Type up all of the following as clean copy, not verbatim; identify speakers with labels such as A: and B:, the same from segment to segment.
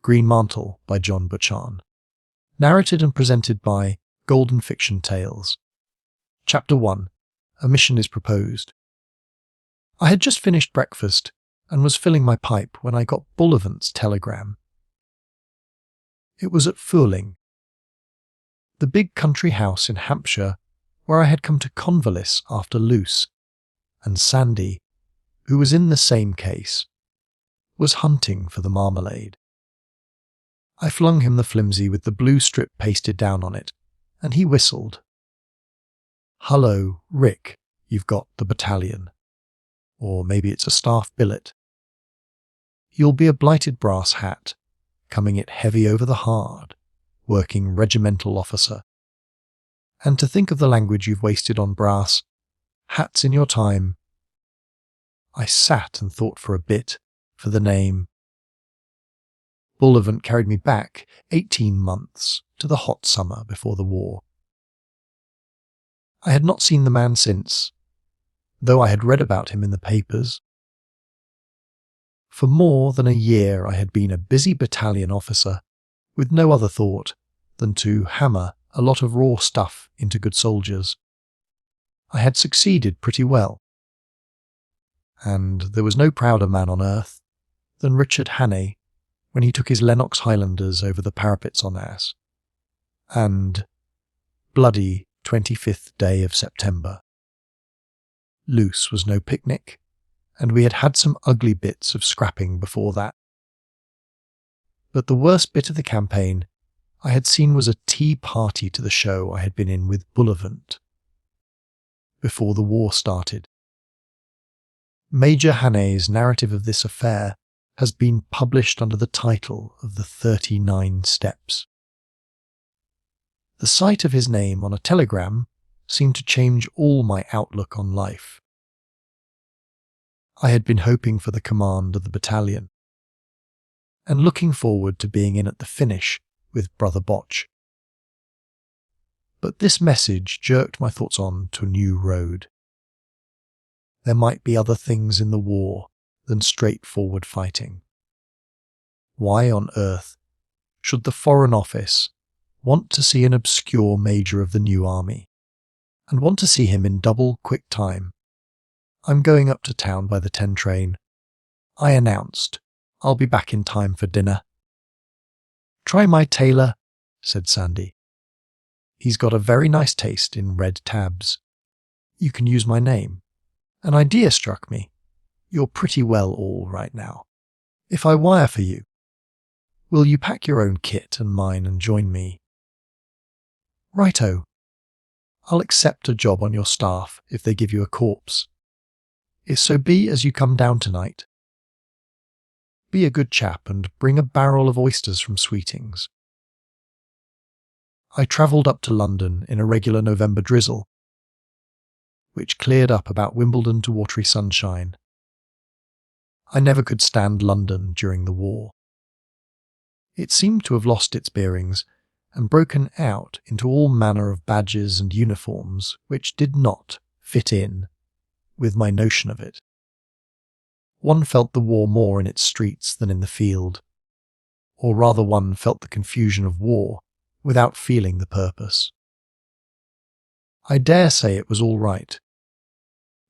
A: Greenmantle by John Buchan. Narrated and presented by Golden Fiction Tales. Chapter 1. A Mission is Proposed. I had just finished breakfast and was filling my pipe when I got Bullivant's telegram. It was at Furling, the big country house in Hampshire where I had come to convalesce after Luce, and Sandy, who was in the same case, was hunting for the marmalade. I flung him the flimsy with the blue strip pasted down on it, and he whistled. "Hullo, Rick, you've got the battalion. Or maybe it's a staff billet. You'll be a blighted brass hat, coming it heavy over the hard, working regimental officer. And to think of the language you've wasted on brass, hats in your time." I sat and thought for a bit, for the name. Bullivant carried me back 18 months to the hot summer before the war. I had not seen the man since, though I had read about him in the papers. For more than a year I had been a busy battalion officer, with no other thought than to hammer a lot of raw stuff into good soldiers. I had succeeded pretty well, and there was no prouder man on earth than Richard Hannay when he took his Lennox Highlanders over the parapets on Ass, and bloody 25th day of September. Luce was no picnic, and we had had some ugly bits of scrapping before that. But the worst bit of the campaign I had seen was a tea party to the show I had been in with Bullivant before the war started. Major Hannay's narrative of this affair has been published under the title of the 39 Steps. The sight of his name on a telegram seemed to change all my outlook on life. I had been hoping for the command of the battalion, and looking forward to being in at the finish with Brother Botch. But this message jerked my thoughts on to a new road. There might be other things in the war than straightforward fighting. Why on earth should the Foreign Office want to see an obscure major of the new army, and want to see him in double quick time? "I'm going up to town by the 10 train. I announced I'll be back in time for dinner." "Try my tailor," said Sandy. "He's got a very nice taste in red tabs. You can use my name. An idea struck me. You're pretty well all right now. If I wire for you, will you pack your own kit and mine and join me?" "Righto. I'll accept a job on your staff if they give you a corpse. If so be as you come down tonight. Be a good chap and bring a barrel of oysters from Sweetings." I travelled up to London in a regular November drizzle, which cleared up about Wimbledon to watery sunshine. I never could stand London during the war. It seemed to have lost its bearings and broken out into all manner of badges and uniforms which did not fit in with my notion of it. One felt the war more in its streets than in the field, or rather one felt the confusion of war without feeling the purpose. I dare say it was all right,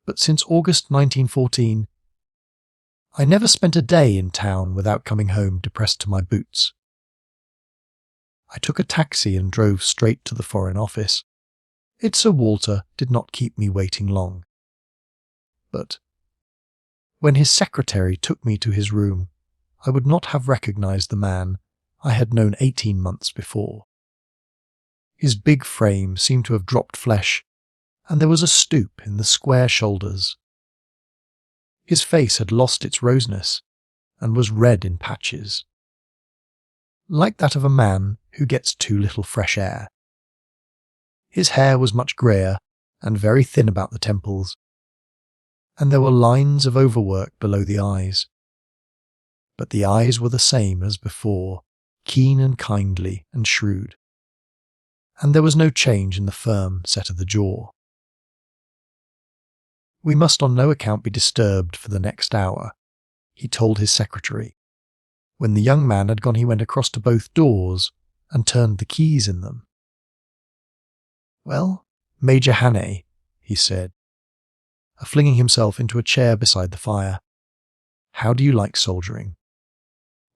A: but since August 1914, I never spent a day in town without coming home depressed to my boots. I took a taxi and drove straight to the Foreign Office. Sir Walter did not keep me waiting long. But when his secretary took me to his room, I would not have recognised the man I had known 18 months before. His big frame seemed to have dropped flesh, and there was a stoop in the square shoulders. His face had lost its roseness, and was red in patches, like that of a man who gets too little fresh air. His hair was much greyer, and very thin about the temples, and there were lines of overwork below the eyes. But the eyes were the same as before, keen and kindly and shrewd, and there was no change in the firm set of the jaw. "We must on no account be disturbed for the next hour," he told his secretary, When the young man had gone, he went across to both doors and turned the keys in them. "Well, Major Hannay," he said, flinging himself into a chair beside the fire, "how do you like soldiering?"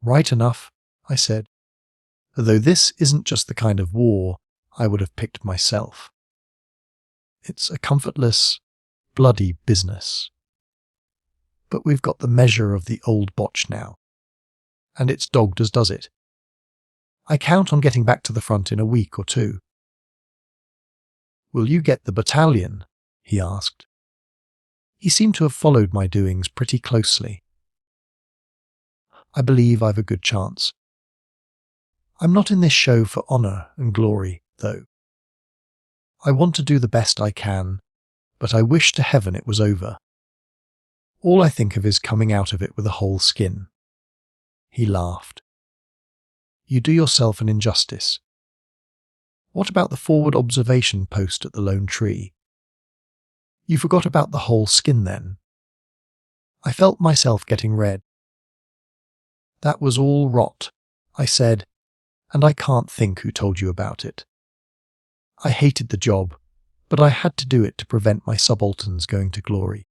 A: "Right enough," I said, "though this isn't just the kind of war I would have picked myself. It's a comfortless, bloody business. But we've got the measure of the old botch now, and it's dogged as does it. I count on getting back to the front in a week or two." "Will you get the battalion?" he asked. He seemed to have followed my doings pretty closely. "I believe I've a good chance. I'm not in this show for honour and glory, though. I want to do the best I can, but I wish to heaven it was over. All I think of is coming out of it with a whole skin." He laughed. "You do yourself an injustice. What about the forward observation post at the Lone Tree? You forgot about the whole skin then?" I felt myself getting red. "That was all rot," I said, "and I can't think who told you about it. I hated the job, but I had to do it to prevent my subalterns going to glory.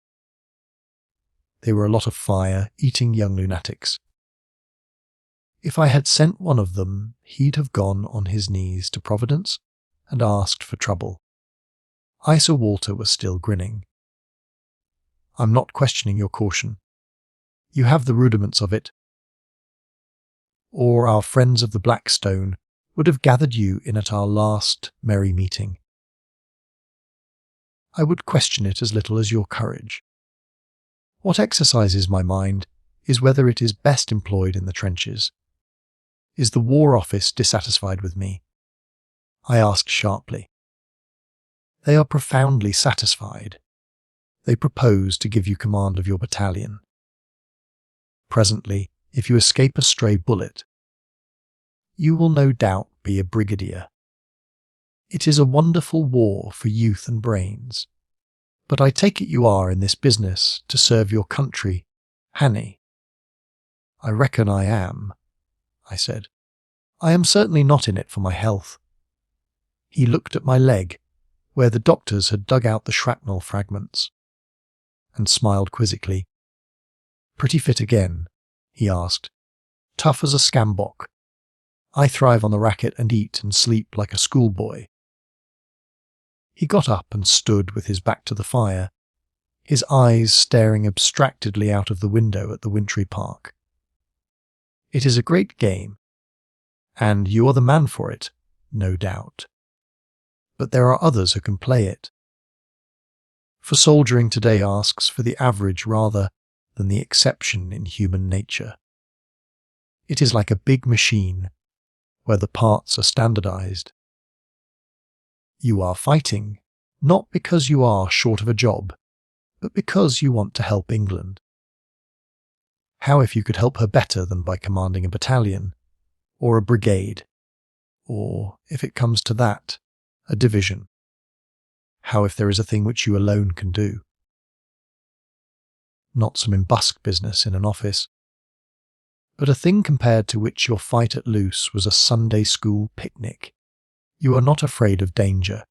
A: They were a lot of fire-eating young lunatics. If I had sent one of them, he'd have gone on his knees to Providence and asked for trouble." Sir Walter was still grinning. "I'm not questioning your caution. You have the rudiments of it, or our friends of the Blackstone would have gathered you in at our last merry meeting. I would question it as little as your courage. What exercises my mind is whether it is best employed in the trenches. Is the War Office dissatisfied with me?" I asked sharply. "They are profoundly satisfied. They propose to give you command of your battalion. Presently, if you escape a stray bullet, you will no doubt be a brigadier. It is a wonderful war for youth and brains. But I take it you are in this business to serve your country, Hannay." "I reckon I am," I said. "I am certainly not in it for my health." He looked at my leg, where the doctors had dug out the shrapnel fragments, and smiled quizzically. "Pretty fit again?" he asked. "Tough as a scambok. I thrive on the racket and eat and sleep like a schoolboy." He got up and stood with his back to the fire, his eyes staring abstractedly out of the window at the wintry park. "It is a great game, and you are the man for it, no doubt. But there are others who can play it. For soldiering today asks for the average rather than the exception in human nature. It is like a big machine, where the parts are standardized. You are fighting, not because you are short of a job, but because you want to help England. How if you could help her better than by commanding a battalion, or a brigade, or, if it comes to that, a division? How if there is a thing which you alone can do? Not some embusk business in an office, but a thing compared to which your fight at loose was a Sunday school picnic. You are not afraid of danger.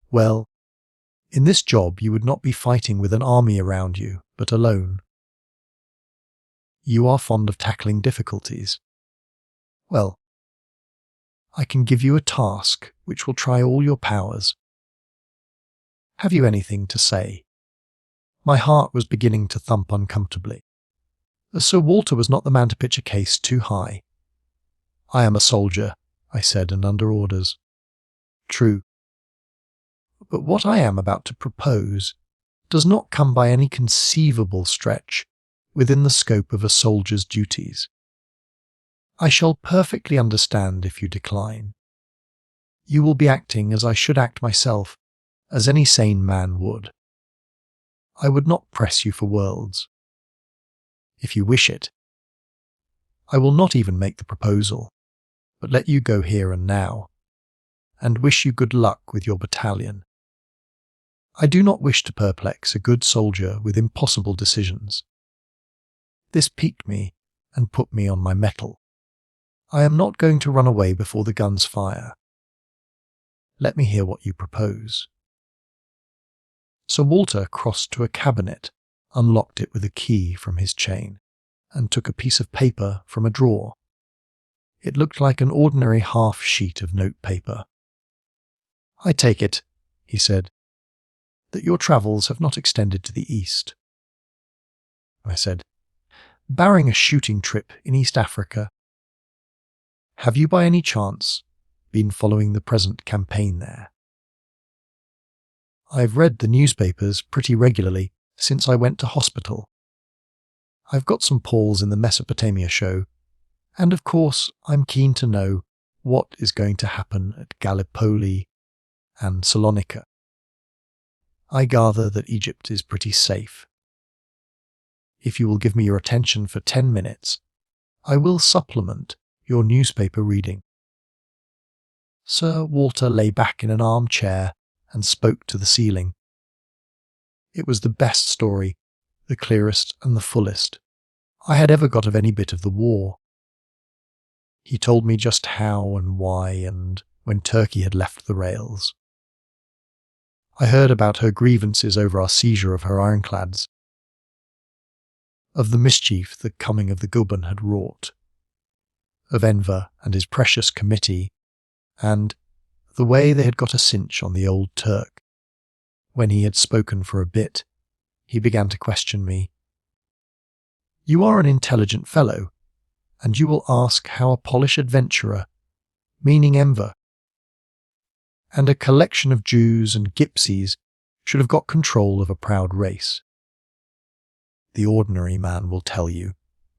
A: Well, in this job you would not be fighting with an army around you, but alone. You are fond of tackling difficulties. Well, I can give you a task which will try all your powers. Have you anything to say?" My heart was beginning to thump uncomfortably. Sir Walter was not the man to pitch a case too high. "I am a soldier," I said, "and under orders." "True. But what I am about to propose does not come by any conceivable stretch within the scope of a soldier's duties. I shall perfectly understand if you decline. You will be acting as I should act myself, as any sane man would. I would not press you for worlds. If you wish it, I will not even make the proposal, but let you go here and now, and wish you good luck with your battalion. I do not wish to perplex a good soldier with impossible decisions. This piqued me, and put me on my mettle. I am not going to run away before the guns fire. Let me hear what you propose. Sir Walter crossed to a cabinet, unlocked it with a key from his chain, and took a piece of paper from a drawer. It looked like an ordinary half-sheet of notepaper. I take it, he said, that your travels have not extended to the east. I said, barring a shooting trip in East Africa, have you by any chance been following the present campaign there? I've read the newspapers pretty regularly since I went to hospital. I've got some pals in the Mesopotamia show, and of course I'm keen to know what is going to happen at Gallipoli and Salonika. I gather that Egypt is pretty safe. If you will give me your attention for 10 minutes, I will supplement your newspaper reading. Sir Walter lay back in an armchair and spoke to the ceiling. It was the best story, the clearest and the fullest I had ever got of any bit of the war. He told me just how and why and when Turkey had left the rails. I heard about her grievances over our seizure of her ironclads, of the mischief the coming of the Gulben had wrought, of Enver and his precious committee, and the way they had got a cinch on the old Turk. When he had spoken for a bit, he began to question me. You are an intelligent fellow, and you will ask how a Polish adventurer, meaning Enver, and a collection of Jews and gypsies should have got control of a proud race. The ordinary man will tell you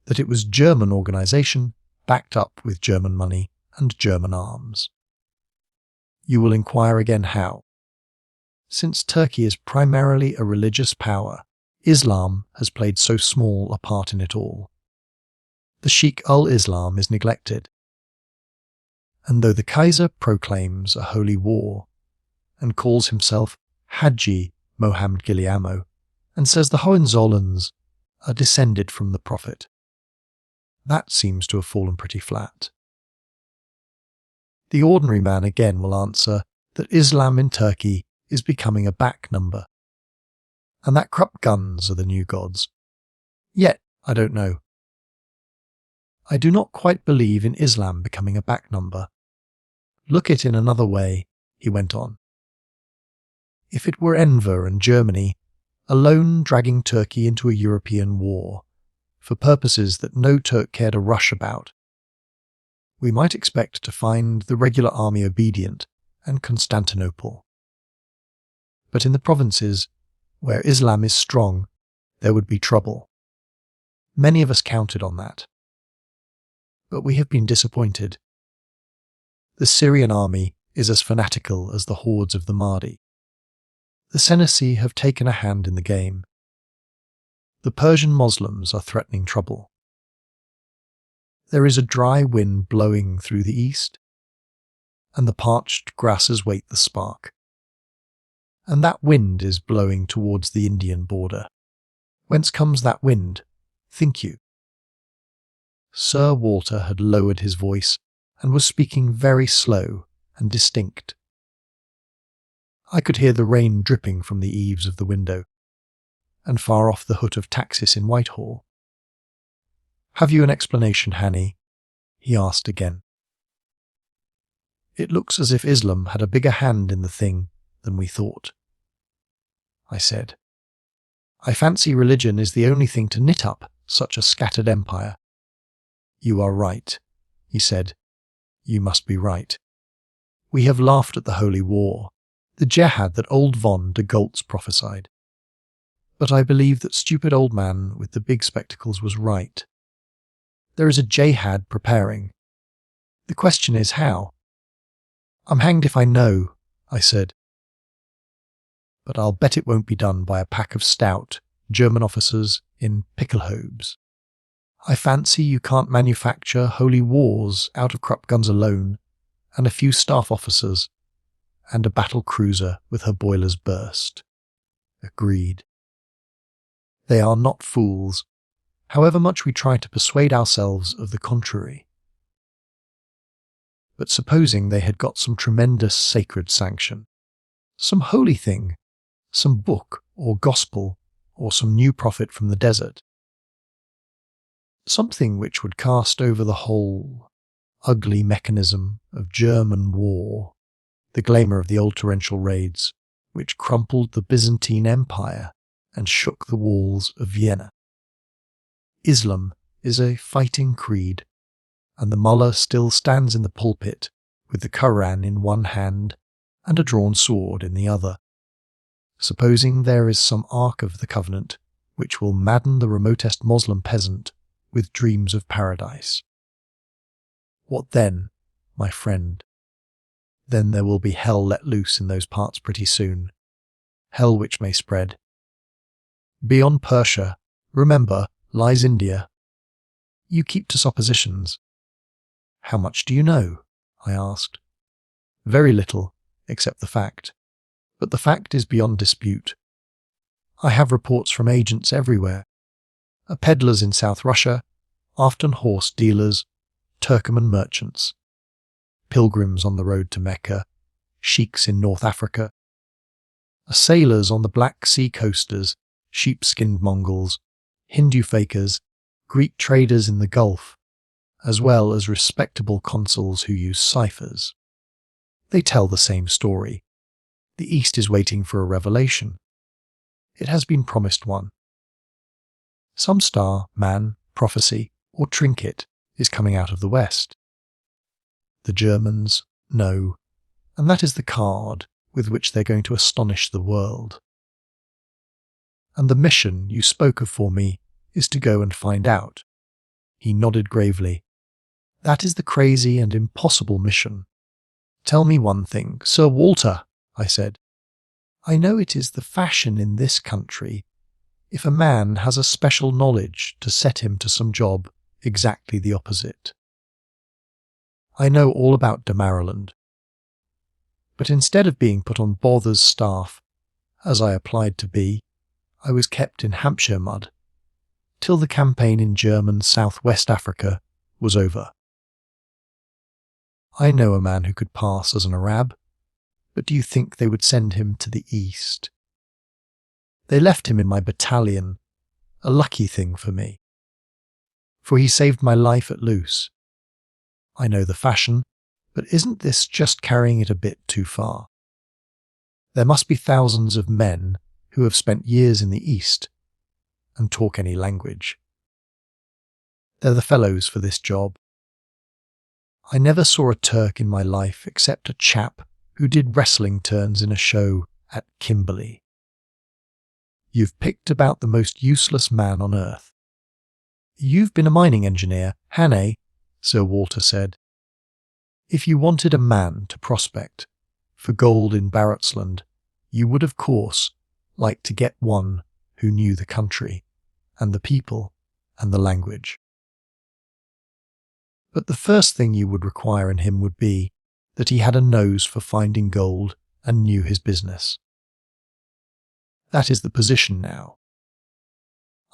A: that it was German organisation backed up with German money and German arms. You will inquire again how. Since Turkey is primarily a religious power, Islam has played so small a part in it all. The Sheikh ul-Islam is neglected. And though the Kaiser proclaims a holy war and calls himself Haji Mohammed Giuliano and says the Hohenzollerns are descended from the Prophet, that seems to have fallen pretty flat. The ordinary man again will answer that Islam in Turkey is becoming a back number, and that Krupp guns are the new gods. Yet, I don't know. I do not quite believe in Islam becoming a back number. Look it in another way, he went on. If it were Enver and Germany, alone dragging Turkey into a European war, for purposes that no Turk cared a rush about, we might expect to find the regular army obedient and Constantinople. But in the provinces, where Islam is strong, there would be trouble. Many of us counted on that. But we have been disappointed. The Syrian army is as fanatical as the hordes of the Mahdi. The Senussi have taken a hand in the game. The Persian Muslims are threatening trouble. There is a dry wind blowing through the east, and the parched grasses wait the spark. And that wind is blowing towards the Indian border. Whence comes that wind, think you? Sir Walter had lowered his voice and was speaking very slow and distinct. I could hear the rain dripping from the eaves of the window, and far off the hut of Taxis in Whitehall. Have you an explanation, Hannay? He asked again. It looks as if Islam had a bigger hand in the thing than we thought, I said. I fancy religion is the only thing to knit up such a scattered empire. You are right, he said. You must be right. We have laughed at the Holy War, the jihad that old von de Goltz prophesied. But I believe that stupid old man with the big spectacles was right. There is a jihad preparing. The question is how. I'm hanged if I know, I said. But I'll bet it won't be done by a pack of stout German officers in pickelhaubes. I fancy you can't manufacture holy wars out of Krupp guns alone, and a few staff officers, and a battle cruiser with her boilers burst. Agreed. They are not fools, however much we try to persuade ourselves of the contrary. But supposing they had got some tremendous sacred sanction, some holy thing, some book or gospel, or some new prophet from the desert, something which would cast over the whole ugly mechanism of German war the glamour of the old torrential raids, which crumpled the Byzantine Empire and shook the walls of Vienna. Islam is a fighting creed, and the mullah still stands in the pulpit with the Quran in one hand and a drawn sword in the other. Supposing there is some Ark of the Covenant which will madden the remotest Moslem peasant with dreams of paradise. What then, my friend? Then there will be hell let loose in those parts pretty soon, hell which may spread. Beyond Persia, remember, lies India. You keep to suppositions. How much do you know? I asked. Very little, except the fact. But the fact is beyond dispute. I have reports from agents everywhere. Peddlers in South Russia, Afton horse dealers, Turkoman merchants, pilgrims on the road to Mecca, sheiks in North Africa, sailors on the Black Sea coasters, sheep-skinned Mongols, Hindu fakers, Greek traders in the Gulf, as well as respectable consuls who use ciphers. They tell the same story. The East is waiting for a revelation. It has been promised one. Some star, man, prophecy, or trinket is coming out of the West. The Germans know, and that is the card with which they're going to astonish the world. And the mission you spoke of for me is to go and find out. He nodded gravely. That is the crazy and impossible mission. Tell me one thing, Sir Walter, I said. I know it is the fashion in this country, if a man has a special knowledge, to set him to some job exactly the opposite. I know all about de Maryland. But instead of being put on Bother's staff, as I applied to be, I was kept in Hampshire mud, till the campaign in German South-West Africa was over. I know a man who could pass as an Arab, but do you think they would send him to the East? They left him in my battalion, a lucky thing for me, for he saved my life at Loos. I know the fashion, but isn't this just carrying it a bit too far? There must be thousands of men who have spent years in the East and talk any language. They're the fellows for this job. I never saw a Turk in my life except a chap who did wrestling turns in a show at Kimberley. You've picked about the most useless man on earth. You've been a mining engineer, Hannay, Sir Walter said. If you wanted a man to prospect for gold in Barrettsland, you would of course like to get one who knew the country and the people and the language. But the first thing you would require in him would be that he had a nose for finding gold and knew his business. That is the position now.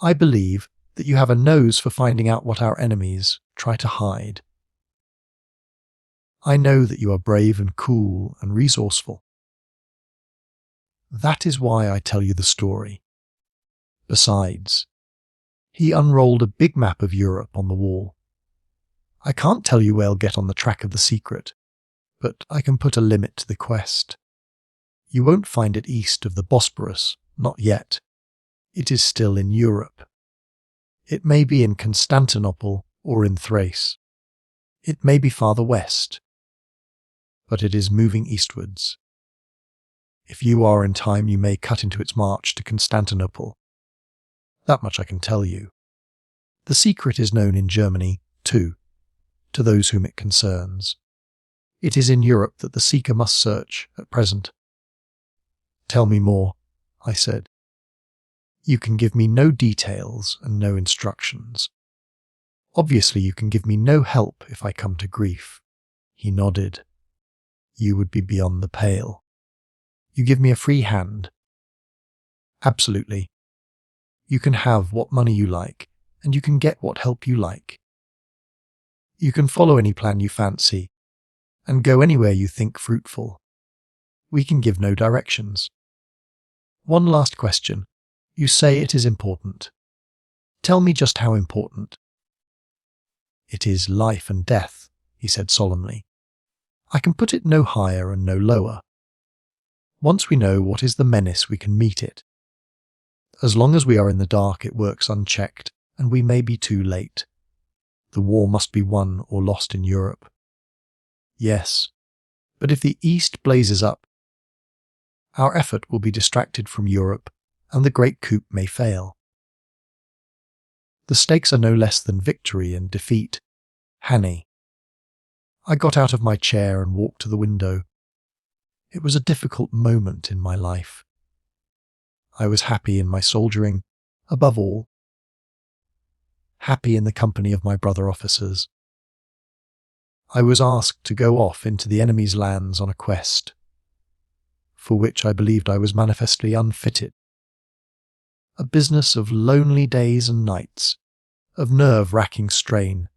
A: I believe that you have a nose for finding out what our enemies try to hide. I know that you are brave and cool and resourceful. That is why I tell you the story. Besides, he unrolled a big map of Europe on the wall. I can't tell you where I'll get on the track of the secret, but I can put a limit to the quest. You won't find it east of the Bosporus, not yet. It is still in Europe. It may be in Constantinople or in Thrace. It may be farther west. But it is moving eastwards. If you are in time, you may cut into its march to Constantinople. That much I can tell you. The secret is known in Germany, too, to those whom it concerns. It is in Europe that the seeker must search at present. Tell me more, I said. You can give me no details and no instructions. Obviously you can give me no help if I come to grief. He nodded. You would be beyond the pale. You give me a free hand. Absolutely. You can have what money you like, and you can get what help you like. You can follow any plan you fancy, and go anywhere you think fruitful. We can give no directions. One last question. You say it is important. Tell me just how important. It is life and death, he said solemnly. I can put it no higher and no lower. Once we know what is the menace, we can meet it. As long as we are in the dark, it works unchecked, and we may be too late. The war must be won or lost in Europe. Yes, but if the East blazes up, our effort will be distracted from Europe, and the great coup may fail. The stakes are no less than victory and defeat. Hannay. I got out of my chair and walked to the window. It was a difficult moment in my life. I was happy in my soldiering, above all. Happy in the company of my brother officers. I was asked to go off into the enemy's lands on a quest, for which I believed I was manifestly unfitted. A business of lonely days and nights, of nerve-wracking strain,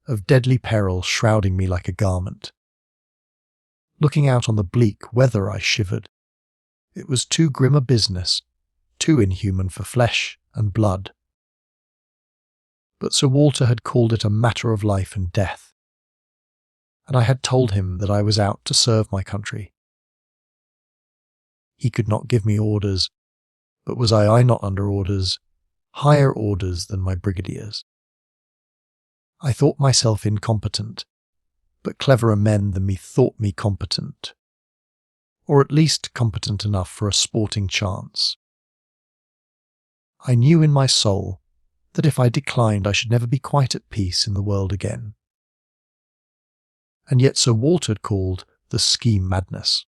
A: of deadly peril shrouding me like a garment. Looking out on the bleak weather, I shivered. It was too grim a business, too inhuman for flesh and blood. But Sir Walter had called it a matter of life and death, and I had told him that I was out to serve my country. He could not give me orders, but was I not under orders, higher orders than my brigadiers? I thought myself incompetent, but cleverer men than me thought me competent, or at least competent enough for a sporting chance. I knew in my soul that if I declined I should never be quite at peace in the world again. And yet Sir Walter called the scheme madness,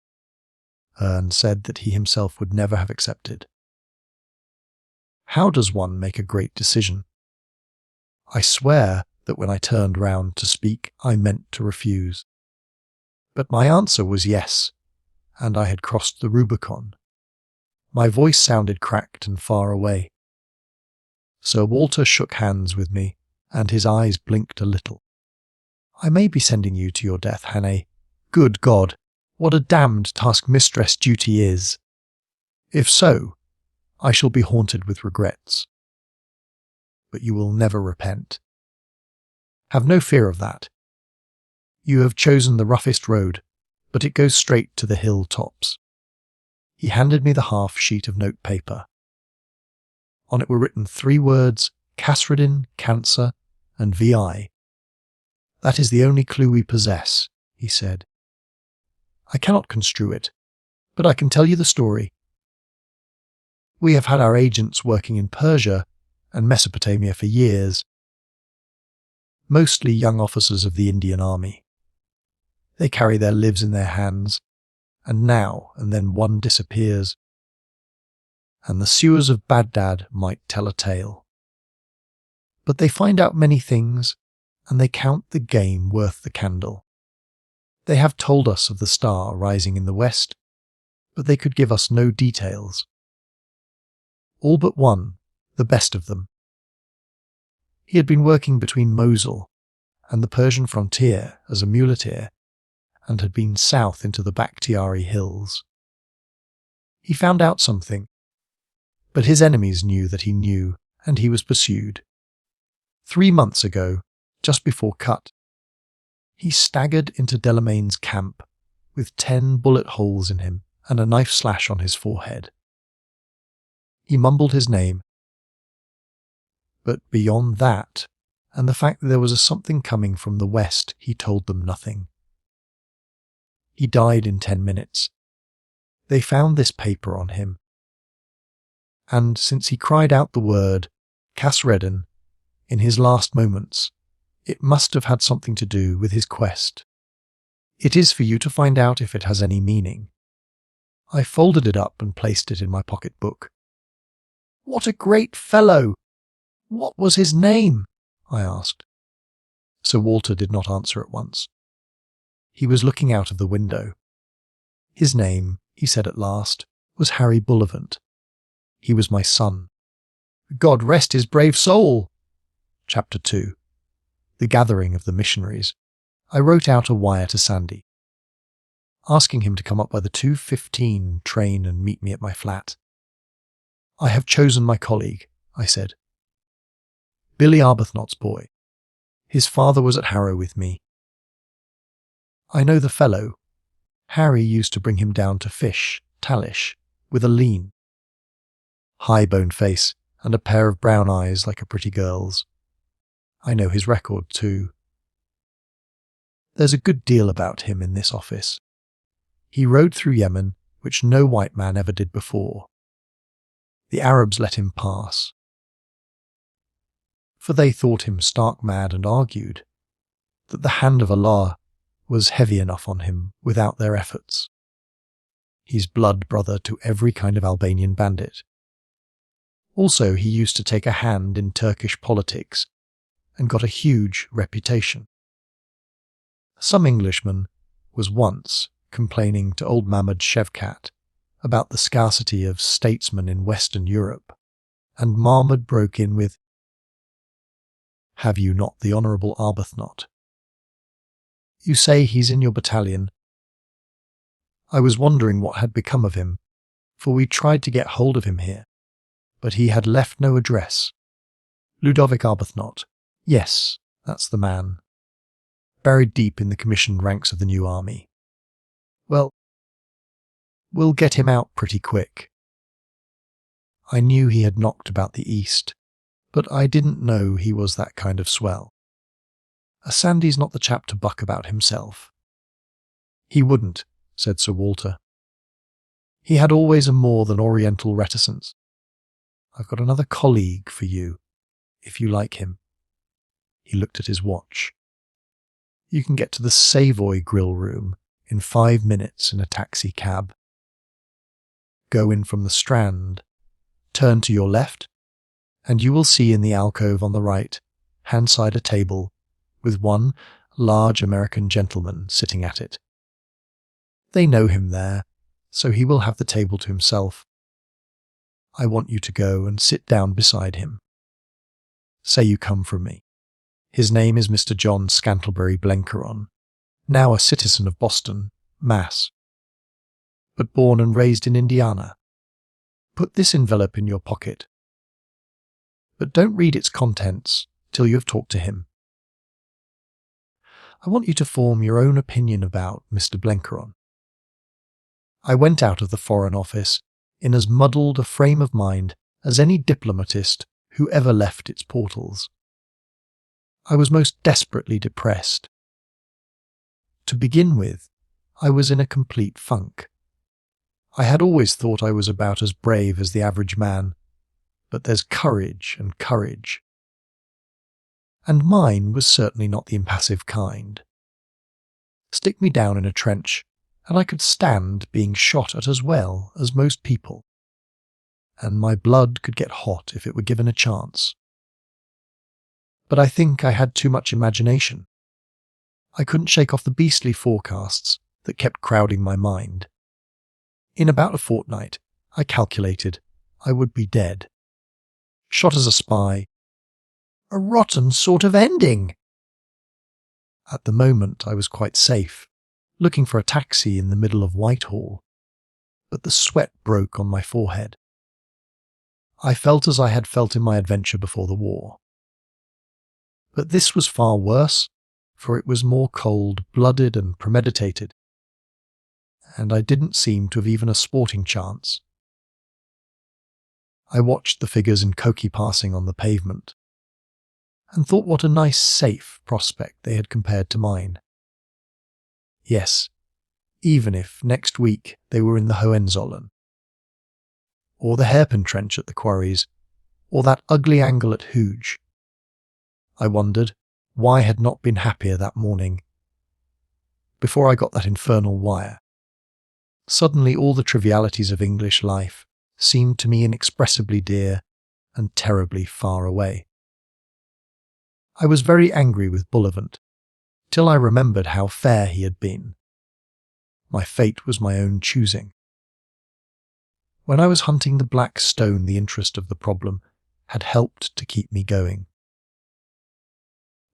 A: and said that he himself would never have accepted. How does one make a great decision? I swear that when I turned round to speak, I meant to refuse. But my answer was yes, and I had crossed the Rubicon. My voice sounded cracked and far away. Sir Walter shook hands with me, and his eyes blinked a little. I may be sending you to your death, Hannay. Good God, what a damned taskmistress duty is! If so, I shall be haunted with regrets. But you will never repent. Have no fear of that. You have chosen the roughest road, but it goes straight to the hill tops. He handed me the half sheet of notepaper. On it were written 3 words, Casredin, Cancer, and VI. That is the only clue we possess, he said. I cannot construe it, but I can tell you the story. We have had our agents working in Persia and Mesopotamia for years, mostly young officers of the Indian Army. They carry their lives in their hands, and now and then one disappears. And the sewers of Baghdad might tell a tale. But they find out many things, and they count the game worth the candle. They have told us of the star rising in the west, but they could give us no details. All but one, the best of them. He had been working between Mosul and the Persian frontier as a muleteer, and had been south into the Bakhtiari hills. He found out something, but his enemies knew that he knew, and he was pursued. 3 months ago, just before cut, he staggered into Delamain's camp with 10 bullet holes in him and a knife slash on his forehead. He mumbled his name, but beyond that, and the fact that there was something coming from the west, he told them nothing. He died in 10 minutes. They found this paper on him, and since he cried out the word Casredin in his last moments, it must have had something to do with his quest. It is for you to find out if it has any meaning. I folded it up and placed it in my pocket-book. What a great fellow! What was his name? I asked. Sir Walter did not answer at once. He was looking out of the window. His name, he said at last, was Harry Bullivant. He was my son. God rest his brave soul! Chapter 2, The Gathering of the Missionaries, I wrote out a wire to Sandy, asking him to come up by the 2:15 train and meet me at my flat. "I have chosen my colleague," I said. "Billy Arbuthnot's boy. His father was at Harrow with me. I know the fellow. Harry used to bring him down to fish, Tallish, with a lean, high-boned face and a pair of brown eyes like a pretty girl's. I know his record, too. There's a good deal about him in this office. He rode through Yemen, which no white man ever did before. The Arabs let him pass, for they thought him stark mad and argued that the hand of Allah was heavy enough on him without their efforts. He's blood brother to every kind of Albanian bandit. Also, he used to take a hand in Turkish politics and got a huge reputation. Some Englishman was once complaining to old Mahmud Shevkat about the scarcity of statesmen in Western Europe, and Mahmud broke in with, "Have you not the Honourable Arbuthnot? You say he's in your battalion." I was wondering what had become of him, for we tried to get hold of him here, but he had left no address. Ludovic Arbuthnot. Yes, that's the man. Buried deep in the commissioned ranks of the new army. Well, we'll get him out pretty quick. I knew he had knocked about the East, but I didn't know he was that kind of swell. Sandy's not the chap to buck about himself. He wouldn't, said Sir Walter. He had always a more than oriental reticence. I've got another colleague for you, if you like him. He looked at his watch. You can get to the Savoy grill room in 5 minutes in a taxi cab. Go in from the Strand, turn to your left, and you will see in the alcove on the right hand side a table with one large American gentleman sitting at it. They know him there, so he will have the table to himself. I want you to go and sit down beside him. Say you come from me. His name is Mr. John Scantlebury Blencaron, now a citizen of Boston, Mass, but born and raised in Indiana. Put this envelope in your pocket, but don't read its contents till you have talked to him. I want you to form your own opinion about Mr. Blencaron. I went out of the Foreign Office in as muddled a frame of mind as any diplomatist who ever left its portals. I was most desperately depressed. To begin with, I was in a complete funk. I had always thought I was about as brave as the average man, but there's courage and courage. And mine was certainly not the impassive kind. Stick me down in a trench, and I could stand being shot at as well as most people, and my blood could get hot if it were given a chance. But I think I had too much imagination. I couldn't shake off the beastly forecasts that kept crowding my mind. In about a fortnight, I calculated I would be dead. Shot as a spy. A rotten sort of ending. At the moment I was quite safe, looking for a taxi in the middle of Whitehall, but the sweat broke on my forehead. I felt as I had felt in my adventure before the war. But this was far worse, for it was more cold-blooded and premeditated, and I didn't seem to have even a sporting chance. I watched the figures in Koki passing on the pavement, and thought what a nice, safe prospect they had compared to mine. Yes, even if next week they were in the Hohenzollern, or the hairpin trench at the quarries, or that ugly angle at Hooge. I wondered why I had not been happier that morning, before I got that infernal wire. Suddenly all the trivialities of English life seemed to me inexpressibly dear and terribly far away. I was very angry with Bullivant, till I remembered how fair he had been. My fate was my own choosing. When I was hunting the black stone, the interest of the problem had helped to keep me going.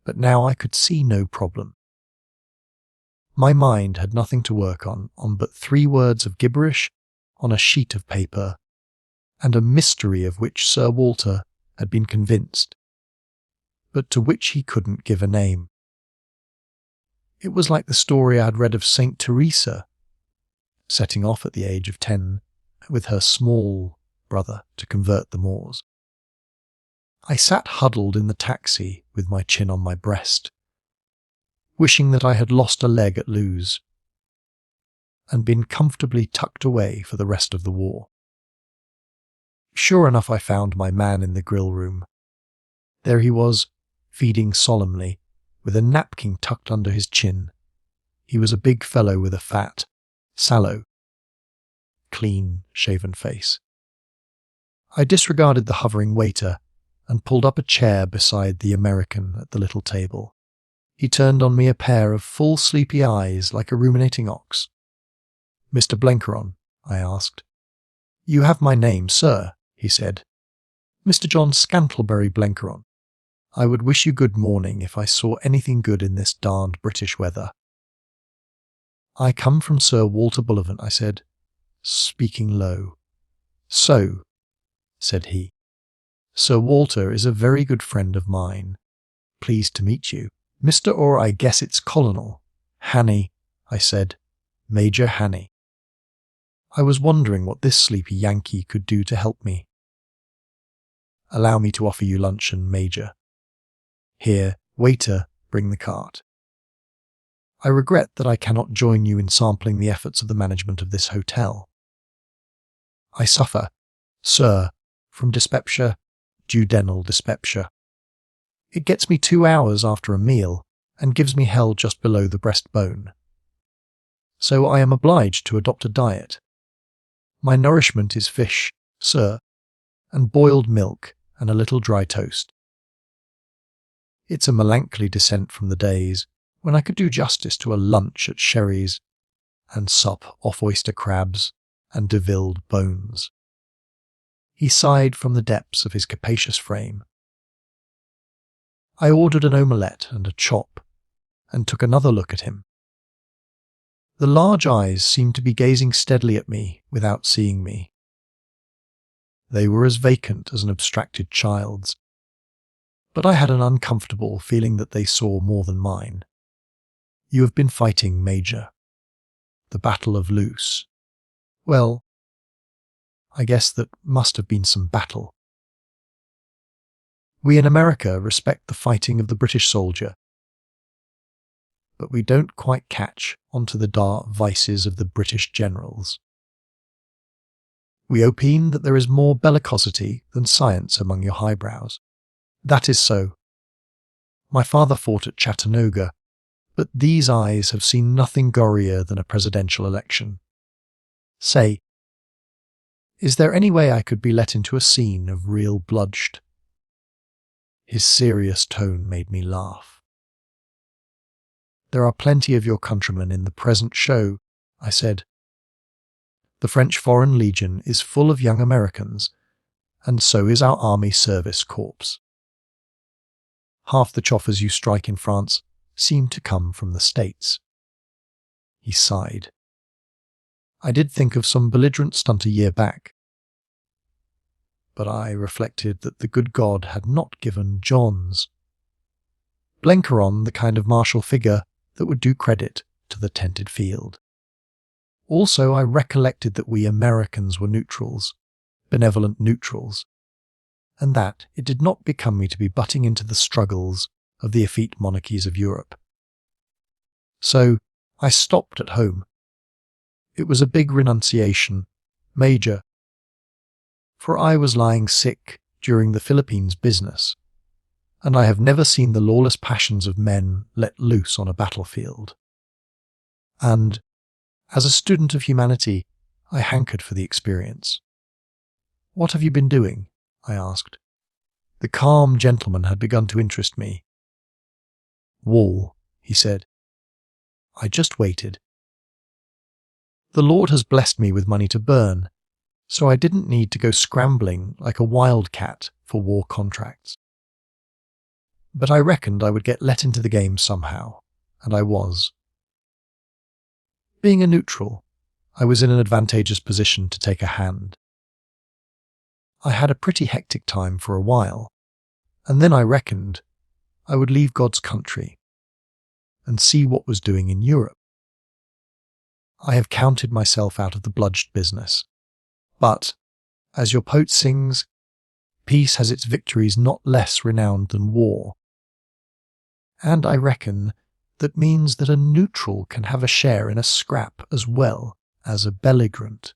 A: but now I could see no problem. My mind had nothing to work on but 3 words of gibberish on a sheet of paper, and a mystery of which Sir Walter had been convinced, but to which he couldn't give a name. It was like the story I had read of Saint Teresa, setting off at the age of 10 with her small brother to convert the Moors. I sat huddled in the taxi with my chin on my breast, wishing that I had lost a leg at Lewes and been comfortably tucked away for the rest of the war. Sure enough, I found my man in the grill room. There he was, feeding solemnly, with a napkin tucked under his chin. He was a big fellow with a fat, sallow, clean-shaven face. I disregarded the hovering waiter and pulled up a chair beside the American at the little table. He turned on me a pair of full sleepy eyes like a ruminating ox. "Mr. Blenkeron," I asked. "You have my name, sir," he said. "Mr. John Scantlebury Blenkeron. I would wish you good morning if I saw anything good in this darned British weather." "I come from Sir Walter Bullivant," I said, speaking low. "So," said he, "Sir Walter is a very good friend of mine. Pleased to meet you. Mr. or I guess it's Colonel Hannay," I said. "Major Hannay." I was wondering what this sleepy Yankee could do to help me. "Allow me to offer you luncheon, Major. Here, waiter, bring the cart. I regret that I cannot join you in sampling the efforts of the management of this hotel. I suffer, sir, from dyspepsia, duodenal dyspepsia. It gets me 2 hours after a meal and gives me hell just below the breastbone. So I am obliged to adopt a diet. My nourishment is fish, sir, and boiled milk and a little dry toast. It's a melancholy descent from the days when I could do justice to a lunch at Sherry's and sup off oyster crabs and devilled bones." He sighed from the depths of his capacious frame. I ordered an omelette and a chop, and took another look at him. The large eyes seemed to be gazing steadily at me without seeing me. They were as vacant as an abstracted child's, but I had an uncomfortable feeling that they saw more than mine. "You have been fighting, Major. The Battle of Loos. Well, I guess that must have been some battle. We in America respect the fighting of the British soldier, but we don't quite catch onto the dark vices of the British generals. We opine that there is more bellicosity than science among your highbrows. That is so. My father fought at Chattanooga, but these eyes have seen nothing gorier than a presidential election. Say, is there any way I could be let into a scene of real bloodshed?" His serious tone made me laugh. "There are plenty of your countrymen in the present show," I said. "The French Foreign Legion is full of young Americans, and so is our Army Service Corps. Half the choffers you strike in France seem to come from the States." He sighed. "I did think of some belligerent stunt a year back, but I reflected that the good God had not given Johns Blenkeron the kind of martial figure that would do credit to the tented field. Also, I recollected that we Americans were neutrals, benevolent neutrals, and that it did not become me to be butting into the struggles of the effete monarchies of Europe. So I stopped at home. It was a big renunciation, Major, for I was lying sick during the Philippines business, and I have never seen the lawless passions of men let loose on a battlefield. And, as a student of humanity, I hankered for the experience. "What have you been doing?" I asked. The calm gentleman had begun to interest me. "Wall," he said. "I just waited. The Lord has blessed me with money to burn, so I didn't need to go scrambling like a wildcat for war contracts. But I reckoned I would get let into the game somehow, and I was. Being a neutral, I was in an advantageous position to take a hand. I had a pretty hectic time for a while, and then I reckoned I would leave God's country and see what was doing in Europe. I have counted myself out of the bludgeon business, but, as your poet sings, peace has its victories not less renowned than war. And I reckon that means that a neutral can have a share in a scrap as well as a belligerent.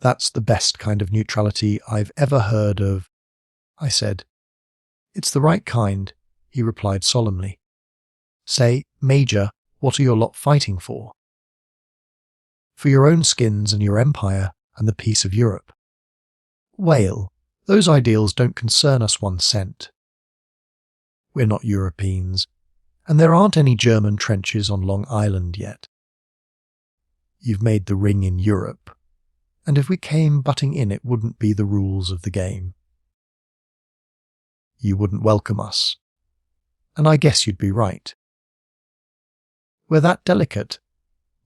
A: That's the best kind of neutrality I've ever heard of, I said. It's the right kind, he replied solemnly. Say, Major, what are your lot fighting for? For your own skins and your empire and the peace of Europe. Whale, those ideals don't concern us 1 cent. We're not Europeans, and there aren't any German trenches on Long Island yet. You've made the ring in Europe, and if we came butting in, it wouldn't be the rules of the game. You wouldn't welcome us, and I guess you'd be right. We're that delicate,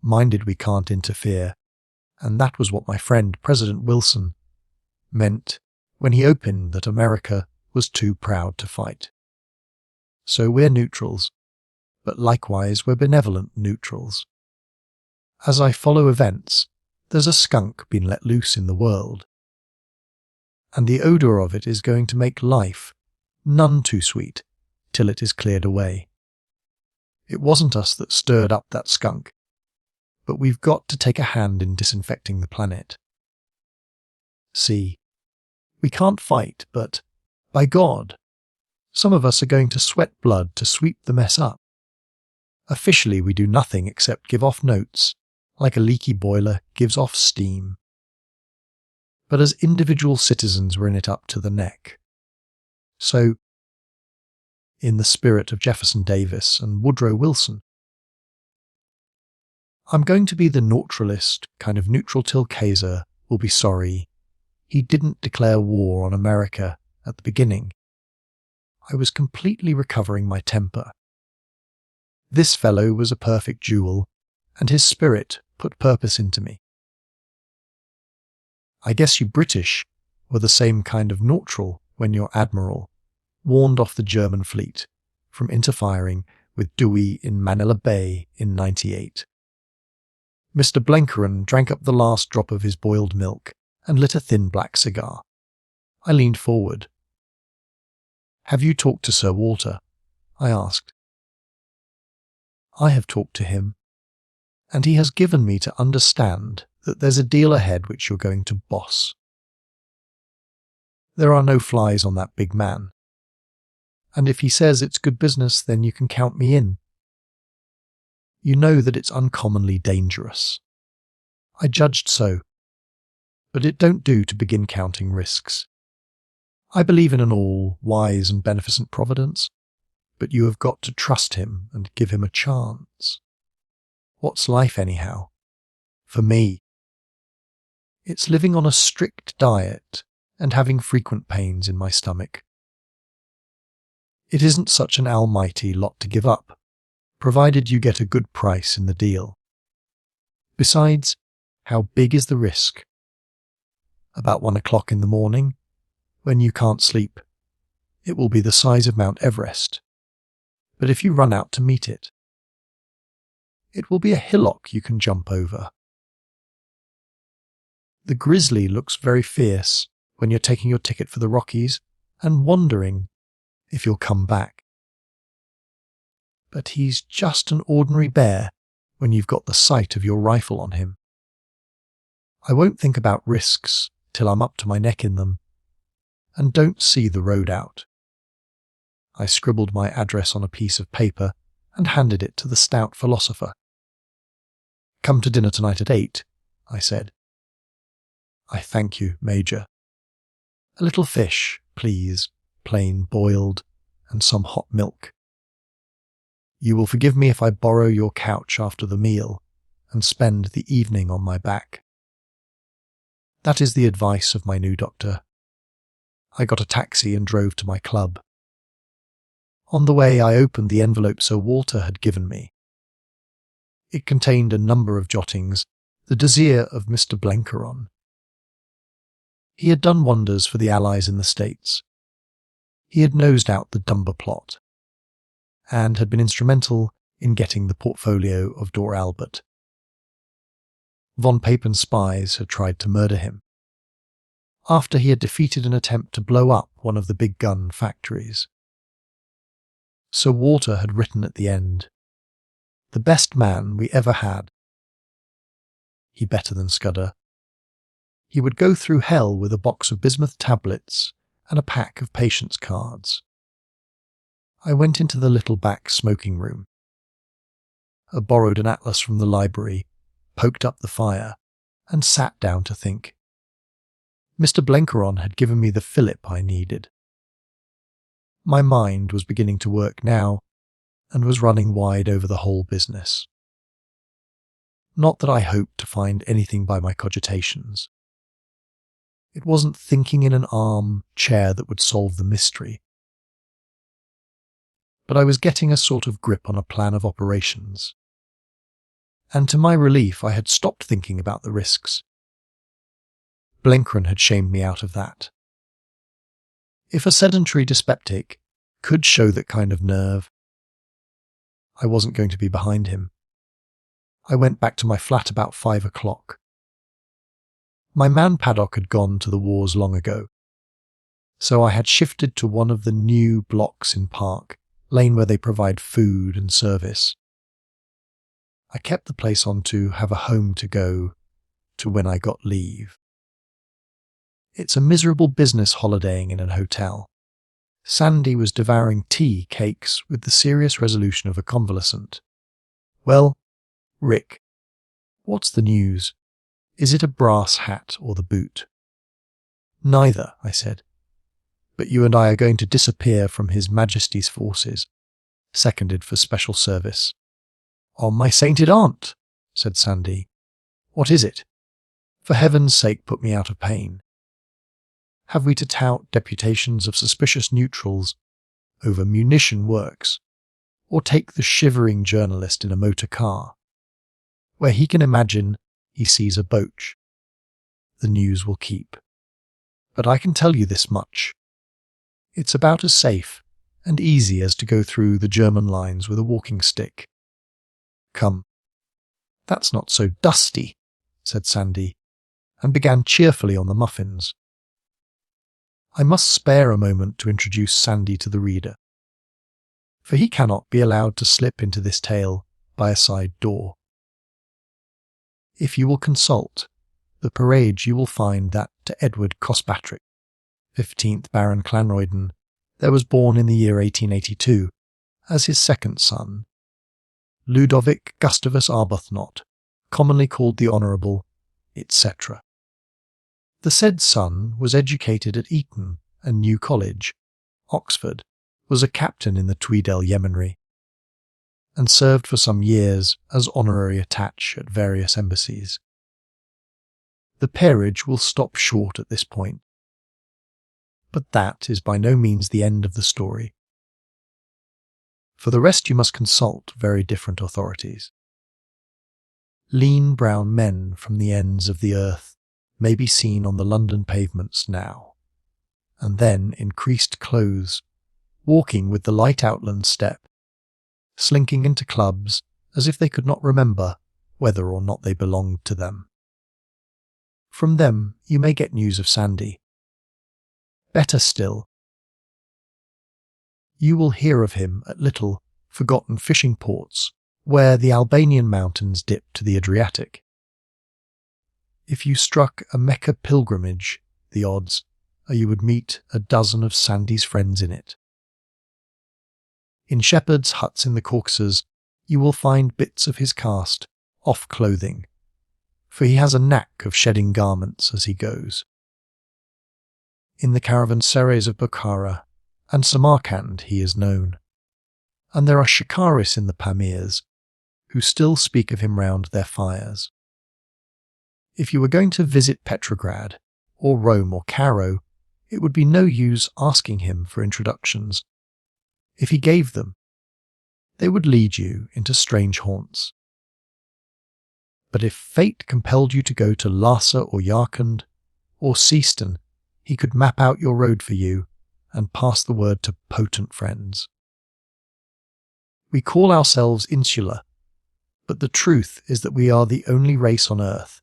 A: minded we can't interfere, and that was what my friend President Wilson meant when he opened that America was too proud to fight. So we're neutrals, but likewise we're benevolent neutrals. As I follow events, there's a skunk been let loose in the world, and the odour of it is going to make life none too sweet till it is cleared away. It wasn't us that stirred up that skunk, but we've got to take a hand in disinfecting the planet. See, we can't fight, but, by God, some of us are going to sweat blood to sweep the mess up. Officially we do nothing except give off notes, like a leaky boiler gives off steam. But as individual citizens we're in it up to the neck. So, in the spirit of Jefferson Davis and Woodrow Wilson, I'm going to be the neutralist, kind of neutral till Kaiser will be sorry he didn't declare war on America at the beginning. I was completely recovering my temper. This fellow was a perfect jewel, and his spirit put purpose into me. I guess you British were the same kind of neutral when your admiral warned off the German fleet from interfering with Dewey in Manila Bay in '98. Mr. Blenkeron drank up the last drop of his boiled milk and lit a thin black cigar. I leaned forward. Have you talked to Sir Walter? I asked. I have talked to him, and he has given me to understand that there's a deal ahead which you're going to boss. There are no flies on that big man, and if he says it's good business, then you can count me in. You know that it's uncommonly dangerous. I judged so, but it don't do to begin counting risks. I believe in an all-wise and beneficent providence, but you have got to trust him and give him a chance. What's life anyhow? For me, it's living on a strict diet and having frequent pains in my stomach. It isn't such an almighty lot to give up, provided you get a good price in the deal. Besides, how big is the risk? About 1 o'clock in the morning, when you can't sleep, it will be the size of Mount Everest. But if you run out to meet it, it will be a hillock you can jump over. The grizzly looks very fierce when you're taking your ticket for the Rockies and wondering if you'll come back. But he's just an ordinary bear when you've got the sight of your rifle on him. I won't think about risks till I'm up to my neck in them, and don't see the road out. I scribbled my address on a piece of paper and handed it to the stout philosopher. Come to dinner tonight at 8, I said. I thank you, Major. A little fish, please, plain boiled, and some hot milk. You will forgive me if I borrow your couch after the meal and spend the evening on my back. That is the advice of my new doctor. I got a taxi and drove to my club. On the way, I opened the envelope Sir Walter had given me. It contained a number of jottings, the dossier of Mr. Blenkeron. He had done wonders for the Allies in the States. He had nosed out the Dumba plot, and had been instrumental in getting the portfolio of Dor Albert. Von Papen's spies had tried to murder him, after he had defeated an attempt to blow up one of the big gun factories. Sir Walter had written at the end, "The best man we ever had." He better than Scudder. He would go through hell with a box of bismuth tablets and a pack of patience cards. I went into the little back smoking room. I borrowed an atlas from the library, poked up the fire, and sat down to think. Mr. Blenkeron had given me the fillip I needed. My mind was beginning to work now, and was running wide over the whole business. Not that I hoped to find anything by my cogitations. It wasn't thinking in an arm-chair that would solve the mystery. But I was getting a sort of grip on a plan of operations. And to my relief, I had stopped thinking about the risks. Blenkeron had shamed me out of that. If a sedentary dyspeptic could show that kind of nerve, I wasn't going to be behind him. I went back to my flat about 5 o'clock. My man Paddock had gone to the wars long ago, so I had shifted to one of the new blocks in Park Lane where they provide food and service. I kept the place on to have a home to go to when I got leave. It's a miserable business holidaying in an hotel. Sandy was devouring tea cakes with the serious resolution of a convalescent. "Well, Rick, what's the news? Is it a brass hat or the boot?" "Neither," I said. "But you and I are going to disappear from His Majesty's forces, seconded for special service." "On my sainted aunt," said Sandy. "What is it? For heaven's sake, put me out of pain. Have we to tout deputations of suspicious neutrals over munition works, or take the shivering journalist in a motor car, where he can imagine he sees a Boche? The news will keep. But I can tell you this much. It's about as safe and easy as to go through the German lines with a walking stick. Come." "That's not so dusty," said Sandy, and began cheerfully on the muffins. I must spare a moment to introduce Sandy to the reader, for he cannot be allowed to slip into this tale by a side door. If you will consult the parade, you will find that to Edward Cospatrick, 15th Baron Clanroyden, there was born in the year 1882, as his second son, Ludovic Gustavus Arbuthnot, commonly called the Honourable, etc. The said son was educated at Eton and New College, Oxford, was a captain in the Tweedale Yeomanry, and served for some years as honorary attache at various embassies. The peerage will stop short at this point, but that is by no means the end of the story. For the rest you must consult very different authorities. Lean brown men from the ends of the earth may be seen on the London pavements now, and then in creased clothes, walking with the light outland step, slinking into clubs as if they could not remember whether or not they belonged to them. From them you may get news of Sandy. Better still, you will hear of him at little, forgotten fishing ports where the Albanian mountains dip to the Adriatic. If you struck a Mecca pilgrimage, the odds are you would meet a dozen of Sandy's friends in it. In shepherds' huts in the Caucasus, you will find bits of his cast, off clothing, for he has a knack of shedding garments as he goes. In the Caravanserais of Bukhara and Samarkand he is known, and there are shikaris in the Pamirs who still speak of him round their fires. If you were going to visit Petrograd, or Rome or Cairo, it would be no use asking him for introductions. If he gave them, they would lead you into strange haunts. But if fate compelled you to go to Lhasa or Yarkand or Seaston, he could map out your road for you and pass the word to potent friends. We call ourselves insular, but the truth is that we are the only race on Earth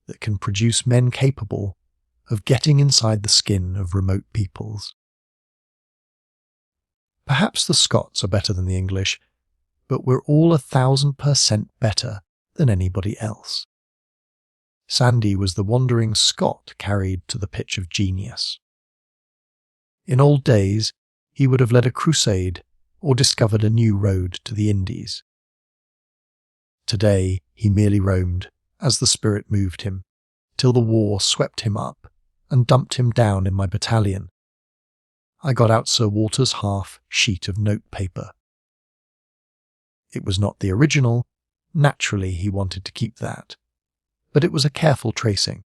A: that can produce men capable of getting inside the skin of remote peoples. Perhaps the Scots are better than the English, but we're all 1,000% better than anybody else. Sandy was the wandering Scot carried to the pitch of genius. In old days, he would have led a crusade or discovered a new road to the Indies. Today, he merely roamed as the spirit moved him, till the war swept him up and dumped him down in my battalion. I got out Sir Walter's half sheet of notepaper. It was not the original. Naturally, he wanted to keep that, but it was a careful tracing.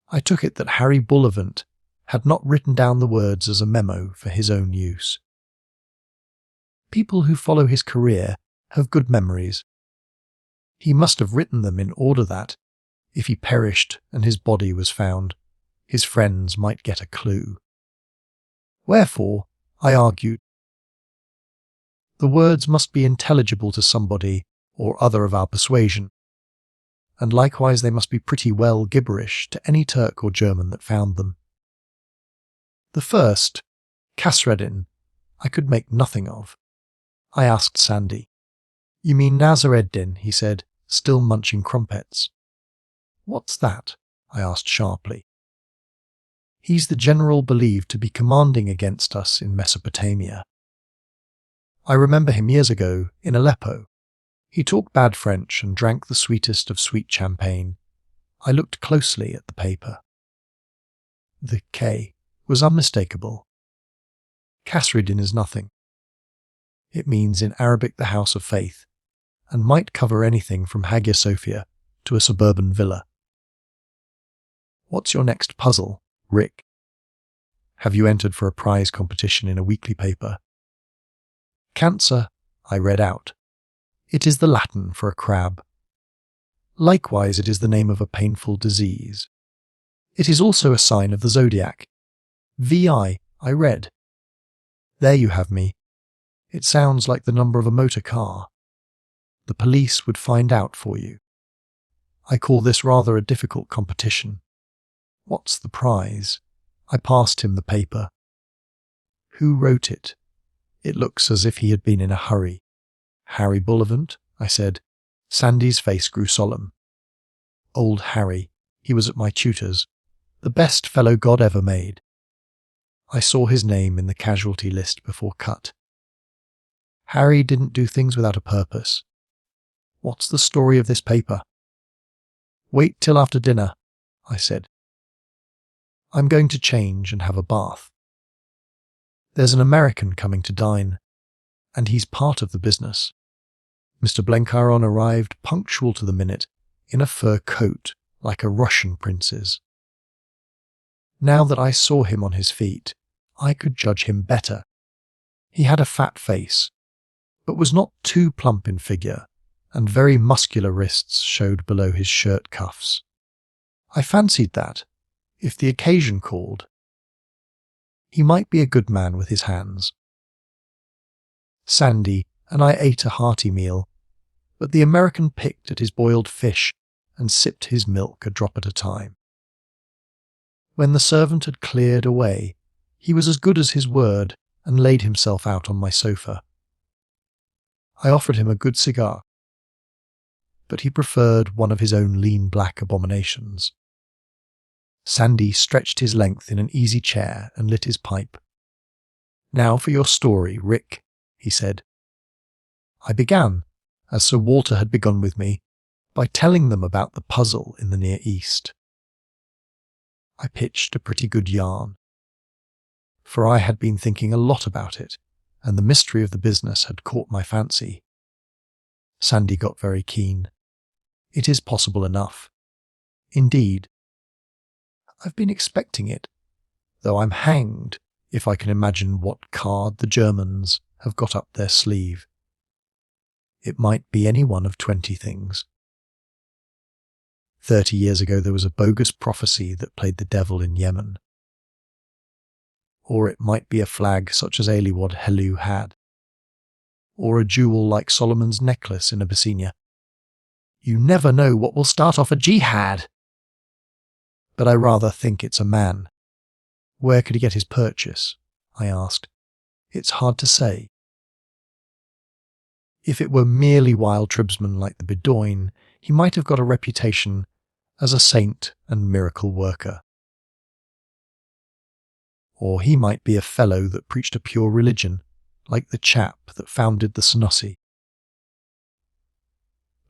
A: I took it that Harry Bullivant had not written down the words as a memo for his own use. People who follow his career have good memories. He must have written them in order that, if he perished and his body was found, his friends might get a clue. Wherefore, I argued, the words must be intelligible to somebody or other of our persuasion, and likewise they must be pretty well gibberish to any Turk or German that found them. The first, Kasreddin, I could make nothing of. I asked Sandy. You mean Nazareddin, he said, still munching crumpets. What's that? I asked sharply. He's the general believed to be commanding against us in Mesopotamia. I remember him years ago in Aleppo. He talked bad French and drank the sweetest of sweet champagne. I looked closely at the paper. The K was unmistakable. Kasreddin is nothing. It means in Arabic the house of faith, and might cover anything from Hagia Sophia to a suburban villa. What's your next puzzle, Rick? Have you entered for a prize competition in a weekly paper? Cancer, I read out. It is the Latin for a crab. Likewise, it is the name of a painful disease. It is also a sign of the zodiac. VI, I read. There you have me. It sounds like the number of a motor car. The police would find out for you. I call this rather a difficult competition. What's the prize? I passed him the paper. Who wrote it? It looks as if he had been in a hurry. Harry Bullivant, I said. Sandy's face grew solemn. Old Harry, he was at my tutor's, the best fellow God ever made. I saw his name in the casualty list before cut. Harry didn't do things without a purpose. What's the story of this paper? Wait till after dinner, I said. I'm going to change and have a bath. There's an American coming to dine, and he's part of the business. Mr. Blencaron arrived punctual to the minute in a fur coat like a Russian prince's. Now that I saw him on his feet, I could judge him better. He had a fat face, but was not too plump in figure, and very muscular wrists showed below his shirt cuffs. I fancied that, if the occasion called, he might be a good man with his hands. Sandy and I ate a hearty meal, but the American picked at his boiled fish and sipped his milk a drop at a time. When the servant had cleared away, he was as good as his word and laid himself out on my sofa. I offered him a good cigar, but he preferred one of his own lean black abominations. Sandy stretched his length in an easy chair and lit his pipe. Now for your story, Rick, he said. I began, as Sir Walter had begun with me, by telling them about the puzzle in the Near East. I pitched a pretty good yarn, for I had been thinking a lot about it, and the mystery of the business had caught my fancy. Sandy got very keen. It is possible enough. Indeed, I've been expecting it, though I'm hanged if I can imagine what card the Germans have got up their sleeve. It might be any one of 20 things. 30 years ago there was a bogus prophecy that played the devil in Yemen. Or it might be a flag such as Aliwad Helu had. Or a jewel like Solomon's necklace in Abyssinia. You never know what will start off a jihad. But I rather think it's a man. Where could he get his purchase? I asked. It's hard to say. If it were merely wild tribesmen like the Bedoin, he might have got a reputation as a saint and miracle worker. Or he might be a fellow that preached a pure religion, like the chap that founded the Senussi.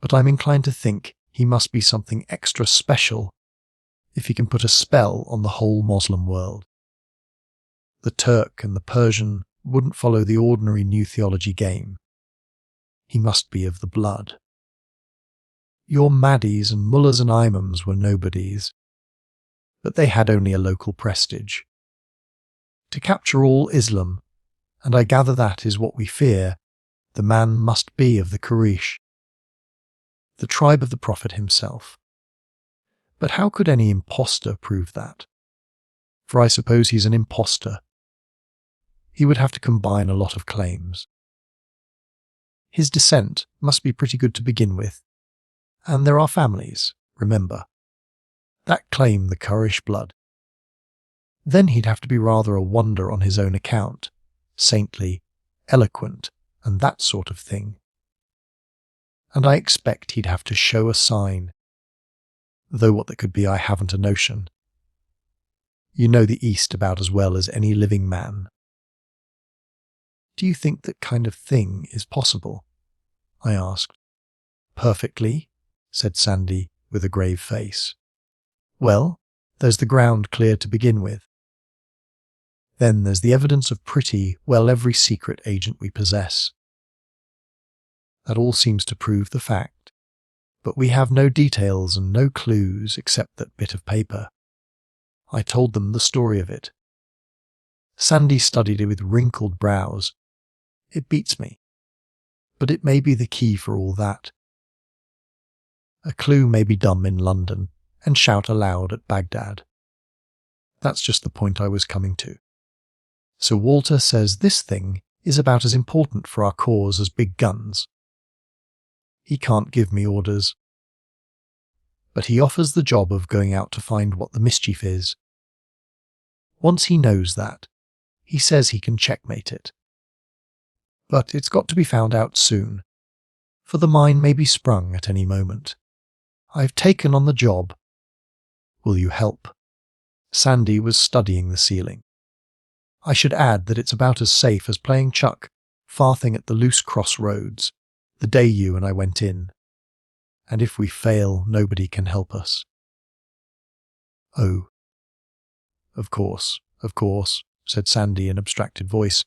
A: But I'm inclined to think he must be something extra special if he can put a spell on the whole Moslem world. The Turk and the Persian wouldn't follow the ordinary new theology game. He must be of the blood. Your Mahdis and mullahs and imams were nobodies, but they had only a local prestige. To capture all Islam, and I gather that is what we fear, the man must be of the Quraysh, the tribe of the Prophet himself. But how could any impostor prove that? For I suppose he's an impostor. He would have to combine a lot of claims. His descent must be pretty good to begin with, and there are families, remember, that claim the Quraysh blood. Then he'd have to be rather a wonder on his own account, saintly, eloquent, and that sort of thing. And I expect he'd have to show a sign, though what that could be I haven't a notion. You know the East about as well as any living man. Do you think that kind of thing is possible? I asked. Perfectly, said Sandy with a grave face. Well, there's the ground clear to begin with. Then there's the evidence of pretty well every secret agent we possess. That all seems to prove the fact, but we have no details and no clues except that bit of paper. I told them the story of it. Sandy studied it with wrinkled brows. It beats me, but it may be the key for all that. A clue may be dumb in London and shout aloud at Baghdad. That's just the point I was coming to. So Walter says this thing is about as important for our cause as big guns. He can't give me orders, but he offers the job of going out to find what the mischief is. Once he knows that, he says he can checkmate it. But it's got to be found out soon, for the mine may be sprung at any moment. I've taken on the job. Will you help? Sandy was studying the ceiling. I should add that it's about as safe as playing chuck, farthing at the loose crossroads, the day you and I went in. And if we fail, nobody can help us. Oh. Of course, said Sandy in abstracted voice.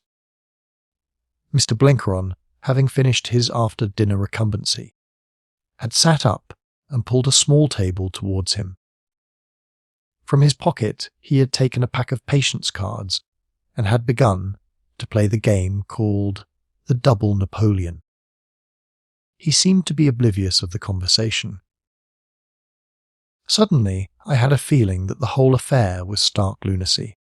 A: Mr. Blenkeron, having finished his after-dinner recumbency, had sat up and pulled a small table towards him. From his pocket he had taken a pack of patience cards and had begun to play the game called the Double Napoleon. He seemed to be oblivious of the conversation. Suddenly I had a feeling that the whole affair was stark lunacy.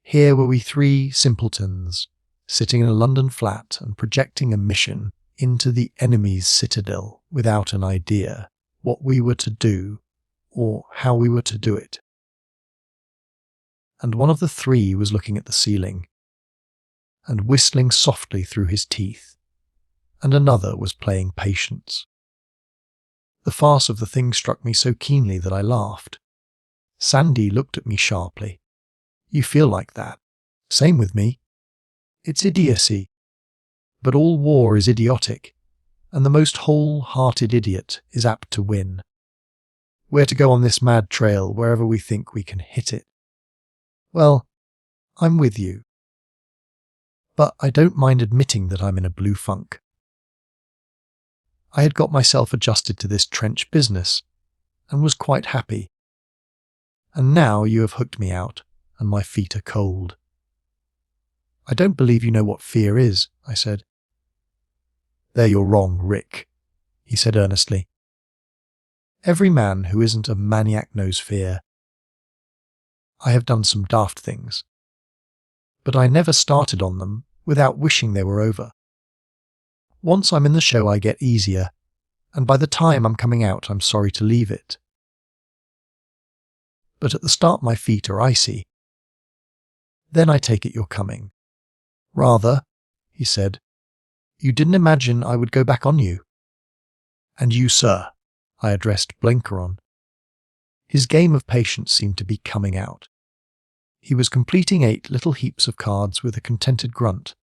A: Here were we three simpletons, sitting in a London flat and projecting a mission into the enemy's citadel without an idea what we were to do or how we were to do it. And one of the three was looking at the ceiling and whistling softly through his teeth, and another was playing patience. The farce of the thing struck me so keenly that I laughed. Sandy looked at me sharply. You feel like that. Same with me. It's idiocy. But all war is idiotic, and the most whole-hearted idiot is apt to win. We're to go on this mad trail wherever we think we can hit it. Well, I'm with you. But I don't mind admitting that I'm in a blue funk. I had got myself adjusted to this trench business, and was quite happy. And now you have hooked me out, and my feet are cold. "I don't believe you know what fear is," I said. "There you're wrong, Rick," he said earnestly. "Every man who isn't a maniac knows fear. I have done some daft things, but I never started on them without wishing they were over. Once I'm in the show I get easier, and by the time I'm coming out I'm sorry to leave it. But at the start my feet are icy. Then I take it you're coming." "Rather," he said. "You didn't imagine I would go back on you." "And you, sir," I addressed Blenkeron. His game of patience seemed to be coming out. He was completing 8 little heaps of cards with a contented grunt.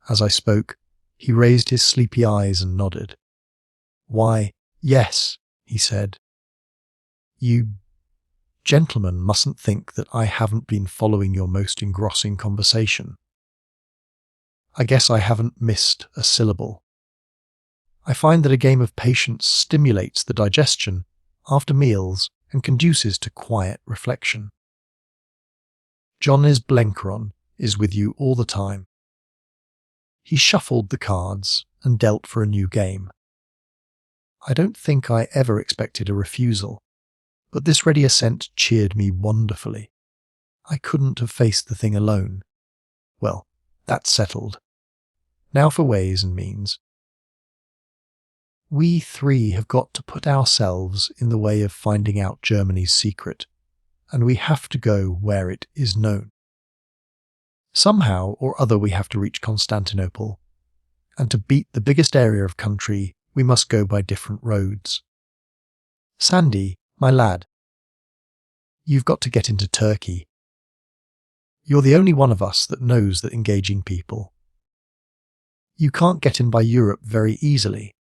A: As I spoke, he raised his sleepy eyes and nodded. "Why, yes," he said. "You gentlemen mustn't think that I haven't been following your most engrossing conversation. I guess I haven't missed a syllable. I find that a game of patience stimulates the digestion after meals and conduces to quiet reflection. John's Blenkeron is with you all the time." He shuffled the cards and dealt for a new game. I don't think I ever expected a refusal, but this ready assent cheered me wonderfully. I couldn't have faced the thing alone. Well, that's settled. Now for ways and means. We 3 have got to put ourselves in the way of finding out Germany's secret, and we have to go where it is known. Somehow or other we have to reach Constantinople, and to beat the biggest area of country we must go by different roads. Sandy, my lad, you've got to get into Turkey. You're the only one of us that knows that engaging people. You can't get in by Europe very easily,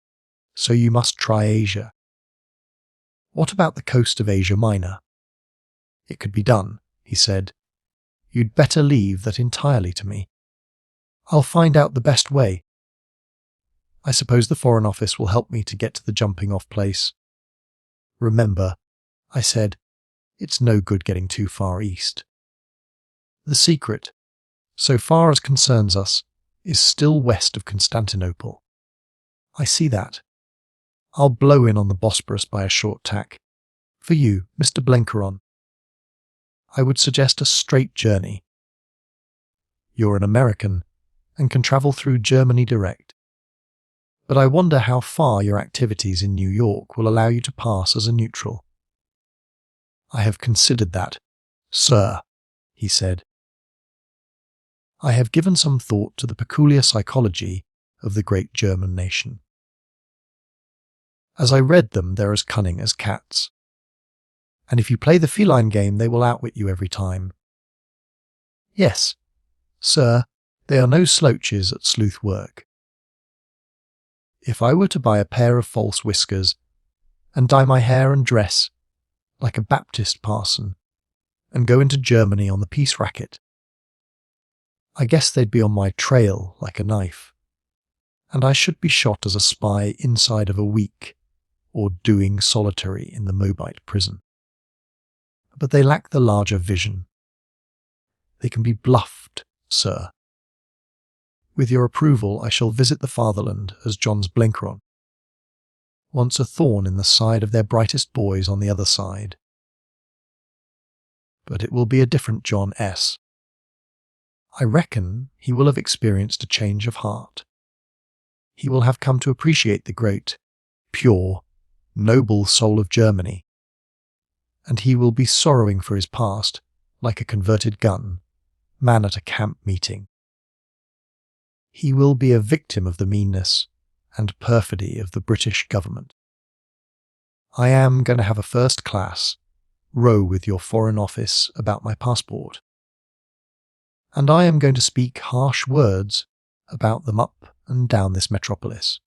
A: so you must try Asia. What about the coast of Asia Minor? It could be done, he said. You'd better leave that entirely to me. I'll find out the best way. I suppose the Foreign Office will help me to get to the jumping-off place. Remember, I said, it's no good getting too far east. The secret, so far as concerns us, is still west of Constantinople. I see that. I'll blow in on the Bosporus by a short tack. For you, Mr. Blenkeron, I would suggest a straight journey. You're an American and can travel through Germany direct. But I wonder how far your activities in New York will allow you to pass as a neutral. I have considered that, sir, he said. I have given some thought to the peculiar psychology of the great German nation. As I read them, they're as cunning as cats. And if you play the feline game, they will outwit you every time. Yes, sir, they are no slouches at sleuth work. If I were to buy a pair of false whiskers and dye my hair and dress like a Baptist parson and go into Germany on the peace racket, I guess they'd be on my trail like a knife, and I should be shot as a spy inside of a week or doing solitary in the Moabite prison. But they lack the larger vision. They can be bluffed, sir. With your approval, I shall visit the fatherland as John's Blenkeron, once a thorn in the side of their brightest boys on the other side. But it will be a different John S. I reckon he will have experienced a change of heart. He will have come to appreciate the great, pure, noble soul of Germany, and he will be sorrowing for his past like a converted gun, man at a camp meeting. He will be a victim of the meanness and perfidy of the British government. I am going to have a first class row with your Foreign Office about my passport, and I am going to speak harsh words about them up and down this metropolis.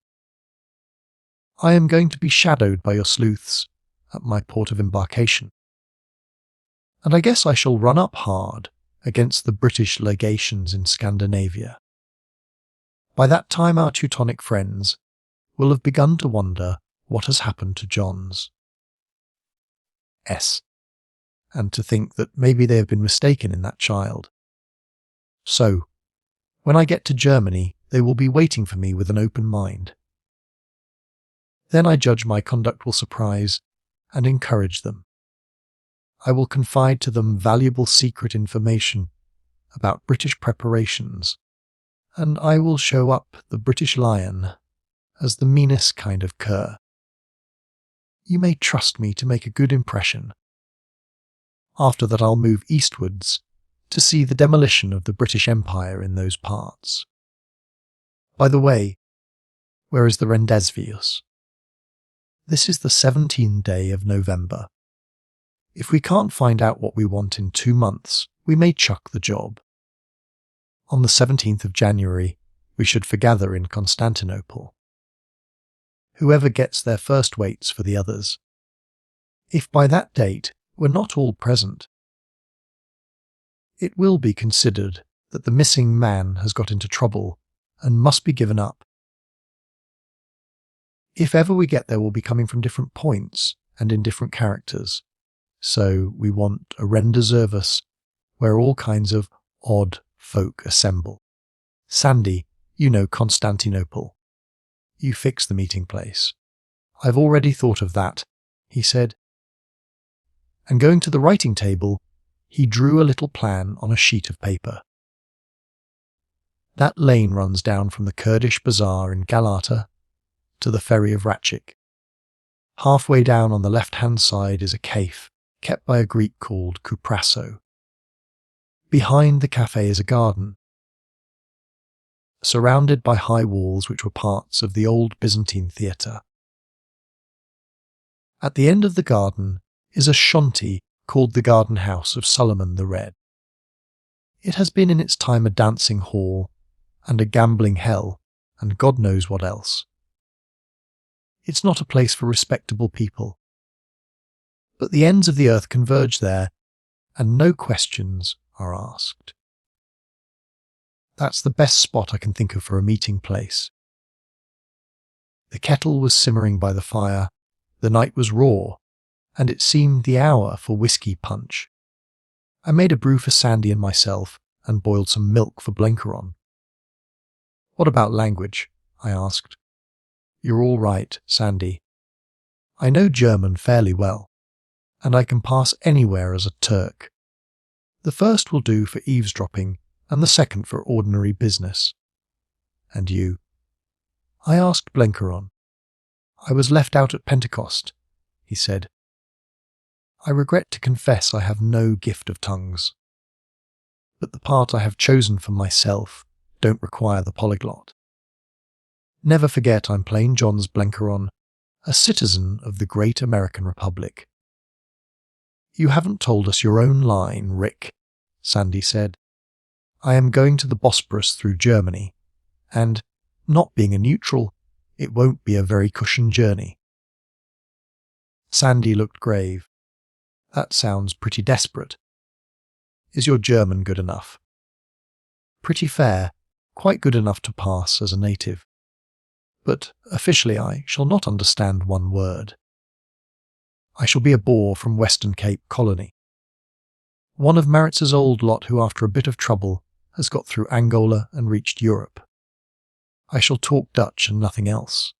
A: I am going to be shadowed by your sleuths at my port of embarkation, and I guess I shall run up hard against the British legations in Scandinavia. By that time our Teutonic friends will have begun to wonder what has happened to John's S. and to think that maybe they have been mistaken in that child. So, when I get to Germany, they will be waiting for me with an open mind. Then I judge my conduct will surprise and encourage them. I will confide to them valuable secret information about British preparations, and I will show up the British lion as the meanest kind of cur. You may trust me to make a good impression. After that I'll move eastwards to see the demolition of the British Empire in those parts. By the way, where is the rendezvous? This is the 17th day of November. If we can't find out what we want in 2 months, we may chuck the job. On the 17th of January, we should forgather in Constantinople. Whoever gets there first waits for the others. If by that date we're not all present, it will be considered that the missing man has got into trouble and must be given up. If ever we get there, we'll be coming from different points and in different characters. So we want a rendezvous where all kinds of odd folk assemble. Sandy, you know Constantinople. You fix the meeting place. I've already thought of that, he said. And going to the writing table, he drew a little plan on a sheet of paper. That lane runs down from the Kurdish bazaar in Galata to the ferry of Ratchik. Halfway down on the left-hand side is a cave kept by a Greek called Kouprasso. Behind the cafe is a garden, surrounded by high walls which were parts of the old Byzantine theatre. At the end of the garden is a shanty called the Garden House of Suliman the Red. It has been in its time a dancing hall and a gambling hell and God knows what else. It's not a place for respectable people. But the ends of the earth converge there, and no questions are asked. That's the best spot I can think of for a meeting place. The kettle was simmering by the fire, the night was raw, and it seemed the hour for whiskey punch. I made a brew for Sandy and myself, and boiled some milk for Blenkeron. What about language? I asked. You're all right, Sandy. I know German fairly well, and I can pass anywhere as a Turk. The first will do for eavesdropping, and the second for ordinary business. And you? I asked Blenkeron. I was left out at Pentecost, he said. I regret to confess I have no gift of tongues, but the part I have chosen for myself don't require the polyglot. Never forget I'm plain John's Blenkeron, a citizen of the great American Republic. You haven't told us your own line, Rick, Sandy said. I am going to the Bosporus through Germany, and, not being a neutral, it won't be a very cushioned journey. Sandy looked grave. That sounds pretty desperate. Is your German good enough? Pretty fair, quite good enough to pass as a native. But officially I shall not understand one word. I shall be a Boer from Western Cape Colony. One of Maritz's old lot who after a bit of trouble has got through Angola and reached Europe. I shall talk Dutch and nothing else.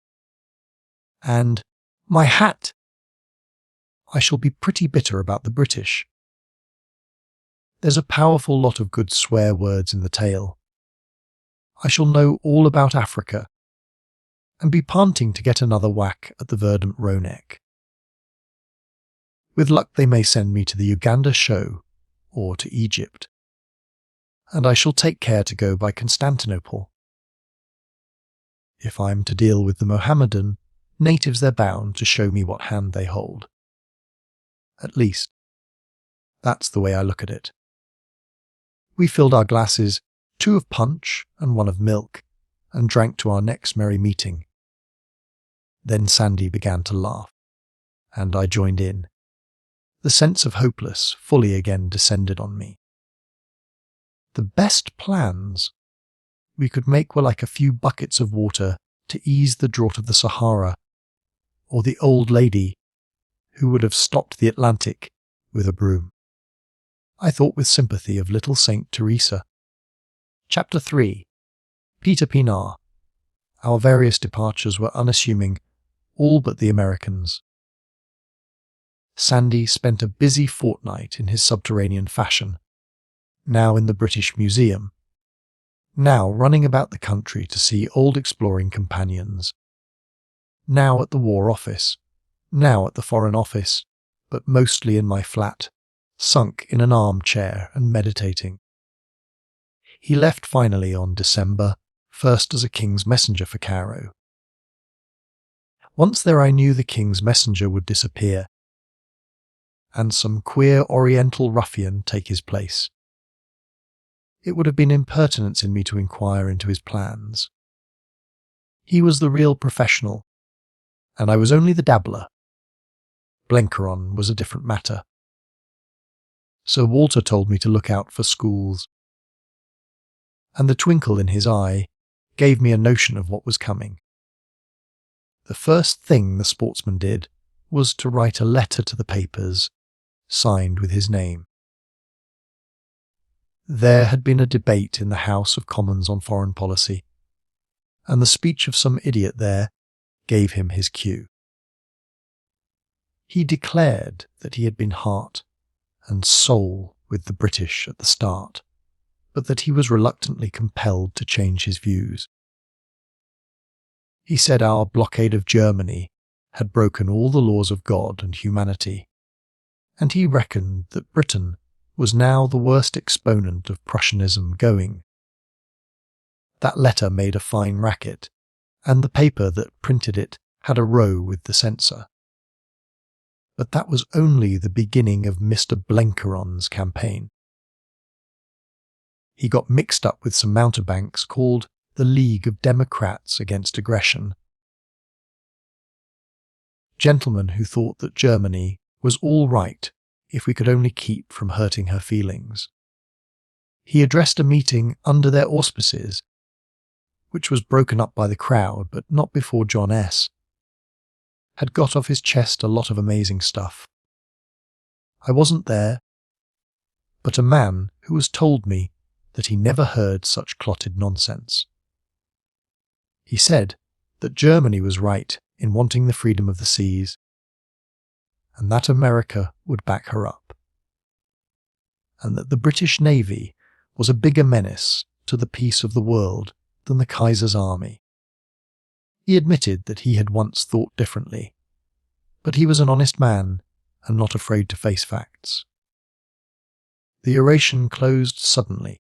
A: And my hat! I shall be pretty bitter about the British. There's a powerful lot of good swear words in the tale. I shall know all about Africa and be panting to get another whack at the verdant Roneck. With luck they may send me to the Uganda show or to Egypt, and I shall take care to go by Constantinople. If I am to deal with the Mohammedan, natives they're bound to show me what hand they hold. At least, that's the way I look at it. We filled our glasses, 2 of punch and 1 of milk, and drank to our next merry meeting. Then Sandy began to laugh, and I joined in. The sense of hopeless fully again descended on me. The best plans we could make were like a few buckets of water to ease the drought of the Sahara, or the old lady who would have stopped the Atlantic with a broom. I thought with sympathy of little Saint Teresa. Chapter 3. Peter Pienaar. Our various departures were unassuming, all but the Americans. Sandy spent a busy fortnight in his subterranean fashion, now in the British Museum, now running about the country to see old exploring companions, now at the War Office, now at the Foreign Office, but mostly in my flat, sunk in an armchair and meditating. He left finally on December, first as a king's messenger for Cairo. Once there I knew the king's messenger would disappear, and some queer oriental ruffian take his place. It would have been impertinence in me to inquire into his plans. He was the real professional, and I was only the dabbler. Blenkeron was a different matter. Sir Walter told me to look out for schools, and the twinkle in his eye gave me a notion of what was coming. The first thing the sportsman did was to write a letter to the papers, signed with his name. There had been a debate in the House of Commons on foreign policy, and the speech of some idiot there gave him his cue. He declared that he had been heart and soul with the British at the start, but that he was reluctantly compelled to change his views. He said our blockade of Germany had broken all the laws of God and humanity, and he reckoned that Britain was now the worst exponent of Prussianism going. That letter made a fine racket, and the paper that printed it had a row with the censor. But that was only the beginning of Mr. Blenkeron's campaign. He got mixed up with some mountebanks called the League of Democrats Against Aggression. Gentlemen who thought that Germany was all right if we could only keep from hurting her feelings. He addressed a meeting under their auspices, which was broken up by the crowd, but not before John S. had got off his chest a lot of amazing stuff. I wasn't there, but a man who has told me that he never heard such clotted nonsense. He said that Germany was right in wanting the freedom of the seas, and that America would back her up, and that the British Navy was a bigger menace to the peace of the world than the Kaiser's army. He admitted that he had once thought differently, but he was an honest man and not afraid to face facts. The oration closed suddenly,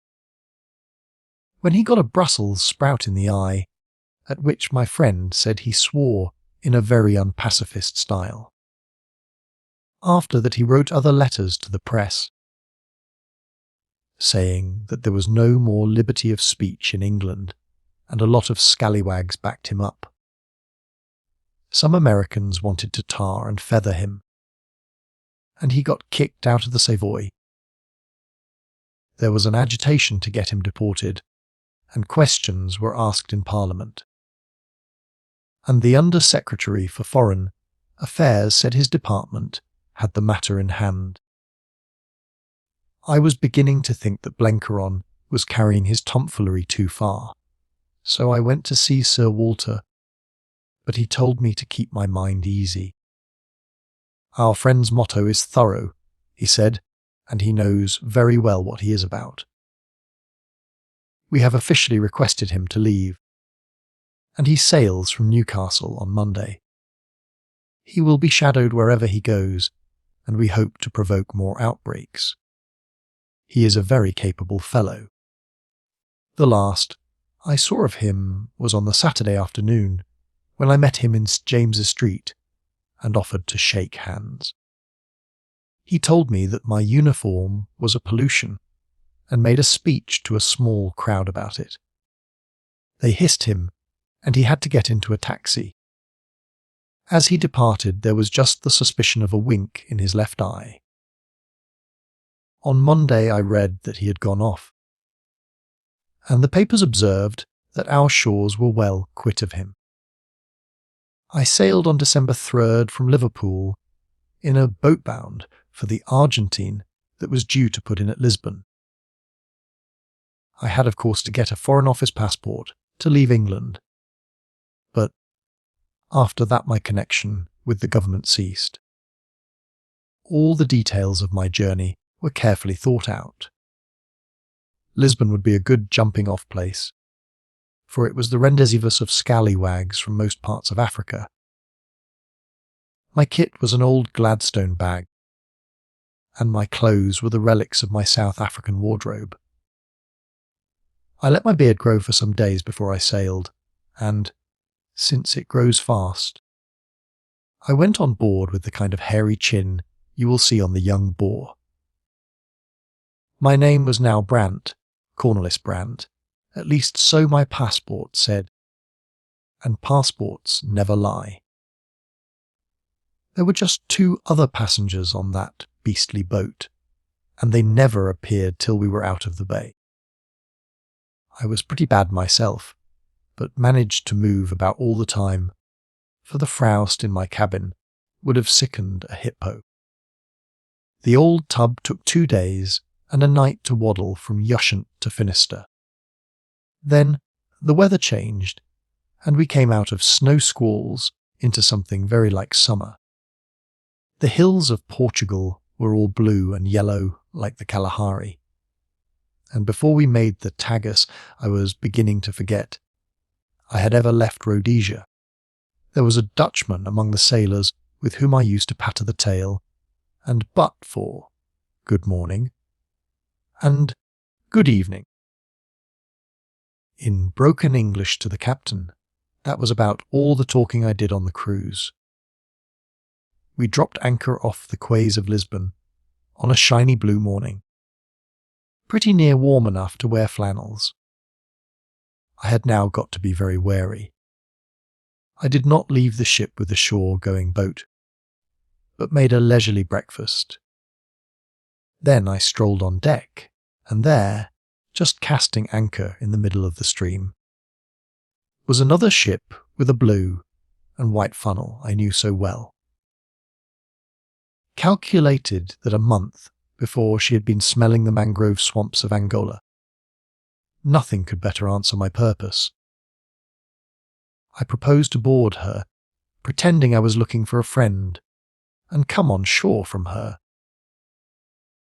A: when he got a Brussels sprout in the eye, at which my friend said he swore in a very unpacifist style. After that he wrote other letters to the press, saying that there was no more liberty of speech in England, and a lot of scallywags backed him up. Some Americans wanted to tar and feather him, and he got kicked out of the Savoy. There was an agitation to get him deported, and questions were asked in Parliament. And the Under-Secretary for Foreign Affairs said his department had the matter in hand. I was beginning to think that Blenkeron was carrying his tomfoolery too far, so I went to see Sir Walter, but he told me to keep my mind easy. Our friend's motto is thorough, he said, and he knows very well what he is about. We have officially requested him to leave, and he sails from Newcastle on Monday. He will be shadowed wherever he goes, and we hope to provoke more outbreaks. He is a very capable fellow. The last I saw of him was on the Saturday afternoon, when I met him in St. James's Street and offered to shake hands. He told me that my uniform was a pollution, and made a speech to a small crowd about it. They hissed him, and he had to get into a taxi. As he departed, there was just the suspicion of a wink in his left eye. On Monday I read that he had gone off, and the papers observed that our shores were well quit of him. I sailed on December 3rd from Liverpool in a boat bound for the Argentine that was due to put in at Lisbon. I had, of course, to get a Foreign Office passport to leave England, but after that my connection with the government ceased. All the details of my journey were carefully thought out. Lisbon would be a good jumping-off place, for it was the rendezvous of scallywags from most parts of Africa. My kit was an old Gladstone bag, and my clothes were the relics of my South African wardrobe. I let my beard grow for some days before I sailed, and, since it grows fast, I went on board with the kind of hairy chin you will see on the young boar. My name was now Brandt, Cornelis Brandt, at least so my passport said, and passports never lie. There were just 2 other passengers on that beastly boat, and they never appeared till we were out of the bay. I was pretty bad myself, but managed to move about all the time, for the frowst in my cabin would have sickened a hippo. The old tub took 2 days and a night to waddle from Ushant to Finisterre. Then the weather changed, and we came out of snow squalls into something very like summer. The hills of Portugal were all blue and yellow like the Kalahari, and before we made the Tagus I was beginning to forget I had ever left Rhodesia. There was a Dutchman among the sailors with whom I used to patter the tail, and but for good morning and good evening. In broken English to the captain, that was about all the talking I did on the cruise. We dropped anchor off the quays of Lisbon on a shiny blue morning, pretty near warm enough to wear flannels. I had now got to be very wary. I did not leave the ship with the shore-going boat, but made a leisurely breakfast. Then I strolled on deck, and there, just casting anchor in the middle of the stream, was another ship with a blue and white funnel I knew so well. Calculated that a month before she had been smelling the mangrove swamps of Angola. Nothing could better answer my purpose. I proposed to board her, pretending I was looking for a friend, and come on shore from her,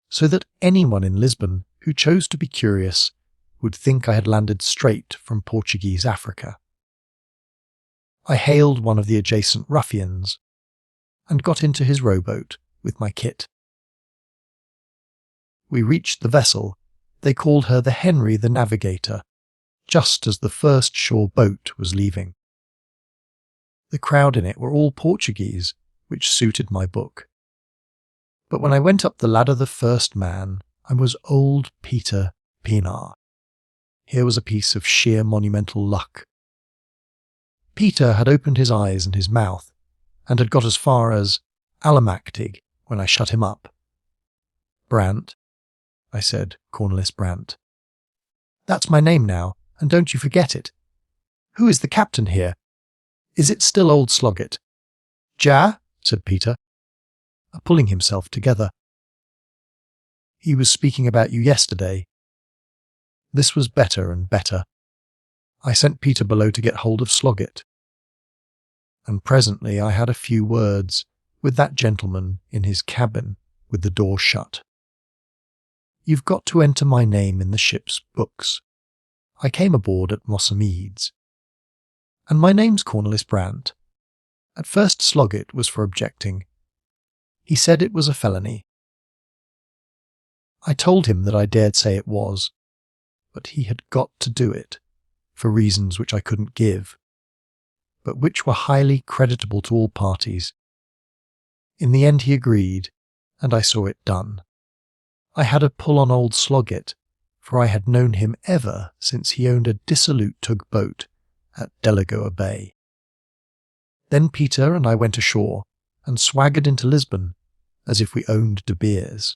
A: so that anyone in Lisbon who chose to be curious would think I had landed straight from Portuguese Africa. I hailed one of the adjacent ruffians, and got into his rowboat with my kit. We reached the vessel. They called her the Henry the Navigator, just as the first shore boat was leaving. The crowd in it were all Portuguese, which suited my book. But when I went up the ladder the first man, I was old Peter Pienaar. Here was a piece of sheer monumental luck. Peter had opened his eyes and his mouth, and had got as far as Allemachtig when I shut him up. Brandt, I said, Cornelis Brandt. That's my name now, and don't you forget it. Who is the captain here? Is it still old Sloggett? Ja, said Peter, pulling himself together. He was speaking about you yesterday. This was better and better. I sent Peter below to get hold of Sloggett. And presently I had a few words with that gentleman in his cabin with the door shut. You've got to enter my name in the ship's books. I came aboard at Mossamedes. And my name's Cornelis Brandt. At first Sloggett was for objecting. He said it was a felony. I told him that I dared say it was, but he had got to do it, for reasons which I couldn't give, but which were highly creditable to all parties. In the end he agreed, and I saw it done. I had a pull on old Sloggett, for I had known him ever since he owned a dissolute tugboat at Delagoa Bay. Then Peter and I went ashore and swaggered into Lisbon as if we owned De Beers.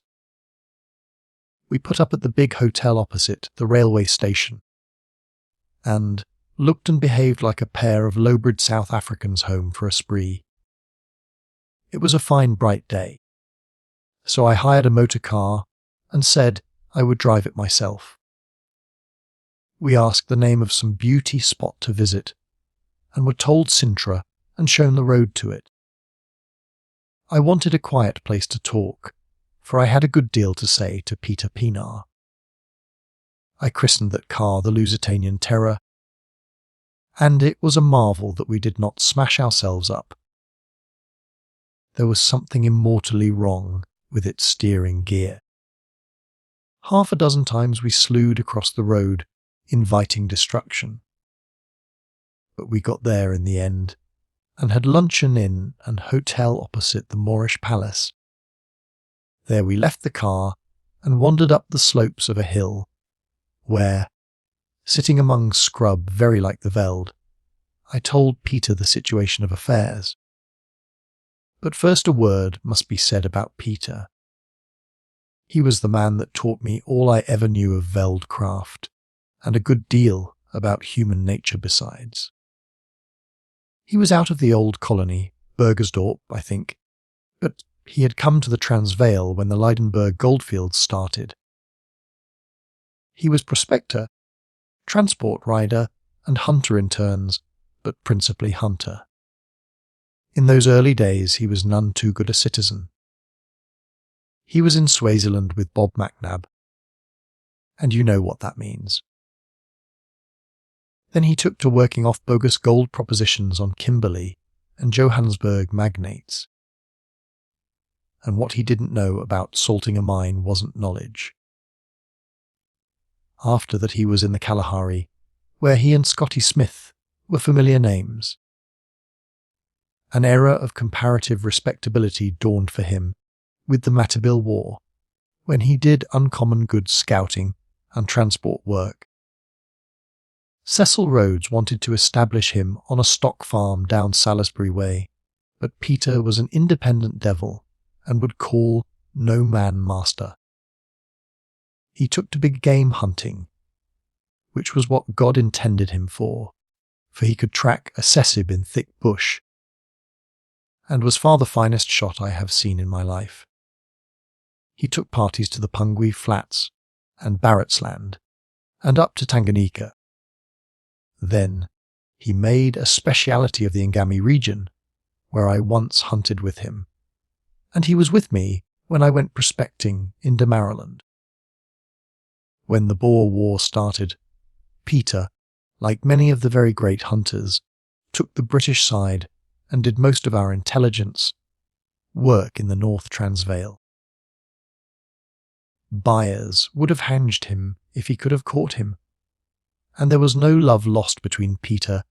A: We put up at the big hotel opposite the railway station, and looked and behaved like a pair of low-bred South Africans home for a spree. It was a fine bright day, so I hired a motor car and said I would drive it myself. We asked the name of some beauty spot to visit, and were told Sintra and shown the road to it. I wanted a quiet place to talk, for I had a good deal to say to Peter Pienaar. I christened that car the Lusitanian Terror, and it was a marvel that we did not smash ourselves up. There was something immortally wrong with its steering gear. Half a dozen times we slewed across the road, inviting destruction. But we got there in the end, and had luncheon in an hotel opposite the Moorish Palace. There we left the car and wandered up the slopes of a hill, where, sitting among scrub very like the veld, I told Peter the situation of affairs. But first a word must be said about Peter. He was the man that taught me all I ever knew of veld craft, and a good deal about human nature besides. He was out of the old colony, Burgersdorp, I think, but he had come to the Transvaal when the Leidenburg goldfields started. He was prospector, transport rider, and hunter in turns, but principally hunter. In those early days he was none too good a citizen. He was in Swaziland with Bob MacNab, and you know what that means. Then he took to working off bogus gold propositions on Kimberley and Johannesburg magnates. And what he didn't know about salting a mine wasn't knowledge. After that he was in the Kalahari, where he and Scotty Smith were familiar names. An era of comparative respectability dawned for him with the Matabil War, when he did uncommon good scouting and transport work. Cecil Rhodes wanted to establish him on a stock farm down Salisbury Way, but Peter was an independent devil and would call no man master. He took to big game hunting, which was what God intended him for he could track a sessib in thick bush, and was far the finest shot I have seen in my life. He took parties to the Pungwe Flats and Barrett's Land, and up to Tanganyika. Then he made a speciality of the Ngami region, where I once hunted with him, and he was with me when I went prospecting in Damaraland. When the Boer War started, Peter, like many of the very great hunters, took the British side and did most of our intelligence work in the North Transvaal. Buyers would have hanged him if he could have caught him, and there was no love lost between Peter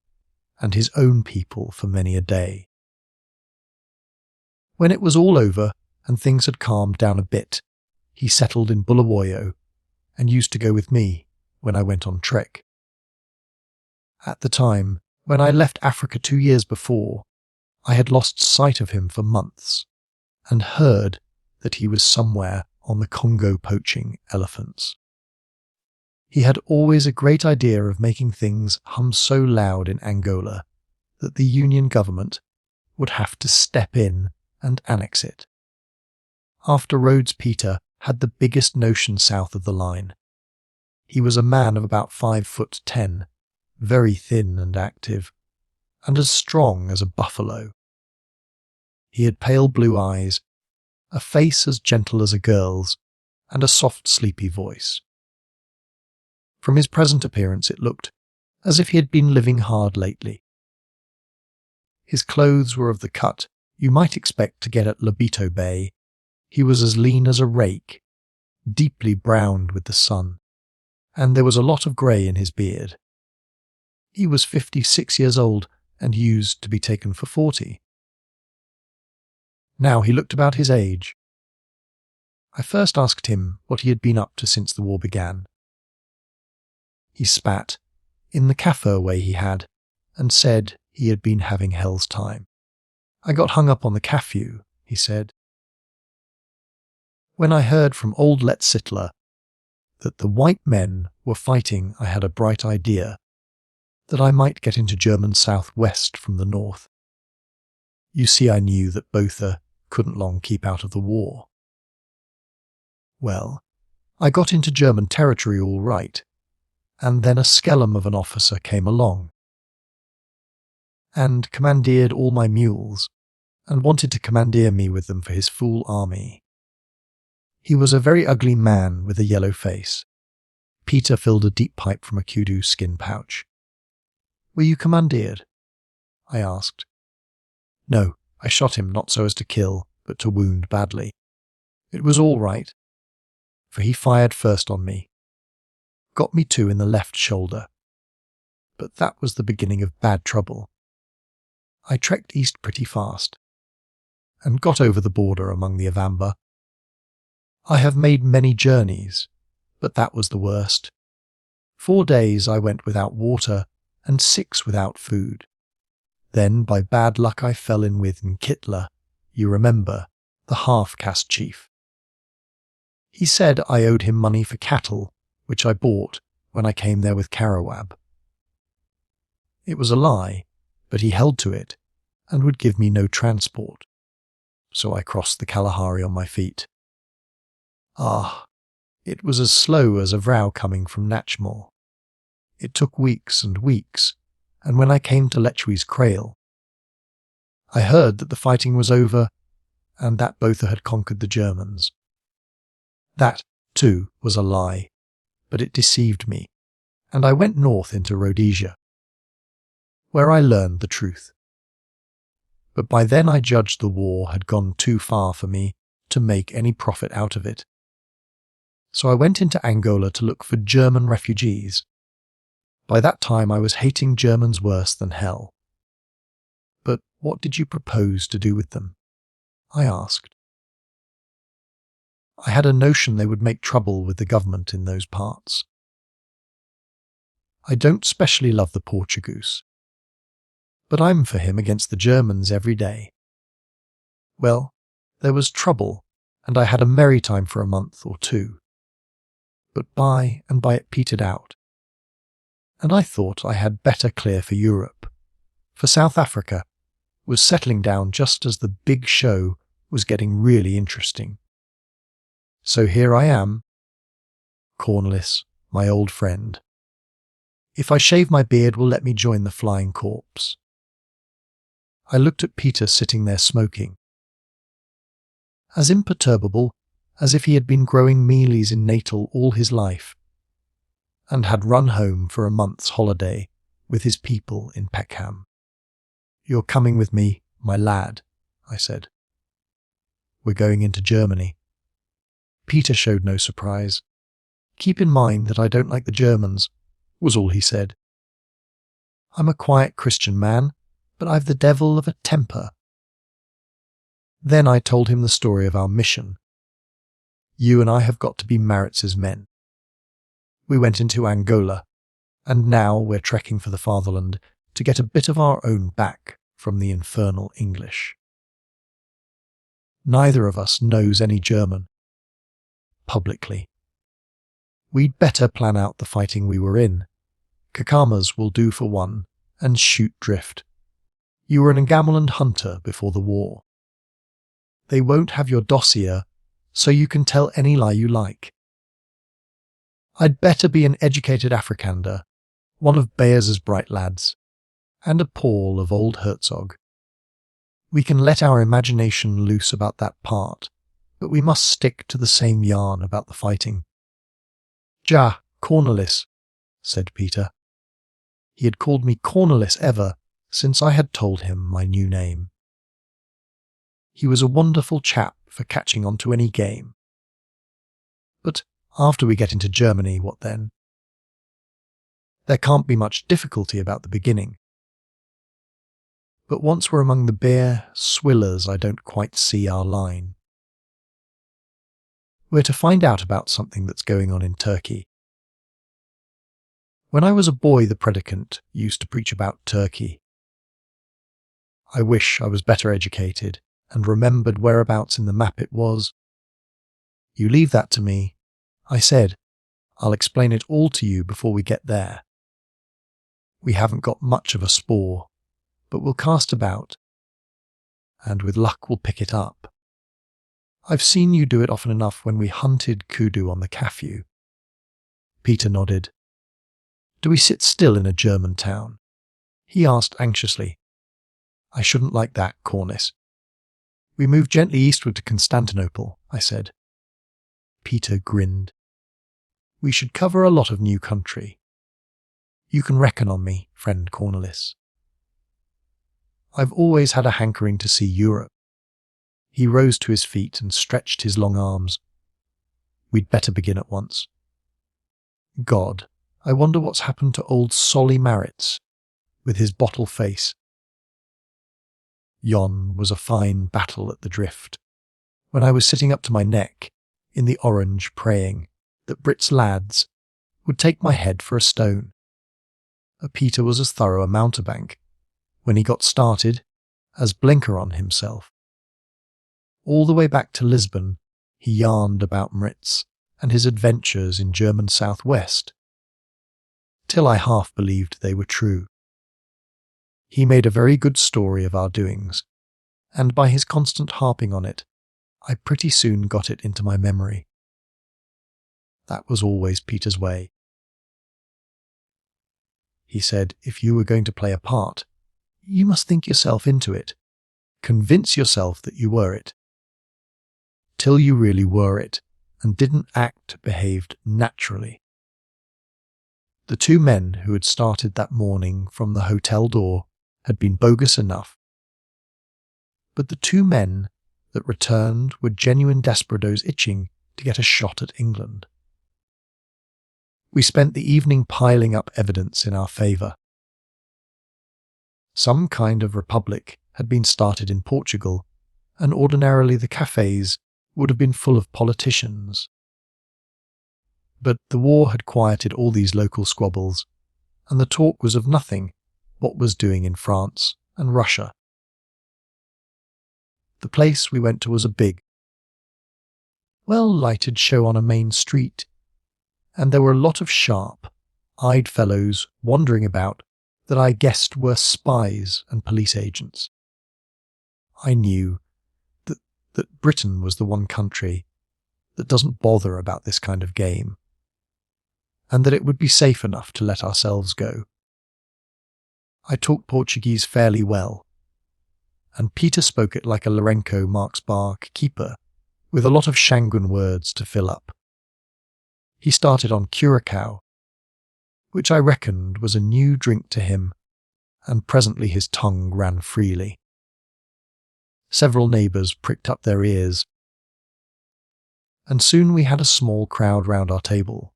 A: and his own people for many a day. When it was all over and things had calmed down a bit, he settled in Bulawayo and used to go with me when I went on trek. At the time, when I left Africa 2 years before, I had lost sight of him for months and heard that he was somewhere on the Congo poaching elephants. He had always a great idea of making things hum so loud in Angola that the Union government would have to step in and annex it. After Rhodes, Peter had the biggest notion south of the line. He was a man of about 5'10", very thin and active, and as strong as a buffalo. He had pale blue eyes, a face as gentle as a girl's, and a soft, sleepy voice. From his present appearance it looked as if he had been living hard lately. His clothes were of the cut you might expect to get at Lobito Bay. He was as lean as a rake, deeply browned with the sun, and there was a lot of grey in his beard. He was 56 years old and used to be taken for 40. Now he looked about his age. I first asked him what he had been up to since the war began. He spat, in the Kaffir way he had, and said he had been having hell's time. I got hung up on the Kafue, he said. When I heard from old Letsittler that the white men were fighting, I had a bright idea that I might get into German southwest from the north. You see, I knew that Botha couldn't long keep out of the war. Well, I got into German territory all right, and then a skellum of an officer came along and commandeered all my mules and wanted to commandeer me with them for his fool army. He was a very ugly man with a yellow face. Peter filled a deep pipe from a kudu skin pouch. "Were you commandeered?" I asked. "No, I shot him not so as to kill, but to wound badly. It was all right, for he fired first on me. Got me too in the left shoulder. But that was the beginning of bad trouble. I trekked east pretty fast, and got over the border among the Avamba. I have made many journeys, but that was the worst. 4 days I went without water, and 6 without food. Then by bad luck I fell in with Mantilla, you remember, the half-caste chief. He said I owed him money for cattle, which I bought when I came there with Carawab. It was a lie, but he held to it, and would give me no transport. So I crossed the Kalahari on my feet. It was as slow as a vrow coming from Natchmore. It took weeks and weeks, and when I came to Lechwe's Krail, I heard that the fighting was over and that Botha had conquered the Germans. That, too, was a lie, but it deceived me, and I went north into Rhodesia, where I learned the truth. But by then I judged the war had gone too far for me to make any profit out of it. So I went into Angola to look for German refugees. By that time I was hating Germans worse than hell. But what did you propose to do with them? I asked. I had a notion they would make trouble with the government in those parts. I don't specially love the Portuguese, but I'm for him against the Germans every day. Well, there was trouble, and I had a merry time for a month or 2. But by and by it petered out, and I thought I had better clear for Europe, for South Africa was settling down just as the big show was getting really interesting. So here I am, Cornelis, my old friend. If I shave my beard will let me join the Flying Corps. I looked at Peter sitting there smoking, as imperturbable as if he had been growing mealies in Natal all his life, and had run home for a month's holiday with his people in Peckham. "You're coming with me, my lad," I said. "We're going into Germany." Peter showed no surprise. "Keep in mind that I don't like the Germans," was all he said. "I'm a quiet Christian man, but I've the devil of a temper." Then I told him the story of our mission. "You and I have got to be Maritz's men. We went into Angola, and now we're trekking for the fatherland to get a bit of our own back from the infernal English. Neither of us knows any German. Publicly. We'd better plan out the fighting we were in. Kakamas will do for one, and shoot drift. You were an Ngamaland hunter before the war. They won't have your dossier, so you can tell any lie you like. I'd better be an educated Afrikander, one of Beyers's bright lads, and a Paul of old Herzog. We can let our imagination loose about that part, but we must stick to the same yarn about the fighting." "Ja, Cornelis," said Peter. He had called me Cornelis ever since I had told him my new name. He was a wonderful chap for catching on to any game. But after we get into Germany, what then? There can't be much difficulty about the beginning. But once we're among the bare swillers, I don't quite see our line. We're to find out about something that's going on in Turkey. When I was a boy, the predicant used to preach about Turkey. I wish I was better educated and remembered whereabouts in the map it was. "You leave that to me," I said. "I'll explain it all to you before we get there. We haven't got much of a spoor, but we'll cast about, and with luck we'll pick it up. I've seen you do it often enough when we hunted kudu on the Kafue. Peter nodded. Do we sit still in a German town? He asked anxiously. I shouldn't like that, Cornice. We move gently eastward to Constantinople, I said. Peter grinned. We should cover a lot of new country. You can reckon on me, friend Cornelis. I've always had a hankering to see Europe. He rose to his feet and stretched his long arms. We'd better begin at once. God, I wonder what's happened to old Solly Maritz, with his bottle face. Yon was a fine battle at the drift, when I was sitting up to my neck in the orange praying that Brit's lads would take my head for a stone. Peter was as thorough a mountebank, when he got started, as Blenkeron himself. All the way back to Lisbon, he yarned about Maritz and his adventures in German southwest, till I half believed they were true. He made a very good story of our doings, and by his constant harping on it, I pretty soon got it into my memory. That was always Peter's way. He said, if you were going to play a part, you must think yourself into it. Convince yourself that you were it. Till you really were it, and didn't act, behaved naturally. The two men who had started that morning from the hotel door had been bogus enough. But the two men that returned were genuine desperadoes itching to get a shot at England. We spent the evening piling up evidence in our favour. Some kind of republic had been started in Portugal, and ordinarily the cafes would have been full of politicians. But the war had quieted all these local squabbles, and the talk was of nothing but was doing in France and Russia. The place we went to was a big, well-lighted show on a main street, and there were a lot of sharp-eyed fellows wandering about that I guessed were spies and police agents. I knew that Britain was the one country that doesn't bother about this kind of game, and that it would be safe enough to let ourselves go. I talked Portuguese fairly well, and Peter spoke it like a Lourenço Marx Bar keeper, with a lot of Shangun words to fill up. He started on curacao, which I reckoned was a new drink to him, and presently his tongue ran freely. Several neighbours pricked up their ears, and soon we had a small crowd round our table.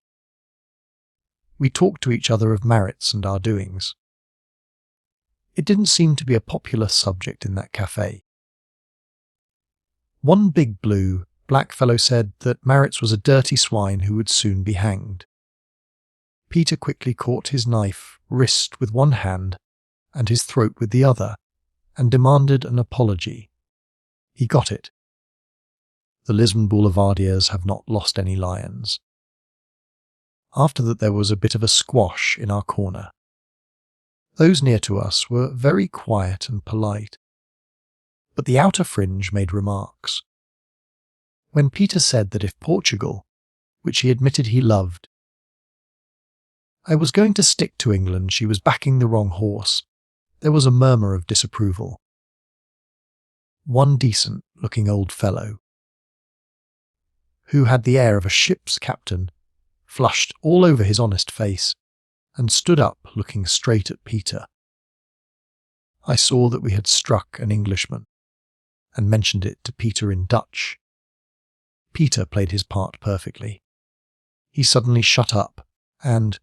A: We talked to each other of Maritz and our doings. It didn't seem to be a popular subject in that cafe. One big blue, black fellow said that Maritz was a dirty swine who would soon be hanged. Peter quickly caught his knife wrist with one hand and his throat with the other, and demanded an apology. He got it. The Lisbon Boulevardiers have not lost any lions. After that there was a bit of a squash in our corner. Those near to us were very quiet and polite, but the outer fringe made remarks. When Peter said that if Portugal, which he admitted he loved, I was going to stick to England, she was backing the wrong horse, there was a murmur of disapproval. One decent-looking old fellow, who had the air of a ship's captain, flushed all over his honest face, and stood up looking straight at Peter. I saw that we had struck an Englishman, and mentioned it to Peter in Dutch. Peter played his part perfectly. He suddenly shut up, and,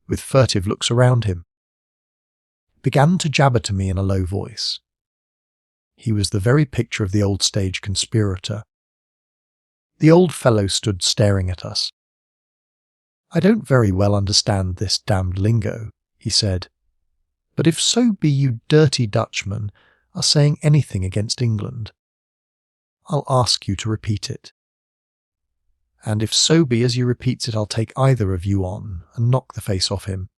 A: with furtive looks around him, began to jabber to me in a low voice. He was the very picture of the old stage conspirator. The old fellow stood staring at us. I don't very well understand this damned lingo, he said, but if so be you dirty Dutchmen are saying anything against England, I'll ask you to repeat it. And if so be as you repeats it, I'll take either of you on and knock the face off him.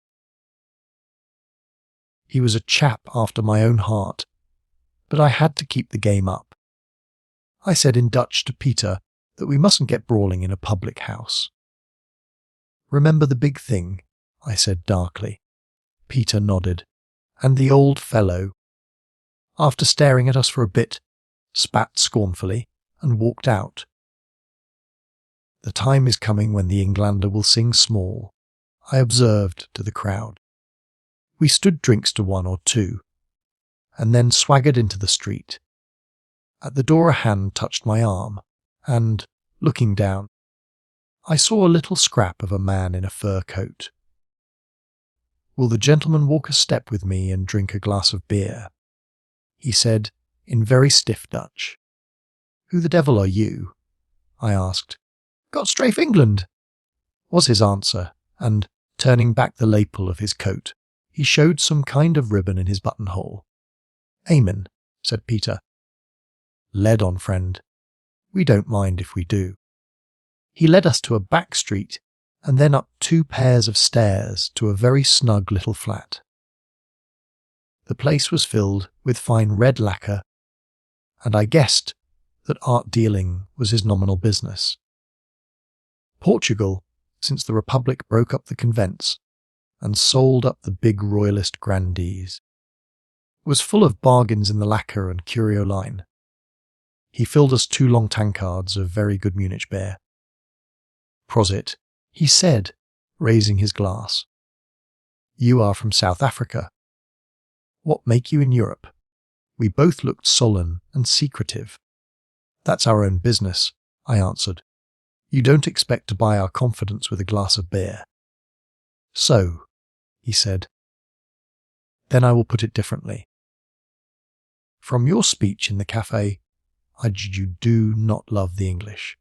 A: He was a chap after my own heart, but I had to keep the game up. I said in Dutch to Peter that we mustn't get brawling in a public house. Remember the big thing, I said darkly. Peter nodded, and the old fellow, after staring at us for a bit, spat scornfully and walked out. The time is coming when the Englander will sing small, I observed to the crowd. We stood drinks to 1 or 2, and then swaggered into the street. At the door a hand touched my arm, and, looking down, I saw a little scrap of a man in a fur coat. "Will the gentleman walk a step with me and drink a glass of beer?" he said in very stiff Dutch. "Who the devil are you?" I asked. "Got strafe England," was his answer, and, turning back the lapel of his coat, he showed some kind of ribbon in his buttonhole. "Amen," said Peter. "Lead on, friend. We don't mind if we do." He led us to a back street and then up 2 pairs of stairs to a very snug little flat. The place was filled with fine red lacquer, and I guessed that art dealing was his nominal business. Portugal, since the Republic broke up the convents and sold up the big royalist grandees, was full of bargains in the lacquer and curio line. He filled us 2 long tankards of very good Munich beer. "Prosit," he said, raising his glass. "You are from South Africa. What make you in Europe?" We both looked sullen and secretive. "That's our own business," I answered. "You don't expect to buy our confidence with a glass of beer." "So," he said. "Then I will put it differently. From your speech in the cafe, I judge you do not love the English."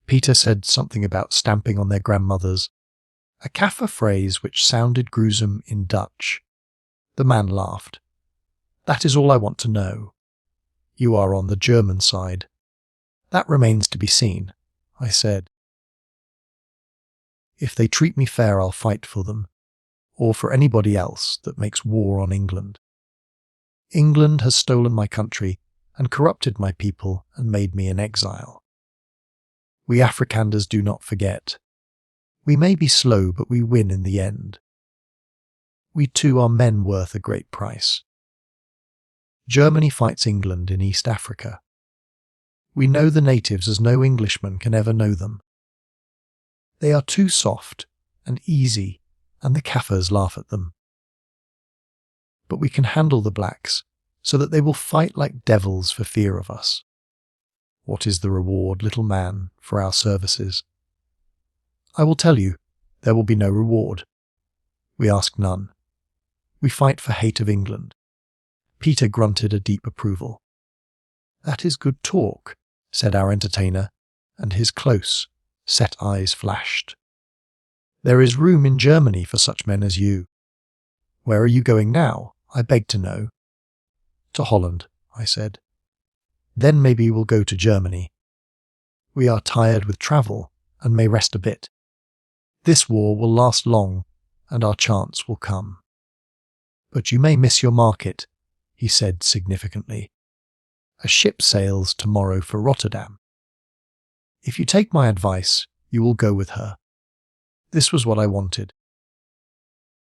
A: Peter said something about stamping on their grandmothers, a Kaffir phrase which sounded gruesome in Dutch. The man laughed. "That is all I want to know. You are on the German side." "That remains to be seen," I said. "If they treat me fair, I'll fight for them, or for anybody else that makes war on England. England has stolen my country and corrupted my people and made me an exile. We Afrikanders do not forget. We may be slow, but we win in the end. We too are men worth a great price. Germany fights England in East Africa. We know the natives as no Englishman can ever know them. They are too soft and easy, and the Kaffirs laugh at them. But we can handle the blacks so that they will fight like devils for fear of us. What is the reward, little man, for our services?" "I will tell you, there will be no reward. We ask none. We fight for hate of England." Peter grunted a deep approval. "That is good talk," said our entertainer, and his close, set eyes flashed. "There is room in Germany for such men as you. Where are you going now, I beg to know?" "To Holland," I said. "Then maybe we'll go to Germany. We are tired with travel and may rest a bit. This war will last long, and our chance will come." "But you may miss your market," he said significantly. "A ship sails tomorrow for Rotterdam. If you take my advice, you will go with her." This was what I wanted.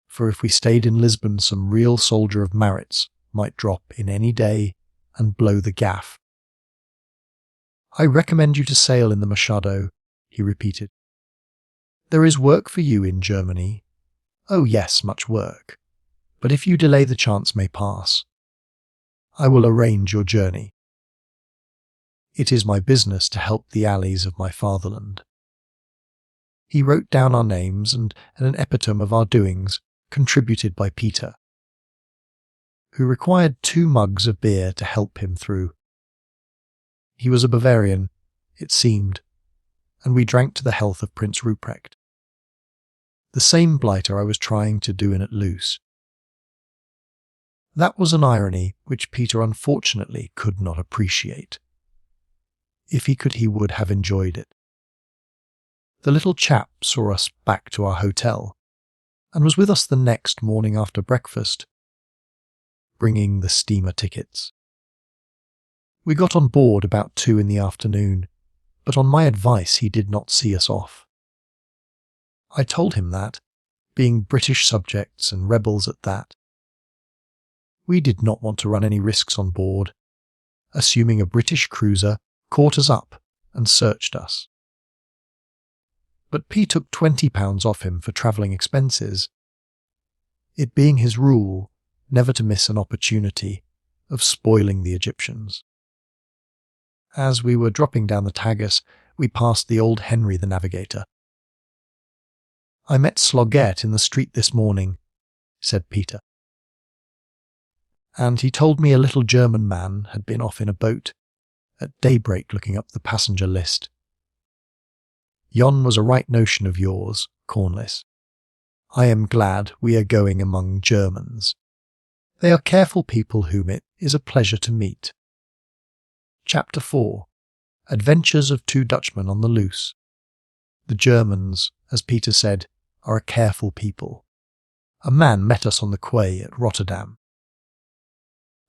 A: For if we stayed in Lisbon, some real soldier of Maritz might drop in any day and blow the gaff. "I recommend you to sail in the Machado," he repeated. "There is work for you in Germany." "Oh yes, much work. But if you delay, the chance may pass. I will arrange your journey. It is my business to help the allies of my fatherland." He wrote down our names and an epitome of our doings, contributed by Peter, who required 2 mugs of beer to help him through. He was a Bavarian, it seemed, and we drank to the health of Prince Ruprecht, the same blighter I was trying to do in at loose. That was an irony which Peter unfortunately could not appreciate. If he could, he would have enjoyed it. The little chap saw us back to our hotel, and was with us the next morning after breakfast, bringing the steamer tickets. We got on board about 2 in the afternoon, but on my advice he did not see us off. I told him that, being British subjects and rebels at that, we did not want to run any risks on board, assuming a British cruiser caught us up and searched us. But P took £20 off him for travelling expenses, it being his rule never to miss an opportunity of spoiling the Egyptians. As we were dropping down the Tagus, we passed the old Henry the Navigator. "I met Sloggett in the street this morning," said Peter. And he told me a little German man had been off in a boat at daybreak looking up the passenger list. "Yon was a right notion of yours, Cornless. I am glad we are going among Germans. They are careful people whom it is a pleasure to meet." Chapter 4. Adventures of 2 Dutchmen on the loose. The Germans, as Peter said, are a careful people. A man met us on the quay at Rotterdam.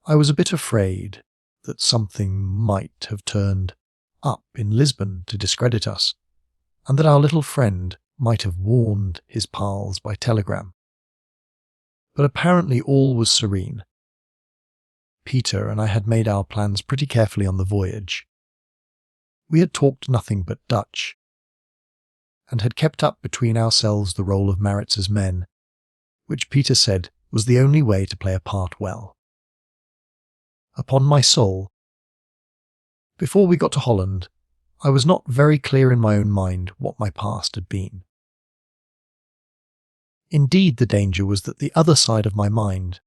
A: I was a bit afraid that something might have turned up in Lisbon to discredit us, and that our little friend might have warned his pals by telegram. But apparently all was serene. Peter and I had made our plans pretty carefully on the voyage. We had talked nothing but Dutch, and had kept up between ourselves the role of Maritz's men, which Peter said was the only way to play a part well. Upon my soul, before we got to Holland, I was not very clear in my own mind what my past had been. Indeed, the danger was that the other side of my mind,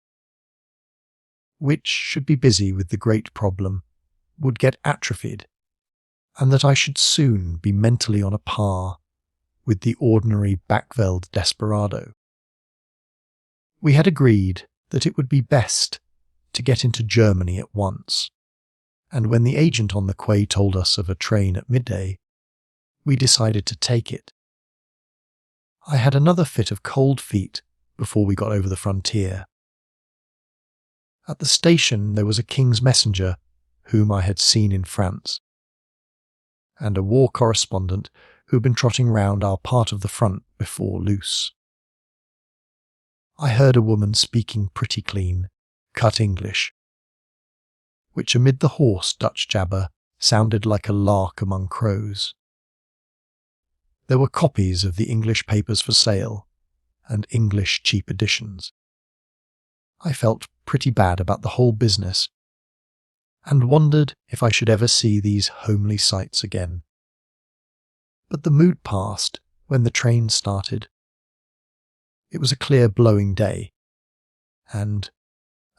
A: which should be busy with the great problem, would get atrophied, and that I should soon be mentally on a par with the ordinary Backveld desperado. We had agreed that it would be best to get into Germany at once, and when the agent on the quay told us of a train at midday, we decided to take it. I had another fit of cold feet before we got over the frontier. At the station there was a king's messenger whom I had seen in France, and a war correspondent who had been trotting round our part of the front before Loos. I heard a woman speaking pretty clean, cut English, which amid the hoarse Dutch jabber sounded like a lark among crows. There were copies of the English papers for sale, and English cheap editions. I felt pretty bad about the whole business, and wondered if I should ever see these homely sights again. But the mood passed when the train started. It was a clear blowing day, and,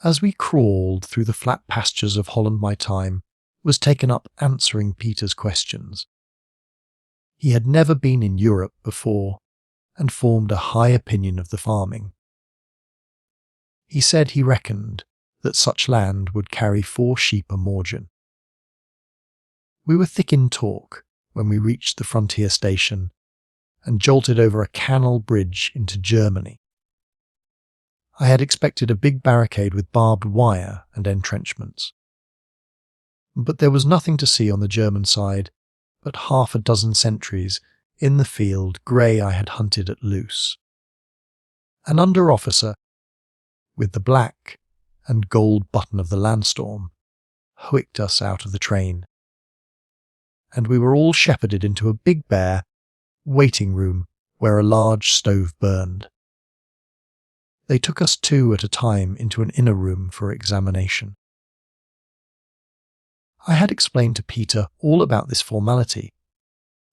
A: as we crawled through the flat pastures of Holland, my time was taken up answering Peter's questions. He had never been in Europe before, and formed a high opinion of the farming. He said he reckoned that such land would carry 4 sheep a morgen. We were thick in talk when we reached the frontier station and jolted over a canal bridge into Germany. I had expected a big barricade with barbed wire and entrenchments. But there was nothing to see on the German side but 6 sentries in the field grey I had hunted at Loos. An under-officer, with the black and gold button of the Landstorm, hoicked us out of the train, and we were all shepherded into a big bare waiting room where a large stove burned. They took us 2 at a time into an inner room for examination. I had explained to Peter all about this formality,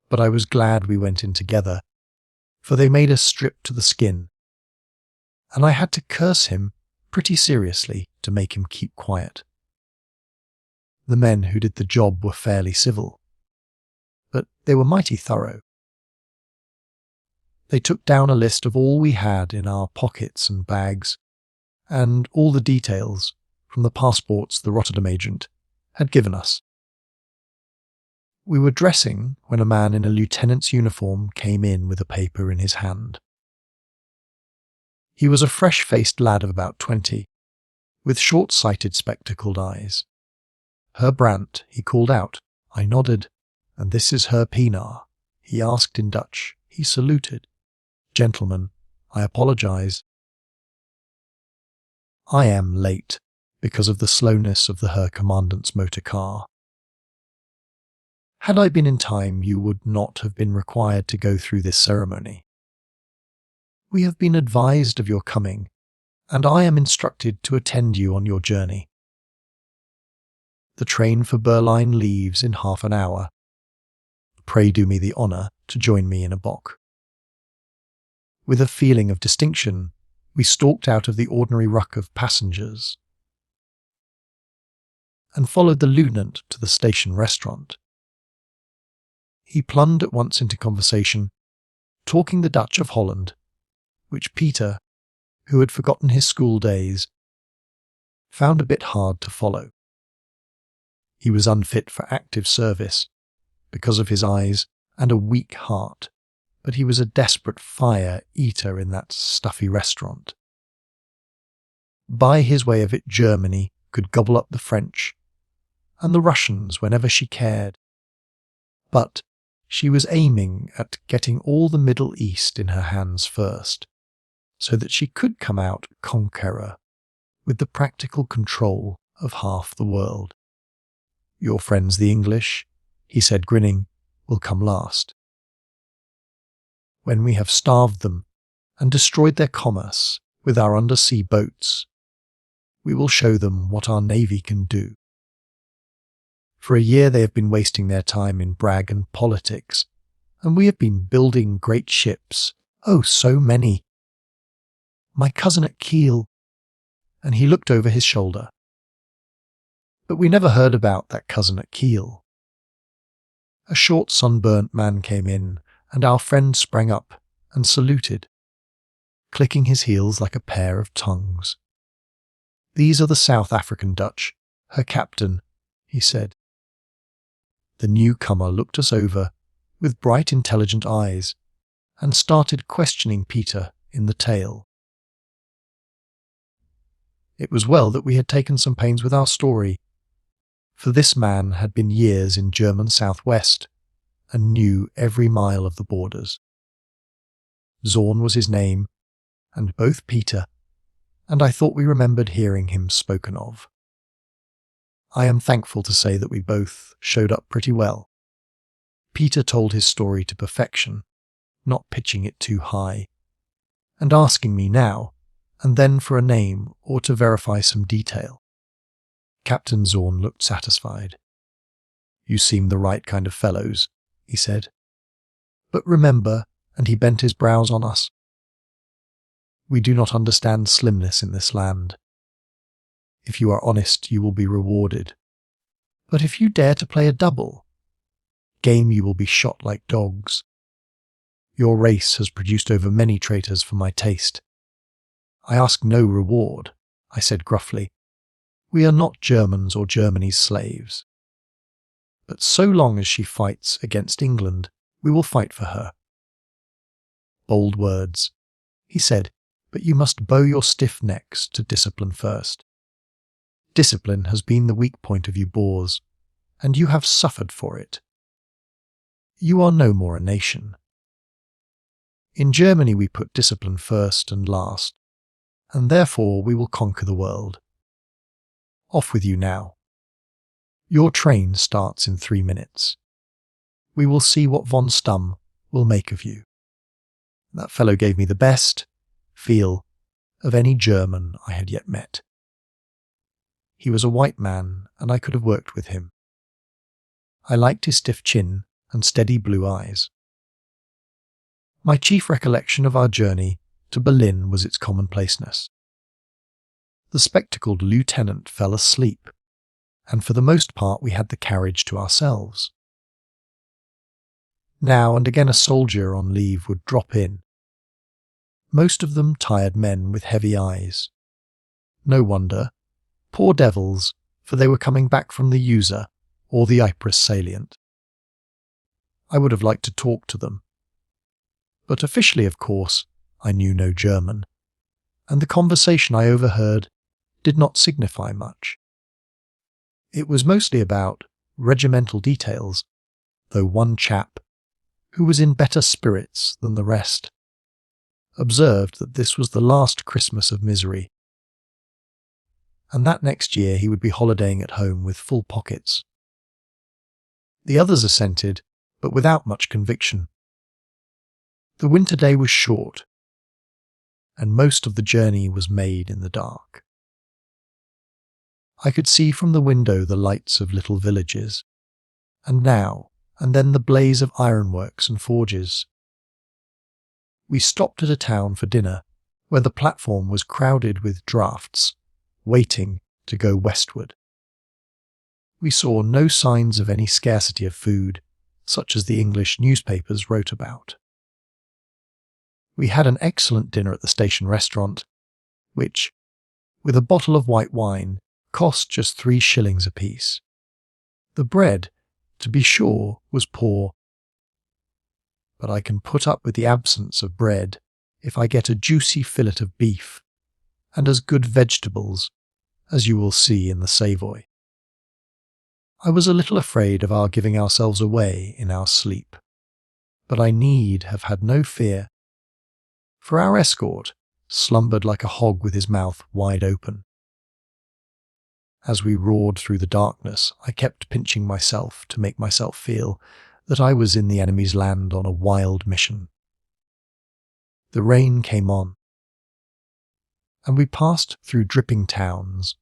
A: but I was glad we went in together, for they made us strip to the skin, and I had to curse him pretty seriously to make him keep quiet. The men who did the job were fairly civil, but they were mighty thorough. They took down a list of all we had in our pockets and bags, and all the details from the passports the Rotterdam agent had given us. We were dressing when a man in a lieutenant's uniform came in with a paper in his hand. He was a fresh-faced lad of about 20, with short-sighted spectacled eyes, Her Brant, he called out. I nodded. And this is her Pienaar, he asked in Dutch. He saluted. Gentlemen, I apologize. I am late because of the slowness of the Her Commandant's motor car. Had I been in time, you would not have been required to go through this ceremony. We have been advised of your coming, and I am instructed to attend you on your journey. The train for Berlin leaves in half an hour. Pray do me the honour to join me in a bock. With a feeling of distinction, we stalked out of the ordinary ruck of passengers and followed the lieutenant to the station restaurant. He plunged at once into conversation, talking the Dutch of Holland, which Peter, who had forgotten his school days, found a bit hard to follow. He was unfit for active service because of his eyes and a weak heart, but he was a desperate fire-eater in that stuffy restaurant. By his way of it, Germany could gobble up the French and the Russians whenever she cared. But she was aiming at getting all the Middle East in her hands first, so that she could come out conqueror with the practical control of half the world. Your friends the English, he said grinning, will come last. When we have starved them and destroyed their commerce with our undersea boats, we will show them what our navy can do. For a year they have been wasting their time in brag and politics, and we have been building great ships, oh so many. My cousin at Kiel, and he looked over his shoulder. But we never heard about that cousin at Kiel. A short sunburnt man came in, and our friend sprang up and saluted, clicking his heels like a pair of tongues. These are the South African Dutch, her captain, he said. The newcomer looked us over with bright, intelligent eyes and started questioning Peter in the tail. It was well that we had taken some pains with our story, for this man had been years in German southwest and knew every mile of the borders. Zorn was his name, and both Peter and I thought we remembered hearing him spoken of. I am thankful to say that we both showed up pretty well. Peter told his story to perfection, not pitching it too high, and asking me now and then for a name or to verify some detail. Captain Zorn looked satisfied. You seem the right kind of fellows, he said. But remember, and he bent his brows on us, we do not understand slimness in this land. If you are honest, you will be rewarded. But if you dare to play a double, game you will be shot like dogs. Your race has produced over many traitors for my taste. I ask no reward, I said gruffly. We are not Germans or Germany's slaves. But so long as she fights against England, we will fight for her. Bold words, he said, but you must bow your stiff necks to discipline first. Discipline has been the weak point of you Boers, and you have suffered for it. You are no more a nation. In Germany we put discipline first and last, and therefore we will conquer the world. Off with you now. Your train starts in 3 minutes. We will see what von Stumm will make of you. That fellow gave me the best feel of any German I had yet met. He was a white man, and I could have worked with him. I liked his stiff chin and steady blue eyes. My chief recollection of our journey to Berlin was its commonplaceness. The spectacled lieutenant fell asleep, and for the most part we had the carriage to ourselves. Now and again a soldier on leave would drop in, most of them tired men with heavy eyes. No wonder, poor devils, for they were coming back from the User or the Ypres salient. I would have liked to talk to them. But officially, of course, I knew no German, and the conversation I overheard did not signify much. It was mostly about regimental details, though one chap, who was in better spirits than the rest, observed that this was the last Christmas of misery, and that next year he would be holidaying at home with full pockets. The others assented, but without much conviction. The winter day was short, and most of the journey was made in the dark. I could see from the window the lights of little villages, and now and then the blaze of ironworks and forges. We stopped at a town for dinner, where the platform was crowded with drafts, waiting to go westward. We saw no signs of any scarcity of food, such as the English newspapers wrote about. We had an excellent dinner at the station restaurant, which, with a bottle of white wine, cost just 3 shillings apiece. The bread, to be sure, was poor, but I can put up with the absence of bread if I get a juicy fillet of beef and as good vegetables as you will see in the Savoy. I was a little afraid of our giving ourselves away in our sleep, but I need have had no fear, for our escort slumbered like a hog with his mouth wide open. As we roared through the darkness, I kept pinching myself to make myself feel that I was in the enemy's land on a wild mission. The rain came on, and we passed through dripping towns,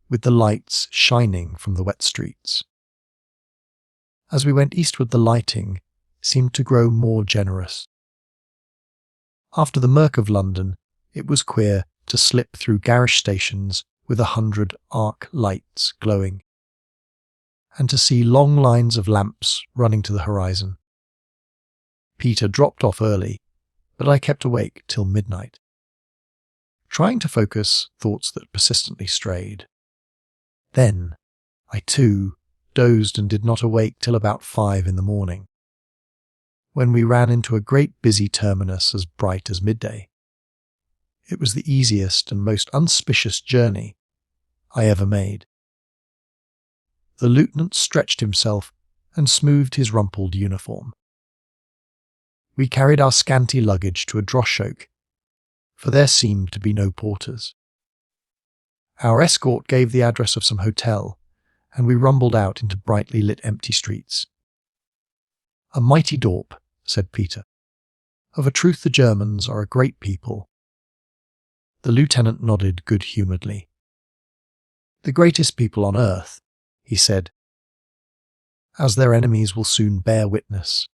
A: with the lights shining from the wet streets. As we went eastward, the lighting seemed to grow more generous. After the murk of London, it was queer to slip through garish stations with 100 arc lights glowing, and to see long lines of lamps running to the horizon. Peter dropped off early, but I kept awake till midnight, trying to focus thoughts that persistently strayed. Then, I too dozed and did not awake till about 5 in the morning, when we ran into a great busy terminus as bright as midday. It was the easiest and most unsuspicious journey I ever made. The lieutenant stretched himself and smoothed his rumpled uniform. We carried our scanty luggage to a droshoke, for there seemed to be no porters. Our escort gave the address of some hotel, and we rumbled out into brightly lit empty streets. "A mighty Dorp," said Peter. "Of a truth the Germans are a great people." The lieutenant nodded good-humouredly. "The greatest people on earth," he said, "as their enemies will soon bear witness."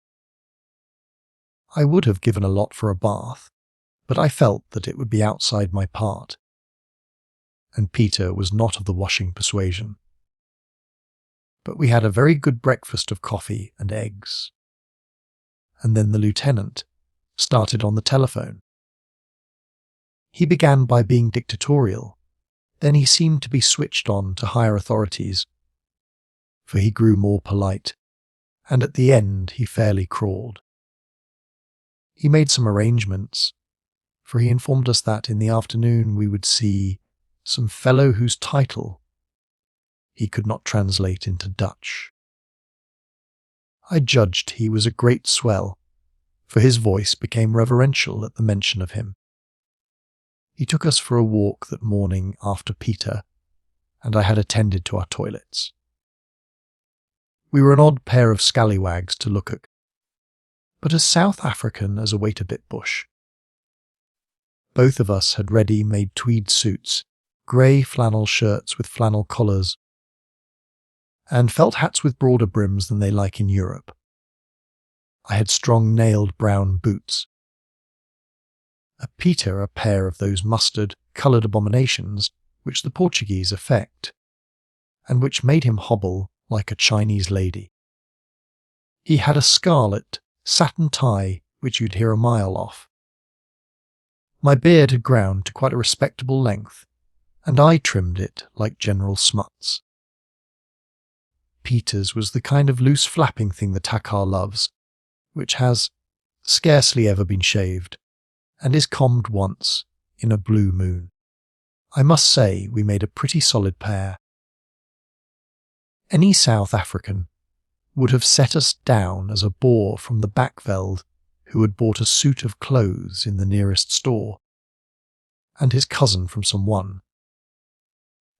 A: I would have given a lot for a bath, but I felt that it would be outside my part, and Peter was not of the washing persuasion. But we had a very good breakfast of coffee and eggs, and then the lieutenant started on the telephone. He began by being dictatorial, then he seemed to be switched on to higher authorities, for he grew more polite, and at the end he fairly crawled. He made some arrangements, for he informed us that in the afternoon we would see some fellow whose title he could not translate into Dutch. I judged he was a great swell, for his voice became reverential at the mention of him. He took us for a walk that morning after Peter, and I had attended to our toilets. We were an odd pair of scallywags to look at, but as South African as a wait-a-bit bush. Both of us had ready-made tweed suits, grey flannel shirts with flannel collars, and felt hats with broader brims than they like in Europe. I had strong nailed brown boots. Peter a pair of those mustard-coloured abominations which the Portuguese affect, and which made him hobble like a Chinese lady. He had a scarlet satin tie which you'd hear a mile off. My beard had ground to quite a respectable length, and I trimmed it like General Smuts. Peter's was the kind of loose flapping thing the Takar loves, which has scarcely ever been shaved, and is combed once in a blue moon. I must say we made a pretty solid pair. Any South African would have set us down as a Boer from the Backveld who had bought a suit of clothes in the nearest store, and his cousin from some one,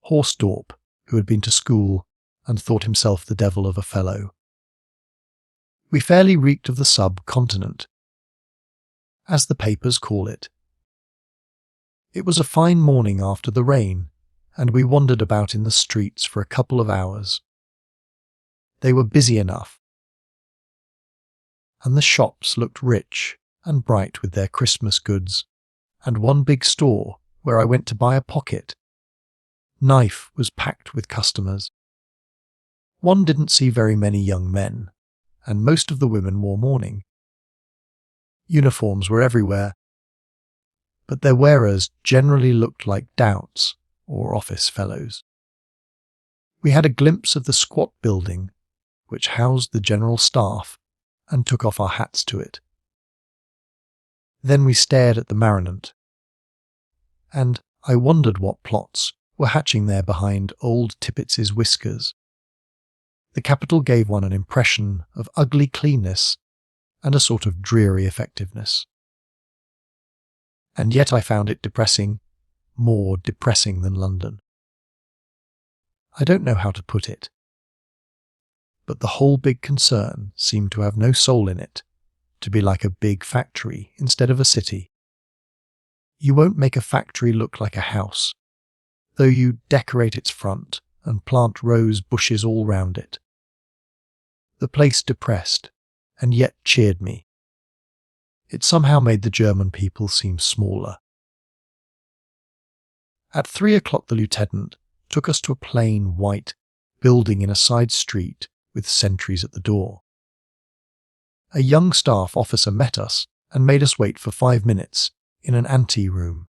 A: Housetops, who had been to school and thought himself the devil of a fellow. We fairly reeked of the subcontinent, as the papers call it. It was a fine morning after the rain, and we wandered about in the streets for a couple of hours. They were busy enough, and the shops looked rich and bright with their Christmas goods, and one big store, where I went to buy a pocket knife, was packed with customers. One didn't see very many young men, and most of the women wore mourning. Uniforms were everywhere, but their wearers generally looked like douts or office fellows. We had a glimpse of the squat building, which housed the general staff, and took off our hats to it. Then we stared at the Marinant, and I wondered what plots were hatching there behind old Tippett's whiskers. The capital gave one an impression of ugly cleanness and a sort of dreary effectiveness. And yet I found it depressing, more depressing than London. I don't know how to put it, but the whole big concern seemed to have no soul in it, to be like a big factory instead of a city. You won't make a factory look like a house, though you decorate its front and plant rose bushes all round it. The place depressed, and yet cheered me. It somehow made the German people seem smaller. At 3 o'clock the lieutenant took us to a plain, white building in a side street with sentries at the door. A young staff officer met us and made us wait for 5 minutes in an ante-room.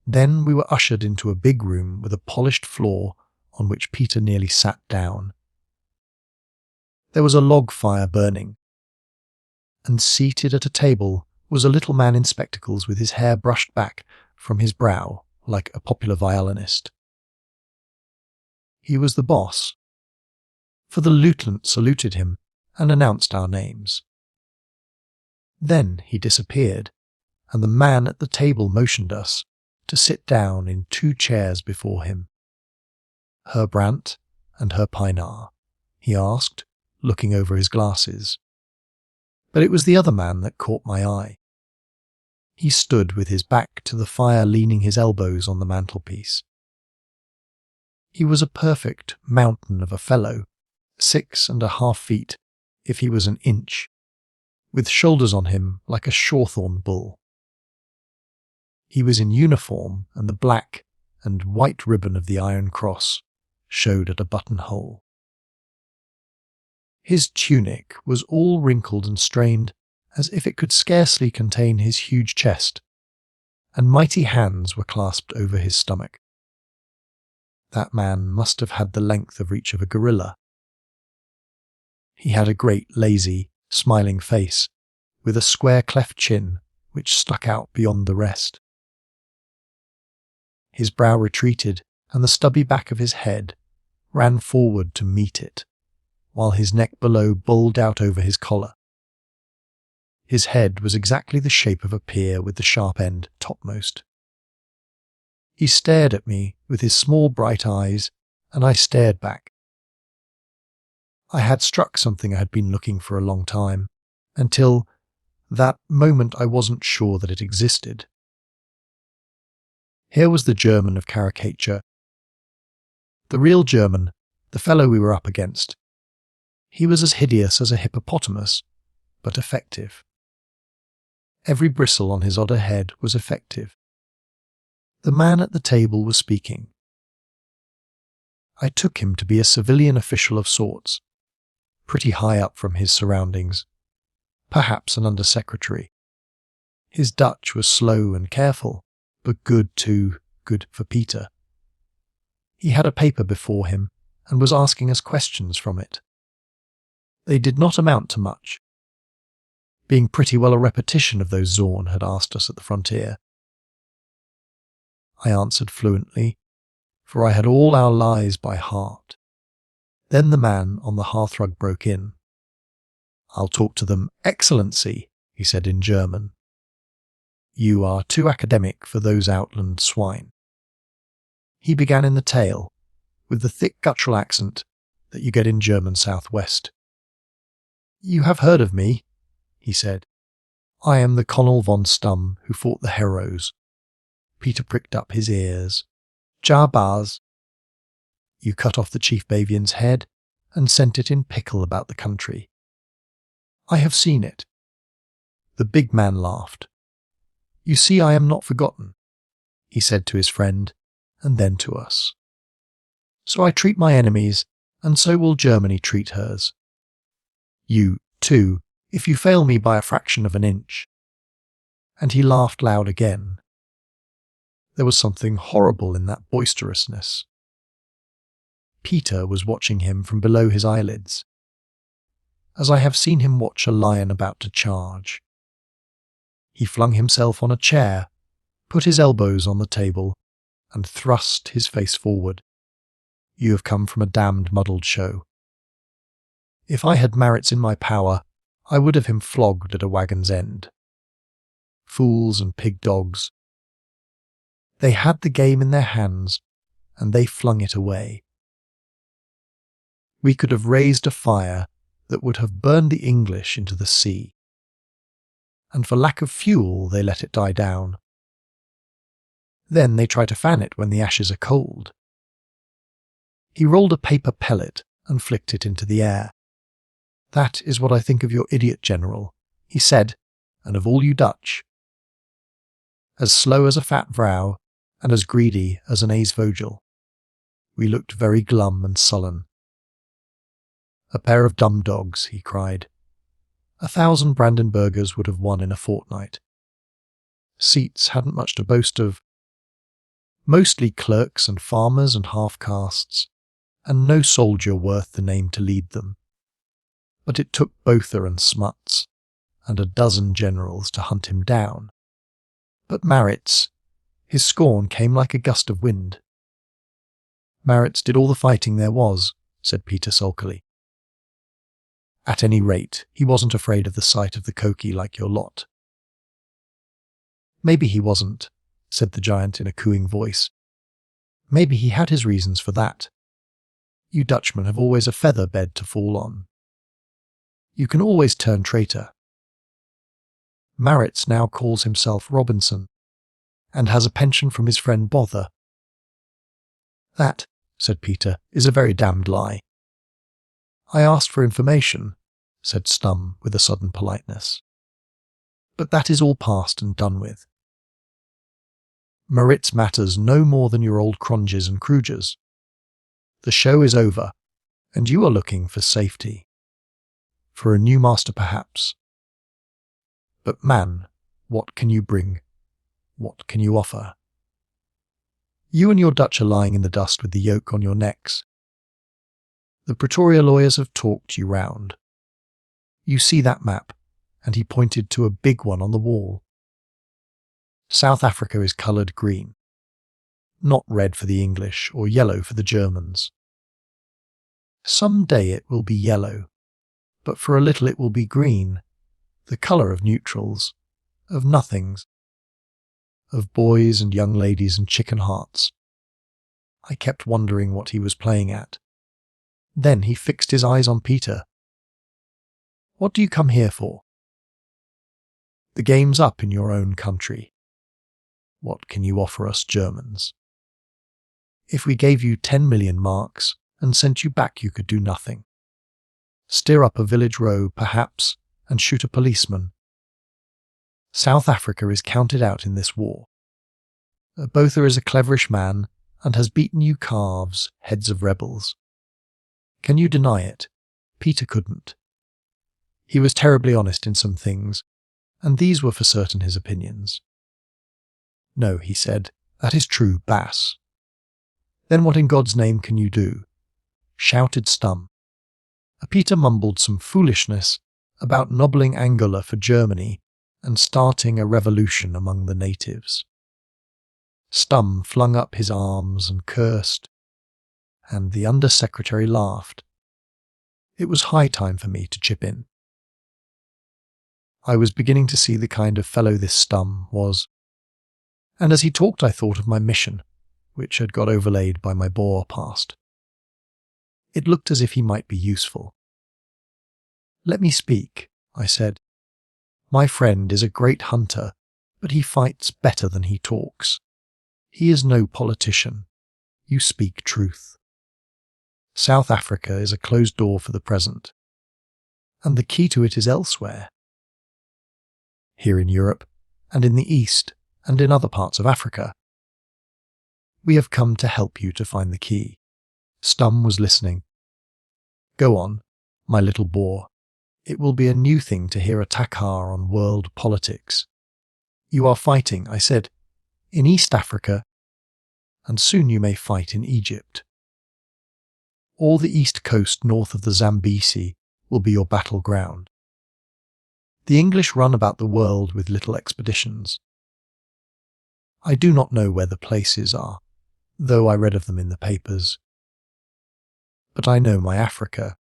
A: Then we were ushered into a big room with a polished floor on which Peter nearly sat down. There was a log fire burning, and seated at a table was a little man in spectacles with his hair brushed back from his brow like a popular violinist. He was the boss, for the lieutenant saluted him and announced our names. Then he disappeared, and the man at the table motioned us to sit down in 2 chairs before him. Herr Brandt and Herr Pienaar, he asked, looking over his glasses. But it was the other man that caught my eye. He stood with his back to the fire, leaning his elbows on the mantelpiece. He was a perfect mountain of a fellow, 6.5 feet, if he was an inch, with shoulders on him like a shawthorn bull. He was in uniform, and the black and white ribbon of the Iron Cross showed at a buttonhole. His tunic was all wrinkled and strained, as if it could scarcely contain his huge chest, and mighty hands were clasped over his stomach. That man must have had the length of reach of a gorilla. He had a great, lazy, smiling face, with a square cleft chin which stuck out beyond the rest. His brow retreated, and the stubby back of his head ran forward to meet it, while his neck below bulged out over his collar. His head was exactly the shape of a pear with the sharp end topmost. He stared at me with his small bright eyes, and I stared back. I had struck something I had been looking for a long time, until that moment I wasn't sure that it existed. Here was the German of caricature. The real German, the fellow we were up against. He was as hideous as a hippopotamus, but effective. Every bristle on his otter head was effective. The man at the table was speaking. I took him to be a civilian official of sorts, pretty high up from his surroundings, perhaps an under-secretary. His Dutch was slow and careful, but too good for Peter. He had a paper before him and was asking us questions from it. They did not amount to much, being pretty well a repetition of those Zorn had asked us at the frontier. I answered fluently, for I had all our lies by heart. Then the man on the hearthrug broke in. "I'll talk to them, Excellency," he said in German. "You are too academic for those outland swine." He began in the tale, with the thick guttural accent that you get in German Southwest. "You have heard of me," he said. "I am the Colonel von Stumm who fought the heroes." Peter pricked up his ears. "Jarbars." "You cut off the Chief Bavian's head and sent it in pickle about the country." "I have seen it." The big man laughed. "You see, I am not forgotten," he said to his friend, and then to us. "So I treat my enemies, and so will Germany treat hers. You, too, if you fail me by a fraction of an inch." And he laughed loud again. There was something horrible in that boisterousness. Peter was watching him from below his eyelids, as I have seen him watch a lion about to charge. He flung himself on a chair, put his elbows on the table, and thrust his face forward. "You have come from a damned muddled show. If I had Maritz in my power, I would have him flogged at a wagon's end. Fools and pig dogs. They had the game in their hands, and they flung it away. We could have raised a fire that would have burned the English into the sea. And for lack of fuel they let it die down. Then they try to fan it when the ashes are cold." He rolled a paper pellet and flicked it into the air. "That is what I think of your idiot general," he said, "and of all you Dutch. As slow as a fat vrow, and as greedy as an aasvogel." We looked very glum and sullen. "A pair of dumb dogs," he cried. 1,000 Brandenburgers would have won in a fortnight. Seats hadn't much to boast of. Mostly clerks and farmers and half-castes, and no soldier worth the name to lead them. But it took Botha and Smuts, and a dozen generals to hunt him down. But Maritz, his scorn came like a gust of wind. "Maritz did all the fighting there was," said Peter sulkily. "At any rate, he wasn't afraid of the sight of the Koki like your lot." "Maybe he wasn't," said the giant in a cooing voice. "Maybe he had his reasons for that. You Dutchmen have always a feather bed to fall on. You can always turn traitor. Maritz now calls himself Robinson, and has a pension from his friend Botha." "That," said Peter, "is a very damned lie." "I asked for information," said Stumm with a sudden politeness. "But that is all past and done with. Maritz matters no more than your old Cronjes and Kruges. The show is over, and you are looking for safety. For a new master perhaps. But man, what can you bring? What can you offer? You and your Dutch are lying in the dust with the yoke on your necks. The Pretoria lawyers have talked you round. You see that map," and he pointed to a big one on the wall. "South Africa is coloured green. Not red for the English or yellow for the Germans. Some day it will be yellow, but for a little it will be green, the colour of neutrals, of nothings, of boys and young ladies and chicken hearts." I kept wondering what he was playing at. Then he fixed his eyes on Peter. "What do you come here for?" "The game's up in your own country. What can you offer us Germans? If we gave you 10 million marks and sent you back, you could do nothing. Steer up a village row, perhaps, and shoot a policeman. South Africa is counted out in this war. Botha is a cleverish man and has beaten you calves, heads of rebels. Can you deny it? Peter couldn't. He was terribly honest in some things, and these were for certain his opinions. "No," he said, "that is true, Bass." "Then what in God's name can you do?" shouted Stumm. Peter mumbled some foolishness about nobbling Angola for Germany and starting a revolution among the natives. Stumm flung up his arms and cursed, and the Under-Secretary laughed It was high time for me to chip in. I was beginning to see the kind of fellow this Stum was, and as he talked I thought of my mission, which had got overlaid by my Boer past. It looked as if he might be useful. "Let me speak," I said. "My friend is a great hunter, but he fights better than he talks. He is no politician. You speak truth. South Africa is a closed door for the present, and the key to it is elsewhere. Here in Europe, and in the East, and in other parts of Africa. We have come to help you to find the key." Stum was listening. "Go on, my little Boer. It will be a new thing to hear a takar on world politics. You are fighting," I said, "in East Africa, and soon you may fight in Egypt. All the east coast north of the Zambesi will be your battleground. The English run about the world with little expeditions. I do not know where the places are, though I read of them in the papers. But I know my Africa.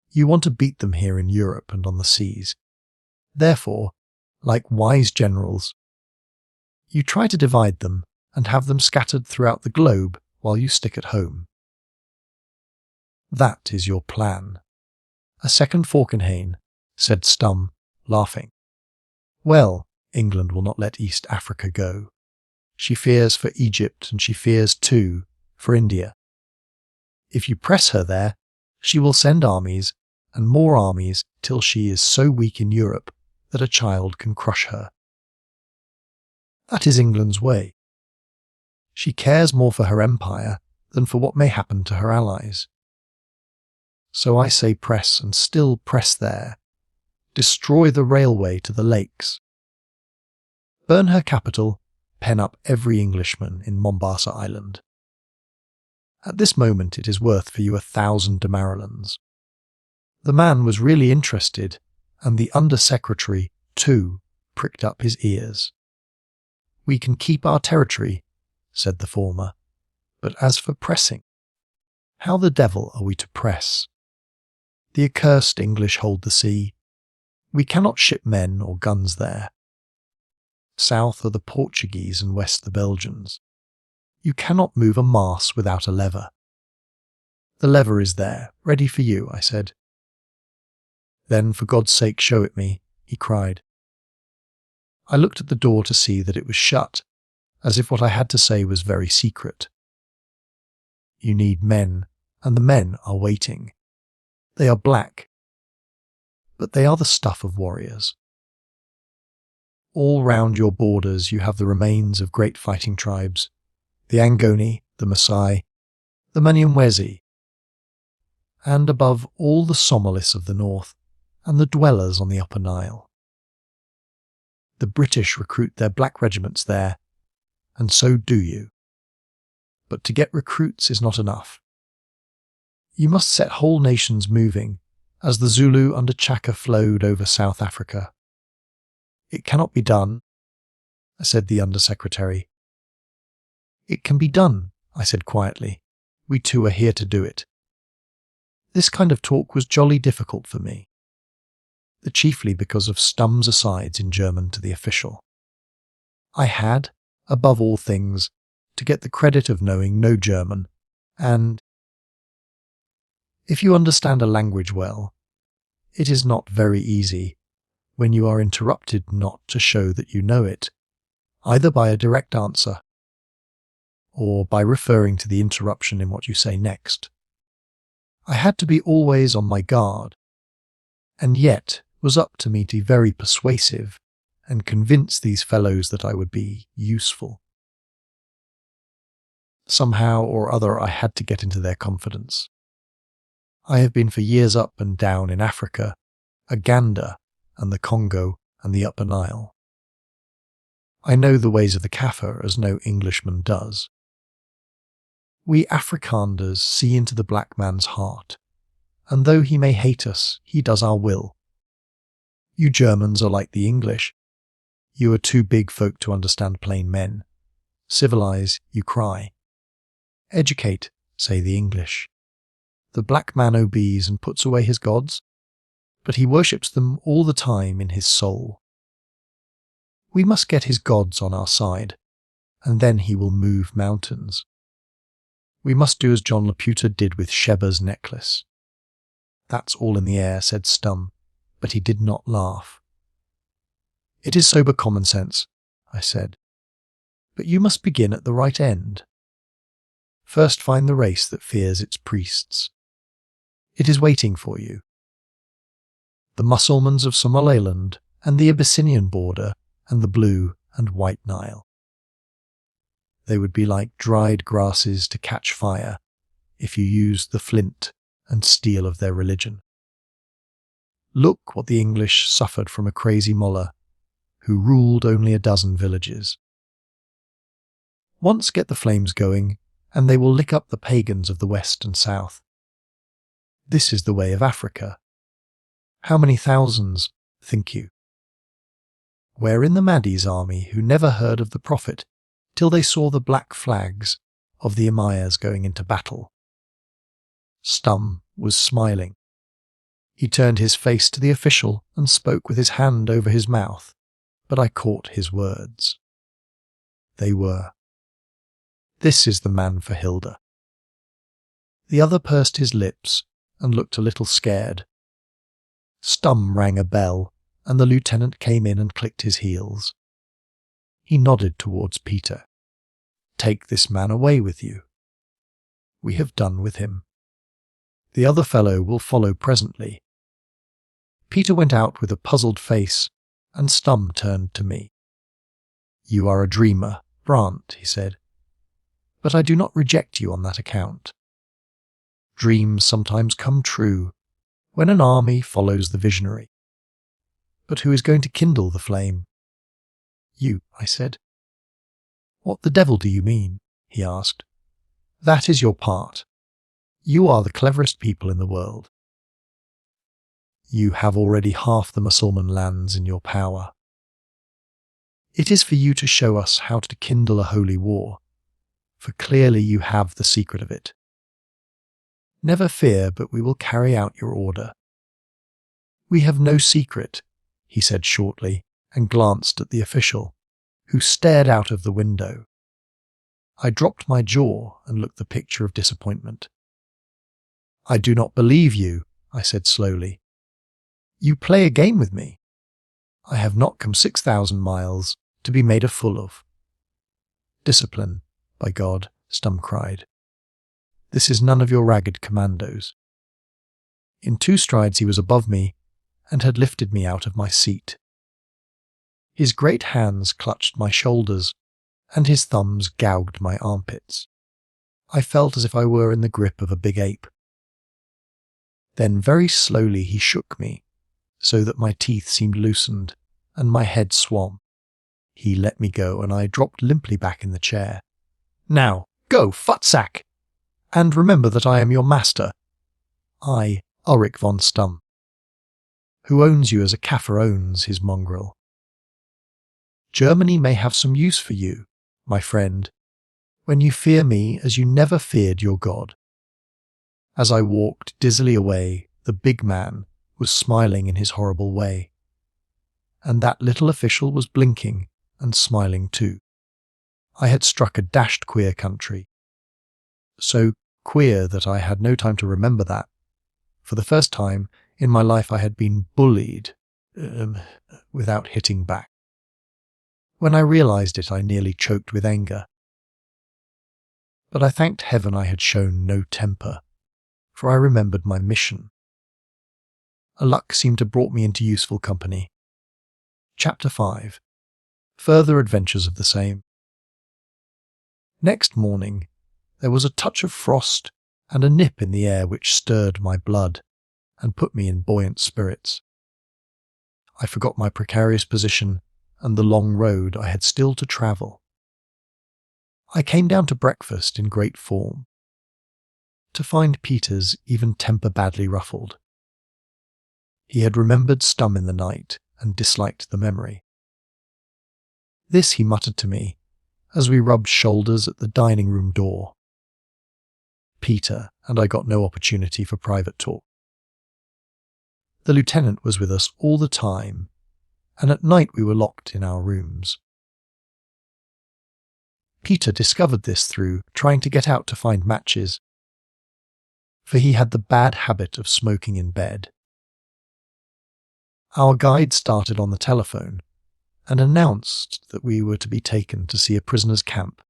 A: You want to beat them here in Europe and on the seas. Therefore, like wise generals, you try to divide them and have them scattered throughout the globe while you stick at home. That is your plan." "A second Falkenhayn," said Stum, laughing. "Well, England will not let East Africa go. She fears for Egypt, and she fears, too, for India. If you press her there, she will send armies, and more armies, till she is so weak in Europe that a child can crush her. That is England's way. She cares more for her empire than for what may happen to her allies. So I say press, and still press there. Destroy the railway to the lakes. Burn her capital, pen up every Englishman in Mombasa Island. At this moment it is worth for you 1,000 Damaralands." The man was really interested, and the Under-Secretary, too, pricked up his ears. "We can keep our territory," said the former, "but as for pressing, how the devil are we to press? The accursed English hold the sea. We cannot ship men or guns there. South are the Portuguese and west the Belgians. You cannot move a mast without a lever." "The lever is there, ready for you," I said. "Then for God's sake show it me," he cried. I looked at the door to see that it was shut, as if what I had to say was very secret. "You need men, and the men are waiting. They are black, but they are the stuff of warriors. All round your borders you have the remains of great fighting tribes, the Angoni, the Maasai, the Manyamwezi, and above all the Somalis of the north, and the dwellers on the upper Nile. The British recruit their black regiments there, and so do you. But to get recruits is not enough. You must set whole nations moving, as the Zulu under Chaka flowed over South Africa. It cannot be done," said the Under-Secretary. "It can be done," I said quietly. "We two are here to do it." This kind of talk was jolly difficult for me, chiefly because of Stum's asides in German to the official. I had, above all things, to get the credit of knowing no German, and if you understand a language well, it is not very easy, when you are interrupted, not to show that you know it, either by a direct answer, or by referring to the interruption in what you say next. I had to be always on my guard, and yet was up to me to be very persuasive and convince these fellows that I would be useful. Somehow or other I had to get into their confidence. I have been for years up and down in Africa, Uganda, and the Congo and the Upper Nile. I know the ways of the Kaffir as no Englishman does. We Afrikanders see into the black man's heart, and though he may hate us, he does our will. You Germans are like the English. You are too big folk to understand plain men. Civilize, you cry. Educate, say the English. The black man obeys and puts away his gods, but he worships them all the time in his soul. We must get his gods on our side, and then he will move mountains. We must do as John Laputa did with Sheba's necklace. That's all in the air, said Stum, but he did not laugh. It is sober common sense, I said, but you must begin at the right end. First find the race that fears its priests. It is waiting for you. The Mussulmans of Somaliland and the Abyssinian border and the Blue and White Nile. They would be like dried grasses to catch fire if you used the flint and steel of their religion. Look what the English suffered from a crazy mullah who ruled only a dozen villages. Once get the flames going, and they will lick up the pagans of the west and south. This is the way of Africa. How many thousands, think you? Where in the Mahdi's army who never heard of the Prophet till they saw the black flags of the Umayyads going into battle? Stum was smiling. He turned his face to the official and spoke with his hand over his mouth, but I caught his words. They were, "This is the man for Hilda." The other pursed his lips and looked a little scared. Stum rang a bell, and the lieutenant came in and clicked his heels. He nodded towards Peter. "Take this man away with you. We have done with him. The other fellow will follow presently." Peter went out with a puzzled face, and Stum turned to me. "You are a dreamer, Brant," he said, "but I do not reject you on that account. Dreams sometimes come true when an army follows the visionary. But who is going to kindle the flame?" "You," I said. "What the devil do you mean?" he asked. "That is your part. You are the cleverest people in the world. You have already half the Mussulman lands in your power. It is for you to show us how to kindle a holy war, for clearly you have the secret of it. Never fear, but we will carry out your order." "We have no secret," he said shortly, and glanced at the official, who stared out of the window. I dropped my jaw and looked the picture of disappointment. "I do not believe you," I said slowly. "You play a game with me. I have not come 6,000 miles to be made a fool of." "Discipline, by God," Stum cried. "This is none of your ragged commandos." In 2 strides he was above me and had lifted me out of my seat. His great hands clutched my shoulders, and his thumbs gouged my armpits. I felt as if I were in the grip of a big ape. Then very slowly he shook me, so that my teeth seemed loosened and my head swam. He let me go, and I dropped limply back in the chair. "Now, go, futsack! And remember that I am your master. I, Ulrich von Stum, who owns you as a Kaffir owns his mongrel. Germany may have some use for you, my friend, when you fear me as you never feared your God." As I walked dizzily away, the big man was smiling in his horrible way, and that little official was blinking and smiling too. I had struck a dashed queer country. So queer that I had no time to remember that. For the first time in my life I had been bullied without hitting back. When I realized it, I nearly choked with anger. But I thanked heaven I had shown no temper, for I remembered my mission. A luck seemed to brought me into useful company. Chapter 5. Further adventures of the same. Next morning, there was a touch of frost and a nip in the air which stirred my blood and put me in buoyant spirits. I forgot my precarious position and the long road I had still to travel. I came down to breakfast in great form, to find Peter's even temper badly ruffled. He had remembered Stum in the night and disliked the memory. This he muttered to me as we rubbed shoulders at the dining-room door. Peter, and I got no opportunity for private talk. The lieutenant was with us all the time, and at night we were locked in our rooms. Peter discovered this through trying to get out to find matches, for he had the bad habit of smoking in bed. Our guide started on the telephone and announced that we were to be taken to see a prisoner's camp.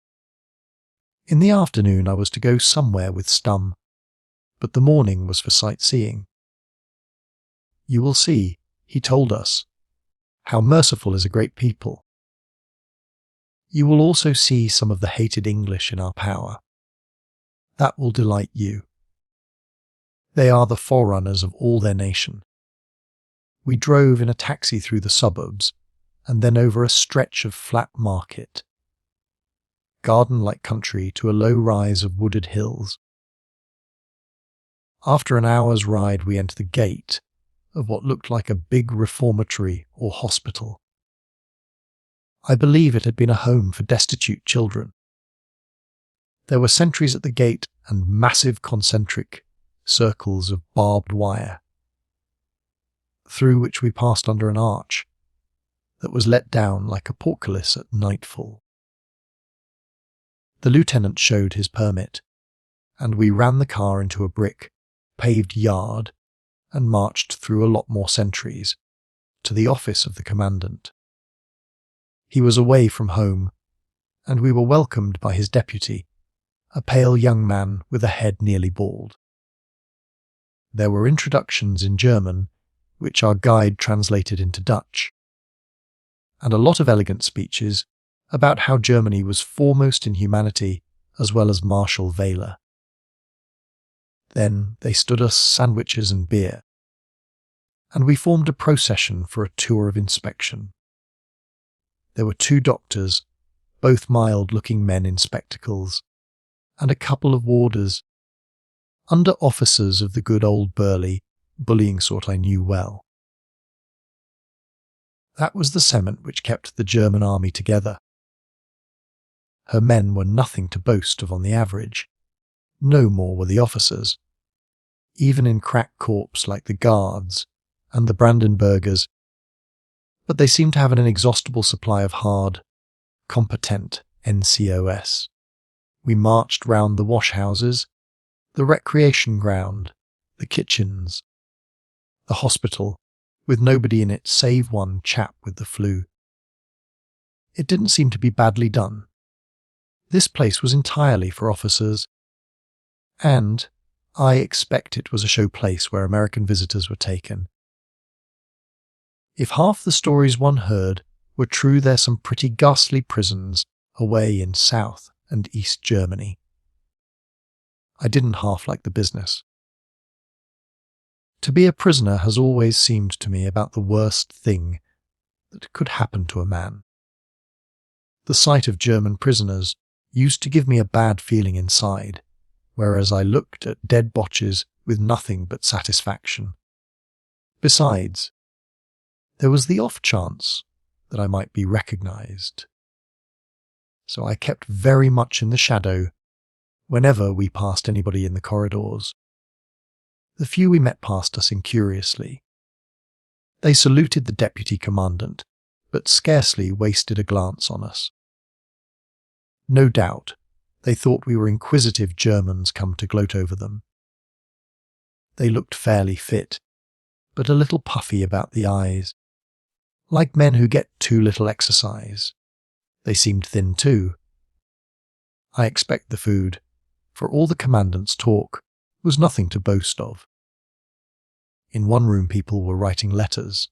A: In the afternoon I was to go somewhere with Stum, but the morning was for sightseeing. You will see, he told us, how merciful is a great people. You will also see some of the hated English in our power. That will delight you. They are the forerunners of all their nation. We drove in a taxi through the suburbs, and then over a stretch of flat market, garden-like country to a low rise of wooded hills. After an hour's ride we entered the gate of what looked like a big reformatory or hospital. I believe it had been a home for destitute children. There were sentries at the gate and massive concentric circles of barbed wire, through which we passed under an arch that was let down like a portcullis at nightfall. The lieutenant showed his permit, and we ran the car into a brick, paved yard and marched through a lot more sentries to the office of the commandant. He was away from home, and we were welcomed by his deputy, a pale young man with a head nearly bald. There were introductions in German, which our guide translated into Dutch, and a lot of elegant speeches about how Germany was foremost in humanity as well as martial valour. Then they stood us sandwiches and beer, and we formed a procession for a tour of inspection. There were 2 doctors, both mild-looking men in spectacles, and a couple of warders, under officers of the good old burly, bullying sort I knew well. That was the cement which kept the German army together. Her men were nothing to boast of on the average. No more were the officers. Even in crack corps like the Guards and the Brandenburgers, but they seemed to have an inexhaustible supply of hard, competent NCOS. We marched round the washhouses, the recreation ground, the kitchens, the hospital, with nobody in it save one chap with the flu. It didn't seem to be badly done. This place was entirely for officers, and I expect it was a show place where American visitors were taken. If half the stories one heard were true, there's some pretty ghastly prisons away in South and East Germany. I didn't half like the business. To be a prisoner has always seemed to me about the worst thing that could happen to a man. The sight of German prisoners used to give me a bad feeling inside, whereas I looked at dead botches with nothing but satisfaction. Besides, there was the off chance that I might be recognized. So I kept very much in the shadow whenever we passed anybody in the corridors. The few we met passed us incuriously. They saluted the deputy commandant, but scarcely wasted a glance on us. No doubt, they thought we were inquisitive Germans come to gloat over them. They looked fairly fit, but a little puffy about the eyes, like men who get too little exercise. They seemed thin too. I expect the food, for all the commandant's talk, was nothing to boast of. In one room people were writing letters.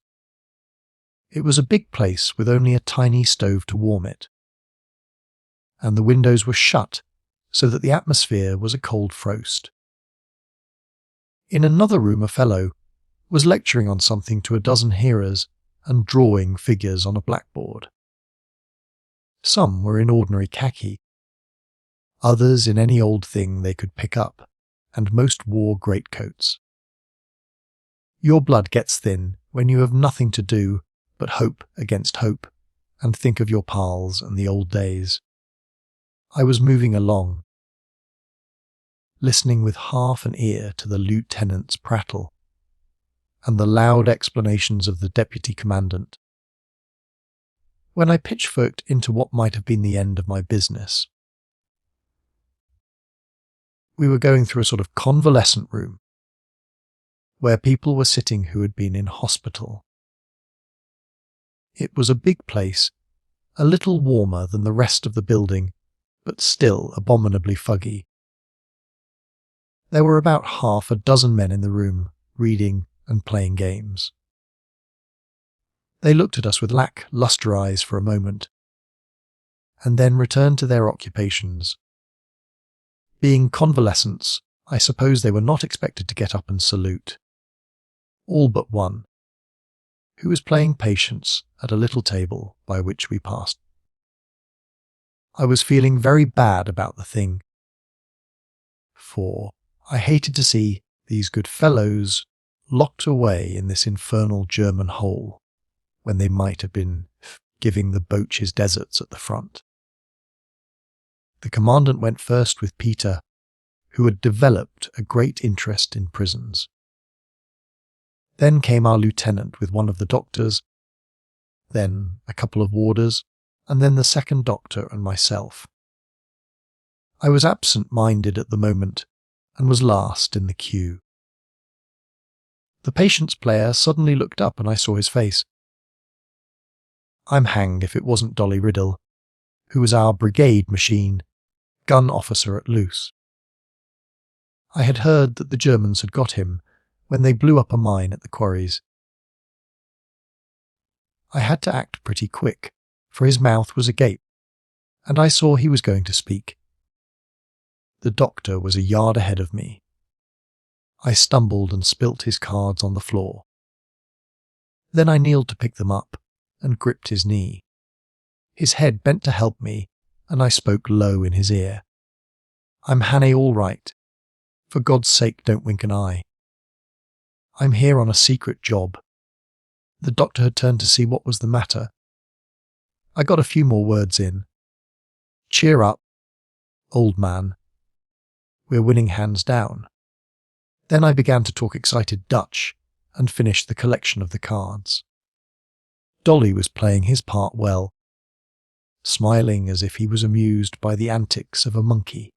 A: It was a big place with only a tiny stove to warm it, and the windows were shut so that the atmosphere was a cold frost. In another room a fellow was lecturing on something to a dozen hearers and drawing figures on a blackboard. Some were in ordinary khaki, others in any old thing they could pick up, and most wore greatcoats. Your blood gets thin when you have nothing to do but hope against hope and think of your pals and the old days. I was moving along. listening with half an ear to the lieutenant's prattle and the loud explanations of the deputy commandant. When I pitchforked into what might have been the end of my business, we were going through a sort of convalescent room where people were sitting who had been in hospital. It was a big place, a little warmer than the rest of the building, but still abominably fuggy. There were about half a dozen men in the room, reading and playing games. They looked at us with lacklustre eyes for a moment, and then returned to their occupations. Being convalescents, I suppose they were not expected to get up and salute. All but one, who was playing patience at a little table by which we passed. I was feeling very bad about the thing, for I hated to see these good fellows locked away in this infernal German hole when they might have been giving the Boches deserts at the front. The commandant went first with Peter, who had developed a great interest in prisons. Then came our lieutenant with one of the doctors, then a couple of warders, and then the second doctor and myself. I was absent-minded at the moment, and was last in the queue. The patience player suddenly looked up and I saw his face. I'm hanged if it wasn't Dolly Riddle, who was our brigade machine, gun officer at Loos. I had heard that the Germans had got him when they blew up a mine at the quarries. I had to act pretty quick, for his mouth was agape, and I saw he was going to speak. The doctor was a yard ahead of me. I stumbled and spilt his cards on the floor. Then I kneeled to pick them up and gripped his knee. His head bent to help me, and I spoke low in his ear. I'm Hannay all right. For God's sake, don't wink an eye. I'm here on a secret job. The doctor had turned to see what was the matter. I got a few more words in. Cheer up, old man. We're winning hands down. Then I began to talk excited Dutch and finished the collection of the cards. Dolly was playing his part well, smiling as if he was amused by the antics of a monkey.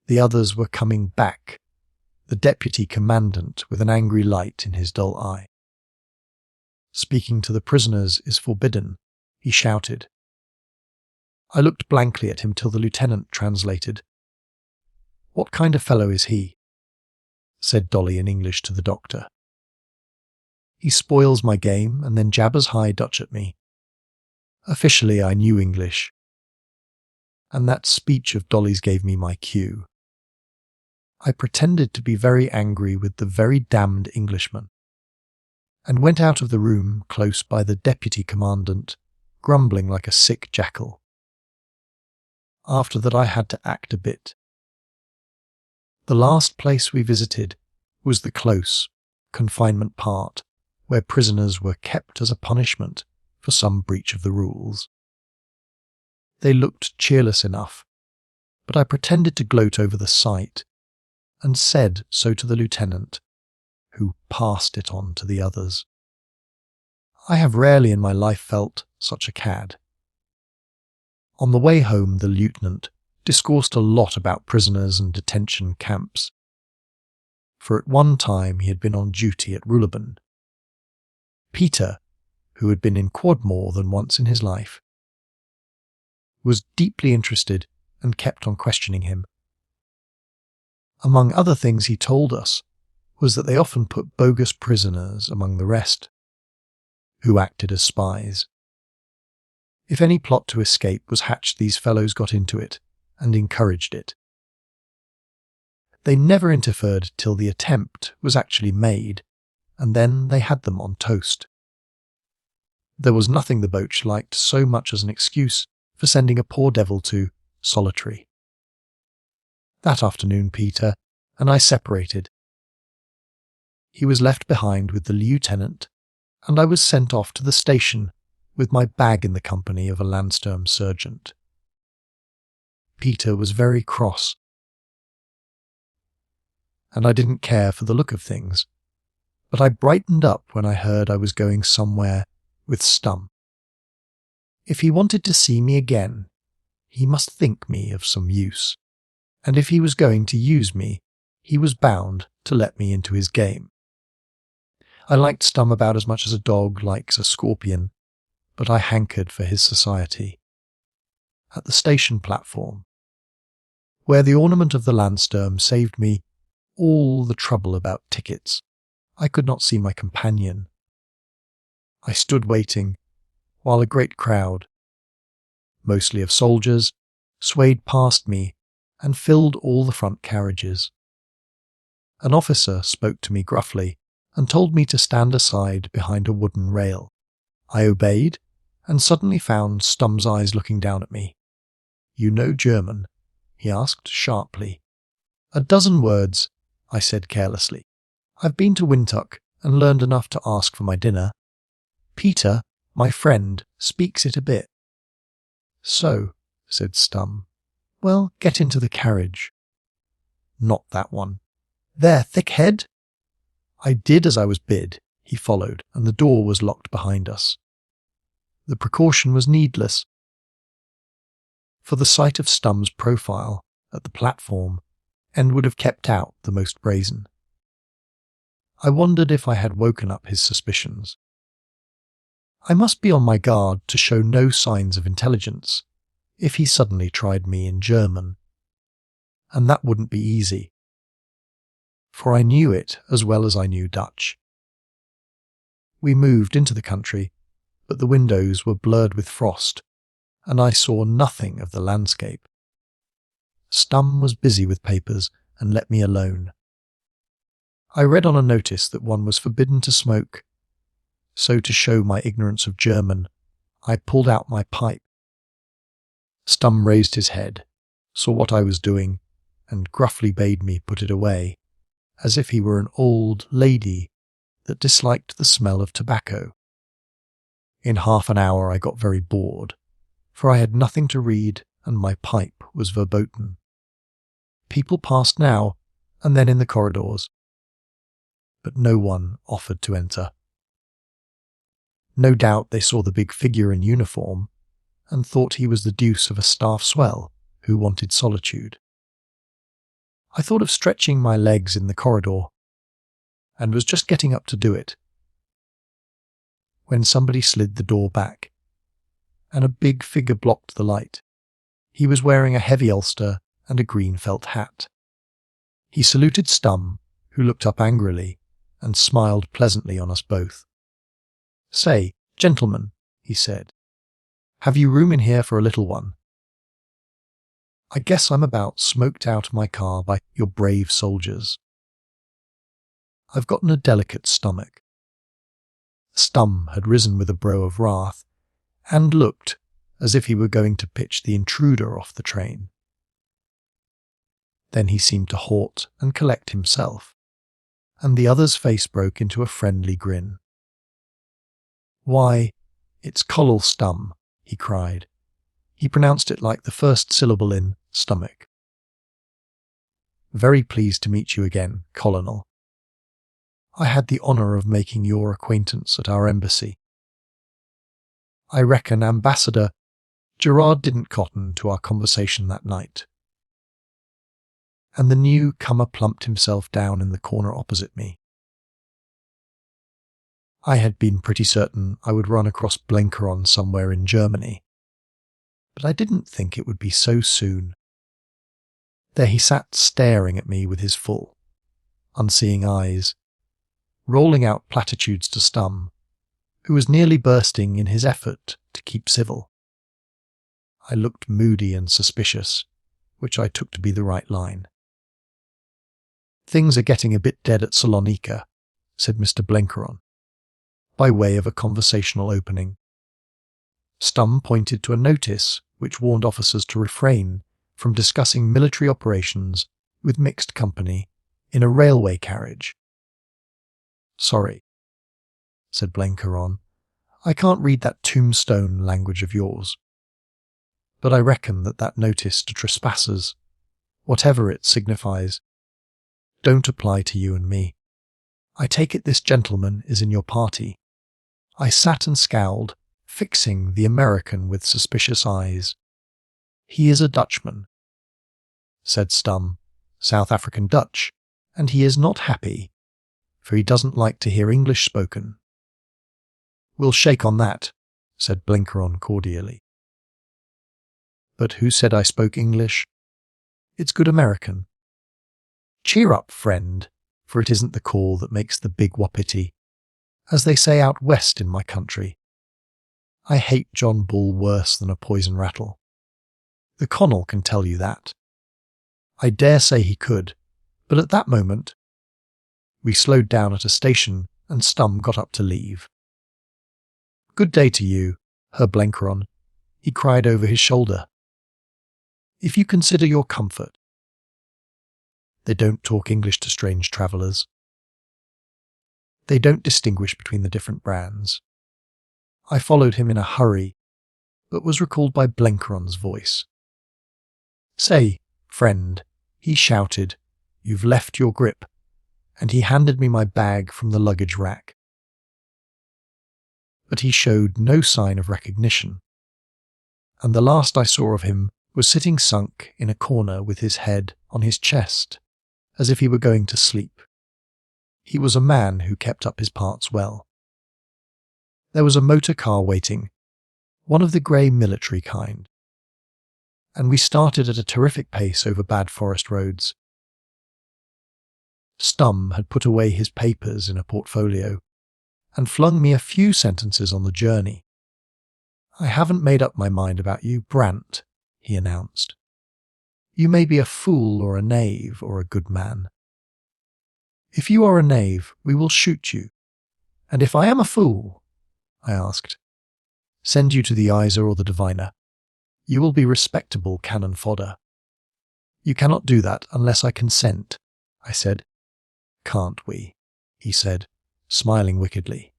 A: The others were coming back, the deputy commandant with an angry light in his dull eye. Speaking to the prisoners is forbidden, he shouted. I looked blankly at him till the lieutenant translated. What kind of fellow is he? Said Dolly in English to the doctor. He spoils my game and then jabbers high Dutch at me. Officially I knew English, and that speech of Dolly's gave me my cue. I pretended to be very angry with the very damned Englishman, and went out of the room close by the deputy commandant, grumbling like a sick jackal. After that I had to act a bit. The last place we visited was the close confinement part, where prisoners were kept as a punishment for some breach of the rules. They looked cheerless enough, but I pretended to gloat over the sight, and said so to the lieutenant, who passed it on to the others. I have rarely in my life felt such a cad. On the way home the lieutenant discoursed a lot about prisoners and detention camps, for at one time he had been on duty at Suliman. Peter, who had been in quad more than once in his life, was deeply interested and kept on questioning him. Among other things he told us was that they often put bogus prisoners among the rest, who acted as spies. If any plot to escape was hatched, these fellows got into it and encouraged it. They never interfered till the attempt was actually made, and then they had them on toast. There was nothing the Boche liked so much as an excuse for sending a poor devil to solitary. That afternoon Peter and I separated. He was left behind with the lieutenant, and I was sent off to the station with my bag in the company of a Landsturm sergeant. Peter was very cross, and I didn't care for the look of things, but I brightened up when I heard I was going somewhere with Stum. If he wanted to see me again, he must think me of some use, and if he was going to use me, he was bound to let me into his game. I liked Stum about as much as a dog likes a scorpion, but I hankered for his society. At the station platform, where the ornament of the Landsturm saved me all the trouble about tickets, I could not see my companion. I stood waiting, while a great crowd, mostly of soldiers, swayed past me and filled all the front carriages. An officer spoke to me gruffly and told me to stand aside behind a wooden rail. I obeyed and suddenly found Stum's eyes looking down at me. "You know German?" he asked sharply. "A dozen words," I said carelessly. "I've been to Windtuck and learned enough to ask for my dinner. Peter, my friend, speaks it a bit." "So," said Stum. "Well, get into the carriage." "Not that one." "There, thick-head." I did as I was bid. He followed, and the door was locked behind us. The precaution was needless, for the sight of Stum's profile at the platform and would have kept out the most brazen. I wondered if I had woken up his suspicions. I must be on my guard to show no signs of intelligence if he suddenly tried me in German, and that wouldn't be easy, for I knew it as well as I knew Dutch. We moved into the country, but the windows were blurred with frost, and I saw nothing of the landscape. Stum was busy with papers and let me alone. I read on a notice that one was forbidden to smoke, so to show my ignorance of German, I pulled out my pipe. Stum raised his head, saw what I was doing, and gruffly bade me put it away, as if he were an old lady that disliked the smell of tobacco. In half an hour I got very bored, for I had nothing to read and my pipe was verboten. People passed now and then in the corridors, but no one offered to enter. No doubt they saw the big figure in uniform and thought he was the deuce of a staff swell who wanted solitude. I thought of stretching my legs in the corridor and was just getting up to do it when somebody slid the door back, and a big figure blocked the light. He was wearing a heavy ulster and a green felt hat. He saluted Stum, who looked up angrily and smiled pleasantly on us both. "Say, gentlemen," he said, "have you room in here for a little one? I guess I'm about smoked out of my car by your brave soldiers. I've gotten a delicate stomach." Stum had risen with a brow of wrath, and looked as if he were going to pitch the intruder off the train. Then he seemed to halt and collect himself, and the other's face broke into a friendly grin. "Why, it's Colonel Stum," he cried. He pronounced it like the first syllable in stomach. "Very pleased to meet you again, Colonel. I had the honour of making your acquaintance at our embassy. I reckon Ambassador Gerard didn't cotton to our conversation that night." And the newcomer plumped himself down in the corner opposite me. I had been pretty certain I would run across Blenkeron somewhere in Germany, but I didn't think it would be so soon. There he sat staring at me with his full, unseeing eyes, rolling out platitudes to Stum, who was nearly bursting in his effort to keep civil. I looked moody and suspicious, which I took to be the right line. "Things are getting a bit dead at Salonika," said Mr. Blenkeron, by way of a conversational opening. Stum pointed to a notice which warned officers to refrain from discussing military operations with mixed company in a railway carriage. "Sorry," said Blenkeron, "I can't read that tombstone language of yours. But I reckon that notice to trespassers, whatever it signifies, don't apply to you and me. I take it this gentleman is in your party." I sat and scowled, fixing the American with suspicious eyes. "He is a Dutchman," said Stum, "South African Dutch, and he is not happy, for he doesn't like to hear English spoken." "We'll shake on that," said Blenkeron cordially. "But who said I spoke English? It's good American." "Cheer up, friend, for it isn't the call that makes the big wapiti, as they say out west in my country. I hate John Bull worse than a poison rattle. The Connell can tell you that. I dare say he could, but at that moment we slowed down at a station and Stum got up to leave. "Good day to you, Herr Blenkeron," he cried over his shoulder. "If you consider your comfort." They don't talk English to strange travellers. They don't distinguish between the different brands. I followed him in a hurry, but was recalled by Blenkeron's voice. "Say, friend," he shouted, "you've left your grip," and he handed me my bag from the luggage rack. But he showed no sign of recognition, and the last I saw of him was sitting sunk in a corner with his head on his chest, as if he were going to sleep. He was a man who kept up his parts well. There was a motor car waiting, one of the grey military kind, and we started at a terrific pace over bad forest roads. Stum had put away his papers in a portfolio and flung me a few sentences on the journey. "I haven't made up my mind about you, Brant," he announced. "You may be a fool or a knave or a good man. If you are a knave, we will shoot you. And if I am a fool," I asked, "send you to the Iser or the Diviner. You will be respectable cannon fodder." "You cannot do that unless I consent," I said. "Can't we?" he said, smiling wickedly.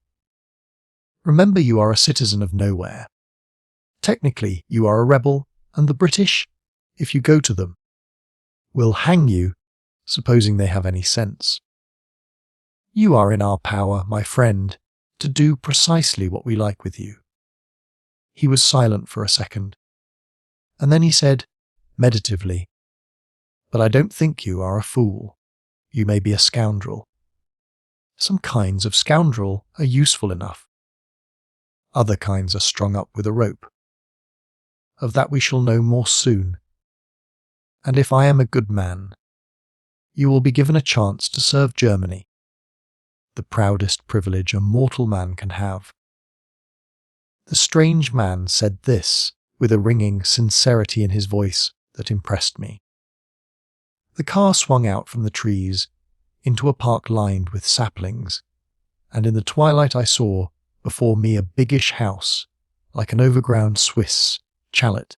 A: "Remember you are a citizen of nowhere. Technically you are a rebel, and the British, if you go to them, will hang you, supposing they have any sense. You are in our power, my friend, to do precisely what we like with you." He was silent for a second, and then he said, meditatively, "But I don't think you are a fool. You may be a scoundrel. Some kinds of scoundrel are useful enough. Other kinds are strung up with a rope. Of that we shall know more soon. And if I am a good man, you will be given a chance to serve Germany, the proudest privilege a mortal man can have." The strange man said this with a ringing sincerity in his voice that impressed me. The car swung out from the trees into a park lined with saplings, and in the twilight I saw before me a biggish house, like an overground Swiss chalet.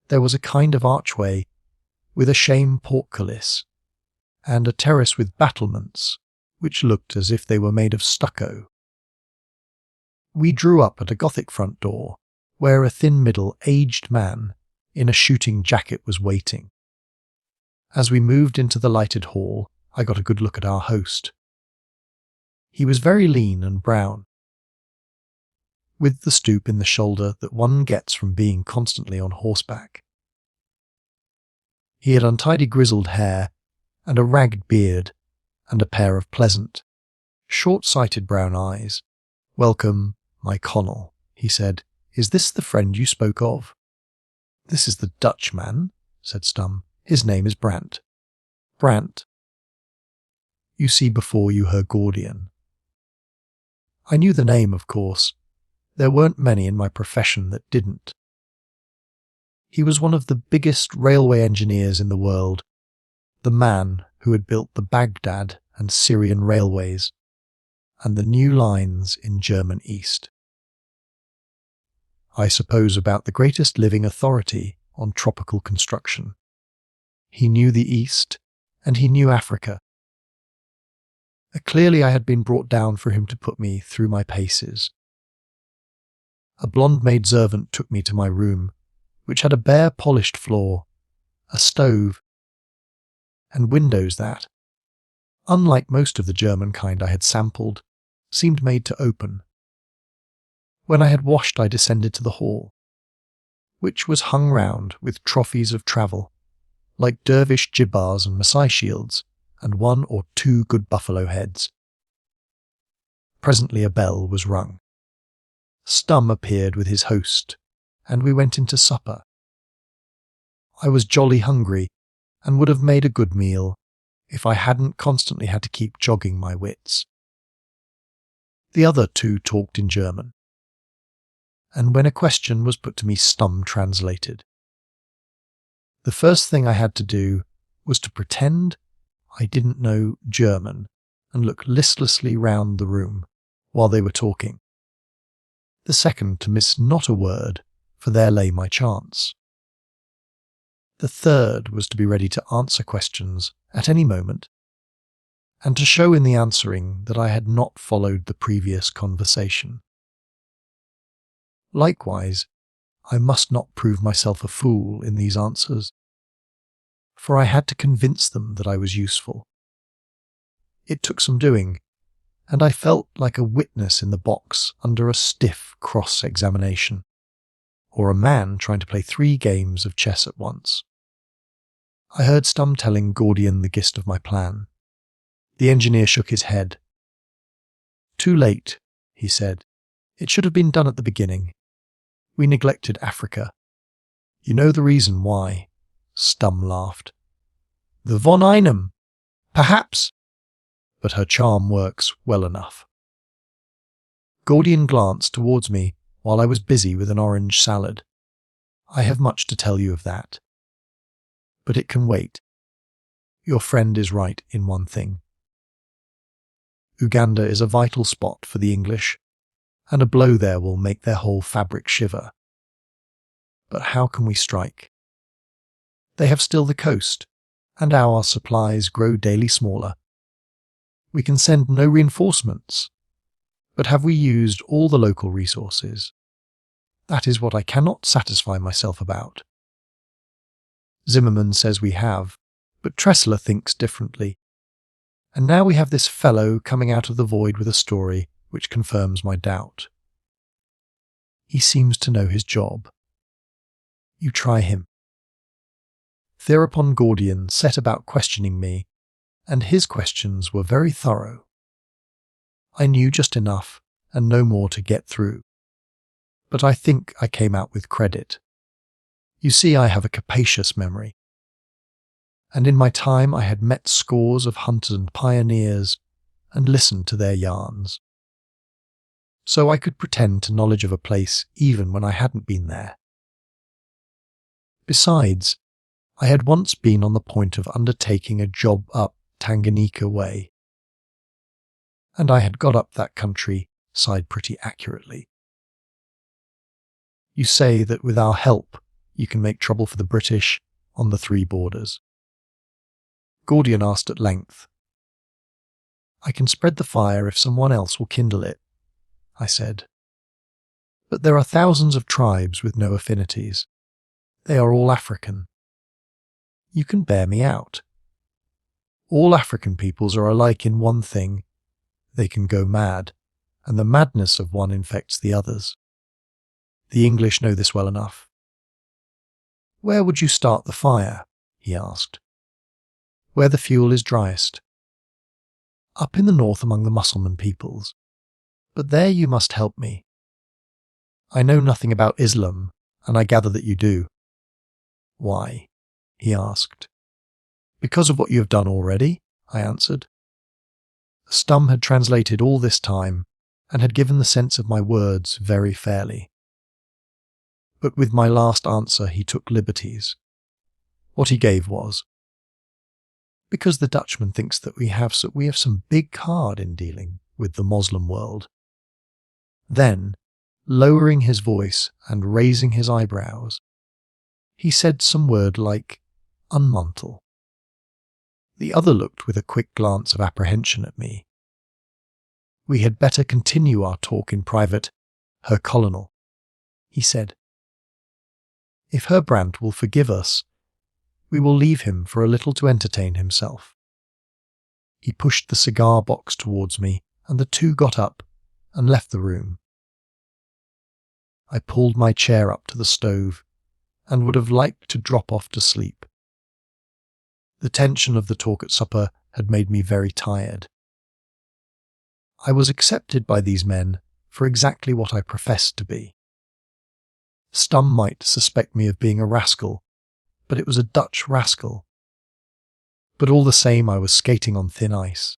A: There was a kind of archway with a shame portcullis, and a terrace with battlements, which looked as if they were made of stucco. We drew up at a Gothic front door, where a thin middle-aged man in a shooting jacket was waiting. As we moved into the lighted hall, I got a good look at our host. He was very lean and brown, with the stoop in the shoulder that one gets from being constantly on horseback. He had untidy grizzled hair and a ragged beard and a pair of pleasant, short-sighted brown eyes. "Welcome, my Connell," he said. "Is this the friend you spoke of?" "This is the Dutchman," said Stum. "His name is Brant." "Brant. You see before you her Gordian." I knew the name, of course. There weren't many in my profession that didn't. He was one of the biggest railway engineers in the world, the man who had built the Baghdad and Syrian railways, and the new lines in German East. I suppose about the greatest living authority on tropical construction. He knew the East, and he knew Africa. Clearly I had been brought down for him to put me through my paces. A blonde maidservant took me to my room, which had a bare polished floor, a stove, and windows that, unlike most of the German kind I had sampled, seemed made to open. When I had washed, I descended to the hall, which was hung round with trophies of travel, like dervish jibbahs and Masai shields, and 1 or 2 good buffalo heads. Presently a bell was rung. Stum appeared with his host, and we went into supper. I was jolly hungry, and would have made a good meal if I hadn't constantly had to keep jogging my wits. The other 2 talked in German, and when a question was put to me, Stum translated. The first thing I had to do was to pretend I didn't know German and look listlessly round the room while they were talking. The second to miss not a word, for there lay my chance. The third was to be ready to answer questions at any moment, and to show in the answering that I had not followed the previous conversation. Likewise, I must not prove myself a fool in these answers, for I had to convince them that I was useful. It took some doing, and I felt like a witness in the box under a stiff cross-examination, or a man trying to play 3 games of chess at once. I heard Stum telling Gordian the gist of my plan. The engineer shook his head. "Too late," he said. "It should have been done at the beginning. We neglected Africa. You know the reason why." Stum laughed. "The von einem, perhaps, but her charm works well enough." Gordian glanced towards me while I was busy with an orange salad. "I have much to tell you of that. But it can wait. Your friend is right in one thing. Uganda is a vital spot for the English, and a blow there will make their whole fabric shiver. But how can we strike? They have still the coast, and our supplies grow daily smaller. We can send no reinforcements, but have we used all the local resources? That is what I cannot satisfy myself about. Zimmerman says we have, but Tressler thinks differently. And now we have this fellow coming out of the void with a story which confirms my doubt. He seems to know his job. You try him." Thereupon Gordian set about questioning me, and his questions were very thorough. I knew just enough and no more to get through, but I think I came out with credit. You see, I have a capacious memory, and in my time I had met scores of hunters and pioneers and listened to their yarns. So I could pretend to knowledge of a place even when I hadn't been there. Besides, I had once been on the point of undertaking a job up Tanganyika way, and I had got up that country side pretty accurately. You say that with our help you can make trouble for the British on the 3 borders. Gordian asked at length. "I can spread the fire if someone else will kindle it," I said. "But there are thousands of tribes with no affinities. They are all African. You can bear me out. All African peoples are alike in one thing. They can go mad, and the madness of one infects the others. The English know this well enough." "Where would you start the fire?" he asked. "Where the fuel is driest." "Up in the north among the Mussulman peoples. But there you must help me. I know nothing about Islam, and I gather that you do." "Why?" he asked. "Because of what you have done already," I answered. Stum had translated all this time, and had given the sense of my words very fairly. But with my last answer he took liberties. What he gave was, "Because the Dutchman thinks that we have some big card in dealing with the Moslem world." Then, lowering his voice and raising his eyebrows, he said some word like "unmantle." The other looked with a quick glance of apprehension at me. "We had better continue our talk in private, Herr Colonel," he said. "If Herr Brandt will forgive us, We will leave him for a little to entertain himself." He pushed the cigar box towards me, and the two got up and left the room. I pulled my chair up to the stove and would have liked to drop off to sleep. The tension of the talk at supper had made me very tired. I was accepted by these men for exactly what I professed to be. Stum might suspect me of being a rascal, but it was a Dutch rascal. But all the same, I was skating on thin ice.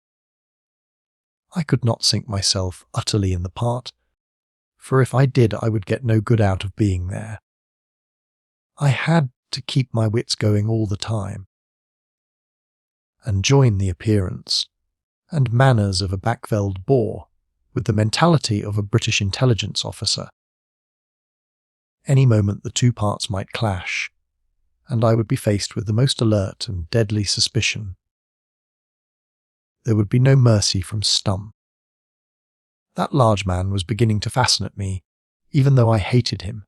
A: I could not sink myself utterly in the part, for if I did, I would get no good out of being there. I had to keep my wits going all the time, and join the appearance and manners of a backveld Boer with the mentality of a British intelligence officer. Any moment the two parts might clash, and I would be faced with the most alert and deadly suspicion. There would be no mercy from Stum. That large man was beginning to fascinate me, even though I hated him.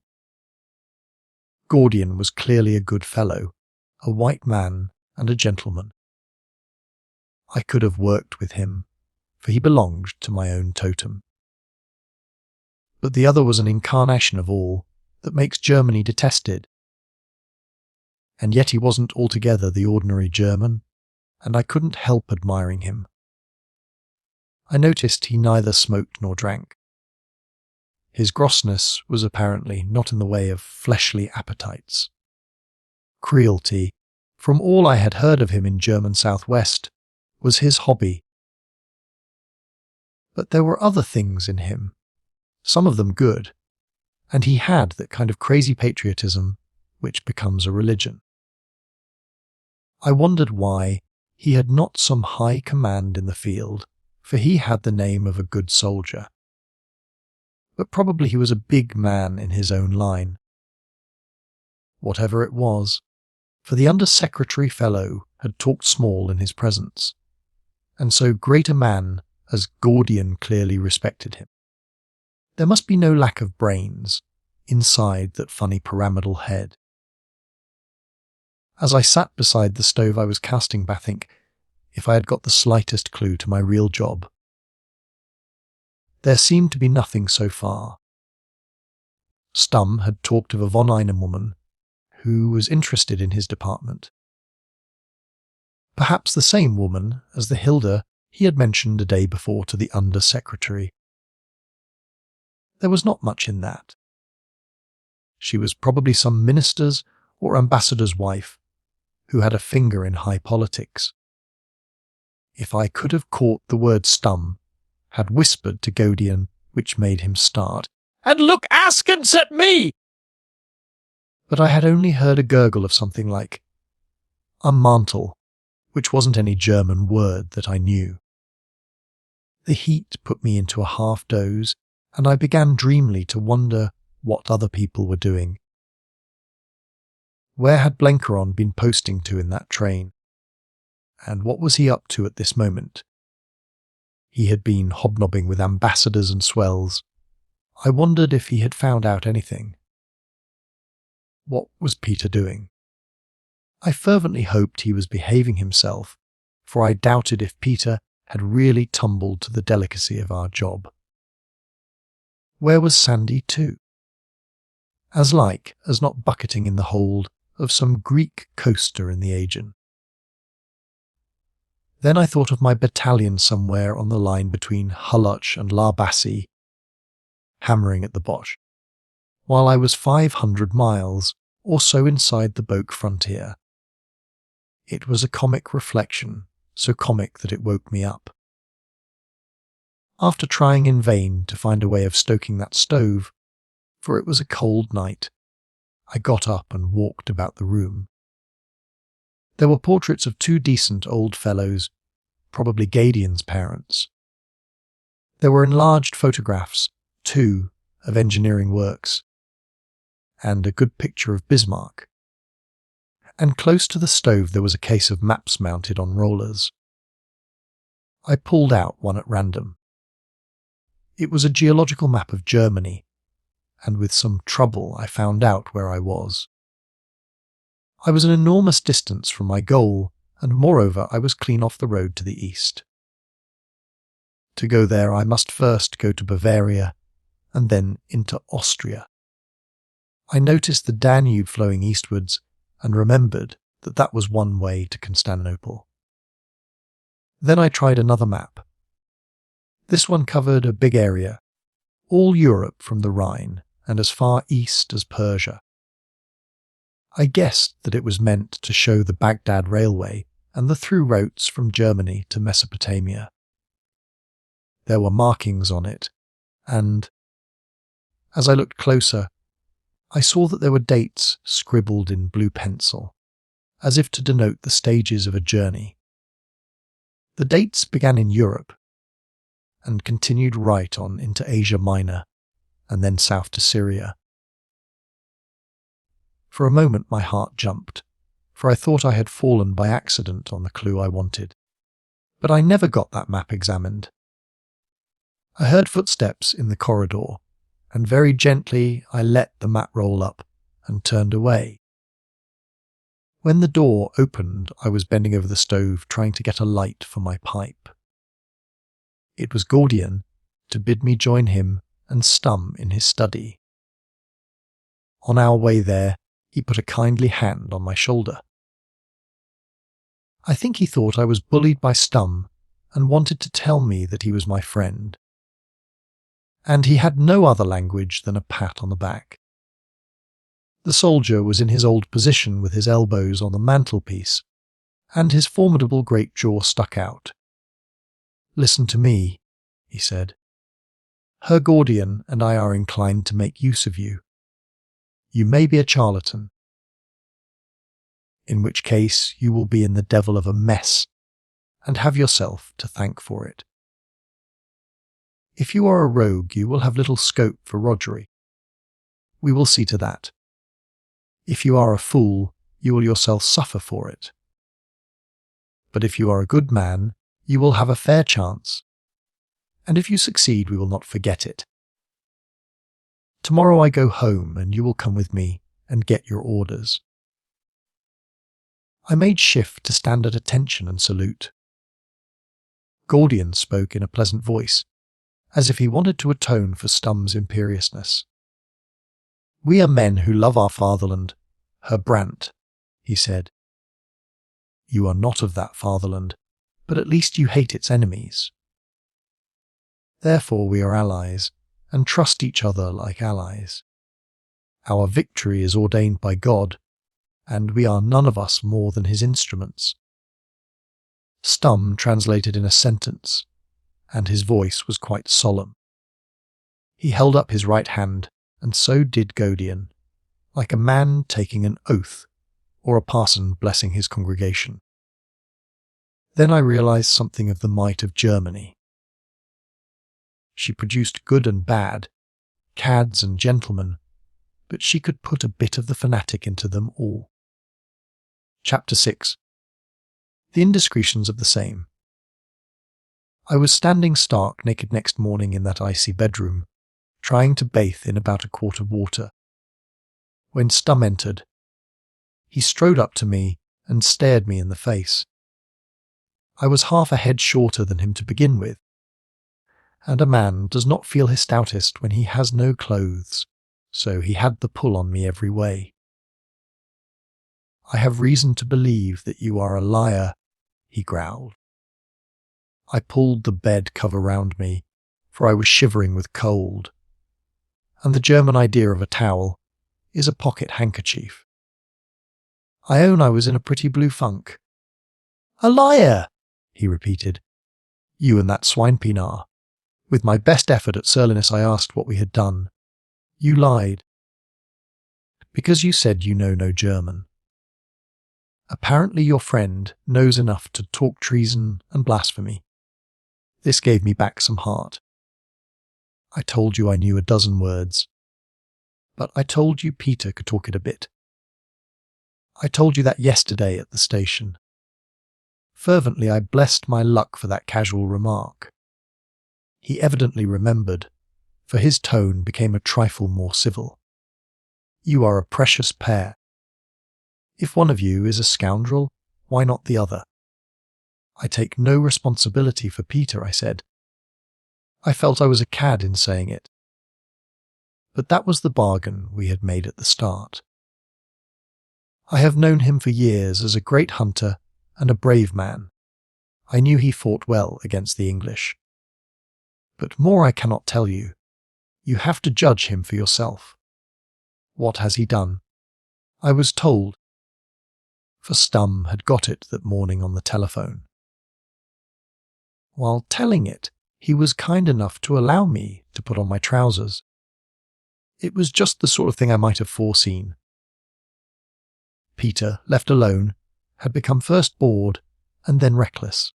A: Gordian was clearly a good fellow, a white man and a gentleman. I could have worked with him, for he belonged to my own totem. But the other was an incarnation of all that makes Germany detested. And yet he wasn't altogether the ordinary German, and I couldn't help admiring him. I noticed he neither smoked nor drank. His grossness was apparently not in the way of fleshly appetites. Cruelty, from all I had heard of him in German Southwest, was his hobby. But there were other things in him, some of them good, and he had that kind of crazy patriotism which becomes a religion. I wondered why he had not some high command in the field, for he had the name of a good soldier. But probably he was a big man in his own line. Whatever it was, for the under-secretary fellow had talked small in his presence, and so great a man as Gordian clearly respected him. There must be no lack of brains inside that funny pyramidal head. As I sat beside the stove, I was casting back if I had got the slightest clue to my real job. There seemed to be nothing so far. Stum had talked of a von Einem woman who was interested in his department. Perhaps the same woman as the Hilda he had mentioned a day before to the under-secretary. There was not much in that. She was probably some minister's or ambassador's wife who had a finger in high politics. If I could have caught the word Stum, had whispered to Gordian, which made him start, "And look askance at me!" But I had only heard a gurgle of something like a mantle, which wasn't any German word that I knew. The heat put me into a half-doze, and I began dreamily to wonder what other people were doing. Where had Blenkeron been posting to in that train? And what was he up to at this moment? He had been hobnobbing with ambassadors and swells. I wondered if he had found out anything. What was Peter doing? I fervently hoped he was behaving himself, for I doubted if Peter had really tumbled to the delicacy of our job. Where was Sandy too? As like as not bucketing in the hold of some Greek coaster in the Aegean. Then I thought of my battalion somewhere on the line between Hulluch and Larbassi, hammering at the Boche, while I was 500 miles or so inside the Boke frontier. It was a comic reflection, so comic that it woke me up. After trying in vain to find a way of stoking that stove, for it was a cold night, I got up and walked about the room. There were portraits of two decent old fellows, probably Gadian's parents. There were enlarged photographs, too, of engineering works, and a good picture of Bismarck. And close to the stove there was a case of maps mounted on rollers. I pulled out one at random. It was a geological map of Germany, and with some trouble I found out where I was. I was an enormous distance from my goal, and moreover I was clean off the road to the east. To go there I must first go to Bavaria, and then into Austria. I noticed the Danube flowing eastwards, and remembered that that was one way to Constantinople. Then I tried another map. This one covered a big area, all Europe from the Rhine and as far east as Persia. I guessed that it was meant to show the Baghdad Railway and the through routes from Germany to Mesopotamia. There were markings on it, and, as I looked closer, I saw that there were dates scribbled in blue pencil, as if to denote the stages of a journey. The dates began in Europe, and continued right on into Asia Minor, and then south to Syria. For a moment my heart jumped, for I thought I had fallen by accident on the clue I wanted. But I never got that map examined. I heard footsteps in the corridor, and very gently I let the map roll up and turned away. When the door opened, I was bending over the stove trying to get a light for my pipe. It was Gordian to bid me join him and Stum in his study. On our way there, he put a kindly hand on my shoulder. I think he thought I was bullied by Stum and wanted to tell me that he was my friend. And he had no other language than a pat on the back. The soldier was in his old position with his elbows on the mantelpiece, and his formidable great jaw stuck out. "Listen to me," he said. "Herr Gordian and I are inclined to make use of you. You may be a charlatan, in which case you will be in the devil of a mess, and have yourself to thank for it. If you are a rogue, you will have little scope for roguery. We will see to that. If you are a fool, you will yourself suffer for it. But if you are a good man, you will have a fair chance, and if you succeed, we will not forget it. Tomorrow I go home, and you will come with me and get your orders." I made shift to stand at attention and salute. Gordian spoke in a pleasant voice, as if he wanted to atone for Stum's imperiousness. "We are men who love our fatherland, Herr Brandt," he said. "You are not of that fatherland, but at least you hate its enemies. Therefore we are allies, and trust each other like allies. Our victory is ordained by God, and we are none of us more than his instruments." Stum translated in a sentence, and his voice was quite solemn. He held up his right hand, and so did Gordian, like a man taking an oath, or a parson blessing his congregation. Then I realized something of the might of Germany. She produced good and bad, cads and gentlemen, but she could put a bit of the fanatic into them all. Chapter 6. The Indiscretions of the Same. I was standing stark naked next morning in that icy bedroom, trying to bathe in about a quart of water, when Stum entered. He strode up to me and stared me in the face. I was half a head shorter than him to begin with, and a man does not feel his stoutest when he has no clothes, so he had the pull on me every way. "I have reason to believe that you are a liar," he growled. I pulled the bed cover round me, for I was shivering with cold, and the German idea of a towel is a pocket handkerchief. I own I was in a pretty blue funk. "A liar!" he repeated. "You and that swine Pienaar." With my best effort at surliness I asked what we had done. "You lied." "Because you said you know no German. Apparently your friend knows enough to talk treason and blasphemy." This gave me back some heart. "I told you I knew a dozen words. But I told you Peter could talk it a bit. I told you that yesterday at the station." Fervently I blessed my luck for that casual remark. He evidently remembered, for his tone became a trifle more civil. "You are a precious pair." If one of you is a scoundrel, why not the other? I take no responsibility for Peter, I said. I felt I was a cad in saying it. But that was the bargain we had made at the start. I have known him for years as a great hunter and a brave man. I knew he fought well against the English. But more I cannot tell you. You have to judge him for yourself. What has he done? I was told. For Stum had got it that morning on the telephone. While telling it, he was kind enough to allow me to put on my trousers. It was just the sort of thing I might have foreseen. Peter, left alone, had become first bored and then reckless.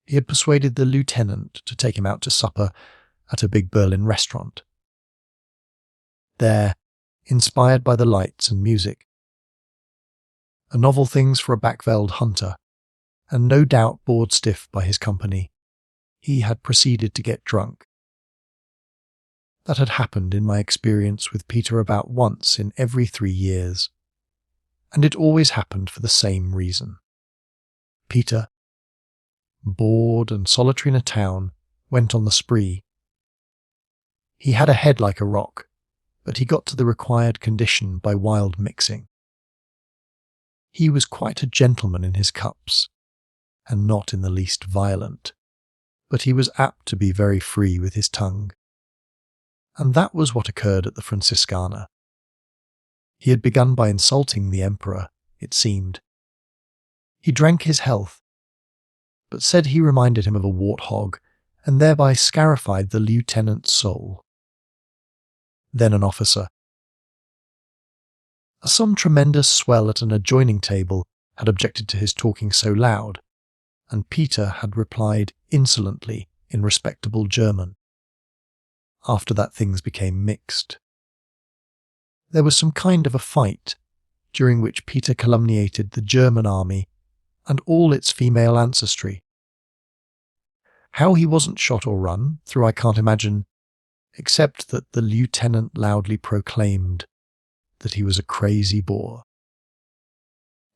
A: He had persuaded the lieutenant to take him out to supper at a big Berlin restaurant. There, inspired by the lights and music, a novel things for a backveld hunter, and no doubt bored stiff by his company, he had proceeded to get drunk. That had happened in my experience with Peter about once in every 3 years, and it always happened for the same reason. Peter, bored and solitary in a town, went on the spree. He had a head like a rock, but he got to the required condition by wild mixing. He was quite a gentleman in his cups, and not in the least violent, but he was apt to be very free with his tongue. And that was what occurred at the Franziskaner. He had begun by insulting the emperor, it seemed. He drank his health, but said he reminded him of a warthog, and thereby scarified the lieutenant's soul. Then an officer. Some tremendous swell at an adjoining table had objected to his talking so loud, and Peter had replied insolently in respectable German. After that things became mixed. There was some kind of a fight, during which Peter calumniated the German army and all its female ancestry. How he wasn't shot or run through I can't imagine, except that the lieutenant loudly proclaimed that he was a crazy boar.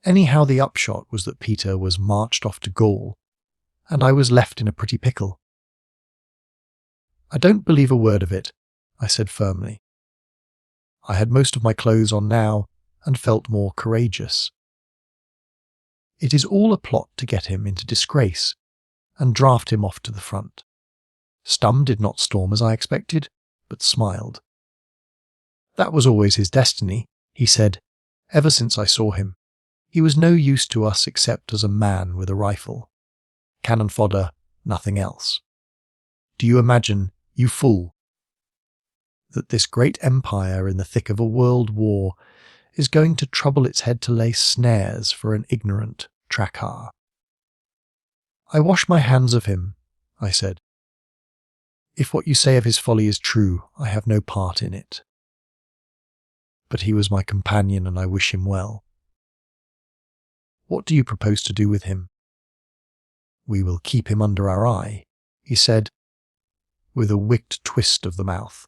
A: Anyhow, the upshot was that Peter was marched off to Gaul, and I was left in a pretty pickle. I don't believe a word of it, I said firmly. I had most of my clothes on now, and felt more courageous. It is all a plot to get him into disgrace, and draft him off to the front. Stum did not storm as I expected, but smiled. That was always his destiny, he said, ever since I saw him. He was no use to us except as a man with a rifle. Cannon fodder, nothing else. Do you imagine, you fool, that this great empire in the thick of a world war is going to trouble its head to lay snares for an ignorant traquar? I wash my hands of him, I said. If what you say of his folly is true, I have no part in it. But he was my companion and I wish him well. What do you propose to do with him? We will keep him under our eye, he said, with a wicked twist of the mouth.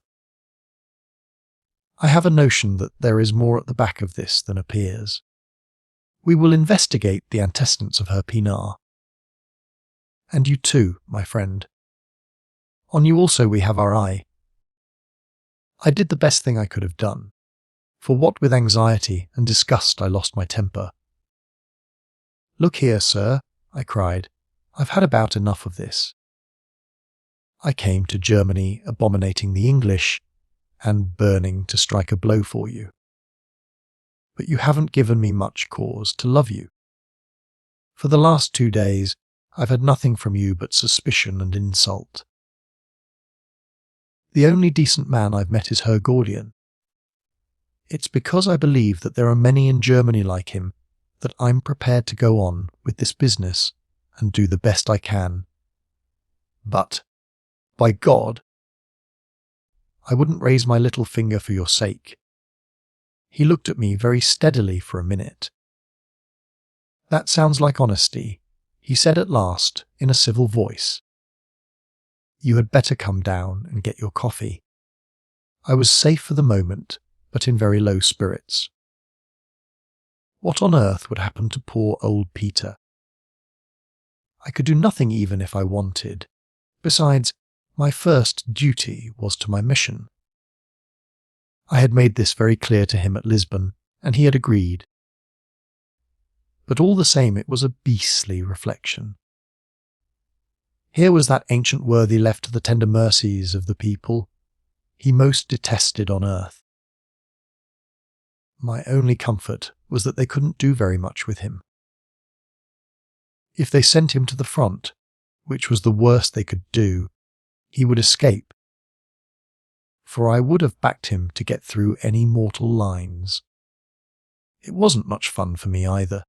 A: I have a notion that there is more at the back of this than appears. We will investigate the antecedents of her Pienaar. And you too, my friend. On you also we have our eye. I did the best thing I could have done, for what with anxiety and disgust I lost my temper. Look here, sir, I cried, I've had about enough of this. I came to Germany abominating the English and burning to strike a blow for you. But you haven't given me much cause to love you. For the last 2 days, I've had nothing from you but suspicion and insult. The only decent man I've met is Herr Gordian. It's because I believe that there are many in Germany like him that I'm prepared to go on with this business and do the best I can. But, by God, I wouldn't raise my little finger for your sake. He looked at me very steadily for a minute. That sounds like honesty, he said at last in a civil voice. You had better come down and get your coffee. I was safe for the moment, but in very low spirits. What on earth would happen to poor old Peter? I could do nothing even if I wanted. Besides, my first duty was to my mission. I had made this very clear to him at Lisbon, and he had agreed. But all the same, it was a beastly reflection. Here was that ancient worthy left to the tender mercies of the people he most detested on earth. My only comfort was that they couldn't do very much with him. If they sent him to the front, which was the worst they could do, he would escape, for I would have backed him to get through any mortal lines. It wasn't much fun for me either.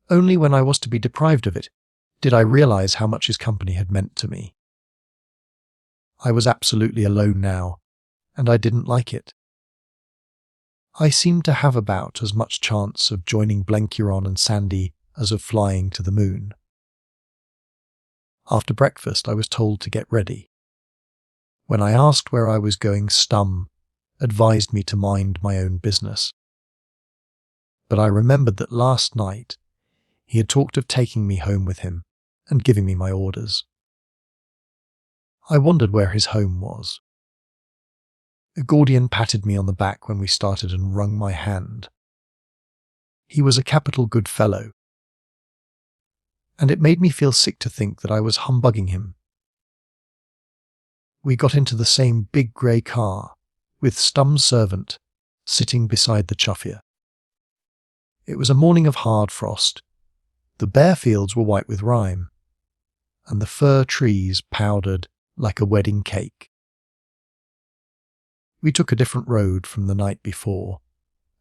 A: Only when I was to be deprived of it did I realise how much his company had meant to me. I was absolutely alone now, and I didn't like it. I seemed to have about as much chance of joining Blencuron and Sandy as of flying to the moon. After breakfast I was told to get ready. When I asked where I was going, Stum advised me to mind my own business. But I remembered that last night he had talked of taking me home with him and giving me my orders. I wondered where his home was. Gordian patted me on the back when we started and wrung my hand. He was a capital good fellow, and it made me feel sick to think that I was humbugging him. We got into the same big grey car, with Stum's servant sitting beside the chuffier. It was a morning of hard frost. The bare fields were white with rime, and the fir trees powdered like a wedding cake. We took a different road from the night before,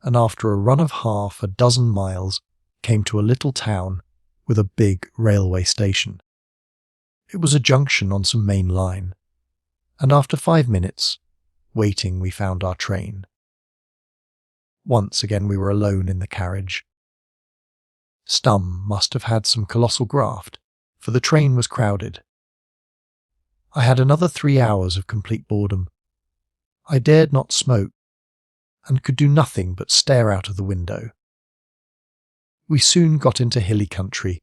A: and after a run of half a dozen miles came to a little town with a big railway station. It was a junction on some main line, and after 5 minutes waiting we found our train. Once again we were alone in the carriage. Stum must have had some colossal graft, for the train was crowded. I had another 3 hours of complete boredom. I dared not smoke, and could do nothing but stare out of the window. We soon got into hilly country,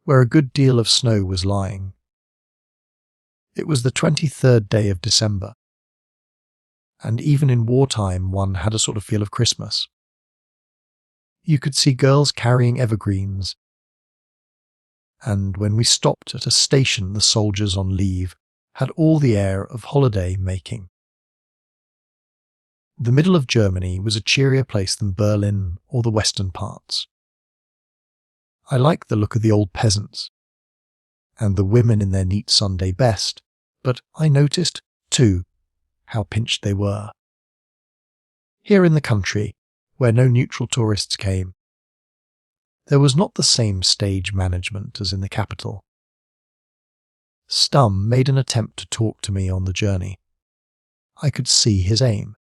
A: where a good deal of snow was lying. It was the 23rd day of December, and even in wartime one had a sort of feel of Christmas. You could see girls carrying evergreens, and when we stopped at a station the soldiers on leave had all the air of holiday making. The middle of Germany was a cheerier place than Berlin or the western parts. I liked the look of the old peasants, and the women in their neat Sunday best, but I noticed, too, how pinched they were. Here in the country, where no neutral tourists came, there was not the same stage management as in the capital. Stum made an attempt to talk to me on the journey. I could see his aim.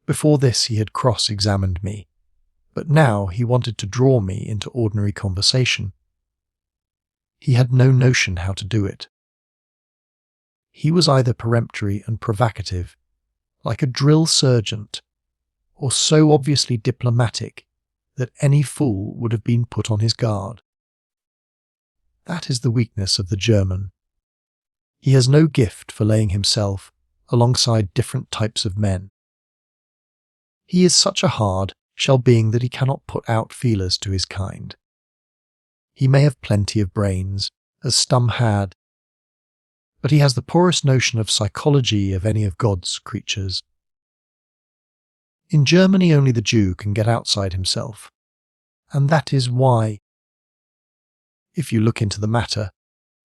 A: Before this he had cross-examined me, but now he wanted to draw me into ordinary conversation. He had no notion how to do it. He was either peremptory and provocative, like a drill sergeant, or so obviously diplomatic that any fool would have been put on his guard. That is the weakness of the German. He has no gift for laying himself alongside different types of men. He is such a hard shell being that he cannot put out feelers to his kind. He may have plenty of brains, as Stum had, but he has the poorest notion of psychology of any of God's creatures. In Germany only the Jew can get outside himself, and that is why. If you look into the matter,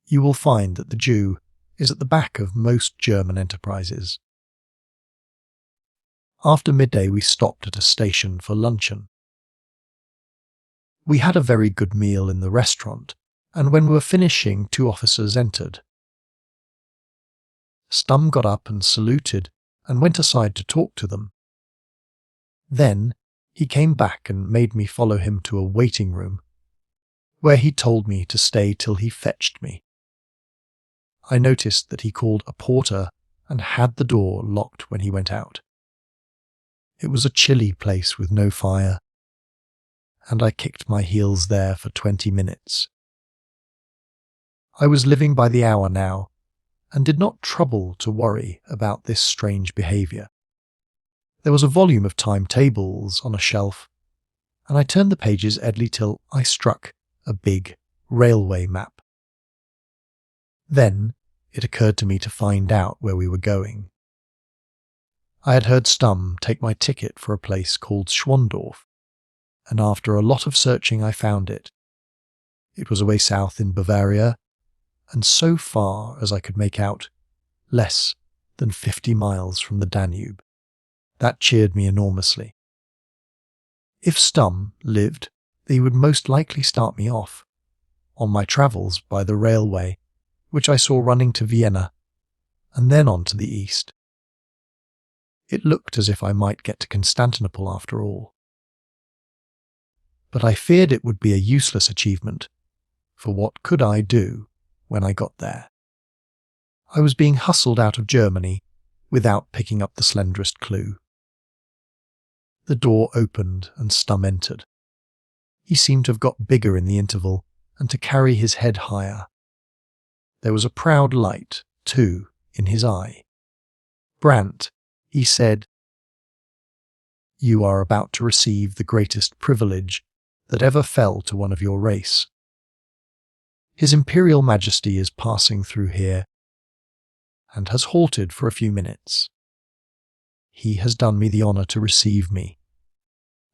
A: you will find that the Jew is at the back of most German enterprises. After midday we stopped at a station for luncheon. We had a very good meal in the restaurant, and when we were finishing 2 officers entered. Stum got up and saluted and went aside to talk to them. Then he came back and made me follow him to a waiting room, where he told me to stay till he fetched me. I noticed that he called a porter and had the door locked when he went out. It was a chilly place with no fire, and I kicked my heels there for 20 minutes. I was living by the hour now, and did not trouble to worry about this strange behaviour. There was a volume of timetables on a shelf, and I turned the pages idly till I struck a big railway map. Then it occurred to me to find out where we were going. I had heard Stumm take my ticket for a place called Schwandorf, and after a lot of searching I found it. It was away south in Bavaria, and so far as I could make out, less than 50 miles from the Danube. That cheered me enormously. If Stumm lived, he would most likely start me off on my travels by the railway, which I saw running to Vienna, and then on to the east. It looked as if I might get to Constantinople after all. But I feared it would be a useless achievement, for what could I do when I got there? I was being hustled out of Germany without picking up the slenderest clue. The door opened and Stumm entered. He seemed to have got bigger in the interval and to carry his head higher. There was a proud light, too, in his eye. "Brandt," he said, "you are about to receive the greatest privilege that ever fell to one of your race. His Imperial Majesty is passing through here, and has halted for a few minutes. He has done me the honour to receive me,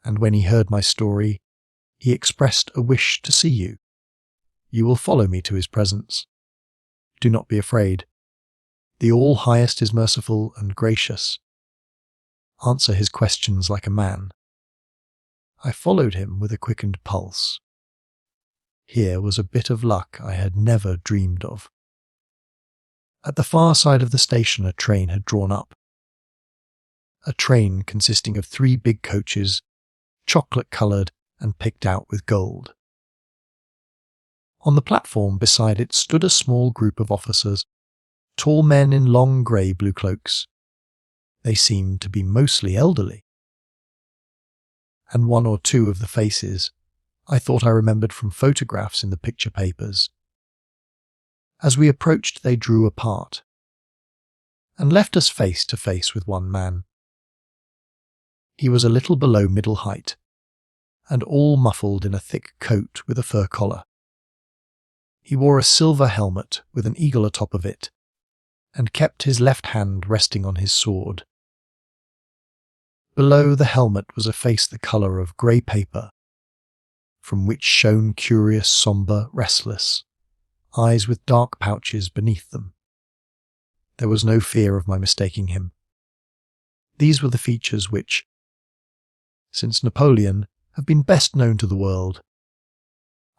A: and when he heard my story, he expressed a wish to see you. You will follow me to his presence. Do not be afraid. The All-Highest is merciful and gracious. Answer his questions like a man." I followed him with a quickened pulse. Here was a bit of luck I had never dreamed of. At the far side of the station a train had drawn up. A train consisting of 3 big coaches, chocolate-coloured and picked out with gold. On the platform beside it stood a small group of officers, tall men in long grey-blue cloaks. They seemed to be mostly elderly, and 1 or 2 of the faces I thought I remembered from photographs in the picture papers. As we approached they drew apart, and left us face to face with one man. He was a little below middle height, and all muffled in a thick coat with a fur collar. He wore a silver helmet with an eagle atop of it, and kept his left hand resting on his sword. Below the helmet was a face the colour of grey paper, from which shone curious, sombre, restless eyes with dark pouches beneath them. There was no fear of my mistaking him. These were the features which, since Napoleon, have been best known to the world.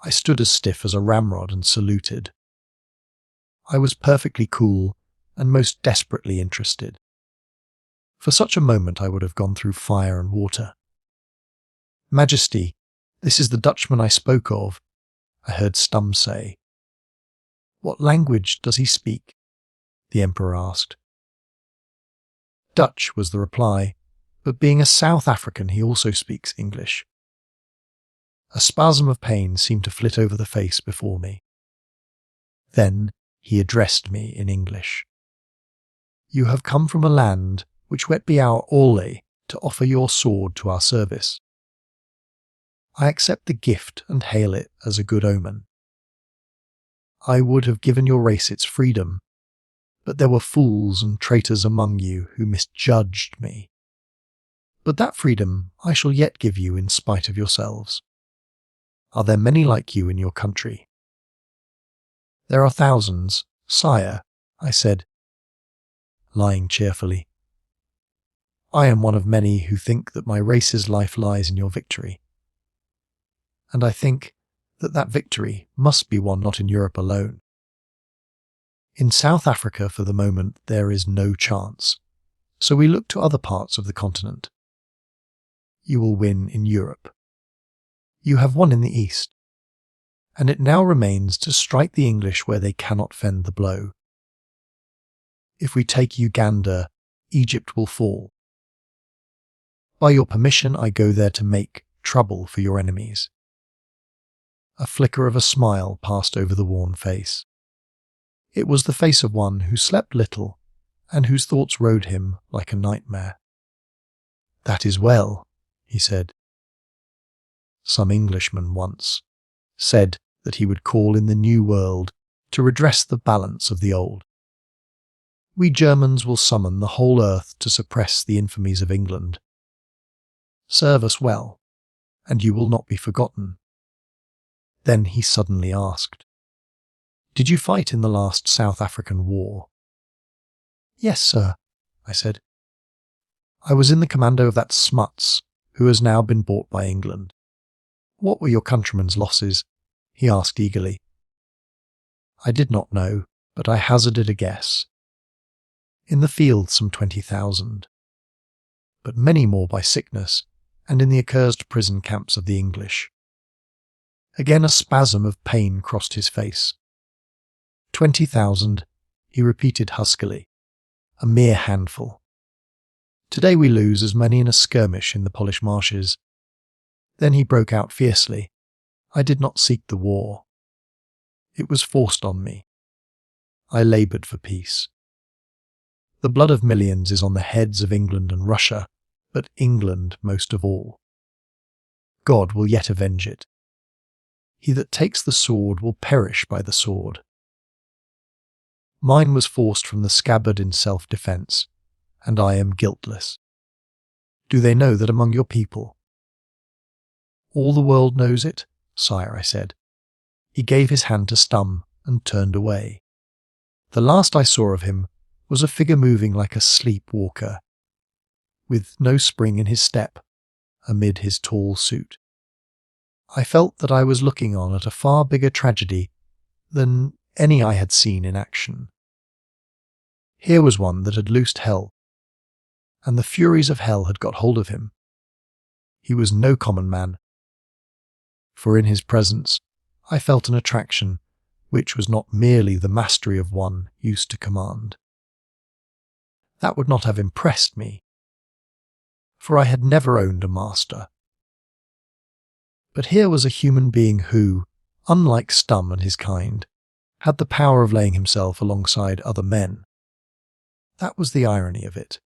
A: I stood as stiff as a ramrod and saluted. I was perfectly cool and most desperately interested. For such a moment I would have gone through fire and water. "Majesty, this is the Dutchman I spoke of," I heard Stumm say. "What language does he speak?" the Emperor asked. "Dutch," was the reply, "but being a South African he also speaks English." A spasm of pain seemed to flit over the face before me. Then he addressed me in English. "You have come from a land which wet be our ole to offer your sword to our service. I accept the gift and hail it as a good omen. I would have given your race its freedom, but there were fools and traitors among you who misjudged me. But that freedom I shall yet give you in spite of yourselves. Are there many like you in your country?" "There are thousands, sire," I said, lying cheerfully. "I am one of many who think that my race's life lies in your victory. And I think that that victory must be won not in Europe alone. In South Africa for the moment there is no chance, so we look to other parts of the continent. You will win in Europe. You have won in the East, and it now remains to strike the English where they cannot fend the blow. If we take Uganda, Egypt will fall. By your permission, I go there to make trouble for your enemies." A flicker of a smile passed over the worn face. It was the face of one who slept little and whose thoughts rode him like a nightmare. "That is well," he said. Some Englishman once said that he would call in the new world to redress the balance of the old. We Germans will summon the whole earth to suppress the infamies of England. Serve us well, and you will not be forgotten. Then he suddenly asked, "Did you fight in the last South African war?" "Yes, sir," I said. "I was in the commando of that Smuts, who has now been bought by England." "What were your countrymen's losses?" he asked eagerly. I did not know, but I hazarded a guess. In the field some 20,000, but many more by sickness and in the accursed prison camps of the English. Again a spasm of pain crossed his face. 20,000, he repeated huskily. A mere handful. Today we lose as many in a skirmish in the Polish marshes. Then he broke out fiercely. I did not seek the war. It was forced on me. I laboured for peace. The blood of millions is on the heads of England and Russia, but England most of all. God will yet avenge it. He that takes the sword will perish by the sword. Mine was forced from the scabbard in self-defence, and I am guiltless. Do they know that among your people? All the world knows it, sire, I said. He gave his hand to Stum and turned away. The last I saw of him was a figure moving like a sleep-walker, with no spring in his step, amid his tall suit. I felt that I was looking on at a far bigger tragedy than any I had seen in action. Here was one that had loosed hell, and the furies of hell had got hold of him. He was no common man, for in his presence I felt an attraction which was not merely the mastery of one used to command. That would not have impressed me, for I had never owned a master. But here was a human being who, unlike Stum and his kind, had the power of laying himself alongside other men. That was the irony of it.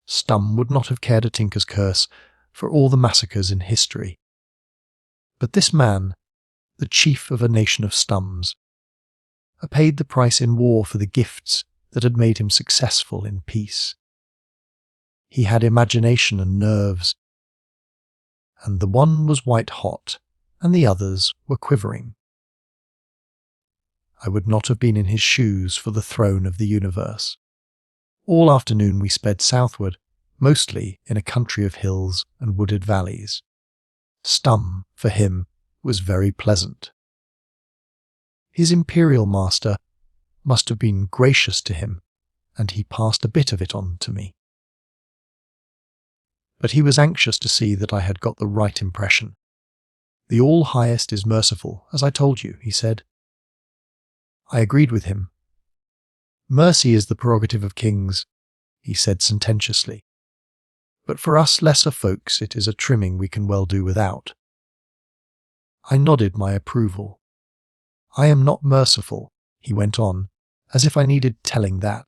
A: Stum would not have cared a tinker's curse for all the massacres in history. But this man, the chief of a nation of Stums, paid the price in war for the gifts that had made him successful in peace. He had imagination and nerves, and the one was white-hot, and the others were quivering. I would not have been in his shoes for the throne of the universe. All afternoon we sped southward, mostly in a country of hills and wooded valleys. Stum, for him, was very pleasant. His imperial master must have been gracious to him, and he passed a bit of it on to me. But he was anxious to see that I had got the right impression. "The All-Highest is merciful, as I told you," he said. I agreed with him. "Mercy is the prerogative of kings," he said sententiously. "But for us lesser folks it is a trimming we can well do without." I nodded my approval. "I am not merciful," he went on, as if I needed telling that.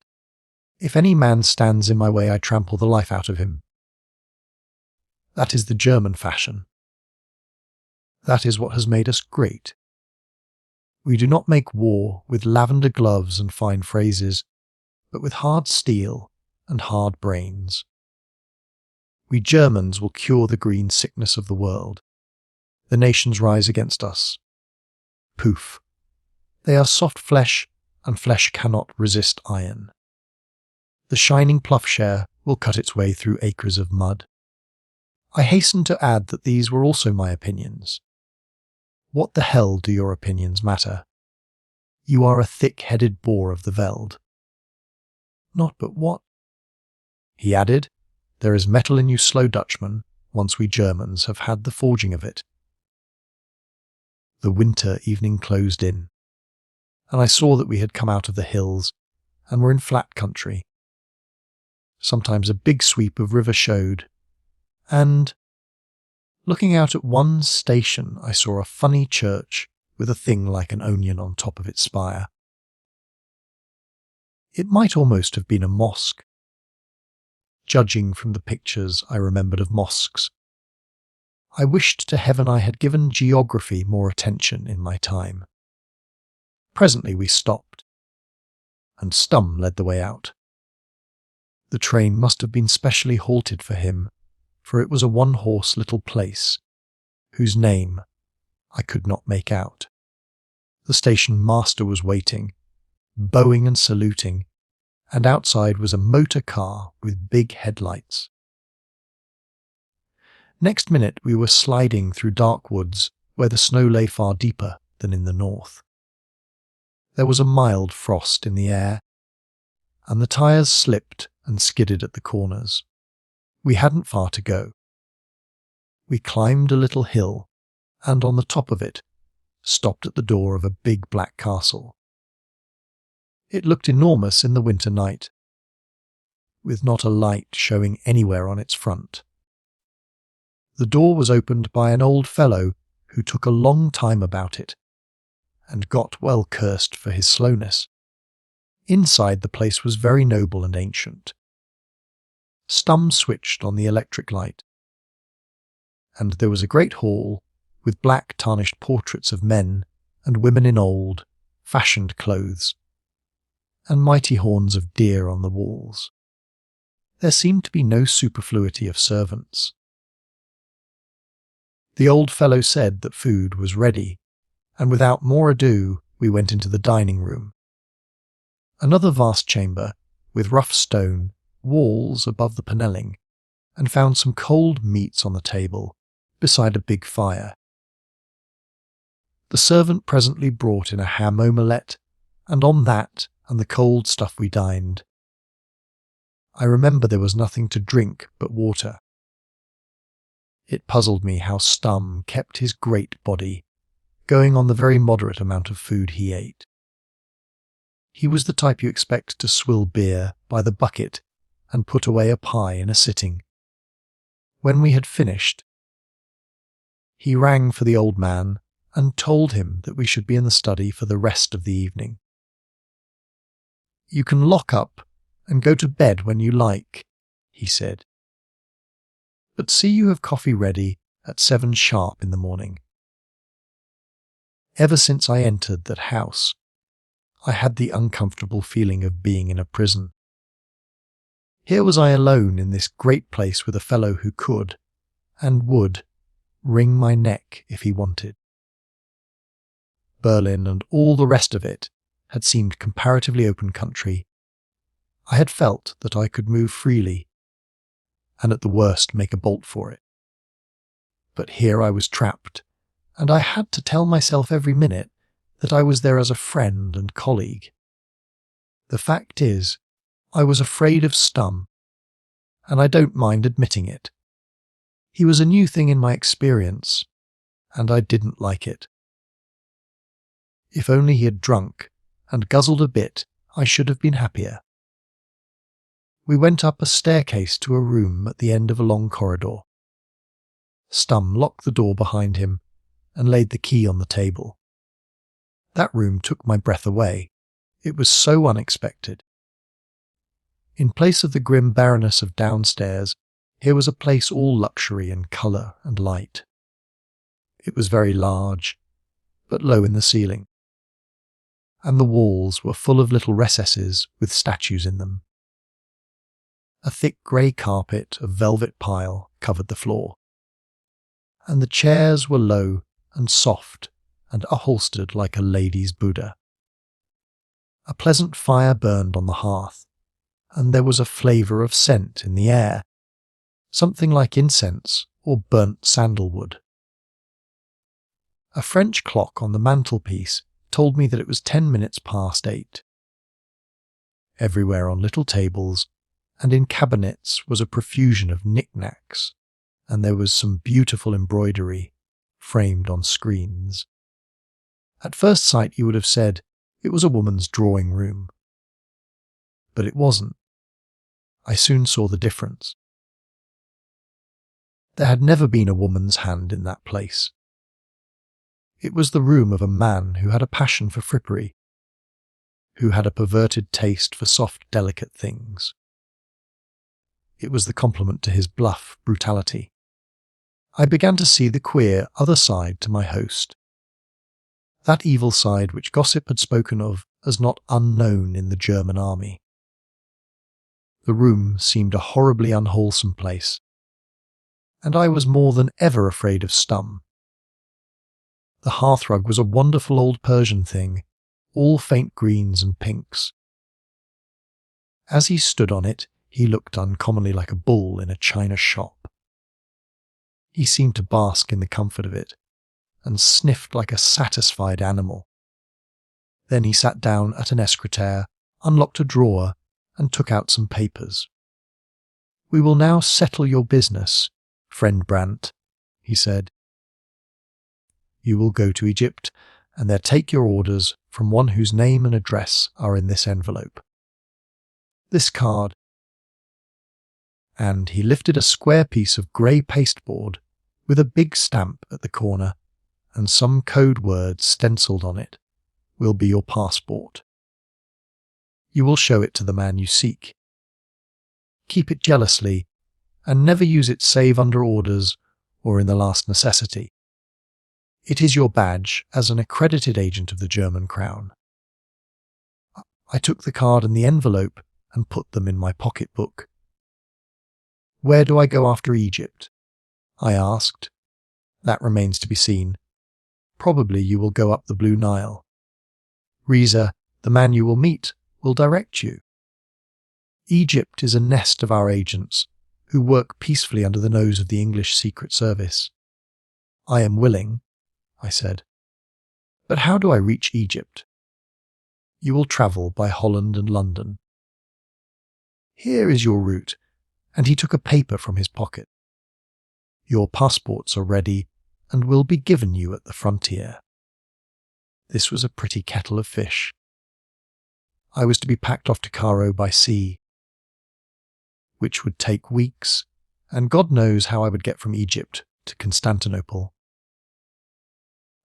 A: "If any man stands in my way, I trample the life out of him. That is the German fashion. That is what has made us great. We do not make war with lavender gloves and fine phrases, but with hard steel and hard brains. We Germans will cure the green sickness of the world. The nations rise against us. Poof. They are soft flesh, and flesh cannot resist iron. The shining ploughshare will cut its way through acres of mud." I hasten to add that these were also my opinions. What the hell do your opinions matter? You are a thick-headed boar of the veld. "Not but what?" he added. "There is metal in you slow Dutchmen, once we Germans have had the forging of it." The winter evening closed in, and I saw that we had come out of the hills and were in flat country. Sometimes a big sweep of river showed and, looking out at one station, I saw a funny church with a thing like an onion on top of its spire. It might almost have been a mosque, judging from the pictures I remembered of mosques. I wished to heaven I had given geography more attention in my time. Presently we stopped, and Stum led the way out. The train must have been specially halted for him, for it was a one-horse little place, whose name I could not make out. The station master was waiting, bowing and saluting, and outside was a motor car with big headlights. Next minute we were sliding through dark woods where the snow lay far deeper than in the north. There was a mild frost in the air, and the tyres slipped and skidded at the corners. We hadn't far to go. We climbed a little hill, and on the top of it stopped at the door of a big black castle. It looked enormous in the winter night, with not a light showing anywhere on its front. The door was opened by an old fellow who took a long time about it, and got well cursed for his slowness. Inside the place was very noble and ancient. Stum switched on the electric light, and there was a great hall with black tarnished portraits of men and women in old, fashioned clothes, and mighty horns of deer on the walls. There seemed to be no superfluity of servants. The old fellow said that food was ready, and without more ado we went into the dining room. Another vast chamber, with rough stone walls above the panelling, and found some cold meats on the table, beside a big fire. The servant presently brought in a ham omelette, and on that and the cold stuff we dined. I remember there was nothing to drink but water. It puzzled me how Stum kept his great body going on the very moderate amount of food he ate. He was the type you expect to swill beer by the bucket and put away a pie in a sitting. When we had finished, he rang for the old man and told him that we should be in the study for the rest of the evening. "You can lock up and go to bed when you like," he said. "But see you have coffee ready at 7 sharp in the morning." Ever since I entered that house, I had the uncomfortable feeling of being in a prison. Here was I alone in this great place with a fellow who could, and would, wring my neck if he wanted. Berlin and all the rest of it had seemed comparatively open country. I had felt that I could move freely, and at the worst make a bolt for it. But here I was trapped, and I had to tell myself every minute that I was there as a friend and colleague. The fact is, I was afraid of Stum, and I don't mind admitting it. He was a new thing in my experience, and I didn't like it. If only he had drunk and guzzled a bit, I should have been happier. We went up a staircase to a room at the end of a long corridor. Stum locked the door behind him and laid the key on the table. That room took my breath away. It was so unexpected. In place of the grim barrenness of downstairs, here was a place all luxury and colour and light. It was very large, but low in the ceiling, and the walls were full of little recesses with statues in them. A thick grey carpet of velvet pile covered the floor, and the chairs were low and soft and upholstered like a lady's Buddha. A pleasant fire burned on the hearth, and there was a flavour of scent in the air, something like incense or burnt sandalwood. A French clock on the mantelpiece told me that it was 10 minutes past 8. Everywhere on little tables and in cabinets was a profusion of knick-knacks, and there was some beautiful embroidery framed on screens. At first sight you would have said it was a woman's drawing room. But it wasn't. I soon saw the difference. There had never been a woman's hand in that place. It was the room of a man who had a passion for frippery, who had a perverted taste for soft, delicate things. It was the complement to his bluff brutality. I began to see the queer other side to my host. That evil side which gossip had spoken of as not unknown in the German army. The room seemed a horribly unwholesome place, and I was more than ever afraid of Stum. The hearthrug was a wonderful old Persian thing, all faint greens and pinks. As he stood on it, he looked uncommonly like a bull in a china shop. He seemed to bask in the comfort of it, and sniffed like a satisfied animal. Then he sat down at an escritoire, unlocked a drawer, and took out some papers. "We will now settle your business, friend Brandt," he said. "You will go to Egypt, and there take your orders from one whose name and address are in this envelope. This card." And he lifted a square piece of grey pasteboard with a big stamp at the corner and some code word stencilled on it, "Will be your passport. You will show it to the man you seek. Keep it jealously, and never use it save under orders or in the last necessity. It is your badge as an accredited agent of the German crown." I took the card and the envelope and put them in my pocket-book. "Where do I go after Egypt?" I asked. "That remains to be seen. Probably you will go up the Blue Nile. Reza, the man you will meet, will direct you. Egypt is a nest of our agents, who work peacefully under the nose of the English Secret Service. I am willing," I said. "But how do I reach Egypt?" "You will travel by Holland and London. Here is your route," and he took a paper from his pocket. "Your passports are ready and will be given you at the frontier." This was a pretty kettle of fish. I was to be packed off to Cairo by sea, which would take weeks, and God knows how I would get from Egypt to Constantinople.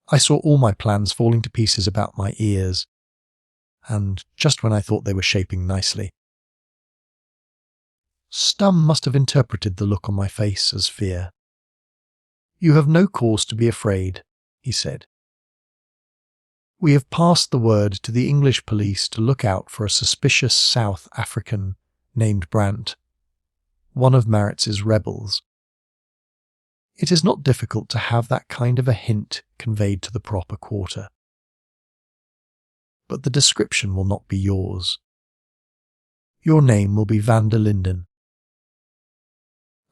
A: I saw all my plans falling to pieces about my ears, and just when I thought they were shaping nicely. Stum must have interpreted the look on my face as fear. "You have no cause to be afraid," he said. "We have passed the word to the English police to look out for a suspicious South African named Brandt, one of Maritz's rebels. It is not difficult to have that kind of a hint conveyed to the proper quarter. But the description will not be yours. Your name will be Van der Linden.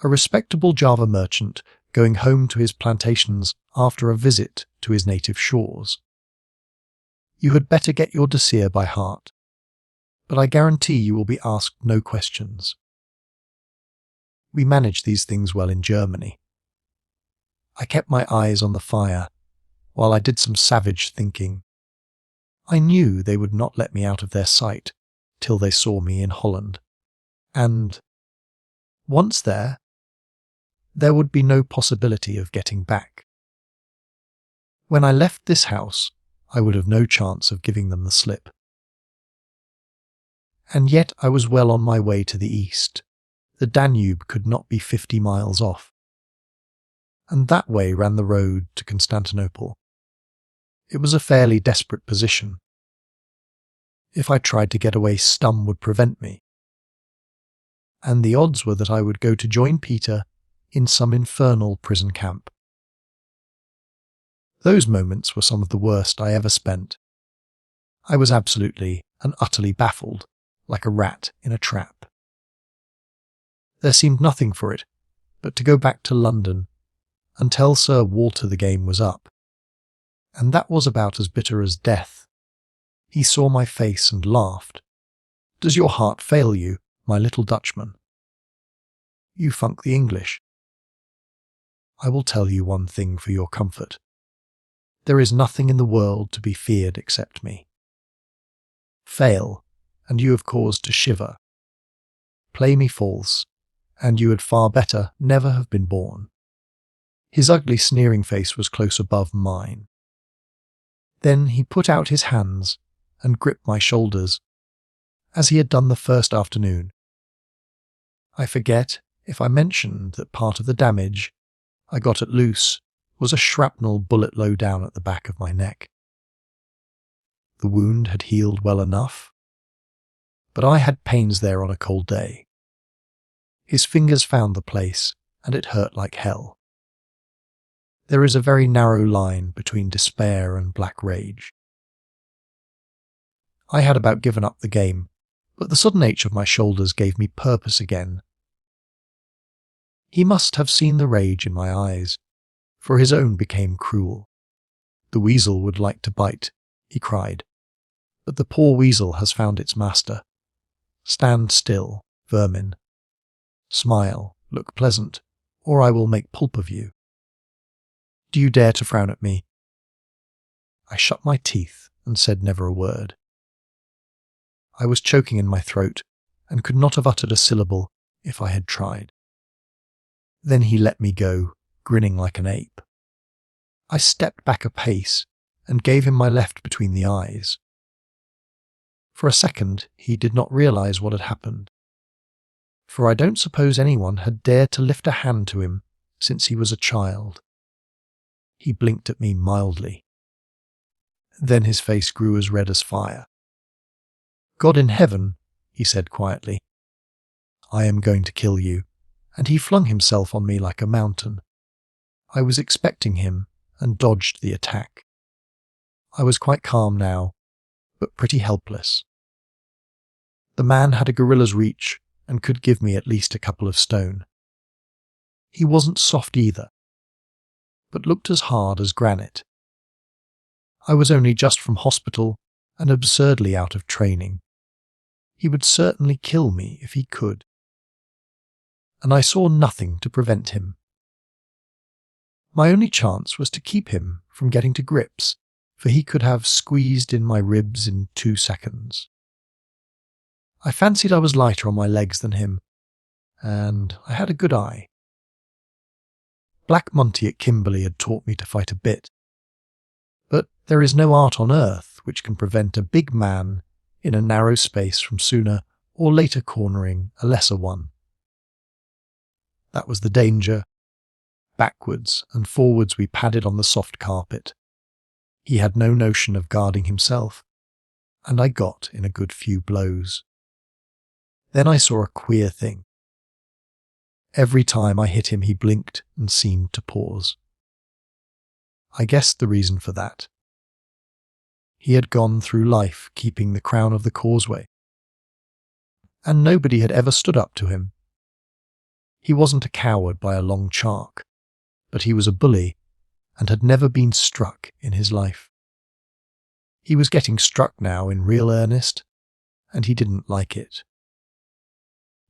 A: A respectable Java merchant going home to his plantations after a visit to his native shores. You had better get your dossier by heart, but I guarantee you will be asked no questions. We manage these things well in Germany. I kept my eyes on the fire while I did some savage thinking. I knew they would not let me out of their sight till they saw me in Holland, and once there would be no possibility of getting back. When I left this house, I would have no chance of giving them the slip. And yet I was well on my way to the east. The Danube could not be 50 miles off. And that way ran the road to Constantinople. It was a fairly desperate position. If I tried to get away, Stum would prevent me. And the odds were that I would go to join Peter in some infernal prison camp. Those moments were some of the worst I ever spent. I was absolutely and utterly baffled, like a rat in a trap. There seemed nothing for it but to go back to London and tell Sir Walter the game was up. And that was about as bitter as death. He saw my face and laughed. "Does your heart fail you, my little Dutchman? You funk the English. I will tell you one thing for your comfort. There is nothing in the world to be feared except me. Fail, and you have cause to shiver. Play me false, and you had far better never have been born." His ugly, sneering face was close above mine. Then he put out his hands and gripped my shoulders, as he had done the first afternoon. I forget if I mentioned that part of the damage I got at loose was a shrapnel bullet low down at the back of my neck. The wound had healed well enough, but I had pains there on a cold day. His fingers found the place, and it hurt like hell. There is a very narrow line between despair and black rage. I had about given up the game, but the sudden ache of my shoulders gave me purpose again. He must have seen the rage in my eyes, for his own became cruel. "The weasel would like to bite," he cried, "but the poor weasel has found its master. Stand still, vermin. Smile, look pleasant, or I will make pulp of you. Do you dare to frown at me?" I shut my teeth and said never a word. I was choking in my throat and could not have uttered a syllable if I had tried. Then he let me go, grinning like an ape. I stepped back a pace and gave him my left between the eyes. For a second he did not realize what had happened, for I don't suppose anyone had dared to lift a hand to him since he was a child. He blinked at me mildly. Then his face grew as red as fire. "God in heaven," he said quietly, "I am going to kill you," and he flung himself on me like a mountain. I was expecting him and dodged the attack. I was quite calm now, but pretty helpless. The man had a gorilla's reach and could give me at least a couple of stone. He wasn't soft either, but looked as hard as granite. I was only just from hospital and absurdly out of training. He would certainly kill me if he could. And I saw nothing to prevent him. My only chance was to keep him from getting to grips, for he could have squeezed in my ribs in 2 seconds. I fancied I was lighter on my legs than him, and I had a good eye. Black Monty at Kimberley had taught me to fight a bit, but there is no art on earth which can prevent a big man in a narrow space from sooner or later cornering a lesser one. That was the danger. Backwards and forwards we padded on the soft carpet. He had no notion of guarding himself, and I got in a good few blows. Then I saw a queer thing. Every time I hit him he blinked and seemed to pause. I guessed the reason for that. He had gone through life keeping the crown of the causeway, and nobody had ever stood up to him. He wasn't a coward by a long chalk, but he was a bully and had never been struck in his life. He was getting struck now in real earnest, and he didn't like it.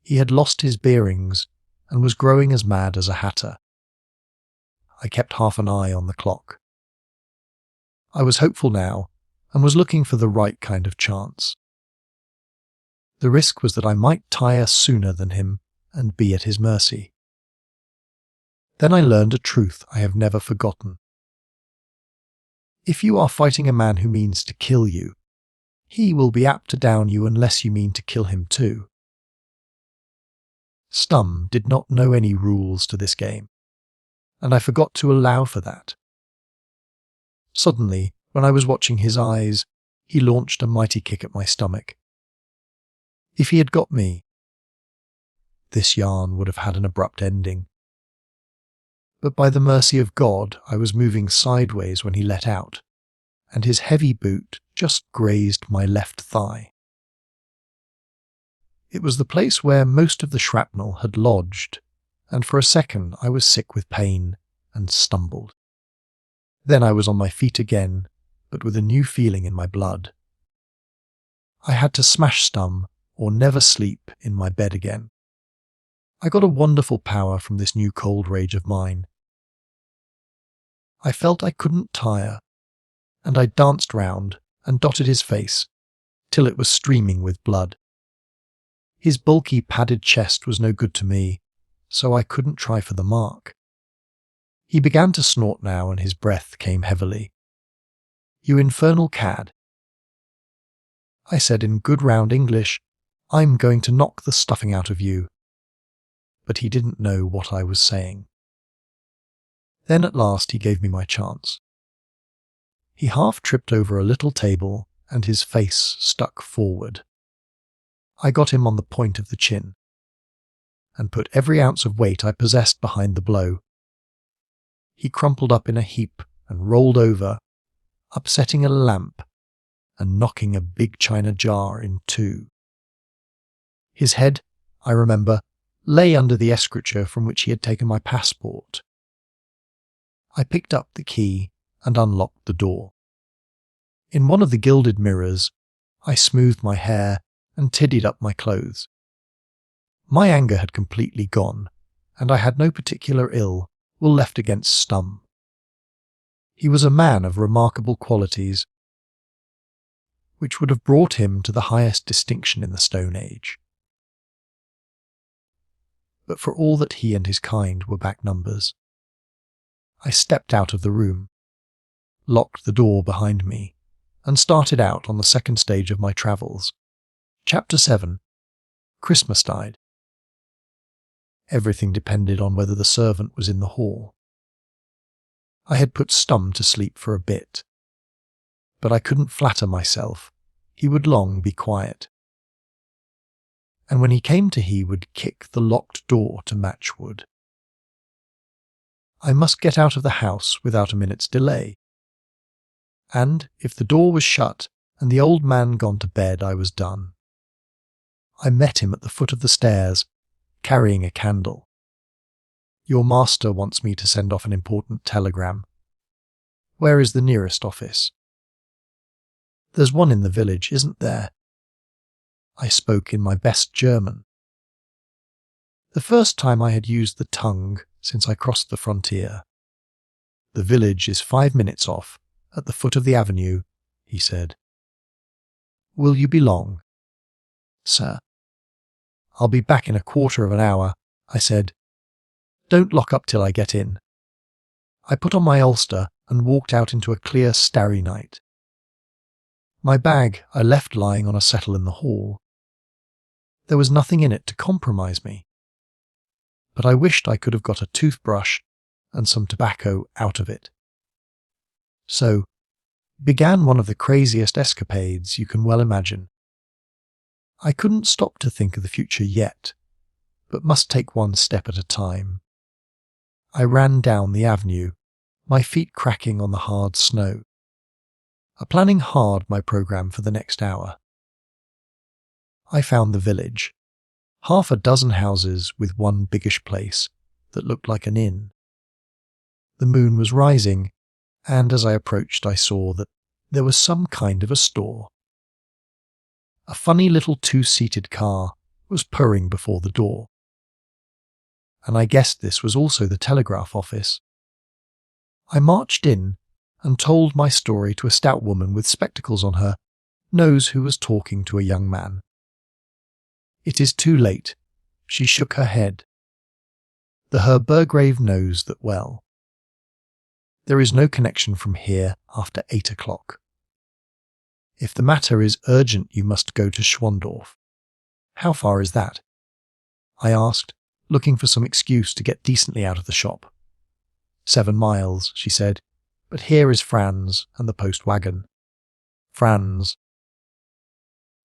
A: He had lost his bearings and was growing as mad as a hatter. I kept half an eye on the clock. I was hopeful now and was looking for the right kind of chance. The risk was that I might tire sooner than him and be at his mercy. Then I learned a truth I have never forgotten. If you are fighting a man who means to kill you, he will be apt to down you unless you mean to kill him too. Stum did not know any rules to this game, and I forgot to allow for that. Suddenly, when I was watching his eyes, he launched a mighty kick at my stomach. If he had got me, this yarn would have had an abrupt ending. But by the mercy of God, I was moving sideways when he let out, and his heavy boot just grazed my left thigh. It was the place where most of the shrapnel had lodged, and for a second I was sick with pain and stumbled. Then I was on my feet again, but with a new feeling in my blood. I had to smash Stum or never sleep in my bed again. I got a wonderful power from this new cold rage of mine. I felt I couldn't tire, and I danced round and dotted his face till it was streaming with blood. His bulky padded chest was no good to me, so I couldn't try for the mark. He began to snort now, and his breath came heavily. "You infernal cad," I said in good round English, "I'm going to knock the stuffing out of you." But he didn't know what I was saying. Then at last he gave me my chance. He half tripped over a little table, and his face stuck forward. I got him on the point of the chin, and put every ounce of weight I possessed behind the blow. He crumpled up in a heap and rolled over, upsetting a lamp and knocking a big china jar in two. His head, I remember, lay under the escriture from which he had taken my passport. I picked up the key and unlocked the door. In one of the gilded mirrors, I smoothed my hair and tidied up my clothes. My anger had completely gone, and I had no particular ill will left against Stum. He was a man of remarkable qualities, which would have brought him to the highest distinction in the Stone Age. But for all that he and his kind were back numbers, I stepped out of the room, locked the door behind me, and started out on the second stage of my travels. Chapter 7. Christmastide. Everything depended on whether the servant was in the hall. I had put Stum to sleep for a bit, but I couldn't flatter myself he would long be quiet. And when he came to, he would kick the locked door to matchwood. I must get out of the house without a minute's delay. And if the door was shut and the old man gone to bed, I was done. I met him at the foot of the stairs, carrying a candle. "Your master wants me to send off an important telegram. Where is the nearest office?" "There's one in the village, isn't there?" I spoke in my best German. The first time I had used the tongue since I crossed the frontier. "The village is 5 minutes off, at the foot of the avenue," he said. "Will you be long?" "Sir." "I'll be back in a quarter of an hour," I said. "Don't lock up till I get in." I put on my ulster and walked out into a clear, starry night. My bag I left lying on a settle in the hall. There was nothing in it to compromise me, but I wished I could have got a toothbrush and some tobacco out of it. So began one of the craziest escapades you can well imagine. I couldn't stop to think of the future yet, but must take one step at a time. I ran down the avenue, my feet cracking on the hard snow, planning hard my programme for the next hour. I found the village, 6 houses with one biggish place that looked like an inn. The moon was rising, and as I approached I saw that there was some kind of a store. A funny little 2-seated car was purring before the door, and I guessed this was also the telegraph office. I marched in and told my story to a stout woman with spectacles on her nose who was talking to a young man. "It is too late," she shook her head. "The Herr Burgrave knows that well. There is no connection from here after 8 o'clock. If the matter is urgent, you must go to Schwandorf." "How far is that?" I asked, looking for some excuse to get decently out of the shop. 7 miles, she said, but here is Franz and the post-wagon. Franz.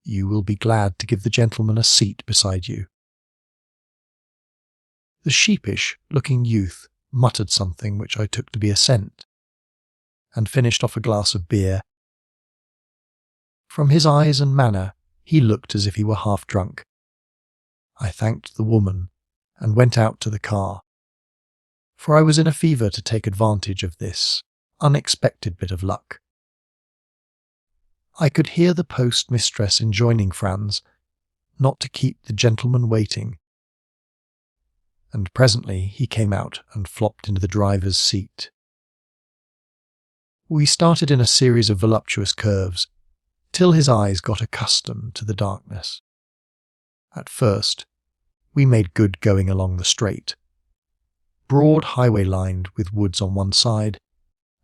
A: You will be glad to give the gentleman a seat beside you. The sheepish-looking youth muttered something which I took to be assent, and finished off a glass of beer. From his eyes and manner, he looked as if he were half drunk. I thanked the woman and went out to the car, for I was in a fever to take advantage of this unexpected bit of luck. I could hear the post-mistress enjoining Franz not to keep the gentleman waiting, and presently he came out and flopped into the driver's seat. We started in a series of voluptuous curves, till his eyes got accustomed to the darkness. At first, we made good going along the straight. broad highway lined with woods on one side,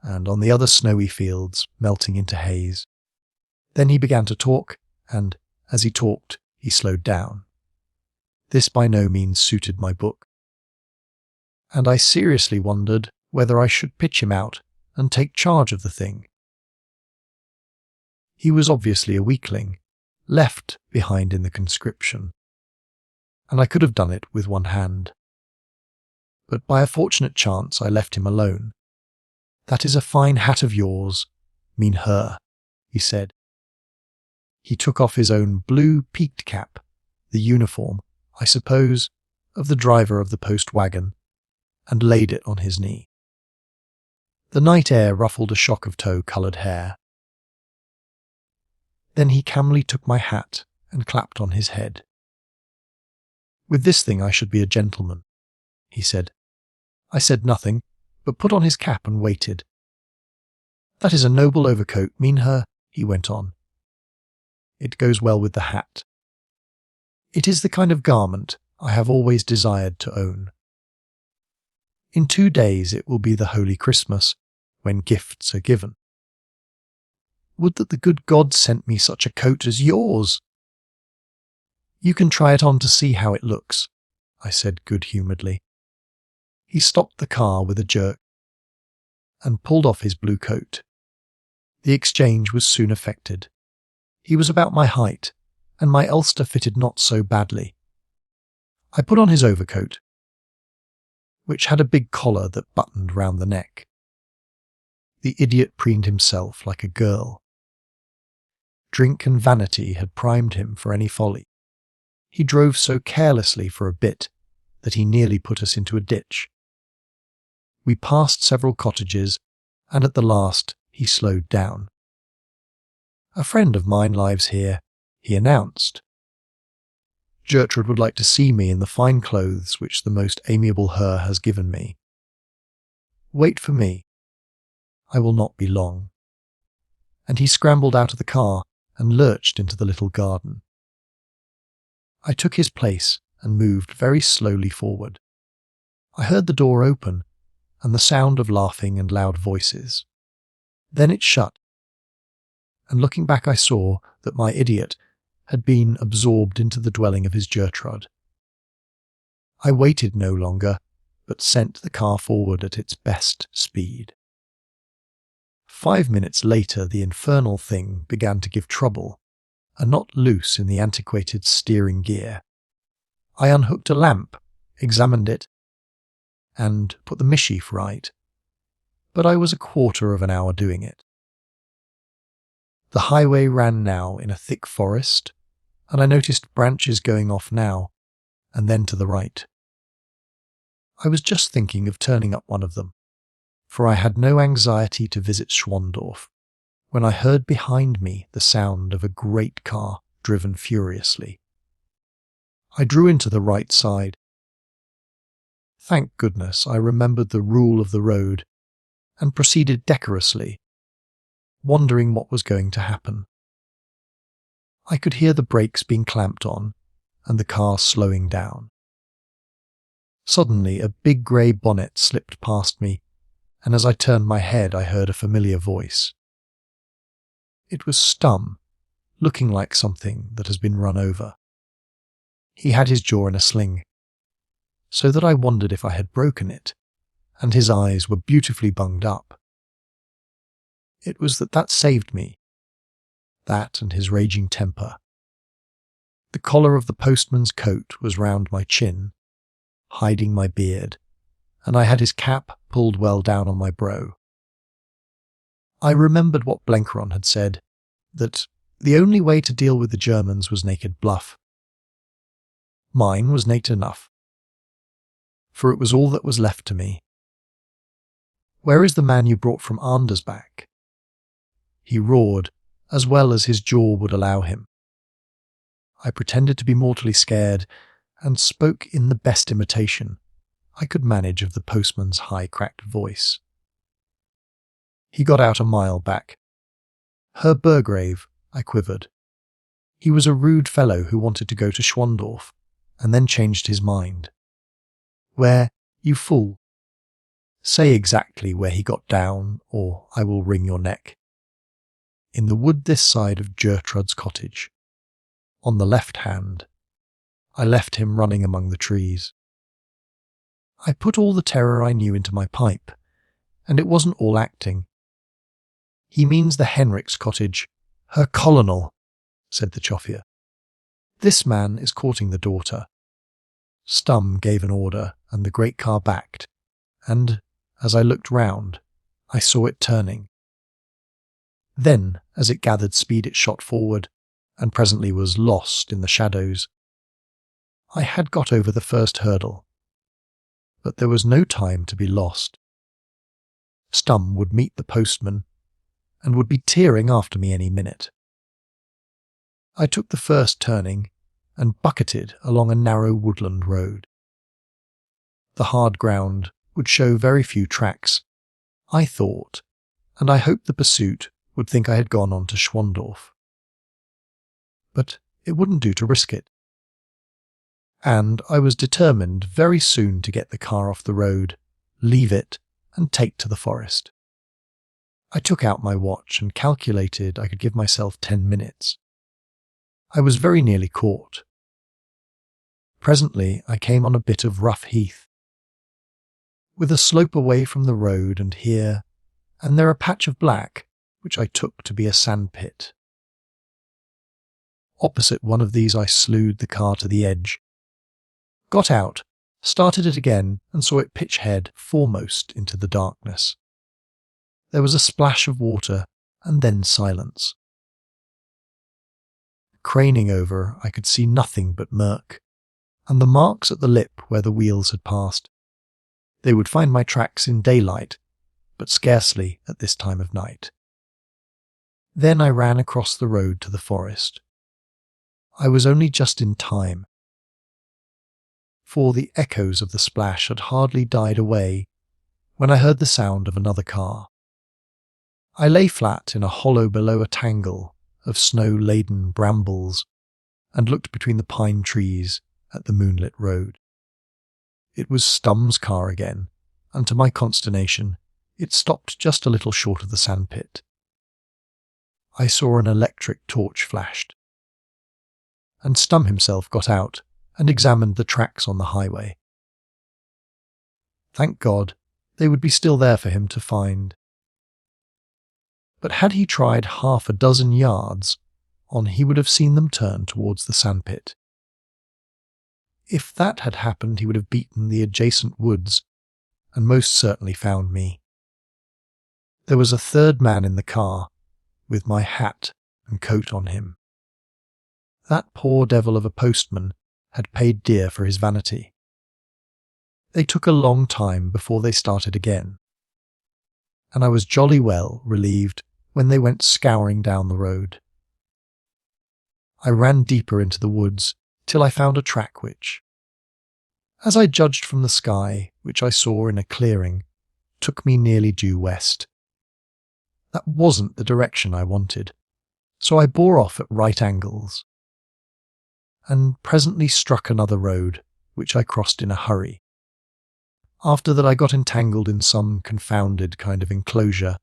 A: and on the other snowy fields melting into haze. Then he began to talk, and as he talked, he slowed down. This by no means suited my book, and I seriously wondered whether I should pitch him out and take charge of the thing. He was obviously a weakling, left behind in the conscription, and I could have done it with one hand. But by a fortunate chance I left him alone. "That is a fine hat of yours, mean her," he said. He took off his own blue peaked cap, the uniform, I suppose, of the driver of the post wagon, and laid it on his knee. The night air ruffled a shock of tow-coloured hair. Then he calmly took my hat and clapped on his head. "With this thing I should be a gentleman," he said. I said nothing, but put on his cap and waited. "That is a noble overcoat, mean her," he went on. "It goes well with the hat. It is the kind of garment I have always desired to own. In 2 days it will be the Holy Christmas, when gifts are given. Would that the good God sent me such a coat as yours!" "You can try it on to see how it looks," I said good-humouredly. He stopped the car with a jerk and pulled off his blue coat. The exchange was soon effected. He was about my height, and my ulster fitted not so badly. I put on his overcoat, which had a big collar that buttoned round the neck. The idiot preened himself like a girl. Drink and vanity had primed him for any folly. He drove so carelessly for a bit that he nearly put us into a ditch. We passed several cottages, and at the last he slowed down. "A friend of mine lives here," he announced. "Gertrude would like to see me in the fine clothes which the most amiable her has given me. Wait for me. I will not be long." And he scrambled out of the car and lurched into the little garden. I took his place and moved very slowly forward. I heard the door open and the sound of laughing and loud voices. Then it shut, and looking back I saw that my idiot had been absorbed into the dwelling of his Gertrude. I waited no longer, but sent the car forward at its best speed. 5 minutes later the infernal thing began to give trouble, a knot loose in the antiquated steering gear. I unhooked a lamp, examined it, and put the missheaf right, but I was a quarter of an hour doing it. The highway ran now in a thick forest, and I noticed branches going off now, and then to the right. I was just thinking of turning up one of them, for I had no anxiety to visit Schwandorf, when I heard behind me the sound of a great car driven furiously. I drew into the right side. Thank goodness I remembered the rule of the road, and proceeded decorously, wondering what was going to happen. I could hear the brakes being clamped on, and the car slowing down. Suddenly a big grey bonnet slipped past me, and as I turned my head I heard a familiar voice. It was Stum, looking like something that has been run over. He had his jaw in a sling, so that I wondered if I had broken it, and his eyes were beautifully bunged up. It was that saved me, that and his raging temper. The collar of the postman's coat was round my chin, hiding my beard, and I had his cap pulled well down on my brow. I remembered what Blenkeron had said, that the only way to deal with the Germans was naked bluff. Mine was naked enough, for it was all that was left to me. "Where is the man you brought from Andersbach?" He roared, as well as his jaw would allow him. I pretended to be mortally scared, and spoke in the best imitation I could manage of the postman's high-cracked voice. He got out a mile back. "Herr Burgrave," I quivered. He was a rude fellow who wanted to go to Schwandorf, and then changed his mind. "Where, you fool?" Say exactly where he got down, or I will wring your neck. In the wood this side of Gertrud's cottage. On the left hand. I left him running among the trees. I put all the terror I knew into my pipe, and it wasn't all acting. He means the Henriks cottage, her colonel, said the choffier. This man is courting the daughter. Stum gave an order, and the great car backed, and, as I looked round, I saw it turning. Then, as it gathered speed, it shot forward, and presently was lost in the shadows. I had got over the first hurdle, but there was no time to be lost. Stum would meet the postman, and would be tearing after me any minute. I took the first turning, and bucketed along a narrow woodland road. The hard ground would show very few tracks, I thought, and I hoped the pursuit would think I had gone on to Schwandorf. But it wouldn't do to risk it. And I was determined very soon to get the car off the road, leave it, and take to the forest. I took out my watch and calculated I could give myself 10 minutes. I was very nearly caught. Presently I came on a bit of rough heath, with a slope away from the road, and here and there a patch of black, which I took to be a sandpit. Opposite one of these I slewed the car to the edge, got out, started it again, and saw it pitch head foremost into the darkness. There was a splash of water, and then silence. Craning over, I could see nothing but murk, and the marks at the lip where the wheels had passed. They would find my tracks in daylight, but scarcely at this time of night. Then I ran across the road to the forest. I was only just in time, for the echoes of the splash had hardly died away when I heard the sound of another car. I lay flat in a hollow below a tangle of snow-laden brambles and looked between the pine trees at the moonlit road. It was Stum's car again, and to my consternation, it stopped just a little short of the sandpit. I saw an electric torch flashed, and Stum himself got out and examined the tracks on the highway. Thank God, they would be still there for him to find. But had he tried 6 yards on, he would have seen them turn towards the sandpit. If that had happened, he would have beaten the adjacent woods, and most certainly found me. There was a third man in the car, with my hat and coat on him. That poor devil of a postman had paid dear for his vanity. They took a long time before they started again, and I was jolly well relieved when they went scouring down the road. I ran deeper into the woods till I found a track which, as I judged from the sky, which I saw in a clearing, took me nearly due west. That wasn't the direction I wanted, so I bore off at right angles, and presently struck another road, which I crossed in a hurry. After that I got entangled in some confounded kind of enclosure,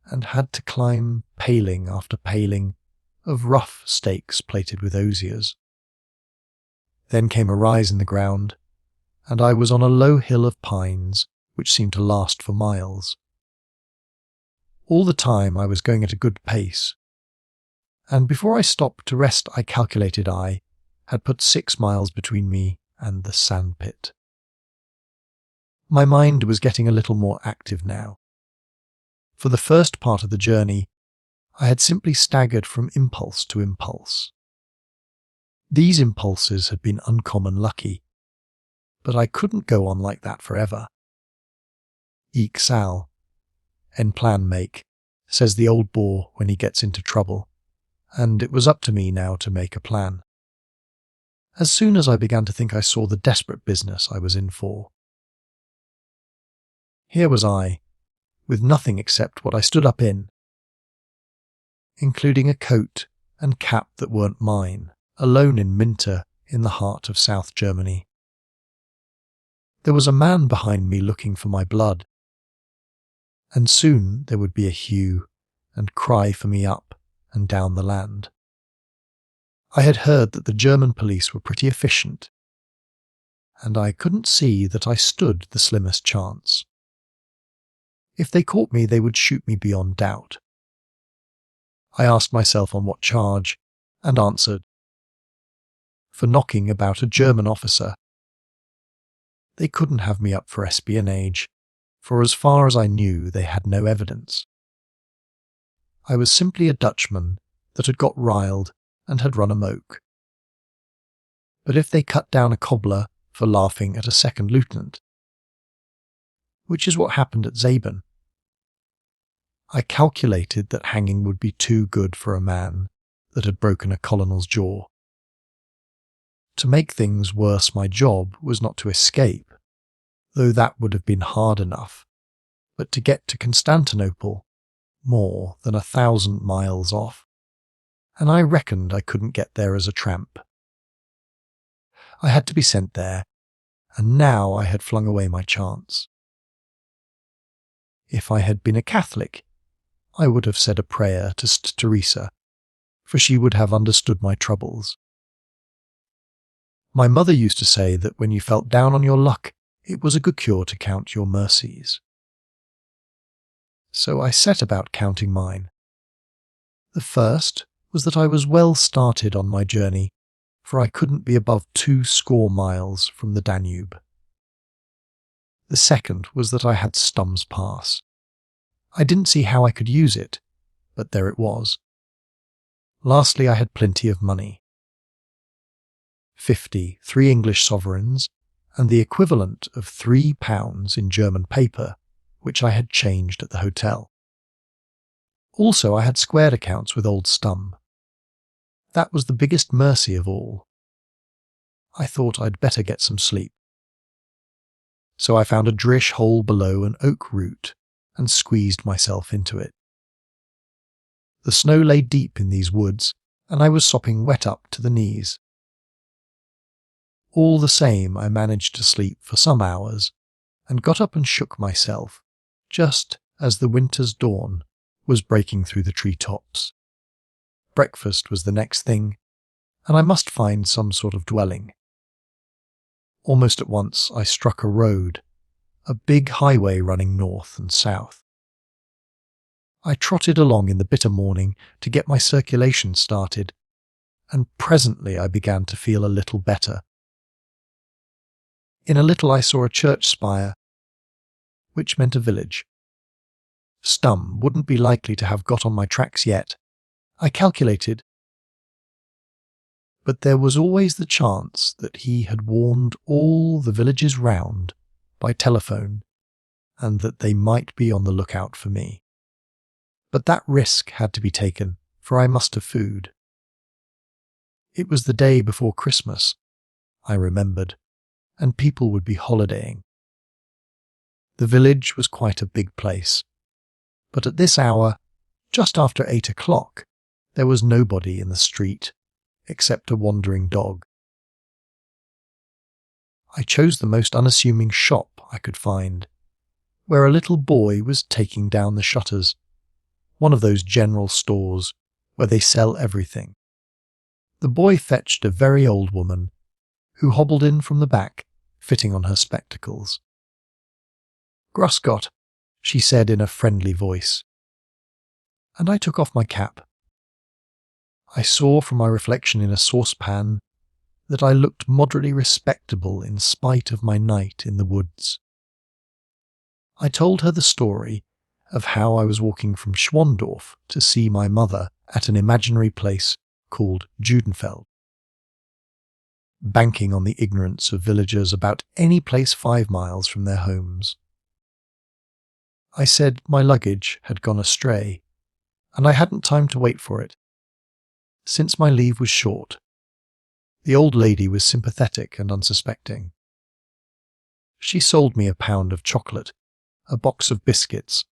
A: and had to climb paling after paling of rough stakes plated with osiers. Then came a rise in the ground, and I was on a low hill of pines which seemed to last for miles. All the time I was going at a good pace, and before I stopped to rest I calculated I had put 6 miles between me and the sandpit. My mind was getting a little more active now. For the first part of the journey, I had simply staggered from impulse to impulse. These impulses had been uncommon lucky, but I couldn't go on like that forever. Eke sal, en plan make, says the old boar when he gets into trouble, and it was up to me now to make a plan. As soon as I began to think I saw the desperate business I was in for. Here was I, with nothing except what I stood up in, including a coat and cap that weren't mine, alone in Minter in the heart of South Germany. There was a man behind me looking for my blood, and soon there would be a hue and cry for me up and down the land. I had heard that the German police were pretty efficient, and I couldn't see that I stood the slimmest chance. If they caught me, they would shoot me beyond doubt. I asked myself on what charge, and answered, for knocking about a German officer. They couldn't have me up for espionage, for as far as I knew they had no evidence. I was simply a Dutchman that had got riled and had run amok. But if they cut down a cobbler for laughing at a second lieutenant, which is what happened at Zabern, I calculated that hanging would be too good for a man that had broken a colonel's jaw. To make things worse, my job was not to escape, though that would have been hard enough, but to get to Constantinople, more than 1,000 miles off, and I reckoned I couldn't get there as a tramp. I had to be sent there, and now I had flung away my chance. If I had been a Catholic, I would have said a prayer to St. Teresa, for she would have understood my troubles. My mother used to say that when you felt down on your luck, it was a good cure to count your mercies. So I set about counting mine. The first was that I was well started on my journey, for I couldn't be above 20 miles from the Danube. The second was that I had Stum's Pass. I didn't see how I could use it, but there it was. Lastly, I had plenty of money. 3 English sovereigns, and the equivalent of £3 in German paper, which I had changed at the hotel. Also, I had squared accounts with old Stum. That was the biggest mercy of all. I thought I'd better get some sleep. So I found a drish hole below an oak root and squeezed myself into it. The snow lay deep in these woods, and I was sopping wet up to the knees. All the same, I managed to sleep for some hours, and got up and shook myself, just as the winter's dawn was breaking through the tree-tops. Breakfast was the next thing, and I must find some sort of dwelling. Almost at once I struck a road, a big highway running north and south. I trotted along in the bitter morning to get my circulation started, and presently I began to feel a little better. In a little I saw a church spire, which meant a village. Stum wouldn't be likely to have got on my tracks yet, I calculated, but there was always the chance that he had warned all the villages round by telephone, and that they might be on the lookout for me. But that risk had to be taken, for I must have food. It was the day before Christmas, I remembered, and people would be holidaying. The village was quite a big place, but at this hour, just after 8 o'clock, there was nobody in the street, except a wandering dog. I chose the most unassuming shop I could find, where a little boy was taking down the shutters, one of those general stores where they sell everything. The boy fetched a very old woman, who hobbled in from the back, fitting on her spectacles. "Gruscott," she said in a friendly voice, and I took off my cap. I saw from my reflection in a saucepan that I looked moderately respectable in spite of my night in the woods. I told her the story of how I was walking from Schwandorf to see my mother at an imaginary place called Judenfeld, banking on the ignorance of villagers about any place 5 miles from their homes. I said my luggage had gone astray, and I hadn't time to wait for it, since my leave was short. The old lady was sympathetic and unsuspecting. She sold me a pound of chocolate, a box of biscuits,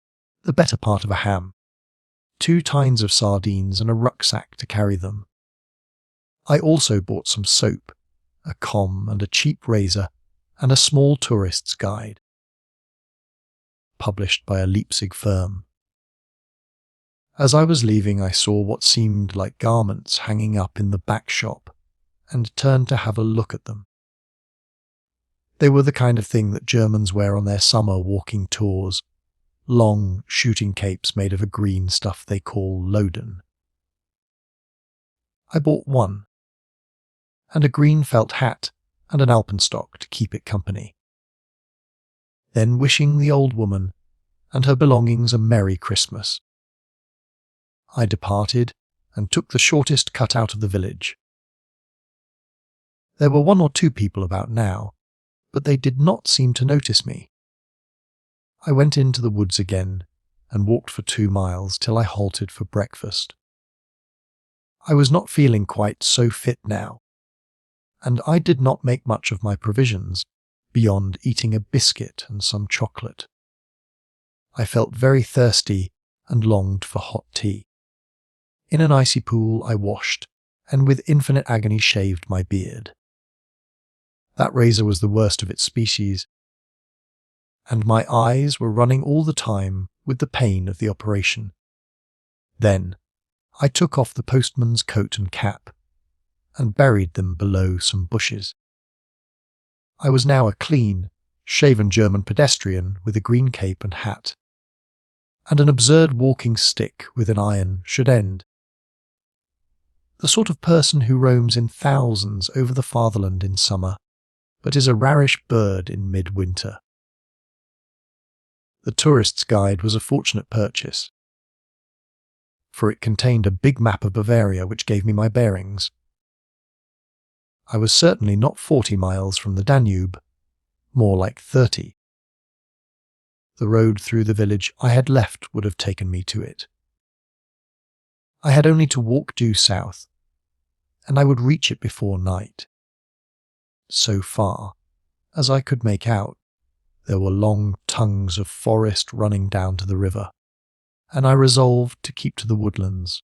A: the better part of a ham, 2 tines of sardines and a rucksack to carry them. I also bought some soap, a comb and a cheap razor, and a small tourist's guide. published by a Leipzig firm. As I was leaving, I saw what seemed like garments hanging up in the back shop and turned to have a look at them. They were the kind of thing that Germans wear on their summer walking tours, long shooting capes made of a green stuff they call loden. I bought one, and a green felt hat and an alpenstock to keep it company. Then, wishing the old woman and her belongings a Merry Christmas, I departed and took the shortest cut out of the village. There were 1 or 2 people about now, but they did not seem to notice me. I went into the woods again and walked for 2 miles till I halted for breakfast. I was not feeling quite so fit now, and I did not make much of my provisions beyond eating a biscuit and some chocolate. I felt very thirsty and longed for hot tea. In an icy pool I washed, and with infinite agony shaved my beard. That razor was the worst of its species, and my eyes were running all the time with the pain of the operation. Then I took off the postman's coat and cap, and buried them below some bushes. I was now a clean, shaven German pedestrian with a green cape and hat, and an absurd walking stick with an iron should end. The sort of person who roams in thousands over the fatherland in summer, but is a rarish bird in midwinter. The tourist's guide was a fortunate purchase, for it contained a big map of Bavaria which gave me my bearings. I was certainly not 40 miles from the Danube, more like 30. The road through the village I had left would have taken me to it. I had only to walk due south, and I would reach it before night. So far as I could make out, there were long tongues of forest running down to the river, and I resolved to keep to the woodlands.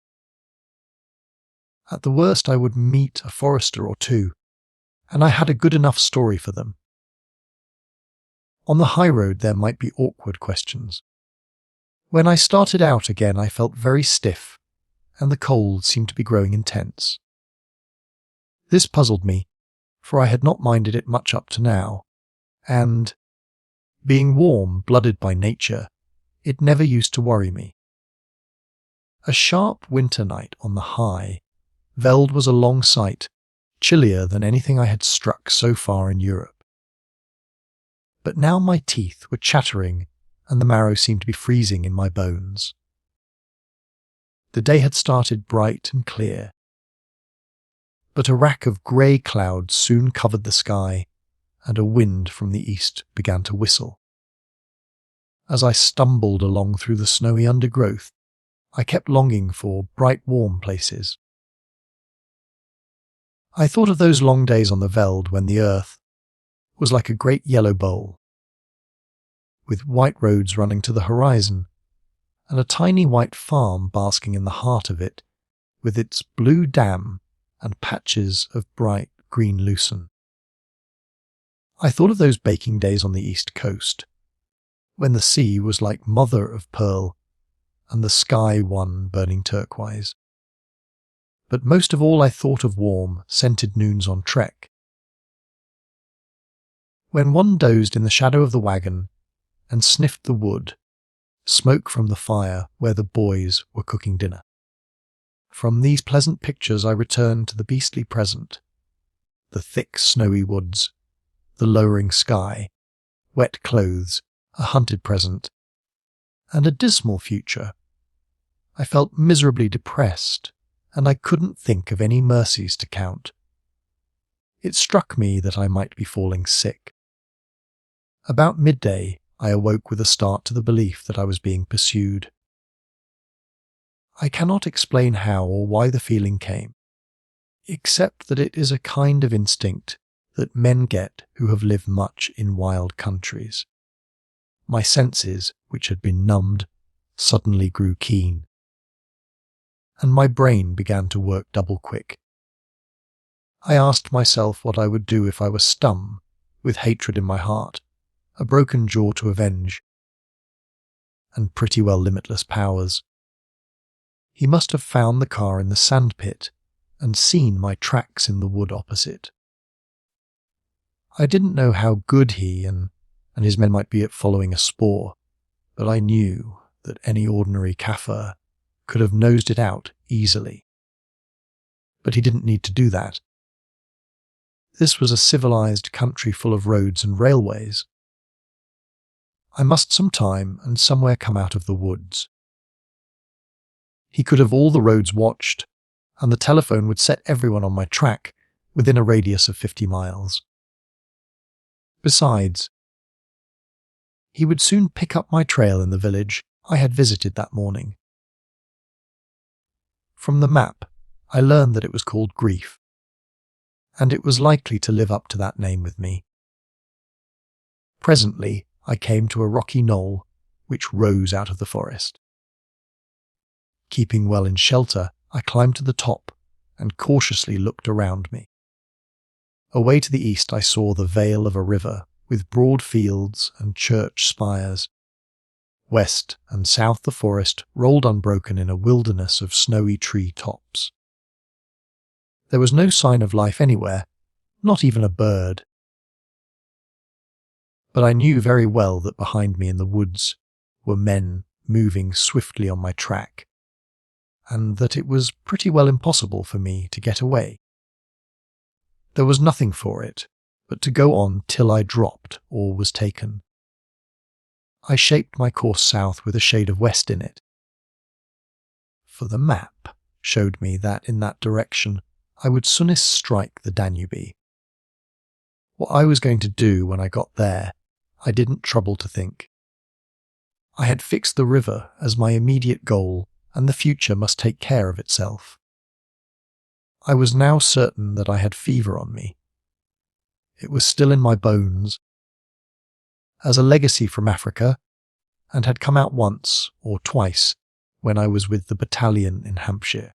A: At the worst I would meet a forester or 2, and I had a good enough story for them. On the high road there might be awkward questions. When I started out again I felt very stiff, and the cold seemed to be growing intense. This puzzled me, for I had not minded it much up to now, and, being warm-blooded by nature, it never used to worry me. A sharp winter night on the high, Veld was a long sight, chillier than anything I had struck so far in Europe. But now my teeth were chattering, and the marrow seemed to be freezing in my bones. The day had started bright and clear, but a rack of grey clouds soon covered the sky, and a wind from the east began to whistle. As I stumbled along through the snowy undergrowth, I kept longing for bright warm places. I thought of those long days on the veld when the earth was like a great yellow bowl, with white roads running to the horizon, and a tiny white farm basking in the heart of it, with its blue dam and patches of bright green lucerne. I thought of those baking days on the east coast, when the sea was like mother of pearl, and the sky one burning turquoise. But most of all I thought of warm, scented noons on trek, when one dozed in the shadow of the wagon and sniffed the wood, smoke from the fire where the boys were cooking dinner. From these pleasant pictures I returned to the beastly present, the thick snowy woods, the lowering sky, wet clothes, a hunted present, and a dismal future. I felt miserably depressed, and I couldn't think of any mercies to count. It struck me that I might be falling sick. About midday, I awoke with a start to the belief that I was being pursued. I cannot explain how or why the feeling came, except that it is a kind of instinct that men get who have lived much in wild countries. My senses, which had been numbed, suddenly grew keen, and my brain began to work double quick. I asked myself what I would do if I were stung, with hatred in my heart, a broken jaw to avenge, and pretty well limitless powers. He must have found the car in the sandpit and seen my tracks in the wood opposite. I didn't know how good he and his men might be at following a spoor, but I knew that any ordinary Kaffir could have nosed it out easily. But he didn't need to do that. This was a civilized country full of roads and railways. I must some time and somewhere come out of the woods. He could have all the roads watched, and the telephone would set everyone on my track within a radius of 50 miles. Besides, he would soon pick up my trail in the village I had visited that morning. From the map, I learned that it was called Grief, and it was likely to live up to that name with me. Presently, I came to a rocky knoll which rose out of the forest. Keeping well in shelter, I climbed to the top and cautiously looked around me. Away to the east I saw the vale of a river with broad fields and church spires. West and south the forest rolled unbroken in a wilderness of snowy tree tops. There was no sign of life anywhere, not even a bird. But I knew very well that behind me in the woods were men moving swiftly on my track, and that it was pretty well impossible for me to get away. There was nothing for it but to go on till I dropped or was taken. I shaped my course south with a shade of west in it, for the map showed me that in that direction I would soonest strike the Danube. What I was going to do when I got there, I didn't trouble to think. I had fixed the river as my immediate goal, and the future must take care of itself. I was now certain that I had fever on me. It was still in my bones, as a legacy from Africa, and had come out once or twice when I was with the battalion in Hampshire.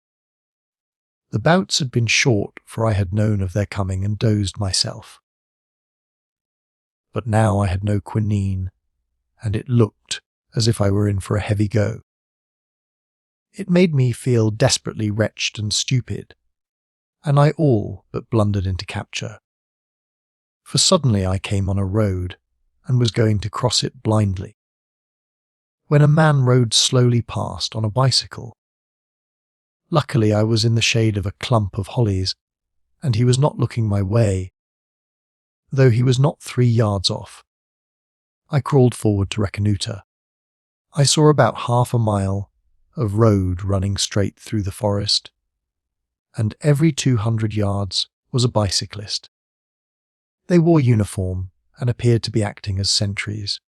A: The bouts had been short, for I had known of their coming and dozed myself. But now I had no quinine, and it looked as if I were in for a heavy go. It made me feel desperately wretched and stupid, and I all but blundered into capture. For suddenly I came on a road, and was going to cross it blindly, when a man rode slowly past on a bicycle. Luckily I was in the shade of a clump of hollies, and he was not looking my way, though he was not 3 yards off. I crawled forward to reconnoitre. I saw about half a mile of road running straight through the forest, and every 200 yards was a bicyclist. They wore uniform and appeared to be acting as sentries.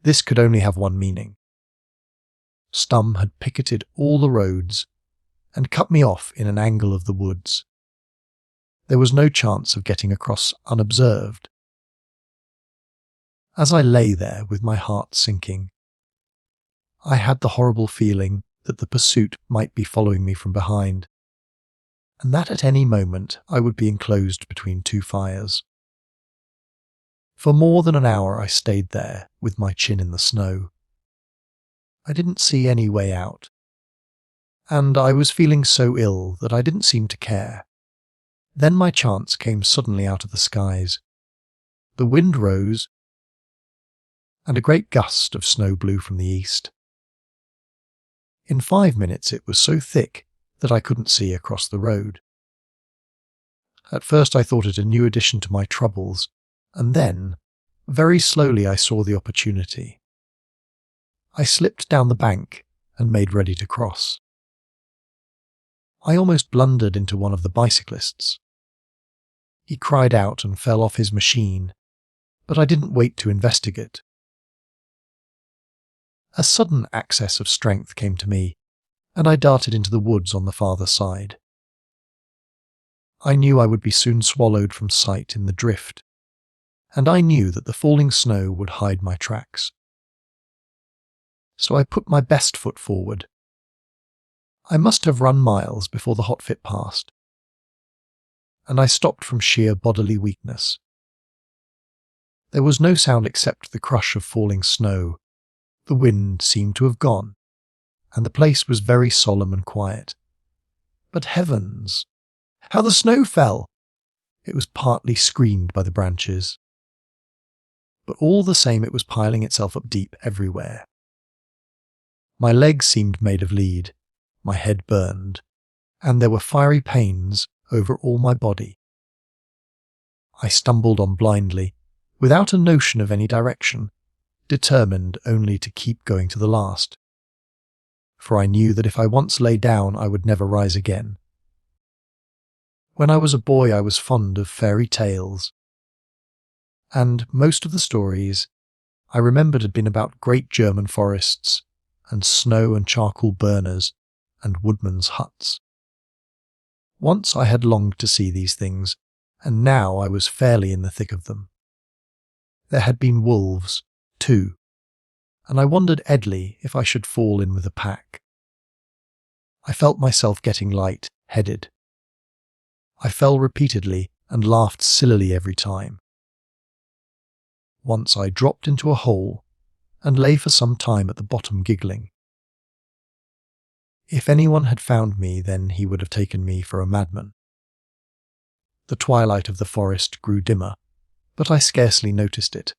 A: This could only have one meaning. Stum had picketed all the roads and cut me off in an angle of the woods. There was no chance of getting across unobserved. As I lay there with my heart sinking, I had the horrible feeling that the pursuit might be following me from behind, and that at any moment I would be enclosed between 2 fires. For more than an hour I stayed there with my chin in the snow. I didn't see any way out, and I was feeling so ill that I didn't seem to care. Then my chance came suddenly out of the skies. The wind rose, and a great gust of snow blew from the east. In 5 minutes it was so thick that I couldn't see across the road. At first I thought it a new addition to my troubles, and then, very slowly I saw the opportunity. I slipped down the bank and made ready to cross. I almost blundered into one of the bicyclists. He cried out and fell off his machine, but I didn't wait to investigate. A sudden access of strength came to me, and I darted into the woods on the farther side. I knew I would be soon swallowed from sight in the drift, and I knew that the falling snow would hide my tracks. So I put my best foot forward. I must have run miles before the hot fit passed, and I stopped from sheer bodily weakness. There was no sound except the crush of falling snow, The wind seemed to have gone, and the place was very solemn and quiet. But heavens! How the snow fell! It was partly screened by the branches. But all the same it was piling itself up deep everywhere. My legs seemed made of lead, my head burned, and there were fiery pains over all my body. I stumbled on blindly, without a notion of any direction, determined only to keep going to the last. For I knew that if I once lay down I would never rise again. When I was a boy I was fond of fairy tales, and most of the stories I remembered had been about great German forests, and snow and charcoal burners, and woodmen's huts. Once I had longed to see these things, and now I was fairly in the thick of them. There had been wolves, too, and I wondered idly if I should fall in with a pack. I felt myself getting light-headed. I fell repeatedly and laughed sillily every time. Once I dropped into a hole and lay for some time at the bottom giggling. If anyone had found me, then he would have taken me for a madman. The twilight of the forest grew dimmer, but I scarcely noticed it.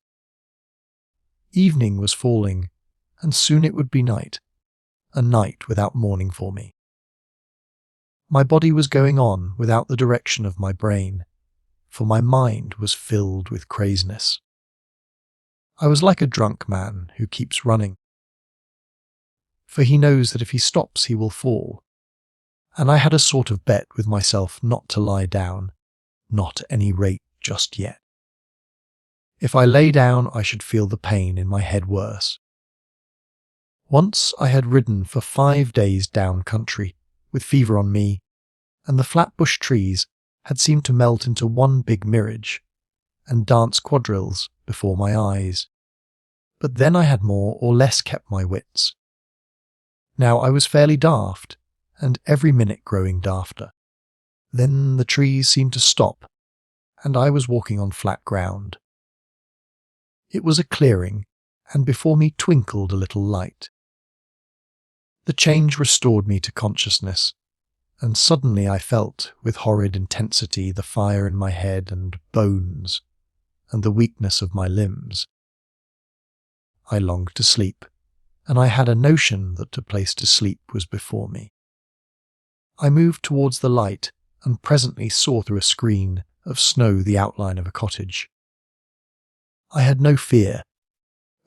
A: Evening was falling, and soon it would be night, a night without morning for me. My body was going on without the direction of my brain, for my mind was filled with craziness. I was like a drunk man who keeps running, for he knows that if he stops he will fall, and I had a sort of bet with myself not to lie down, not at any rate just yet. If I lay down I should feel the pain in my head worse. Once I had ridden for 5 days down country, with fever on me, and the flatbush trees had seemed to melt into one big mirage, and dance quadrilles before my eyes. But then I had more or less kept my wits. Now I was fairly daft, and every minute growing dafter. Then the trees seemed to stop, and I was walking on flat ground. It was a clearing, and before me twinkled a little light. The change restored me to consciousness, and suddenly I felt, with horrid intensity, the fire in my head and bones, and the weakness of my limbs. I longed to sleep, and I had a notion that a place to sleep was before me. I moved towards the light, and presently saw through a screen of snow the outline of a cottage. I had no fear,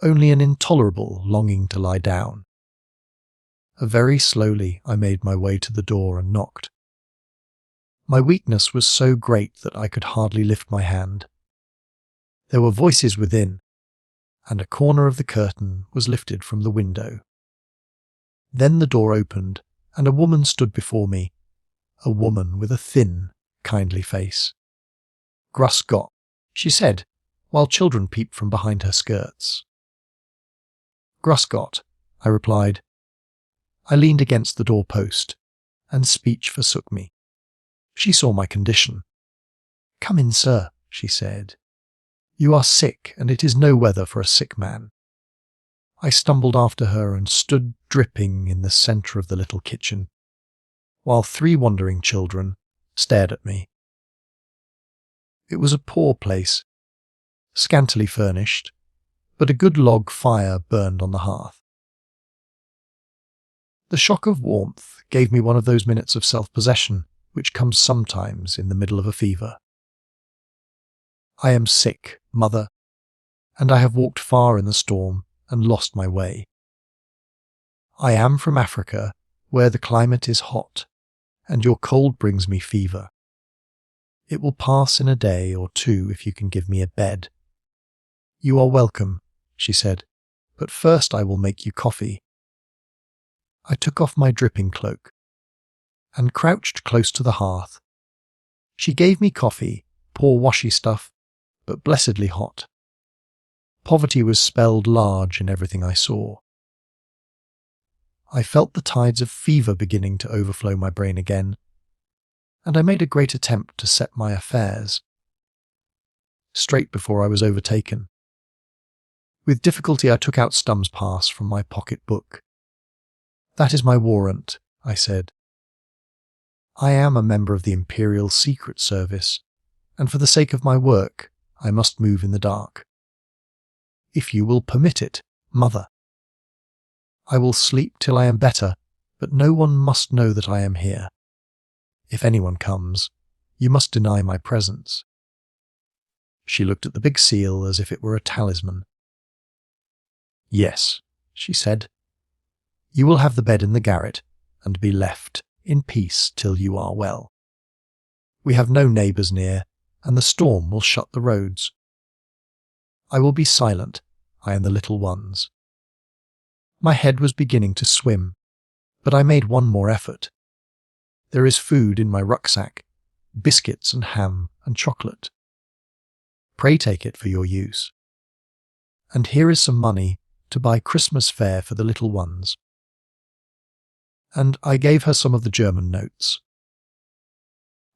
A: only an intolerable longing to lie down. Very slowly I made my way to the door and knocked. My weakness was so great that I could hardly lift my hand. There were voices within, and a corner of the curtain was lifted from the window. Then the door opened, and a woman stood before me, a woman with a thin, kindly face. "Grüß Gott," she said, while children peeped from behind her skirts. "Grüß Gott," I replied. I leaned against the door-post, and speech forsook me. She saw my condition. "Come in, sir," she said. "You are sick, and it is no weather for a sick man." I stumbled after her and stood dripping in the centre of the little kitchen, while 3 wondering children stared at me. It was a poor place, scantily furnished, but a good log fire burned on the hearth. The shock of warmth gave me one of those minutes of self-possession which comes sometimes in the middle of a fever. "I am sick, mother, and I have walked far in the storm and lost my way. I am from Africa, where the climate is hot, and your cold brings me fever. It will pass in a day or 2 if you can give me a bed." "You are welcome," she said, "but first I will make you coffee." I took off my dripping cloak, and crouched close to the hearth. She gave me coffee, poor washy stuff, but blessedly hot. Poverty was spelled large in everything I saw. I felt the tides of fever beginning to overflow my brain again, and I made a great attempt to set my affairs straight before I was overtaken. With difficulty I took out Stumm's pass from my pocket book. "That is my warrant," I said. "I am a member of the Imperial Secret Service, and for the sake of my work, I must move in the dark. If you will permit it, Mother. I will sleep till I am better, but no one must know that I am here. If anyone comes, you must deny my presence." She looked at the big seal as if it were a talisman. "Yes," she said. "You will have the bed in the garret, and be left in peace till you are well. We have no neighbours near, and the storm will shut the roads. I will be silent, I and the little ones." My head was beginning to swim, but I made one more effort. "There is food in my rucksack, biscuits and ham and chocolate. Pray take it for your use. And here is some money to buy Christmas fare for the little ones." And I gave her some of the German notes.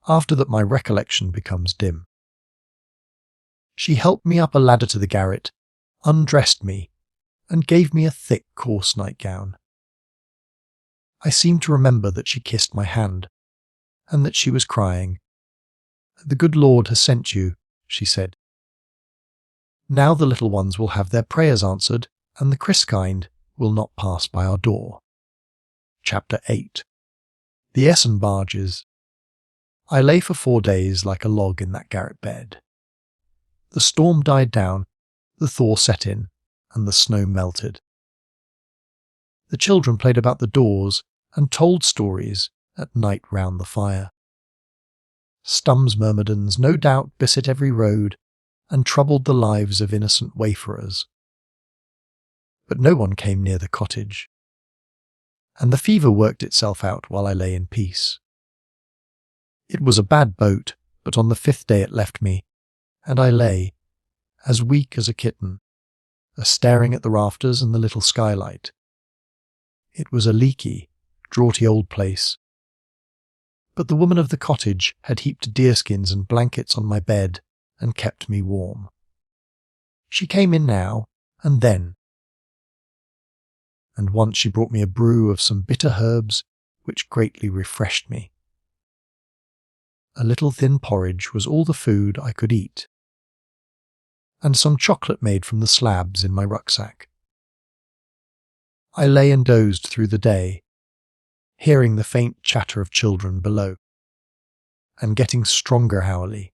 A: After that my recollection becomes dim. She helped me up a ladder to the garret, undressed me, and gave me a thick, coarse nightgown. I seem to remember that she kissed my hand, and that she was crying. "The good Lord has sent you," she said. "Now the little ones will have their prayers answered, and the Christkind will not pass by our door." Chapter 8. The Essen Barges. I lay for 4 days like a log in that garret bed. The storm died down, the thaw set in, and the snow melted. The children played about the doors and told stories at night round the fire. Stumm's myrmidons no doubt beset every road and troubled the lives of innocent wayfarers. But no one came near the cottage, and the fever worked itself out while I lay in peace. It was a bad boat, but on the 5th day it left me, and I lay, as weak as a kitten, staring at the rafters and the little skylight. It was a leaky, draughty old place, but the woman of the cottage had heaped deerskins and blankets on my bed and kept me warm. She came in now and then, and once she brought me a brew of some bitter herbs which greatly refreshed me. A little thin porridge was all the food I could eat, and some chocolate made from the slabs in my rucksack. I lay and dozed through the day, hearing the faint chatter of children below, and getting stronger hourly.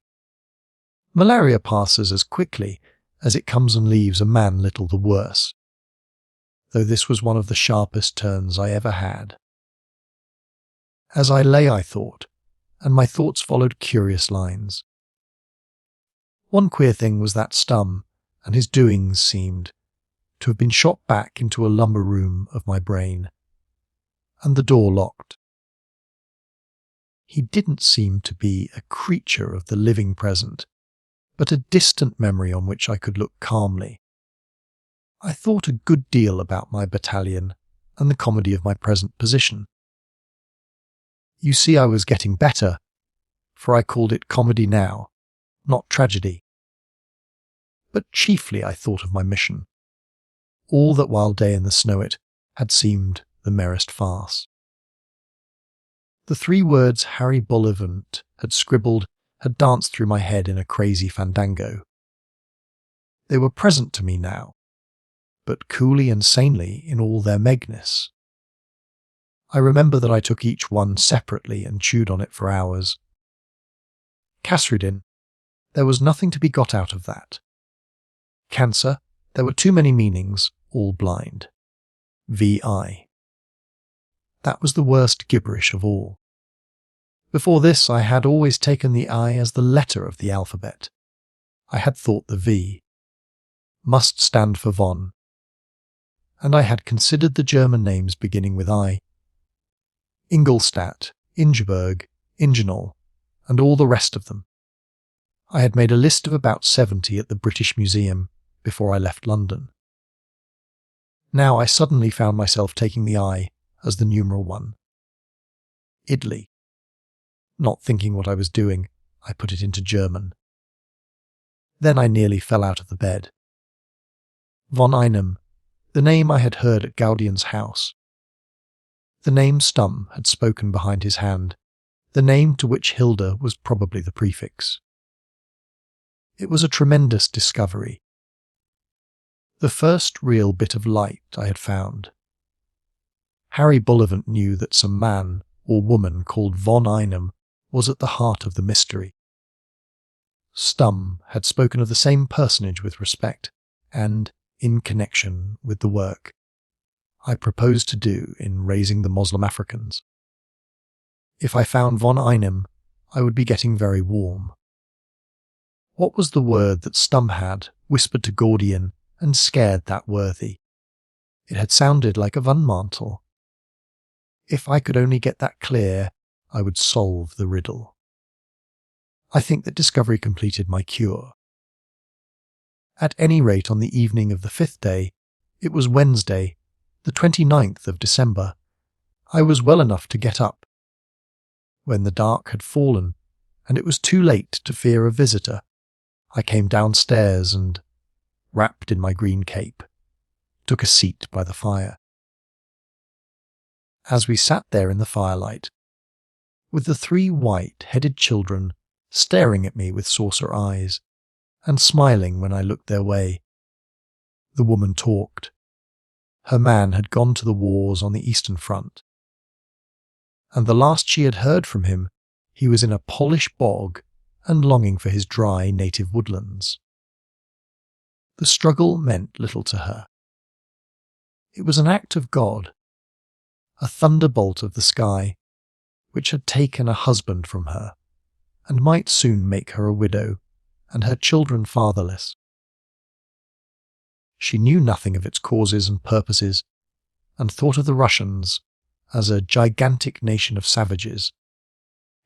A: Malaria passes as quickly as it comes and leaves a man little the worse, though this was one of the sharpest turns I ever had. As I lay I thought, and my thoughts followed curious lines. One queer thing was that Stumm and his doings seemed to have been shot back into a lumber room of my brain, and the door locked. He didn't seem to be a creature of the living present, but a distant memory on which I could look calmly. I thought a good deal about my battalion and the comedy of my present position. You see, I was getting better, for I called it comedy now, not tragedy. But chiefly I thought of my mission. All that wild day in the snow it had seemed the merest farce. The 3 words Harry Bullivant had scribbled had danced through my head in a crazy fandango. They were present to me now, but coolly and sanely in all their megness. I remember that I took each one separately and chewed on it for hours. Kasrudin, there was nothing to be got out of that. Cancer, there were too many meanings, all blind. VI. That was the worst gibberish of all. Before this I had always taken the I as the letter of the alphabet. I had thought the V must stand for von, and I had considered the German names beginning with I. Ingolstadt, Ingeborg, Ingenol, and all the rest of them. I had made a list of about 70 at the British Museum before I left London. Now I suddenly found myself taking the I as the numeral 1. Idly. Not thinking what I was doing, I put it into German. Then I nearly fell out of the bed. Von Einem, the name I had heard at Gaudian's house. The name Stumm had spoken behind his hand, the name to which Hilda was probably the prefix. It was a tremendous discovery. The first real bit of light I had found. Harry Bullivant knew that some man or woman called Von Einem was at the heart of the mystery. Stumm had spoken of the same personage with respect, and in connection with the work I proposed to do in raising the Moslem Africans. If I found Von Einem, I would be getting very warm. What was the word that Stumm had whispered to Gordian and scared that worthy? It had sounded like a Greenmantle. If I could only get that clear, I would solve the riddle. I think that discovery completed my cure. At any rate, on the evening of the 5th day, it was Wednesday, the 29th of December, I was well enough to get up. When the dark had fallen, and it was too late to fear a visitor, I came downstairs and, wrapped in my green cape, took a seat by the fire. As we sat there in the firelight, with the 3 white-headed children staring at me with saucer eyes, and smiling when I looked their way, the woman talked. Her man had gone to the wars on the Eastern Front, and the last she had heard from him, he was in a Polish bog and longing for his dry native woodlands. The struggle meant little to her. It was an act of God, a thunderbolt of the sky, which had taken a husband from her, and might soon make her a widow, and her children fatherless. She knew nothing of its causes and purposes, and thought of the Russians as a gigantic nation of savages,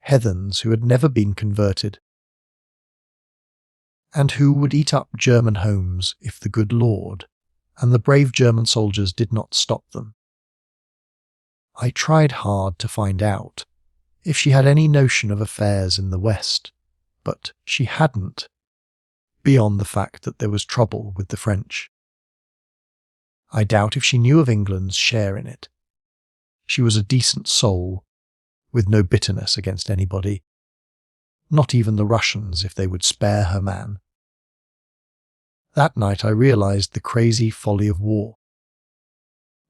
A: heathens who had never been converted, and who would eat up German homes if the good Lord and the brave German soldiers did not stop them. I tried hard to find out if she had any notion of affairs in the West, but she hadn't, beyond the fact that there was trouble with the French. I doubt if she knew of England's share in it. She was a decent soul, with no bitterness against anybody, not even the Russians if they would spare her man. That night I realized the crazy folly of war.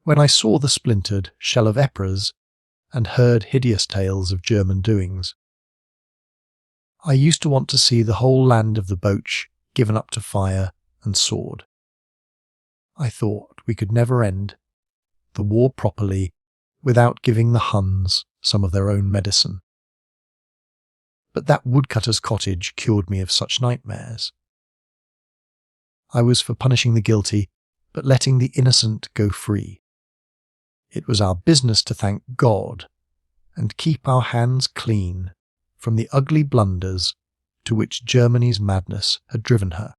A: When I saw the splintered shell of Ypres and heard hideous tales of German doings, I used to want to see the whole land of the Boche given up to fire and sword. I thought we could never end the war properly without giving the Huns some of their own medicine. But that woodcutter's cottage cured me of such nightmares. I was for punishing the guilty, but letting the innocent go free. It was our business to thank God and keep our hands clean from the ugly blunders to which Germany's madness had driven her.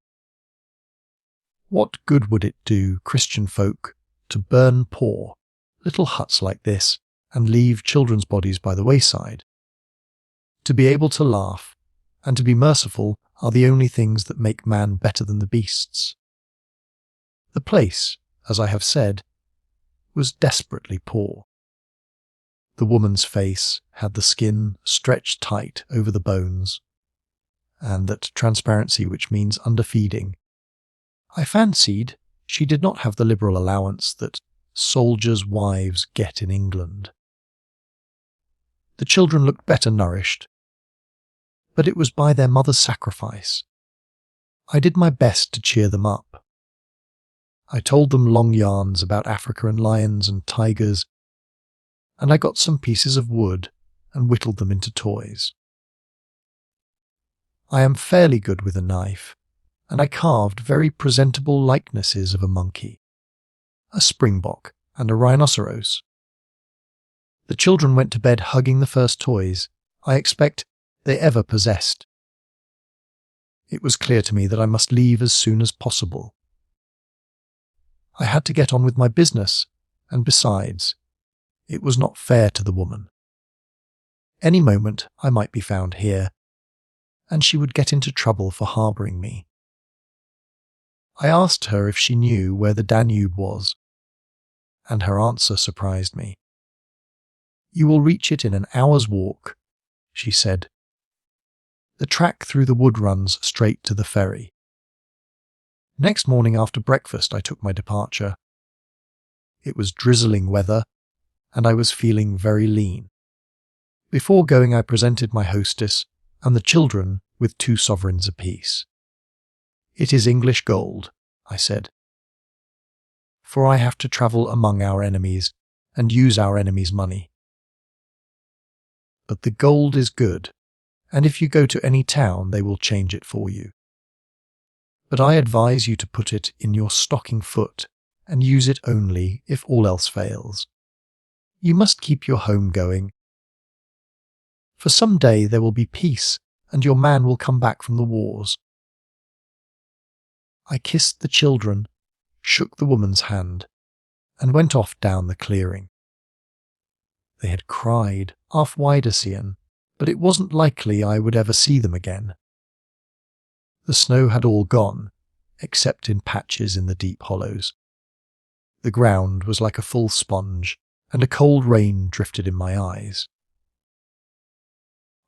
A: What good would it do Christian folk to burn poor little huts like this and leave children's bodies by the wayside? To be able to laugh and to be merciful are the only things that make man better than the beasts. The place, as I have said, was desperately poor. The woman's face had the skin stretched tight over the bones, and that transparency which means underfeeding. I fancied she did not have the liberal allowance that soldiers' wives get in England. The children looked better nourished, but it was by their mother's sacrifice. I did my best to cheer them up. I told them long yarns about Africa and lions and tigers, and I got some pieces of wood and whittled them into toys. I am fairly good with a knife, and I carved very presentable likenesses of a monkey, a springbok, and a rhinoceros. The children went to bed hugging the first toys I expect they ever possessed. It was clear to me that I must leave as soon as possible. I had to get on with my business, and besides, it was not fair to the woman. Any moment I might be found here, and she would get into trouble for harbouring me. I asked her if she knew where the Danube was, and her answer surprised me. "You will reach it in an hour's walk," she said. "The track through the wood runs straight to the ferry." Next morning after breakfast I took my departure. It was drizzling weather, and I was feeling very lean. Before going I presented my hostess and the children with 2 sovereigns apiece. "It is English gold," I said, "for I have to travel among our enemies and use our enemies' money. But the gold is good, and if you go to any town they will change it for you. But I advise you to put it in your stocking foot and use it only if all else fails. You must keep your home going. For some day there will be peace, and your man will come back from the wars." I kissed the children, shook the woman's hand, and went off down the clearing. They had cried auf Wiedersehen, but it wasn't likely I would ever see them again. The snow had all gone, except in patches in the deep hollows. The ground was like a full sponge, and a cold rain drifted in my eyes.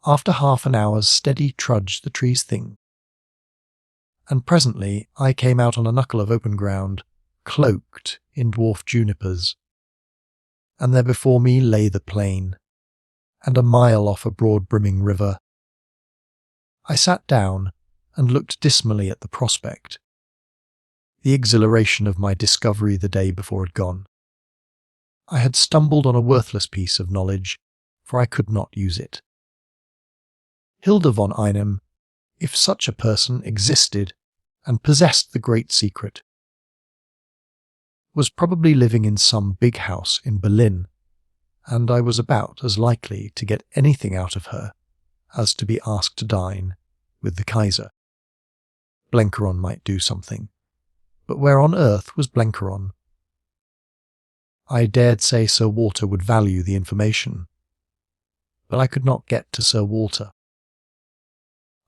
A: After half an hour's steady trudge the trees thinned, and presently I came out on a knuckle of open ground, cloaked in dwarf junipers, and there before me lay the plain, and a mile off a broad brimming river. I sat down and looked dismally at the prospect. The exhilaration of my discovery the day before had gone. I had stumbled on a worthless piece of knowledge, for I could not use it. Hilda von Einem, if such a person existed and possessed the great secret, was probably living in some big house in Berlin, and I was about as likely to get anything out of her as to be asked to dine with the Kaiser. Blenkeron might do something, but where on earth was Blenkeron? I dared say Sir Walter would value the information, but I could not get to Sir Walter.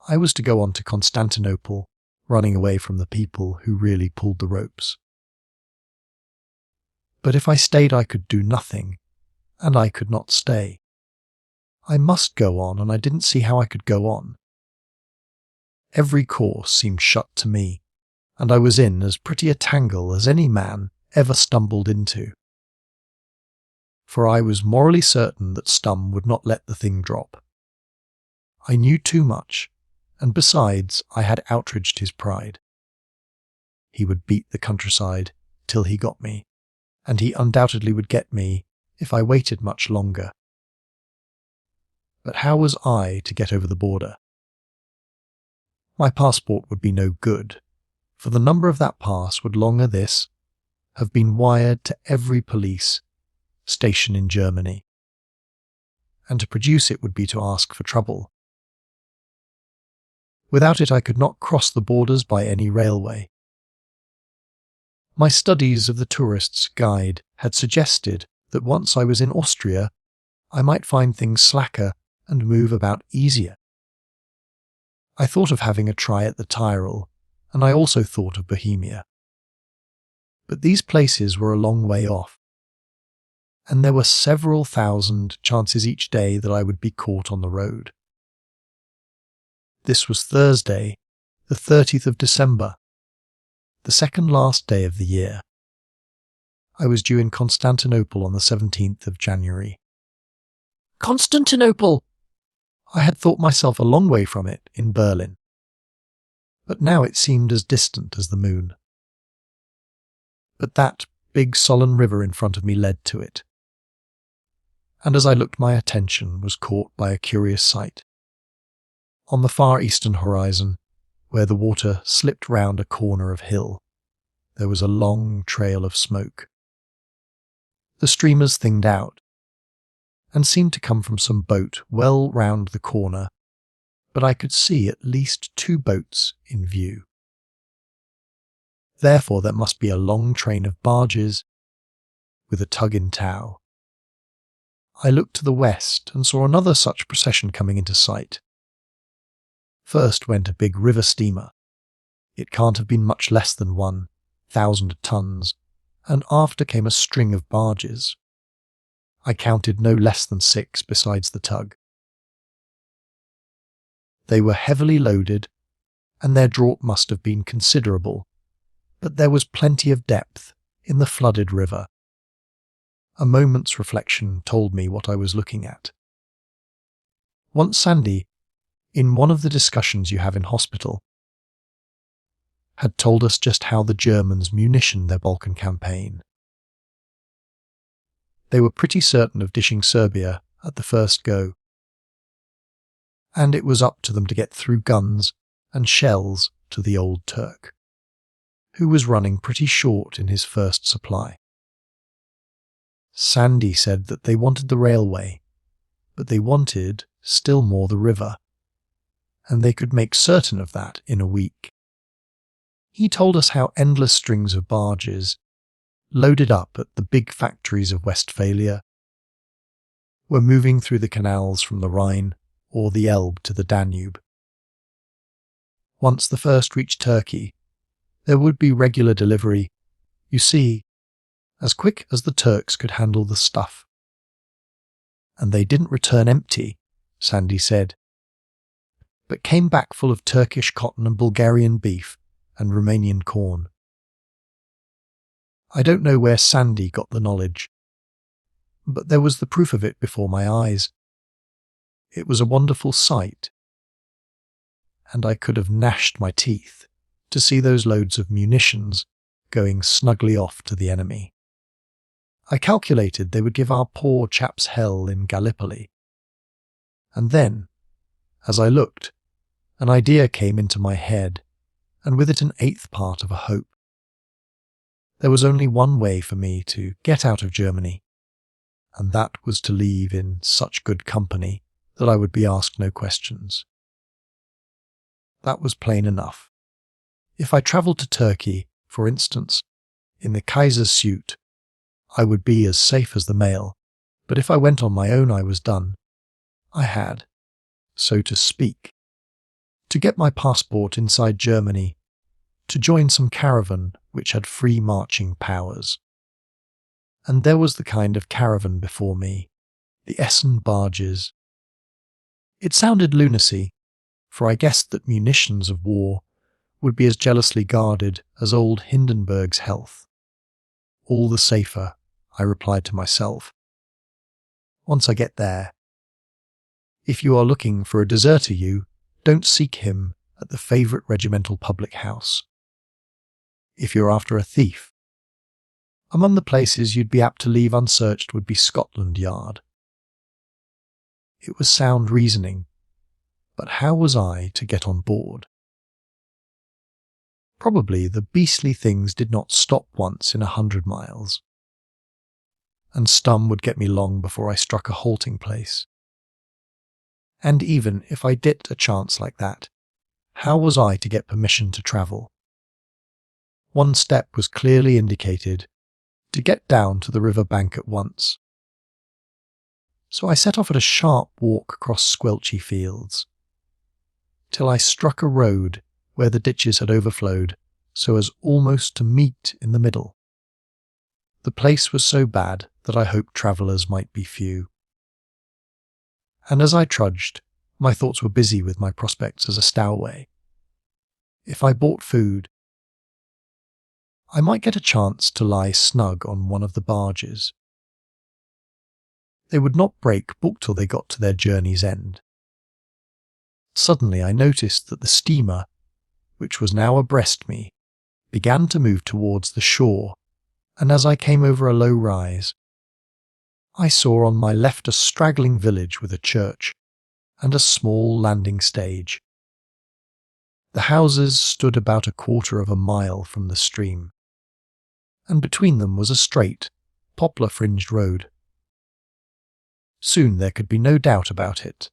A: I was to go on to Constantinople, running away from the people who really pulled the ropes. But if I stayed I could do nothing, and I could not stay. I must go on, and I didn't see how I could go on. Every course seemed shut to me, and I was in as pretty a tangle as any man ever stumbled into. For I was morally certain that Stum would not let the thing drop. I knew too much, and besides I had outraged his pride. He would beat the countryside till he got me, and he undoubtedly would get me if I waited much longer. But how was I to get over the border? My passport would be no good, for the number of that pass would long ere this have been wired to every police station in Germany, and to produce it would be to ask for trouble. Without it I could not cross the borders by any railway. My studies of the tourist's guide had suggested that once I was in Austria, I might find things slacker and move about easier. I thought of having a try at the Tyrol, and I also thought of Bohemia. But these places were a long way off, and there were several thousand chances each day that I would be caught on the road. This was Thursday, the 30th of December, the second last day of the year. I was due in Constantinople on the 17th of January. Constantinople! I had thought myself a long way from it in Berlin, but now it seemed as distant as the moon. But that big sullen river in front of me led to it, and as I looked my attention was caught by a curious sight. On the far eastern horizon, where the water slipped round a corner of hill, there was a long trail of smoke. The streamers thinned out, and seemed to come from some boat well round the corner, but I could see at least 2 boats in view. Therefore there must be a long train of barges with a tug in tow. I looked to the west and saw another such procession coming into sight. First went a big river steamer, It can't have been much less than 1,000 tons, and after came a string of barges. I counted no less than 6 besides the tug. They were heavily loaded, and their draught must have been considerable, but there was plenty of depth in the flooded river. A moment's reflection told me what I was looking at. Once Sandy, in one of the discussions you have in hospital, had told us just how the Germans munitioned their Balkan campaign. They were pretty certain of dishing Serbia at the first go, and it was up to them to get through guns and shells to the old Turk, who was running pretty short in his first supply. Sandy said that they wanted the railway, but they wanted still more the river, and they could make certain of that in a week. He told us how endless strings of barges, loaded up at the big factories of Westphalia, were moving through the canals from the Rhine or the Elbe to the Danube. Once the first reached Turkey, there would be regular delivery, you see, as quick as the Turks could handle the stuff. And they didn't return empty, Sandy said, but came back full of Turkish cotton and Bulgarian beef and Romanian corn. I don't know where Sandy got the knowledge, but there was the proof of it before my eyes. It was a wonderful sight, and I could have gnashed my teeth to see those loads of munitions going snugly off to the enemy. I calculated they would give our poor chaps hell in Gallipoli. And then, as I looked, an idea came into my head, and with it an eighth part of a hope. There was only one way for me to get out of Germany, and that was to leave in such good company that I would be asked no questions. That was plain enough. If I travelled to Turkey, for instance, in the Kaiser's suite, I would be as safe as the mail, but if I went on my own I was done. I had, so to speak, to get my passport inside Germany, to join some caravan which had free marching powers. And there was the kind of caravan before me, the Essen Barges. It sounded lunacy, for I guessed that munitions of war would be as jealously guarded as old Hindenburg's health. All the safer, I replied to myself. Once I get there. If you are looking for a deserter, you don't seek him at the favourite regimental public house. If you're after a thief, among the places you'd be apt to leave unsearched would be Scotland Yard. It was sound reasoning, but how was I to get on board? Probably the beastly things did not stop once in 100 miles, and Stum would get me long before I struck a halting place. And even if I did a chance like that, how was I to get permission to travel? One step was clearly indicated, to get down to the river bank at once. So I set off at a sharp walk across squelchy fields, till I struck a road where the ditches had overflowed so as almost to meet in the middle. The place was so bad that I hoped travellers might be few. And as I trudged, my thoughts were busy with my prospects as a stowaway. If I bought food, I might get a chance to lie snug on one of the barges. They would not break book till they got to their journey's end. Suddenly I noticed that the steamer, which was now abreast me, began to move towards the shore, and as I came over a low rise, I saw on my left a straggling village with a church and a small landing stage. The houses stood about 1/4 of a mile from the stream, and between them was a straight, poplar-fringed road. Soon there could be no doubt about it.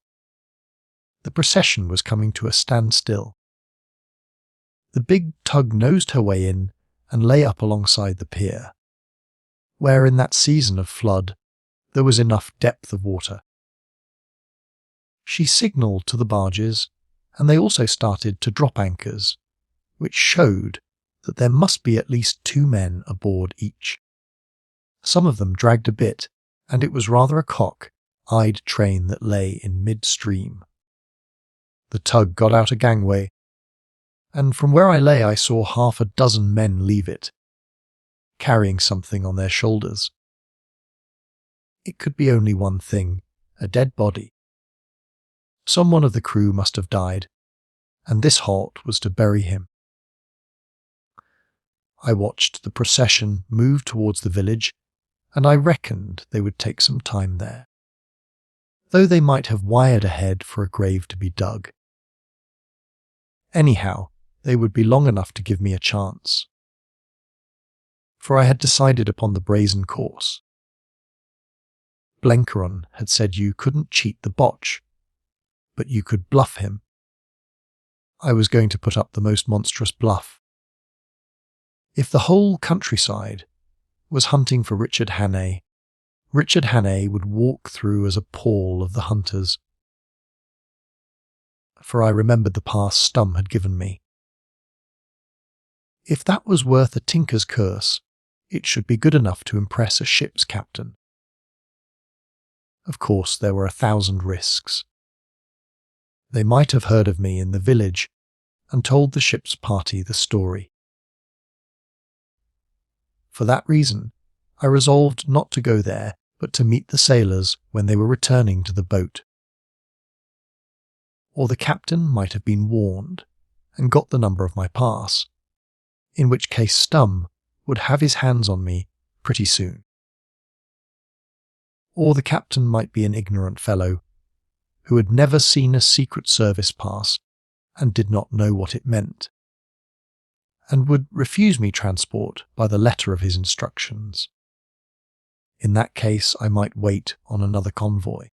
A: The procession was coming to a standstill. The big tug nosed her way in and lay up alongside the pier, where in that season of flood there was enough depth of water. She signalled to the barges, and they also started to drop anchors, which showed that there must be at least 2 men aboard each. Some of them dragged a bit, and it was rather a cock-eyed train that lay in mid-stream. The tug got out a gangway, and from where I lay I saw 6 men leave it, carrying something on their shoulders. It could be only one thing, a dead body. Someone of the crew must have died, and this halt was to bury him. I watched the procession move towards the village, and I reckoned they would take some time there, though they might have wired ahead for a grave to be dug. Anyhow, they would be long enough to give me a chance, for I had decided upon the brazen course. Blenkeron had said you couldn't cheat the botch, but you could bluff him. I was going to put up the most monstrous bluff. If the whole countryside was hunting for Richard Hannay, Richard Hannay would walk through as a pall of the hunters. For I remembered the pass Stum had given me. If that was worth a tinker's curse, it should be good enough to impress a ship's captain. Of course, there were 1,000 risks. They might have heard of me in the village and told the ship's party the story. For that reason, I resolved not to go there, but to meet the sailors when they were returning to the boat. Or the captain might have been warned and got the number of my pass, in which case Stum would have his hands on me pretty soon. Or the captain might be an ignorant fellow who had never seen a Secret Service pass and did not know what it meant, and would refuse me transport by the letter of his instructions. In that case, I might wait on another convoy.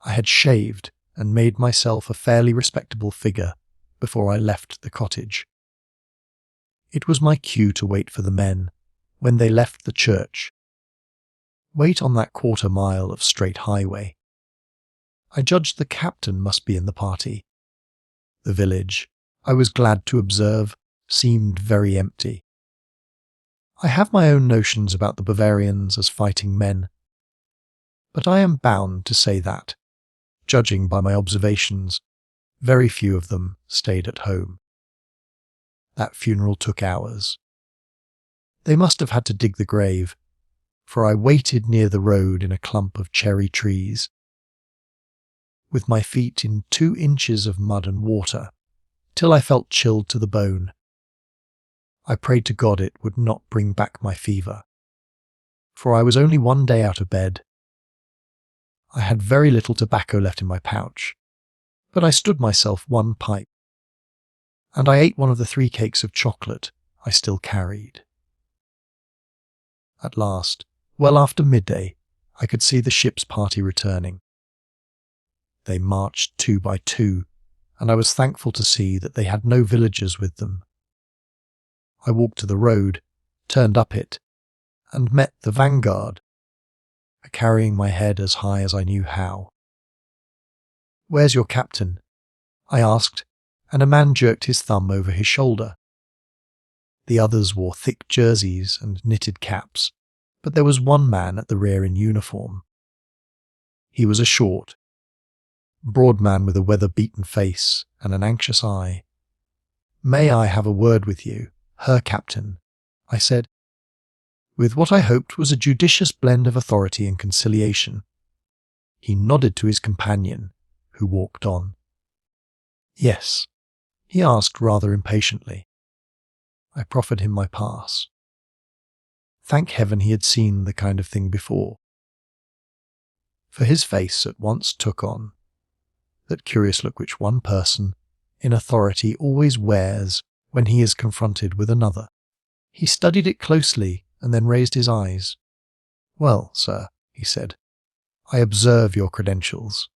A: I had shaved and made myself a fairly respectable figure before I left the cottage. It was my cue to wait for the men when they left the church. Wait on that 1/4 mile of straight highway. I judged the captain must be in the party. The village, I was glad to observe, seemed very empty. I have my own notions about the Bavarians as fighting men, but I am bound to say that, judging by my observations, very few of them stayed at home. That funeral took hours. They must have had to dig the grave, for I waited near the road in a clump of cherry trees, with my feet in 2 inches of mud and water, till I felt chilled to the bone. I prayed to God it would not bring back my fever, for I was only 1 day out of bed. I had very little tobacco left in my pouch, but I stood myself 1 pipe, and I ate one of the 3 cakes of chocolate I still carried. At last, well after midday, I could see the ship's party returning. They marched 2 by 2, and I was thankful to see that they had no villagers with them. I walked to the road, turned up it, and met the vanguard, carrying my head as high as I knew how. "Where's your captain?" I asked, and a man jerked his thumb over his shoulder. The others wore thick jerseys and knitted caps, but there was 1 man at the rear in uniform. He was a short, broad man with a weather-beaten face and an anxious eye. "May I have a word with you, Herr Captain?" I said, with what I hoped was a judicious blend of authority and conciliation. He nodded to his companion, who walked on. "Yes," he asked rather impatiently. I proffered him my pass. Thank heaven he had seen the kind of thing before, for his face at once took on that curious look which one person in authority always wears when he is confronted with another. He studied it closely and then raised his eyes. "Well, sir," he said, "I observe your credentials.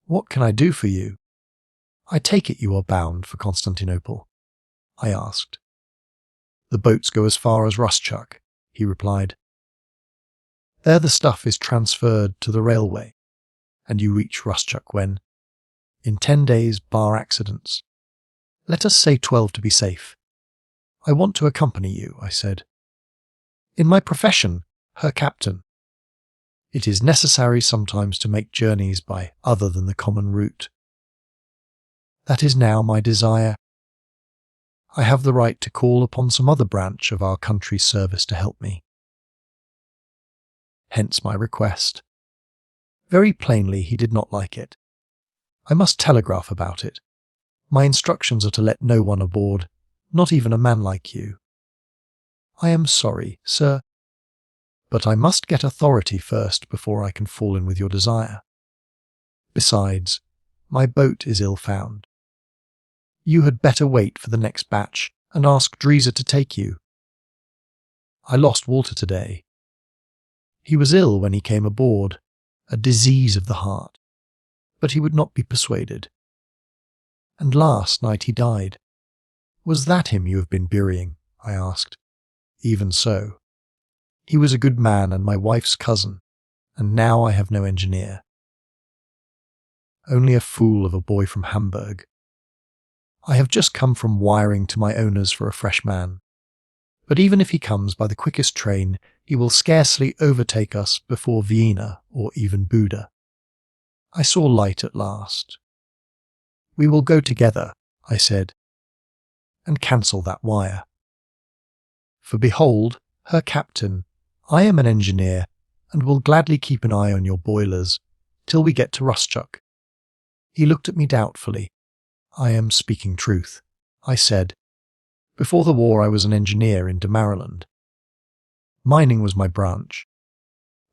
A: What can I do for you? I take it you are bound for Constantinople?" I asked. "The boats go as far as Rustchuk," he replied. "There the stuff is transferred to the railway, and you reach Rustchuk when, in 10 days bar accidents, Let us say 12 to be safe. I want to accompany you, I said. In my profession, her captain. It is necessary sometimes to make journeys by other than the common route. That is now my desire. I have the right to call upon some other branch of our country's service to help me. Hence my request. Very plainly he did not like it. I must telegraph about it. My instructions are to let no one aboard, not even a man like you. I am sorry, sir, but I must get authority first before I can fall in with your desire. Besides, my boat is ill-found. You had better wait for the next batch and ask Dreeser to take you. I lost Walter today. He was ill when he came aboard, a disease of the heart, but he would not be persuaded. And last night he died. Was that him you have been burying? I asked. Even so. He was a good man and my wife's cousin, and now I have no engineer. Only a fool of a boy from Hamburg. I have just come from wiring to my owners for a fresh man. But even if he comes by the quickest train, he will scarcely overtake us before Vienna or even Buda. I saw light at last. We will go together, I said, and cancel that wire. For behold, her captain, I am an engineer and will gladly keep an eye on your boilers till we get to Rustchuk. He looked at me doubtfully. I am speaking truth, I said. Before the war I was an engineer in Damaraland. Mining was my branch,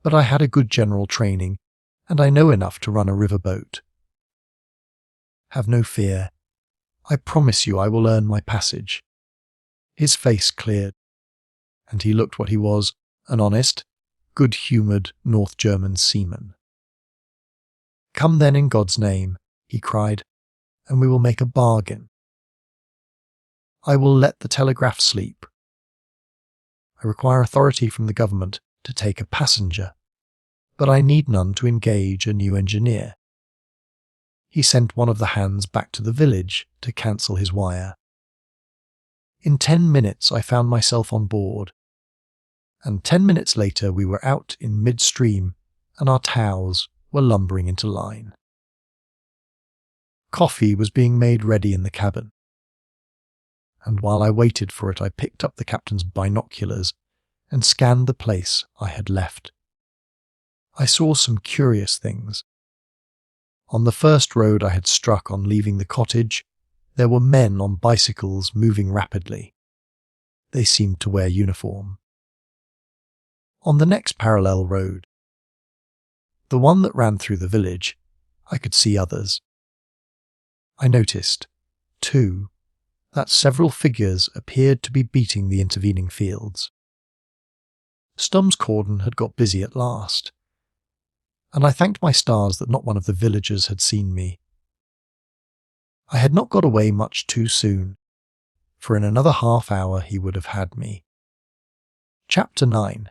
A: but I had a good general training and I know enough to run a river boat. Have no fear. I promise you I will earn my passage. His face cleared, and he looked what he was, an honest, good-humoured North German seaman. Come then in God's name, he cried, and we will make a bargain. I will let the telegraph sleep. I require authority from the government to take a passenger, but I need none to engage a new engineer. He sent one of the hands back to the village to cancel his wire. In 10 minutes I found myself on board, and 10 minutes later we were out in midstream and our towels were lumbering into line. Coffee was being made ready in the cabin, and while I waited for it I picked up the captain's binoculars and scanned the place I had left. I saw some curious things. On the first road I had struck on leaving the cottage, there were men on bicycles moving rapidly. They seemed to wear uniform. On the next parallel road, the one that ran through the village, I could see others. I noticed, too, that several figures appeared to be beating the intervening fields. Stum's cordon had got busy at last, and I thanked my stars that not one of the villagers had seen me. I had not got away much too soon, for in another half hour he would have had me. Chapter 9.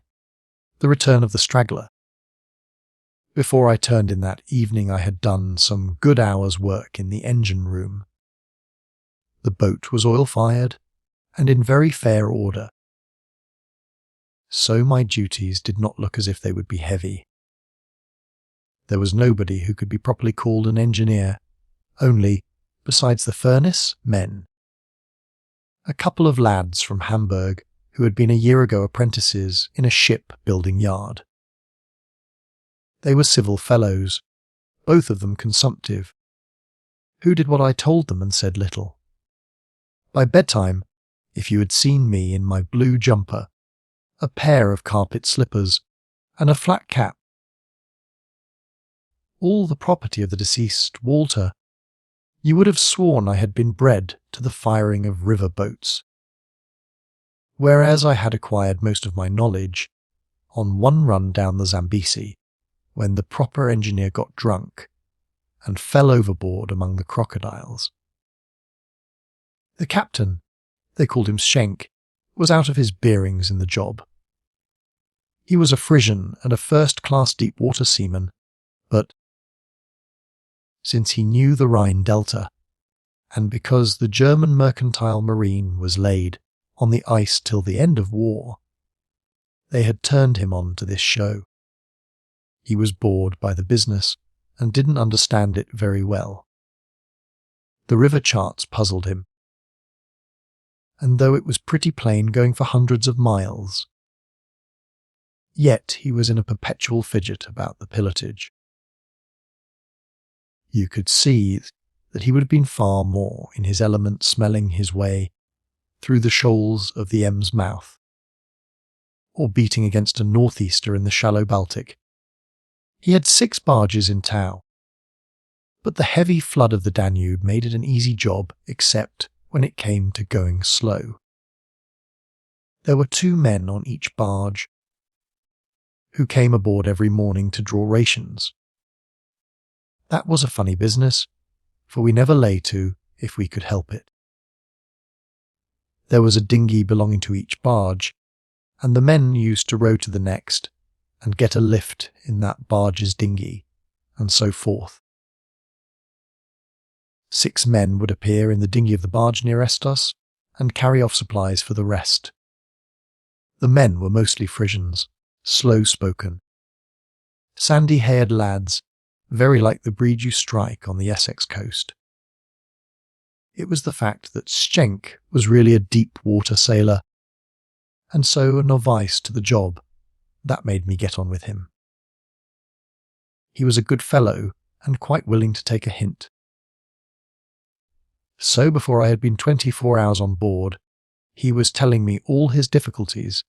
A: The Return of the Straggler. Before I turned in that evening I had done some good hours' work in the engine room. The boat was oil-fired and in very fair order, so my duties did not look as if they would be heavy. There was nobody who could be properly called an engineer, only, besides the furnace, men. A couple of lads from Hamburg who had been a year ago apprentices in a ship-building yard. They were civil fellows, both of them consumptive, who did what I told them and said little. By bedtime, if you had seen me in my blue jumper, a pair of carpet slippers, and a flat cap, all the property of the deceased Walter, you would have sworn I had been bred to the firing of river boats. Whereas I had acquired most of my knowledge on one run down the Zambesi, when the proper engineer got drunk and fell overboard among the crocodiles. The captain, they called him Schenk, was out of his bearings in the job. He was a Frisian and a first-class deep-water seaman, but since he knew the Rhine Delta, and because the German mercantile marine was laid on the ice till the end of war, they had turned him on to this show. He was bored by the business and didn't understand it very well. The river charts puzzled him, and though it was pretty plain going for hundreds of miles, yet he was in a perpetual fidget about the pilotage. You could see that he would have been far more in his element smelling his way through the shoals of the Ems mouth, or beating against a northeaster in the shallow Baltic. He had 6 barges in tow, but the heavy flood of the Danube made it an easy job except when it came to going slow. There were 2 men on each barge who came aboard every morning to draw rations. That was a funny business, for we never lay to if we could help it. There was a dinghy belonging to each barge, and the men used to row to the next and get a lift in that barge's dinghy, and so forth. 6 men would appear in the dinghy of the barge nearest us and carry off supplies for the rest. The men were mostly Frisians, slow-spoken, sandy-haired lads, very like the breed you strike on the Essex coast. It was the fact that Schenk was really a deep-water sailor, and so a novice to the job, that made me get on with him. He was a good fellow and quite willing to take a hint. So before I had been 24 hours on board, he was telling me all his difficulties,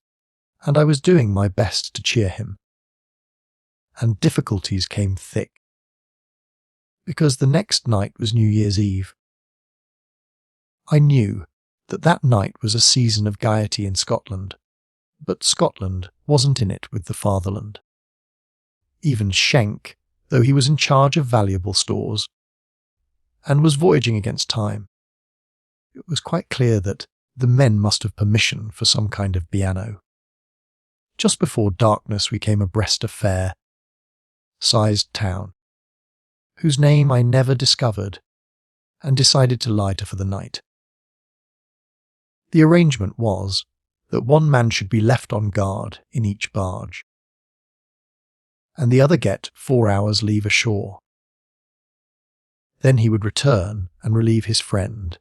A: and I was doing my best to cheer him. And difficulties came thick, because the next night was New Year's Eve. I knew that that night was a season of gaiety in Scotland, but Scotland wasn't in it with the fatherland. Even Schenk, though he was in charge of valuable stores, and was voyaging against time, it was quite clear that the men must have permission for some kind of piano. Just before darkness we came abreast a fair-sized town, whose name I never discovered, and decided to lighter for the night. The arrangement was that 1 man should be left on guard in each barge, and the other get 4 hours leave ashore. Then he would return and relieve his friend,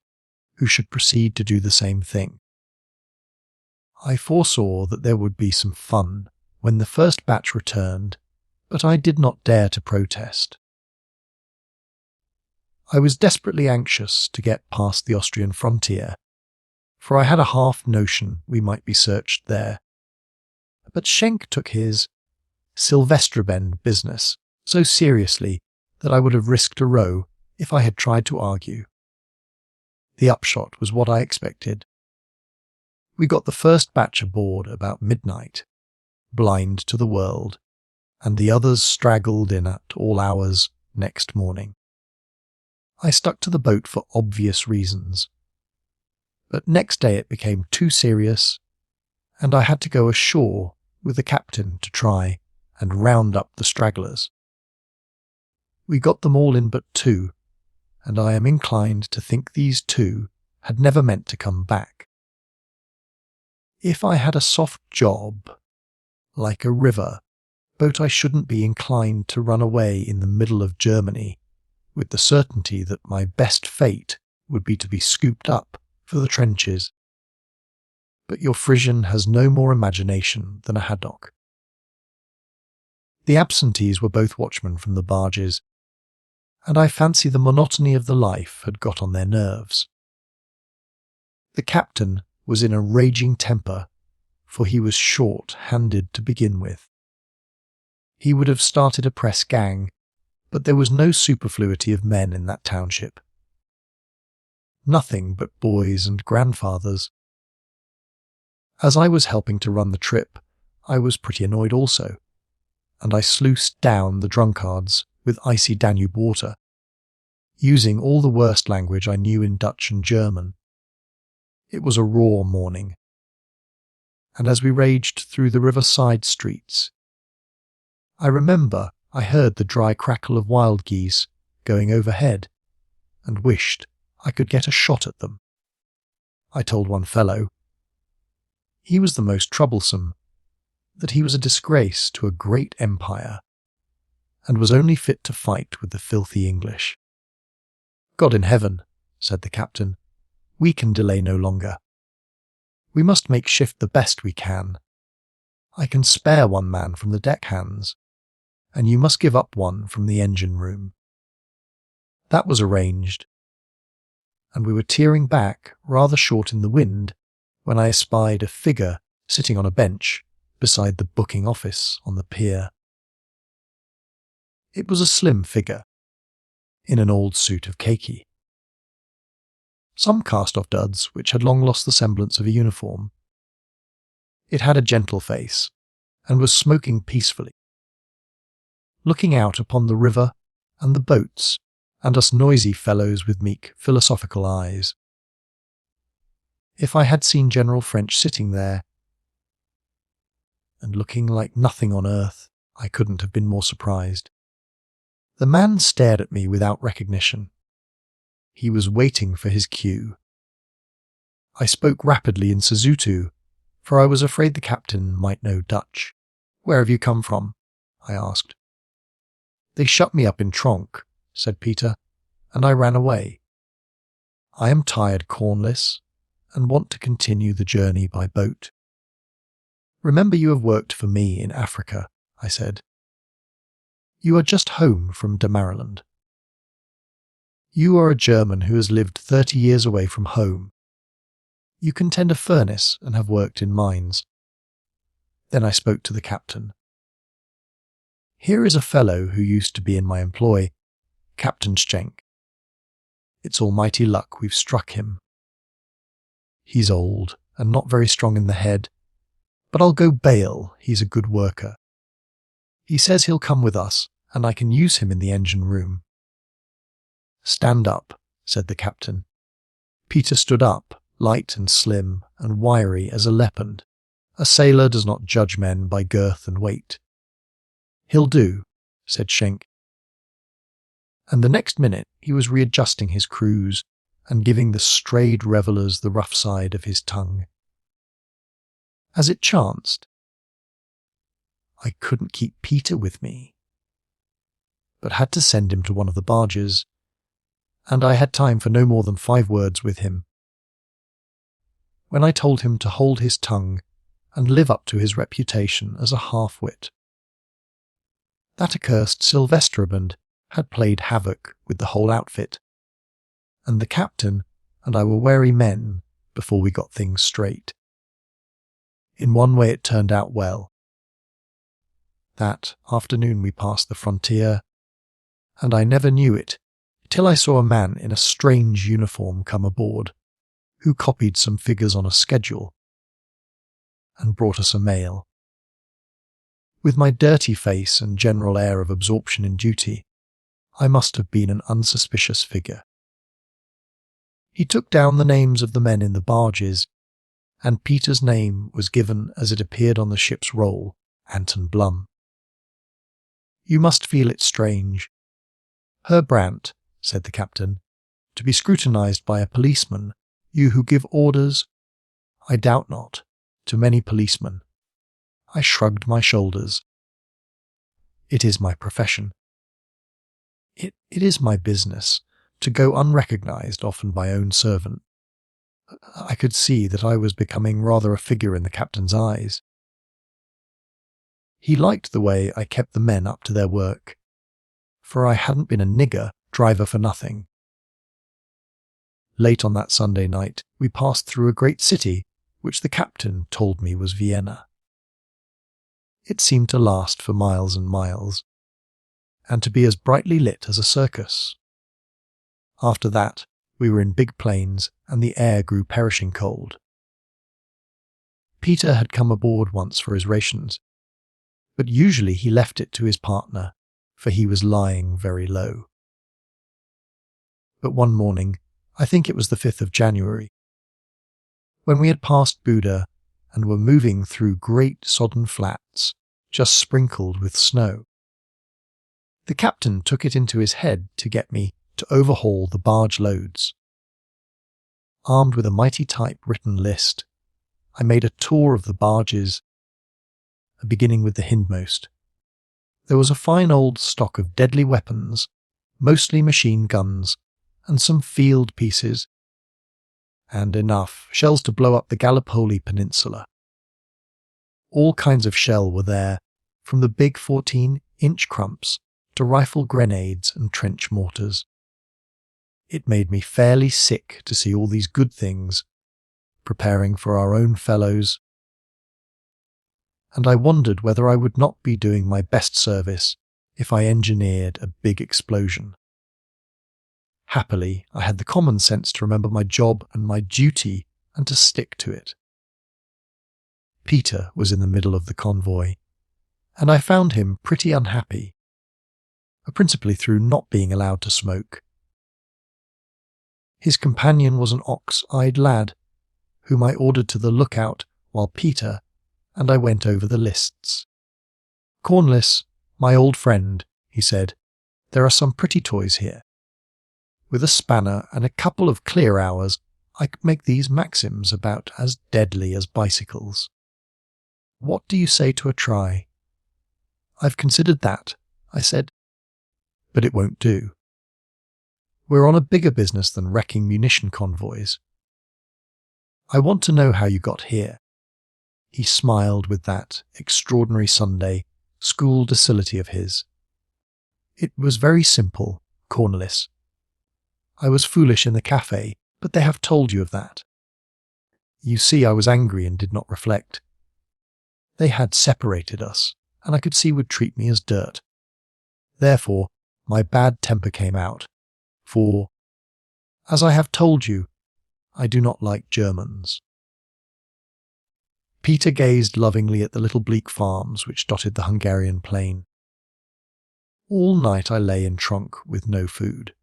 A: who should proceed to do the same thing. I foresaw that there would be some fun when the first batch returned, but I did not dare to protest. I was desperately anxious to get past the Austrian frontier, for I had a half notion we might be searched there. But Schenk took his Silvestrabend business so seriously that I would have risked a row if I had tried to argue. The upshot was what I expected. We got the first batch aboard about midnight, blind to the world, and the others straggled in at all hours next morning. I stuck to the boat for obvious reasons, but next day it became too serious, and I had to go ashore with the captain to try and round up the stragglers. We got them all in but 2, and I am inclined to think these 2 had never meant to come back. If I had a soft job, like a river boat, I shouldn't be inclined to run away in the middle of Germany with the certainty that my best fate would be to be scooped up for the trenches. But your Frisian has no more imagination than a haddock. The absentees were both watchmen from the barges, and I fancy the monotony of the life had got on their nerves. The captain was in a raging temper, for he was short-handed to begin with. He would have started a press gang, but there was no superfluity of men in that township. Nothing but boys and grandfathers. As I was helping to run the trip, I was pretty annoyed also, and I sluiced down the drunkards with icy Danube water, using all the worst language I knew in Dutch and German. It was a raw morning, and as we raged through the riverside streets, I remember I heard the dry crackle of wild geese going overhead, and wished I could get a shot at them. I told one fellow he was the most troublesome, that he was a disgrace to a great empire, and was only fit to fight with the filthy English. God in heaven, said the captain, we can delay no longer. We must make shift the best we can. I can spare one man from the deckhands, and you must give up one from the engine room. That was arranged, and we were tearing back, rather short in the wind, when I espied a figure sitting on a bench beside the booking office on the pier. It was a slim figure, in an old suit of khaki. Some cast-off duds which had long lost the semblance of a uniform. It had a gentle face, and was smoking peacefully, looking out upon the river and the boats, and us noisy fellows with meek, philosophical eyes. If I had seen General French sitting there, and looking like nothing on earth, I couldn't have been more surprised. The man stared at me without recognition. He was waiting for his cue. I spoke rapidly in Sesotho, for I was afraid the captain might know Dutch. Where have you come from? I asked. They shut me up in Tronk, said Peter, and I ran away. I am tired, Cornless, and want to continue the journey by boat. Remember you have worked for me in Africa, I said. You are just home from Damaraland. You are a German who has lived 30 years away from home. You can tend a furnace and have worked in mines. Then I spoke to the captain. Here is a fellow who used to be in my employ, Captain Schenk. It's almighty luck we've struck him. He's old and not very strong in the head, but I'll go bail he's a good worker. He says he'll come with us, and I can use him in the engine room. Stand up, said the captain. Peter stood up, light and slim and wiry as a leopard. A sailor does not judge men by girth and weight. He'll do, said Schenk. And the next minute he was readjusting his cruise and giving the strayed revellers the rough side of his tongue. As it chanced, I couldn't keep Peter with me, but had to send him to one of the barges, and I had time for no more than 5 words with him. When I told him to hold his tongue and live up to his reputation as a half-wit. That accursed Sylvesterabend had played havoc with the whole outfit, and the captain and I were wary men before we got things straight. In one way it turned out well. That afternoon we passed the frontier, and I never knew it till I saw a man in a strange uniform come aboard, who copied some figures on a schedule and brought us a mail. With my dirty face and general air of absorption in duty, I must have been an unsuspicious figure. He took down the names of the men in the barges, and Peter's name was given as it appeared on the ship's roll, Anton Blum. You must feel it strange. Herr Brandt, said the captain, to be scrutinized by a policeman, you who give orders, I doubt not, to many policemen. I shrugged my shoulders. It is my profession. It is my business to go unrecognized often by own servant. I could see that I was becoming rather a figure in the captain's eyes. He liked the way I kept the men up to their work, for I hadn't been a nigger driver for nothing. Late on that Sunday night, we passed through a great city, which the captain told me was Vienna. It seemed to last for miles and miles, and to be as brightly lit as a circus. After that, we were in big plains, and the air grew perishing cold. Peter had come aboard once for his rations, but usually he left it to his partner, for he was lying very low. But one morning, I think it was the 5th of January, when we had passed Buda and were moving through great sodden flats, just sprinkled with snow, the captain took it into his head to get me to overhaul the barge loads. armed with a mighty typewritten list, I made a tour of the barges, beginning with the hindmost. There was a fine old stock of deadly weapons, mostly machine guns, and some field pieces, and enough shells to blow up the Gallipoli Peninsula. All kinds of shell were there, from the big 14-inch crumps to rifle grenades and trench mortars. It made me fairly sick to see all these good things preparing for our own fellows, and I wondered whether I would not be doing my best service if I engineered a big explosion. Happily, I had the common sense to remember my job and my duty and to stick to it. Peter was in the middle of the convoy, and I found him pretty unhappy, principally through not being allowed to smoke. His companion was an ox-eyed lad, whom I ordered to the lookout while Peter and I went over the lists. "Cornless, my old friend," he said, "there are some pretty toys here. With a spanner and a couple of clear hours, I could make these Maxims about as deadly as bicycles. What do you say to a try?" "I've considered that," I said, "but it won't do. We're on a bigger business than wrecking munition convoys. I want to know how you got here." He smiled with that extraordinary Sunday school docility of his. "It was very simple, Cornless. I was foolish in the cafe, but they have told you of that. You see, I was angry and did not reflect. They had separated us, and I could see would treat me as dirt. Therefore, my bad temper came out, for, as I have told you, I do not like Germans." Peter gazed lovingly at the little bleak farms which dotted the Hungarian plain. All night I lay in trunk with no food.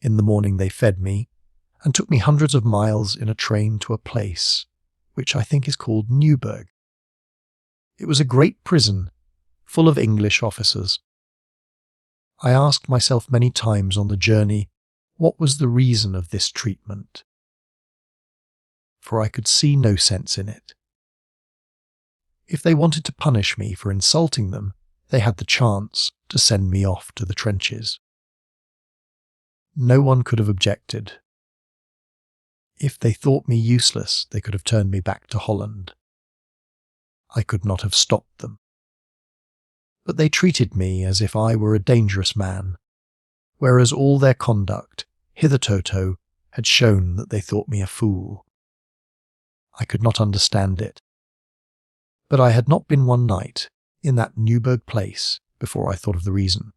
A: In the morning they fed me, and took me hundreds of miles in a train to a place, which I think is called Newburg. It was a great prison, full of English officers. I asked myself many times on the journey, what was the reason of this treatment? For I could see no sense in it. If they wanted to punish me for insulting them, they had the chance to send me off to the trenches. No one could have objected. If they thought me useless, they could have turned me back to Holland. I could not have stopped them. But they treated me as if I were a dangerous man, whereas all their conduct, hitherto, had shown that they thought me a fool. I could not understand it. But I had not been one night in that Newburg place before I thought of the reason.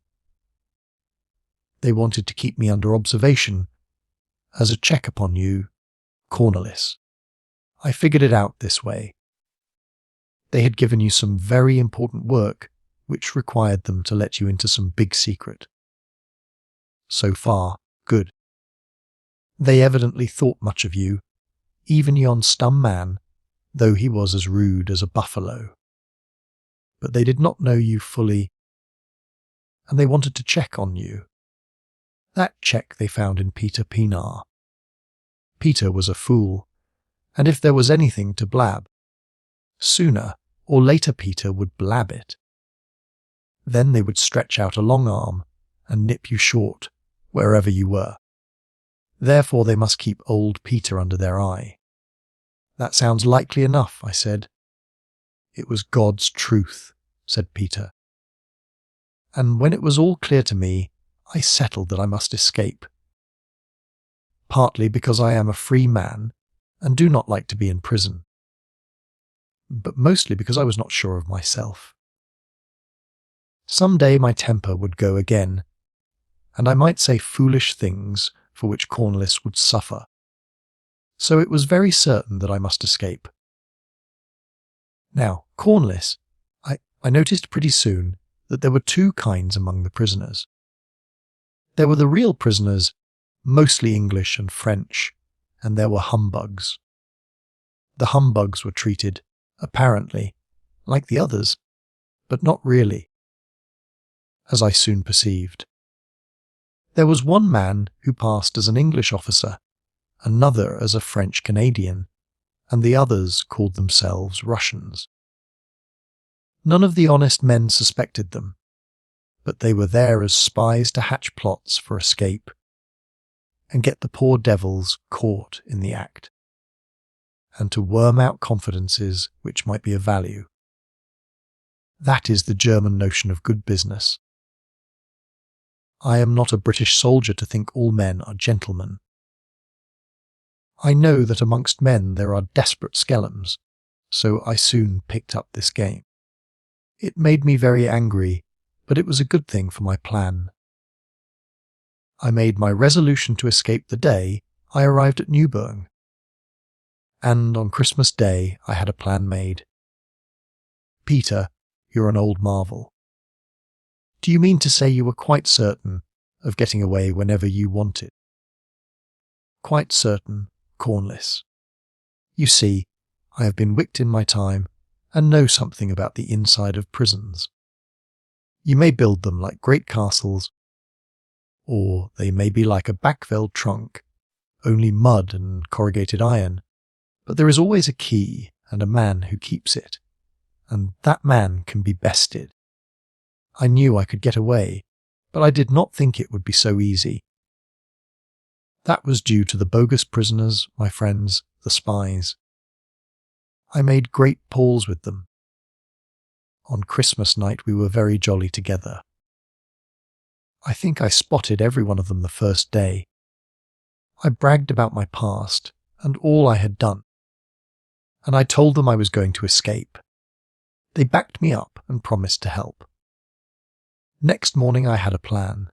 A: They wanted to keep me under observation as a check upon you, Cornless. I figured it out this way. They had given you some very important work which required them to let you into some big secret. So far, good. They evidently thought much of you, even yon stum man, though he was as rude as a buffalo. But they did not know you fully, and they wanted to check on you. That check they found in Peter Pienaar. Peter was a fool, and if there was anything to blab, sooner or later Peter would blab it. Then they would stretch out a long arm and nip you short wherever you were. Therefore they must keep old Peter under their eye. That sounds likely enough, I said. It was God's truth, said Peter. And when it was all clear to me, I settled that I must escape. Partly because I am a free man and do not like to be in prison, but mostly because I was not sure of myself. Some day my temper would go again, and I might say foolish things for which Cornless would suffer. So it was very certain that I must escape. Now, Cornless, I noticed pretty soon that there were two kinds among the prisoners. There were the real prisoners, mostly English and French, and there were humbugs. The humbugs were treated, apparently, like the others, but not really, as I soon perceived. There was one man who passed as an English officer, another as a French Canadian, and the others called themselves Russians. None of the honest men suspected them, but they were there as spies to hatch plots for escape and get the poor devils caught in the act, and to worm out confidences which might be of value. That is the German notion of good business. I am not a British soldier to think all men are gentlemen. I know that amongst men there are desperate skellums, so I soon picked up this game. It made me very angry, but it was a good thing for my plan. I made my resolution to escape the day I arrived at Newburgh, and on Christmas Day I had a plan made. Peter, you're an old marvel. Do you mean to say you were quite certain of getting away whenever you wanted? Quite certain, Cornless. You see, I have been wicked in my time and know something about the inside of prisons. You may build them like great castles, or they may be like a Backveld trunk, only mud and corrugated iron, but there is always a key and a man who keeps it, and that man can be bested. I knew I could get away, but I did not think it would be so easy. That was due to the bogus prisoners, my friends, the spies. I made great pulls with them. On Christmas night we were very jolly together. I think I spotted every one of them the first day. I bragged about my past and all I had done, and I told them I was going to escape. They backed me up and promised to help. Next morning I had a plan.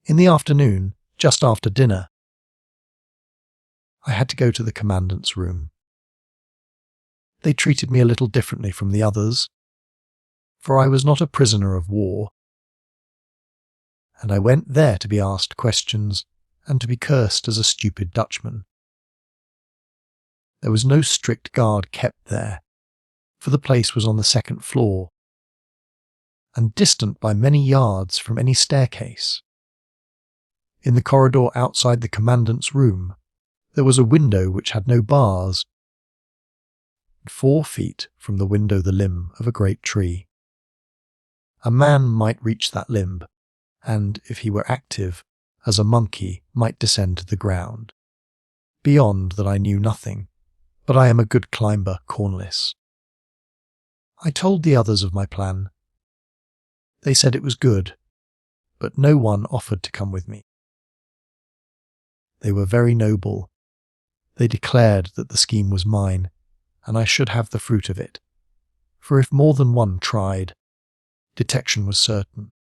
A: In the afternoon, just after dinner, I had to go to the commandant's room. They treated me a little differently from the others, for I was not a prisoner of war, and I went there to be asked questions and to be cursed as a stupid Dutchman. There was no strict guard kept there, for the place was on the second floor, and distant by many yards from any staircase. In the corridor outside the commandant's room, there was a window which had no bars, 4 feet from the window the limb of a great tree. A man might reach that limb, and, if he were active, as a monkey might descend to the ground. Beyond that I knew nothing, but I am a good climber, Cornless. I told the others of my plan. They said it was good, but no one offered to come with me. They were very noble. They declared that the scheme was mine, and I should have the fruit of it, for if more than one tried, detection was certain.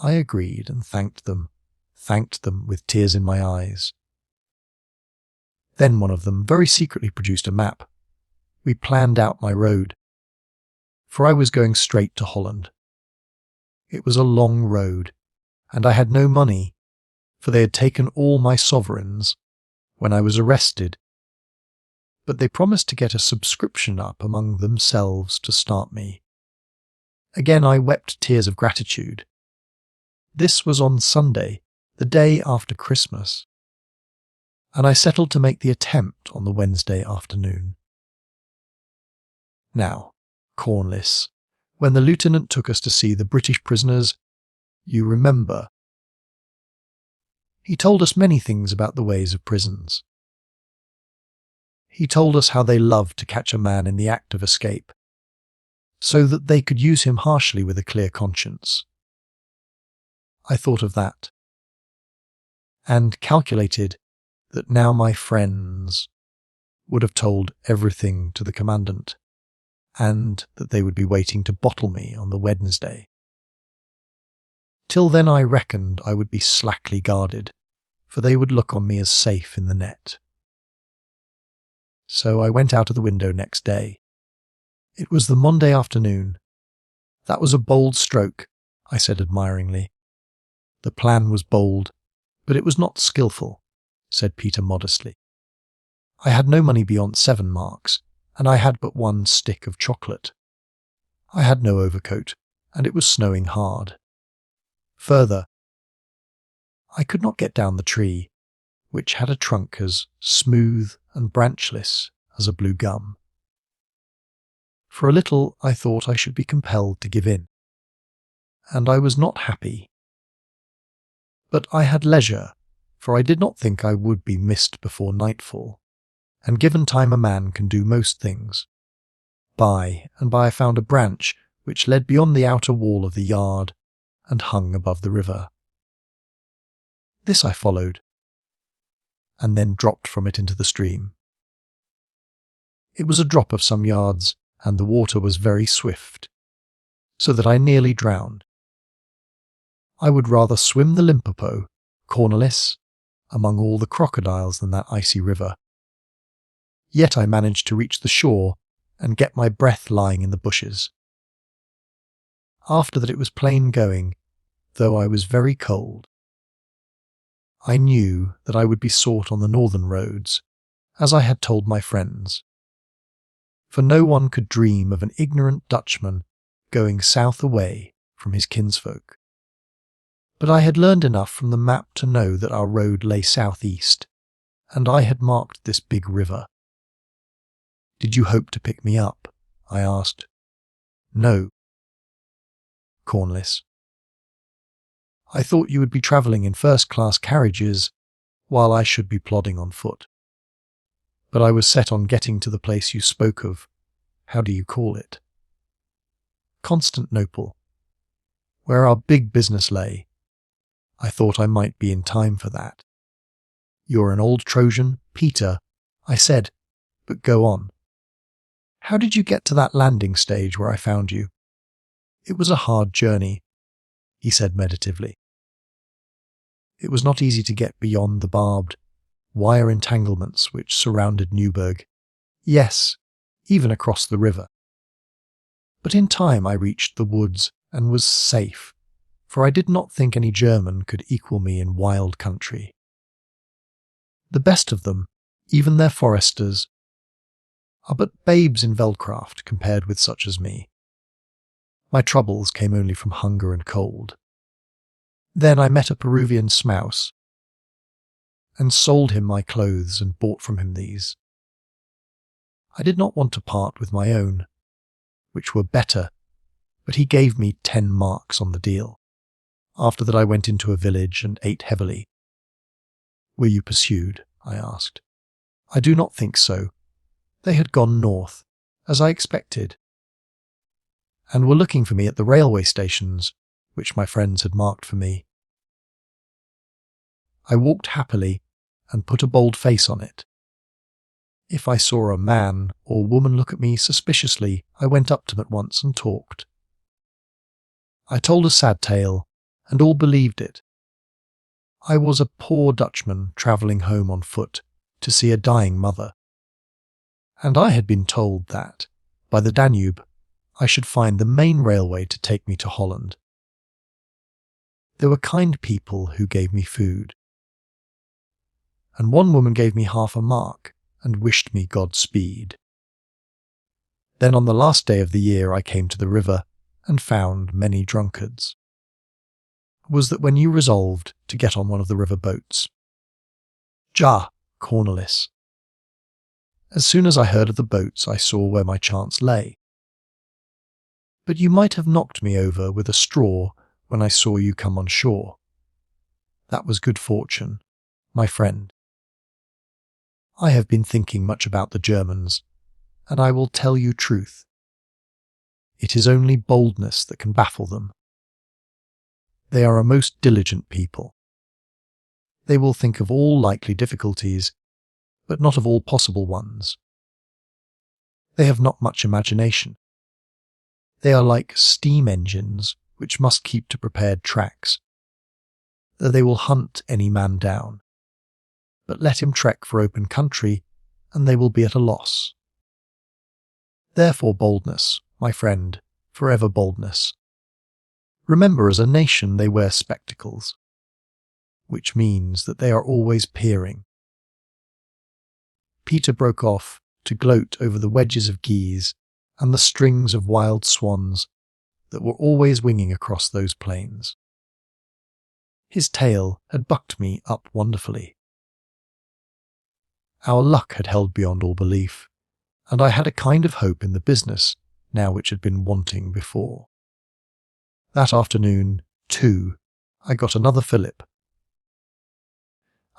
A: I agreed and thanked them with tears in my eyes. Then one of them very secretly produced a map. We planned out my road, for I was going straight to Holland. It was a long road, and I had no money, for they had taken all my sovereigns when I was arrested, but they promised to get a subscription up among themselves to start me. Again I wept tears of gratitude. This was on Sunday, the day after Christmas, and I settled to make the attempt on the Wednesday afternoon. Now, Cornless, when the lieutenant took us to see the British prisoners, you remember, he told us many things about the ways of prisons. He told us how they loved to catch a man in the act of escape, so that they could use him harshly with a clear conscience. I thought of that, and calculated that now my friends would have told everything to the commandant, and that they would be waiting to bottle me on the Wednesday. Till then I reckoned I would be slackly guarded, for they would look on me as safe in the net. So I went out of the window next day. It was the Monday afternoon. That was a bold stroke, I said admiringly. The plan was bold, but it was not skilful, said Peter modestly. I had no money beyond 7 marks, and I had but 1 stick of chocolate. I had no overcoat, and it was snowing hard. Further, I could not get down the tree, which had a trunk as smooth and branchless as a blue gum. For a little I thought I should be compelled to give in, and I was not happy. But I had leisure, for I did not think I would be missed before nightfall, and given time a man can do most things. By and by I found a branch which led beyond the outer wall of the yard and hung above the river. This I followed, and then dropped from it into the stream. It was a drop of some yards, and the water was very swift, so that I nearly drowned. I would rather swim the Limpopo, cornerless, among all the crocodiles than that icy river. Yet I managed to reach the shore and get my breath lying in the bushes. After that it was plain going, though I was very cold. I knew that I would be sought on the northern roads, as I had told my friends, for no one could dream of an ignorant Dutchman going south away from his kinsfolk. But I had learned enough from the map to know that our road lay southeast, and I had marked this big river. "Did you hope to pick me up?" I asked. "No." Cornless. "I thought you would be travelling in first-class carriages, while I should be plodding on foot. But I was set on getting to the place you spoke of. How do you call it?" "Constantinople, where our big business lay. I thought I might be in time for that." "You're an old Trojan, Peter," I said, "but go on. How did you get to that landing stage where I found you?" "It was a hard journey," he said meditatively. "It was not easy to get beyond the barbed wire entanglements which surrounded Newburgh. Yes, even across the river. But in time I reached the woods and was safe, for I did not think any German could equal me in wild country. The best of them, even their foresters, are but babes in veldcraft compared with such as me. My troubles came only from hunger and cold. Then I met a Peruvian smouse, and sold him my clothes and bought from him these. I did not want to part with my own, which were better, but he gave me 10 marks on the deal. After that I went into a village and ate heavily." "Were you pursued?" I asked. "I do not think so. They had gone north, as I expected, and were looking for me at the railway stations, which my friends had marked for me. I walked happily and put a bold face on it. If I saw a man or woman look at me suspiciously, I went up to them at once and talked. I told a sad tale, and all believed it. I was a poor Dutchman travelling home on foot to see a dying mother, and I had been told that, by the Danube, I should find the main railway to take me to Holland. There were kind people who gave me food, and one woman gave me half a mark and wished me Godspeed. Then on the last day of the year I came to the river and found many drunkards. Was that when you resolved to get on one of the river boats? Ja, Cornelis. As soon as I heard of the boats I saw where my chance lay. But you might have knocked me over with a straw when I saw you come on shore. That was good fortune, my friend. I have been thinking much about the Germans, and I will tell you truth. It is only boldness that can baffle them. They are a most diligent people. They will think of all likely difficulties, but not of all possible ones. They have not much imagination. They are like steam engines which must keep to prepared tracks. They will hunt any man down, but let him trek for open country, and they will be at a loss. Therefore boldness, my friend, forever boldness. Remember, as a nation they wear spectacles, which means that they are always peering. Peter broke off to gloat over the wedges of geese and the strings of wild swans that were always winging across those plains. His tale had bucked me up wonderfully. Our luck had held beyond all belief, and I had a kind of hope in the business now which had been wanting before. That afternoon, too, I got another fillip.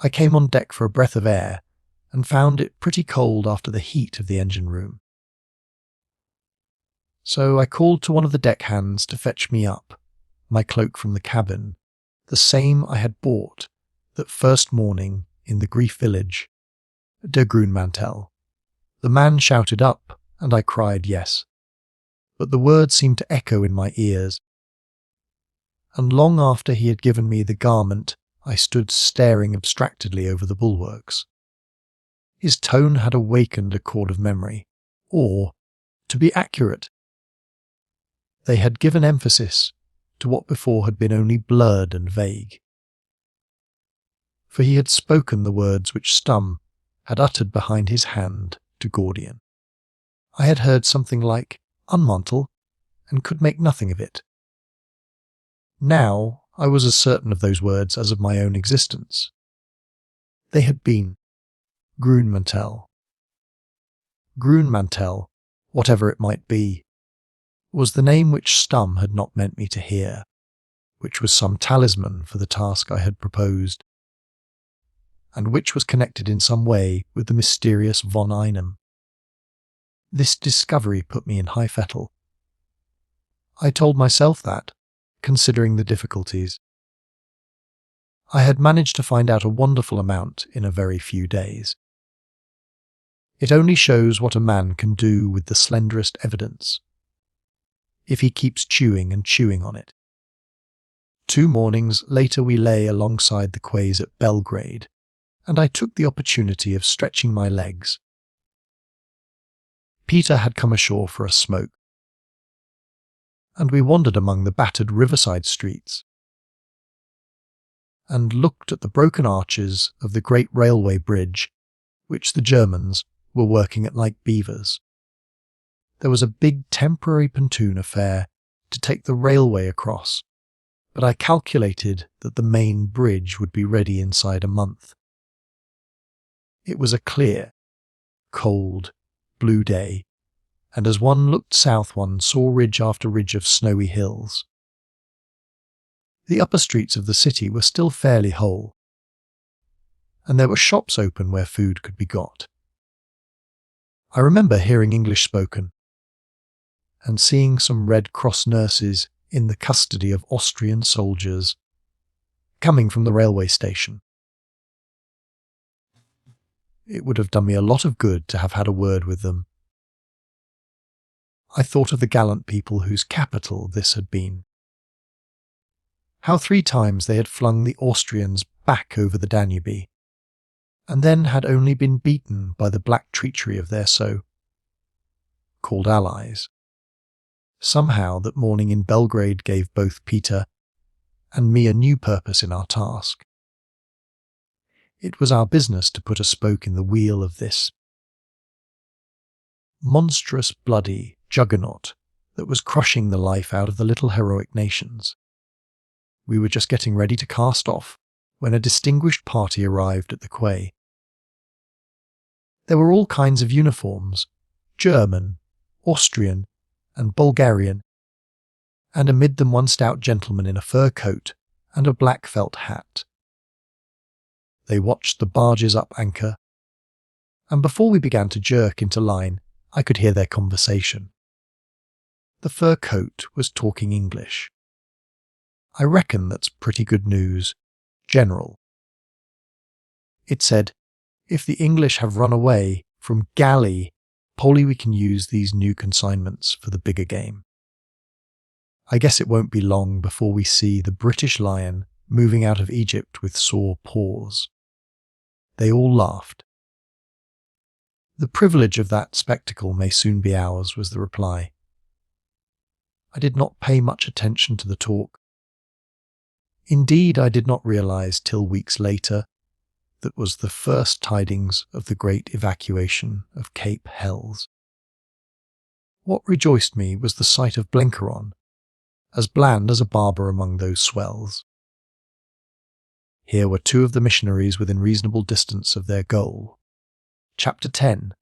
A: I came on deck for a breath of air and found it pretty cold after the heat of the engine room. So I called to one of the deckhands to fetch me up, my cloak from the cabin, the same I had bought that first morning in the Grief village, de Greenmantle. The man shouted up, and I cried yes, but the words seemed to echo in my ears, and long after he had given me the garment, I stood staring abstractedly over the bulwarks. His tone had awakened a chord of memory, or, to be accurate, they had given emphasis to what before had been only blurred and vague. For he had spoken the words which Stum had uttered behind his hand to Gordian. I had heard something like unmantle, and could make nothing of it. Now I was as certain of those words as of my own existence. They had been Greenmantle. Greenmantle, whatever it might be, was the name which Stum had not meant me to hear, which was some talisman for the task I had proposed, and which was connected in some way with the mysterious von Einem. This discovery put me in high fettle. I told myself that, considering the difficulties, I had managed to find out a wonderful amount in a very few days. It only shows what a man can do with the slenderest evidence, if he keeps chewing and chewing on it. 2 mornings later we lay alongside the quays at Belgrade, and I took the opportunity of stretching my legs. Peter had come ashore for a smoke, and we wandered among the battered riverside streets, and looked at the broken arches of the great railway bridge, which the Germans were working at like beavers. There was a big temporary pontoon affair to take the railway across, but I calculated that the main bridge would be ready inside a month. It was a clear, cold, blue day, and as one looked south one saw ridge after ridge of snowy hills. The upper streets of the city were still fairly whole, and there were shops open where food could be got. I remember hearing English spoken, and seeing some Red Cross nurses in the custody of Austrian soldiers coming from the railway station. It would have done me a lot of good to have had a word with them. I thought of the gallant people whose capital this had been. How 3 times they had flung the Austrians back over the Danube, and then had only been beaten by the black treachery of their so-called allies. Somehow that morning in Belgrade gave both Peter and me a new purpose in our task. It was our business to put a spoke in the wheel of this monstrous, bloody juggernaut that was crushing the life out of the little heroic nations. We were just getting ready to cast off when a distinguished party arrived at the quay. There were all kinds of uniforms, German, Austrian, and Bulgarian, and amid them one stout gentleman in a fur coat and a black felt hat. They watched the barges up anchor, and before we began to jerk into line, I could hear their conversation. The fur coat was talking English. I reckon that's pretty good news, General. It said, if the English have run away from galley, Polly, we can use these new consignments for the bigger game. I guess it won't be long before we see the British lion moving out of Egypt with sore paws. They all laughed. The privilege of that spectacle may soon be ours, was the reply. I did not pay much attention to the talk. Indeed, I did not realize till weeks later that was the first tidings of the great evacuation of Cape Hells. What rejoiced me was the sight of Blenkeron, as bland as a barber among those swells. Here were 2 of the missionaries within reasonable distance of their goal, Chapter 10.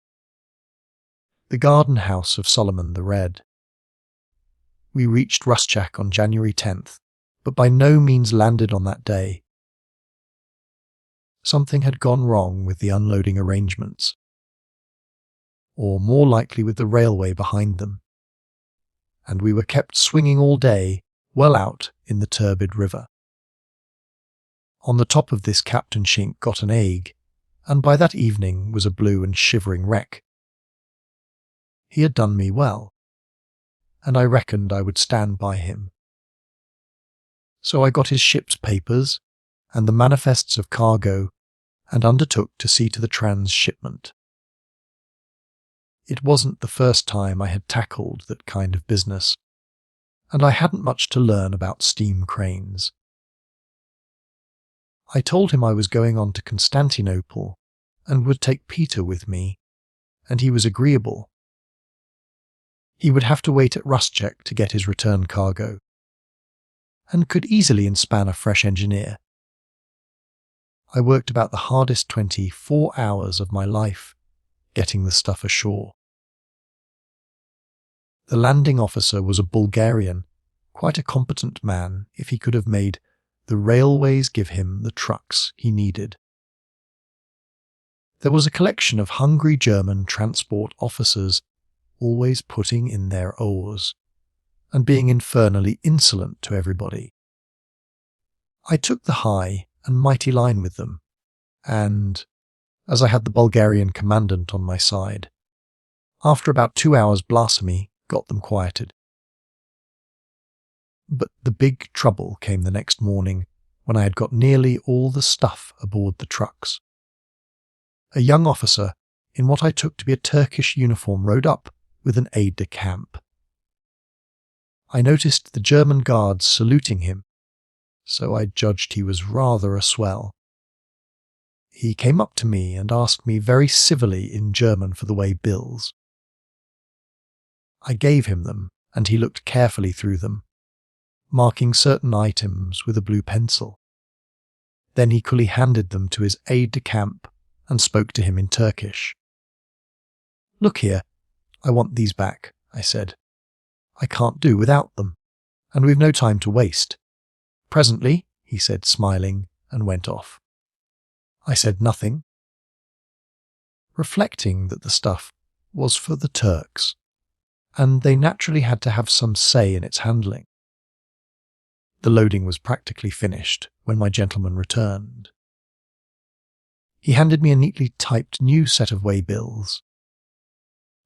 A: The Garden House of Suliman the Red. We reached Rusczak on January 10th, but by no means landed on that day. Something had gone wrong with the unloading arrangements, or more likely with the railway behind them, and we were kept swinging all day, well out in the turbid river. On the top of this Captain Schinck got an ague, and by that evening was a blue and shivering wreck. He had done me well, and I reckoned I would stand by him. So I got his ship's papers and the manifests of cargo and undertook to see to the transshipment. It wasn't the first time I had tackled that kind of business, and I hadn't much to learn about steam cranes. I told him I was going on to Constantinople and would take Peter with me, and he was agreeable. He would have to wait at Rusczak to get his return cargo, and could easily inspan a fresh engineer. I worked about the hardest 24 hours of my life getting the stuff ashore. The landing officer was a Bulgarian, quite a competent man if he could have made the railways give him the trucks he needed. There was a collection of hungry German transport officers always putting in their oars and being infernally insolent to everybody. I took the high and mighty line with them, and, as I had the Bulgarian commandant on my side, after about 2 hours' blasphemy, got them quieted. But the big trouble came the next morning when I had got nearly all the stuff aboard the trucks. A young officer in what I took to be a Turkish uniform rode up with an aide-de-camp. I noticed the German guards saluting him, so I judged he was rather a swell. He came up to me and asked me very civilly in German for the way bills. I gave him them, and he looked carefully through them, marking certain items with a blue pencil. Then he coolly handed them to his aide-de-camp and spoke to him in Turkish. "Look here, I want these back," I said. "I can't do without them, and we've no time to waste." "Presently," he said, smiling, and went off. I said nothing, reflecting that the stuff was for the Turks, and they naturally had to have some say in its handling. The loading was practically finished when my gentleman returned. He handed me a neatly typed new set of waybills.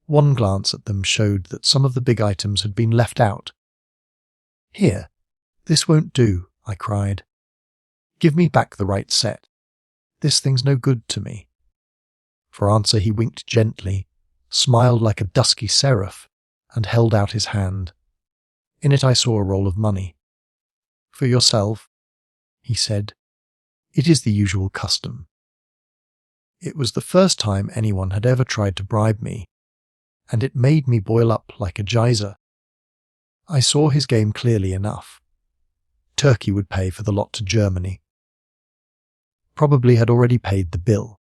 A: One glance at them showed that some of the big items had been left out. "Here, this won't do," I cried. "Give me back the right set. This thing's no good to me." For answer he winked gently, smiled like a dusky seraph, and held out his hand. In it I saw a roll of money. "For yourself," he said. "It is the usual custom." It was the first time anyone had ever tried to bribe me, and it made me boil up like a geyser. I saw his game clearly enough. Turkey would pay for the lot to Germany. Probably had already paid the bill.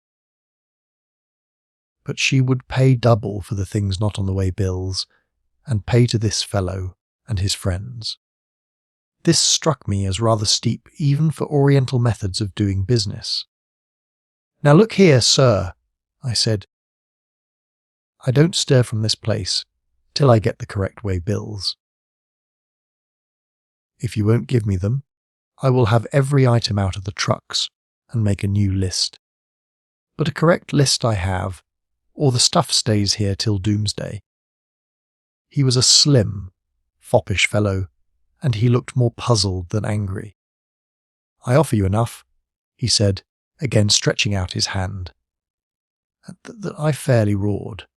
A: But she would pay double for the things not on the way bills, and pay to this fellow and his friends. This struck me as rather steep even for Oriental methods of doing business. "Now look here, sir," I said. "I don't stir from this place till I get the correct way bills. If you won't give me them, I will have every item out of the trucks and make a new list. But a correct list I have, or the stuff stays here till doomsday." He was a slim, foppish fellow, and he looked more puzzled than angry. "I offer you enough," he said, again stretching out his hand. At that I fairly roared.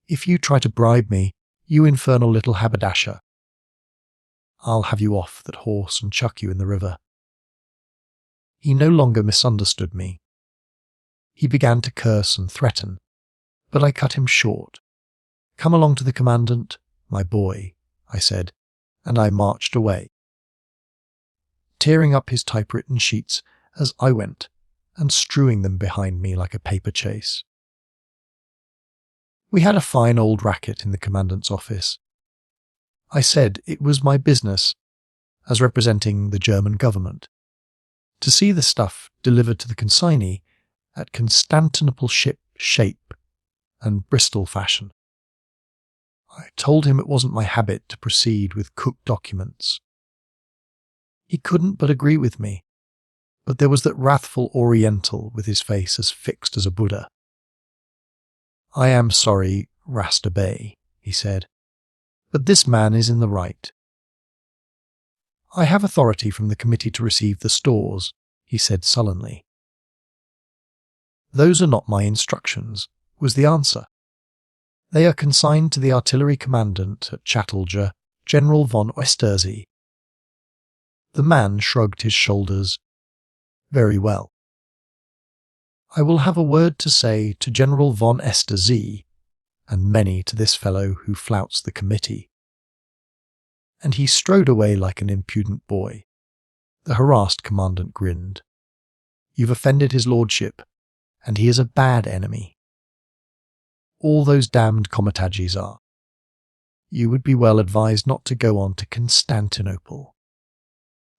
A: "If you try to bribe me, you infernal little haberdasher, I'll have you off that horse and chuck you in the river." He no longer misunderstood me. He began to curse and threaten, but I cut him short. "Come along to the commandant, my boy," I said, and I marched away, tearing up his typewritten sheets as I went and strewing them behind me like a paper chase. We had a fine old racket in the commandant's office. I said it was my business, as representing the German government, to see the stuff delivered to the consignee at Constantinople ship shape and Bristol fashion. I told him it wasn't my habit to proceed with cooked documents. He couldn't but agree with me, but there was that wrathful Oriental with his face as fixed as a Buddha. "I am sorry, Rasta Bey," he said, "but this man is in the right." "I have authority from the committee to receive the stores," he said sullenly. "Those are not my instructions," was the answer. "They are consigned to the artillery commandant at Chattelger, General von Oesterzee." The man shrugged his shoulders. "Very well. I will have a word to say to General von Oesterzee, and many to this fellow who flouts the committee." And he strode away like an impudent boy. The harassed commandant grinned. "You've offended his lordship, and he is a bad enemy. All those damned Comitagis are. You would be well advised not to go on to Constantinople,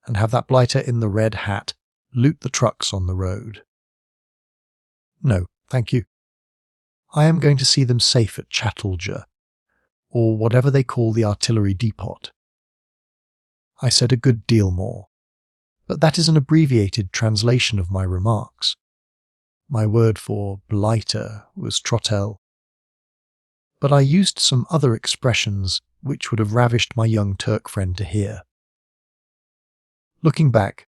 A: and have that blighter in the red hat loot the trucks on the road." "No, thank you. I am going to see them safe at Chattelger, or whatever they call the artillery depot." I said a good deal more, but that is an abbreviated translation of my remarks. My word for blighter was trottel, but I used some other expressions which would have ravished my young Turk friend to hear. Looking back,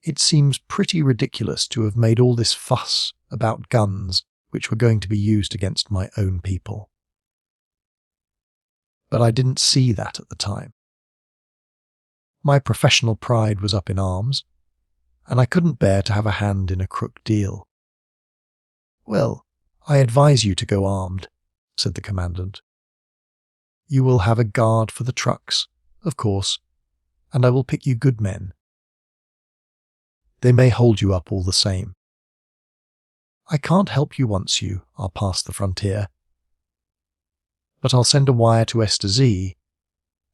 A: it seems pretty ridiculous to have made all this fuss about guns which were going to be used against my own people. But I didn't see that at the time. My professional pride was up in arms, and I couldn't bear to have a hand in a crook deal. "Well, I advise you to go armed," said the commandant. "You will have a guard for the trucks, of course, and I will pick you good men. They may hold you up all the same. I can't help you once you are past the frontier, but I'll send a wire to Oesterzee,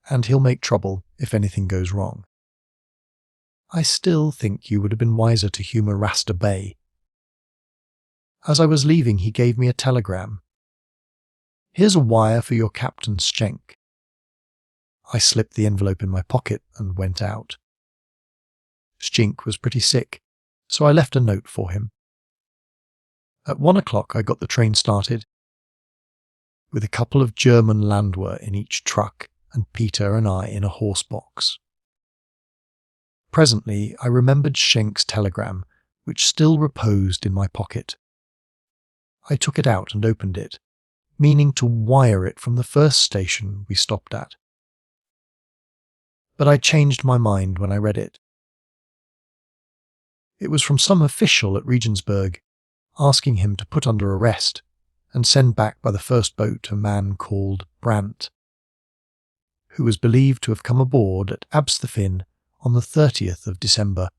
A: and he'll make trouble if anything goes wrong. I still think you would have been wiser to humour Rasta Bey. As I was leaving, he gave me a telegram. 'Here's a wire for your Captain Schenk.' I slipped the envelope in my pocket and went out. Schenk was pretty sick, so I left a note for him. At 1 o'clock I got the train started, with a couple of German Landwehr in each truck and Peter and I in a horse box. Presently I remembered Schenk's telegram, which still reposed in my pocket. I took it out and opened it, meaning to wire it from the first station we stopped at. But I changed my mind when I read it. It was from some official at Regensburg, asking him to put under arrest and send back by the first boat a man called Brandt, who was believed to have come aboard at Abstefin on the 30th of December.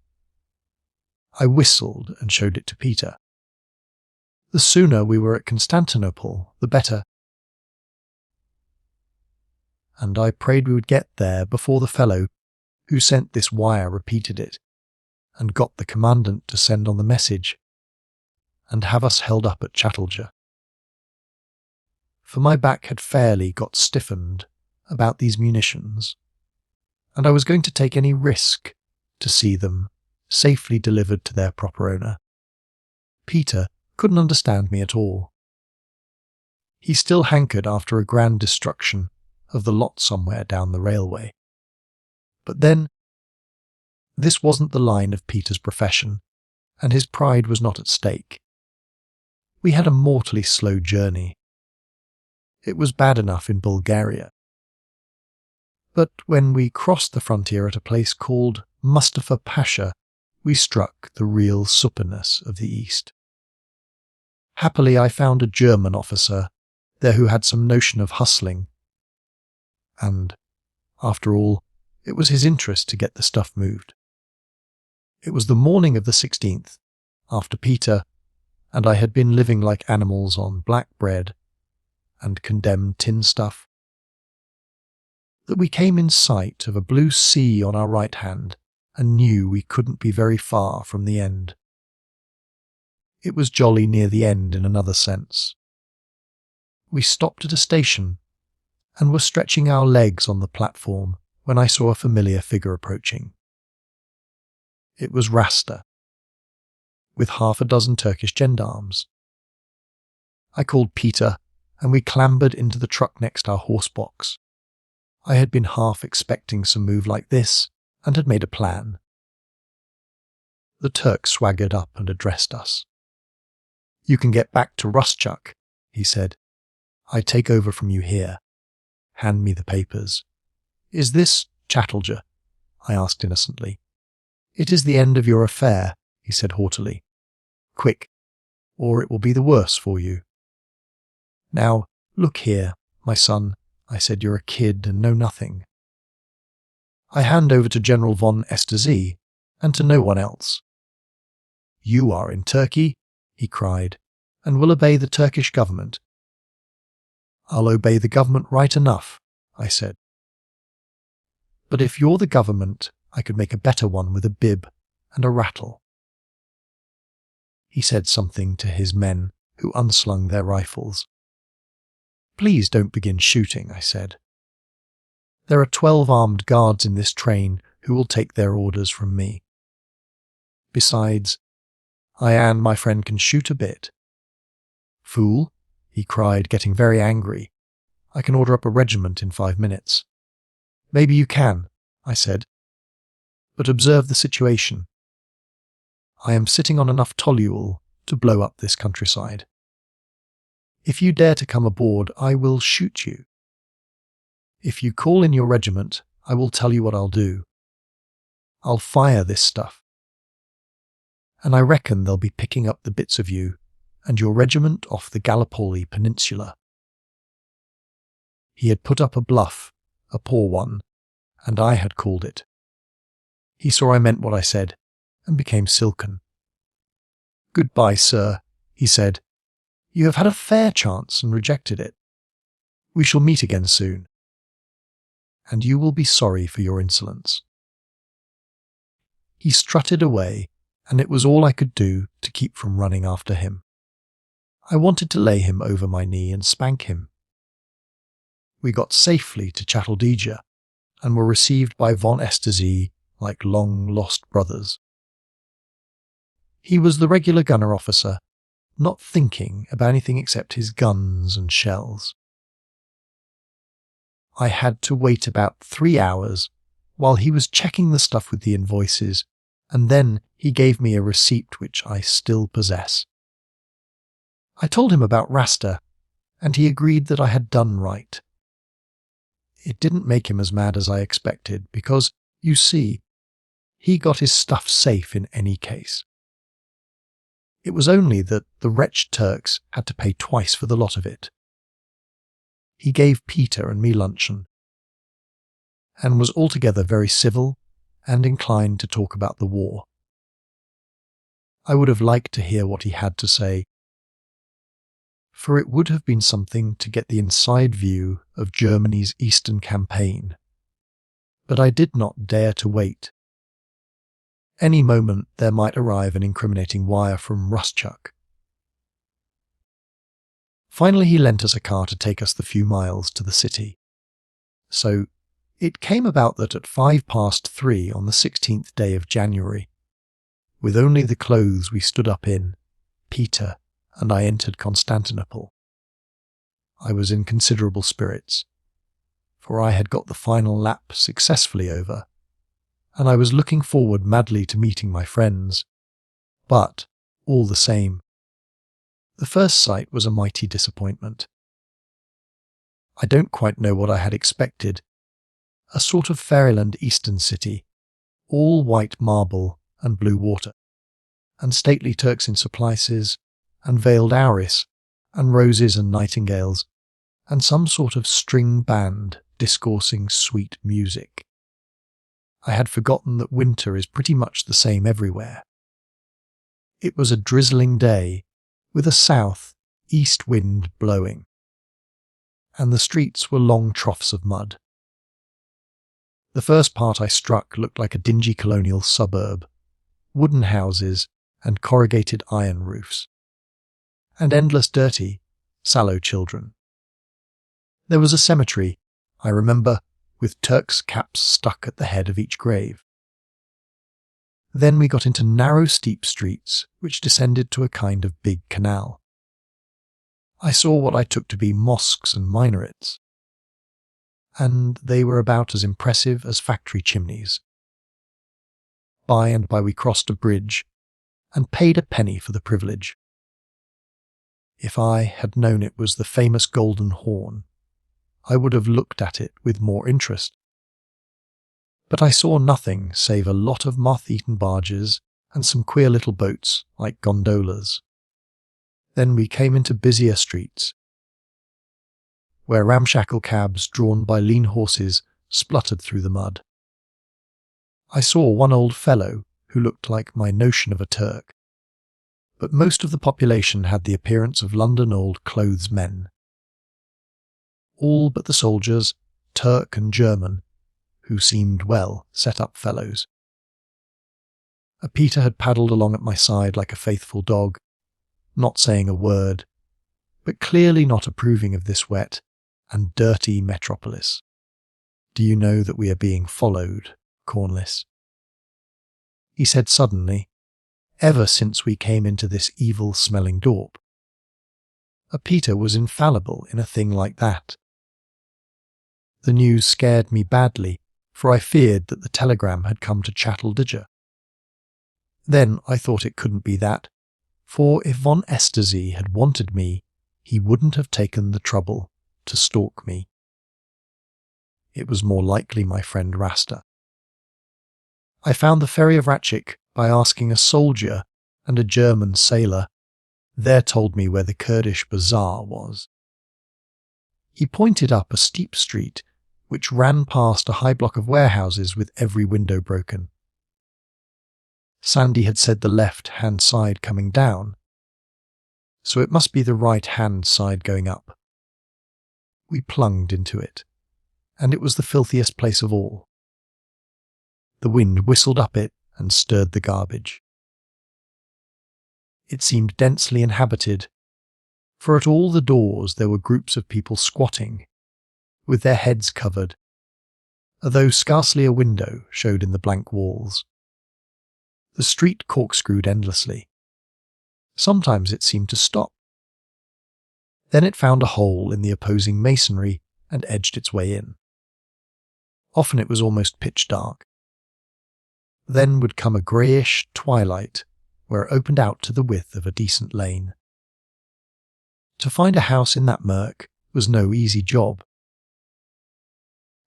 A: I whistled and showed it to Peter. The sooner we were at Constantinople, the better. And I prayed we would get there before the fellow who sent this wire repeated it, and got the commandant to send on the message, and have us held up at Chattelger. For my back had fairly got stiffened about these munitions, and I was going to take any risk to see them safely delivered to their proper owner. Peter couldn't understand me at all. He still hankered after a grand destruction of the lot somewhere down the railway. But then, this wasn't the line of Peter's profession, and his pride was not at stake. We had a mortally slow journey. It was bad enough in Bulgaria. But when we crossed the frontier at a place called Mustafa Pasha, we struck the real supperness of the East. Happily, I found a German officer there who had some notion of hustling, and, after all, it was his interest to get the stuff moved. It was the morning of the 16th, after Peter, and I had been living like animals on black bread and condemned tin stuff, that we came in sight of a blue sea on our right hand and knew we couldn't be very far from the end. It was jolly near the end in another sense. We stopped at a station and were stretching our legs on the platform when I saw a familiar figure approaching. It was Rasta, with half a dozen Turkish gendarmes. I called Peter, and we clambered into the truck next our horse box. I had been half expecting some move like this, and had made a plan. The Turk swaggered up and addressed us. "You can get back to Rustchuk," he said. "I take over from you here. Hand me the papers." "Is this Chattelja?" I asked innocently. "It is the end of your affair," he said haughtily. "Quick, or it will be the worse for you." "Now, look here, my son," I said, "you're a kid and know nothing. I hand over to General von Esterz and to no one else. You are in Turkey," he cried, "and will obey the Turkish government." "I'll obey the government right enough," I said. "But if you're the government, I could make a better one with a bib and a rattle." He said something to his men, who unslung their rifles. "Please don't begin shooting," I said. "There are 12 armed guards in this train who will take their orders from me. Besides, I and my friend can shoot a bit." "Fool," he cried, getting very angry. "I can order up a regiment in 5 minutes." "Maybe you can," I said. "But observe the situation. I am sitting on enough toluol to blow up this countryside. If you dare to come aboard, I will shoot you. If you call in your regiment, I will tell you what I'll do. I'll fire this stuff. And I reckon they'll be picking up the bits of you and your regiment off the Gallipoli Peninsula." He had put up a bluff, a poor one, and I had called it. He saw I meant what I said, and became silken. "Goodbye, sir," he said. "You have had a fair chance and rejected it. We shall meet again soon. And you will be sorry for your insolence." He strutted away, and it was all I could do to keep from running after him. I wanted to lay him over my knee and spank him. We got safely to Chatteldeja, and were received by von Esterz like long-lost brothers. He was the regular gunner officer, not thinking about anything except his guns and shells. I had to wait about 3 hours while he was checking the stuff with the invoices, and then he gave me a receipt which I still possess. I told him about Rasta, and he agreed that I had done right. It didn't make him as mad as I expected, because, you see, he got his stuff safe in any case. It was only that the wretched Turks had to pay twice for the lot of it. He gave Peter and me luncheon, and was altogether very civil and inclined to talk about the war. I would have liked to hear what he had to say, for it would have been something to get the inside view of Germany's Eastern campaign. But I did not dare to wait. Any moment there might arrive an incriminating wire from Rustchuk. Finally he lent us a car to take us the few miles to the city. So it came about that at 3:05 on the 16th day of January, with only the clothes we stood up in, Peter and I entered Constantinople. I was in considerable spirits, for I had got the final lap successfully over, and I was looking forward madly to meeting my friends. But, all the same, the first sight was a mighty disappointment. I don't quite know what I had expected. A sort of fairyland eastern city, all white marble and blue water, and stately Turks in surplices, and veiled houris, and roses and nightingales, and some sort of string band discoursing sweet music. I had forgotten that winter is pretty much the same everywhere. It was a drizzling day, with a south-east wind blowing, and the streets were long troughs of mud. The first part I struck looked like a dingy colonial suburb, wooden houses and corrugated iron roofs, and endless dirty, sallow children. There was a cemetery, I remember, with Turks' caps stuck at the head of each grave. Then we got into narrow, steep streets which descended to a kind of big canal. I saw what I took to be mosques and minarets, and they were about as impressive as factory chimneys. By and by we crossed a bridge and paid a penny for the privilege. If I had known it was the famous Golden Horn, I would have looked at it with more interest. But I saw nothing save a lot of moth-eaten barges and some queer little boats like gondolas. Then we came into busier streets, where ramshackle cabs drawn by lean horses spluttered through the mud. I saw one old fellow who looked like my notion of a Turk, but most of the population had the appearance of London old clothes men. All but the soldiers, Turk and German, who seemed well set-up fellows. A Peter had paddled along at my side like a faithful dog, not saying a word, but clearly not approving of this wet and dirty metropolis. "Do you know that we are being followed, Cornliss?" he said suddenly, ever since we came into this evil-smelling dorp. A Peter was infallible in a thing like that. The news scared me badly, for I feared that the telegram had come to Chattelditcher. Then I thought it couldn't be that, for if von Esterzy had wanted me, he wouldn't have taken the trouble to stalk me. It was more likely my friend Rasta. I found the ferry of Ratchik by asking a soldier and a German sailor. There told me where the Kurdish bazaar was. He pointed up a steep street which ran past a high block of warehouses with every window broken. Sandy had said the left-hand side coming down, so it must be the right-hand side going up. We plunged into it, and it was the filthiest place of all. The wind whistled up it and stirred the garbage. It seemed densely inhabited, for at all the doors there were groups of people squatting, with their heads covered, although scarcely a window showed in the blank walls. The street corkscrewed endlessly. Sometimes it seemed to stop. Then it found a hole in the opposing masonry and edged its way in. Often it was almost pitch dark. Then would come a greyish twilight where it opened out to the width of a decent lane. To find a house in that murk was no easy job,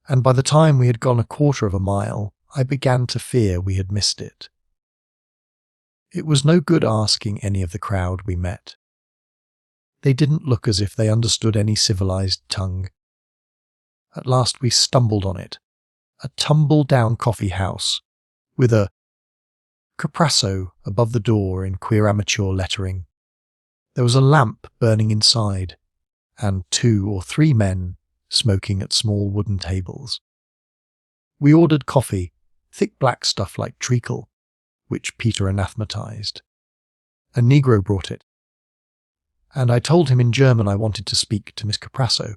A: and by the time we had gone a quarter of a mile, I began to fear we had missed it. It was no good asking any of the crowd we met. They didn't look as if they understood any civilized tongue. At last we stumbled on it, a tumble-down coffee house, with a Caprasso above the door in queer amateur lettering. There was a lamp burning inside, and 2 or 3 men smoking at small wooden tables. We ordered coffee, thick black stuff like treacle, which Peter anathematized. A Negro brought it, and I told him in German I wanted to speak to Miss Caprasso.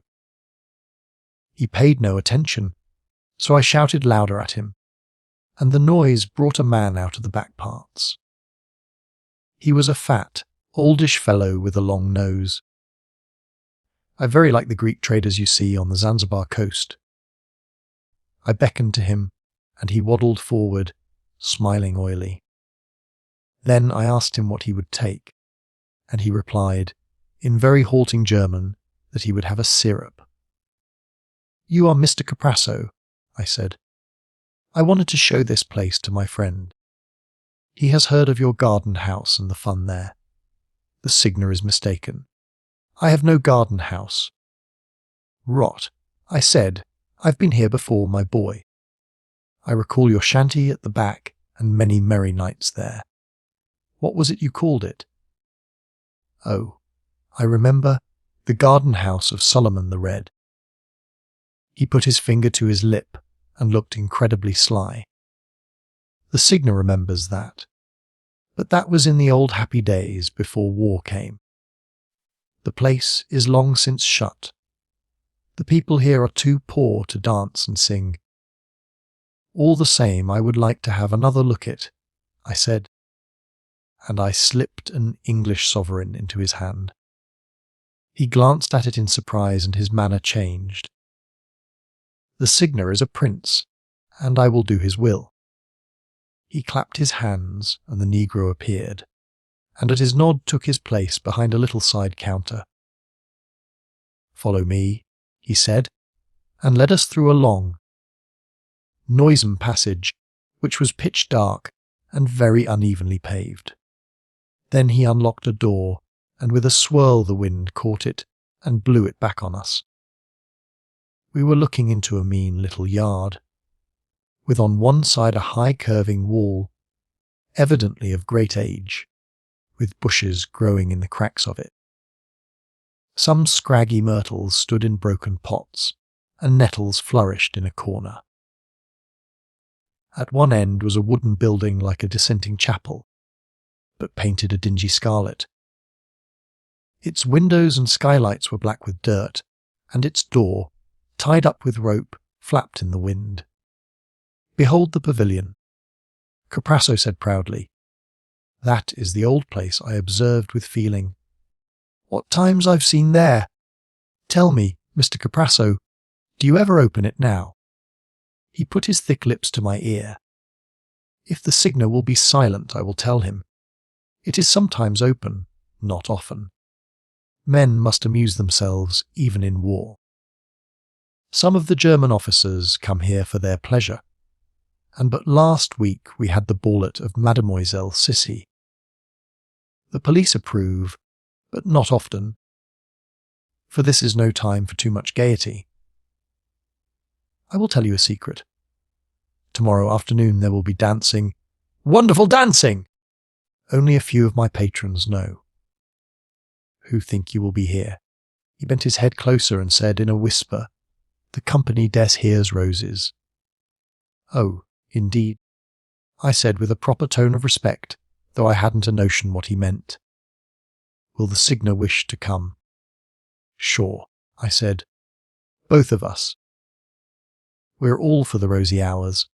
A: He paid no attention, so I shouted louder at him, and the noise brought a man out of the back parts. He was a fat, oldish fellow with a long nose. I very like the Greek traders you see on the Zanzibar coast. I beckoned to him, and he waddled forward, smiling oily. Then I asked him what he would take, and he replied, in very halting German, that he would have a syrup. "You are Mr. Caprasso," I said. "I wanted to show this place to my friend. He has heard of your garden house and the fun there. The signer is mistaken. I have no garden house." "Rot," I said. "I've been here before, my boy. I recall your shanty at the back and many merry nights there. What was it you called it?" Oh, I remember the garden house of Suliman the Red. He put his finger to his lip and looked incredibly sly. The Signer remembers that, but that was in the old happy days before war came. The place is long since shut. The people here are too poor to dance and sing. All the same, I would like to have another look at, I said, and I slipped an English sovereign into his hand. He glanced at it in surprise and his manner changed. The Signer is a prince, and I will do his will. He clapped his hands, and the negro appeared, and at his nod took his place behind a little side counter. "Follow me," he said, and led us through a long, noisome passage, which was pitch dark and very unevenly paved. Then he unlocked a door, and with a swirl the wind caught it and blew it back on us. We were looking into a mean little yard, with on one side a high curving wall, evidently of great age, with bushes growing in the cracks of it. Some scraggy myrtles stood in broken pots, and nettles flourished in a corner. At one end was a wooden building like a dissenting chapel, but painted a dingy scarlet. Its windows and skylights were black with dirt, and its door, tied up with rope, flapped in the wind. "Behold the pavilion," Caprasso said proudly. "That is the old place I observed with feeling. What times I've seen there! Tell me, Mr. Caprasso, do you ever open it now?" He put his thick lips to my ear. "If the Signer will be silent, I will tell him. It is sometimes open, not often. Men must amuse themselves even in war. Some of the German officers come here for their pleasure, and but last week we had the ballet of Mademoiselle Sissy. The police approve, but not often, for this is no time for too much gaiety. I will tell you a secret. Tomorrow afternoon there will be dancing. Wonderful dancing! Only a few of my patrons know. Who think you will be here?" He bent his head closer and said in a whisper, "The company des Heers Roses." "Oh, indeed," I said with a proper tone of respect, though I hadn't a notion what he meant. "Will the Signer wish to come?" "Sure," I said. "Both of us. We're all for the rosy hours.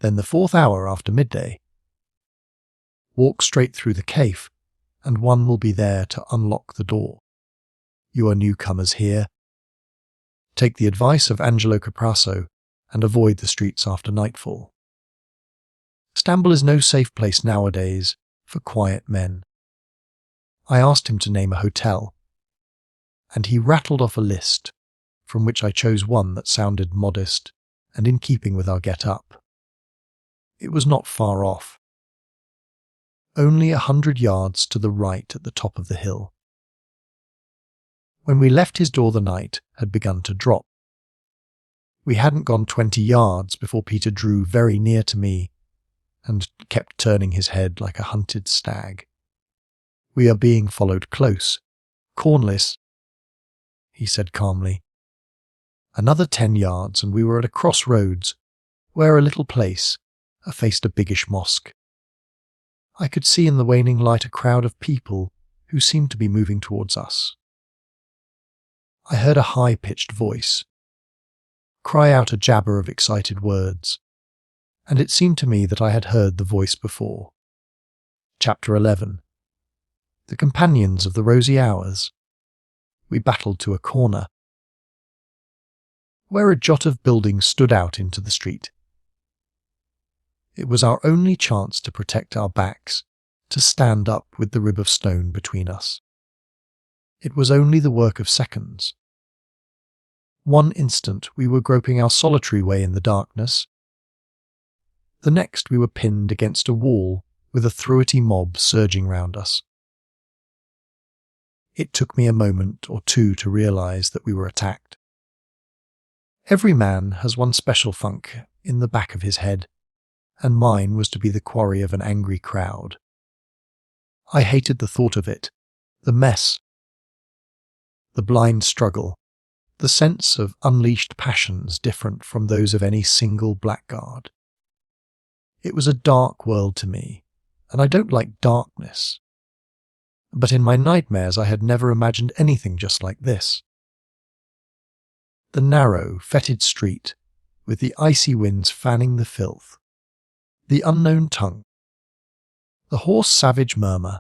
A: Then the 4th hour after midday. Walk straight through the cave, and one will be there to unlock the door. You are newcomers here. Take the advice of Angelo Caprasso and avoid the streets after nightfall. Stamboul is no safe place nowadays for quiet men." I asked him to name a hotel, and he rattled off a list, from which I chose one that sounded modest and in keeping with our get-up. It was not far off. Only 100 yards to the right at the top of the hill. When we left his door the night had begun to drop. We hadn't gone 20 yards before Peter drew very near to me and kept turning his head like a hunted stag. "We are being followed close. Cornless," he said calmly. Another 10 yards and we were at a crossroads where a little place faced a biggish mosque. I could see in the waning light a crowd of people who seemed to be moving towards us. I heard a high-pitched voice cry out a jabber of excited words, and it seemed to me that I had heard the voice before. Chapter 11. The Companions of the Rosy Hours. We battled to a corner, where a jot of buildings stood out into the street. It was our only chance to protect our backs, to stand up with the rib of stone between us. It was only the work of seconds. One instant we were groping our solitary way in the darkness. The next we were pinned against a wall with a throaty mob surging round us. It took me a moment or two to realize that we were attacked. Every man has one special funk in the back of his head, and mine was to be the quarry of an angry crowd. I hated the thought of it, The mess, the blind struggle, the sense of unleashed passions different from those of any single blackguard. It was a dark world to me, and I don't like darkness. But in my nightmares I had never imagined anything just like this. The narrow, fetid street, with the icy winds fanning the filth, the unknown tongue, the hoarse savage murmur,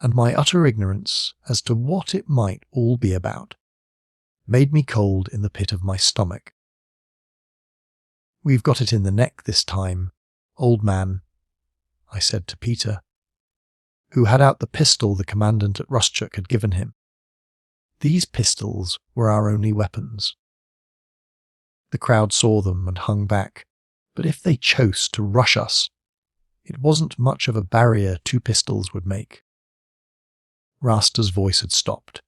A: and my utter ignorance as to what it might all be about, made me cold in the pit of my stomach. "We've got it in the neck this time, old man," I said to Peter, who had out the pistol the commandant at Rustchuk had given him. These pistols were our only weapons. The crowd saw them and hung back, but if they chose to rush us, it wasn't much of a barrier 2 pistols would make. Rasta's voice had stopped.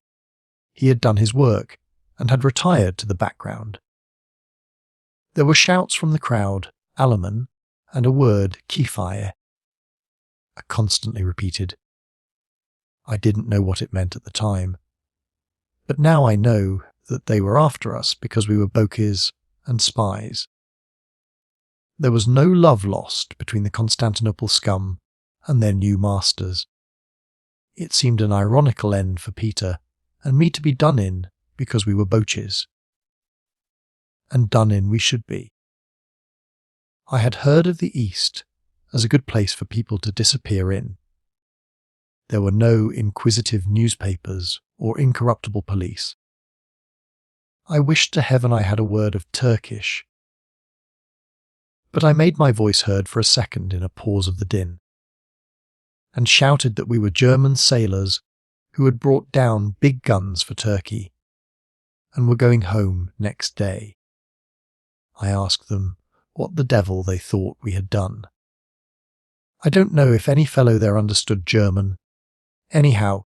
A: He had done his work and had retired to the background. There were shouts from the crowd, Alaman, and a word, Kifire. I constantly repeated. I didn't know what it meant at the time, but now I know that they were after us because we were Bokis and spies. There was no love lost between the Constantinople scum and their new masters. It seemed an ironical end for Peter and me to be done in because we were Boches. And done in we should be. I had heard of the East as a good place for people to disappear in. There were no inquisitive newspapers or incorruptible police. I wished to heaven I had a word of Turkish. But I made my voice heard for a second in a pause of the din, and shouted that we were German sailors who had brought down big guns for Turkey, and were going home next day. I asked them what the devil they thought we had done. I don't know if any fellow there understood German. Anyhow,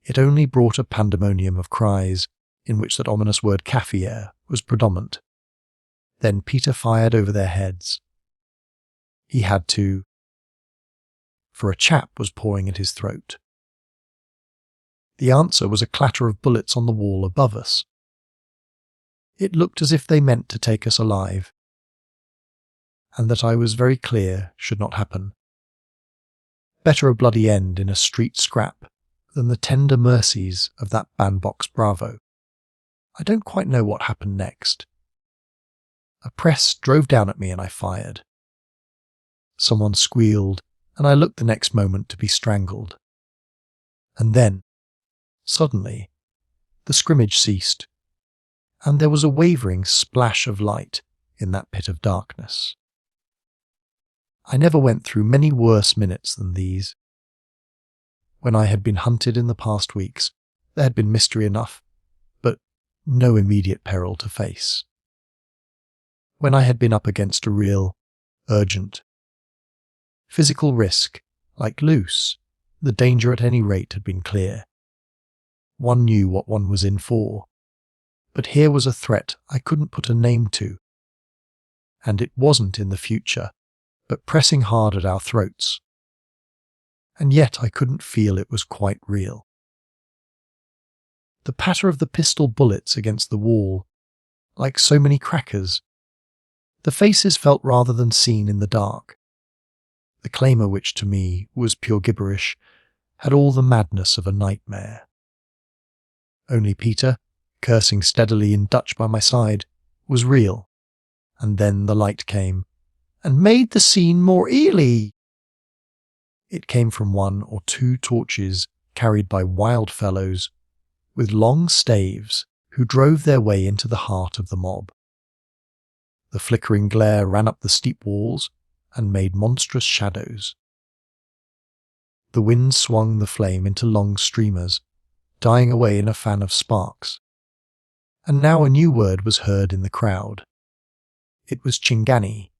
A: it only brought a pandemonium of cries, in which that ominous word Kaffir was predominant. Then Peter fired over their heads. He had to, for a chap was pawing at his throat. The answer was a clatter of bullets on the wall above us. It looked as if they meant to take us alive, and that I was very clear should not happen. Better a bloody end in a street scrap than the tender mercies of that bandbox Bravo. I don't quite know what happened next. A press drove down at me and I fired. Someone squealed, and I looked the next moment to be strangled. And then, suddenly, the scrimmage ceased, and there was a wavering splash of light in that pit of darkness. I never went through many worse minutes than these. When I had been hunted in the past weeks, there had been mystery enough, but no immediate peril to face. When I had been up against a real, urgent, physical risk, like Luce, the danger at any rate had been clear. One knew what one was in for, but here was a threat I couldn't put a name to. And it wasn't in the future, but pressing hard at our throats. And yet I couldn't feel it was quite real. The patter of the pistol bullets against the wall, like so many crackers. The faces felt rather than seen in the dark. The clamour, which to me was pure gibberish, had all the madness of a nightmare. Only Peter, cursing steadily in Dutch by my side, was real, and then the light came, and made the scene more eerie. It came from 1 or 2 torches carried by wild fellows, with long staves, who drove their way into the heart of the mob. The flickering glare ran up the steep walls and made monstrous shadows. The wind swung the flame into long streamers, dying away in a fan of sparks. And now a new word was heard in the crowd. It was Chingani,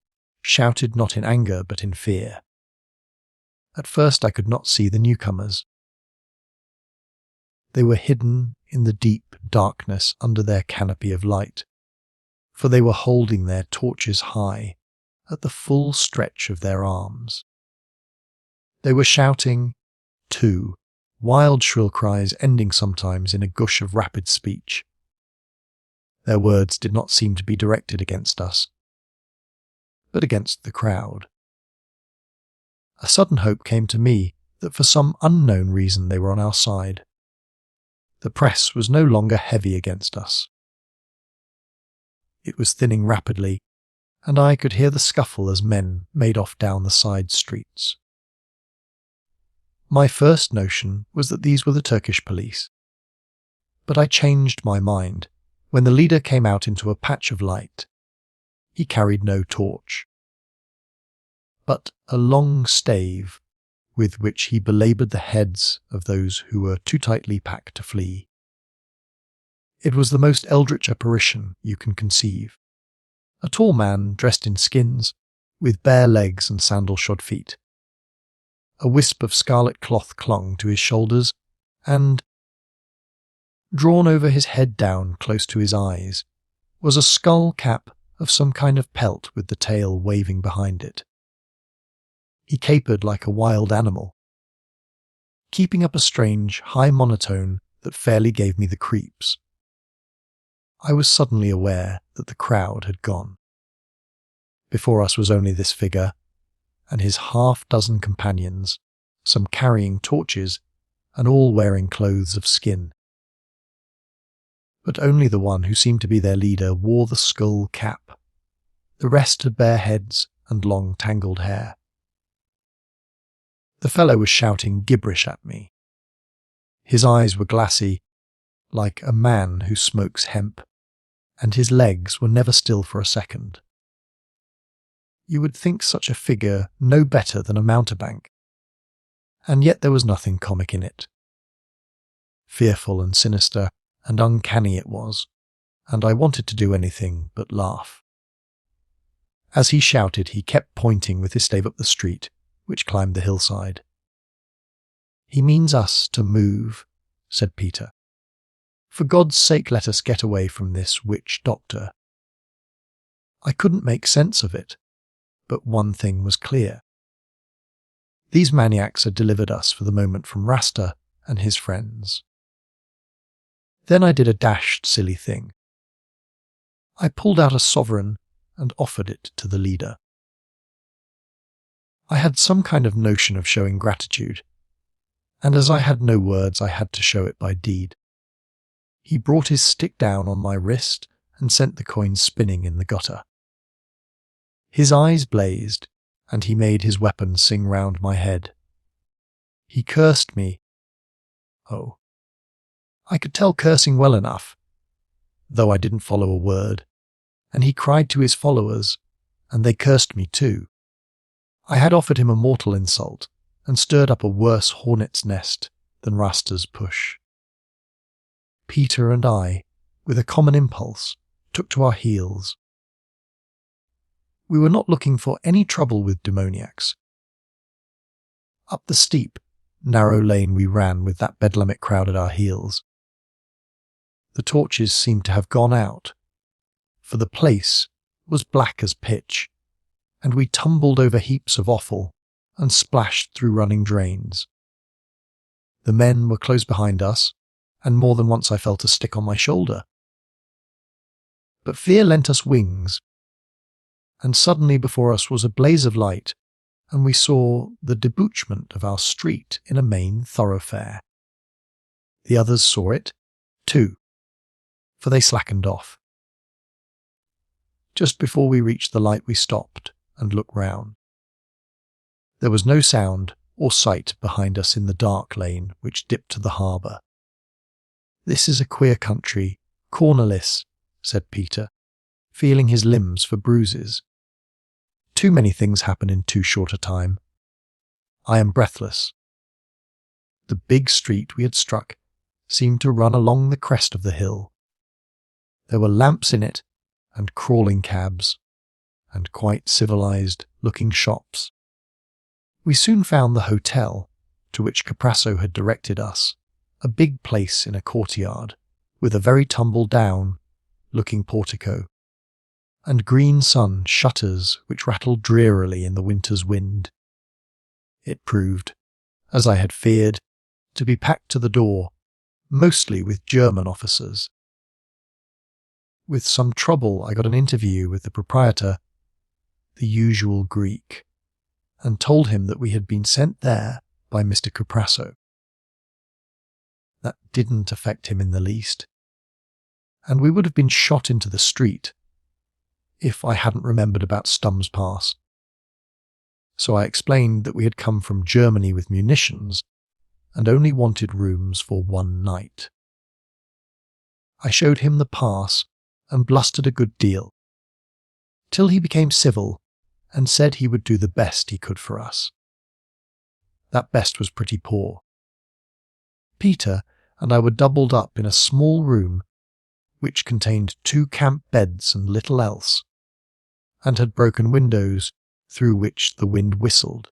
A: shouted not in anger but in fear. At first I could not see the newcomers. They were hidden in the deep darkness under their canopy of light, for they were holding their torches high at the full stretch of their arms. They were shouting, too, wild shrill cries ending sometimes in a gush of rapid speech. Their words did not seem to be directed against us, but against the crowd. A sudden hope came to me that for some unknown reason they were on our side. The press was no longer heavy against us. It was thinning rapidly, and I could hear the scuffle as men made off down the side streets. My first notion was that these were the Turkish police, but I changed my mind when the leader came out into a patch of light. He carried no torch, but a long stave with which he belaboured the heads of those who were too tightly packed to flee. It was the most eldritch apparition you can conceive. A tall man dressed in skins, with bare legs and sandal-shod feet. A wisp of scarlet cloth clung to his shoulders, and, drawn over his head down close to his eyes, was a skull cap of some kind of pelt with the tail waving behind it. He capered like a wild animal, keeping up a strange, high monotone that fairly gave me the creeps. I was suddenly aware that the crowd had gone. Before us was only this figure, and his half-dozen companions, some carrying torches, and all wearing clothes of skin. But only the one who seemed to be their leader wore the skull cap. The rest had bare heads and long tangled hair. The fellow was shouting gibberish at me. His eyes were glassy, like a man who smokes hemp, and his legs were never still for a second. You would think such a figure no better than a mountebank, and yet there was nothing comic in it. Fearful and sinister and uncanny it was, and I wanted to do anything but laugh. As he shouted, he kept pointing with his stave up the street, which climbed the hillside. "He means us to move," said Peter. "For God's sake, let us get away from this witch doctor." I couldn't make sense of it, but one thing was clear. These maniacs had delivered us for the moment from Rasta and his friends. Then I did a dashed silly thing. I pulled out a sovereign and offered it to the leader. I had some kind of notion of showing gratitude, and as I had no words, I had to show it by deed. He brought his stick down on my wrist and sent the coin spinning in the gutter. His eyes blazed, and he made his weapon sing round my head. He cursed me. Oh, I could tell cursing well enough, though I didn't follow a word, and he cried to his followers, and they cursed me too. I had offered him a mortal insult, and stirred up a worse hornet's nest than Rasta's push. Peter and I, with a common impulse, took to our heels. We were not looking for any trouble with demoniacs. Up the steep, narrow lane we ran with that bedlamic crowd at our heels. The torches seemed to have gone out, for the place was black as pitch, and we tumbled over heaps of offal and splashed through running drains. The men were close behind us, and more than once I felt a stick on my shoulder. But fear lent us wings, and suddenly before us was a blaze of light, and we saw the debouchement of our street in a main thoroughfare. The others saw it, too, for they slackened off. Just before we reached the light we stopped and looked round. There was no sound or sight behind us in the dark lane which dipped to the harbour. "This is a queer country, cornerless," said Peter, feeling his limbs for bruises. "Too many things happen in too short a time. I am breathless." The big street we had struck seemed to run along the crest of the hill. There were lamps in it, and crawling cabs, and quite civilized-looking shops. We soon found the hotel to which Caprasso had directed us, a big place in a courtyard, with a very tumble-down looking portico, and green sun shutters which rattled drearily in the winter's wind. It proved, as I had feared, to be packed to the door, mostly with German officers. With some trouble, I got an interview with the proprietor, the usual Greek, and told him that we had been sent there by Mr. Caprasso. That didn't affect him in the least, and we would have been shot into the street if I hadn't remembered about Stum's Pass. So I explained that we had come from Germany with munitions and only wanted rooms for one night. I showed him the pass and blustered a good deal, till he became civil and said he would do the best he could for us. That best was pretty poor. Peter and I were doubled up in a small room which contained 2 camp beds and little else, and had broken windows through which the wind whistled.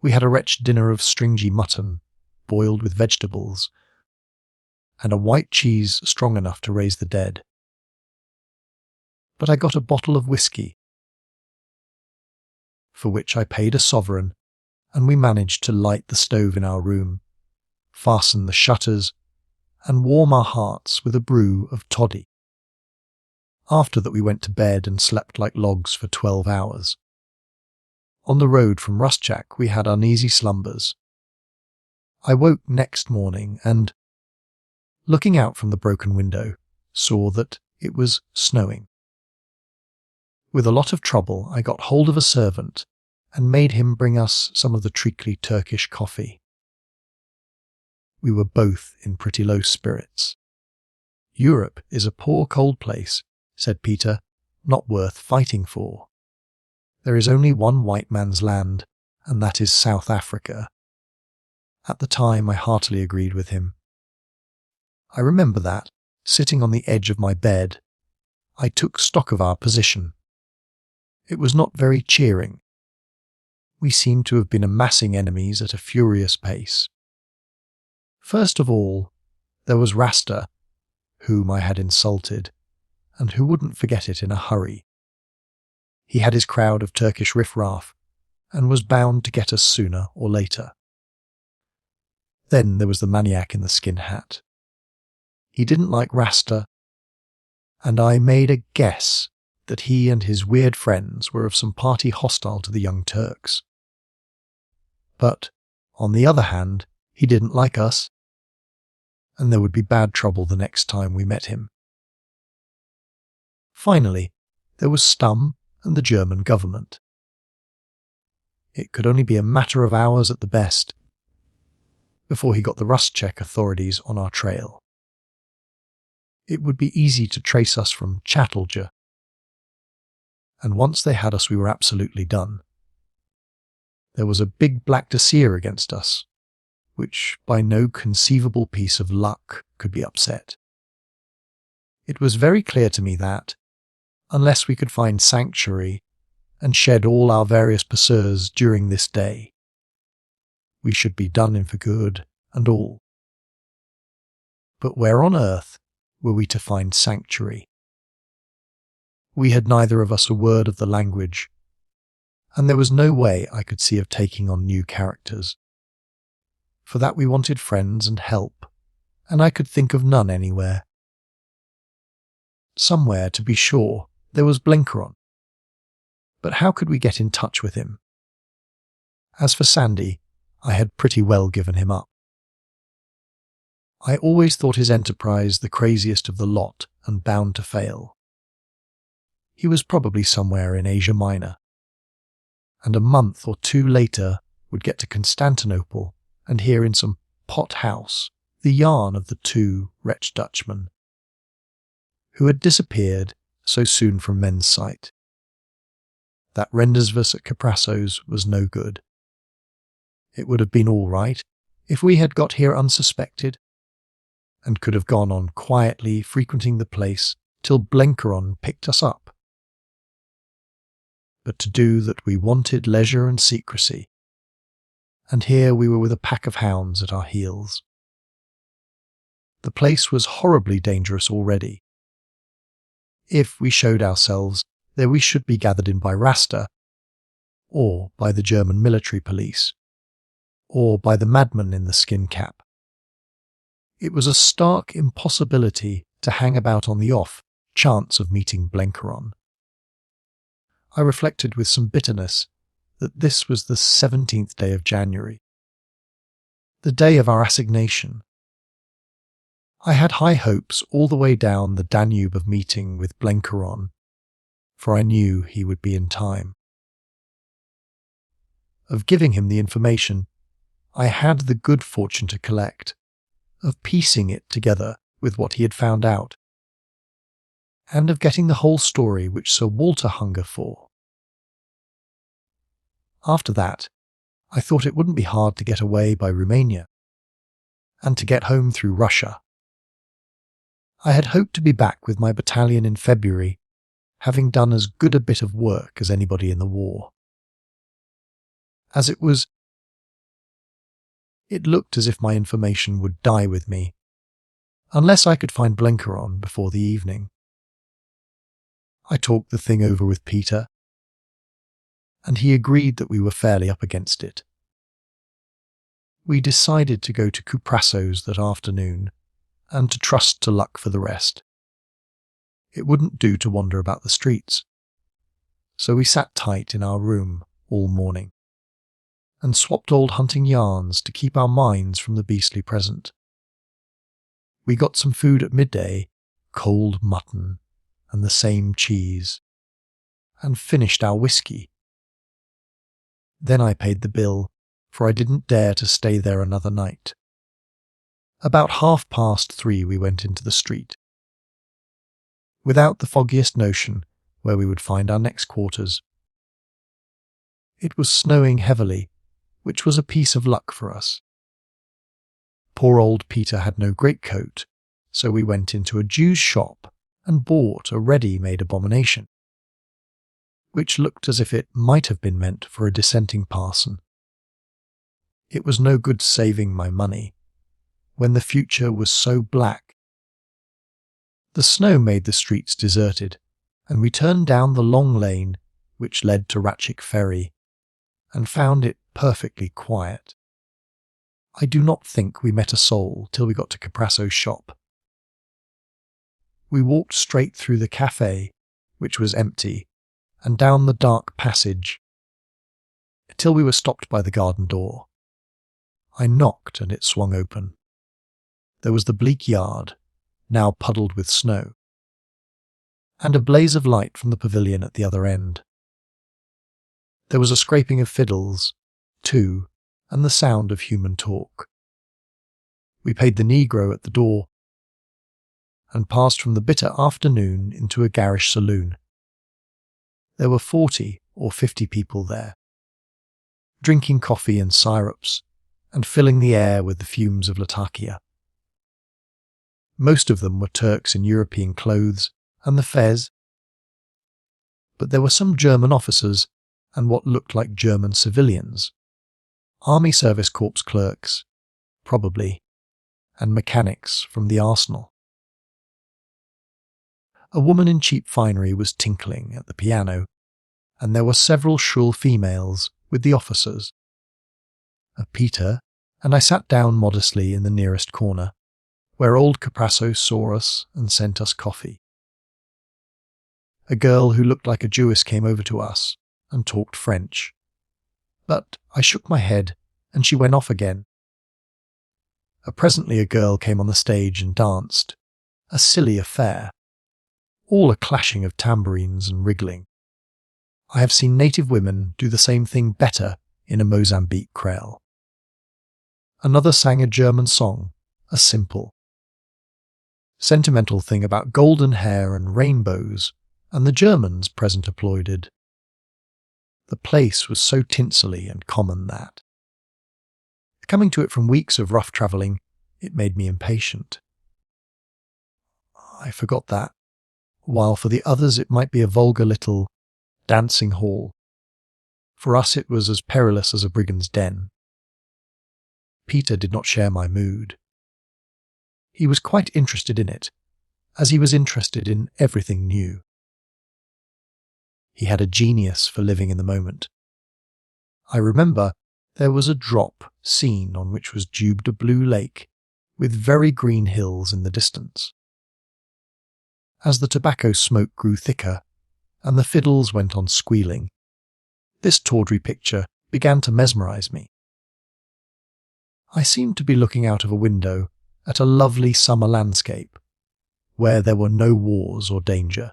A: We had a wretched dinner of stringy mutton, boiled with vegetables, and a white cheese strong enough to raise the dead. But I got a bottle of whisky, for which I paid a sovereign, and we managed to light the stove in our room, fasten the shutters, and warm our hearts with a brew of toddy. After that we went to bed and slept like logs for 12 hours. On the road from Rustchak we had uneasy slumbers. I woke next morning and, looking out from the broken window, saw that it was snowing. With a lot of trouble I got hold of a servant and made him bring us some of the treacly Turkish coffee. We were both in pretty low spirits. "Europe is a poor cold place," said Peter, "not worth fighting for. There is only one white man's land, and that is South Africa." At the time I heartily agreed with him. I remember that, sitting on the edge of my bed, I took stock of our position. It was not very cheering. We seemed to have been amassing enemies at a furious pace. First of all, there was Rasta, whom I had insulted, and who wouldn't forget it in a hurry. He had his crowd of Turkish riffraff, and was bound to get us sooner or later. Then there was the maniac in the skin hat. He didn't like Rasta, and I made a guess that he and his weird friends were of some party hostile to the Young Turks. But, on the other hand, he didn't like us, and there would be bad trouble the next time we met him. Finally, there was Stum and the German government. It could only be a matter of hours at the best before he got the Rustchek authorities on our trail. It would be easy to trace us from Chattelja, and once they had us we were absolutely done. There was a big black dossier against us, which by no conceivable piece of luck could be upset. It was very clear to me that, unless we could find sanctuary and shed all our various pursuers during this day, we should be done in for good and all. But where on earth were we to find sanctuary? We had neither of us a word of the language, and there was no way I could see of taking on new characters. For that we wanted friends and help, and I could think of none anywhere. Somewhere, to be sure, there was Blenkeron. But how could we get in touch with him? As for Sandy, I had pretty well given him up. I always thought his enterprise the craziest of the lot and bound to fail. He was probably somewhere in Asia Minor, and a month or 2 later would get to Constantinople and hear in some pot house the yarn of the 2 wretched Dutchmen, who had disappeared so soon from men's sight. That Rendersvus at Caprasso's was no good. It would have been all right if we had got here unsuspected, and could have gone on quietly frequenting the place till Blenkeron picked us up. But to do that we wanted leisure and secrecy, and here we were with a pack of hounds at our heels. The place was horribly dangerous already. If we showed ourselves, there we should be gathered in by Rasta, or by the German military police, or by the madman in the skin cap. It was a stark impossibility to hang about on the off chance of meeting Blenkeron. I reflected with some bitterness that this was the 17th day of January, the day of our assignation. I had high hopes all the way down the Danube of meeting with Blenkeron, for I knew he would be in time. Of giving him the information I had the good fortune to collect, of piecing it together with what he had found out, and of getting the whole story which Sir Walter hunger for. After that, I thought it wouldn't be hard to get away by Romania, and to get home through Russia. I had hoped to be back with my battalion in February, having done as good a bit of work as anybody in the war. As it was, it looked as if my information would die with me, unless I could find Blenkeron before the evening. I talked the thing over with Peter, and he agreed that we were fairly up against it. We decided to go to Kuprasso's that afternoon, and to trust to luck for the rest. It wouldn't do to wander about the streets, so we sat tight in our room all morning, and swapped old hunting yarns to keep our minds from the beastly present. We got some food at midday, cold mutton and the same cheese, and finished our whisky. Then I paid the bill, for I didn't dare to stay there another night. About 3:30 we went into the street, without the foggiest notion where we would find our next quarters. It was snowing heavily, which was a piece of luck for us. Poor old Peter had no greatcoat, so we went into a Jew's shop and bought a ready-made abomination, which looked as if it might have been meant for a dissenting parson. It was no good saving my money, when the future was so black. The snow made the streets deserted, and we turned down the long lane which led to Ratchik Ferry, and found it perfectly quiet. I do not think we met a soul till we got to Kuprasso's shop. We walked straight through the cafe, which was empty, and down the dark passage, till we were stopped by the garden door. I knocked and it swung open. There was the bleak yard, now puddled with snow, and a blaze of light from the pavilion at the other end. There was a scraping of fiddles, too, and the sound of human talk. We paid the negro at the door, and passed from the bitter afternoon into a garish saloon. There were 40 or 50 people there, drinking coffee and syrups, and filling the air with the fumes of Latakia. Most of them were Turks in European clothes and the fez, but there were some German officers and what looked like German civilians, Army Service Corps clerks, probably, and mechanics from the arsenal. A woman in cheap finery was tinkling at the piano, and there were several shrill females with the officers. Peter and I sat down modestly in the nearest corner, where old Kuprasso saw us and sent us coffee. A girl who looked like a Jewess came over to us and talked French, but I shook my head and she went off again. Presently a girl came on the stage and danced, a silly affair, all a clashing of tambourines and wriggling. I have seen native women do the same thing better in a Mozambique creel. Another sang a German song, a simple, sentimental thing about golden hair and rainbows, and the Germans present applauded. The place was so tinselly and common that, coming to it from weeks of rough travelling, it made me impatient. I forgot that, while for the others it might be a vulgar little dancing hall, for us it was as perilous as a brigand's den. Peter did not share my mood. He was quite interested in it, as he was interested in everything new. He had a genius for living in the moment. I remember There was a drop seen on which was dubed a blue lake, with very green hills in the distance. As the tobacco smoke grew thicker, and the fiddles went on squealing, this tawdry picture began to mesmerize me. I seemed to be looking out of a window at a lovely summer landscape, where there were no wars or danger.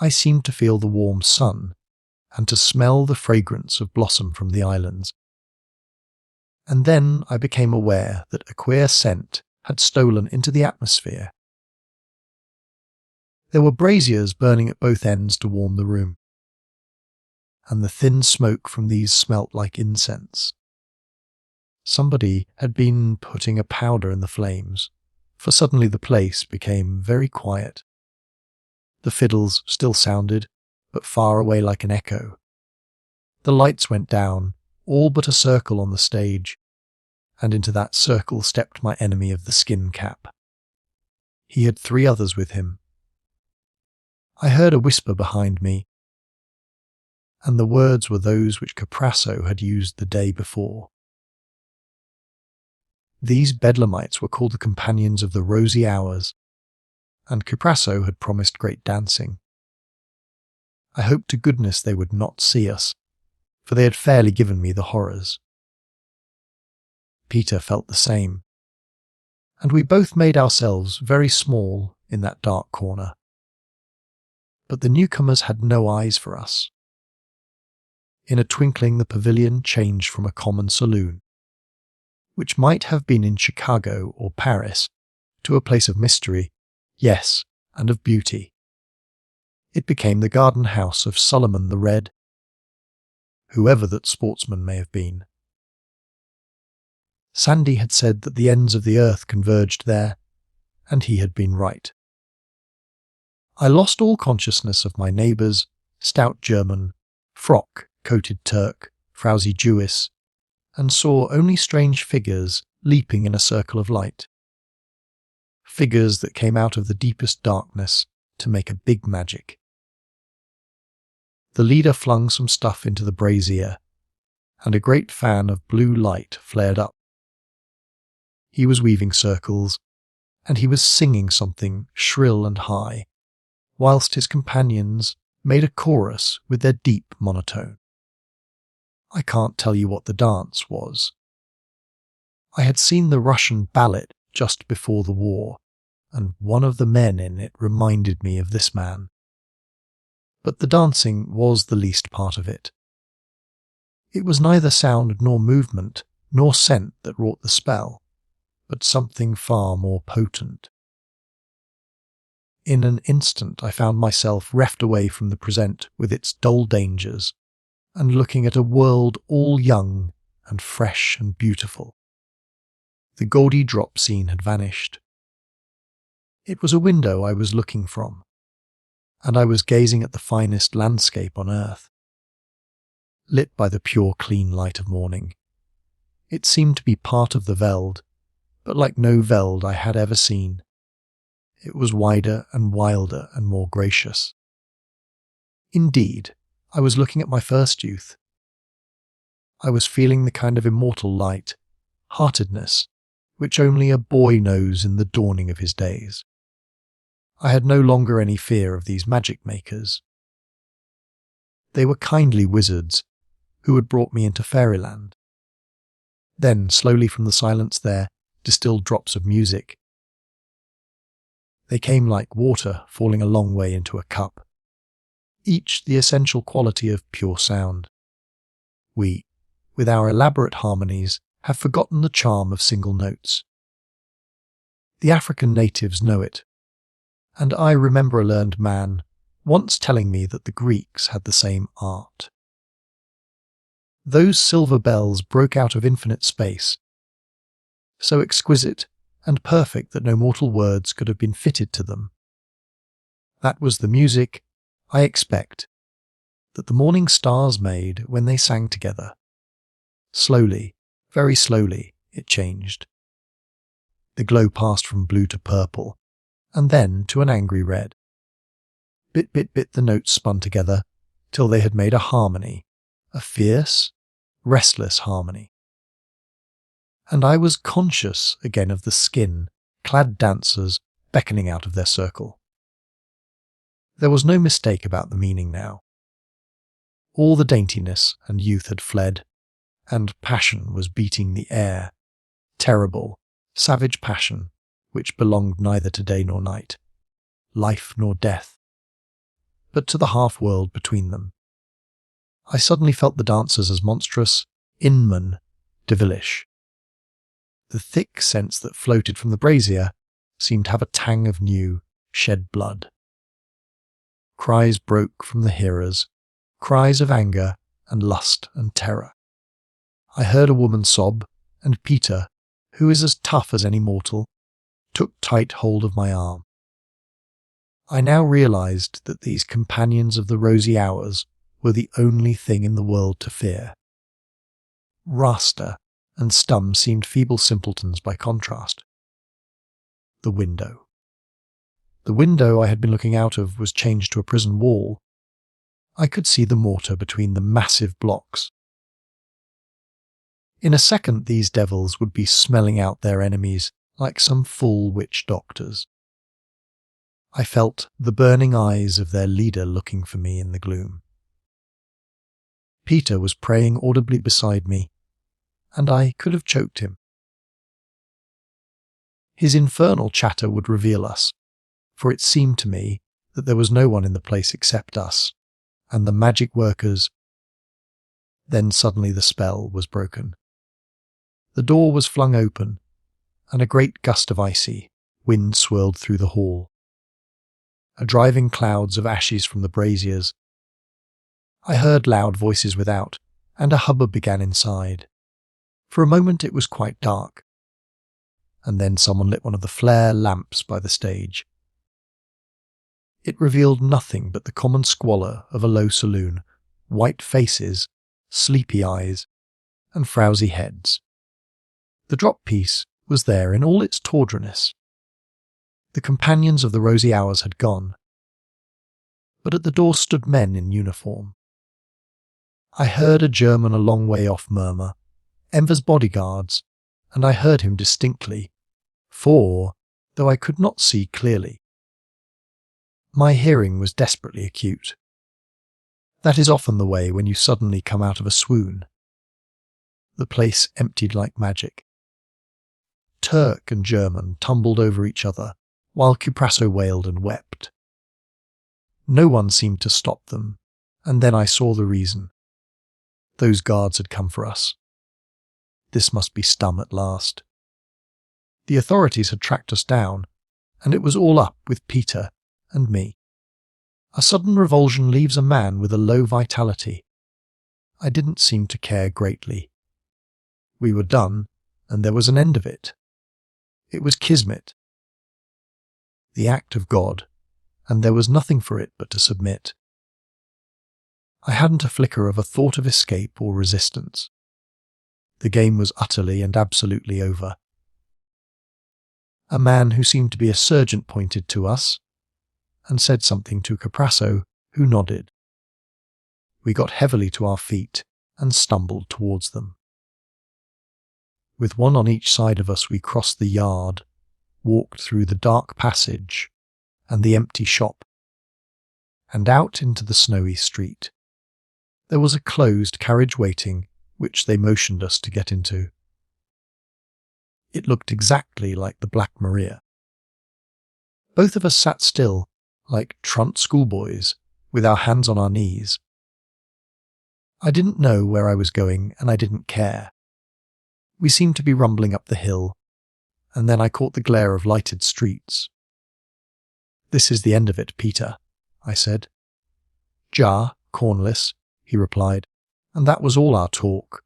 A: I seemed to feel the warm sun, and to smell the fragrance of blossom from the islands. And then I became aware that a queer scent had stolen into the atmosphere. There were braziers burning at both ends to warm the room, and the thin smoke from these smelt like incense. Somebody had been putting a powder in the flames, for suddenly the place became very quiet. The fiddles still sounded, but far away like an echo. The lights went down, all but a circle on the stage, and into that circle stepped my enemy of the skin cap. He had 3 others with him. I heard a whisper behind me, and the words were those which Caprasso had used the day before. These bedlamites were called the companions of the rosy hours, and Caprasso had promised great dancing. I hoped to goodness they would not see us, for they had fairly given me the horrors. Peter felt the same, and we both made ourselves very small in that dark corner. But the newcomers had no eyes for us. In a twinkling the pavilion changed from a common saloon, which might have been in Chicago or Paris, to a place of mystery, yes, and of beauty. It became the garden house of Suliman the Red, whoever that sportsman may have been. Sandy had said that the ends of the earth converged there, and he had been right. I lost all consciousness of my neighbours, stout German, frock-coated Turk, frowsy Jewess, and saw only strange figures leaping in a circle of light. Figures that came out of the deepest darkness to make a big magic. The leader flung some stuff into the brazier, and a great fan of blue light flared up. He was weaving circles, and he was singing something shrill and high, whilst his companions made a chorus with their deep monotone. I can't tell you what the dance was. I had seen the Russian ballet just before the war, and one of the men in it reminded me of this man. But the dancing was the least part of it. It was neither sound nor movement nor scent that wrought the spell, but something far more potent. In an instant I found myself reft away from the present with its dull dangers, and looking at a world all young and fresh and beautiful. The gaudy drop scene had vanished. It was a window I was looking from, and I was gazing at the finest landscape on earth, lit by the pure clean light of morning. It seemed to be part of the veld, but like no veld I had ever seen. It was wider and wilder and more gracious. Indeed, I was looking at my first youth. I was feeling the kind of immortal light, heartedness, which only a boy knows in the dawning of his days. I had no longer any fear of these magic makers. They were kindly wizards who had brought me into fairyland. Then, slowly from the silence there, distilled drops of music. They came like water falling a long way into a cup, each the essential quality of pure sound. We, with our elaborate harmonies, have forgotten the charm of single notes. The African natives know it, and I remember a learned man once telling me that the Greeks had the same art. Those silver bells broke out of infinite space, so exquisite and perfect that no mortal words could have been fitted to them. That was the music, I expect, that the morning stars made when they sang together. Slowly, very slowly, it changed. The glow passed from blue to purple, and then to an angry red. Bit the notes spun together, till they had made a harmony, a fierce, restless harmony. And I was conscious again of the skin-clad dancers beckoning out of their circle. There was no mistake about the meaning now. All the daintiness and youth had fled, and passion was beating the air, terrible, savage passion which belonged neither to day nor night, life nor death, but to the half-world between them. I suddenly felt the dancers as monstrous, inhuman, devilish. The thick scents that floated from the brazier seemed to have a tang of new, shed blood. Cries broke from the hearers, cries of anger and lust and terror. I heard a woman sob, and Peter, who is as tough as any mortal, took tight hold of my arm. I now realized that these companions of the rosy hours were the only thing in the world to fear. Rasta and Stum seemed feeble simpletons by contrast. The window. The window I had been looking out of was changed to a prison wall. I could see the mortar between the massive blocks. In a second these devils would be smelling out their enemies like some fool witch doctors. I felt the burning eyes of their leader looking for me in the gloom. Peter was praying audibly beside me, and I could have choked him. His infernal chatter would reveal us, for it seemed to me that there was no one in the place except us, and the magic workers. Then suddenly the spell was broken. The door was flung open, and a great gust of icy wind swirled through the hall. Driving clouds of ashes from the braziers. I heard loud voices without, and a hubbub began inside. For a moment it was quite dark, and then someone lit one of the flare lamps by the stage. It revealed nothing but the common squalor of a low saloon, white faces, sleepy eyes, and frowsy heads. The drop-piece was there in all its tawdriness. The companions of the rosy hours had gone, but at the door stood men in uniform. I heard a German a long way off murmur, "Enver's bodyguards," and I heard him distinctly, though I could not see clearly. My hearing was desperately acute. That is often the way when you suddenly come out of a swoon. The place emptied like magic. Turk and German tumbled over each other, while Cuprasso wailed and wept. No one seemed to stop them, and then I saw the reason. Those guards had come for us. This must be Stum at last. The authorities had tracked us down, and it was all up with Peter and me. A sudden revulsion leaves a man with a low vitality. I didn't seem to care greatly. We were done, and there was an end of it. It was kismet. The act of God, and there was nothing for it but to submit. I hadn't a flicker of a thought of escape or resistance. The game was utterly and absolutely over. A man who seemed to be a sergeant pointed to us, and said something to Cuprasso, who nodded. We got heavily to our feet and stumbled towards them. With one on each side of us we crossed the yard, walked through the dark passage and the empty shop, and out into the snowy street. There was a closed carriage waiting, which they motioned us to get into. It looked exactly like the Black Maria. Both of us sat still, like truant schoolboys, with our hands on our knees. I didn't know where I was going, and I didn't care. We seemed to be rumbling up the hill, and then I caught the glare of lighted streets. "This is the end of it, Peter," I said. "Ja, Cornless," he replied, and that was all our talk.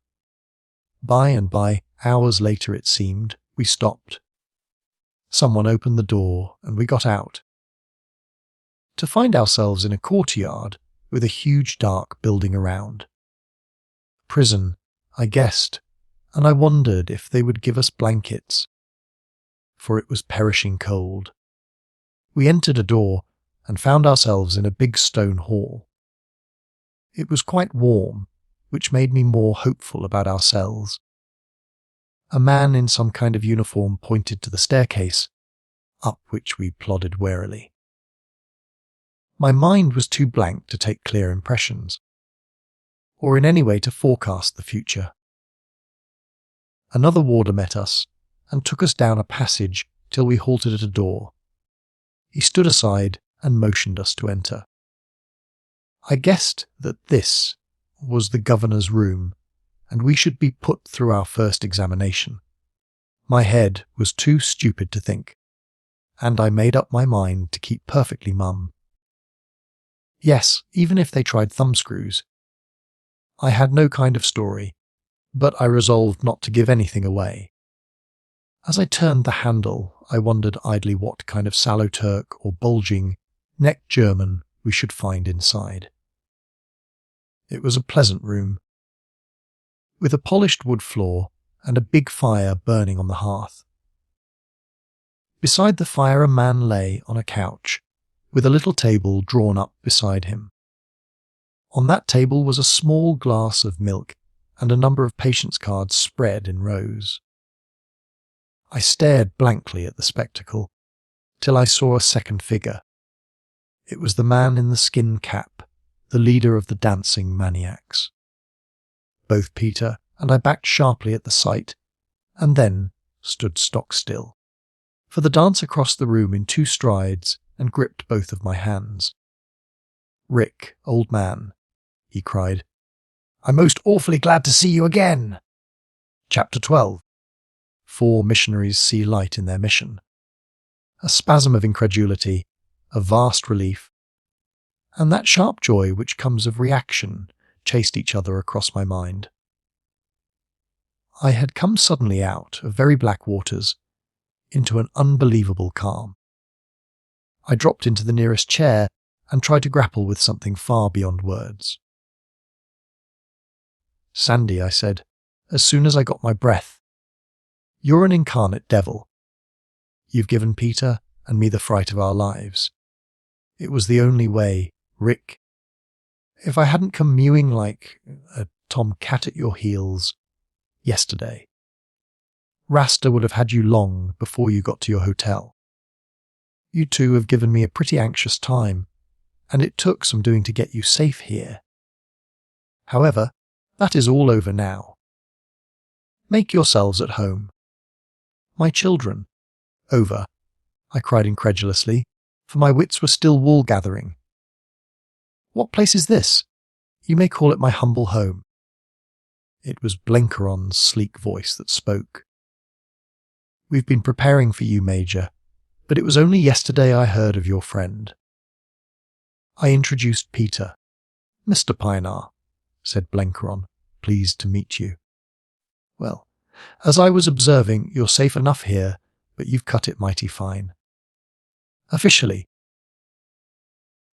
A: By and by, hours later it seemed, we stopped. Someone opened the door, and we got out. To find ourselves in a courtyard with a huge dark building around. Prison, I guessed, and I wondered if they would give us blankets, for it was perishing cold. We entered a door and found ourselves in a big stone hall. It was quite warm, which made me more hopeful about our cells. A man in some kind of uniform pointed to the staircase, up which we plodded warily. My mind was too blank to take clear impressions, or in any way to forecast the future. Another warder met us and took us down a passage till we halted at a door. He stood aside and motioned us to enter. I guessed that this was the governor's room, and we should be put through our first examination. My head was too stupid to think, and I made up my mind to keep perfectly mum. Yes, even if they tried thumbscrews. I had no kind of story, but I resolved not to give anything away. As I turned the handle, I wondered idly what kind of sallow Turk or bulging, necked German we should find inside. It was a pleasant room, with a polished wood floor and a big fire burning on the hearth. Beside the fire a man lay on a couch, with a little table drawn up beside him. On that table was a small glass of milk and a number of patients' cards spread in rows. I stared blankly at the spectacle, till I saw a second figure. It was the man in the skin cap, the leader of the dancing maniacs. Both Peter and I backed sharply at the sight, and then stood stock still, for the dancer crossed the room in 2 strides and gripped both of my hands. "Rick, old man," he cried, "I'm most awfully glad to see you again." Chapter 12. 4 missionaries see light in their mission. A spasm of incredulity, a vast relief, and that sharp joy which comes of reaction chased each other across my mind. I had come suddenly out of very black waters into an unbelievable calm. I dropped into the nearest chair and tried to grapple with something far beyond words. "Sandy," I said, as soon as I got my breath, "you're an incarnate devil. You've given Peter and me the fright of our lives. It was the only way, Rick. If I hadn't come mewing like a tomcat at your heels yesterday, Rasta would have had you long before you got to your hotel. You two have given me a pretty anxious time, and it took some doing to get you safe here. However, that is all over now. Make yourselves at home." "My children." "Over," I cried incredulously, for my wits were still wool-gathering. "What place is this? You may call it my humble home." It was Blenkeron's sleek voice that spoke. "We've been preparing for you, Major, but it was only yesterday I heard of your friend." I introduced Peter. "Mr. Pienaar," said Blenkeron, "pleased to meet you." "Well, as I was observing, you're safe enough here, but you've cut it mighty fine. Officially,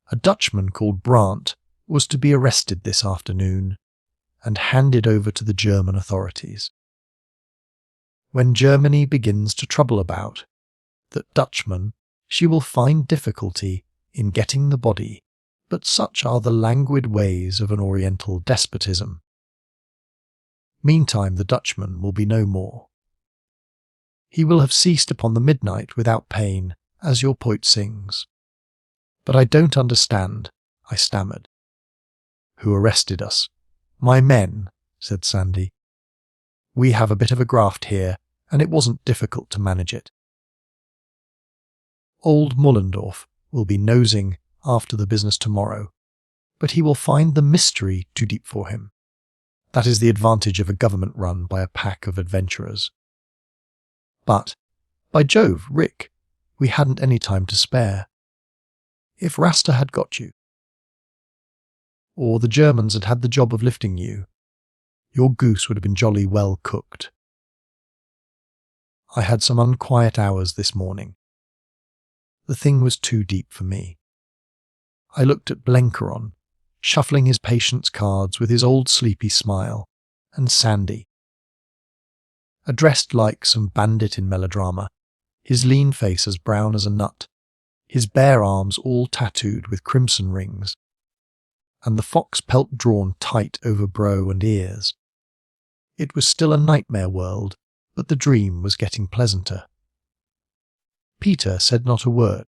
A: a Dutchman called Brandt was to be arrested this afternoon and handed over to the German authorities. When Germany begins to trouble about that Dutchman, she will find difficulty in getting the body, but such are the languid ways of an Oriental despotism. Meantime the Dutchman will be no more. He will have ceased upon the midnight without pain, as your poet sings. But I don't understand," I stammered. "Who arrested us?" "My men," said Sandy. "We have a bit of a graft here, and it wasn't difficult to manage it. Old Mullendorf will be nosing after the business tomorrow, but he will find the mystery too deep for him. That is the advantage of a government run by a pack of adventurers. But, by Jove, Rick, we hadn't any time to spare. If Rasta had got you, or the Germans had had the job of lifting you, your goose would have been jolly well cooked. I had some unquiet hours this morning. The thing was too deep for me. I looked at Blenkeron, shuffling his patient's cards with his old sleepy smile, and Sandy, addressed like some bandit in melodrama, his lean face as brown as a nut, his bare arms all tattooed with crimson rings. and the fox pelt drawn tight over brow and ears. It was still a nightmare world, but the dream was getting pleasanter. Peter said not a word,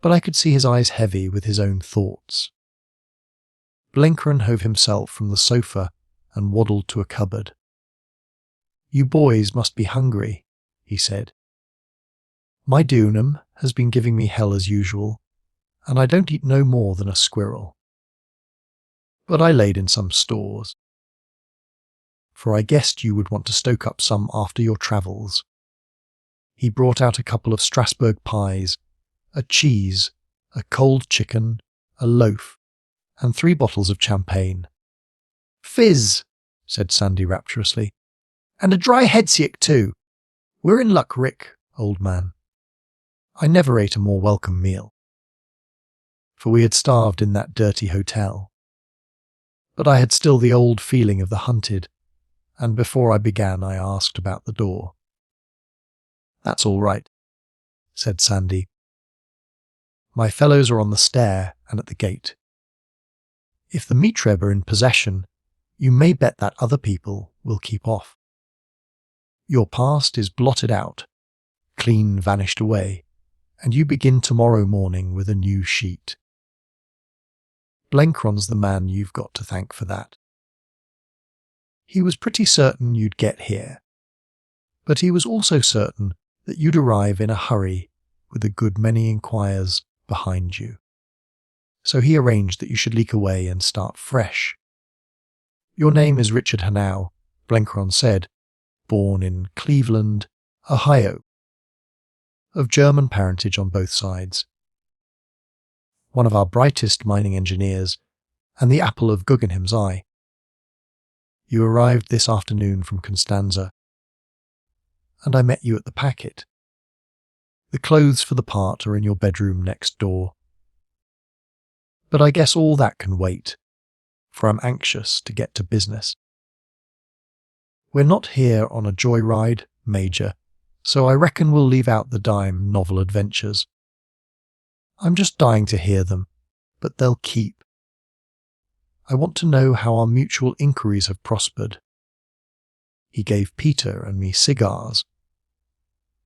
A: but I could see his eyes heavy with his own thoughts. Blenkryn hove himself from the sofa and waddled to a cupboard. "You boys must be hungry," he said. "My Dunham has been giving me hell as usual, and I don't eat no more than a squirrel. But I laid in some stores, for I guessed you would want to stoke up some after your travels." He brought out a couple of Strasbourg pies, a cheese, a cold chicken, a loaf, and 3 bottles of champagne. "Fizz," said Sandy rapturously, "and a dry headsick too. We're in luck, Rick, old man." I never ate a more welcome meal, for we had starved in that dirty hotel. But I had still the old feeling of the hunted, and before I began I asked about the door. "That's all right," said Sandy. "My fellows are on the stair and at the gate. If the Mitreb are in possession, you may bet that other people will keep off. Your past is blotted out, clean vanished away, and you begin tomorrow morning with a new sheet. Blenkryn's the man you've got to thank for that. He was pretty certain you'd get here, but he was also certain that you'd arrive in a hurry with a good many inquirers behind you. So he arranged that you should leak away and start fresh. Your name is Richard Hannay," Blenkryn said, "born in Cleveland, Ohio, of German parentage on both sides. One of our brightest mining engineers, and the apple of Guggenheim's eye. You arrived this afternoon from Constanza, and I met you at the packet. The clothes for the part are in your bedroom next door. But I guess all that can wait, for I'm anxious to get to business. We're not here on a joyride, Major, so I reckon we'll leave out the dime novel adventures. I'm just dying to hear them, but they'll keep. I want to know how our mutual inquiries have prospered." He gave Peter and me cigars,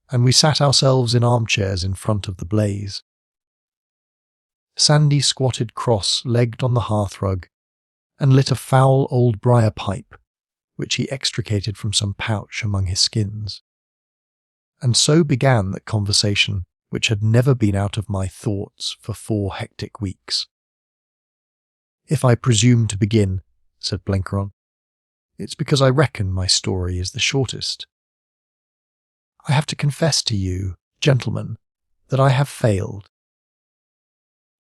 A: and we sat ourselves in armchairs in front of the blaze. Sandy squatted cross-legged on the hearthrug and lit a foul old briar pipe, which he extricated from some pouch among his skins. And so began that conversation which had never been out of my thoughts for 4 hectic weeks. "If I presume to begin," said Blenkryn, "it's because I reckon my story is the shortest. I have to confess to you, gentlemen, that I have failed."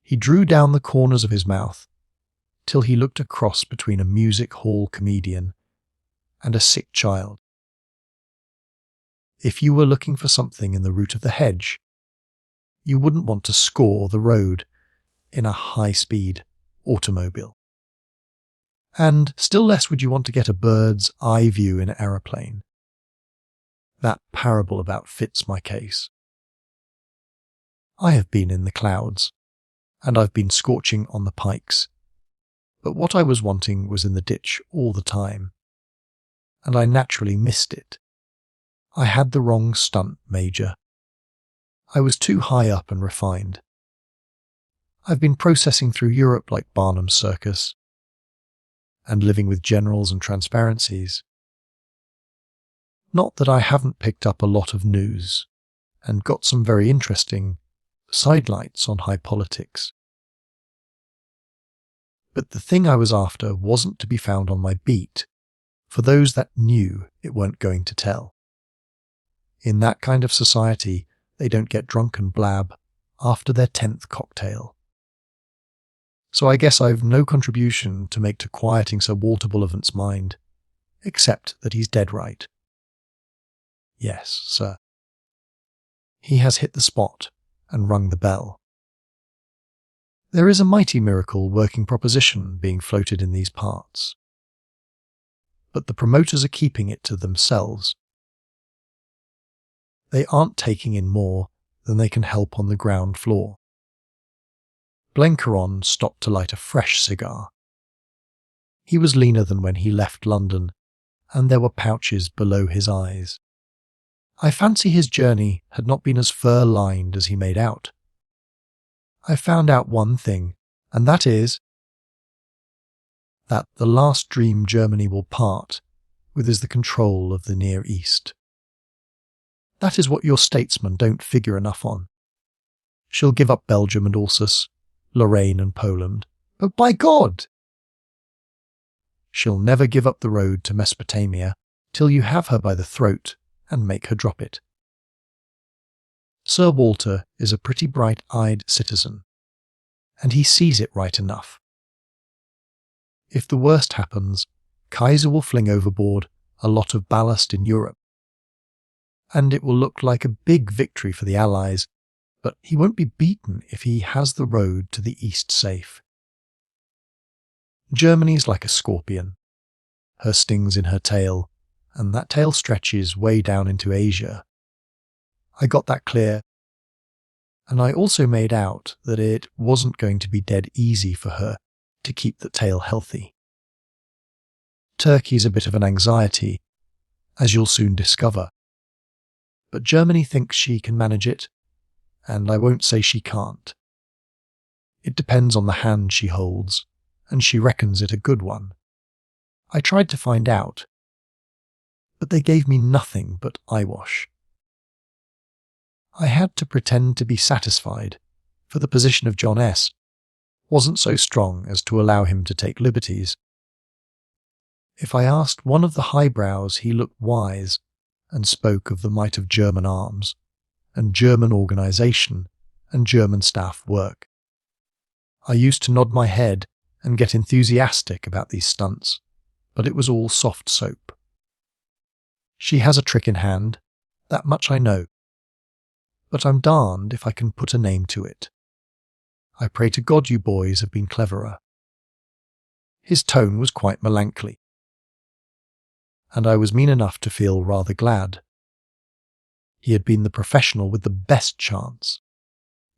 A: He drew down the corners of his mouth till he looked a cross between a music hall comedian and a sick child. "If you were looking for something in the root of the hedge, you wouldn't want to score the road in a high-speed automobile. And still less would you want to get a bird's eye view in an aeroplane. That parable about fits my case. I have been in the clouds, and I've been scorching on the pikes, but what I was wanting was in the ditch all the time, and I naturally missed it. I had the wrong stunt, Major. I was too high up and refined. I've been processing through Europe like Barnum's circus, and living with generals and transparencies. Not that I haven't picked up a lot of news, and got some very interesting sidelights on high politics. But the thing I was after wasn't to be found on my beat, for those that knew it weren't going to tell. In that kind of society, they don't get drunk and blab after their 10th cocktail. So I guess I've no contribution to make to quieting Sir Walter Bullivant's mind, except that he's dead right. Yes, sir. He has hit the spot and rung the bell. There is a mighty miracle working proposition being floated in these parts, but the promoters are keeping it to themselves. They aren't taking in more than they can help on the ground floor. Blencaron stopped to light a fresh cigar. He was leaner than when he left London, and there were pouches below his eyes. I fancy his journey had not been as fur-lined as he made out. I found out one thing, and that is that the last dream Germany will part with is the control of the Near East. That is what your statesmen don't figure enough on. She'll give up Belgium and Alsace, Lorraine and Poland, but by God! She'll never give up the road to Mesopotamia till you have her by the throat and make her drop it. Sir Walter is a pretty bright-eyed citizen, and he sees it right enough. If the worst happens, Kaiser will fling overboard a lot of ballast in Europe, and it will look like a big victory for the Allies, but he won't be beaten if he has the road to the East safe. Germany's like a scorpion. Her sting's in her tail, and that tail stretches way down into Asia. I got that clear, and I also made out that it wasn't going to be dead easy for her to keep the tail healthy. Turkey's a bit of an anxiety, as you'll soon discover. But Germany thinks she can manage it, and I won't say she can't. It depends on the hand she holds, and she reckons it a good one. I tried to find out, but they gave me nothing but eyewash. I had to pretend to be satisfied, for the position of John S. wasn't so strong as to allow him to take liberties. If I asked one of the highbrows, he looked wise and spoke of the might of German arms, and German organisation, and German staff work. I used to nod my head and get enthusiastic about these stunts, but it was all soft soap. She has a trick in hand, that much I know, but I'm darned if I can put a name to it. I pray to God you boys have been cleverer. His tone was quite melancholy, and I was mean enough to feel rather glad. He had been the professional with the best chance.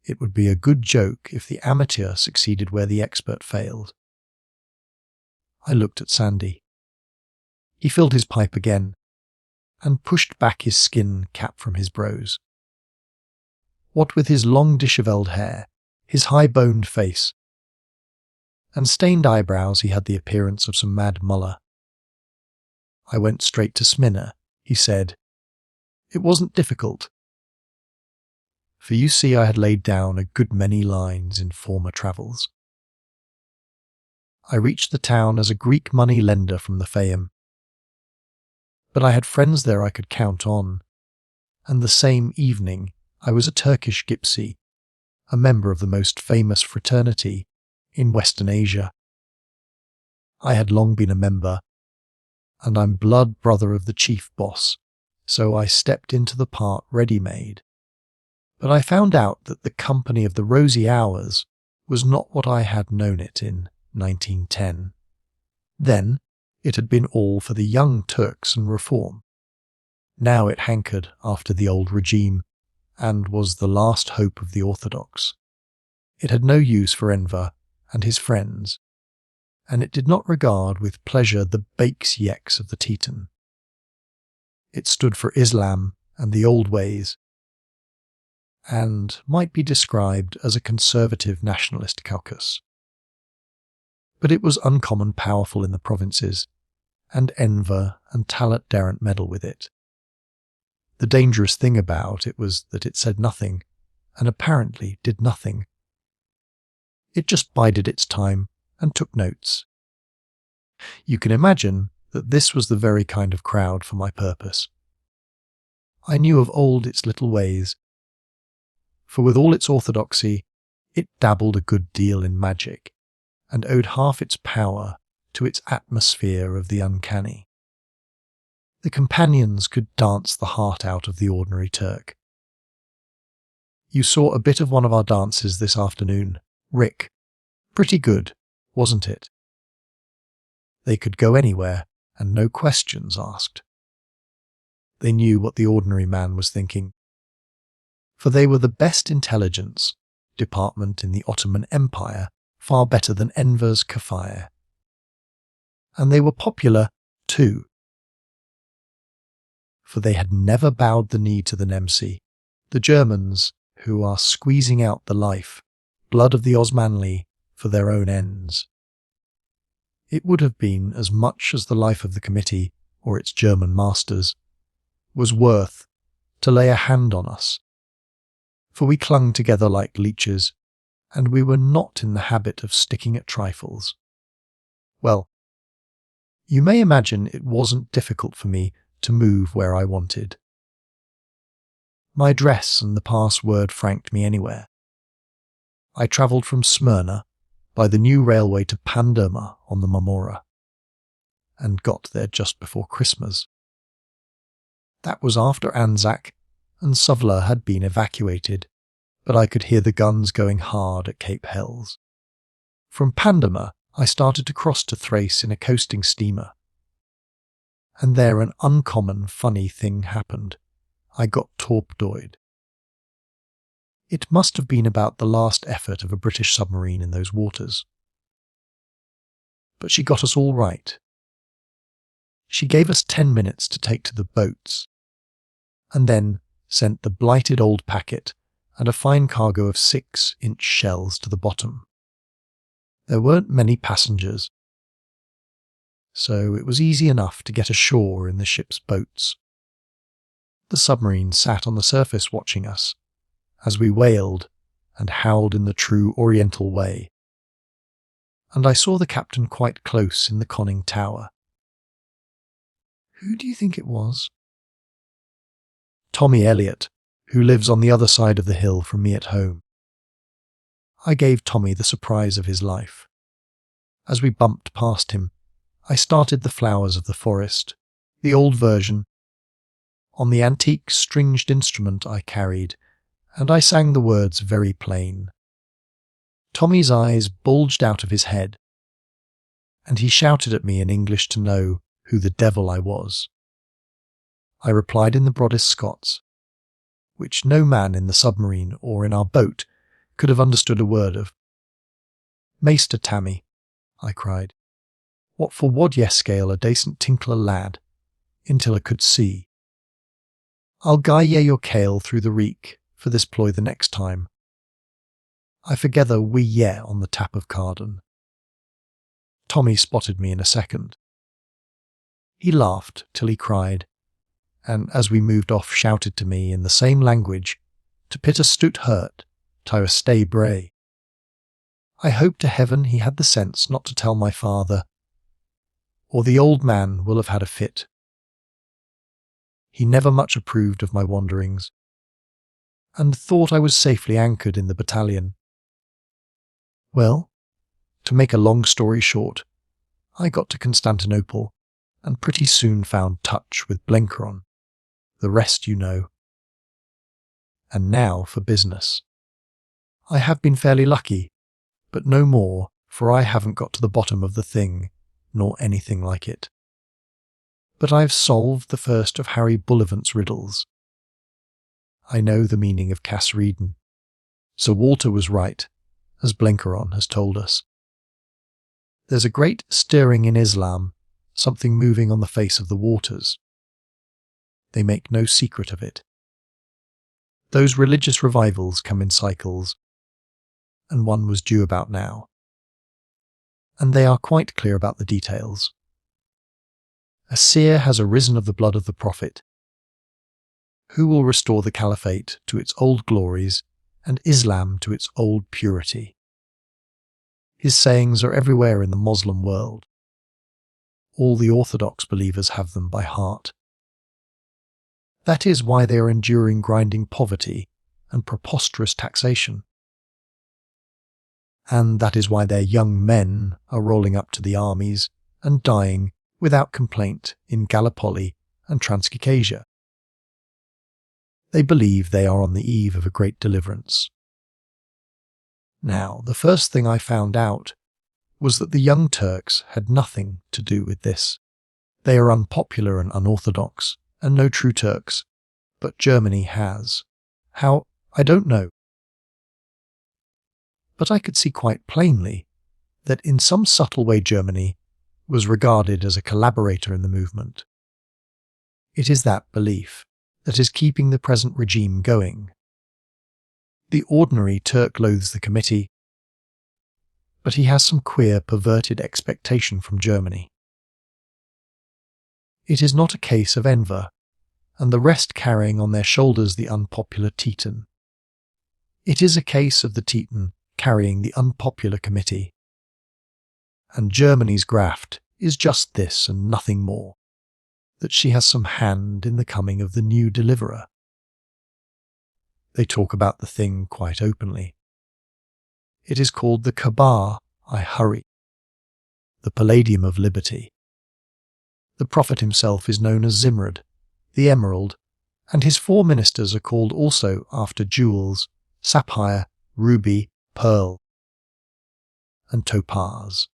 A: It would be a good joke if the amateur succeeded where the expert failed. I looked at Sandy. He filled his pipe again, and pushed back his skin cap from his brows. What with his long dishevelled hair, his high-boned face, and stained eyebrows, he had the appearance of some mad muller. I went straight to Smyrna, he said. It wasn't difficult, for you see I had laid down a good many lines in former travels. I reached the town as a Greek money lender from the Fayum, but I had friends there I could count on, and the same evening I was a Turkish gypsy, a member of the most famous fraternity in Western Asia. I had long been a member, and I'm blood brother of the chief boss, so I stepped into the part ready-made. But I found out that the company of the Rosy Hours was not what I had known it in 1910. Then it had been all for the young Turks and reform. Now it hankered after the old regime, and was the last hope of the Orthodox. It had no use for Enver and his friends, and it did not regard with pleasure the bakes-yeks of the Teton. It stood for Islam and the old ways, and might be described as a conservative nationalist caucus. But it was uncommon powerful in the provinces, and Enver and Talat daren't meddle with it. The dangerous thing about it was that it said nothing, and apparently did nothing. It just bided its time and took notes. You can imagine that this was the very kind of crowd for my purpose. I knew of old its little ways, for with all its orthodoxy, it dabbled a good deal in magic, and owed half its power to its atmosphere of the uncanny. The companions could dance the heart out of the ordinary Turk. You saw a bit of one of our dances this afternoon, Rick. Pretty good, wasn't it? They could go anywhere, and no questions asked. They knew what the ordinary man was thinking, for they were the best intelligence, department in the Ottoman Empire far better than Enver's Kafire. And they were popular, too, for they had never bowed the knee to the Nemsi, the Germans who are squeezing out the life, blood of the Osmanli for their own ends. It would have been as much as the life of the committee, or its German masters, was worth to lay a hand on us, for we clung together like leeches, and we were not in the habit of sticking at trifles. Well, you may imagine it wasn't difficult for me to move where I wanted. My dress and the password franked me anywhere. I travelled from Smyrna by the new railway to Panderma on the Marmora, and got there just before Christmas. That was after Anzac and Suvla had been evacuated, but I could hear the guns going hard at Cape Helles. From Panderma I started to cross to Thrace in a coasting steamer. And there an uncommon funny thing happened. I got torpedoed. It must have been about the last effort of a British submarine in those waters. But she got us all right. She gave us 10 minutes to take to the boats, and then sent the blighted old packet and a fine cargo of 6-inch shells to the bottom. There weren't many passengers, so it was easy enough to get ashore in the ship's boats. The submarine sat on the surface watching us, as we wailed and howled in the true Oriental way, and I saw the captain quite close in the conning tower. Who do you think it was? Tommy Elliot, who lives on the other side of the hill from me at home. I gave Tommy the surprise of his life. As we bumped past him, I started The Flowers of the Forest, the old version, on the antique stringed instrument I carried, and I sang the words very plain. Tommy's eyes bulged out of his head, and he shouted at me in English to know who the devil I was. I replied in the broadest Scots, which no man in the submarine or in our boat could have understood a word of. "Maister Tammy," I cried, "what for wad ye scale a dacent tinkler lad, until I could see? I'll gie ye your kale through the reek for this ploy the next time. I forgether we ye on the tap of Carden." Tommy spotted me in a second. He laughed till he cried, and as we moved off shouted to me in the same language to pit a stoot hurt, to stay bray. I hope to heaven he had the sense not to tell my father, or the old man will have had a fit. He never much approved of my wanderings, and thought I was safely anchored in the battalion. Well, to make a long story short, I got to Constantinople, and pretty soon found touch with Blenkeron. The rest you know. And now for business. I have been fairly lucky, but no more, for I haven't got to the bottom of the thing, nor anything like it. But I've solved the first of Harry Bullivant's riddles. I know the meaning of Cassreedon. Sir Walter was right, as Blenkeron has told us. There's a great stirring in Islam, something moving on the face of the waters. They make no secret of it. Those religious revivals come in cycles, and one was due about now. And they are quite clear about the details. A seer has arisen of the blood of the prophet, who will restore the caliphate to its old glories and Islam to its old purity. His sayings are everywhere in the Moslem world. All the Orthodox believers have them by heart. That is why they are enduring grinding poverty and preposterous taxation. And that is why their young men are rolling up to the armies and dying without complaint in Gallipoli and Transcaucasia. They believe they are on the eve of a great deliverance. Now, the first thing I found out was that the Young Turks had nothing to do with this. They are unpopular and unorthodox, and no true Turks, but Germany has. How? I don't know. But I could see quite plainly that in some subtle way Germany was regarded as a collaborator in the movement. It is that belief that is keeping the present regime going. The ordinary Turk loathes the committee, but he has some queer, perverted expectation from Germany. It is not a case of Enver, and the rest carrying on their shoulders the unpopular Teuton. It is a case of the Teuton carrying the unpopular committee. And Germany's graft is just this and nothing more, that she has some hand in the coming of the new deliverer. They talk about the thing quite openly. It is called the Kaaba I hurry, the Palladium of Liberty. The prophet himself is known as Zimrud, the Emerald, and his 4 ministers are called also after jewels, sapphire, ruby, pearl, and topaz.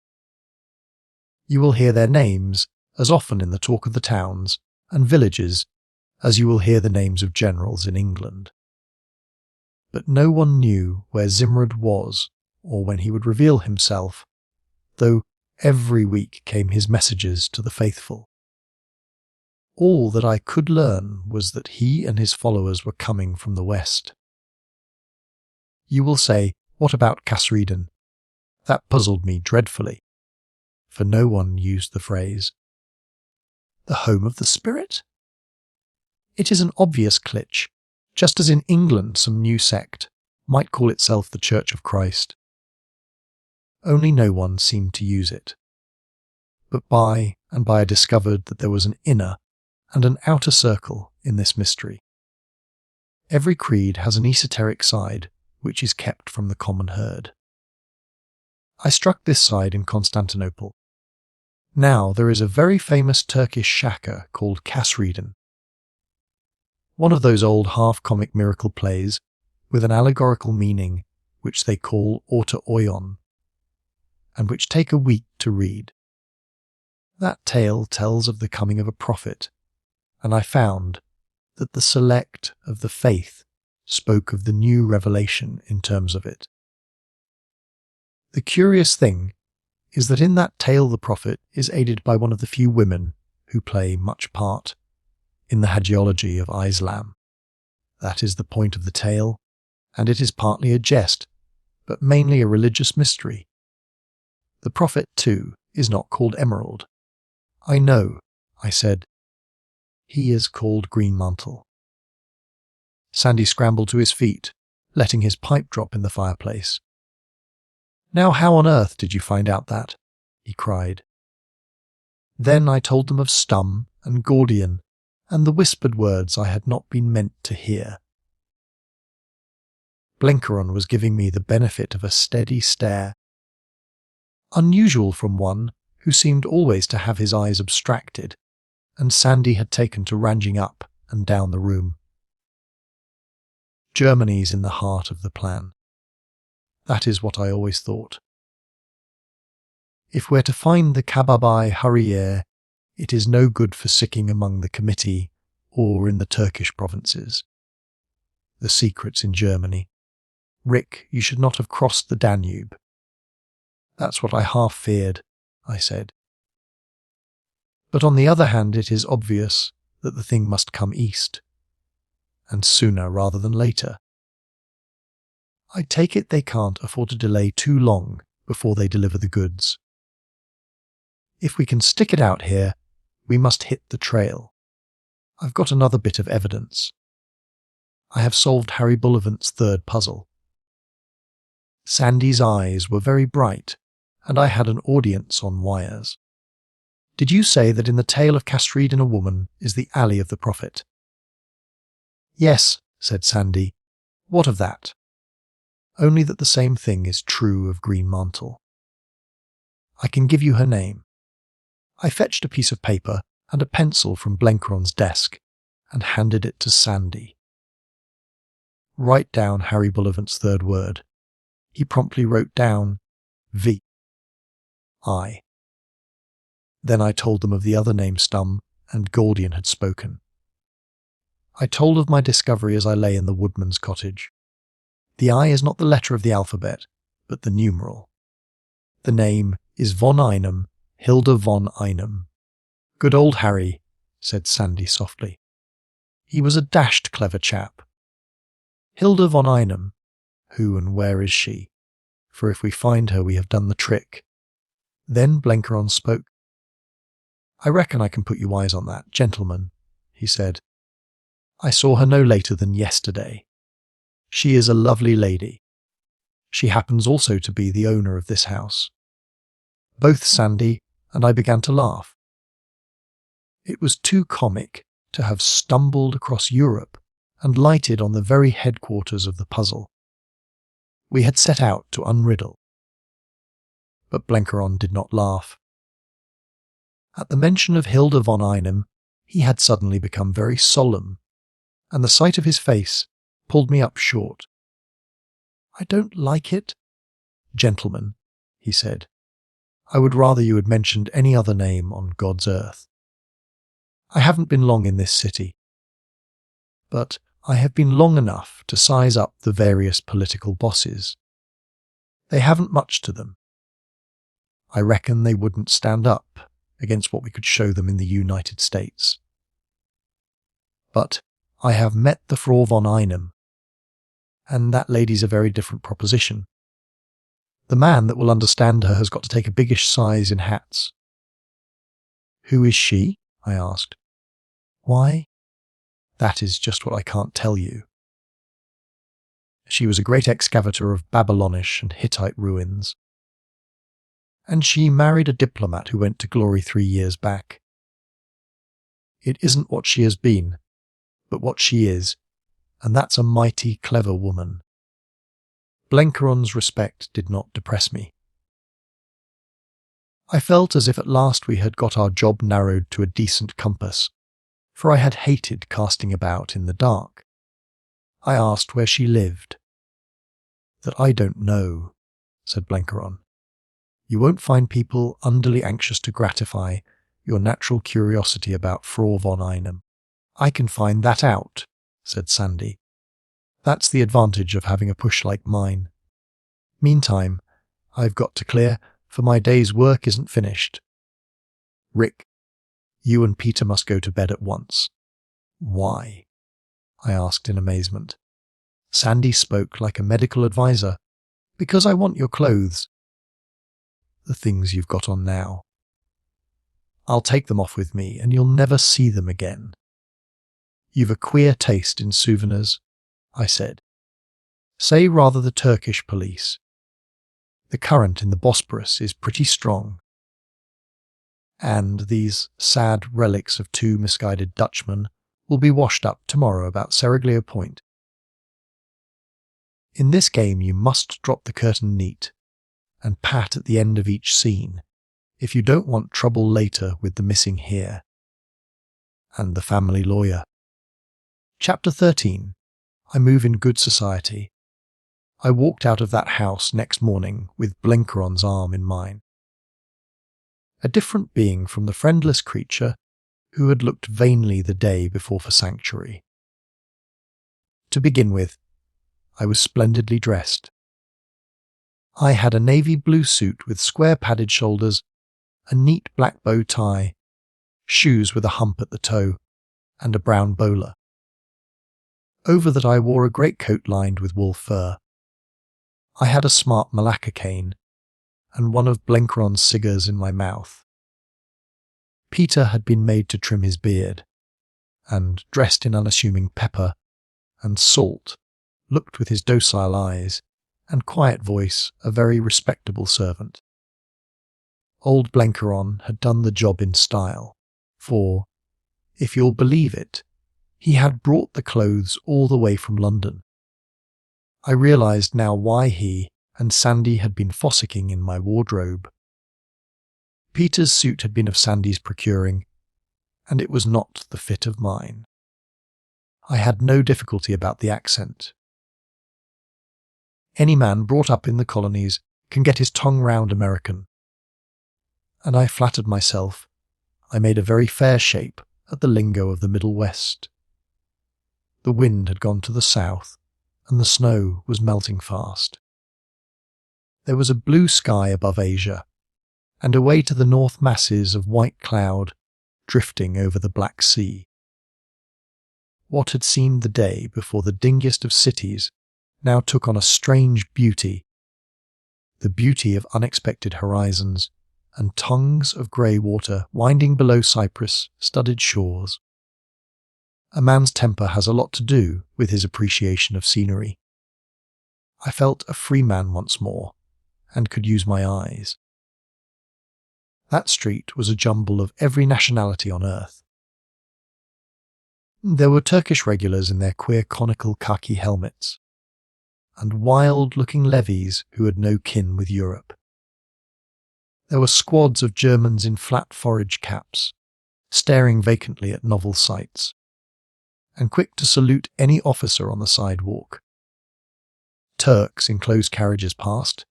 A: You will hear their names as often in the talk of the towns and villages as you will hear the names of generals in England. But no one knew where Zimrud was or when he would reveal himself, though every week came his messages to the faithful. All that I could learn was that he and his followers were coming from the west. You will say, what about Kasreden? That puzzled me dreadfully, for no one used the phrase. The home of the spirit? It is an obvious glitch, just as in England some new sect might call itself the Church of Christ. Only no one seemed to use it. But by and by I discovered that there was an inner and an outer circle in this mystery. Every creed has an esoteric side which is kept from the common herd. I struck this side in Constantinople. Now there is a very famous Turkish shaka called Kasreden, one of those old half-comic miracle plays with an allegorical meaning which they call Orta Oyon, and which take a week to read. That tale tells of the coming of a prophet, and I found that the select of the faith spoke of the new revelation in terms of it. The curious thing is that in that tale the prophet is aided by one of the few women who play much part in the hagiology of Islam. That is the point of the tale, and it is partly a jest, but mainly a religious mystery. The prophet, too, is not called Emerald. I know, I said. He is called Greenmantle. Sandy scrambled to his feet, letting his pipe drop in the fireplace. Now how on earth did you find out that? He cried. Then I told them of Stum and Gordian, and the whispered words I had not been meant to hear. Blenkeron was giving me the benefit of a steady stare, unusual from one who seemed always to have his eyes abstracted, and Sandy had taken to ranging up and down the room. Germany's in the heart of the plan. That is what I always thought. If we're to find the Kababai Hurrier, it is no good for sicking among the committee or in the Turkish provinces. The secret's in Germany. Rick, you should not have crossed the Danube. That's what I half feared, I said. But on the other hand, it is obvious that the thing must come east, and sooner rather than later. I take it they can't afford to delay too long before they deliver the goods. If we can stick it out here, we must hit the trail. I've got another bit of evidence. I have solved Harry Bullivant's third puzzle. Sandy's eyes were very bright, and I had an audience on wires. Did you say that in the tale of Kasreden a woman is the ally of the prophet? Yes, said Sandy. What of that? Only that the same thing is true of Greenmantle. I can give you her name. I fetched a piece of paper and a pencil from Blenkeron's desk and handed it to Sandy. Write down Harry Bullivant's third word. He promptly wrote down V.I. Then I told them of the other name Stum and Gordian had spoken. I told of my discovery as I lay in the woodman's cottage. The I is not the letter of the alphabet, but the numeral. The name is von Einem, Hilda von Einem. Good old Harry, said Sandy softly. He was a dashed clever chap. Hilda von Einem. Who and where is she? For if we find her, we have done the trick. Then Blenkeron spoke. I reckon I can put you wise on that, gentlemen, he said. I saw her no later than yesterday. She is a lovely lady. She happens also to be the owner of this house. Both Sandy and I began to laugh. It was too comic to have stumbled across Europe and lighted on the very headquarters of the puzzle. We had set out to unriddle. But Blenkeron did not laugh. At the mention of Hilda von Einem, he had suddenly become very solemn, and the sight of his face pulled me up short. I don't like it. Gentlemen, he said, I would rather you had mentioned any other name on God's earth. I haven't been long in this city, but I have been long enough to size up the various political bosses. They haven't much to them. I reckon they wouldn't stand up against what we could show them in the United States. But I have met the Frau von Einem, and that lady's a very different proposition. The man that will understand her has got to take a biggish size in hats. Who is she? I asked. Why? That is just what I can't tell you. She was a great excavator of Babylonish and Hittite ruins. And she married a diplomat who went to glory 3 years back. It isn't what she has been, but what she is, and that's a mighty clever woman. Blenkeron's respect did not depress me. I felt as if at last we had got our job narrowed to a decent compass, for I had hated casting about in the dark. I asked where she lived. That I don't know, said Blenkeron. You won't find people unduly anxious to gratify your natural curiosity about Frau von Einem. I can find that out, said Sandy. That's the advantage of having a push like mine. Meantime, I've got to clear, for my day's work isn't finished. Rick, you and Peter must go to bed at once. Why? I asked in amazement. Sandy spoke like a medical advisor. Because I want your clothes. The things you've got on now. I'll take them off with me, and you'll never see them again. You've a queer taste in souvenirs, I said. Say rather the Turkish police. The current in the Bosporus is pretty strong. And these sad relics of 2 misguided Dutchmen will be washed up tomorrow about Seraglio Point. In this game you must drop the curtain neat and pat at the end of each scene if you don't want trouble later with the missing here and the family lawyer. Chapter 13. I move in good society. I walked out of that house next morning with Blenkeron's arm in mine. A different being from the friendless creature who had looked vainly the day before for sanctuary. To begin with, I was splendidly dressed. I had a navy blue suit with square padded shoulders, a neat black bow tie, shoes with a hump at the toe, and a brown bowler. Over that I wore a greatcoat lined with wool fur. I had a smart Malacca cane, and one of Blenkeron's cigars in my mouth. Peter had been made to trim his beard, and, dressed in unassuming pepper and salt, looked with his docile eyes and quiet voice a very respectable servant. Old Blenkeron had done the job in style, for, if you'll believe it, he had brought the clothes all the way from London. I realised now why he and Sandy had been fossicking in my wardrobe. Peter's suit had been of Sandy's procuring, and it was not the fit of mine. I had no difficulty about the accent. Any man brought up in the colonies can get his tongue round American. And I flattered myself I made a very fair shape at the lingo of the Middle West. The wind had gone to the south, and the snow was melting fast. There was a blue sky above Asia, and away to the north masses of white cloud drifting over the Black Sea. What had seemed the day before the dingiest of cities now took on a strange beauty, the beauty of unexpected horizons and tongues of grey water winding below cypress-studded shores. A man's temper has a lot to do with his appreciation of scenery. I felt a free man once more, and could use my eyes. That street was a jumble of every nationality on earth. There were Turkish regulars in their queer conical khaki helmets, and wild-looking levies who had no kin with Europe. There were squads of Germans in flat forage caps, staring vacantly at novel sights, and quick to salute any officer on the sidewalk. Turks in closed carriages passed,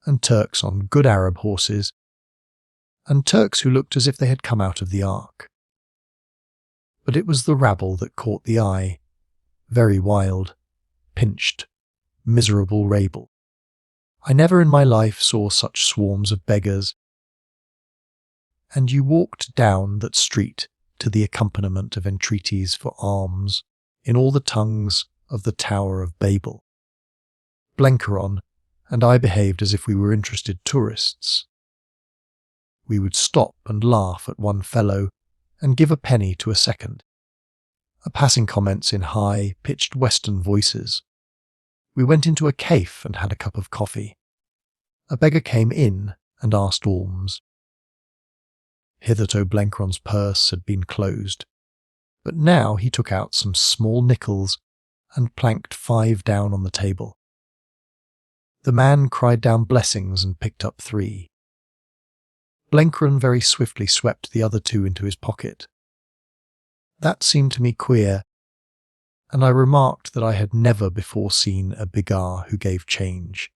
A: and Turks on good Arab horses, and Turks who looked as if they had come out of the Ark. But it was the rabble that caught the eye, very wild, pinched, miserable rabble. I never in my life saw such swarms of beggars. And you walked down that street to the accompaniment of entreaties for alms in all the tongues of the Tower of Babel. Blenkeron and I behaved as if we were interested tourists. We would stop and laugh at one fellow and give a penny to a second, passing comments in high, pitched Western voices. We went into a cafe and had a cup of coffee. A beggar came in and asked alms. Hitherto Blenkeron's purse had been closed, but now he took out some small nickels and planked 5 down on the table. The man cried down blessings and picked up 3. Blenkeron very swiftly swept the other 2 into his pocket. That seemed to me queer, and I remarked that I had never before seen a bigar who gave change.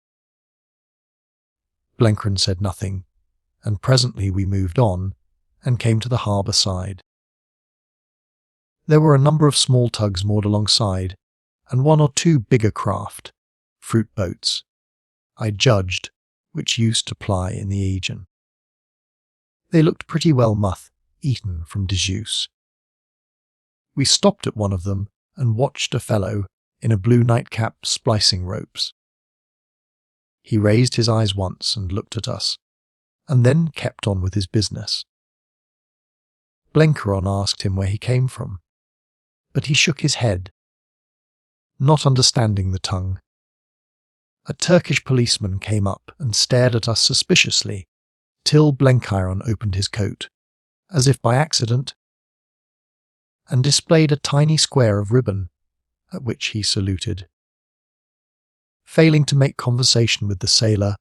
A: Blenkeron said nothing, and presently we moved on and came to the harbour side. There were a number of small tugs moored alongside, and 1 or 2 bigger craft, fruit boats, I judged, which used to ply in the Aegean. They looked pretty well eaten from disuse. We stopped at one of them and watched a fellow in a blue nightcap splicing ropes. He raised his eyes once and looked at us, and then kept on with his business. Blenkeron asked him where he came from, but he shook his head, not understanding the tongue. A Turkish policeman came up and stared at us suspiciously, till Blenkeron opened his coat, as if by accident, and displayed a tiny square of ribbon, at which he saluted. Failing to make conversation with the sailor,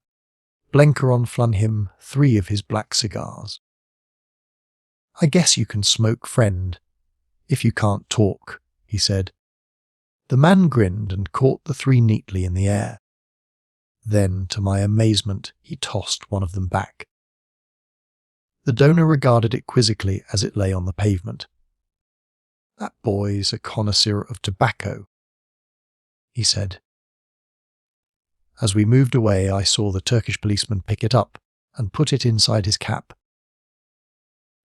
A: Blenkeron flung him 3 of his black cigars. "I guess you can smoke, friend, if you can't talk," he said. The man grinned and caught the 3 neatly in the air. Then, to my amazement, he tossed one of them back. The donor regarded it quizzically as it lay on the pavement. "That boy's a connoisseur of tobacco," he said. As we moved away, I saw the Turkish policeman pick it up and put it inside his cap.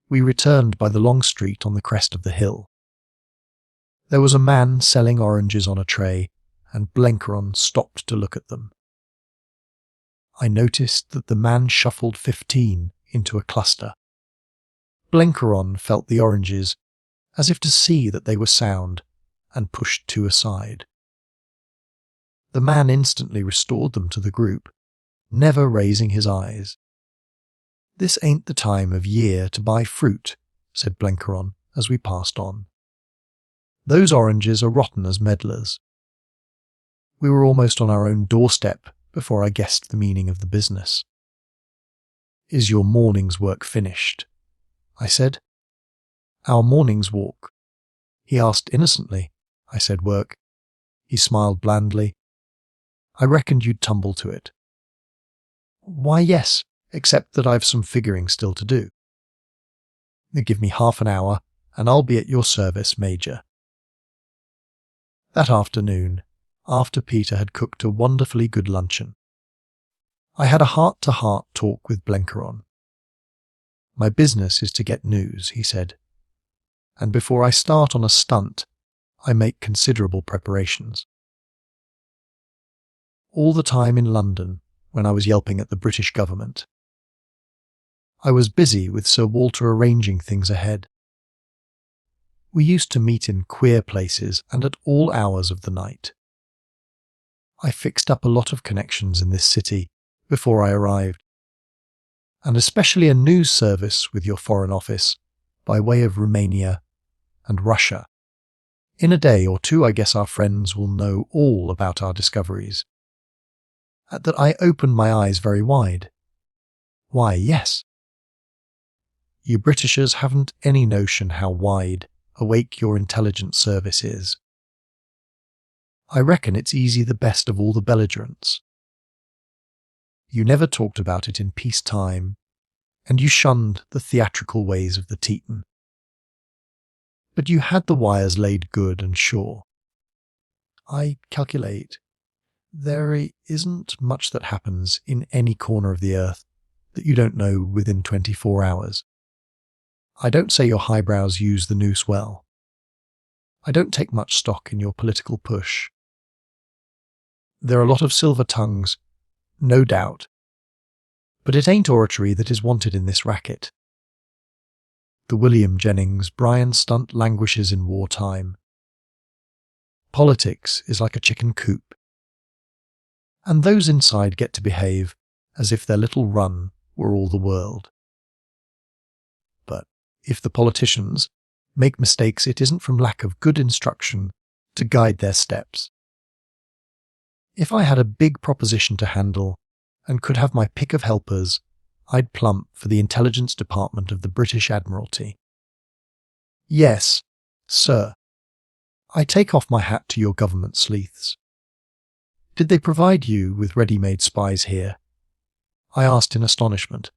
A: We returned by the long street on the crest of the hill. There was a man selling oranges on a tray, and Blenkeron stopped to look at them. I noticed that the man shuffled 15 into a cluster. Blenkeron felt the oranges, as if to see that they were sound, and pushed 2 aside. The man instantly restored them to the group, never raising his eyes. "This ain't the time of year to buy fruit," said Blenkeron as we passed on. "Those oranges are rotten as medlars." We were almost on our own doorstep before I guessed the meaning of the business. "Is your morning's work finished?" I said. "Our morning's walk." He asked innocently. I said work. He smiled blandly. "I reckoned you'd tumble to it." "Why, yes, except that I've some figuring still to do." "Give me half an hour, and I'll be at your service, Major." That afternoon, after Peter had cooked a wonderfully good luncheon, I had a heart-to-heart talk with Blenkeron. My business is to get news, he said, and before I start on a stunt, I make considerable preparations. All the time in London, when I was yelping at the British government, I was busy with Sir Walter arranging things ahead. We used to meet in queer places and at all hours of the night. I fixed up a lot of connections in this city before I arrived, and especially a news service with your Foreign Office by way of Romania and Russia. In a day or two, I guess our friends will know all about our discoveries. At that, I opened my eyes very wide. Why, yes. You Britishers haven't any notion how wide awake your intelligence service is. I reckon it's easy the best of all the belligerents. You never talked about it in peacetime, and you shunned the theatrical ways of the Teton. But you had the wires laid good and sure. I calculate there isn't much that happens in any corner of the earth that you don't know within 24 hours. I don't say your highbrows use the noose well. I don't take much stock in your political push. There are a lot of silver tongues, no doubt, but it ain't oratory that is wanted in this racket. The William Jennings Bryan stunt languishes in wartime. Politics is like a chicken coop, and those inside get to behave as if their little run were all the world. But if the politicians make mistakes, it isn't from lack of good instruction to guide their steps. If I had a big proposition to handle and could have my pick of helpers, I'd plump for the intelligence department of the British Admiralty. Yes, sir. I take off my hat to your government sleuths. Did they provide you with ready-made spies here? I asked in astonishment.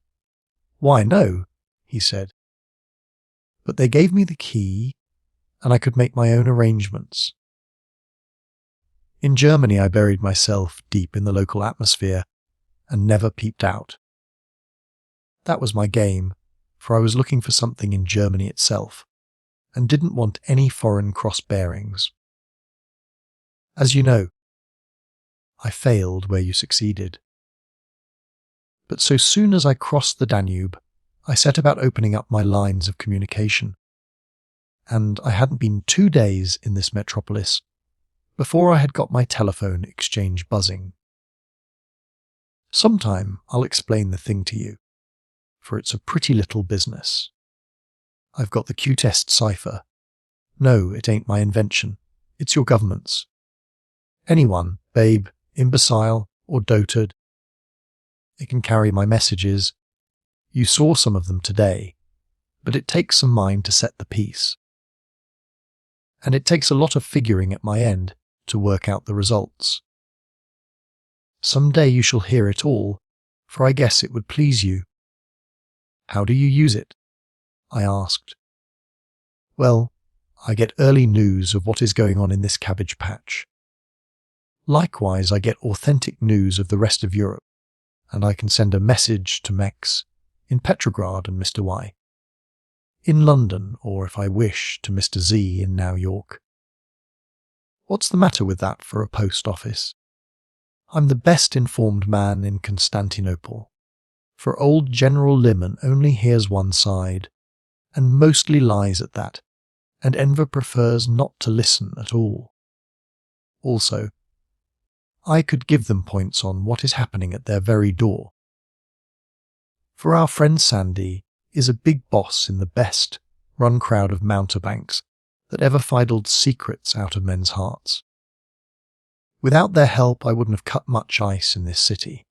A: Why, no, he said. But they gave me the key, and I could make my own arrangements. In Germany I buried myself deep in the local atmosphere and never peeped out. That was my game, for I was looking for something in Germany itself, and didn't want any foreign cross-bearings. As you know, I failed where you succeeded. But so soon as I crossed the Danube, I set about opening up my lines of communication, and I hadn't been 2 days in this metropolis before I had got my telephone exchange buzzing. Sometime I'll explain the thing to you, for it's a pretty little business. I've got the Q-test cipher. No, it ain't my invention. It's your government's. Anyone, babe, imbecile, or dotard, it can carry my messages. You saw some of them today, but it takes some mind to set the piece. And it takes a lot of figuring at my end to work out the results. Some day you shall hear it all, for I guess it would please you. How do you use it? I asked. Well, I get early news of what is going on in this cabbage patch. Likewise, I get authentic news of the rest of Europe, and I can send a message to Mex in Petrograd and Mr. Y, in London, or if I wish, to Mr. Z in New York. What's the matter with that for a post office? I'm the best informed man in Constantinople, for old General Liman only hears one side, and mostly lies at that, and Enver prefers not to listen at all. Also, I could give them points on what is happening at their very door. For our friend Sandy is a big boss in the best run crowd of mountebanks that ever fiddled secrets out of men's hearts. Without their help, I wouldn't have cut much ice in this city.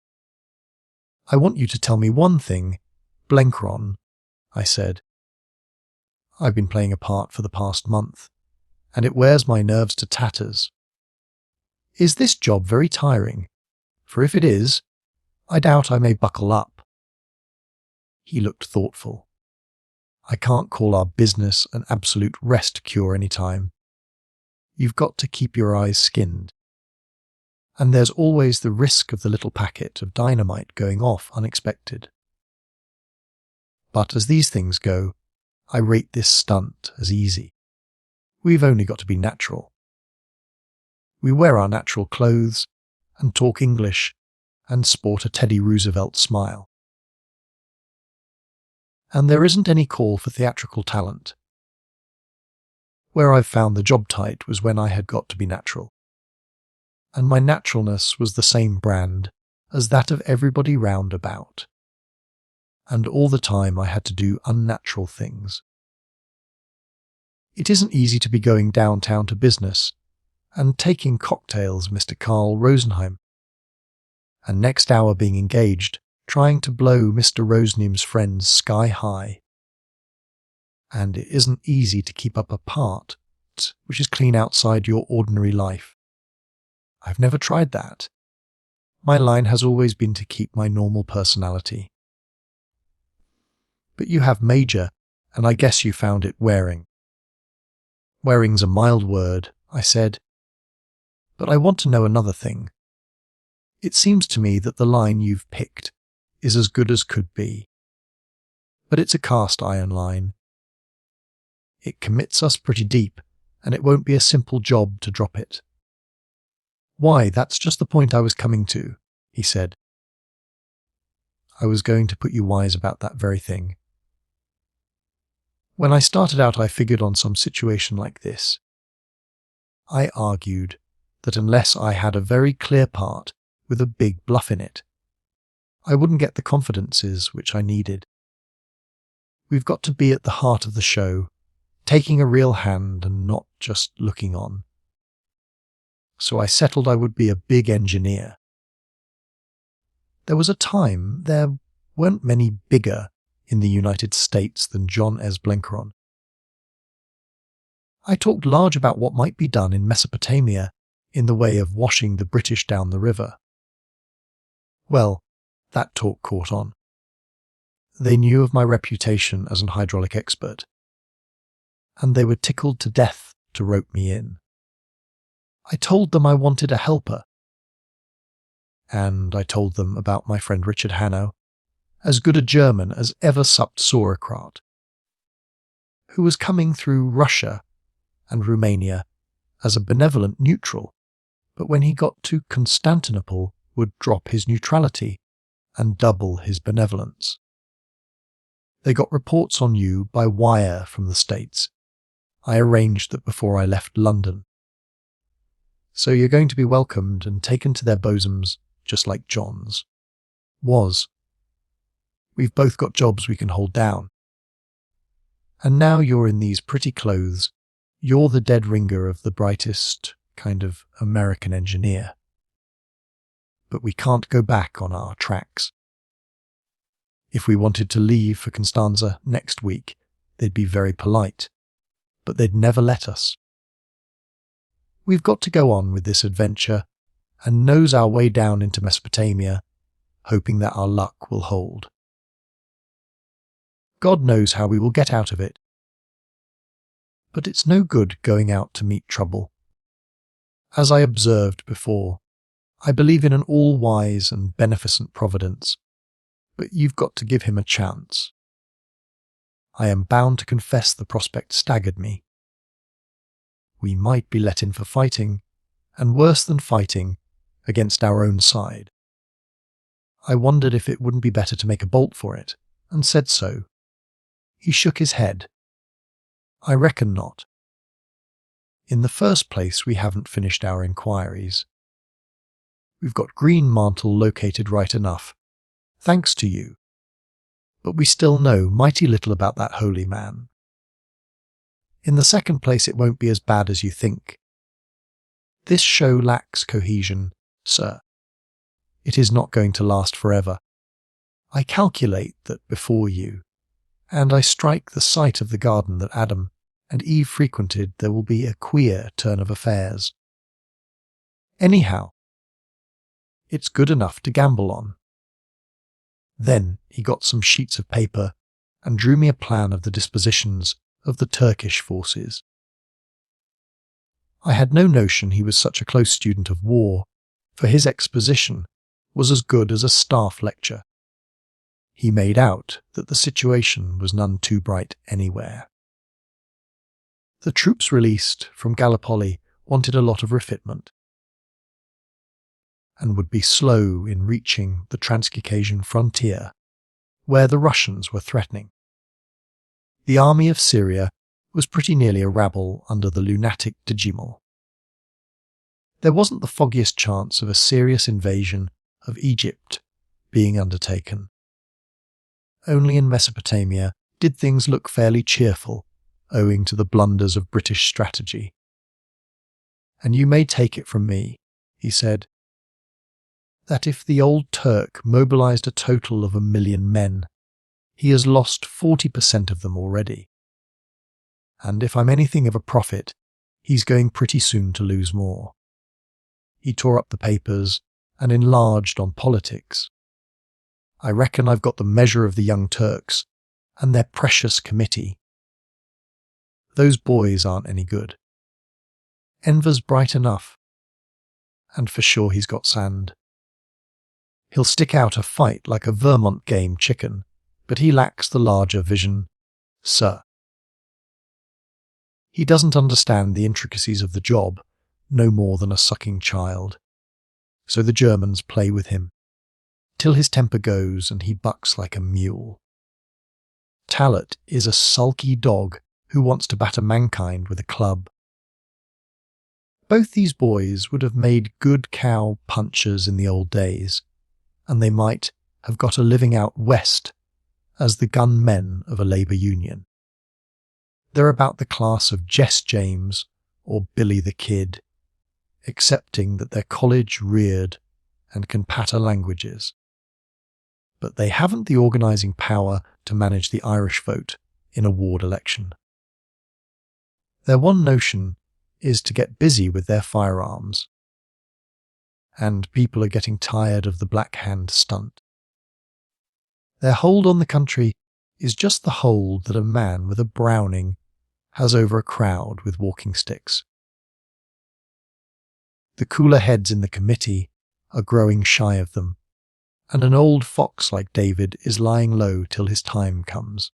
A: I want you to tell me one thing, Blenkeron, I said. I've been playing a part for the past month, and it wears my nerves to tatters. Is this job very tiring? For if it is, I doubt I may buckle up. He looked thoughtful. I can't call our business an absolute rest cure any time. You've got to keep your eyes skinned. and there's always the risk of the little packet of dynamite going off unexpected. But as these things go, I rate this stunt as easy. We've only got to be natural. We wear our natural clothes and talk English and sport a Teddy Roosevelt smile. And there isn't any call for theatrical talent. Where I've found the job tight was when I had got to be natural. And my naturalness was the same brand as that of everybody round about. And all the time I had to do unnatural things. It isn't easy to be going downtown to business and taking cocktails, Mr. Carl Rosenheim, and next hour being engaged, trying to blow Mr. Rosenheim's friends sky high. And it isn't easy to keep up a part which is clean outside your ordinary life. I've never tried that. My line has always been to keep my normal personality. But you have Major, and I guess you found it wearing. Wearing's a mild word, I said. But I want to know another thing. It seems to me that the line you've picked is as good as could be. But it's a cast iron line. It commits us pretty deep, and it won't be a simple job to drop it. Why, that's just the point I was coming to, he said. I was going to put you wise about that very thing. When I started out, I figured on some situation like this. I argued that unless I had a very clear part with a big bluff in it, I wouldn't get the confidences which I needed. We've got to be at the heart of the show, taking a real hand and not just looking on. So I settled I would be a big engineer. There was a time there weren't many bigger in the United States than John S. Blenkeron. I talked large about what might be done in Mesopotamia in the way of washing the British down the river. Well, that talk caught on. They knew of my reputation as an hydraulic expert, and they were tickled to death to rope me in. I told them I wanted a helper, and I told them about my friend Richard Hannay, as good a German as ever supped sauerkraut, who was coming through Russia and Romania as a benevolent neutral, but when he got to Constantinople would drop his neutrality and double his benevolence. They got reports on you by wire from the States. I arranged that before I left London. So you're going to be welcomed and taken to their bosoms just like John's was. We've both got jobs we can hold down. And now you're in these pretty clothes. You're the dead ringer of the brightest kind of American engineer. But we can't go back on our tracks. If we wanted to leave for Constanza next week, they'd be very polite, but they'd never let us. We've got to go on with this adventure and nose our way down into Mesopotamia, hoping that our luck will hold. God knows how we will get out of it. But it's no good going out to meet trouble. As I observed before, I believe in an all-wise and beneficent providence, but you've got to give him a chance. I am bound to confess the prospect staggered me. We might be let in for fighting, and worse than fighting, against our own side. I wondered if it wouldn't be better to make a bolt for it, and said so. He shook his head. I reckon not. In the first place, we haven't finished our inquiries. We've got Greenmantle located right enough, thanks to you. But we still know mighty little about that holy man. In the second place, it won't be as bad as you think. This show lacks cohesion, sir. It is not going to last forever. I calculate that before you, and I strike the site of the garden that Adam and Eve frequented, there will be a queer turn of affairs. Anyhow, it's good enough to gamble on. Then he got some sheets of paper and drew me a plan of the dispositions of the Turkish forces. I had no notion he was such a close student of war, for his exposition was as good as a staff lecture. He made out that the situation was none too bright anywhere. The troops released from Gallipoli wanted a lot of refitment and would be slow in reaching the Transcaucasian frontier, where the Russians were threatening. The army of Syria was pretty nearly a rabble under the lunatic Djimal. There wasn't the foggiest chance of a serious invasion of Egypt being undertaken. Only in Mesopotamia did things look fairly cheerful, owing to the blunders of British strategy. And you may take it from me, he said, that if the old Turk mobilized a total of 1 million men, he has lost 40% of them already. And if I'm anything of a prophet, he's going pretty soon to lose more. He tore up the papers and enlarged on politics. I reckon I've got the measure of the Young Turks and their precious committee. Those boys aren't any good. Enver's bright enough, and for sure he's got sand. He'll stick out a fight like a Vermont game chicken, but he lacks the larger vision, sir. He doesn't understand the intricacies of the job, no more than a sucking child. So the Germans play with him, till his temper goes and he bucks like a mule. Talat is a sulky dog who wants to batter mankind with a club. Both these boys would have made good cow punchers in the old days, and they might have got a living out west as the gunmen of a labour union. They're about the class of Jess James or Billy the Kid, excepting that they're college-reared and can patter languages. But they haven't the organising power to manage the Irish vote in a ward election. Their one notion is to get busy with their firearms, and people are getting tired of the Black Hand stunt. Their hold on the country is just the hold that a man with a Browning has over a crowd with walking sticks. The cooler heads in the committee are growing shy of them, and an old fox like David is lying low till his time comes.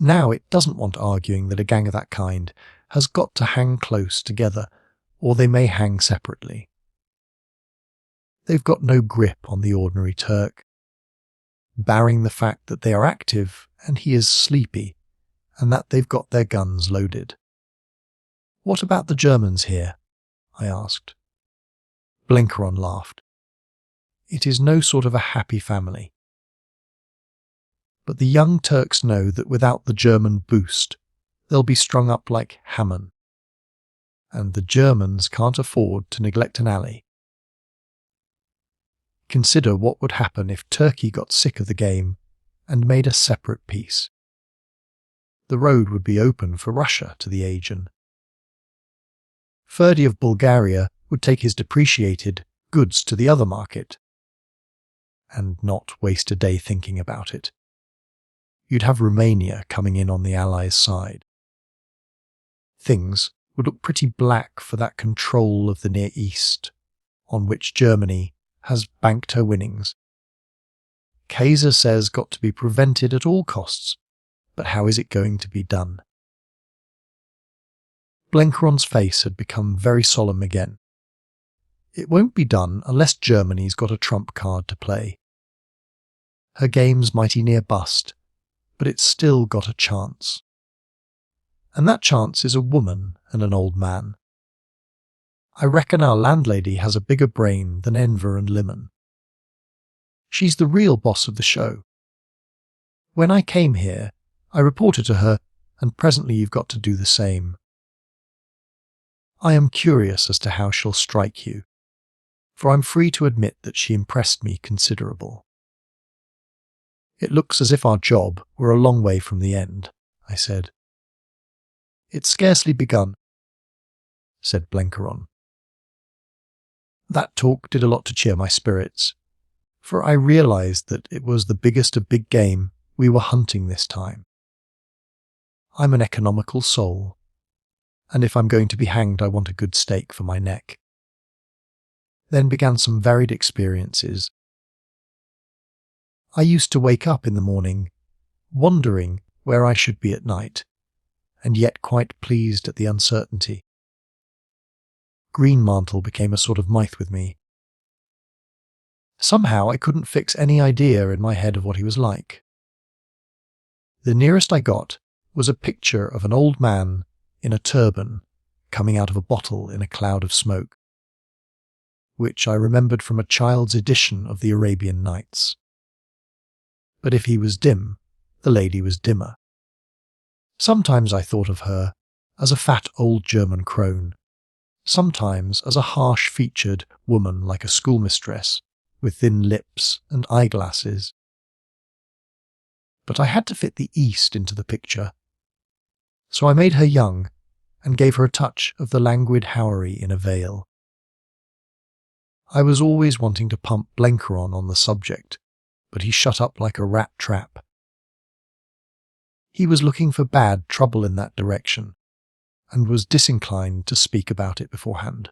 A: Now it doesn't want arguing that a gang of that kind has got to hang close together, or they may hang separately. They've got no grip on the ordinary Turk, barring the fact that they are active and he is sleepy, and that they've got their guns loaded. What about the Germans here? I asked. Blenkeron laughed. It is no sort of a happy family. But the Young Turks know that without the German boost, they'll be strung up like Hammond. And the Germans can't afford to neglect an ally. Consider what would happen if Turkey got sick of the game and made a separate peace. The road would be open for Russia to the Aegean. Ferdy of Bulgaria would take his depreciated goods to the other market, and not waste a day thinking about it. You'd have Romania coming in on the Allies' side. Things would look pretty black for that control of the Near East, on which Germany has banked her winnings. Kaiser says got to be prevented at all costs, but how is it going to be done? Blenkeron's face had become very solemn again. It won't be done unless Germany's got a trump card to play. Her game's mighty near bust, but it's still got a chance. And that chance is a woman and an old man. I reckon our landlady has a bigger brain than Enver and Limon. She's the real boss of the show. When I came here, I reported to her, and presently you've got to do the same. I am curious as to how she'll strike you, for I'm free to admit that she impressed me considerable. It looks as if our job were a long way from the end, I said. It's scarcely begun, said Blenkeron. That talk did a lot to cheer my spirits, for I realised that it was the biggest of big game we were hunting this time. I'm an economical soul, and if I'm going to be hanged I want a good stake for my neck. Then began some varied experiences. I used to wake up in the morning, wondering where I should be at night, and yet quite pleased at the uncertainty. Greenmantle became a sort of myth with me. Somehow I couldn't fix any idea in my head of what he was like. The nearest I got was a picture of an old man in a turban coming out of a bottle in a cloud of smoke, which I remembered from a child's edition of the Arabian Nights. But if he was dim, the lady was dimmer. Sometimes I thought of her as a fat old German crone, sometimes as a harsh-featured woman like a schoolmistress, with thin lips and eyeglasses. But I had to fit the East into the picture, so I made her young and gave her a touch of the languid houri in a veil. I was always wanting to pump Blenkeron on the subject, but he shut up like a rat trap. He was looking for bad trouble in that direction, and was disinclined to speak about it beforehand.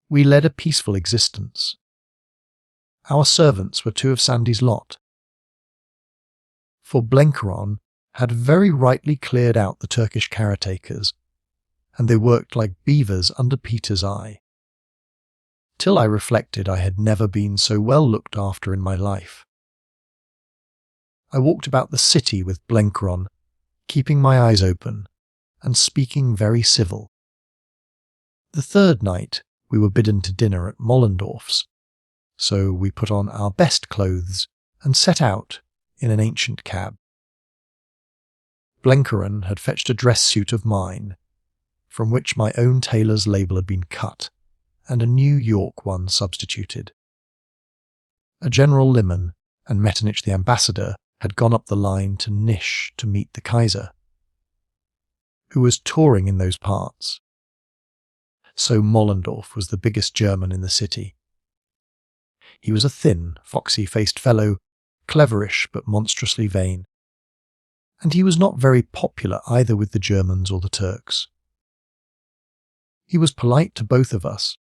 A: We led a peaceful existence. Our servants were two of Sandy's lot, for Blenkeron had very rightly cleared out the Turkish caretakers, and they worked like beavers under Peter's eye. Till I reflected I had never been so well looked after in my life. I walked about the city with Blenkeron, keeping my eyes open and speaking very civil. The third night we were bidden to dinner at Mollendorf's, so we put on our best clothes and set out in an ancient cab. Blenkeron had fetched a dress suit of mine, from which my own tailor's label had been cut, and a New York one substituted. A General Liman and Metternich the ambassador had gone up the line to Nisch to meet the Kaiser, who was touring in those parts. So Mollendorf was the biggest German in the city. He was a thin, foxy-faced fellow, cleverish but monstrously vain. And he was not very popular either with the Germans or the Turks. He was polite to both of us.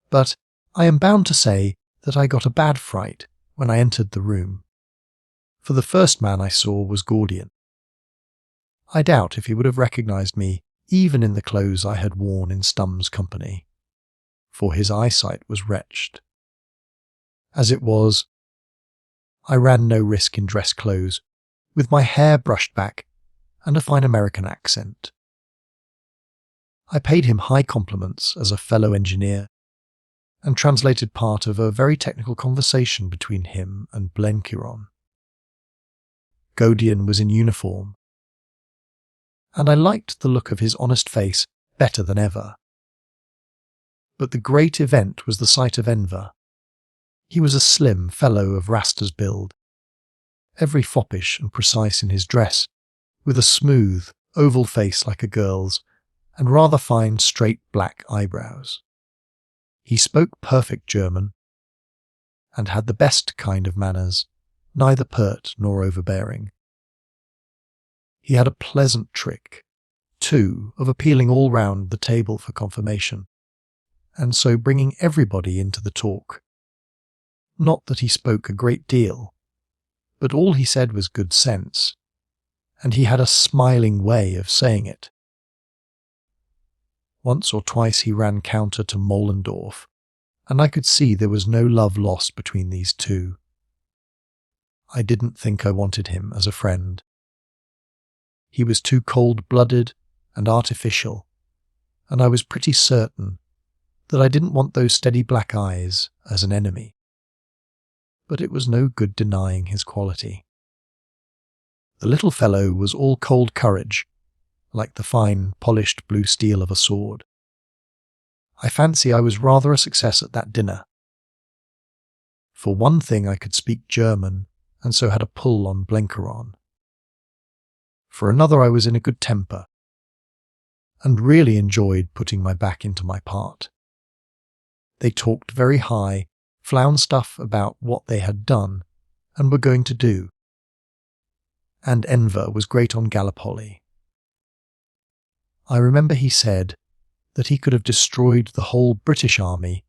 A: But I am bound to say that I got a bad fright when I entered the room, for the first man I saw was Gordian. I doubt if he would have recognized me even in the clothes I had worn in Stum's company, for his eyesight was wretched. As it was, I ran no risk in dress clothes, with my hair brushed back and a fine American accent. I paid him high compliments as a fellow engineer, and translated part of a very technical conversation between him and Blenkeron. Gordian was in uniform, and I liked the look of his honest face better than ever. But the great event was the sight of Enver. He was a slim fellow of Rasta's build, every foppish and precise in his dress, with a smooth, oval face like a girl's, and rather fine, straight black eyebrows. He spoke perfect German, and had the best kind of manners, neither pert nor overbearing. He had a pleasant trick, too, of appealing all round the table for confirmation, and so bringing everybody into the talk. Not that he spoke a great deal, but all he said was good sense, and he had a smiling way of saying it. Once or twice he ran counter to Mollendorf, and I could see there was no love lost between these two. I didn't think I wanted him as a friend. He was too cold-blooded and artificial, and I was pretty certain that I didn't want those steady black eyes as an enemy. But it was no good denying his quality. The little fellow was all cold courage, like the fine, polished blue steel of a sword. I fancy I was rather a success at that dinner. For one thing I could speak German, and so had a pull on Blenkeron. For another I was in a good temper, and really enjoyed putting my back into my part. They talked very high, flound stuff about what they had done and were going to do. And Enver was great on Gallipoli. I remember he said that he could have destroyed the whole British army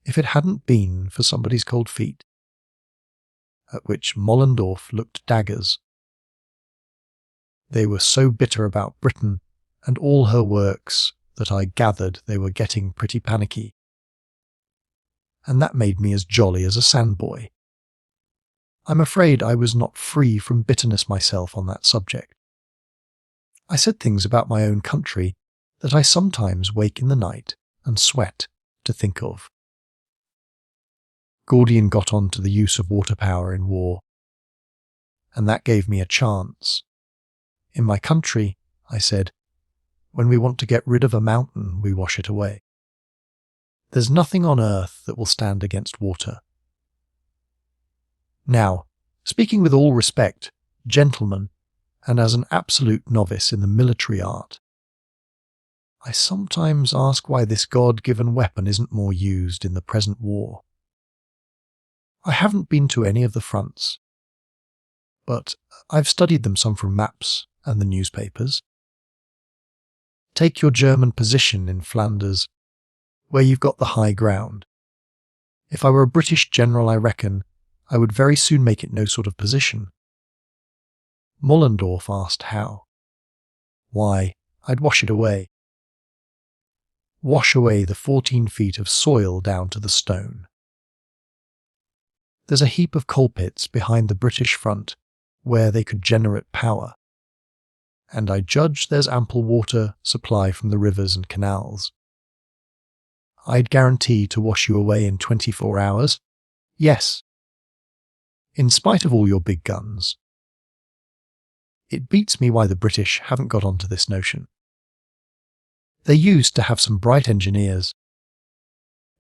A: if it hadn't been for somebody's cold feet. At which Mollendorf looked daggers. They were so bitter about Britain and all her works that I gathered they were getting pretty panicky. And that made me as jolly as a sandboy. I'm afraid I was not free from bitterness myself on that subject. I said things about my own country that I sometimes wake in the night and sweat to think of. Gordian got on to the use of water power in war, and that gave me a chance. In my country, I said, when we want to get rid of a mountain, we wash it away. There's nothing on earth that will stand against water. Now, speaking with all respect, gentlemen, and as an absolute novice in the military art, I sometimes ask why this God-given weapon isn't more used in the present war. I haven't been to any of the fronts, but I've studied them some from maps and the newspapers. Take your German position in Flanders, where you've got the high ground. If I were a British general, I reckon I would very soon make it no sort of position. Mollendorf asked how. Why, I'd wash it away. Wash away the 14 feet of soil down to the stone. There's a heap of coal pits behind the British front where they could generate power, and I judge there's ample water supply from the rivers and canals. I'd guarantee to wash you away in 24 hours. Yes. In spite of all your big guns. It beats me why the British haven't got onto this notion. They used to have some bright engineers.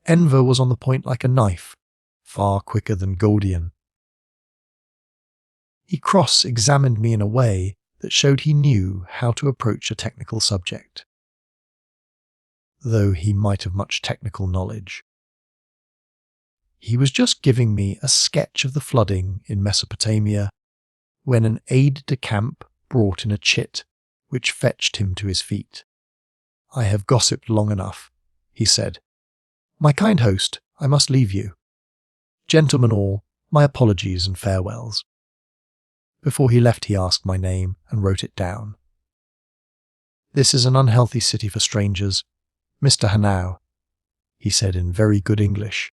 A: Enver was on the point like a knife, far quicker than Gordian. He cross-examined me in a way that showed he knew how to approach a technical subject, though he might have much technical knowledge. He was just giving me a sketch of the flooding in Mesopotamia when an aide-de-camp brought in a chit which fetched him to his feet. I have gossiped long enough, he said. My kind host, I must leave you. Gentlemen all, my apologies and farewells. Before he left, he asked my name and wrote it down. This is an unhealthy city for strangers. Mr. Hannay, he said in very good English.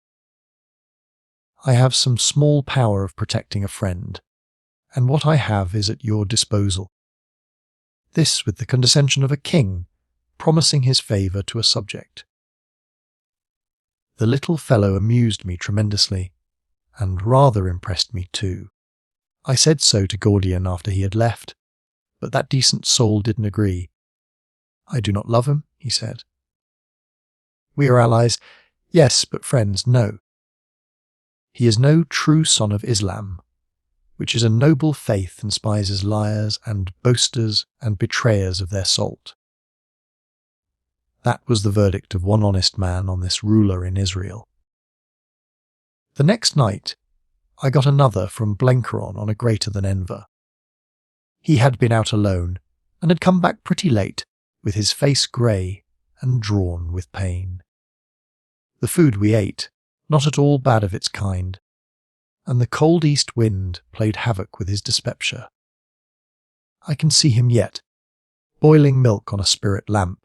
A: I have some small power of protecting a friend, and what I have is at your disposal. This with the condescension of a king, promising his favour to a subject. The little fellow amused me tremendously, and rather impressed me too. I said so to Gordian after he had left, but that decent soul didn't agree. I do not love him, he said. We are allies, yes, but friends, no. He is no true son of Islam, which is a noble faith and spises liars and boasters and betrayers of their salt. That was the verdict of one honest man on this ruler in Israel. The next night, I got another from Blenkeron on a greater than Enver. He had been out alone, and had come back pretty late, with his face grey and drawn with pain. The food we ate, not at all bad of its kind, and the cold east wind played havoc with his dyspepsia. I can see him yet, boiling milk on a spirit lamp,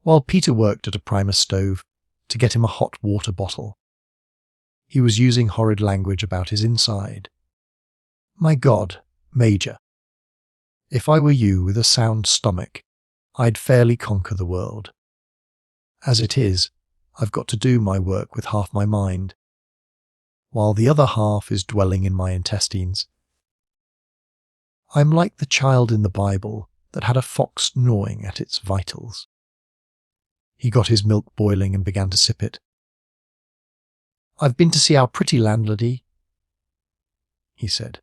A: while Peter worked at a primer stove to get him a hot water bottle. He was using horrid language about his inside. My God, Major, if I were you with a sound stomach, I'd fairly conquer the world. As it is, I've got to do my work with half my mind, while the other half is dwelling in my intestines. I'm like the child in the Bible that had a fox gnawing at its vitals. He got his milk boiling and began to sip it. I've been to see our pretty landlady, he said.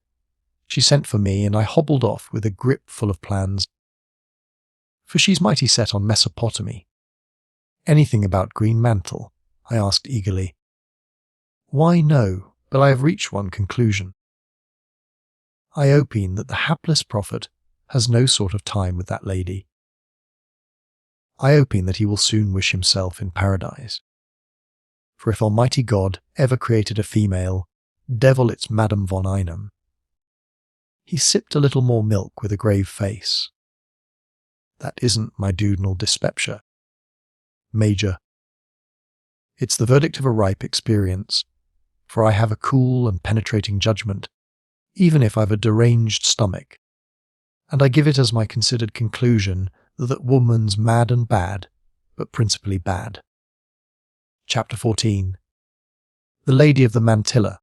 A: She sent for me, and I hobbled off with a grip full of plans, for she's mighty set on Mesopotamie. Anything about Greenmantle? I asked eagerly. Why, no, but I have reached one conclusion. I opine that the hapless prophet has no sort of time with that lady. I hoping that he will soon wish himself in paradise. For if Almighty God ever created a female, devil it's Madame von Einem. He sipped a little more milk with a grave face. That isn't my duodenal dyspepsia. Major. It's the verdict of a ripe experience, for I have a cool and penetrating judgment, even if I've a deranged stomach, and I give it as my considered conclusion that woman's mad and bad, but principally bad. Chapter 14. The Lady of the Mantilla.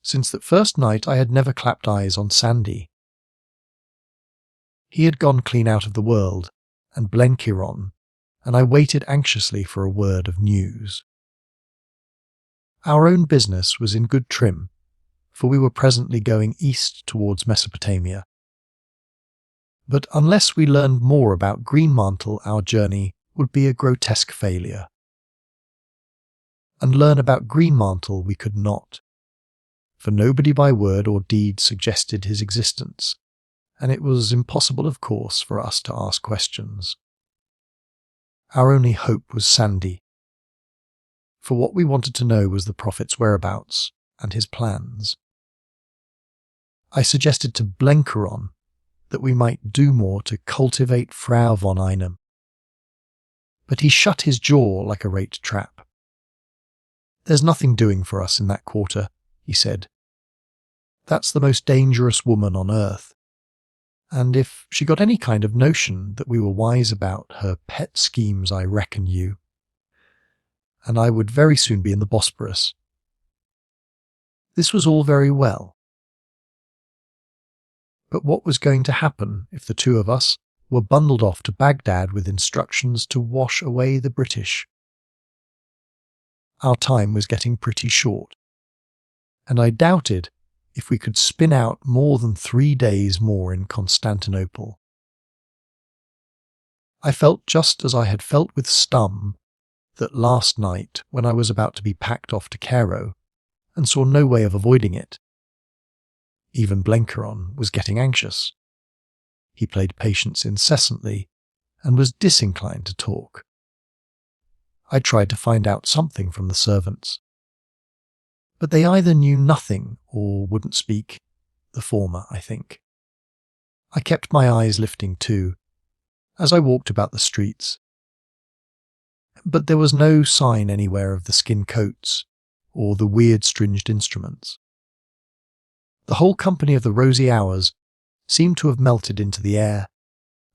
A: Since that first night I had never clapped eyes on Sandy. He had gone clean out of the world, and Blenkiron, and I waited anxiously for a word of news. Our own business was in good trim, for we were presently going east towards Mesopotamia. But unless we learned more about Greenmantle, our journey would be a grotesque failure. And learn about Greenmantle we could not, for nobody by word or deed suggested his existence, and it was impossible, of course, for us to ask questions. Our only hope was Sandy, for what we wanted to know was the prophet's whereabouts and his plans. I suggested to Blenkiron that we might do more to cultivate Frau von Einem, but he shut his jaw like a raked trap. There's nothing doing for us in that quarter, he said. That's the most dangerous woman on earth, and if she got any kind of notion that we were wise about her pet schemes, I reckon you. And I would very soon be in the Bosporus. This was all very well. But what was going to happen if the two of us were bundled off to Baghdad with instructions to wash away the British? Our time was getting pretty short, and I doubted if we could spin out more than 3 days more in Constantinople. I felt just as I had felt with Stum that last night when I was about to be packed off to Cairo, and saw no way of avoiding it. Even Blenkiron was getting anxious. He played patience incessantly, and was disinclined to talk. I tried to find out something from the servants, but they either knew nothing or wouldn't speak, the former, I think. I kept my eyes lifting too, as I walked about the streets. But there was no sign anywhere of the skin coats, or the weird stringed instruments. The whole company of the Rosy Hours seemed to have melted into the air,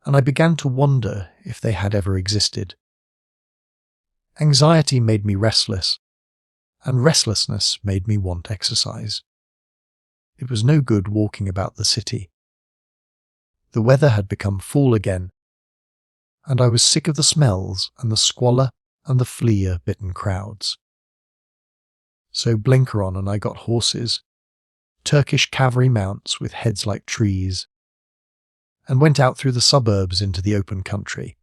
A: and I began to wonder if they had ever existed. Anxiety made me restless, and restlessness made me want exercise. It was no good walking about the city. The weather had become fall again, and I was sick of the smells and the squalor and the flea-bitten crowds. So Blenkiron and I got horses, Turkish cavalry mounts with heads like trees, and went out through the suburbs into the open country.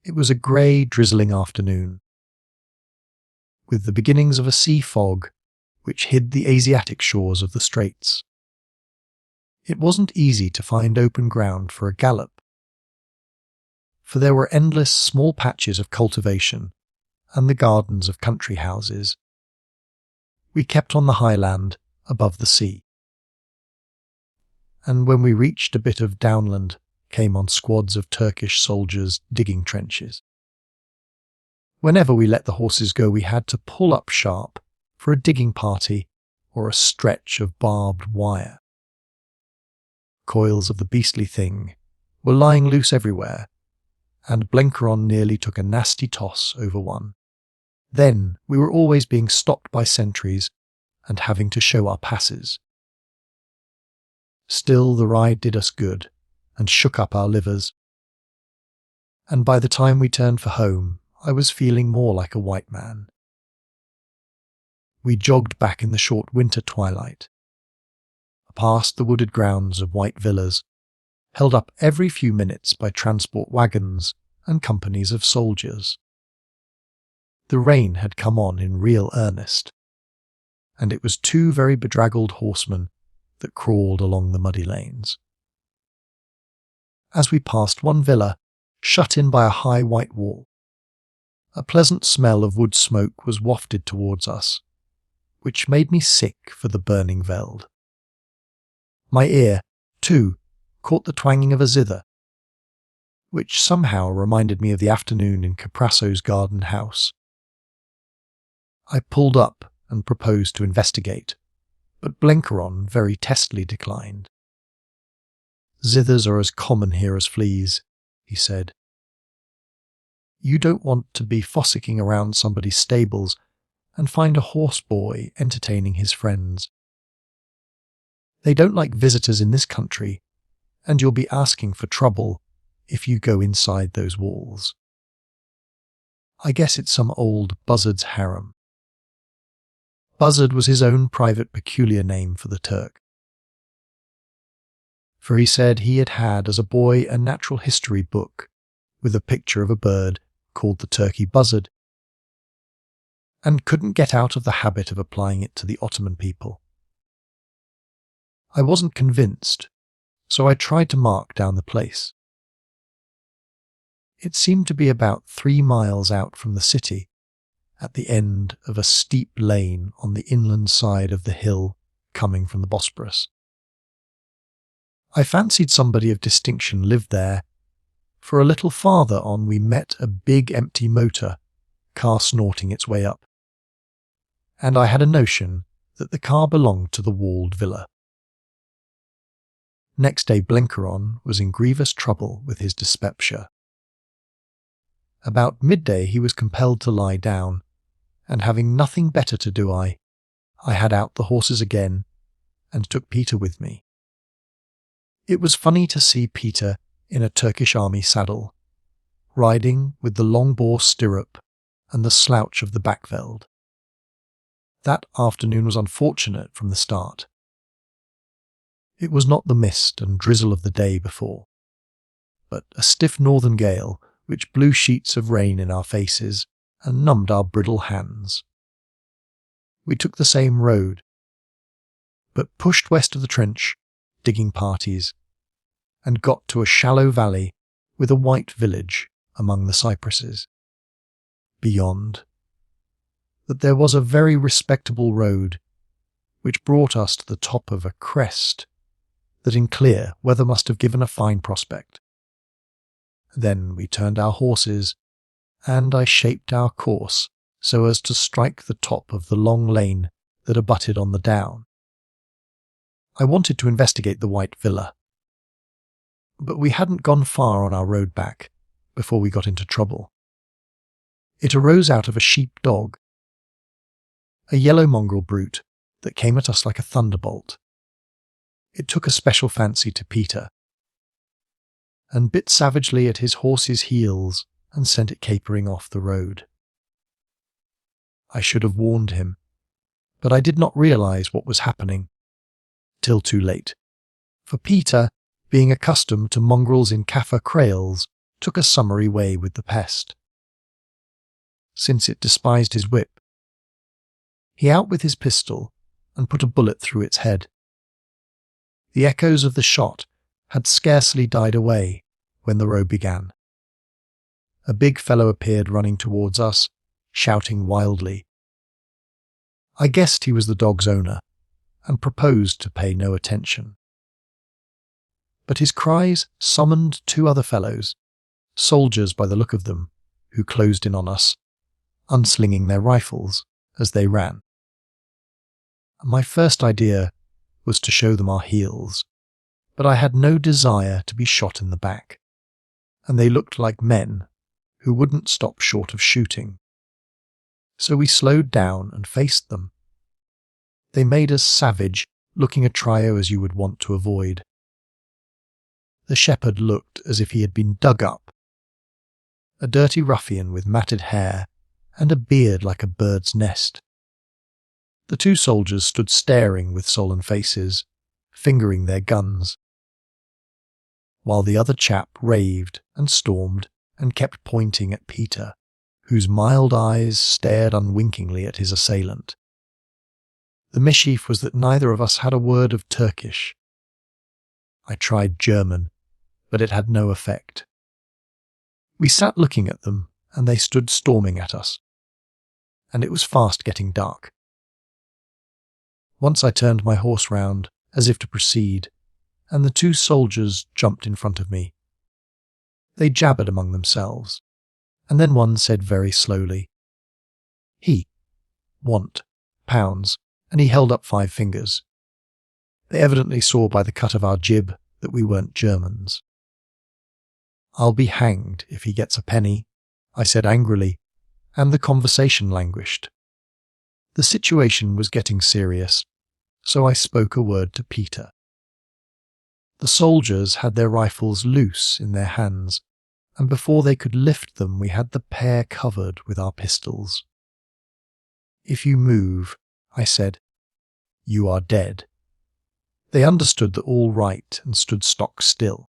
A: It was a grey, drizzling afternoon, with the beginnings of a sea fog which hid the Asiatic shores of the straits. It wasn't easy to find open ground for a gallop, for there were endless small patches of cultivation and the gardens of country houses. We kept on the highland above the sea, and when we reached a bit of downland, came on squads of Turkish soldiers digging trenches. Whenever we let the horses go, we had to pull up sharp for a digging party or a stretch of barbed wire. Coils of the beastly thing were lying loose everywhere, and Blenkiron nearly took a nasty toss over one. Then we were always being stopped by sentries and having to show our passes. Still, the ride did us good and shook up our livers, and by the time we turned for home, I was feeling more like a white man. We jogged back in the short winter twilight, past the wooded grounds of white villas, held up every few minutes by transport wagons and companies of soldiers. The rain had come on in real earnest, and it was 2 very bedraggled horsemen that crawled along the muddy lanes. As we passed one villa, shut in by a high white wall. A pleasant smell of wood smoke was wafted towards us, which made me sick for the burning veld. My ear, too, caught the twanging of a zither, which somehow reminded me of the afternoon in Caprasso's garden house. I pulled up and proposed to investigate, but Blenkeron very testily declined. "Zithers are as common here as fleas," he said. "You don't want to be fossicking around somebody's stables and find a horse boy entertaining his friends. They don't like visitors in this country, and you'll be asking for trouble if you go inside those walls. I guess it's some old buzzard's harem." Buzzard was his own private peculiar name for the Turk, for he said he had had as a boy a natural history book with a picture of a bird called the turkey buzzard, and couldn't get out of the habit of applying it to the Ottoman people. I wasn't convinced, so I tried to mark down the place. It seemed to be about 3 miles out from the city, at the end of a steep lane on the inland side of the hill coming from the Bosporus. I fancied somebody of distinction lived there, for a little farther on we met a big empty motor, car snorting its way up, and I had a notion that the car belonged to the walled villa. Next day Blenkeron was in grievous trouble with his dyspepsia. About midday he was compelled to lie down, and having nothing better to do I had out the horses again and took Peter with me. It was funny to see Peter in a Turkish army saddle, riding with the long-bore stirrup and the slouch of the backveld. That afternoon was unfortunate from the start. It was not the mist and drizzle of the day before, but a stiff northern gale which blew sheets of rain in our faces and numbed our brittle hands. We took the same road, but pushed west of the trench, digging parties, and got to a shallow valley with a white village among the cypresses. Beyond, that there was a very respectable road which brought us to the top of a crest that in clear weather must have given a fine prospect. Then we turned our horses, and I shaped our course so as to strike the top of the long lane that abutted on the down. I wanted to investigate the white villa, but we hadn't gone far on our road back before we got into trouble. It arose out of a sheep-dog, a yellow mongrel brute that came at us like a thunderbolt. It took a special fancy to Peter, and bit savagely at his horse's heels and sent it capering off the road. I should have warned him, but I did not realize what was happening till too late, for Peter, being accustomed to mongrels in Kaffir kraals, took a summary way with the pest. Since it despised his whip, he out with his pistol and put a bullet through its head. The echoes of the shot had scarcely died away when the row began. A big fellow appeared running towards us, shouting wildly. I guessed he was the dog's owner, and proposed to pay no attention. But his cries summoned 2 other fellows, soldiers by the look of them, who closed in on us, unslinging their rifles as they ran. My first idea was to show them our heels, but I had no desire to be shot in the back, and they looked like men who wouldn't stop short of shooting. So we slowed down and faced them. They made us savage, looking a trio as you would want to avoid. The shepherd looked as if he had been dug up, a dirty ruffian with matted hair and a beard like a bird's nest. The 2 soldiers stood staring with sullen faces, fingering their guns, while the other chap raved and stormed and kept pointing at Peter, whose mild eyes stared unwinkingly at his assailant. The mischief was that neither of us had a word of Turkish. I tried German, but it had no effect. We sat looking at them, and they stood storming at us. And it was fast getting dark. Once I turned my horse round, as if to proceed, and the two soldiers jumped in front of me. They jabbered among themselves, and then one said very slowly, "He, want, pounds," and he held up 5 fingers. They evidently saw by the cut of our jib that we weren't Germans. "I'll be hanged if he gets a penny," I said angrily, and the conversation languished. The situation was getting serious, so I spoke a word to Peter. The soldiers had their rifles loose in their hands, and before they could lift them we had the pair covered with our pistols. "If you move," I said, "you are dead." They understood that all right and stood stock still,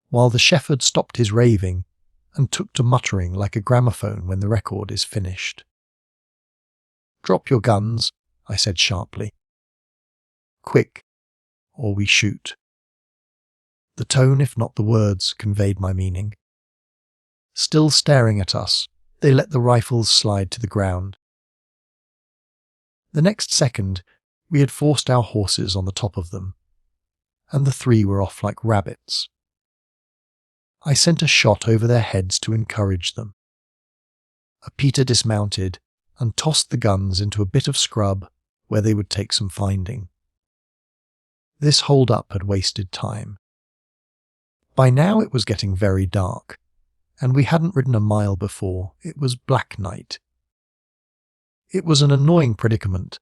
A: while the shepherd stopped his raving and took to muttering like a gramophone when the record is finished. "Drop your guns," I said sharply. "Quick, or we shoot." The tone, if not the words, conveyed my meaning. Still staring at us, they let the rifles slide to the ground. The next second, we had forced our horses on the top of them, and the 3 were off like rabbits. I sent a shot over their heads to encourage them. Peter dismounted and tossed the guns into a bit of scrub where they would take some finding. This hold-up had wasted time. By now it was getting very dark, and we hadn't ridden a mile before it was black night. It was an annoying predicament,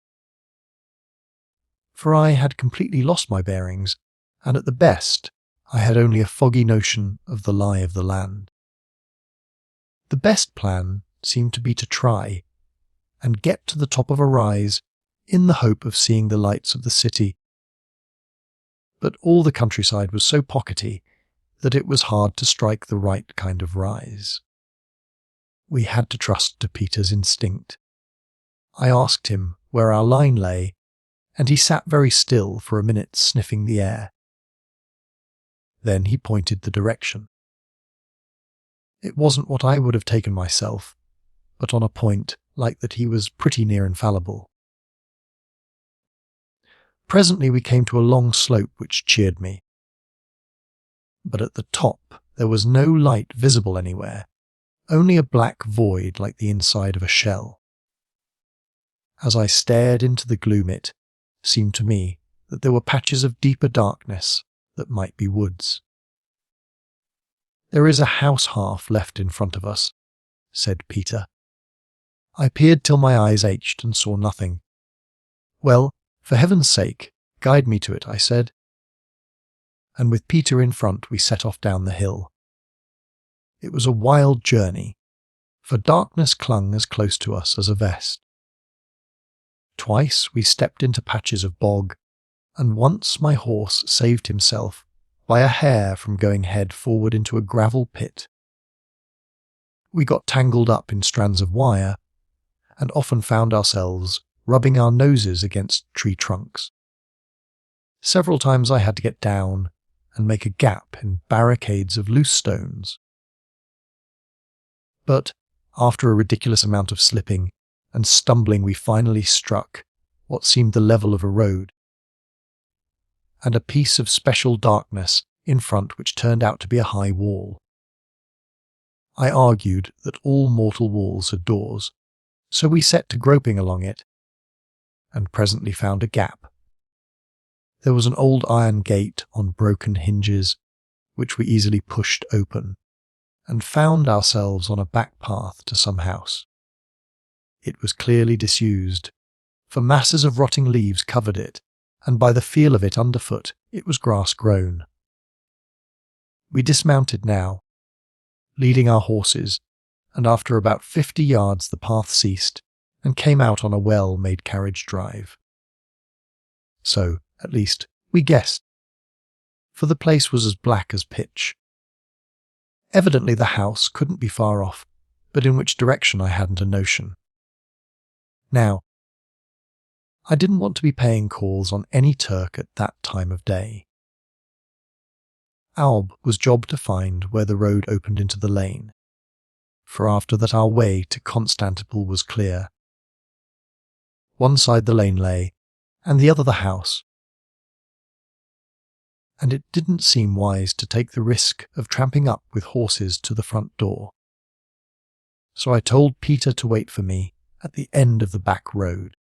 A: for I had completely lost my bearings, and at the best I had only a foggy notion of the lie of the land. The best plan seemed to be to try and get to the top of a rise in the hope of seeing the lights of the city. But all the countryside was so pockety that it was hard to strike the right kind of rise. We had to trust to Peter's instinct. I asked him where our line lay, and he sat very still for a minute sniffing the air. Then he pointed the direction. It wasn't what I would have taken myself, but on a point like that he was pretty near infallible. Presently we came to a long slope which cheered me. But at the top there was no light visible anywhere, only a black void like the inside of a shell. As I stared into the gloom it seemed to me that there were patches of deeper darkness that might be woods. "There is a house half left in front of us," said Peter. I peered till my eyes ached and saw nothing. "Well, for heaven's sake, guide me to it," I said. And with Peter in front we set off down the hill. It was a wild journey, for darkness clung as close to us as a vest. Twice we stepped into patches of bog, and once my horse saved himself by a hair from going head forward into a gravel pit. We got tangled up in strands of wire, and often found ourselves rubbing our noses against tree trunks. Several times I had to get down and make a gap in barricades of loose stones. But after a ridiculous amount of slipping and stumbling we finally struck what seemed the level of a road, and a piece of special darkness in front which turned out to be a high wall. I argued that all mortal walls had doors, so we set to groping along it, and presently found a gap. There was an old iron gate on broken hinges, which we easily pushed open, and found ourselves on a back path to some house. It was clearly disused, for masses of rotting leaves covered it, and by the feel of it underfoot it was grass-grown. We dismounted now, leading our horses, and after about 50 yards the path ceased and came out on a well-made carriage drive. So, at least, we guessed, for the place was as black as pitch. Evidently the house couldn't be far off, but in which direction I hadn't a notion. Now, I didn't want to be paying calls on any Turk at that time of day. Our was job to find where the road opened into the lane, for after that our way to Constantinople was clear. One side the lane lay, and the other the house, and it didn't seem wise to take the risk of tramping up with horses to the front door. So I told Peter to wait for me at the end of the back road.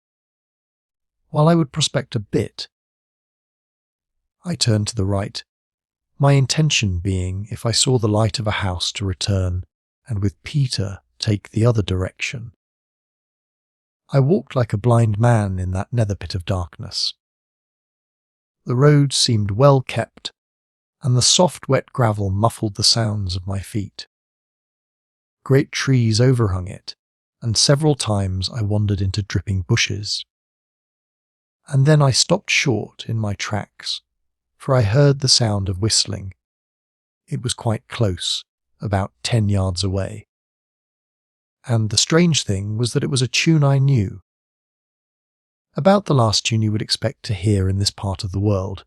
A: While I would prospect a bit, I turned to the right, my intention being, if I saw the light of a house, to return, and with Peter take the other direction. I walked like a blind man in that nether pit of darkness. The road seemed well kept, and the soft wet gravel muffled the sounds of my feet. Great trees overhung it, and several times I wandered into dripping bushes. And then I stopped short in my tracks, for I heard the sound of whistling. It was quite close, about 10 yards away. And the strange thing was that it was a tune I knew. About the last tune you would expect to hear in this part of the world.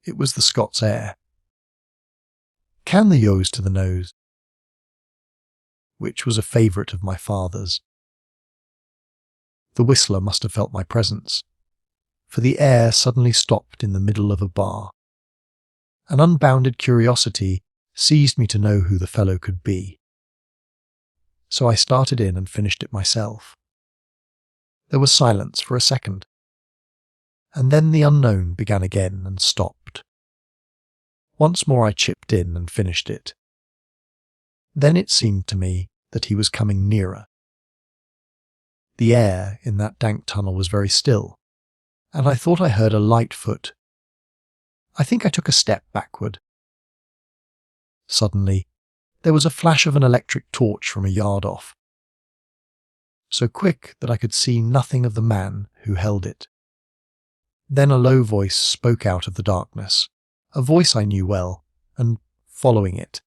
A: It was the Scots air. Can the Yos to the nose, which was a favourite of my father's. The whistler must have felt my presence, for the air suddenly stopped in the middle of a bar. An unbounded curiosity seized me to know who the fellow could be. So I started in and finished it myself. There was silence for a second, and then the unknown began again and stopped. Once more I chipped in and finished it. Then it seemed to me that he was coming nearer. The air in that dank tunnel was very still, and I thought I heard a light foot. I think I took a step backward. Suddenly, there was a flash of an electric torch from a yard off, so quick that I could see nothing of the man who held it. Then a low voice spoke out of the darkness, a voice I knew well, and, following it,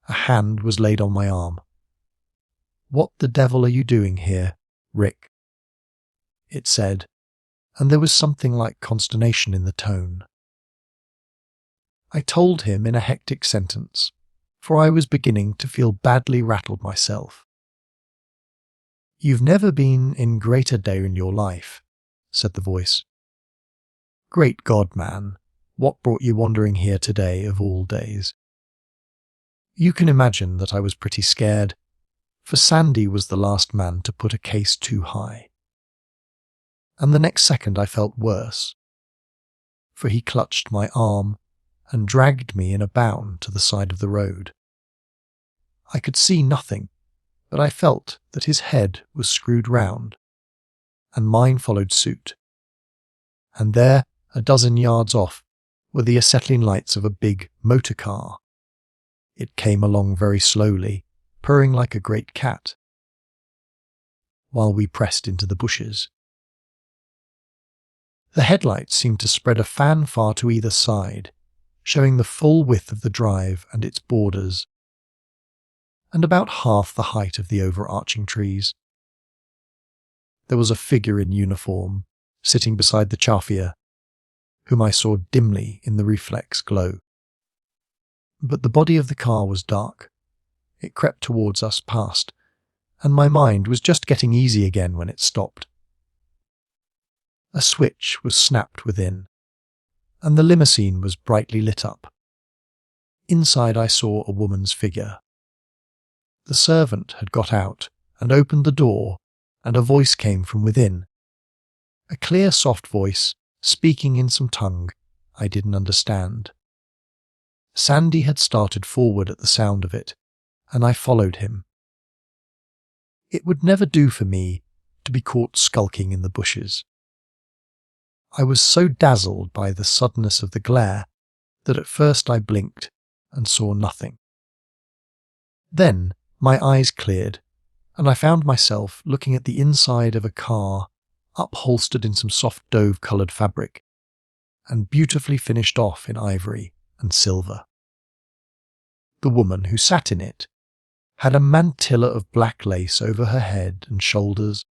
A: a hand was laid on my arm. "What the devil are you doing here, Rick?" it said, and there was something like consternation in the tone. I told him in a hectic sentence, for I was beginning to feel badly rattled myself. "You've never been in greater day in your life," said the voice. "Great God, man, what brought you wandering here today of all days?" You can imagine that I was pretty scared, for Sandy was the last man to put a case too high. And the next second I felt worse, for he clutched my arm and dragged me in a bound to the side of the road. I could see nothing, but I felt that his head was screwed round, and mine followed suit. And there, a dozen yards off, were the acetylene lights of a big motor car. It came along very slowly, purring like a great cat, while we pressed into the bushes. The headlights seemed to spread a fan far to either side, showing the full width of the drive and its borders, and about half the height of the overarching trees. There was a figure in uniform, sitting beside the chaffier, whom I saw dimly in the reflex glow. But the body of the car was dark. It crept towards us past, and my mind was just getting easy again when it stopped. A switch was snapped within, and the limousine was brightly lit up. Inside I saw a woman's figure. The servant had got out and opened the door, and a voice came from within. A clear, soft voice, speaking in some tongue I didn't understand. Sandy had started forward at the sound of it, and I followed him. It would never do for me to be caught skulking in the bushes. I was so dazzled by the suddenness of the glare that at first I blinked and saw nothing. Then my eyes cleared, and I found myself looking at the inside of a car upholstered in some soft dove-coloured fabric, and beautifully finished off in ivory and silver. The woman who sat in it had a mantilla of black lace over her head and shoulders,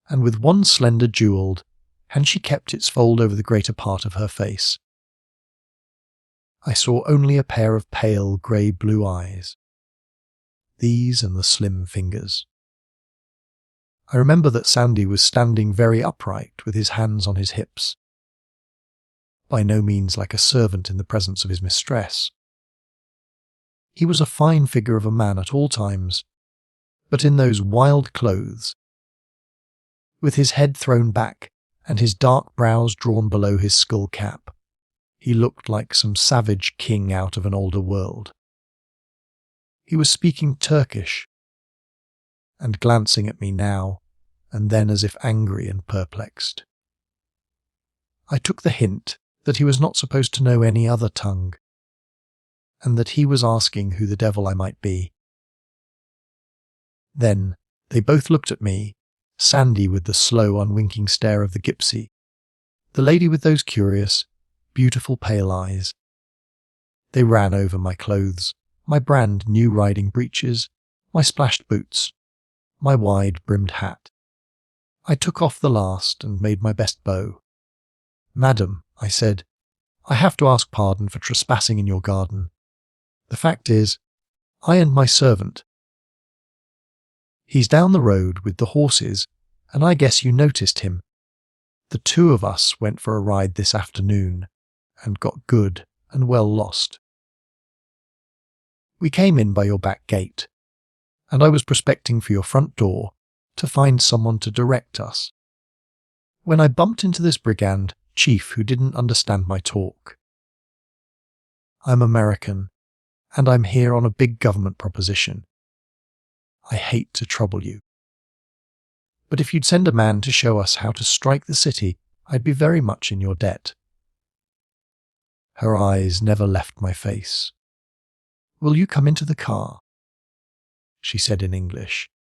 A: and with one slender jewelled, and she kept its fold over the greater part of her face. I saw only a pair of pale grey-blue eyes. These and the slim fingers. I remember that Sandy was standing very upright with his hands on his hips, by no means like a servant in the presence of his mistress. He was a fine figure of a man at all times, but in those wild clothes, with his head thrown back and his dark brows drawn below his skull cap, he looked like some savage king out of an older world. He was speaking Turkish, and glancing at me now and then as if angry and perplexed. I took the hint that he was not supposed to know any other tongue, and that he was asking who the devil I might be. Then they both looked at me, Sandy with the slow, unwinking stare of the gypsy, the lady with those curious, beautiful pale eyes. They ran over my clothes, my brand new riding breeches, my splashed boots, my wide-brimmed hat. I took off the last and made my best bow. "Madam," I said, "I have to ask pardon for trespassing in your garden. The fact is, I and my servant. He's down the road with the horses, and I guess you noticed him. The two of us went for a ride this afternoon, and got good and well lost. We came in by your back gate, and I was prospecting for your front door to find someone to direct us, when I bumped into this brigand chief who didn't understand my talk. I'm American, and I'm here on a big government proposition. I hate to trouble you, but if you'd send a man to show us how to strike the city, I'd be very much in your debt." Her eyes never left my face. "Will you come into the car?" she said in English.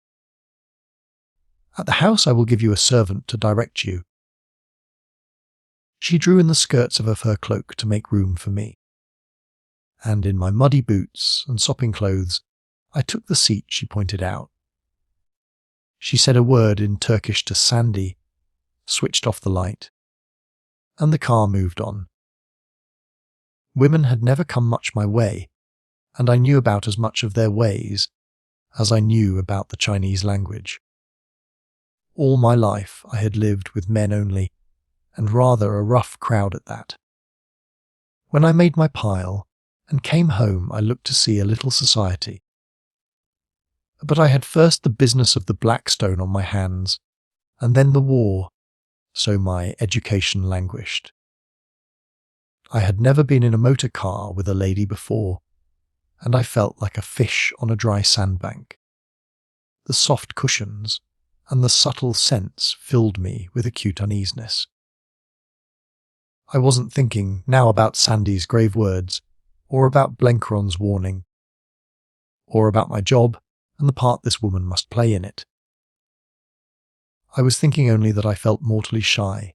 A: "At the house I will give you a servant to direct you." She drew in the skirts of her fur cloak to make room for me, and in my muddy boots and sopping clothes, I took the seat she pointed out. She said a word in Turkish to Sandy, switched off the light, and the car moved on. Women had never come much my way, and I knew about as much of their ways as I knew about the Chinese language. All my life I had lived with men only, and rather a rough crowd at that. When I made my pile and came home, I looked to see a little society. But I had first the business of the Blackstone on my hands, and then the war, so my education languished. I had never been in a motor car with a lady before, and I felt like a fish on a dry sandbank. The soft cushions and the subtle scents filled me with acute uneasiness. I wasn't thinking now about Sandy's grave words, or about Blenkeron's warning, or about my job and the part this woman must play in it. I was thinking only that I felt mortally shy.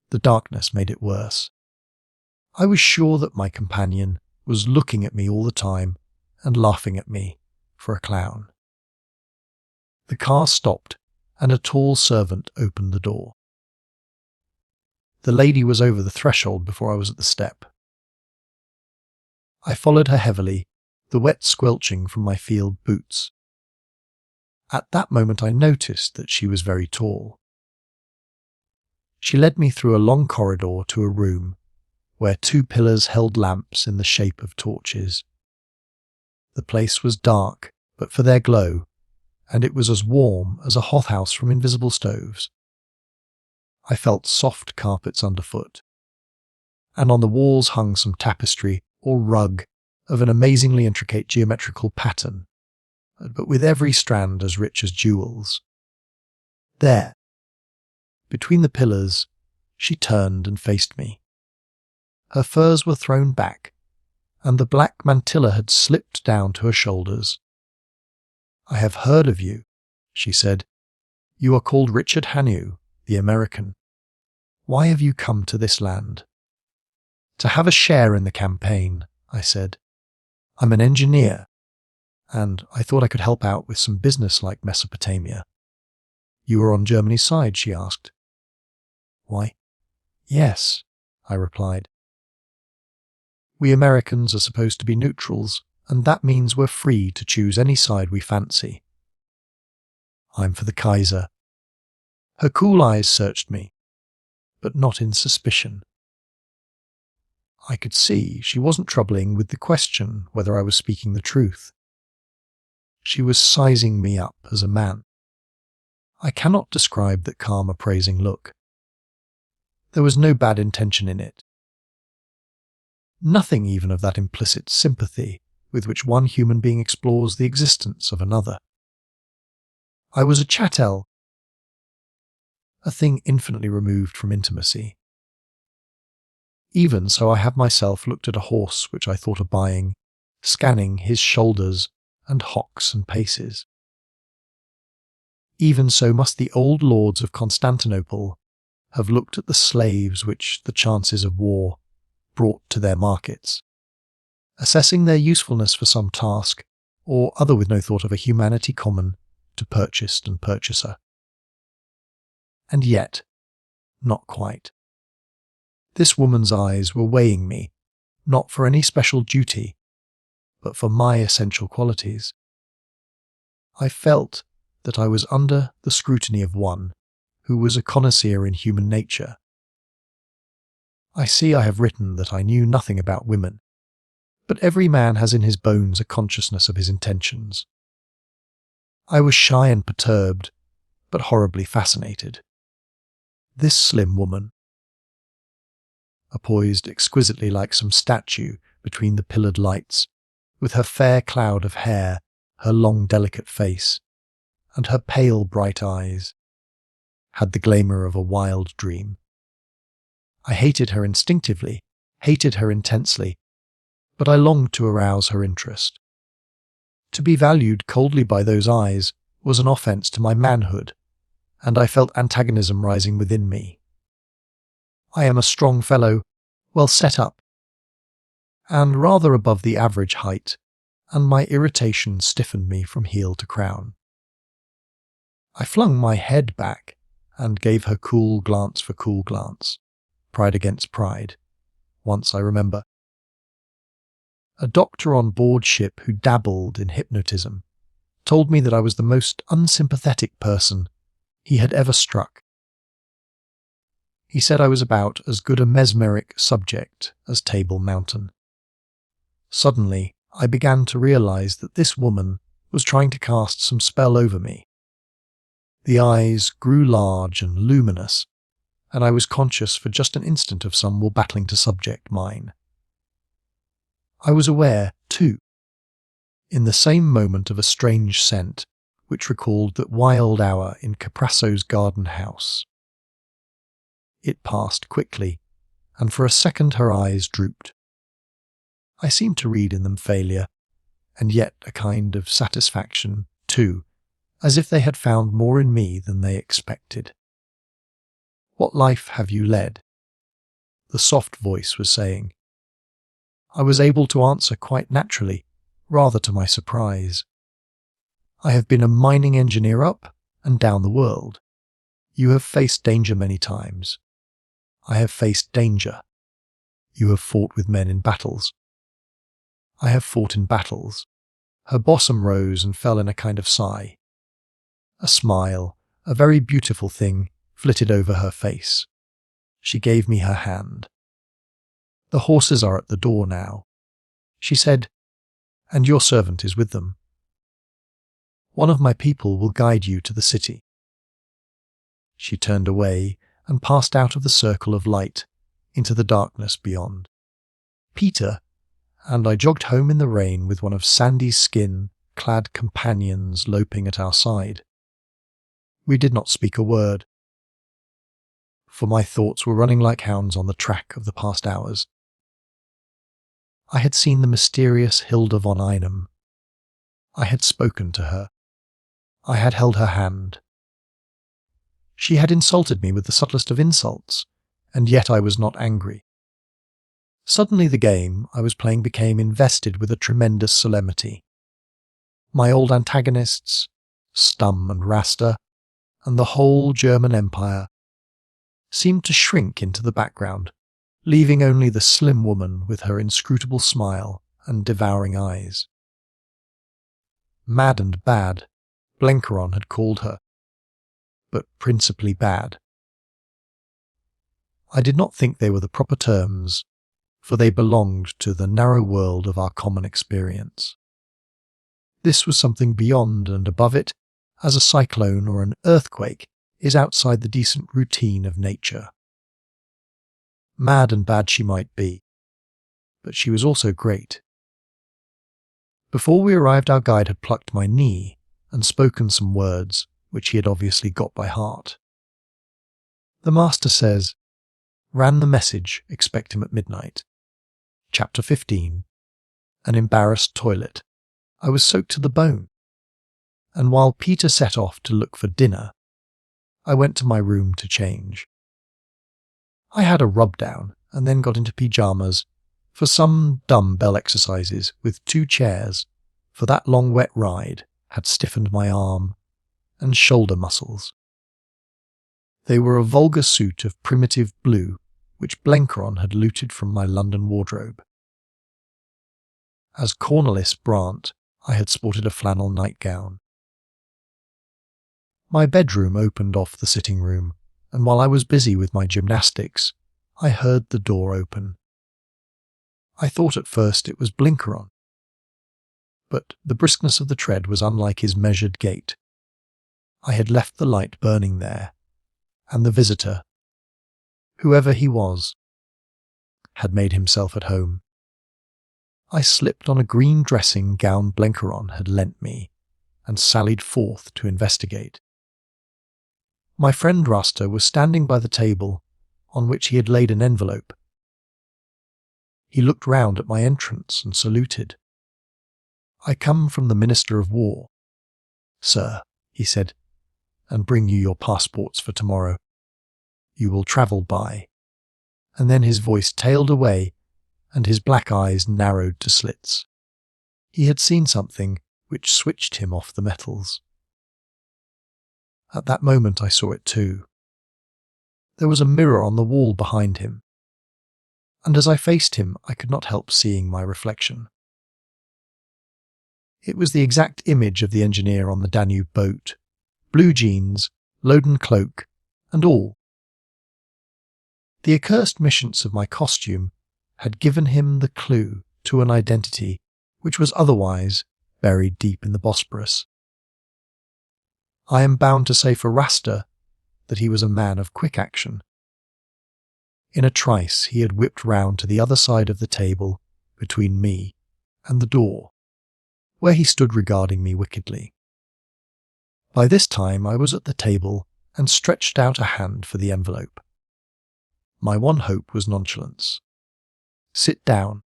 A: The darkness made it worse. I was sure that my companion was looking at me all the time and laughing at me for a clown. The car stopped, and a tall servant opened the door. The lady was over the threshold before I was at the step. I followed her heavily, the wet squelching from my field boots. At that moment I noticed that she was very tall. She led me through a long corridor to a room where two pillars held lamps in the shape of torches. The place was dark, but for their glow, and it was as warm as a hothouse from invisible stoves. I felt soft carpets underfoot, and on the walls hung some tapestry or rug of an amazingly intricate geometrical pattern, but with every strand as rich as jewels. There, between the pillars, she turned and faced me. Her furs were thrown back, and the black mantilla had slipped down to her shoulders. "I have heard of you," she said. "You are called Richard Hannay, the American. Why have you come to this land?" "To have a share in the campaign," I said. "I'm an engineer, and I thought I could help out with some business like Mesopotamia." "You are on Germany's side?" she asked. "Why, yes," I replied. We Americans are supposed to be neutrals, and that means we're free to choose any side we fancy. I'm for the Kaiser. Her cool eyes searched me, but not in suspicion. I could see she wasn't troubling with the question whether I was speaking the truth. She was sizing me up as a man. I cannot describe that calm, appraising look. There was no bad intention in it. Nothing even of that implicit sympathy with which one human being explores the existence of another. I was a chattel, a thing infinitely removed from intimacy. Even so, I have myself looked at a horse which I thought of buying, scanning his shoulders and hocks and paces. Even so must the old lords of Constantinople have looked at the slaves which the chances of war brought to their markets, assessing their usefulness for some task or other with no thought of a humanity common to purchased and purchaser. And yet, not quite. This woman's eyes were weighing me, not for any special duty, but for my essential qualities. I felt that I was under the scrutiny of one who was a connoisseur in human nature. I see I have written that I knew nothing about women, but every man has in his bones a consciousness of his intentions. I was shy and perturbed, but horribly fascinated. This slim woman, poised exquisitely like some statue between the pillared lights, with her fair cloud of hair, her long delicate face, and her pale bright eyes, had the glamour of a wild dream. I hated her instinctively, hated her intensely, but I longed to arouse her interest. To be valued coldly by those eyes was an offence to my manhood, and I felt antagonism rising within me. I am a strong fellow, well set up, and rather above the average height, and my irritation stiffened me from heel to crown. I flung my head back and gave her cool glance for cool glance, pride against pride, once I remember. A doctor on board ship who dabbled in hypnotism told me that I was the most unsympathetic person he had ever struck. He said I was about as good a mesmeric subject as Table Mountain. Suddenly, I began to realize that this woman was trying to cast some spell over me. The eyes grew large and luminous, and I was conscious for just an instant of some were battling to subject mine. I was aware, too, in the same moment of a strange scent which recalled that wild hour in Caprasso's garden house. It passed quickly, and for a second her eyes drooped. I seemed to read in them failure, and yet a kind of satisfaction, too, as if they had found more in me than they expected. "What life have you led?" the soft voice was saying. I was able to answer quite naturally, rather to my surprise. "I have been a mining engineer up and down the world. You have faced danger many times. I have faced danger. You have fought with men in battles. I have fought in battles." Her bosom rose and fell in a kind of sigh. A smile, a very beautiful thing, flitted over her face. She gave me her hand. "The horses are at the door now," she said, "and your servant is with them. One of my people will guide you to the city." She turned away and passed out of the circle of light into the darkness beyond. Peter and I jogged home in the rain with one of Sandy's skin-clad companions loping at our side. We did not speak a word, for my thoughts were running like hounds on the track of the past hours. I had seen the mysterious Hilda von Einem. I had spoken to her. I had held her hand. She had insulted me with the subtlest of insults, and yet I was not angry. Suddenly the game I was playing became invested with a tremendous solemnity. My old antagonists, Stumm and Raster, and the whole German Empire, seemed to shrink into the background, leaving only the slim woman with her inscrutable smile and devouring eyes. Mad and bad, Blenkeron had called her, but principally bad. I did not think they were the proper terms, for they belonged to the narrow world of our common experience. This was something beyond and above it, as a cyclone or an earthquake is outside the decent routine of nature. Mad and bad she might be, but she was also great. Before we arrived, our guide had plucked my knee and spoken some words which he had obviously got by heart. The master says, "Ran the message, expect him at midnight." Chapter 15. An embarrassed toilet. I was soaked to the bone, and while Peter set off to look for dinner, I went to my room to change. I had a rub-down and then got into pyjamas for some dumbbell exercises with 2 chairs, for that long wet ride had stiffened my arm and shoulder muscles. They were a vulgar suit of primitive blue which Blenkeron had looted from my London wardrobe. As Cornelis Brant, I had sported a flannel nightgown. My bedroom opened off the sitting room, and while I was busy with my gymnastics, I heard the door open. I thought at first it was Blenkeron, but the briskness of the tread was unlike his measured gait. I had left the light burning there, and the visitor, whoever he was, had made himself at home. I slipped on a green dressing gown Blenkeron had lent me, and sallied forth to investigate. My friend Ruster was standing by the table, on which he had laid an envelope. He looked round at my entrance and saluted. "I come from the Minister of War, sir," he said, "and bring you your passports for tomorrow. You will travel by." And then his voice tailed away, and his black eyes narrowed to slits. He had seen something which switched him off the metals. At that moment I saw it too. There was a mirror on the wall behind him, and as I faced him I could not help seeing my reflection. It was the exact image of the engineer on the Danube boat, blue jeans, loden cloak, and all. The accursed missions of my costume had given him the clue to an identity which was otherwise buried deep in the Bosporus. I am bound to say for Raster that he was a man of quick action. In a trice he had whipped round to the other side of the table between me and the door, where he stood regarding me wickedly. By this time I was at the table and stretched out a hand for the envelope. My one hope was nonchalance. "Sit down,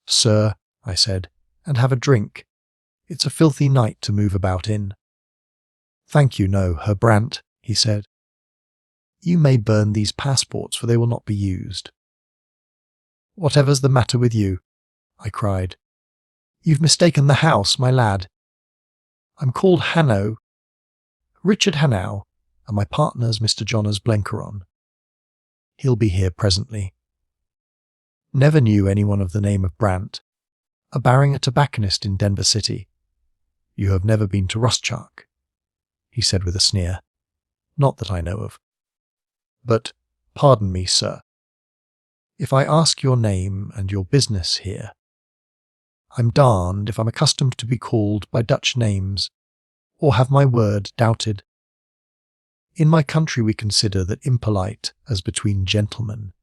A: sir," I said, "and have a drink. It's a filthy night to move about in." "Thank you, no, Herr Brandt," he said. "You may burn these passports, for they will not be used." "Whatever's the matter with you?" I cried. "You've mistaken the house, my lad. I'm called Hannay, Richard Hannay, and my partner's Mr. Jonas Blenkeron. He'll be here presently. Never knew anyone of the name of Brandt, a Baringer tobacconist in Denver City. You have never been to Rothschild," he said with a sneer. "Not that I know of. But, pardon me, sir, if I ask your name and your business here. I'm darned if I'm accustomed to be called by Dutch names, or have my word doubted. In my country we consider that impolite as between gentlemen."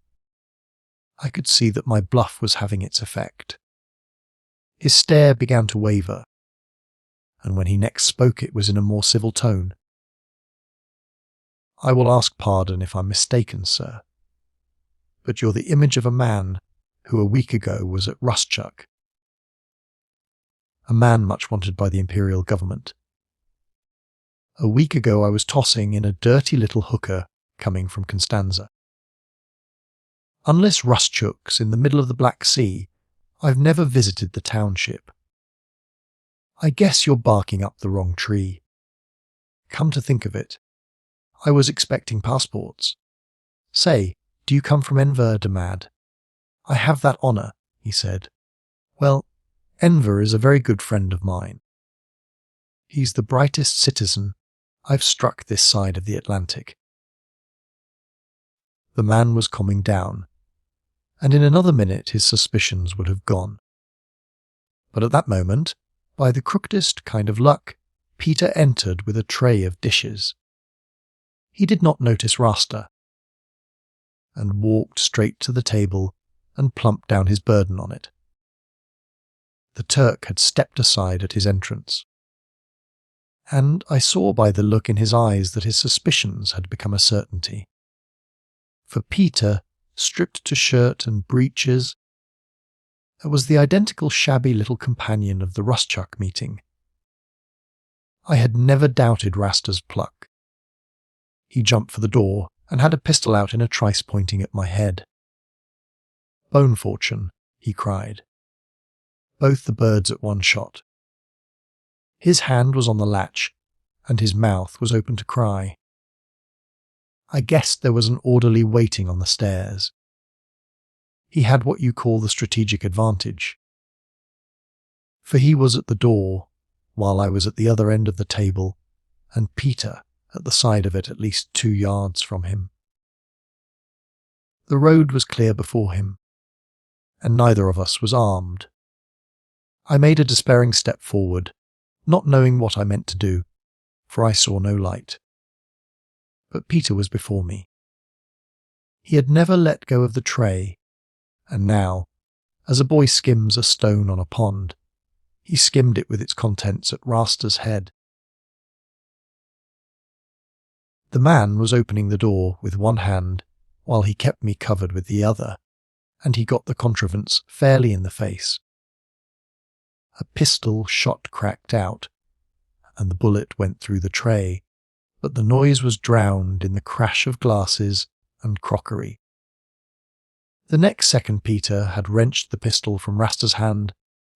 A: I could see that my bluff was having its effect. His stare began to waver, and when he next spoke it was in a more civil tone. "I will ask pardon if I'm mistaken, sir, but you're the image of a man who a week ago was at Rustchuk, a man much wanted by the imperial government. A week ago I was tossing in a dirty little hooker coming from Constanza. Unless Rustchuk's in the middle of the Black Sea, I've never visited the township. I guess you're barking up the wrong tree. Come to think of it, I was expecting passports. Say, do you come from Enver de Mad? "I have that honour," he said. "Well, Enver is a very good friend of mine. He's the brightest citizen I've struck this side of the Atlantic." The man was calming down, and in another minute his suspicions would have gone. But at that moment, by the crookedest kind of luck, Peter entered with a tray of dishes. He did not notice Rasta, and walked straight to the table and plumped down his burden on it. The Turk had stepped aside at his entrance, and I saw by the look in his eyes that his suspicions had become a certainty. For Peter, stripped to shirt and breeches, was the identical shabby little companion of the Ruschuk meeting. I had never doubted Rasta's pluck. He jumped for the door and had a pistol out in a trice pointing at my head. "Bone fortune," he cried. Both the birds at one shot. His hand was on the latch, and his mouth was open to cry. I guessed there was an orderly waiting on the stairs. He had what you call the strategic advantage, for he was at the door, while I was at the other end of the table, and Peter at the side of it at least 2 yards from him. The road was clear before him, and neither of us was armed. I made a despairing step forward, not knowing what I meant to do, for I saw no light. But Peter was before me. He had never let go of the tray, and now, as a boy skims a stone on a pond, he skimmed it with its contents at Rasta's head. The man was opening the door with one hand while he kept me covered with the other, and he got the contrivance fairly in the face. A pistol shot cracked out, and the bullet went through the tray, but the noise was drowned in the crash of glasses and crockery. The next second Peter had wrenched the pistol from Rasta's hand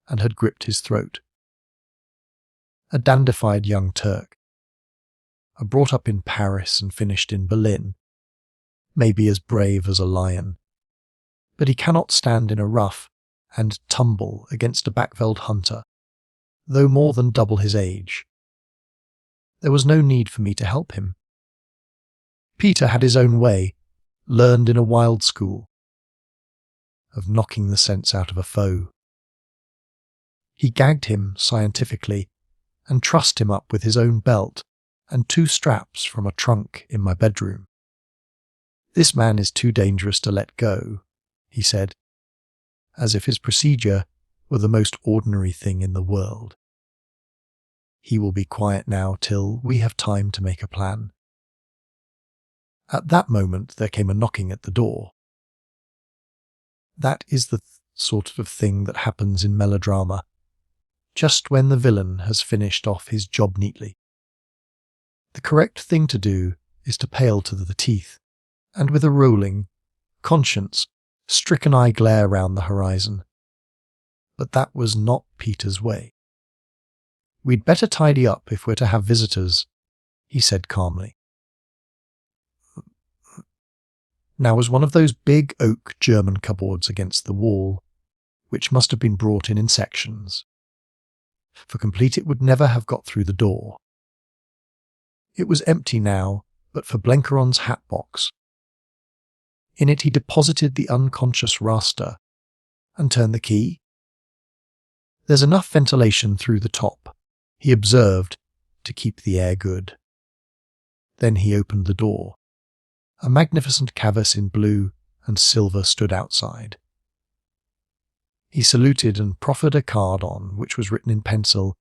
A: and had gripped his throat. A dandified young Turk, brought up in Paris and finished in Berlin, may be as brave as a lion, but he cannot stand in a rough and tumble against a backveld hunter, though more than double his age. There was no need for me to help him. Peter had his own way, learned in a wild school, of knocking the sense out of a foe. He gagged him scientifically and trussed him up with his own belt and 2 straps from a trunk in my bedroom. "This man is too dangerous to let go," he said, as if his procedure were the most ordinary thing in the world. "He will be quiet now till we have time to make a plan." At that moment there came a knocking at the door. That is the sort of thing that happens in melodrama, just when the villain has finished off his job neatly. The correct thing to do is to pale to the teeth, and with a rolling, conscience-stricken eye glare round the horizon. But that was not Peter's way. "We'd better tidy up if we're to have visitors," he said calmly. Now was one of those big oak German cupboards against the wall, which must have been brought in sections. For complete it would never have got through the door. It was empty now, but for Blenkeron's hat box. In it he deposited the unconscious Rasta, and turned the key. "There's enough ventilation through the top," he observed, "to keep the air good." Then he opened the door. A magnificent canvas in blue and silver stood outside. He saluted and proffered a card on which was written in pencil,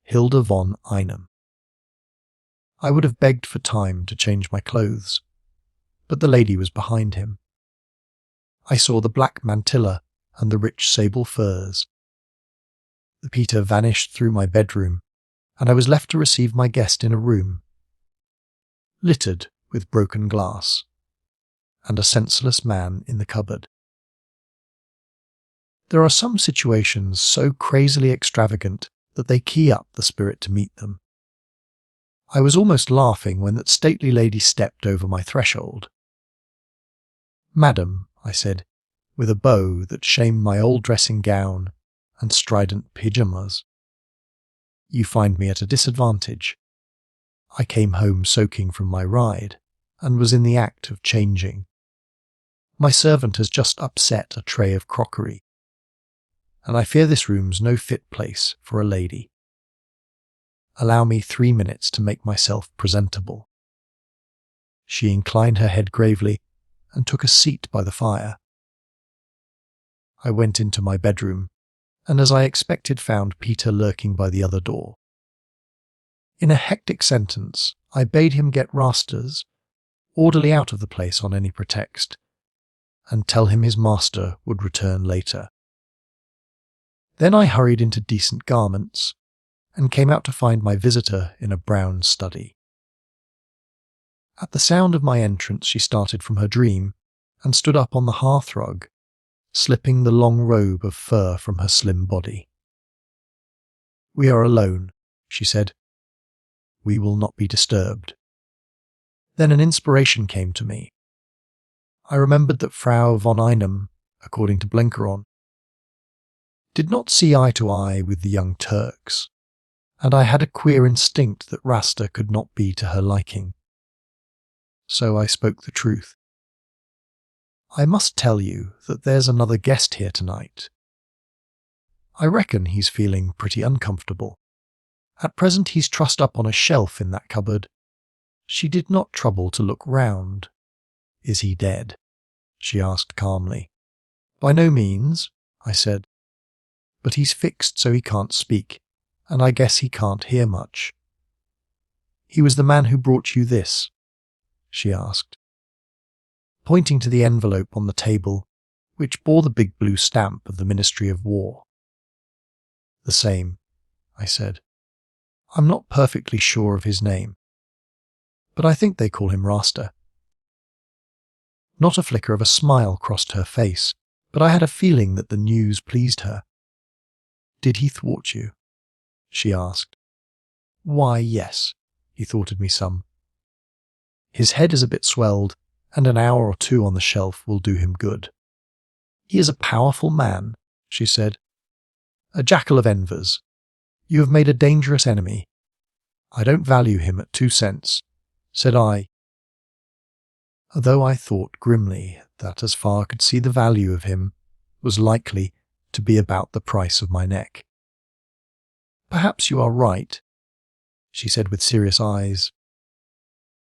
A: "Hilda von Einem." I would have begged for time to change my clothes, but the lady was behind him. I saw the black mantilla and the rich sable furs. The Peter vanished through my bedroom, and I was left to receive my guest in a room littered with broken glass, and a senseless man in the cupboard. There are some situations so crazily extravagant that they key up the spirit to meet them. I was almost laughing when that stately lady stepped over my threshold. "Madam," I said, with a bow that shamed my old dressing gown and strident pyjamas. You find me at a disadvantage. I came home soaking from my ride and was in the act of changing. My servant has just upset a tray of crockery, and I fear this room's no fit place for a lady. Allow me 3 minutes to make myself presentable." She inclined her head gravely and took a seat by the fire. I went into my bedroom, and as I expected found Peter lurking by the other door. In a hectic sentence, I bade him get Rastas orderly out of the place on any pretext, and tell him his master would return later. Then I hurried into decent garments, and came out to find my visitor in a brown study. At the sound of my entrance she started from her dream, and stood up on the hearthrug, slipping the long robe of fur from her slim body. "We are alone," she said. "We will not be disturbed." Then an inspiration came to me. I remembered that Frau von Einem, according to Blenkeron, did not see eye to eye with the young Turks, and I had a queer instinct that Rasta could not be to her liking. So I spoke the truth. "I must tell you that there's another guest here tonight. I reckon he's feeling pretty uncomfortable. At present he's trussed up on a shelf in that cupboard." She did not trouble to look round. "Is he dead?" she asked calmly. "By no means," I said. "But he's fixed so he can't speak, and I guess he can't hear much." "He was the man who brought you this?" she asked, pointing to the envelope on the table, which bore the big blue stamp of the Ministry of War. "The same," I said. "I'm not perfectly sure of his name, but I think they call him Rasta." Not a flicker of a smile crossed her face, but I had a feeling that the news pleased her. "Did he thwart you?" she asked. "Why, yes," he thwarted me some. "His head is a bit swelled, and an hour or two on the shelf will do him good." "He is a powerful man," she said. "A jackal of envers. You have made a dangerous enemy." "I don't value him at 2 cents, said I, though I thought grimly that as far could see the value of him was likely to be about the price of my neck. "Perhaps you are right," she said with serious eyes.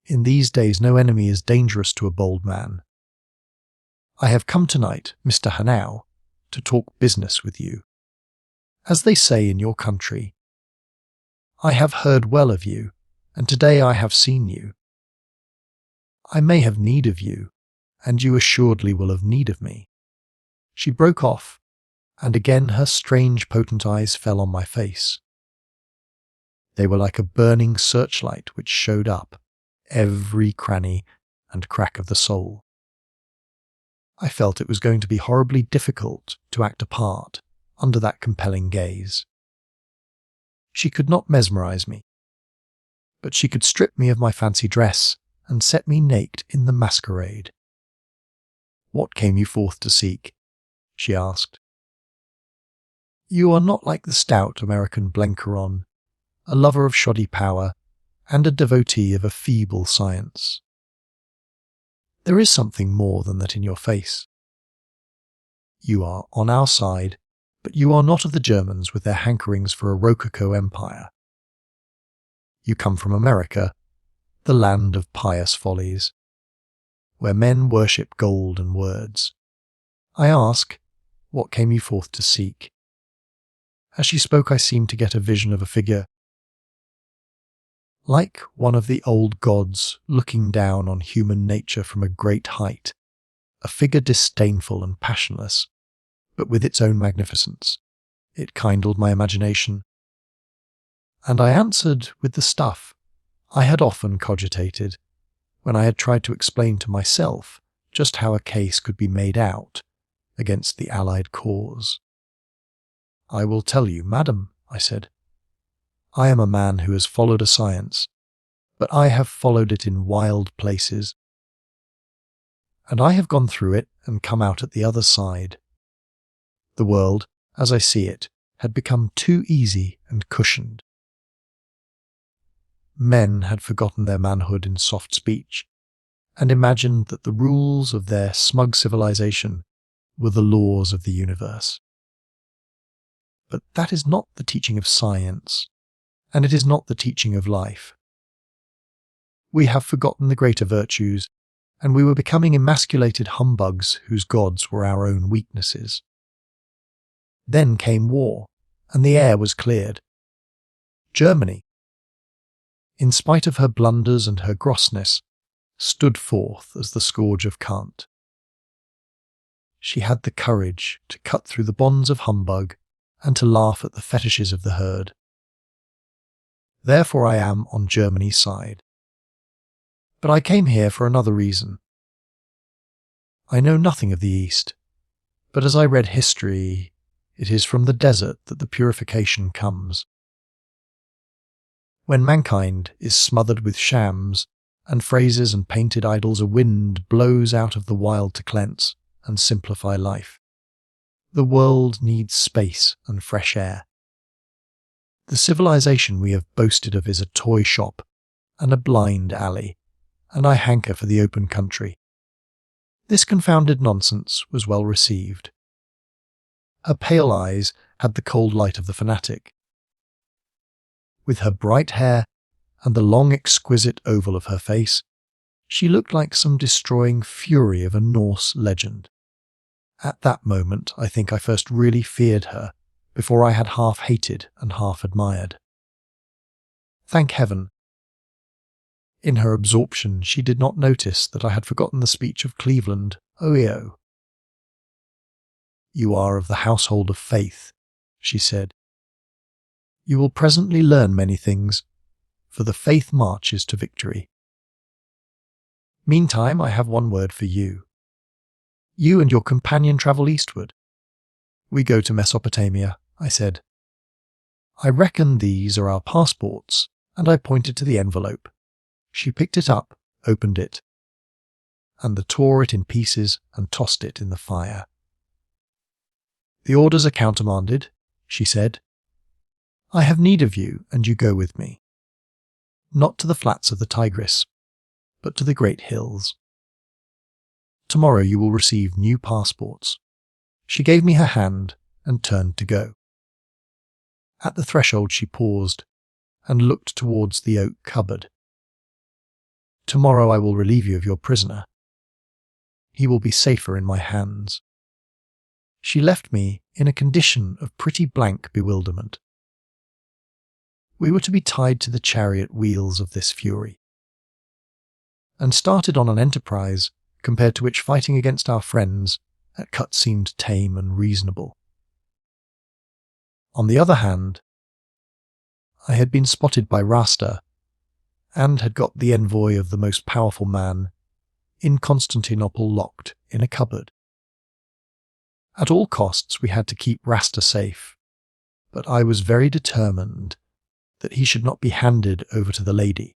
A: "In these days no enemy is dangerous to a bold man. I have come tonight, Mr. Hannay, to talk business with you. As they say in your country, I have heard well of you, and today I have seen you. I may have need of you, and you assuredly will have need of me." She broke off, and again her strange potent eyes fell on my face. They were like a burning searchlight which showed up every cranny and crack of the soul. I felt it was going to be horribly difficult to act a part under that compelling gaze. She could not mesmerize me, but she could strip me of my fancy dress and set me naked in the masquerade. "What came you forth to seek?" she asked. "You are not like the stout American Blenkeron, a lover of shoddy power and a devotee of a feeble science. There is something more than that in your face. You are on our side, but you are not of the Germans with their hankerings for a Rococo empire. You come from America, the land of pious follies, where men worship gold and words. I ask, what came you forth to seek?" As she spoke I seemed to get a vision of a figure, like one of the old gods looking down on human nature from a great height, a figure disdainful and passionless, but with its own magnificence. It kindled my imagination, and I answered with the stuff I had often cogitated when I had tried to explain to myself just how a case could be made out against the Allied cause. "I will tell you, madam," I said. "I am a man who has followed a science, but I have followed it in wild places. and I have gone through it and come out at the other side. The world, as I see it, had become too easy and cushioned. Men had forgotten their manhood in soft speech, and imagined that the rules of their smug civilization were the laws of the universe. But that is not the teaching of science, and it is not the teaching of life. We have forgotten the greater virtues, and we were becoming emasculated humbugs whose gods were our own weaknesses. Then came war, and the air was cleared. Germany, in spite of her blunders and her grossness, stood forth as the scourge of Kant. She had the courage to cut through the bonds of humbug and to laugh at the fetishes of the herd. Therefore I am on Germany's side. But I came here for another reason. I know nothing of the East, but as I read history, it is from the desert that the purification comes. When mankind is smothered with shams, and phrases and painted idols a wind blows out of the wild to cleanse and simplify life, the world needs space and fresh air. The civilization we have boasted of is a toy shop and a blind alley, and I hanker for the open country. This confounded nonsense was well received. Her pale eyes had the cold light of the fanatic. With her bright hair and the long exquisite oval of her face, she looked like some destroying fury of a Norse legend. At that moment, I think I first really feared her, before I had half hated and half admired. Thank heaven! In her absorption, she did not notice that I had forgotten the speech of Cleveland, OEO. "You are of the household of faith," she said. "You will presently learn many things, for the faith marches to victory. Meantime, I have one word for you. You and your companion travel eastward." "We go to Mesopotamia," I said. "I reckon these are our passports," and I pointed to the envelope. She picked it up, opened it, and tore it in pieces and tossed it in the fire. "The orders are countermanded," she said. "I have need of you, and you go with me. Not to the flats of the Tigris, but to the great hills. Tomorrow you will receive new passports." She gave me her hand and turned to go. At the threshold she paused and looked towards the oak cupboard. "Tomorrow I will relieve you of your prisoner. He will be safer in my hands." She left me in a condition of pretty blank bewilderment. We were to be tied to the chariot wheels of this fury, and started on an enterprise compared to which fighting against our friends at cut seemed tame and reasonable. On the other hand, I had been spotted by Rasta, and had got the envoy of the most powerful man in Constantinople locked in a cupboard. At all costs we had to keep Rasta safe, but I was very determined that he should not be handed over to the lady.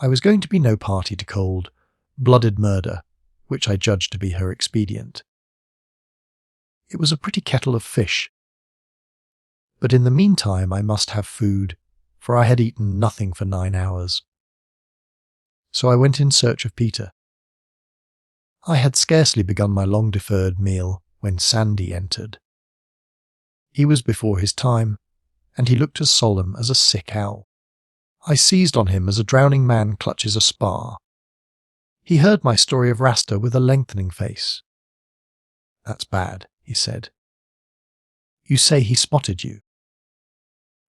A: I was going to be no party to cold-blooded murder, which I judged to be her expedient. It was a pretty kettle of fish, but in the meantime I must have food, for I had eaten nothing for 9 hours. So I went in search of Peter. I had scarcely begun my long-deferred meal when Sandy entered. He was before his time, and he looked as solemn as a sick owl. I seized on him as a drowning man clutches a spar. He heard my story of Rasta with a lengthening face. "That's bad," he said. "You say he spotted you.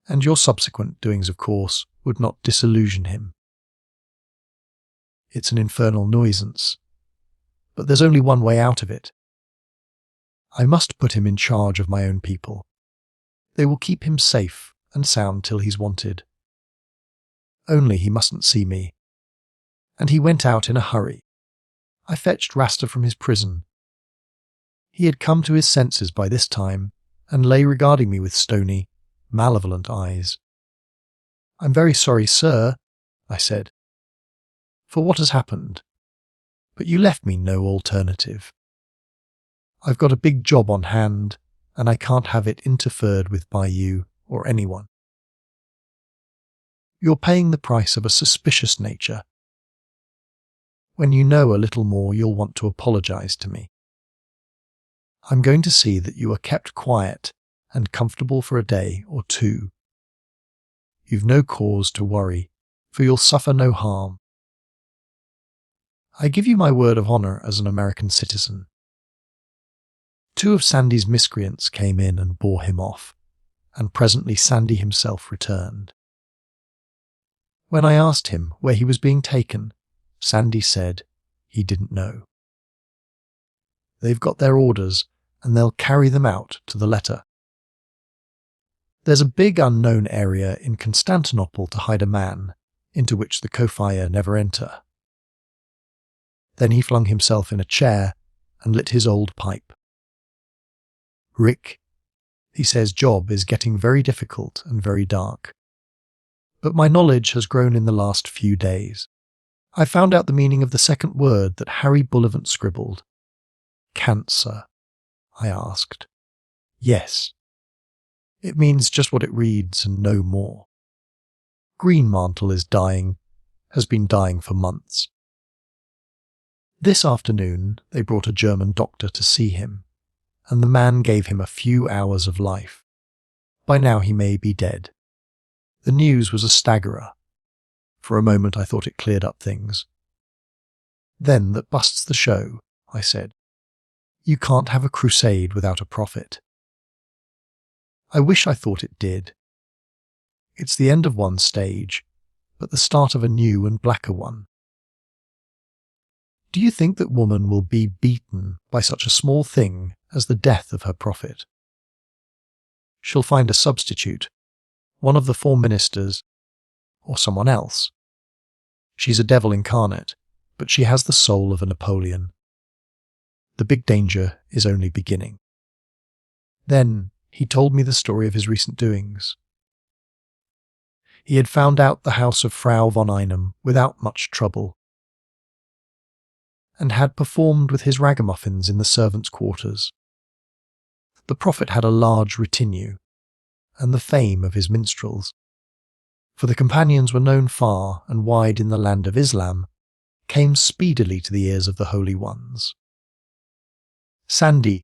A: And your subsequent doings, of course, would not disillusion him. It's an infernal nuisance, but there's only one way out of it. I must put him in charge of my own people. They will keep him safe and sound till he's wanted. Only he mustn't see me." And he went out in a hurry. I fetched Rasta from his prison. He had come to his senses by this time, and lay regarding me with stony, malevolent eyes. "I'm very sorry, sir," I said. "For what has happened?" but you left me no alternative. I've got a big job on hand, and I can't have it interfered with by you or anyone. You're paying the price of a suspicious nature. When you know a little more, you'll want to apologize to me. I'm going to see that you are kept quiet and comfortable for a day or two. You've no cause to worry, for you'll suffer no harm. I give you my word of honor as an American citizen. 2 of Sandy's miscreants came in and bore him off, and presently Sandy himself returned. When I asked him where he was being taken, Sandy said he didn't know. They've got their orders, and they'll carry them out to the letter. There's a big unknown area in Constantinople to hide a man, into which the Kofaya never enter. Then he flung himself in a chair and lit his old pipe. Rick, he says, job is getting very difficult and very dark. But my knowledge has grown in the last few days. I found out the meaning of the second word that Harry Bullivant scribbled. Cancer, I asked. Yes. It means just what it reads and no more. Greenmantle is dying, has been dying for months. This afternoon they brought a German doctor to see him, and the man gave him a few hours of life. By now he may be dead. The news was a staggerer. For a moment I thought it cleared up things. Then that busts the show, I said. You can't have a crusade without a prophet. I wish I thought it did. It's the end of one stage, but the start of a new and blacker one. Do you think that woman will be beaten by such a small thing as the death of her prophet? She'll find a substitute, one of the 4 ministers, or someone else. She's a devil incarnate, but she has the soul of a Napoleon. The big danger is only beginning. Then he told me the story of his recent doings. He had found out the house of Frau von Einem without much trouble, and had performed with his ragamuffins in the servants' quarters. The prophet had a large retinue, and the fame of his minstrels, for the companions were known far and wide in the land of Islam, came speedily to the ears of the holy ones. Sandy,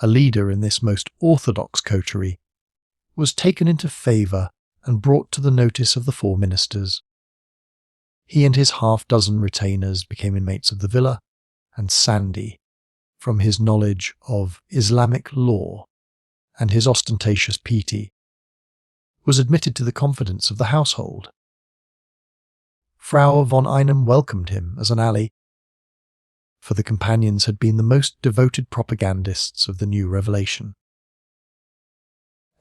A: a leader in this most orthodox coterie, was taken into favour and brought to the notice of the 4 ministers. He and his half-dozen retainers became inmates of the villa, and Sandy, from his knowledge of Islamic law and his ostentatious piety, was admitted to the confidence of the household. Frau von Einem welcomed him as an ally, for the companions had been the most devoted propagandists of the new revelation.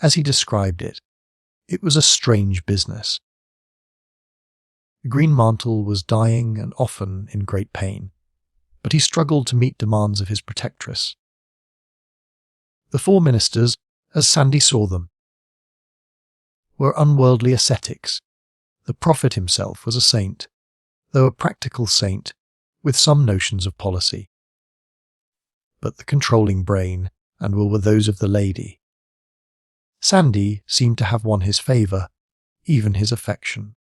A: As he described it, it was a strange business. Greenmantle was dying and often in great pain, but he struggled to meet demands of his protectress. The 4 ministers, as Sandy saw them, were unworldly ascetics. The prophet himself was a saint, though a practical saint with some notions of policy. But the controlling brain and will were those of the lady. Sandy seemed to have won his favour, even his affection.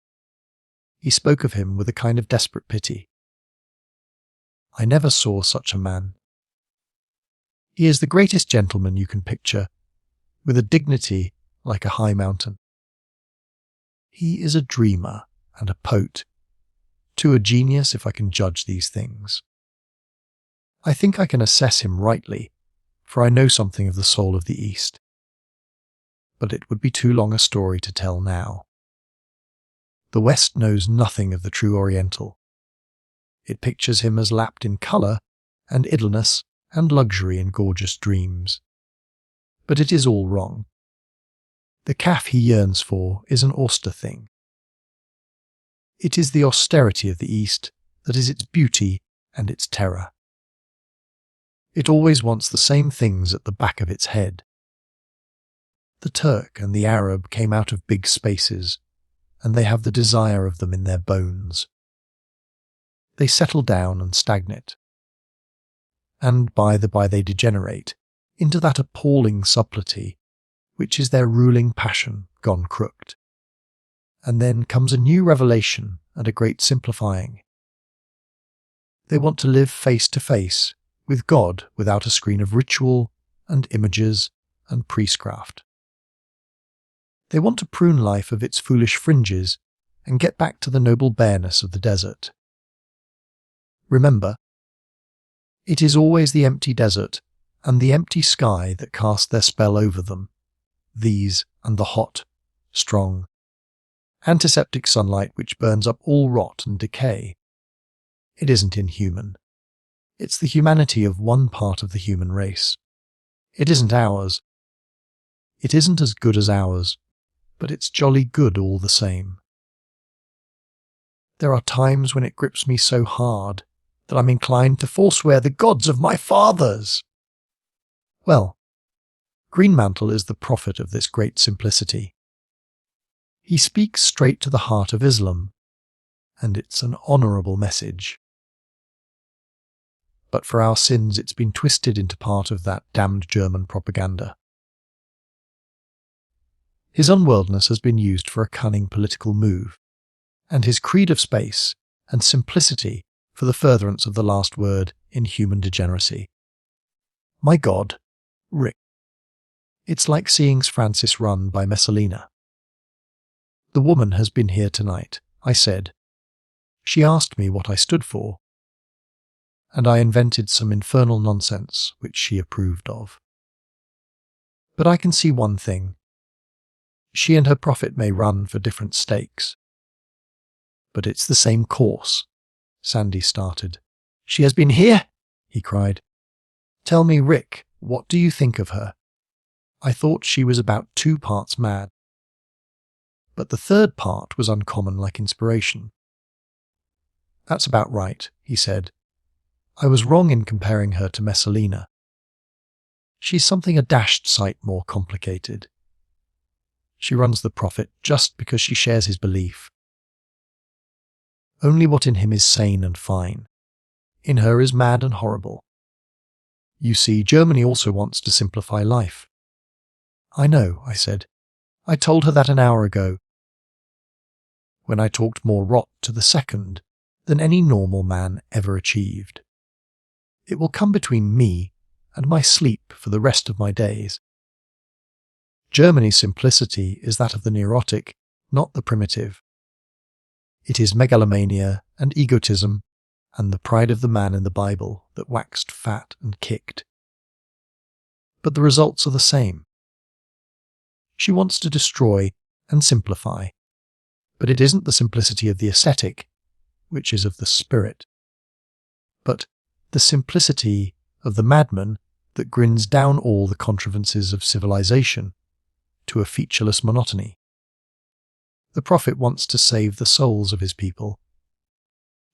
A: He spoke of him with a kind of desperate pity. I never saw such a man. He is the greatest gentleman you can picture, with a dignity like a high mountain. He is a dreamer and a poet, to a genius if I can judge these things. I think I can assess him rightly, for I know something of the soul of the East. But it would be too long a story to tell now. The West knows nothing of the true Oriental. It pictures him as lapped in colour and idleness and luxury in gorgeous dreams. But it is all wrong. The calf he yearns for is an austere thing. It is the austerity of the East that is its beauty and its terror. It always wants the same things at the back of its head. The Turk and the Arab came out of big spaces, and they have the desire of them in their bones. they settle down and stagnate. And by they degenerate into that appalling subtlety which is their ruling passion gone crooked. And then comes a new revelation and a great simplifying. They want to live face to face with God without a screen of ritual and images and priestcraft. They want to prune life of its foolish fringes and get back to the noble bareness of the desert. Remember, it is always the empty desert and the empty sky that cast their spell over them, these and the hot, strong, antiseptic sunlight which burns up all rot and decay. It isn't inhuman. It's the humanity of one part of the human race. It isn't ours. It isn't as good as ours, but it's jolly good all the same. There are times when it grips me so hard that I'm inclined to forswear the gods of my fathers. Well, Greenmantle is the prophet of this great simplicity. He speaks straight to the heart of Islam, and it's an honourable message. But for our sins it's been twisted into part of that damned German propaganda. His unworldness has been used for a cunning political move, and his creed of space and simplicity for the furtherance of the last word in human degeneracy. My God, Rick. It's like seeing Francis run by Messalina. The woman has been here tonight, I said. She asked me what I stood for, and I invented some infernal nonsense which she approved of. But I can see one thing. She and her prophet may run for different stakes. But it's the same course, Sandy started. She has been here, he cried. Tell me, Rick, what do you think of her? I thought she was about 2 parts mad. But the third part was uncommon like inspiration. That's about right, he said. I was wrong in comparing her to Messalina. She's something a dashed sight more complicated. She runs the prophet just because she shares his belief. Only what in him is sane and fine. In her is mad and horrible. You see, Germany also wants to simplify life. I know, I said. I told her that an hour ago, when I talked more rot to the second than any normal man ever achieved. It will come between me and my sleep for the rest of my days. Germany's simplicity is that of the neurotic, not the primitive. It is megalomania and egotism and the pride of the man in the Bible that waxed fat and kicked. But the results are the same. She wants to destroy and simplify, but it isn't the simplicity of the ascetic, which is of the spirit, but the simplicity of the madman that grins down all the contrivances of civilization to a featureless monotony. The prophet wants to save the souls of his people.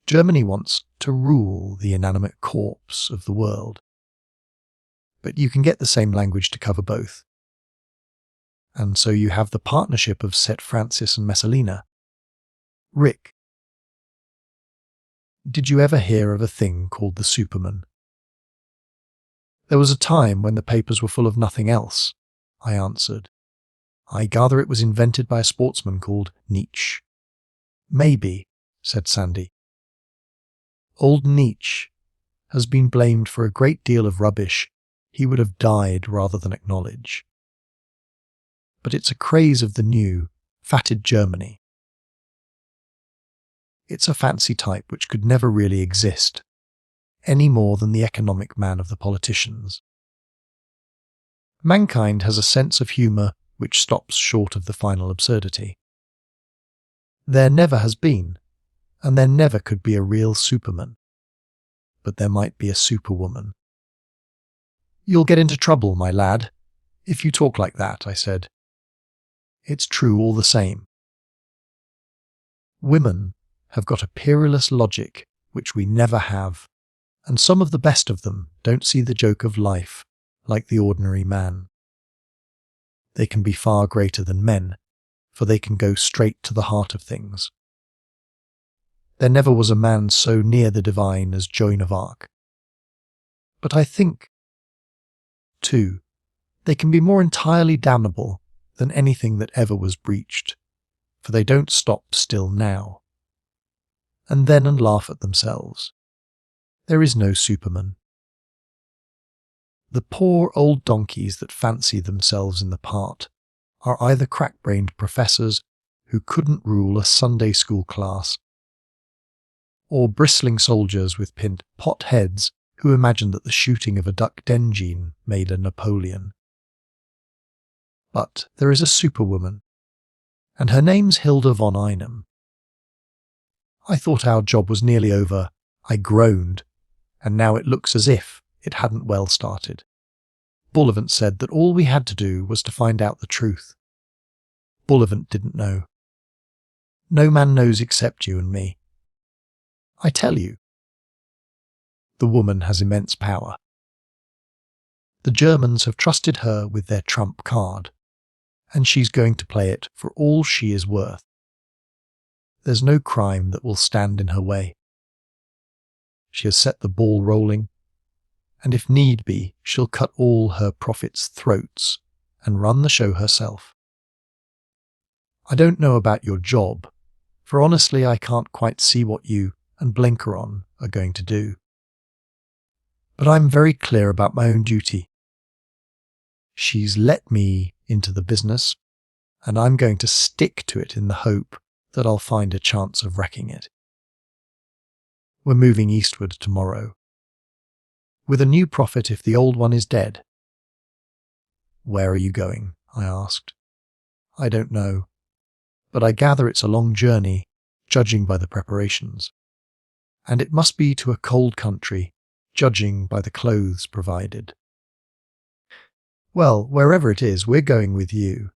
A: Germany wants to rule the inanimate corpse of the world. But you can get the same language to cover both. And so you have the partnership of St. Francis and Messalina. Rick, did you ever hear of a thing called the Superman? There was a time when the papers were full of nothing else, I answered. I gather it was invented by a sportsman called Nietzsche. Maybe, said Sandy. Old Nietzsche has been blamed for a great deal of rubbish he would have died rather than acknowledge. But it's a craze of the new, fatted Germany. It's a fancy type which could never really exist, any more than the economic man of the politicians. Mankind has a sense of humour which stops short of the final absurdity. There never has been, and there never could be a real Superman. But there might be a Superwoman. You'll get into trouble, my lad, if you talk like that, I said. It's true all the same. Women have got a peerless logic which we never have, and some of the best of them don't see the joke of life like the ordinary man. They can be far greater than men, for they can go straight to the heart of things. There never was a man so near the divine as Joan of Arc. But I think, too, they can be more entirely damnable than anything that ever was breached, for they don't stop still now, and then and laugh at themselves. There is no Superman. The poor old donkeys that fancy themselves in the part are either crack-brained professors who couldn't rule a Sunday school class, or bristling soldiers with pinned pot heads who imagine that the shooting of a duck dengine made a Napoleon. But there is a superwoman, and her name's Hilda von Einem. I thought our job was nearly over. I groaned, and now it looks as if it hadn't well started. Bullivant said that all we had to do was to find out the truth. Bullivant didn't know. No man knows except you and me. I tell you, the woman has immense power. The Germans have trusted her with their trump card, and she's going to play it for all she is worth. There's no crime that will stand in her way. She has set the ball rolling, and if need be, she'll cut all her prophets' throats and run the show herself. I don't know about your job, for honestly I can't quite see what you and Blenkeron are going to do. But I'm very clear about my own duty. She's let me into the business, and I'm going to stick to it in the hope that I'll find a chance of wrecking it. We're moving eastward tomorrow, with a new prophet if the old one is dead. Where are you going? I asked. I don't know, but I gather it's a long journey, judging by the preparations. And it must be to a cold country, judging by the clothes provided. Well, wherever it is, we're going with you.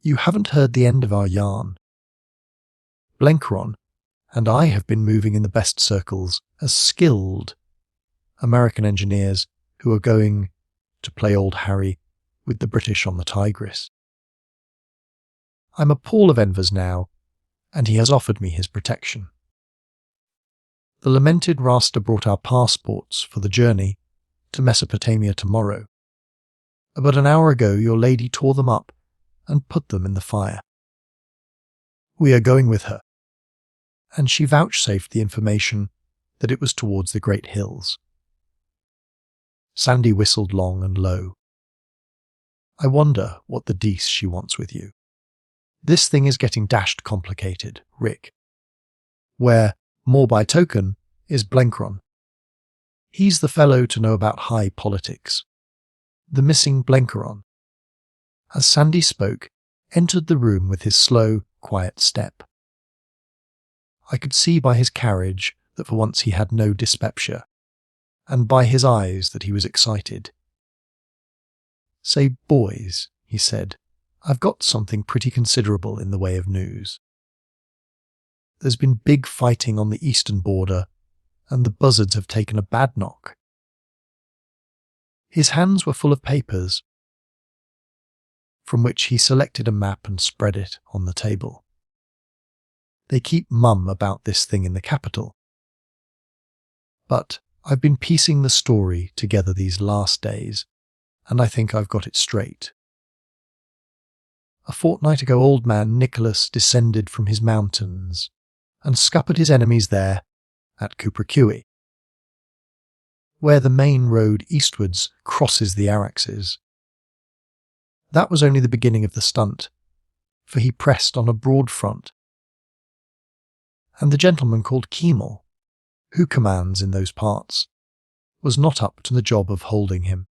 A: You haven't heard the end of our yarn. Blenkeron and I have been moving in the best circles as skilled American engineers who are going to play old Harry with the British on the Tigris. I'm a Paul of Envers now, and he has offered me his protection. The lamented Rasta brought our passports for the journey to Mesopotamia tomorrow. About an hour ago your lady tore them up and put them in the fire. We are going with her, and she vouchsafed the information that it was towards the great hills. Sandy whistled long and low. I wonder what the dece she wants with you. This thing is getting dashed complicated, Rick. Where, more by token, is Blenkeron. He's the fellow to know about high politics. The missing Blenkeron, as Sandy spoke, entered the room with his slow, quiet step. I could see by his carriage that for once he had no dyspepsia, and by his eyes that he was excited. "Say, boys," he said, "I've got something pretty considerable in the way of news. There's been big fighting on the eastern border, and the buzzards have taken a bad knock." His hands were full of papers, from which he selected a map and spread it on the table. They keep mum about this thing in the capital. But I've been piecing the story together these last days, and I think I've got it straight. A fortnight ago old man Nicholas descended from his mountains and scuppered his enemies there at Cupercuy, where the main road eastwards crosses the Araxes. That was only the beginning of the stunt, for he pressed on a broad front, and the gentleman called Kemel, who commands in those parts, was not up to the job of holding him.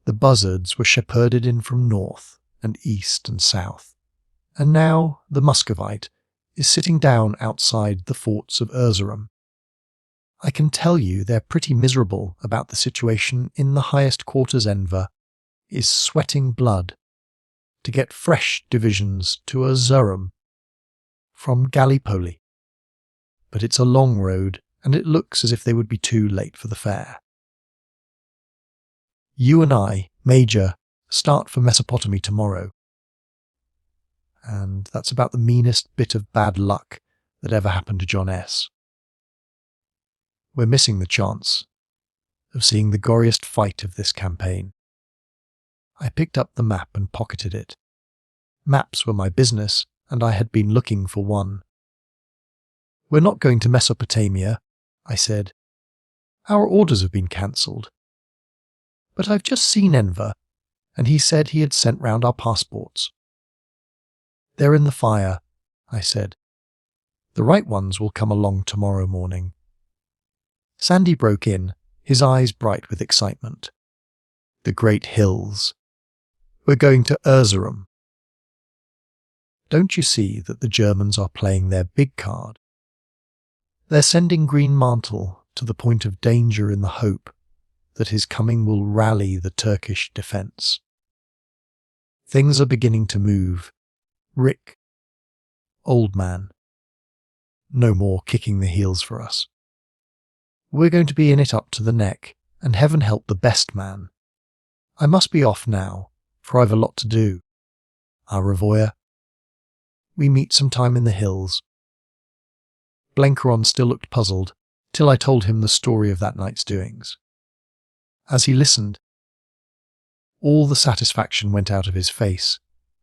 A: The buzzards were shepherded in from north and east and south, and now the Muscovite is sitting down outside the forts of Erzurum. I can tell you they're pretty miserable about the situation in the highest quarters. Enver is sweating blood to get fresh divisions to Erzurum from Gallipoli. But it's a long road, and it looks as if they would be too late for the fair. You and I, Major, start for Mesopotamia tomorrow. And that's about the meanest bit of bad luck that ever happened to John S. We're missing the chance of seeing the goriest fight of this campaign. I picked up the map and pocketed it. Maps were my business, and I had been looking for one. "We're not going to Mesopotamia," I said. "Our orders have been cancelled. But I've just seen Enver, and he said he had sent round our passports." "They're in the fire," I said. "The right ones will come along tomorrow morning." Sandy broke in, his eyes bright with excitement. "The Great Hills. We're going to Erzurum." Don't you see that the Germans are playing their big card? They're sending Greenmantle to the point of danger in the hope that his coming will rally the Turkish defence. Things are beginning to move. Rick, old man, no more kicking the heels for us. We're going to be in it up to the neck, and heaven help the best man. I must be off now, for I've a lot to do. Au revoir. We meet sometime in the hills. Blenkeron still looked puzzled, till I told him the story of that night's doings. As he listened, all the satisfaction went out of his face,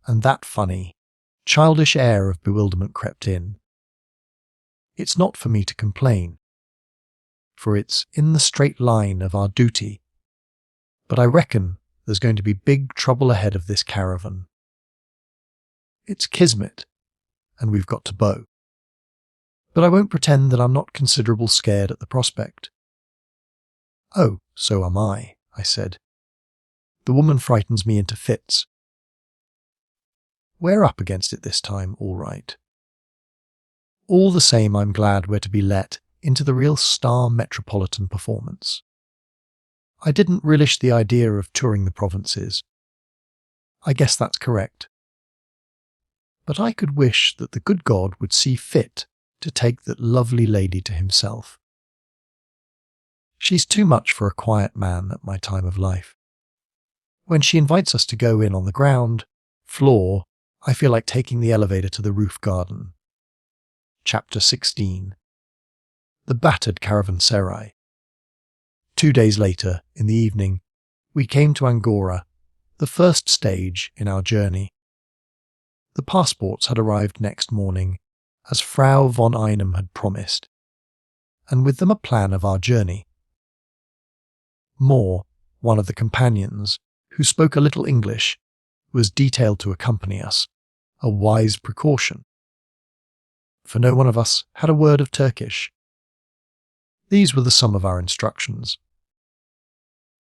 A: and that funny, childish air of bewilderment crept in. It's not for me to complain, for it's in the straight line of our duty, but I reckon there's going to be big trouble ahead of this caravan. It's kismet, and we've got to bow. But I won't pretend that I'm not considerable scared at the prospect. "Oh, so am I," I said. "The woman frightens me into fits. We're up against it this time, all right. All the same, I'm glad we're to be let into the real star metropolitan performance. I didn't relish the idea of touring the provinces. I guess that's correct. But I could wish that the good God would see fit to take that lovely lady to himself. She's too much for a quiet man at my time of life. When she invites us to go in on the ground floor, I feel like taking the elevator to the roof garden." Chapter 16. The Battered Caravanserai. 2 days later, in the evening, we came to Angora, the first stage in our journey. The passports had arrived next morning, as Frau von Einem had promised, and with them a plan of our journey. Moore, one of the companions, who spoke a little English, was detailed to accompany us, a wise precaution, for no one of us had a word of Turkish. These were the sum of our instructions.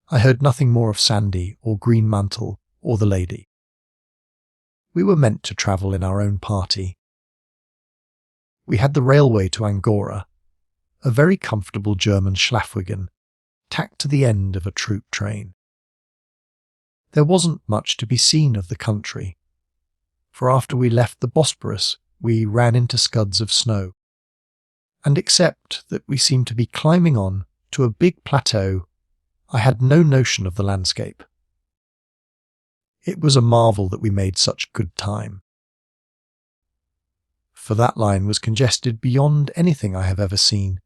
A: I heard nothing more of Sandy or Greenmantle or the lady. We were meant to travel in our own party. We had the railway to Angora, a very comfortable German Schlafwagen, tacked to the end of a troop train. There wasn't much to be seen of the country, for after we left the Bosporus we ran into scuds of snow, and except that we seemed to be climbing on to a big plateau, I had no notion of the landscape. It was a marvel that we made such good time, for that line was congested beyond anything I have ever seen.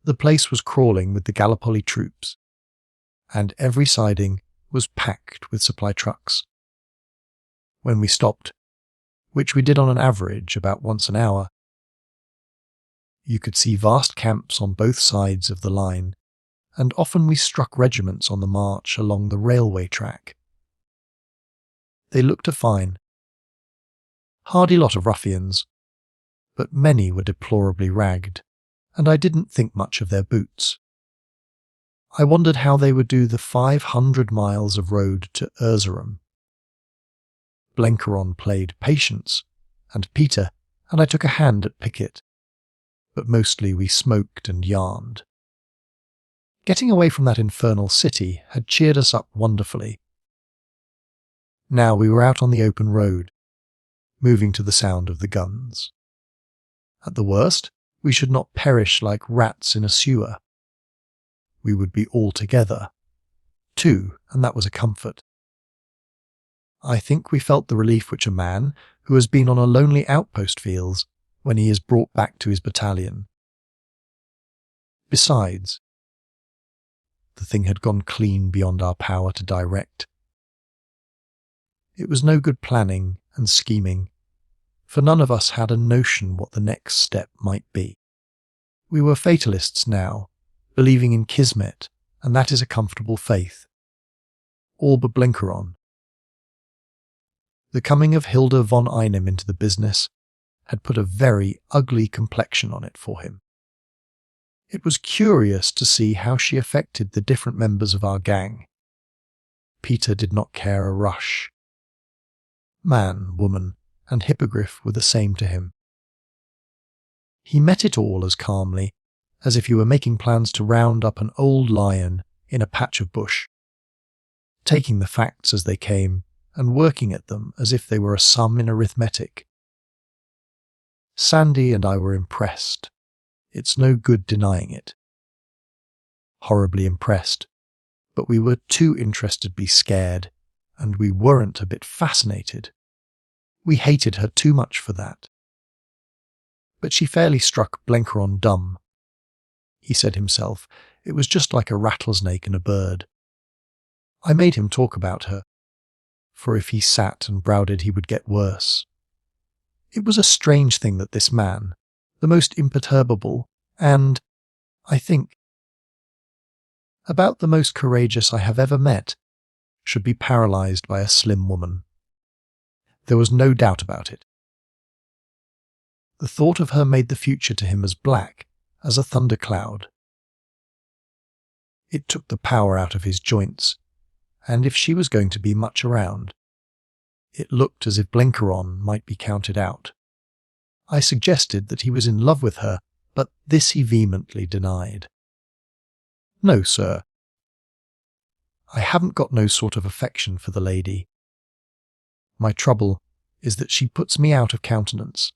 A: The place was crawling with the Gallipoli troops, and every siding was packed with supply trucks. When we stopped, which we did on an average about once an hour, you could see vast camps on both sides of the line, and often we struck regiments on the march along the railway track. They looked a fine, hardy lot of ruffians, but many were deplorably ragged, and I didn't think much of their boots. I wondered how they would do the 500 miles of road to Erzurum. Blenkeron played patience, and Peter and I took a hand at picket, but mostly we smoked and yarned. Getting away from that infernal city had cheered us up wonderfully. Now we were out on the open road, moving to the sound of the guns. At the worst, we should not perish like rats in a sewer. We would be all together, too, and that was a comfort. I think we felt the relief which a man who has been on a lonely outpost feels when he is brought back to his battalion. Besides, the thing had gone clean beyond our power to direct. It was no good planning and scheming, for none of us had a notion what the next step might be. We were fatalists now, believing in kismet, and that is a comfortable faith. All but Blenkeron. The coming of Hilda von Einem into the business had put a very ugly complexion on it for him. It was curious to see how she affected the different members of our gang. Peter did not care a rush. Man, woman, and hippogriff were the same to him. He met it all as calmly as if he were making plans to round up an old lion in a patch of bush, taking the facts as they came and working at them as if they were a sum in arithmetic. Sandy and I were impressed. It's no good denying it. Horribly impressed, but we were too interested to be scared, and we weren't a bit fascinated. We hated her too much for that. But she fairly struck Blenkeron dumb. He said himself it was just like a rattlesnake and a bird. I made him talk about her, for if he sat and browed he would get worse. It was a strange thing that this man, the most imperturbable, and, I think, about the most courageous I have ever met, should be paralysed by a slim woman. There was no doubt about it. The thought of her made the future to him as black as a thundercloud. It took the power out of his joints, and if she was going to be much around, it looked as if Blenkeron might be counted out. I suggested that he was in love with her, but this he vehemently denied. No, sir. I haven't got no sort of affection for the lady. My trouble is that she puts me out of countenance,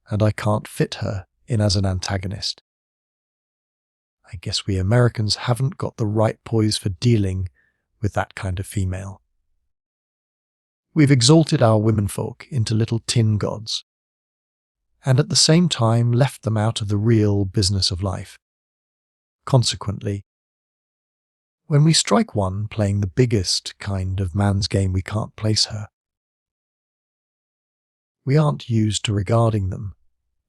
A: and I can't fit her in as an antagonist. I guess we Americans haven't got the right poise for dealing with that kind of female. We've exalted our womenfolk into little tin gods, and at the same time left them out of the real business of life. Consequently, when we strike one playing the biggest kind of man's game, we can't place her. We aren't used to regarding them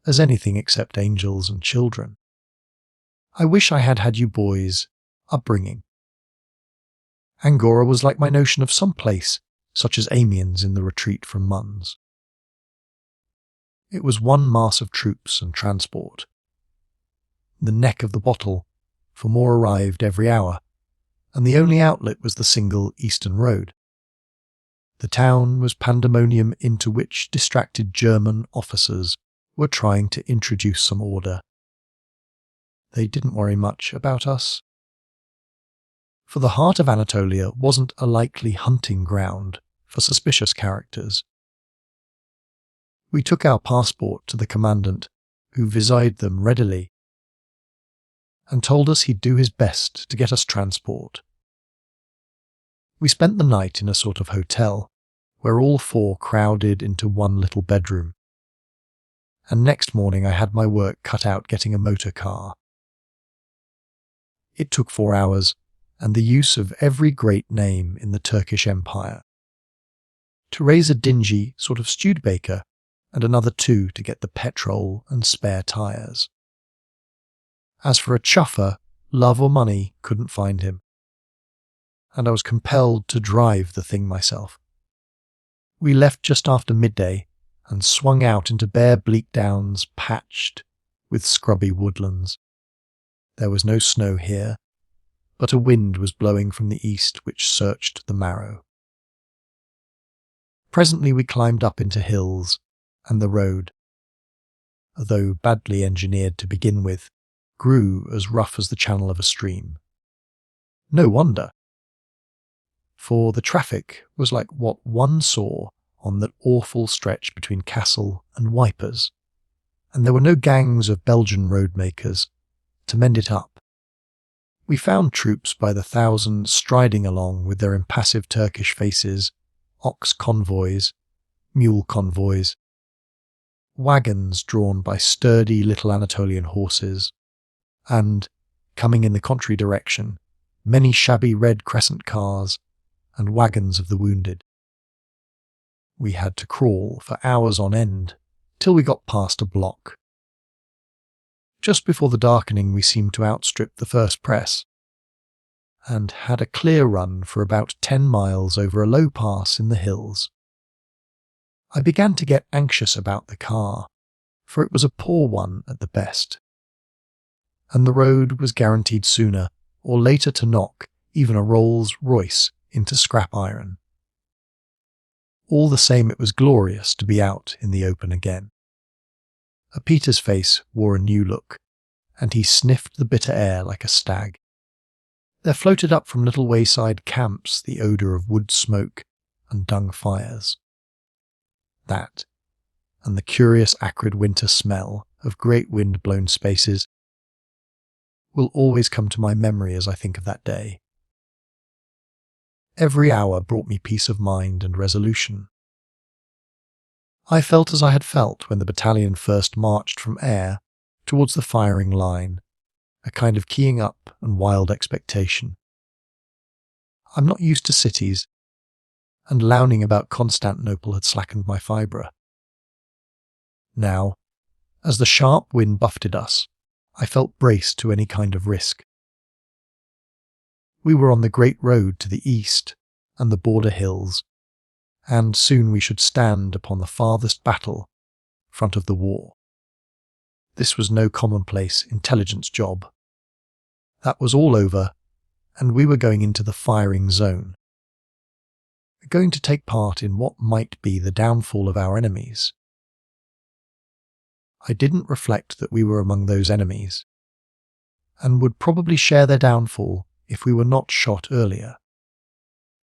A: as anything except angels and children. I wish I had had you boys' upbringing. Angora was like my notion of some place, such as Amiens in the retreat from Muns. It was one mass of troops and transport. The neck of the bottle, for more arrived every hour, and the only outlet was the single eastern road. The town was pandemonium into which distracted German officers were trying to introduce some order. They didn't worry much about us, for the heart of Anatolia wasn't a likely hunting ground for suspicious characters. We took our passport to the commandant, who vised them readily, and told us he'd do his best to get us transport. We spent the night in a sort of hotel, where all four crowded into one little bedroom, and next morning I had my work cut out getting a motor car. It took 4 hours, and the use of every great name in the Turkish Empire, to raise a dingy sort of Studebaker, and another 2 to get the petrol and spare tyres. As for a chuffer, love or money couldn't find him, and I was compelled to drive the thing myself. We left just after midday and swung out into bare bleak downs patched with scrubby woodlands. There was no snow here, but a wind was blowing from the east which searched the marrow. Presently we climbed up into hills, and the road, though badly engineered to begin with, grew as rough as the channel of a stream. No wonder, for the traffic was like what one saw on that awful stretch between Kassel and Wipers, and there were no gangs of Belgian roadmakers to mend it up. We found troops by the thousand striding along with their impassive Turkish faces, ox convoys, mule convoys. wagons drawn by sturdy little Anatolian horses, and, coming in the contrary direction, many shabby red crescent cars and wagons of the wounded. We had to crawl for hours on end till we got past a block. Just before the darkening we seemed to outstrip the first press, and had a clear run for about 10 miles over a low pass in the hills. I began to get anxious about the car, for it was a poor one at the best, and the road was guaranteed sooner or later to knock even a Rolls-Royce into scrap iron. All the same, it was glorious to be out in the open again. Peter's face wore a new look, and he sniffed the bitter air like a stag. There floated up from little wayside camps the odour of wood smoke and dung fires. That, and the curious acrid winter smell of great wind-blown spaces, will always come to my memory as I think of that day. Every hour brought me peace of mind and resolution. I felt as I had felt when the battalion first marched from Ayr towards the firing line, a kind of keying up and wild expectation. I'm not used to cities, and lowning about Constantinople had slackened my fibre. Now, as the sharp wind buffeted us, I felt braced to any kind of risk. We were on the great road to the east and the border hills, and soon we should stand upon the farthest battle front of the war. This was no commonplace intelligence job. That was all over, and we were going into the firing zone, going to take part in what might be the downfall of our enemies. I didn't reflect that we were among those enemies, and would probably share their downfall if we were not shot earlier.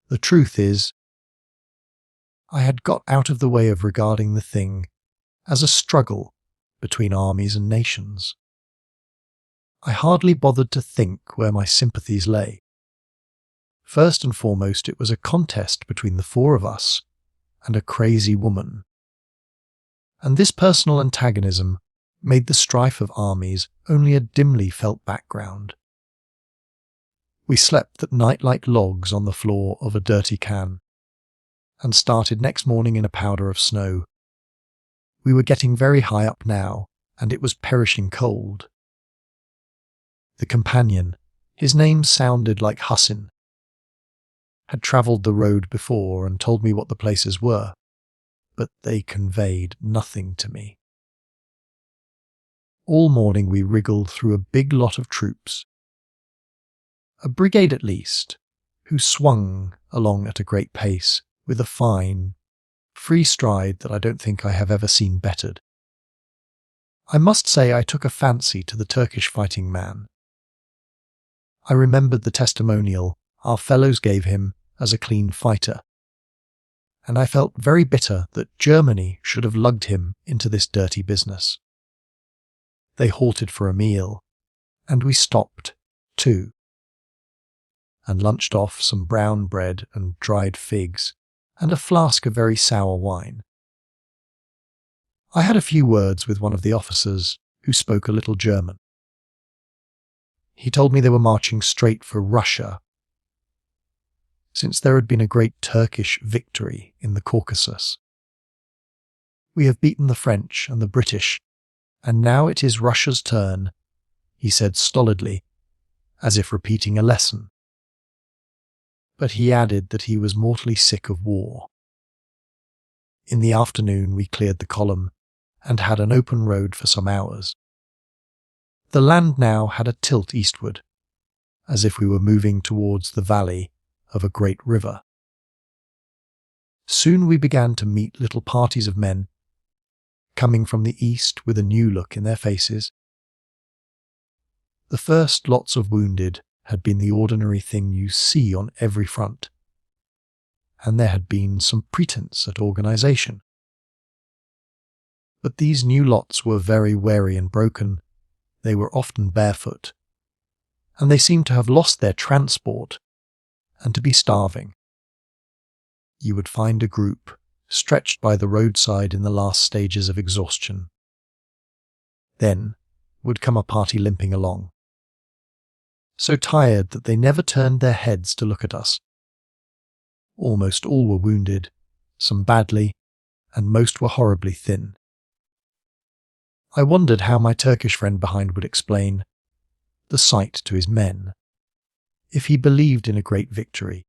A: The truth is, I had got out of the way of regarding the thing as a struggle between armies and nations. I hardly bothered to think where my sympathies lay. First and foremost, it was a contest between the four of us and a crazy woman. And this personal antagonism made the strife of armies only a dimly felt background. We slept at night like logs on the floor of a dirty can, and started next morning in a powder of snow. We were getting very high up now, and it was perishing cold. The companion, his name sounded like Hussin, had travelled the road before and told me what the places were, but they conveyed nothing to me. All morning we wriggled through a big lot of troops, a brigade at least, who swung along at a great pace with a fine, free stride that I don't think I have ever seen bettered. I must say I took a fancy to the Turkish fighting man. I remembered the testimonial our fellows gave him as a clean fighter, and I felt very bitter that Germany should have lugged him into this dirty business. They halted for a meal, and we stopped, too, and lunched off some brown bread and dried figs, and a flask of very sour wine. I had a few words with one of the officers who spoke a little German. He told me they were marching straight for Russia, since there had been a great Turkish victory in the Caucasus. We have beaten the French and the British, and now it is Russia's turn, he said stolidly, as if repeating a lesson. But he added that he was mortally sick of war. In the afternoon we cleared the column and had an open road for some hours. The land now had a tilt eastward, as if we were moving towards the valley of a great river. Soon we began to meet little parties of men, coming from the east with a new look in their faces. The first lots of wounded had been the ordinary thing you see on every front, and there had been some pretence at organisation. But these new lots were very wary and broken. They were often barefoot, and they seemed to have lost their transport and to be starving. You would find a group stretched by the roadside in the last stages of exhaustion. Then would come a party limping along, so tired that they never turned their heads to look at us. Almost all were wounded, some badly, and most were horribly thin. I wondered how my Turkish friend behind would explain the sight to his men, if he believed in a great victory.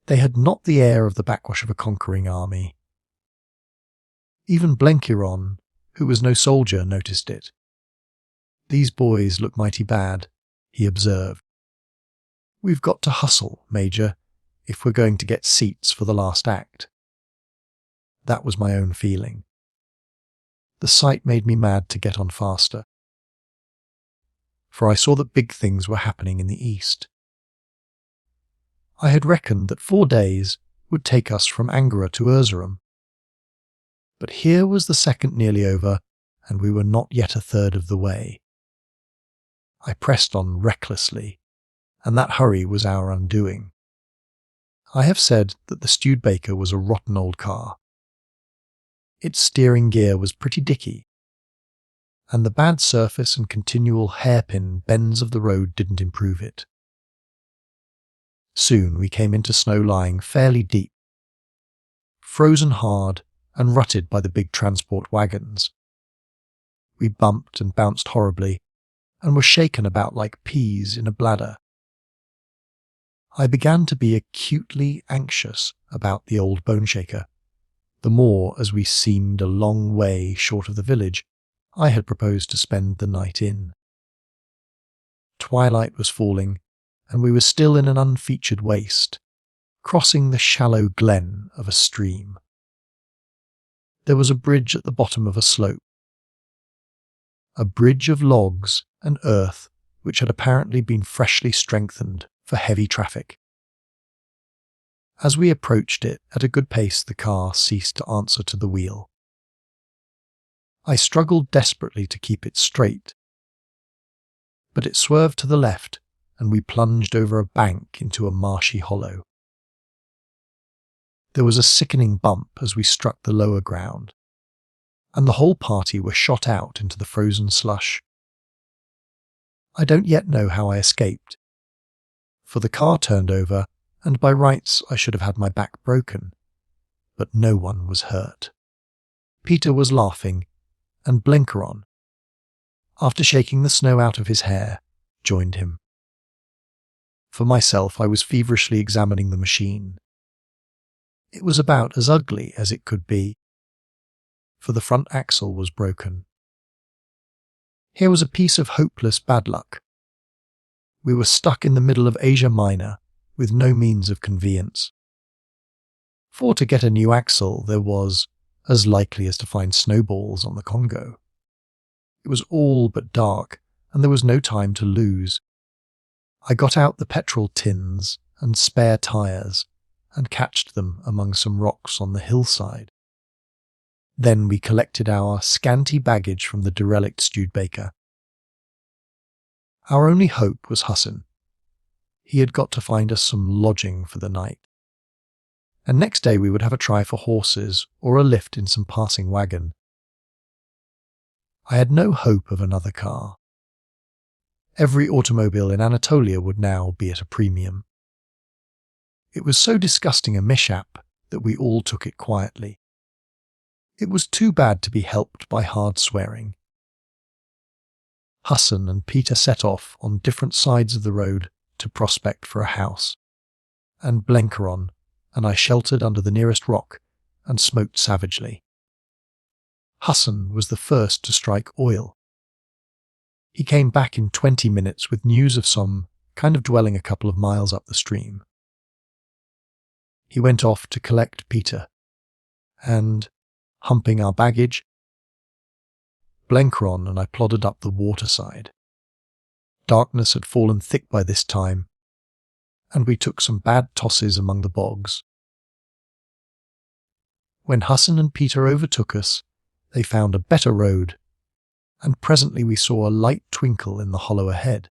A: They had not the air of the backwash of a conquering army. Even Blenkiron, who was no soldier, noticed it. "These boys look mighty bad," he observed. "We've got to hustle, Major, if we're going to get seats for the last act." That was my own feeling. The sight made me mad to get on faster, for I saw that big things were happening in the east. I had reckoned that 4 days would take us from Angora to Erzurum, but here was the second nearly over, and we were not yet a third of the way. I pressed on recklessly, and that hurry was our undoing. I have said that the Studebaker was a rotten old car. Its steering gear was pretty dicky, and the bad surface and continual hairpin bends of the road didn't improve it. Soon we came into snow lying fairly deep, frozen hard and rutted by the big transport wagons. We bumped and bounced horribly, and were shaken about like peas in a bladder. I began to be acutely anxious about the old boneshaker, the more as we seemed a long way short of the village I had proposed to spend the night in. Twilight was falling, and we were still in an unfeatured waste, crossing the shallow glen of a stream. There was a bridge at the bottom of a slope, a bridge of logs and earth which had apparently been freshly strengthened for heavy traffic. As we approached it at a good pace, the car ceased to answer to the wheel. I struggled desperately to keep it straight, but it swerved to the left, and we plunged over a bank into a marshy hollow. There was a sickening bump as we struck the lower ground, and the whole party were shot out into the frozen slush. I don't yet know how I escaped, for the car turned over, and by rights I should have had my back broken, but no one was hurt. Peter was laughing, and Blenkiron, after shaking the snow out of his hair, joined him. For myself, I was feverishly examining the machine. It was about as ugly as it could be, for the front axle was broken. Here was a piece of hopeless bad luck. We were stuck in the middle of Asia Minor, with no means of conveyance. For to get a new axle there was as likely as to find snowballs on the Congo. It was all but dark, and there was no time to lose. I got out the petrol tins and spare tyres, and cached them among some rocks on the hillside. Then we collected our scanty baggage from the derelict Studebaker. Our only hope was Hussin. He had got to find us some lodging for the night, and next day we would have a try for horses or a lift in some passing wagon. I had no hope of another car. Every automobile in Anatolia would now be at a premium. It was so disgusting a mishap that we all took it quietly. It was too bad to be helped by hard swearing. Hussin and Peter set off on different sides of the road to prospect for a house, and Blenkiron and I sheltered under the nearest rock and smoked savagely. Hussin was the first to strike oil. He came back in 20 minutes with news of some kind of dwelling a couple of miles up the stream. He went off to collect Peter, and, humping our baggage, Blenkiron and I plodded up the waterside. Darkness had fallen thick by this time, and we took some bad tosses among the bogs. When Hussin and Peter overtook us, they found a better road, and presently we saw a light twinkle in the hollow ahead.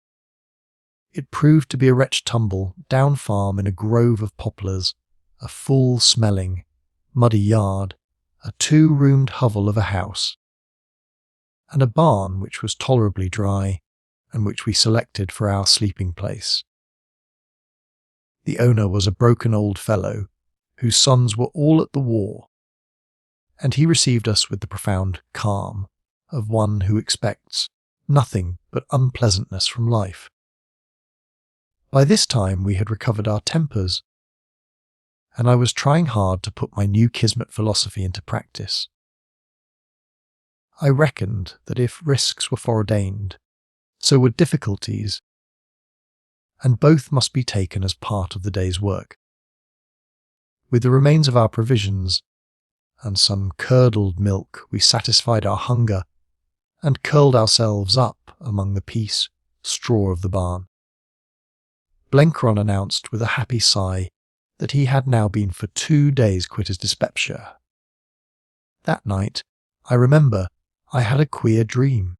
A: It proved to be a wretched tumble down farm in a grove of poplars, a full-smelling, muddy yard, a 2-roomed hovel of a house, and a barn which was tolerably dry and which we selected for our sleeping place. The owner was a broken old fellow whose sons were all at the war, and he received us with the profound calm of one who expects nothing but unpleasantness from life. By this time we had recovered our tempers, and I was trying hard to put my new Kismet philosophy into practice. I reckoned that if risks were foreordained, so were difficulties, and both must be taken as part of the day's work. With the remains of our provisions and some curdled milk, we satisfied our hunger and curled ourselves up among the peace straw of the barn. Blenkeron announced with a happy sigh that he had now been for 2 days quit his dyspepsia. That night, I remember, I had a queer dream.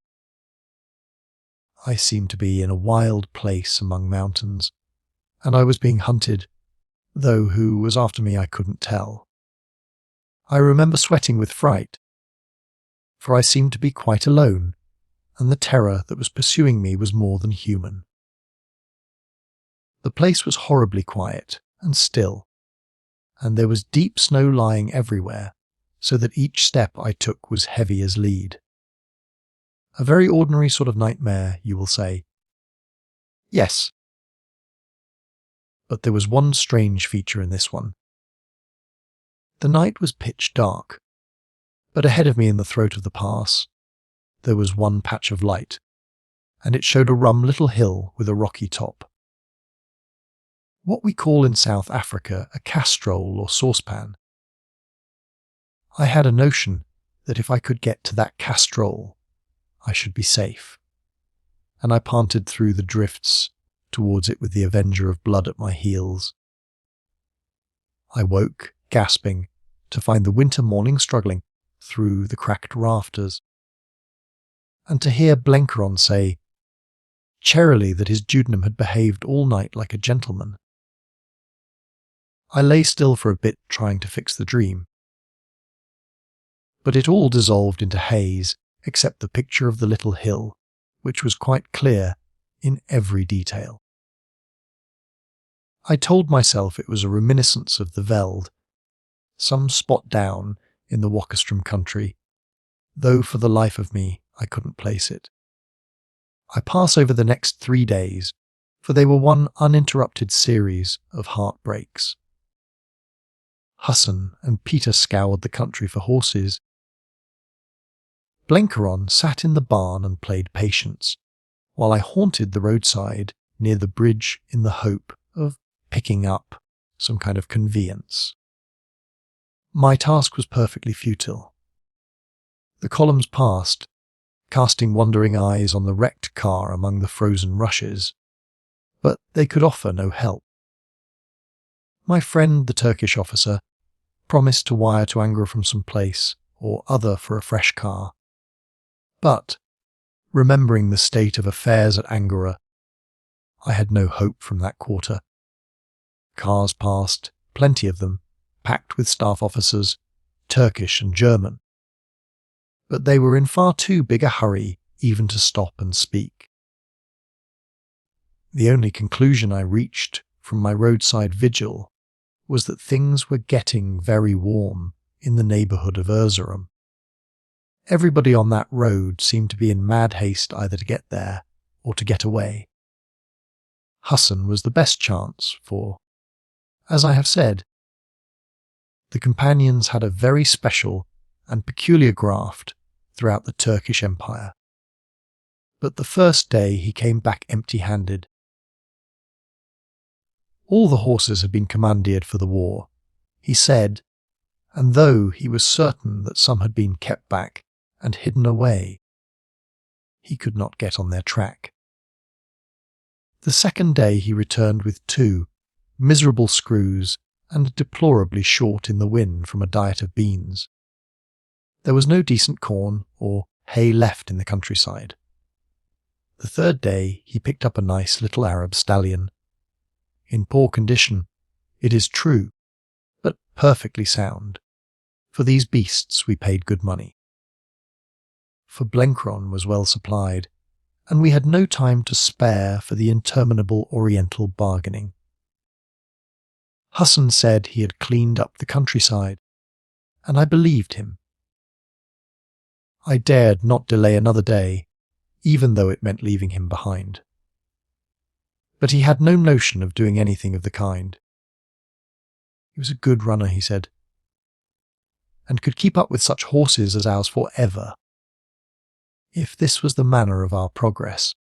A: I seemed to be in a wild place among mountains, and I was being hunted, though who was after me I couldn't tell. I remember sweating with fright, for I seemed to be quite alone, and the terror that was pursuing me was more than human. The place was horribly quiet and still, and there was deep snow lying everywhere, so that each step I took was heavy as lead. A very ordinary sort of nightmare, you will say. Yes. But there was one strange feature in this one. The night was pitch dark, but ahead of me in the throat of the pass, there was one patch of light, and it showed a rum little hill with a rocky top. What we call in South Africa a castrol or saucepan. I had a notion that if I could get to that castrol, I should be safe, and I panted through the drifts towards it with the avenger of blood at my heels. I woke, gasping, to find the winter morning struggling through the cracked rafters, and to hear Blenkeron say charily that his Judenum had behaved all night like a gentleman. I lay still for a bit trying to fix the dream, but it all dissolved into haze except the picture of the little hill, which was quite clear in every detail. I told myself it was a reminiscence of the veld, some spot down in the Wakastrom country, though for the life of me I couldn't place it. I pass over the next 3 days, for they were one uninterrupted series of heartbreaks. Hassan and Peter scoured the country for horses. Blenkeron sat in the barn and played patience, while I haunted the roadside near the bridge in the hope of picking up some kind of conveyance. My task was perfectly futile. The columns passed, casting wondering eyes on the wrecked car among the frozen rushes, but they could offer no help. My friend, the Turkish officer, promised to wire to Angora from some place or other for a fresh car. But, remembering the state of affairs at Angora, I had no hope from that quarter. Cars passed, plenty of them, packed with staff officers, Turkish and German. But they were in far too big a hurry even to stop and speak. The only conclusion I reached from my roadside vigil was that things were getting very warm in the neighbourhood of Erzurum. Everybody on that road seemed to be in mad haste either to get there or to get away. Hassan was the best chance, for, as I have said, the companions had a very special and peculiar graft throughout the Turkish Empire. But the first day he came back empty-handed. All the horses had been commandeered for the war, he said, and though he was certain that some had been kept back and hidden away, he could not get on their track. The second day he returned with 2 miserable screws and deplorably short in the wind from a diet of beans. There was no decent corn or hay left in the countryside. The third day he picked up a nice little Arab stallion. In poor condition, it is true, but perfectly sound, For these beasts we paid good money. For Blenkron was well supplied, and we had no time to spare for the interminable Oriental bargaining. Hassan said he had cleaned up the countryside, and I believed him. I dared not delay another day, even though it meant leaving him behind. But he had no notion of doing anything of the kind. He was a good runner, he said, and could keep up with such horses as ours forever. If this was the manner of our progress,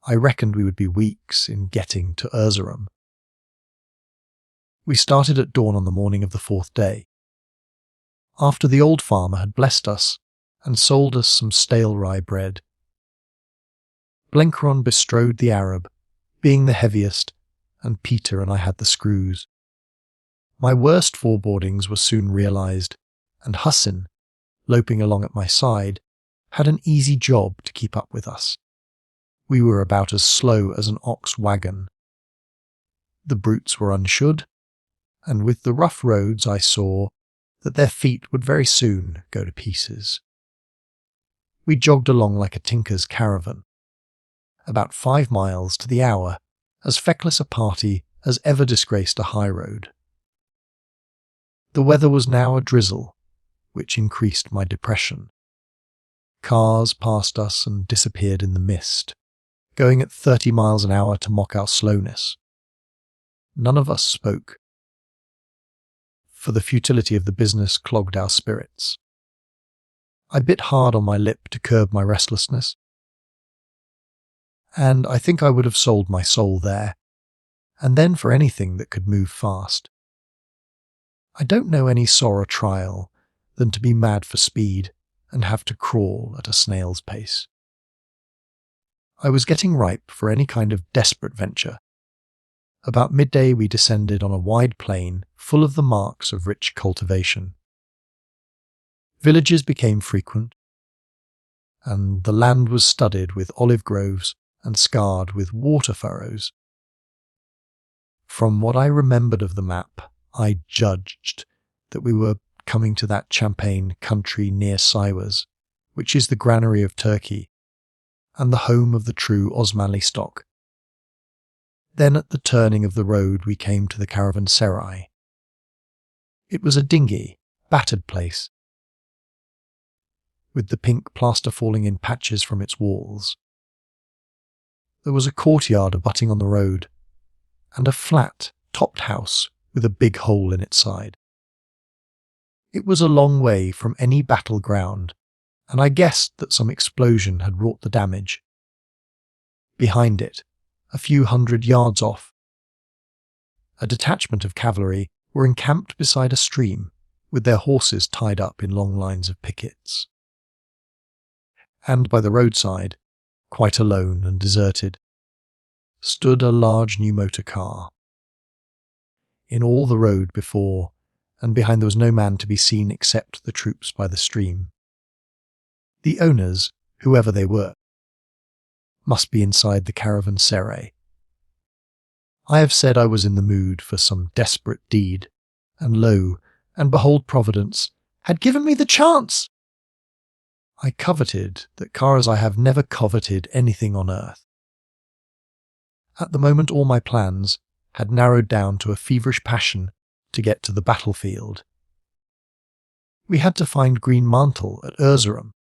A: I reckoned we would be weeks in getting to Erzurum. We started at dawn on the morning of the 4th day, after the old farmer had blessed us and sold us some stale rye bread. Blenkron bestrode the Arab, being the heaviest, and Peter and I had the screws. My worst forebodings were soon realized, and Hassan, loping along at my side, had an easy job to keep up with us. We were about as slow as an ox wagon. The brutes were unshod, and with the rough roads I saw that their feet would very soon go to pieces. We jogged along like a tinker's caravan, about 5 miles to the hour, as feckless a party as ever disgraced a high road. The weather was now a drizzle, which increased my depression. Cars passed us and disappeared in the mist, going at 30 miles an hour to mock our slowness. None of us spoke, for the futility of the business clogged our spirits. I bit hard on my lip to curb my restlessness, and I think I would have sold my soul there, and then for anything that could move fast. I don't know any sorer trial than to be mad for speed and have to crawl at a snail's pace. I was getting ripe for any kind of desperate venture. About midday we descended on a wide plain full of the marks of rich cultivation. Villages became frequent, and the land was studded with olive groves and scarred with water furrows. From what I remembered of the map, I judged that we were coming to that champaign country near Siwas, which is the granary of Turkey, and the home of the true Osmanli stock. Then at the turning of the road we came to the Caravanserai. It was a dingy, battered place, with the pink plaster falling in patches from its walls. There was a courtyard abutting on the road, and a flat, topped house with a big hole in its side. It was a long way from any battleground, and I guessed that some explosion had wrought the damage. Behind it, a few 100 yards off, a detachment of cavalry were encamped beside a stream, with their horses tied up in long lines of pickets. And by the roadside, quite alone and deserted, stood a large new motor car. In all the road before and behind there was no man to be seen except the troops by the stream. The owners, whoever they were, must be inside the Caravanserai. I have said I was in the mood for some desperate deed, and lo, and behold Providence had given me the chance! I coveted that car as I have never coveted anything on earth. At the moment all my plans had narrowed down to a feverish passion to get to the battlefield. We had to find Greenmantle at Erzurum,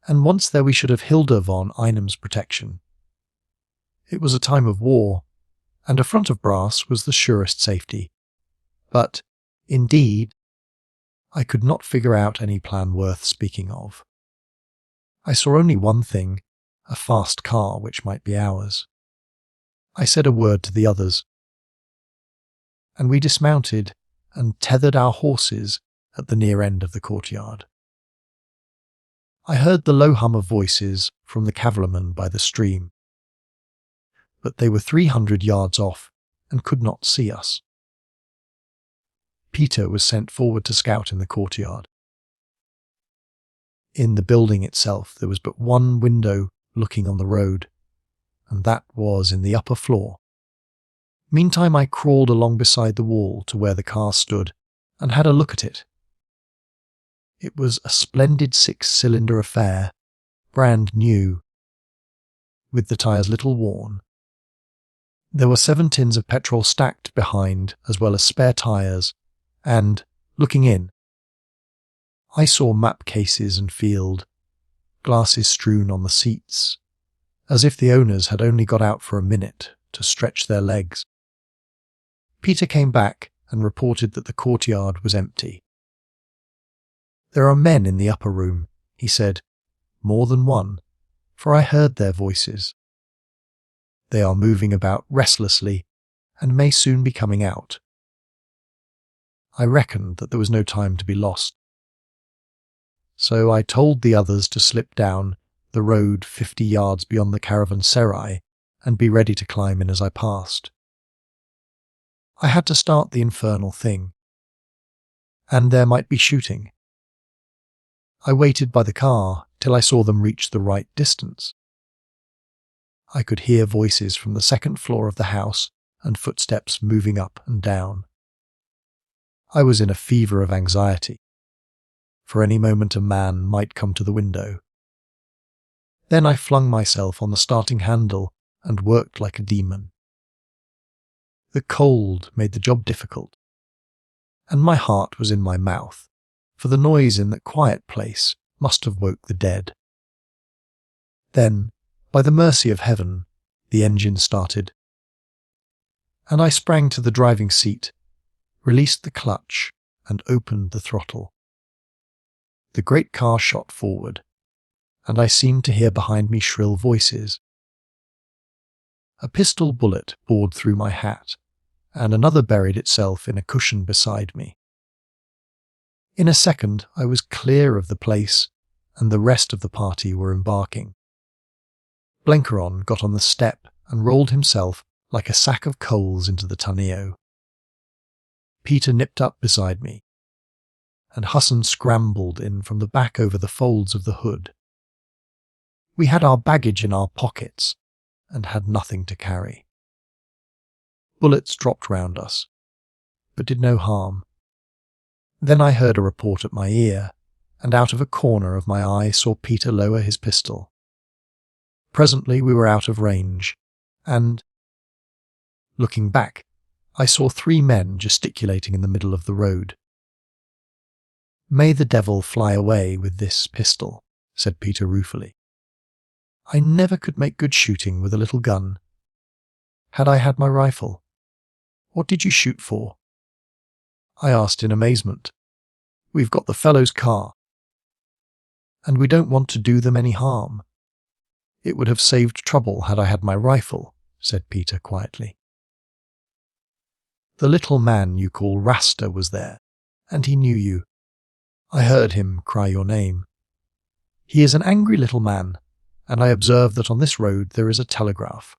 A: and once there we should have Hilda von Einem's protection. It was a time of war, and a front of brass was the surest safety. But, indeed, I could not figure out any plan worth speaking of. I saw only one thing, a fast car which might be ours. I said a word to the others, and we dismounted and tethered our horses at the near end of the courtyard. I heard the low hum of voices from the cavalrymen by the stream, but they were 300 yards off and could not see us. Peter was sent forward to scout in the courtyard. In the building itself there was but one window looking on the road, and that was in the upper floor. Meantime I crawled along beside the wall to where the car stood and had a look at it. It was a splendid 6-cylinder affair, brand new, with the tyres little worn. There were 7 tins of petrol stacked behind, as well as spare tyres, and, looking in, I saw map cases and field, glasses strewn on the seats, as if the owners had only got out for a minute to stretch their legs. Peter came back and reported that the courtyard was empty. "There are men in the upper room," he said, "more than one, for I heard their voices. They are moving about restlessly and may soon be coming out." I reckoned that there was no time to be lost. So I told the others to slip down the road 50 yards beyond the Caravanserai and be ready to climb in as I passed. I had to start the infernal thing, and there might be shooting. I waited by the car till I saw them reach the right distance. I could hear voices from the second floor of the house and footsteps moving up and down. I was in a fever of anxiety. For any moment a man might come to the window. Then I flung myself on the starting handle and worked like a demon. The cold made the job difficult, and my heart was in my mouth, for the noise in that quiet place must have woke the dead. Then, by the mercy of heaven, the engine started, and I sprang to the driving seat, released the clutch, and opened the throttle. The great car shot forward, and I seemed to hear behind me shrill voices. A pistol bullet bored through my hat, and another buried itself in a cushion beside me. In a second I was clear of the place, and the rest of the party were embarking. Blenkeron got on the step and rolled himself like a sack of coals into the tonneau. Peter nipped up beside me, and Hassan scrambled in from the back over the folds of the hood. We had our baggage in our pockets, and had nothing to carry. Bullets dropped round us, but did no harm. Then I heard a report at my ear, and out of a corner of my eye saw Peter lower his pistol. Presently we were out of range, and, looking back, I saw 3 men gesticulating in the middle of the road. "May the devil fly away with this pistol," said Peter ruefully. "I never could make good shooting with a little gun. Had I had my rifle? What did you shoot for?" I asked in amazement. "We've got the fellow's car, and we don't want to do them any harm." "It would have saved trouble had I had my rifle," said Peter quietly. "The little man you call Rasta was there, and he knew you. I heard him cry your name. He is an angry little man, and I observe that on this road there is a telegraph."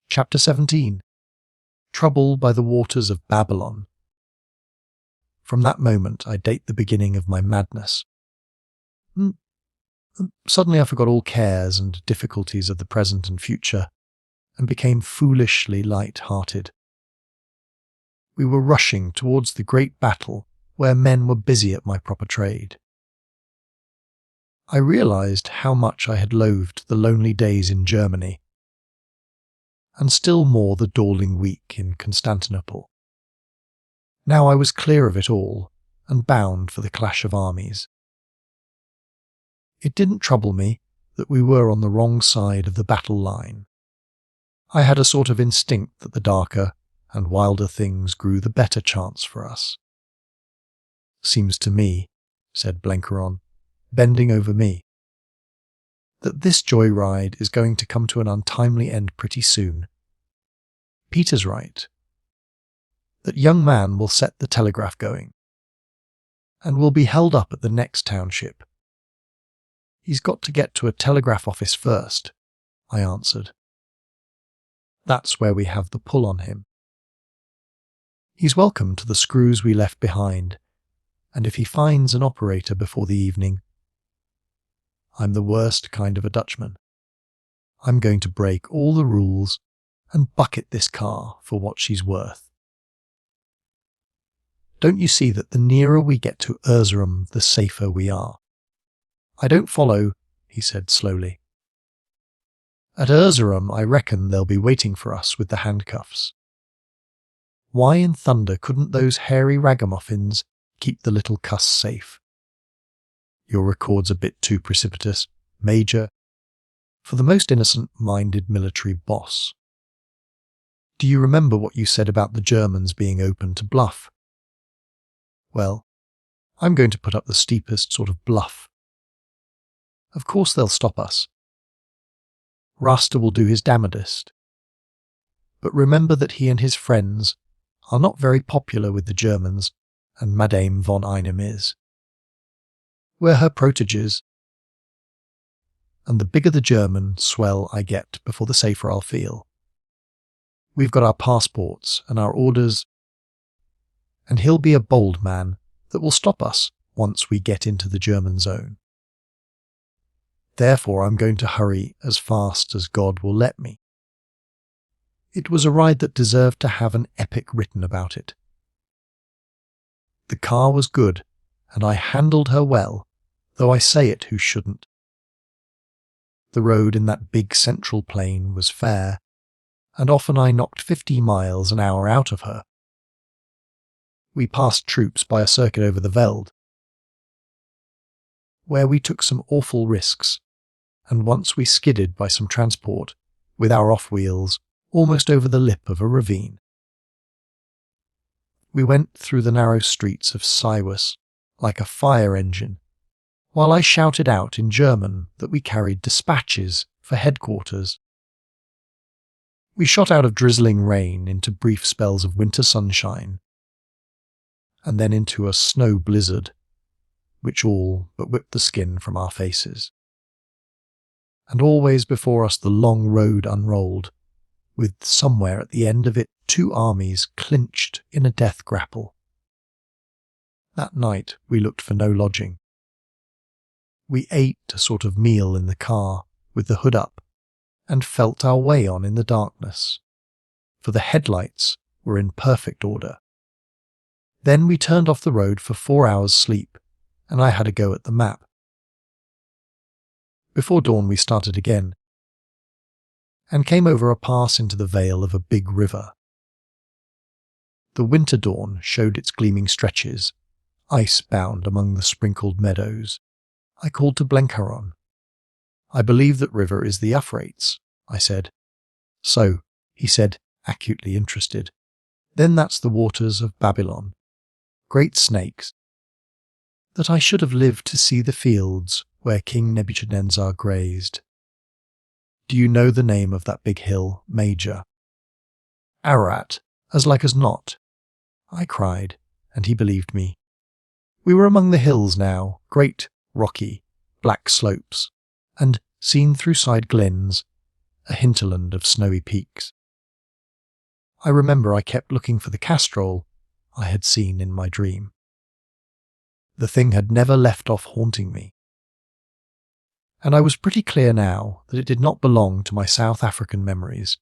A: Chapter 17. Trouble by the Waters of Babylon. From that moment I date the beginning of my madness. Suddenly I forgot all cares and difficulties of the present and future, and became foolishly light-hearted. We were rushing towards the great battle where men were busy at my proper trade. I realized how much I had loathed the lonely days in Germany, and still more the dawdling week in Constantinople. Now I was clear of it all, and bound for the clash of armies. It didn't trouble me that we were on the wrong side of the battle line. I had a sort of instinct that the darker and wilder things grew the better chance for us. "Seems to me," said Blenkeron, bending over me, "that this joyride is going to come to an untimely end pretty soon. Peter's right. That young man will set the telegraph going, and will be held up at the next township. He's got to get to a telegraph office first," I answered. "That's where we have the pull on him. He's welcome to the screws we left behind, and if he finds an operator before the evening, I'm the worst kind of a Dutchman. I'm going to break all the rules and bucket this car for what she's worth." Don't you see that the nearer we get to Erzurum, the safer we are?" "I don't follow," he said slowly. "At Erzurum, I reckon they'll be waiting for us with the handcuffs. Why in thunder couldn't those hairy ragamuffins keep the little cuss safe?" "Your record's a bit too precipitous, Major, for the most innocent-minded military boss. Do you remember what you said about the Germans being open to bluff? Well, I'm going to put up the steepest sort of bluff. Of course they'll stop us. Rasta will do his damnedest. But remember that he and his friends are not very popular with the Germans, and Madame von Einem is. We're her protégés. And the bigger the German swell I get before the safer I'll feel. We've got our passports and our orders, and he'll be a bold man that will stop us once we get into the German zone. Therefore I'm going to hurry as fast as God will let me." It was a ride that deserved to have an epic written about it. The car was good, and I handled her well, though I say it who shouldn't. The road in that big central plain was fair, and often I knocked 50 miles an hour out of her. We passed troops by a circuit over the veld, where we took some awful risks, and once we skidded by some transport, with our off-wheels, almost over the lip of a ravine. We went through the narrow streets of Siwas like a fire engine, while I shouted out in German that we carried dispatches for headquarters. We shot out of drizzling rain into brief spells of winter sunshine, and then into a snow blizzard, which all but whipped the skin from our faces. And always before us the long road unrolled, with somewhere at the end of it 2 armies clinched in a death grapple. That night we looked for no lodging. We ate a sort of meal in the car, with the hood up, and felt our way on in the darkness, for the headlights were in perfect order. Then we turned off the road for 4 hours' sleep, and I had a go at the map. Before dawn we started again, and came over a pass into the vale of a big river. The winter dawn showed its gleaming stretches, ice-bound among the sprinkled meadows. I called to Blencaron. "I believe that river is the Euphrates," I said. "So," he said, acutely interested, "then that's the waters of Babylon. Great snakes. That I should have lived to see the fields where King Nebuchadnezzar grazed. Do you know the name of that big hill, Major?" "Ararat, as like as not," I cried, and he believed me. We were among the hills now, great, rocky, black slopes, and, seen through side glens, a hinterland of snowy peaks. I remember I kept looking for the castrol I had seen in my dream. The thing had never left off haunting me, and I was pretty clear now that it did not belong to my South African memories.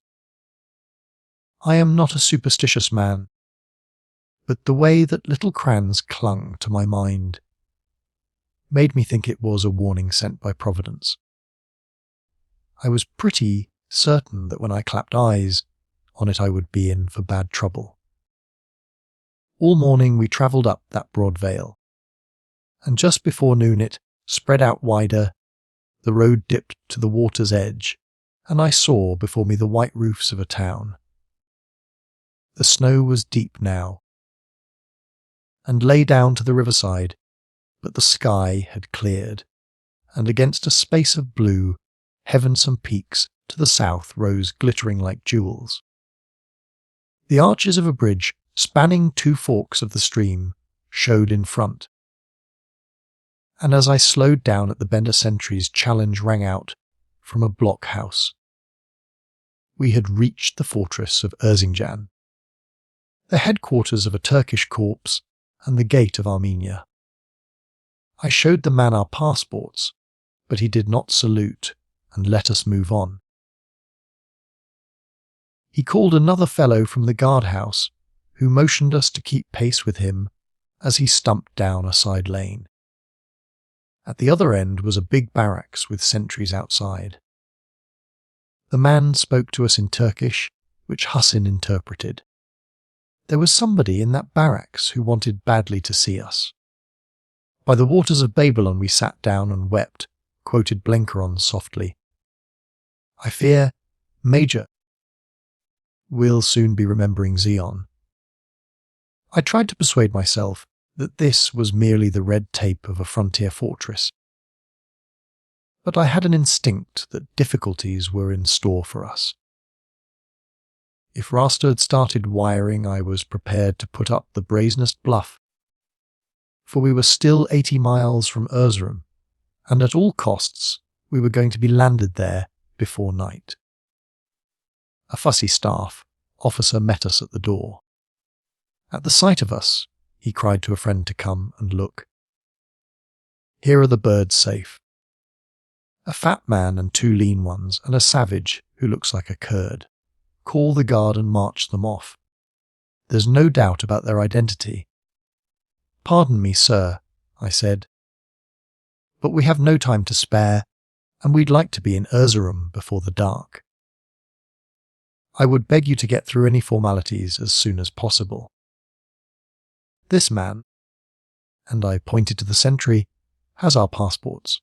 A: I am not a superstitious man, but the way that little crans clung to my mind made me think it was a warning sent by Providence. I was pretty certain that when I clapped eyes on it I would be in for bad trouble. All morning we travelled up that broad vale, and just before noon it spread out wider, the road dipped to the water's edge, and I saw before me the white roofs of a town. The snow was deep now, and lay down to the riverside, but the sky had cleared, and against a space of blue, heavensome peaks to the south rose glittering like jewels. The arches of a bridge spanning 2 forks of the stream showed in front, and as I slowed down at the bend a sentry's challenge rang out from a blockhouse. We had reached the fortress of Erzincan, the headquarters of a Turkish corps and the gate of Armenia. I showed the man our passports, but he did not salute and let us move on. He called another fellow from the guardhouse, who motioned us to keep pace with him as he stumped down a side lane. At the other end was a big barracks with sentries outside. The man spoke to us in Turkish, which Hussein interpreted. There was somebody in that barracks who wanted badly to see us. By the waters of Babylon we sat down and wept, quoted Blenkeron softly. I fear, Major, we'll soon be remembering Zion. I tried to persuade myself that this was merely the red tape of a frontier fortress. But I had an instinct that difficulties were in store for us. If Rasta had started wiring, I was prepared to put up the brazenest bluff, for we were still 80 miles from Erzurum, and at all costs we were going to be landed there before night. A fussy staff officer met us at the door. At the sight of us, he cried to a friend to come and look. Here are the birds safe. A fat man and 2 lean ones, and a savage who looks like a Kurd. Call the guard and march them off. There's no doubt about their identity. Pardon me, sir, I said, but we have no time to spare, and we'd like to be in Erzurum before the dark. I would beg you to get through any formalities as soon as possible. This man, and I pointed to the sentry, has our passports.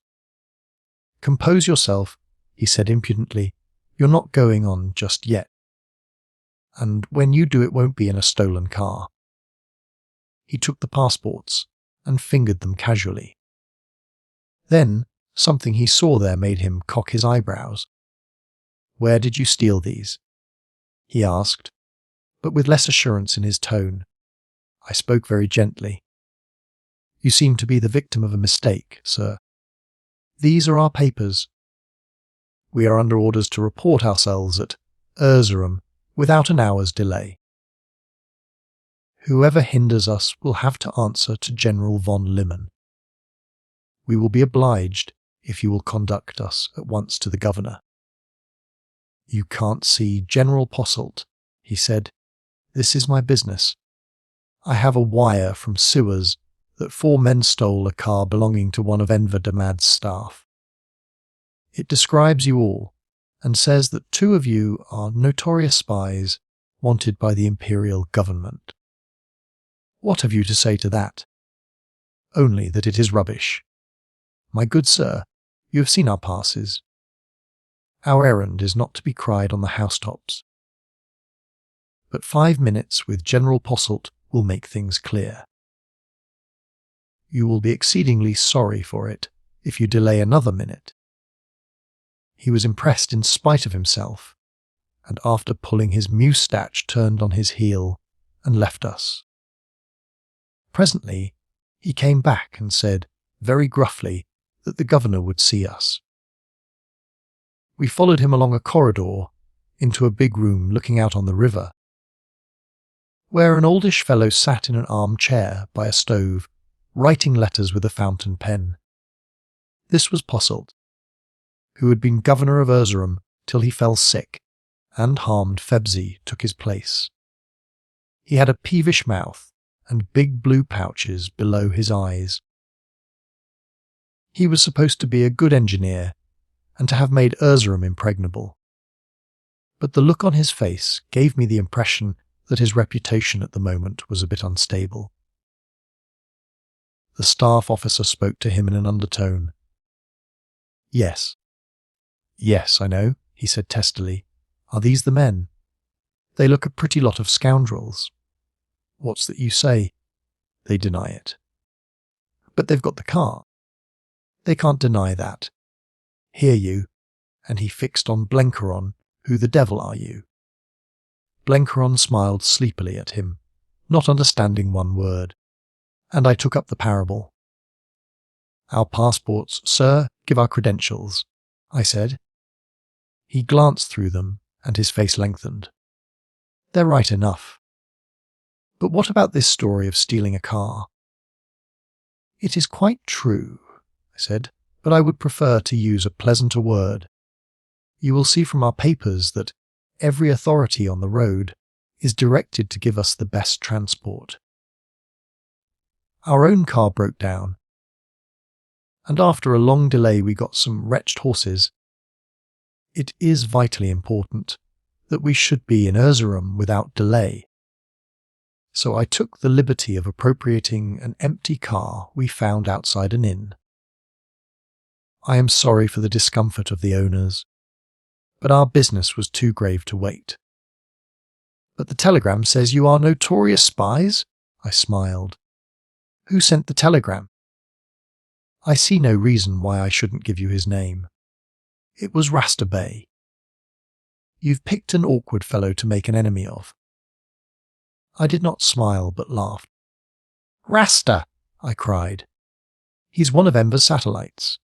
A: Compose yourself, he said impudently. You're not going on just yet. And when you do, it won't be in a stolen car. He took the passports and fingered them casually. Then something he saw there made him cock his eyebrows. Where did you steal these? He asked, but with less assurance in his tone. I spoke very gently. You seem to be the victim of a mistake, sir. These are our papers. We are under orders to report ourselves at Erzurum without an hour's delay. Whoever hinders us will have to answer to General von Liman. We will be obliged if you will conduct us at once to the governor. You can't see General Posselt, he said. This is my business. I have a wire from Suez that 4 men stole a car belonging to one of Enver Damad's staff. It describes you all and says that 2 of you are notorious spies wanted by the imperial government. What have you to say to that? Only that it is rubbish. My good sir, you have seen our passes. Our errand is not to be cried on the housetops. But 5 minutes with General Posselt will make things clear. You will be exceedingly sorry for it if you delay another minute. He was impressed in spite of himself, and after pulling his moustache turned on his heel and left us. Presently he came back and said, very gruffly, that the governor would see us. We followed him along a corridor into a big room looking out on the river, where an oldish fellow sat in an armchair by a stove, writing letters with a fountain pen. This was Posselt, who had been governor of Erzurum till he fell sick, and harmed Febzi took his place. He had a peevish mouth and big blue pouches below his eyes. He was supposed to be a good engineer and to have made Erzurum impregnable. But the look on his face gave me the impression that his reputation at the moment was a bit unstable. The staff officer spoke to him in an undertone. Yes, I know, he said testily. Are these the men? They look a pretty lot of scoundrels. What's that you say? They deny it. But they've got the car. They can't deny that. Here you, and he fixed on Blenkeron, who the devil are you? Blenkeron smiled sleepily at him, not understanding one word, and I took up the parable. Our passports, sir, give our credentials, I said. He glanced through them, and his face lengthened. They're right enough. But what about this story of stealing a car? It is quite true, I said, but I would prefer to use a pleasanter word. You will see from our papers that every authority on the road is directed to give us the best transport. Our own car broke down, and after a long delay we got some wretched horses. It is vitally important that we should be in Erzurum without delay. So I took the liberty of appropriating an empty car we found outside an inn. I am sorry for the discomfort of the owners, but our business was too grave to wait. But the telegram says you are notorious spies? I smiled. Who sent the telegram? I see no reason why I shouldn't give you his name. It was Rasta Bey. You've picked an awkward fellow to make an enemy of. I did not smile but laughed. Rasta, I cried. He's one of Enver's satellites.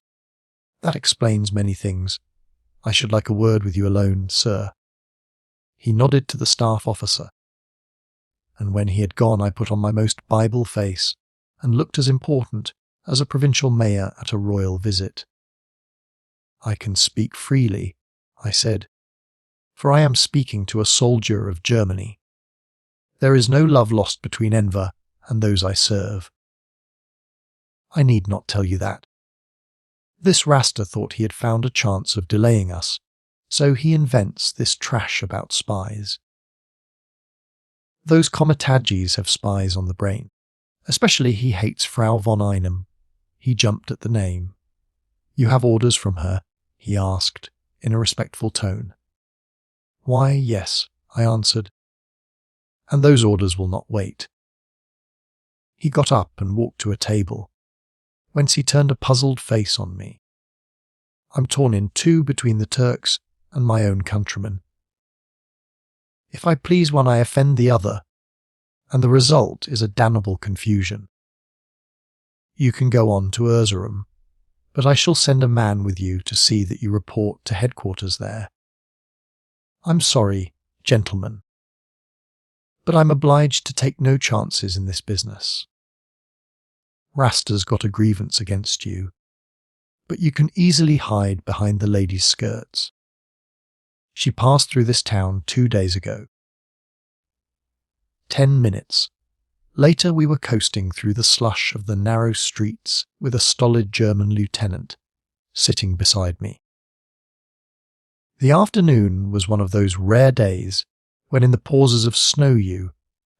A: That explains many things. I should like a word with you alone, sir. He nodded to the staff officer, and when he had gone I put on my most Bible face and looked as important as a provincial mayor at a royal visit. I can speak freely, I said, for I am speaking to a soldier of Germany. There is no love lost between Enver and those I serve. I need not tell you that. This Rasta thought he had found a chance of delaying us, so he invents this trash about spies. Those Komitadjis have spies on the brain. Especially he hates Frau von Einem. He jumped at the name. You have orders from her? He asked, in a respectful tone. Why, yes, I answered. And those orders will not wait. He got up and walked to a table, whence he turned a puzzled face on me. I'm torn in two between the Turks and my own countrymen. If I please one, I offend the other, and the result is a damnable confusion. You can go on to Erzurum, but I shall send a man with you to see that you report to headquarters there. I'm sorry, gentlemen, but I'm obliged to take no chances in this business. Rasta's got a grievance against you, but you can easily hide behind the lady's skirts. She passed through this town 2 days ago. 10 minutes. Later we were coasting through the slush of the narrow streets with a stolid German lieutenant sitting beside me. The afternoon was one of those rare days when in the pauses of snow you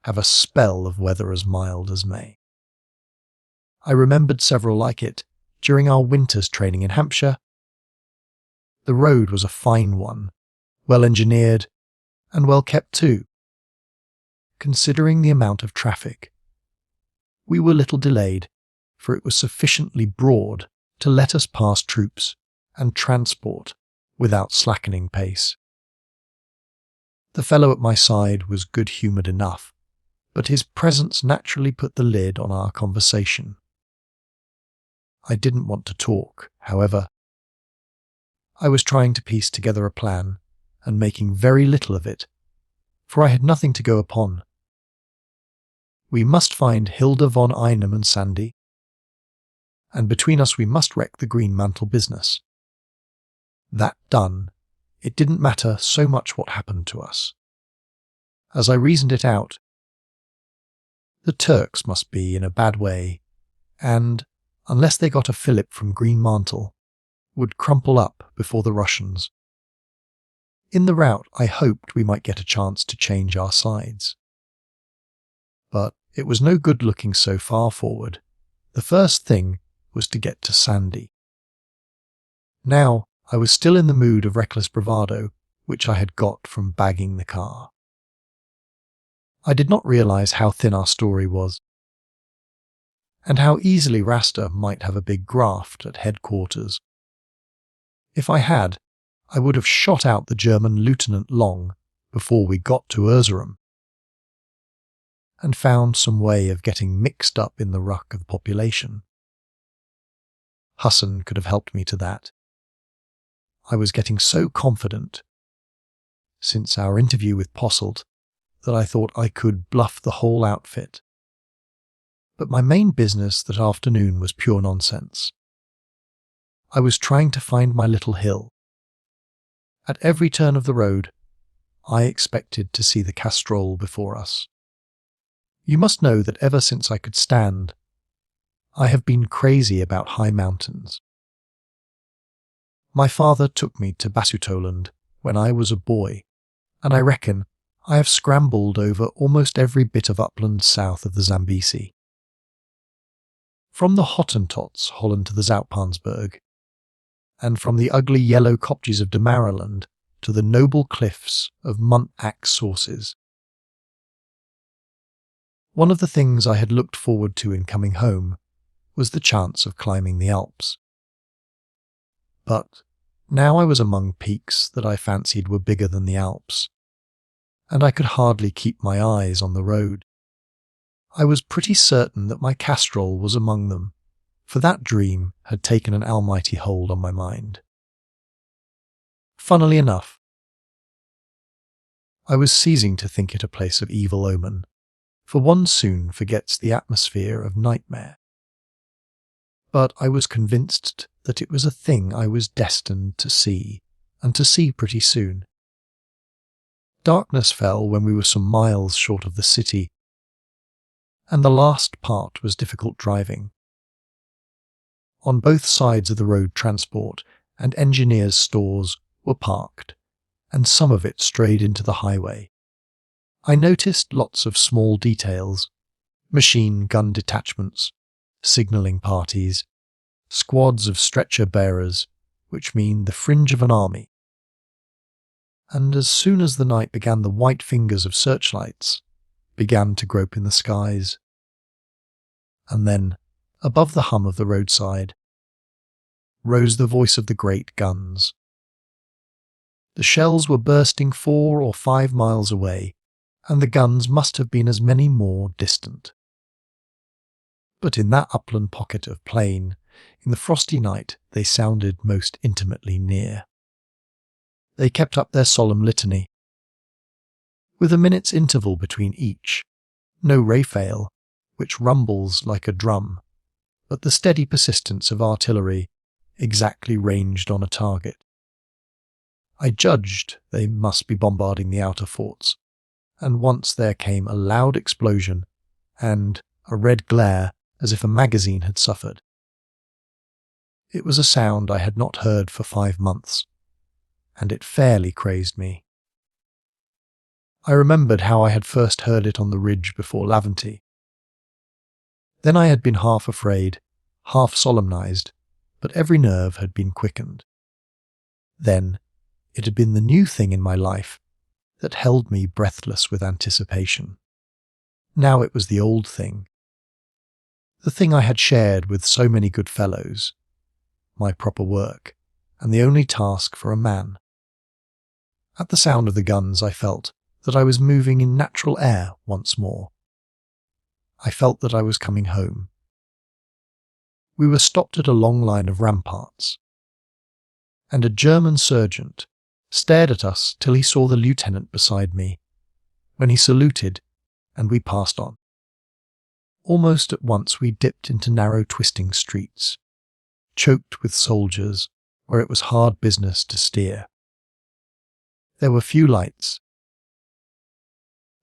A: have a spell of weather as mild as May. I remembered several like it during our winter's training in Hampshire. The road was a fine one, well engineered, and well kept too. Considering the amount of traffic, we were little delayed, for it was sufficiently broad to let us pass troops and transport without slackening pace. The fellow at my side was good-humoured enough, but his presence naturally put the lid on our conversation. I didn't want to talk, however. I was trying to piece together a plan, and making very little of it, for I had nothing to go upon. We must find Hilda von Einem and Sandy, and between us we must wreck the Greenmantle business. That done, it didn't matter so much what happened to us. As I reasoned it out, the Turks must be in a bad way, and, unless they got a fillip from Greenmantle, would crumple up before the Russians. In the route I hoped we might get a chance to change our sides. But it was no good looking so far forward. The first thing was to get to Sandy. Now I was still in the mood of reckless bravado which I had got from bagging the car. I did not realize how thin our story was, and how easily Rasta might have a big graft at headquarters. If I had, I would have shot out the German Lieutenant long before we got to Erzurum, and found some way of getting mixed up in the ruck of the population. Hassan could have helped me to that. I was getting so confident, since our interview with Posselt, that I thought I could bluff the whole outfit. But my main business that afternoon was pure nonsense. I was trying to find my little hill. At every turn of the road, I expected to see the Castrol before us. You must know that ever since I could stand, I have been crazy about high mountains. My father took me to Basutoland when I was a boy, and I reckon I have scrambled over almost every bit of upland south of the Zambesi. From the Hottentots Holland to the Zoutpansberg, and from the ugly yellow kopjes of Damaraland to the noble cliffs of Muntac Sources. One of the things I had looked forward to in coming home was the chance of climbing the Alps. But now I was among peaks that I fancied were bigger than the Alps, and I could hardly keep my eyes on the road. I was pretty certain that my Castrol was among them, for that dream had taken an almighty hold on my mind. Funnily enough, I was ceasing to think it a place of evil omen, for one soon forgets the atmosphere of nightmare. But I was convinced that it was a thing I was destined to see, and to see pretty soon. Darkness fell when we were some miles short of the city, and the last part was difficult driving. On both sides of the road transport and engineers' stores were parked, and some of it strayed into the highway. I noticed lots of small details: machine gun detachments, signalling parties, squads of stretcher bearers, which mean the fringe of an army. And as soon as the night began, the white fingers of searchlights began to grope in the skies. And then, above the hum of the roadside, rose the voice of the great guns. The shells were bursting 4 or 5 miles away, and the guns must have been as many more distant. But in that upland pocket of plain, in the frosty night, they sounded most intimately near. They kept up their solemn litany, with a minute's interval between each, no rafale, which rumbles like a drum, but the steady persistence of artillery exactly ranged on a target. I judged they must be bombarding the outer forts, and once there came a loud explosion and a red glare as if a magazine had suffered. It was a sound I had not heard for 5 months, and it fairly crazed me. I remembered how I had first heard it on the ridge before Laventy. Then I had been half afraid, half solemnized, but every nerve had been quickened. Then it had been the new thing in my life that held me breathless with anticipation. Now it was the old thing, the thing I had shared with so many good fellows, my proper work, and the only task for a man. At the sound of the guns I felt that I was moving in natural air once more. I felt that I was coming home. We were stopped at a long line of ramparts, and a German sergeant stared at us till he saw the lieutenant beside me, when he saluted, and we passed on. Almost at once we dipped into narrow twisting streets, choked with soldiers, where it was hard business to steer. There were few lights.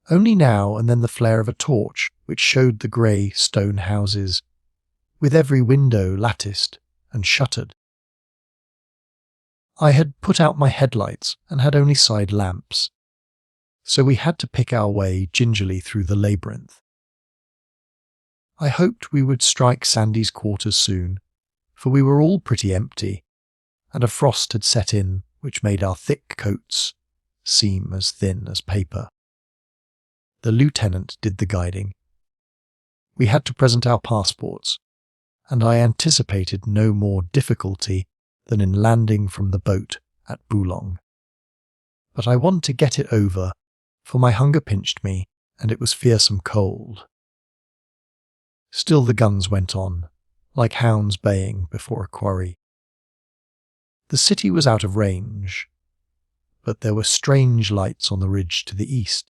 A: Only now and then the flare of a torch which showed the grey stone houses, with every window latticed and shuttered. I had put out my headlights and had only side lamps, so we had to pick our way gingerly through the labyrinth. I hoped we would strike Sandy's quarters soon, for we were all pretty empty, and a frost had set in which made our thick coats seem as thin as paper. The lieutenant did the guiding. We had to present our passports, and I anticipated no more difficulty than in landing from the boat at Boulogne. But I wanted to get it over, for my hunger pinched me, and it was fearsome cold. Still the guns went on, like hounds baying before a quarry. The city was out of range, but there were strange lights on the ridge to the east.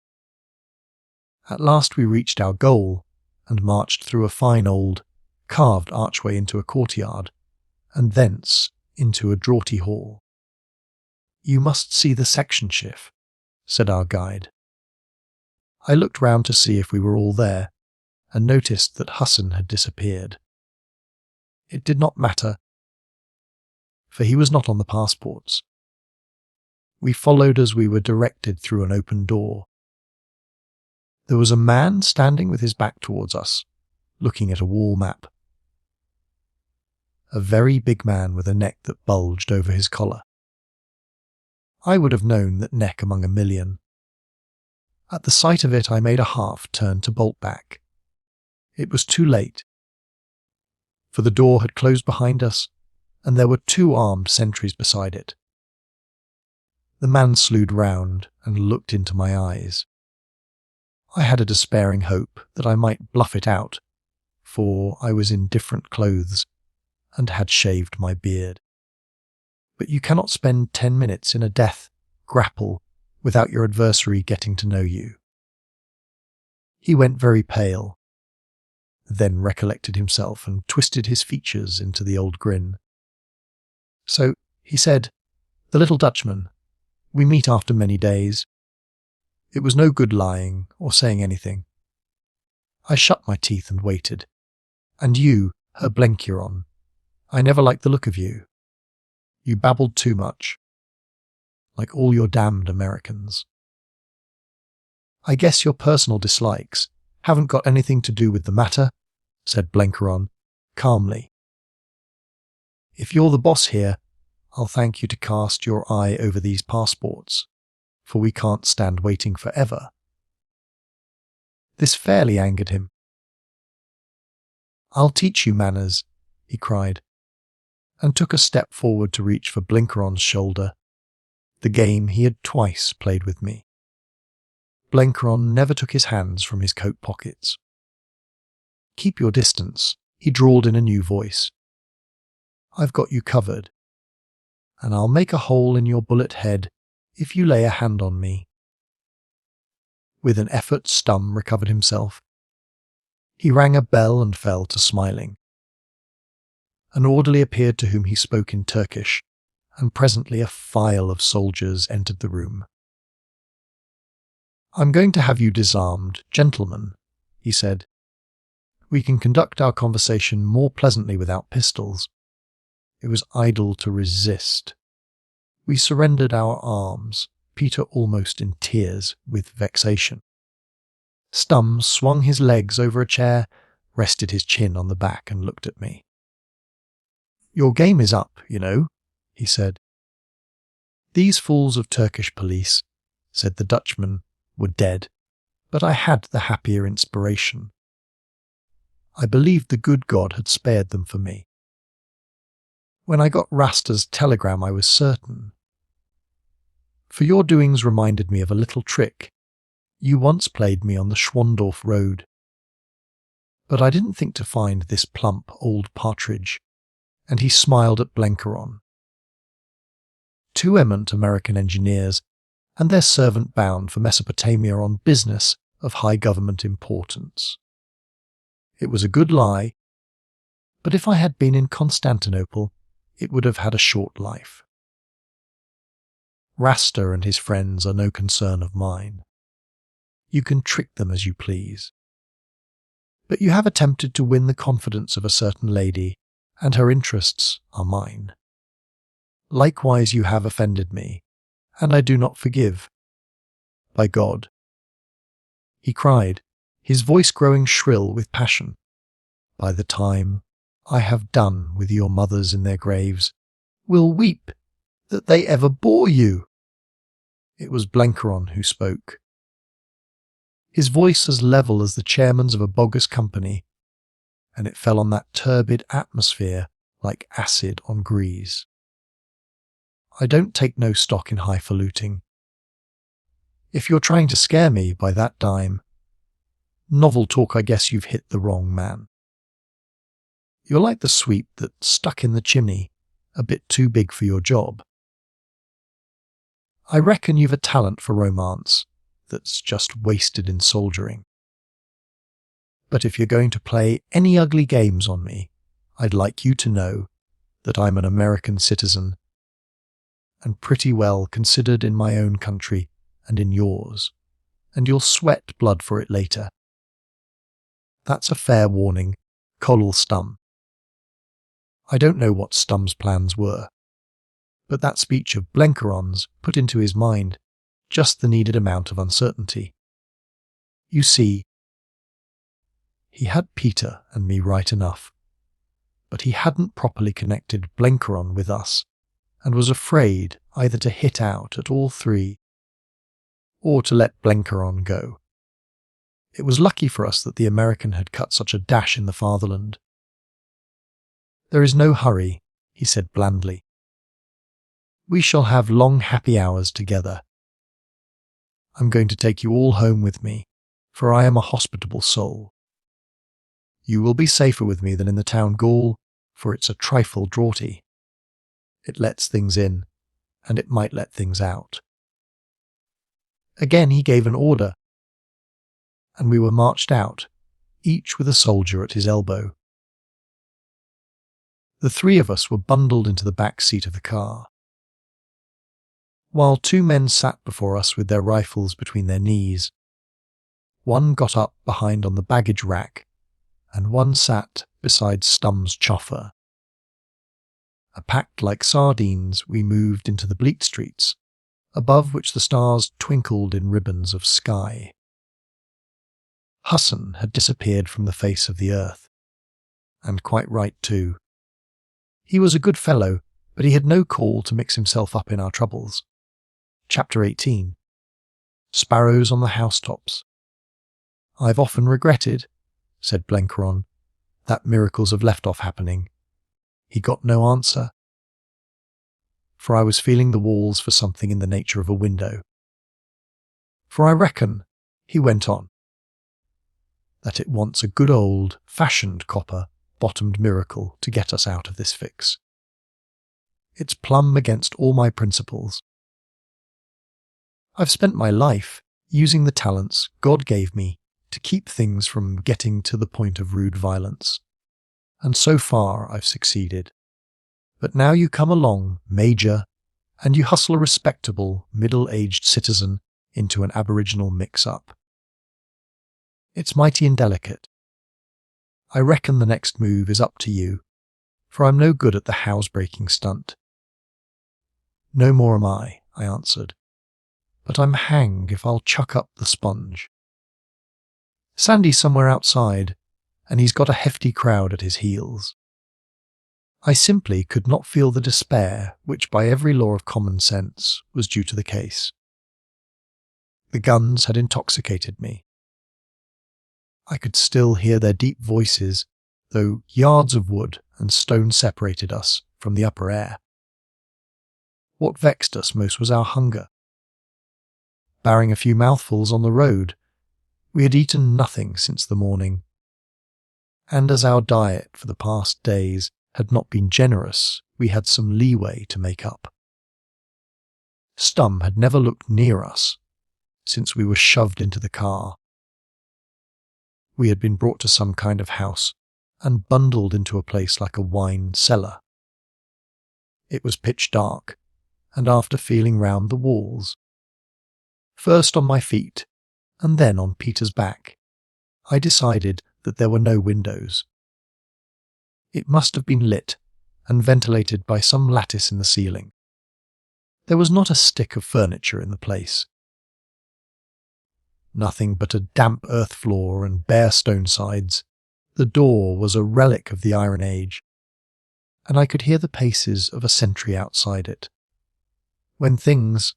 A: At last we reached our goal, and marched through a fine old, carved archway into a courtyard, and thence into a draughty hall. "You must see the section shift," said our guide. I looked round to see if we were all there, and noticed that Husson had disappeared. It did not matter, for he was not on the passports. We followed as we were directed through an open door. There was a man standing with his back towards us, looking at a wall map. A very big man with a neck that bulged over his collar. I would have known that neck among a million. At the sight of it, I made a half turn to bolt back. It was too late, for the door had closed behind us, and there were 2 armed sentries beside it. The man slewed round and looked into my eyes. I had a despairing hope that I might bluff it out, for I was in different clothes and had shaved my beard. But you cannot spend 10 minutes in a death grapple without your adversary getting to know you. He went very pale, then recollected himself and twisted his features into the old grin. So he said, "The little Dutchman, we meet after many days." It was no good lying or saying anything. I shut my teeth and waited. "And you, Herr Blenkiron, I never liked the look of you. You babbled too much, like all your damned Americans. I guess your personal dislikes haven't got anything to do with the matter," said Blenkiron calmly. "If you're the boss here, I'll thank you to cast your eye over these passports, for we can't stand waiting forever." This fairly angered him. "I'll teach you manners," he cried, and took a step forward to reach for Blenkiron's shoulder, the game he had twice played with me. Blenkiron never took his hands from his coat pockets. "Keep your distance," he drawled in a new voice. "I've got you covered, and I'll make a hole in your bullet head if you lay a hand on me." With an effort, Stum recovered himself. He rang a bell and fell to smiling. An orderly appeared to whom he spoke in Turkish, and presently a file of soldiers entered the room. "I'm going to have you disarmed, gentlemen," he said. "We can conduct our conversation more pleasantly without pistols. It was idle to resist. We surrendered our arms, Peter almost in tears with vexation." Stum swung his legs over a chair, rested his chin on the back and looked at me. "Your game is up, you know," he said. "These fools of Turkish police," said the Dutchman, "were dead, but I had the happier inspiration. I believed the good God had spared them for me. When I got Rasta's telegram, I was certain. For your doings reminded me of a little trick you once played me on the Schwandorf road. But I didn't think to find this plump old partridge," and he smiled at Blenkiron. "2 eminent American engineers and their servant bound for Mesopotamia on business of high government importance. It was a good lie, but if I had been in Constantinople, it would have had a short life. Rasta and his friends are no concern of mine. You can trick them as you please. But you have attempted to win the confidence of a certain lady, and her interests are mine. Likewise you have offended me, and I do not forgive. By God." He cried, his voice growing shrill with passion, "By the time I have done with your mothers in their graves, will weep that they ever bore you." It was Blenkiron who spoke. His voice as level as the chairman's of a bogus company, and it fell on that turbid atmosphere like acid on grease. I don't take no stock in highfalutin. If you're trying to scare me by that dime, novel talk, I guess you've hit the wrong man. You're like the sweep that stuck in the chimney, a bit too big for your job. I reckon you've a talent for romance that's just wasted in soldiering. But if you're going to play any ugly games on me, I'd like you to know that I'm an American citizen, and pretty well considered in my own country and in yours, and you'll sweat blood for it later. That's a fair warning, Colonel Stum. I don't know what Stumm's plans were, but that speech of Blenkeron's put into his mind just the needed amount of uncertainty. You see, he had Peter and me right enough, but he hadn't properly connected Blenkeron with us, and was afraid either to hit out at all three or to let Blenkeron go. It was lucky for us that the American had cut such a dash in the fatherland. "There is no hurry," he said blandly. "We shall have long happy hours together. I'm going to take you all home with me, for I am a hospitable soul. You will be safer with me than in the town gaol, for it's a trifle draughty. It lets things in, and it might let things out." Again he gave an order, and we were marched out, each with a soldier at his elbow. The three of us were bundled into the back seat of the car, while two men sat before us with their rifles between their knees. One got up behind on the baggage rack, and one sat beside Stumm's chauffeur. Packed like sardines, we moved into the bleak streets, above which the stars twinkled in ribbons of sky. Husson had disappeared from the face of the earth, and quite right too. He was a good fellow, but he had no call to mix himself up in our troubles. Chapter 18. Sparrows on the Housetops. "I've often regretted," said Blenkeron, "that miracles have left off happening." He got no answer, for I was feeling the walls for something in the nature of a window. "For I reckon," he went on, "that it wants a good old-fashioned copper-bottomed miracle to get us out of this fix. It's plumb against all my principles. I've spent my life using the talents God gave me to keep things from getting to the point of rude violence, and so far I've succeeded. But now you come along, Major, and you hustle a respectable, middle-aged citizen into an aboriginal mix-up. It's mighty indelicate. I reckon the next move is up to you, for I'm no good at the house-breaking stunt." "No more am I," I answered, "but I'm hanged if I'll chuck up the sponge. Sandy's somewhere outside, and he's got a hefty crowd at his heels." I simply could not feel the despair which by every law of common sense was due to the case. The guns had intoxicated me. I could still hear their deep voices, though yards of wood and stone separated us from the upper air. What vexed us most was our hunger. Barring a few mouthfuls on the road, we had eaten nothing since the morning, and as our diet for the past days had not been generous, we had some leeway to make up. Stumm had never looked near us since we were shoved into the car. We had been brought to some kind of house and bundled into a place like a wine cellar. It was pitch dark, and after feeling round the walls, first on my feet and then on Peter's back, I decided that there were no windows. It must have been lit and ventilated by some lattice in the ceiling. There was not a stick of furniture in the place. Nothing but a damp earth floor and bare stone sides. The door was a relic of the Iron Age, and I could hear the paces of a sentry outside it. When things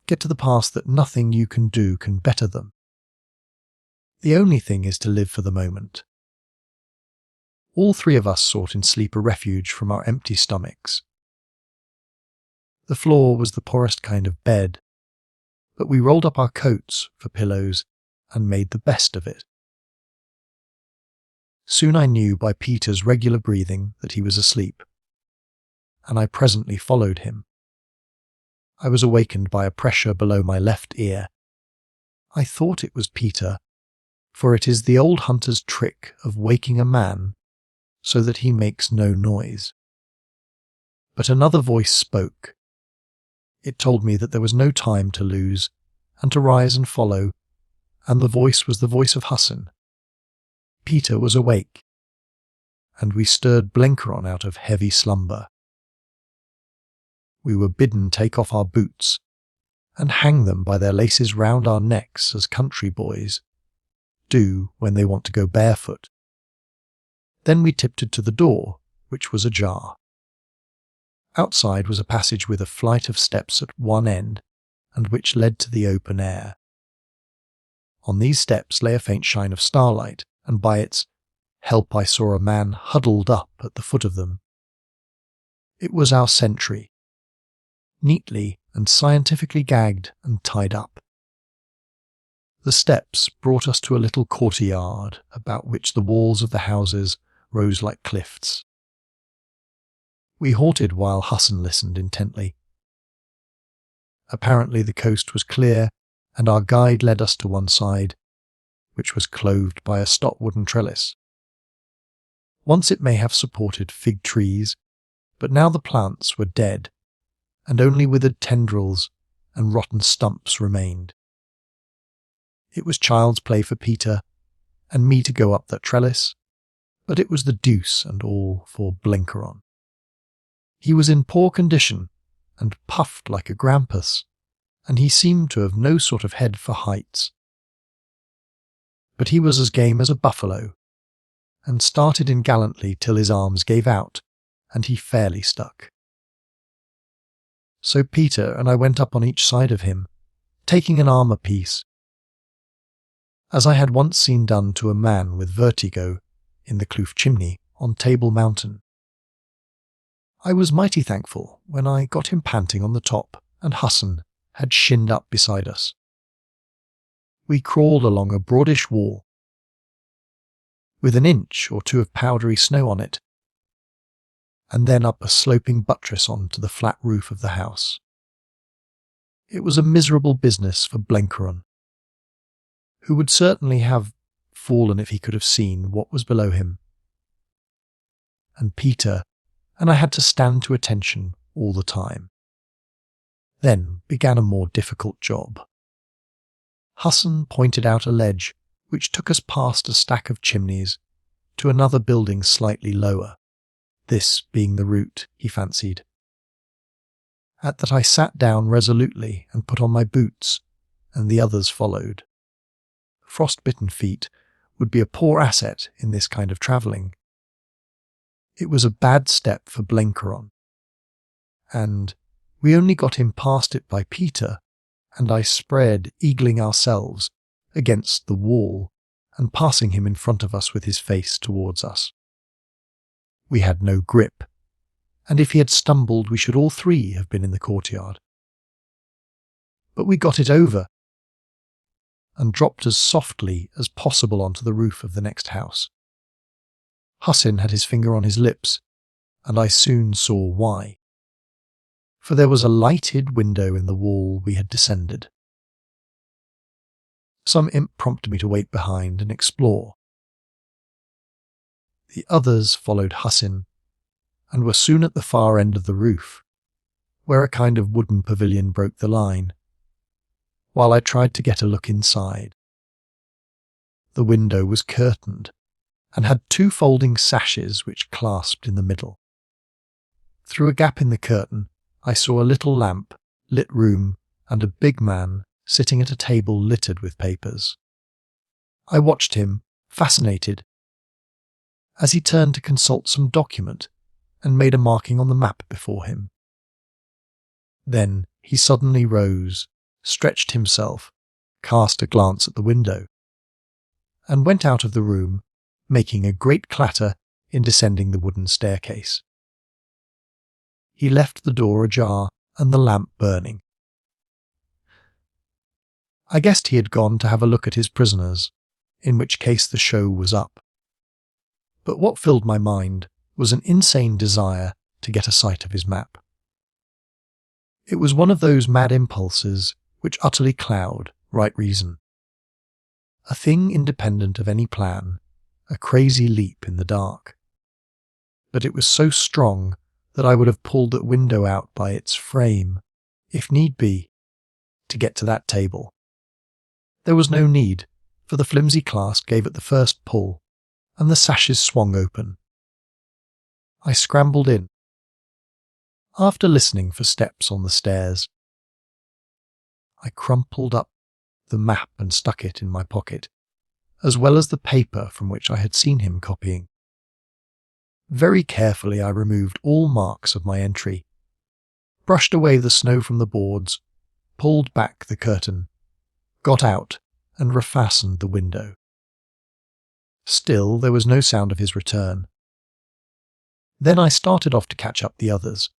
A: get to the pass that nothing you can do can better them, the only thing is to live for the moment. All three of us sought in sleep a refuge from our empty stomachs. The floor was the poorest kind of bed, but we rolled up our coats for pillows and made the best of it. Soon I knew by Peter's regular breathing that he was asleep, and I presently followed him. I was awakened by a pressure below my left ear. I thought it was Peter, for it is the old hunter's trick of waking a man so that he makes no noise. But another voice spoke. It told me that there was no time to lose, and to rise and follow, and the voice was the voice of Husson. Peter was awake, and we stirred Blenkeron out of heavy slumber. We were bidden take off our boots and hang them by their laces round our necks as country boys do when they want to go barefoot. Then we tiptoed to the door, which was ajar. Outside was a passage with a flight of steps at one end, and which led to the open air. On these steps lay a faint shine of starlight, and by its help I saw a man huddled up at the foot of them. It was our sentry, neatly and scientifically gagged and tied up. The steps brought us to a little courtyard about which the walls of the houses rose like cliffs. We halted while Hassan listened intently. Apparently the coast was clear, and our guide led us to one side, which was clothed by a stout wooden trellis. Once it may have supported fig trees, but now the plants were dead, and only withered tendrils and rotten stumps remained. It was child's play for Peter and me to go up that trellis, but it was the deuce and all for Blenkeron. He was in poor condition and puffed like a grampus, and he seemed to have no sort of head for heights. But he was as game as a buffalo, and started in gallantly till his arms gave out, and he fairly stuck. So Peter and I went up on each side of him, taking an arm apiece, as I had once seen done to a man with vertigo in the Kloof chimney on Table Mountain. I was mighty thankful when I got him panting on the top, and Hassan had shinned up beside us. We crawled along a broadish wall, with an inch or two of powdery snow on it, and then up a sloping buttress on to the flat roof of the house. It was a miserable business for Blenkeron, who would certainly have fallen if he could have seen what was below him. And Peter and I had to stand to attention all the time. Then began a more difficult job. Hassan pointed out a ledge which took us past a stack of chimneys to another building slightly lower, this being the route, he fancied. At that I sat down resolutely and put on my boots, and the others followed. Frost-bitten feet would be a poor asset in this kind of travelling. It was a bad step for Blenkeron, and we only got him past it by Peter and I spread, eagling ourselves, against the wall and passing him in front of us with his face towards us. We had no grip, and if he had stumbled we should all three have been in the courtyard. But we got it over, and dropped as softly as possible onto the roof of the next house. Hassan had his finger on his lips, and I soon saw why. For there was a lighted window in the wall we had descended. Some imp prompted me to wait behind and explore. The others followed Hassan, and were soon at the far end of the roof, where a kind of wooden pavilion broke the line, while I tried to get a look inside. The window was curtained, and had two folding sashes which clasped in the middle. Through a gap in the curtain, I saw a little lamp, lit room, and a big man sitting at a table littered with papers. I watched him, fascinated, as he turned to consult some document and made a marking on the map before him. Then he suddenly rose, stretched himself, cast a glance at the window, and went out of the room, making a great clatter in descending the wooden staircase. He left the door ajar and the lamp burning. I guessed he had gone to have a look at his prisoners, in which case the show was up. But what filled my mind was an insane desire to get a sight of his map. It was one of those mad impulses which utterly cloud right reason. A thing independent of any plan, a crazy leap in the dark. But it was so strong that I would have pulled that window out by its frame, if need be, to get to that table. There was no need, for the flimsy clasp gave at the first pull, and the sashes swung open, I scrambled in. After listening for steps on the stairs, I crumpled up the map and stuck it in my pocket, as well as the paper from which I had seen him copying. Very carefully I removed all marks of my entry, brushed away the snow from the boards, pulled back the curtain, got out and refastened the window. Still, there was no sound of his return. Then I started off to catch up the others.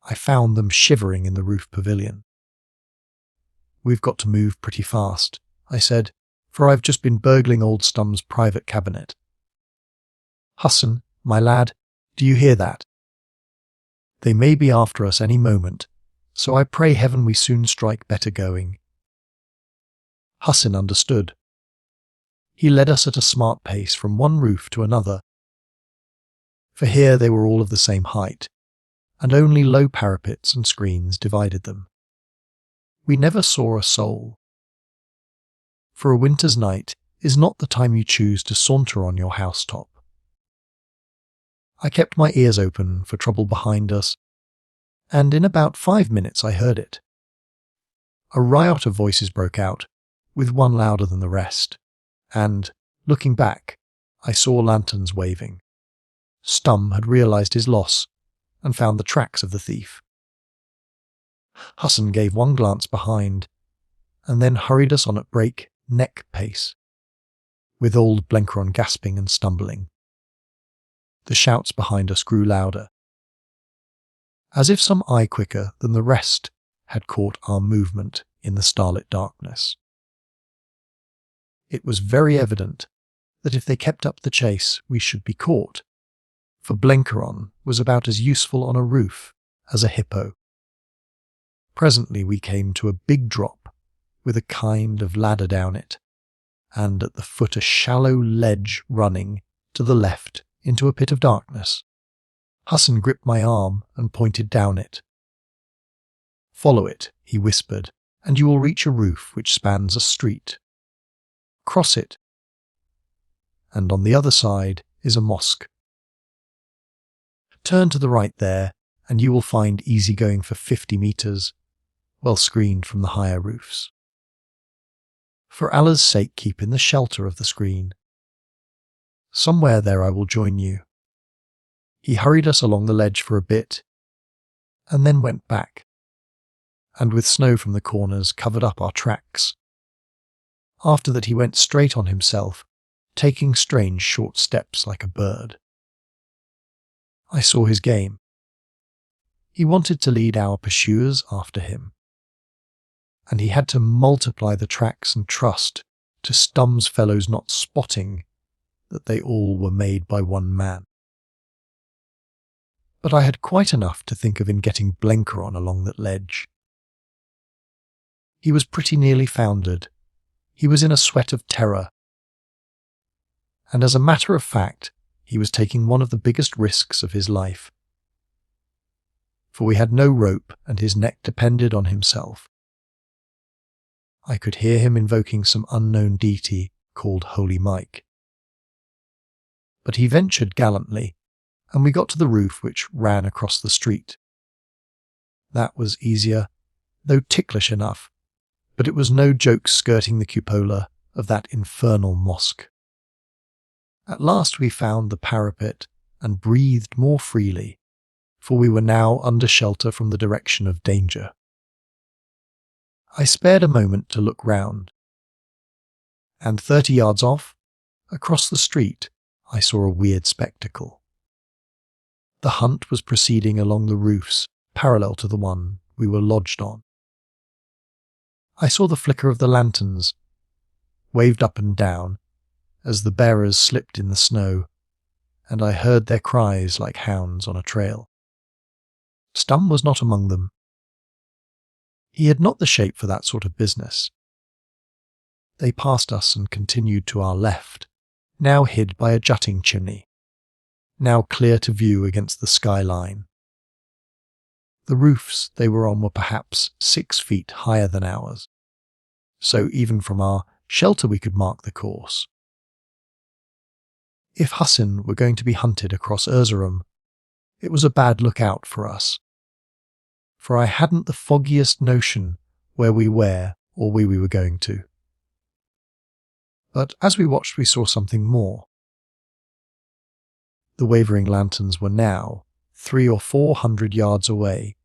A: I found them shivering in the roof pavilion. "We've got to move pretty fast," I said, "for I've just been burgling old Stum's private cabinet. Husson, my lad, do you hear that? They may be after us any moment, so I pray heaven we soon strike better going." Husson understood. He led us at a smart pace from one roof to another, for here they were all of the same height, and only low parapets and screens divided them. We never saw a soul. For a winter's night is not the time you choose to saunter on your housetop. I kept my ears open for trouble behind us, and in about 5 minutes I heard it. A riot of voices broke out, with one louder than the rest, and, looking back, I saw lanterns waving. Stum had realised his loss and found the tracks of the thief. Husson gave one glance behind, and then hurried us on at break-neck pace, with old Blenkeron gasping and stumbling. The shouts behind us grew louder, as if some eye quicker than the rest had caught our movement in the starlit darkness. It was very evident that if they kept up the chase we should be caught, for Blenkeron was about as useful on a roof as a hippo. Presently we came to a big drop with a kind of ladder down it, and at the foot a shallow ledge running to the left into a pit of darkness. Husson gripped my arm and pointed down it. "Follow it," he whispered, "and you will reach a roof which spans a street. Cross it, and on the other side is a mosque. Turn to the right there, and you will find easy going for 50 metres, well screened from the higher roofs. For Allah's sake keep in the shelter of the screen. Somewhere there I will join you." He hurried us along the ledge for a bit, and then went back, and with snow from the corners covered up our tracks. After that he went straight on himself, taking strange short steps like a bird. I saw his game. He wanted to lead our pursuers after him, and he had to multiply the tracks and trust to Stum's fellows not spotting that they all were made by one man. But I had quite enough to think of in getting Blenkeron along that ledge. He was pretty nearly foundered. He was in a sweat of terror. And as a matter of fact, he was taking one of the biggest risks of his life. For we had no rope and his neck depended on himself. I could hear him invoking some unknown deity called Holy Mike. But he ventured gallantly, and we got to the roof which ran across the street. That was easier, though ticklish enough, but it was no joke skirting the cupola of that infernal mosque. At last we found the parapet and breathed more freely, for we were now under shelter from the direction of danger. I spared a moment to look round, and 30 yards off, across the street, I saw a weird spectacle. The hunt was proceeding along the roofs parallel to the one we were lodged on. I saw the flicker of the lanterns, waved up and down, as the bearers slipped in the snow, and I heard their cries like hounds on a trail. Stum was not among them. He had not the shape for that sort of business. They passed us and continued to our left, now hid by a jutting chimney, now clear to view against the skyline. The roofs they were on were perhaps 6 feet higher than ours, so even from our shelter we could mark the course. If Hussin were going to be hunted across Erzurum, it was a bad lookout for us, for I hadn't the foggiest notion where we were or where we were going to. But as we watched, we saw something more. The wavering lanterns were now 300 or 400 yards away,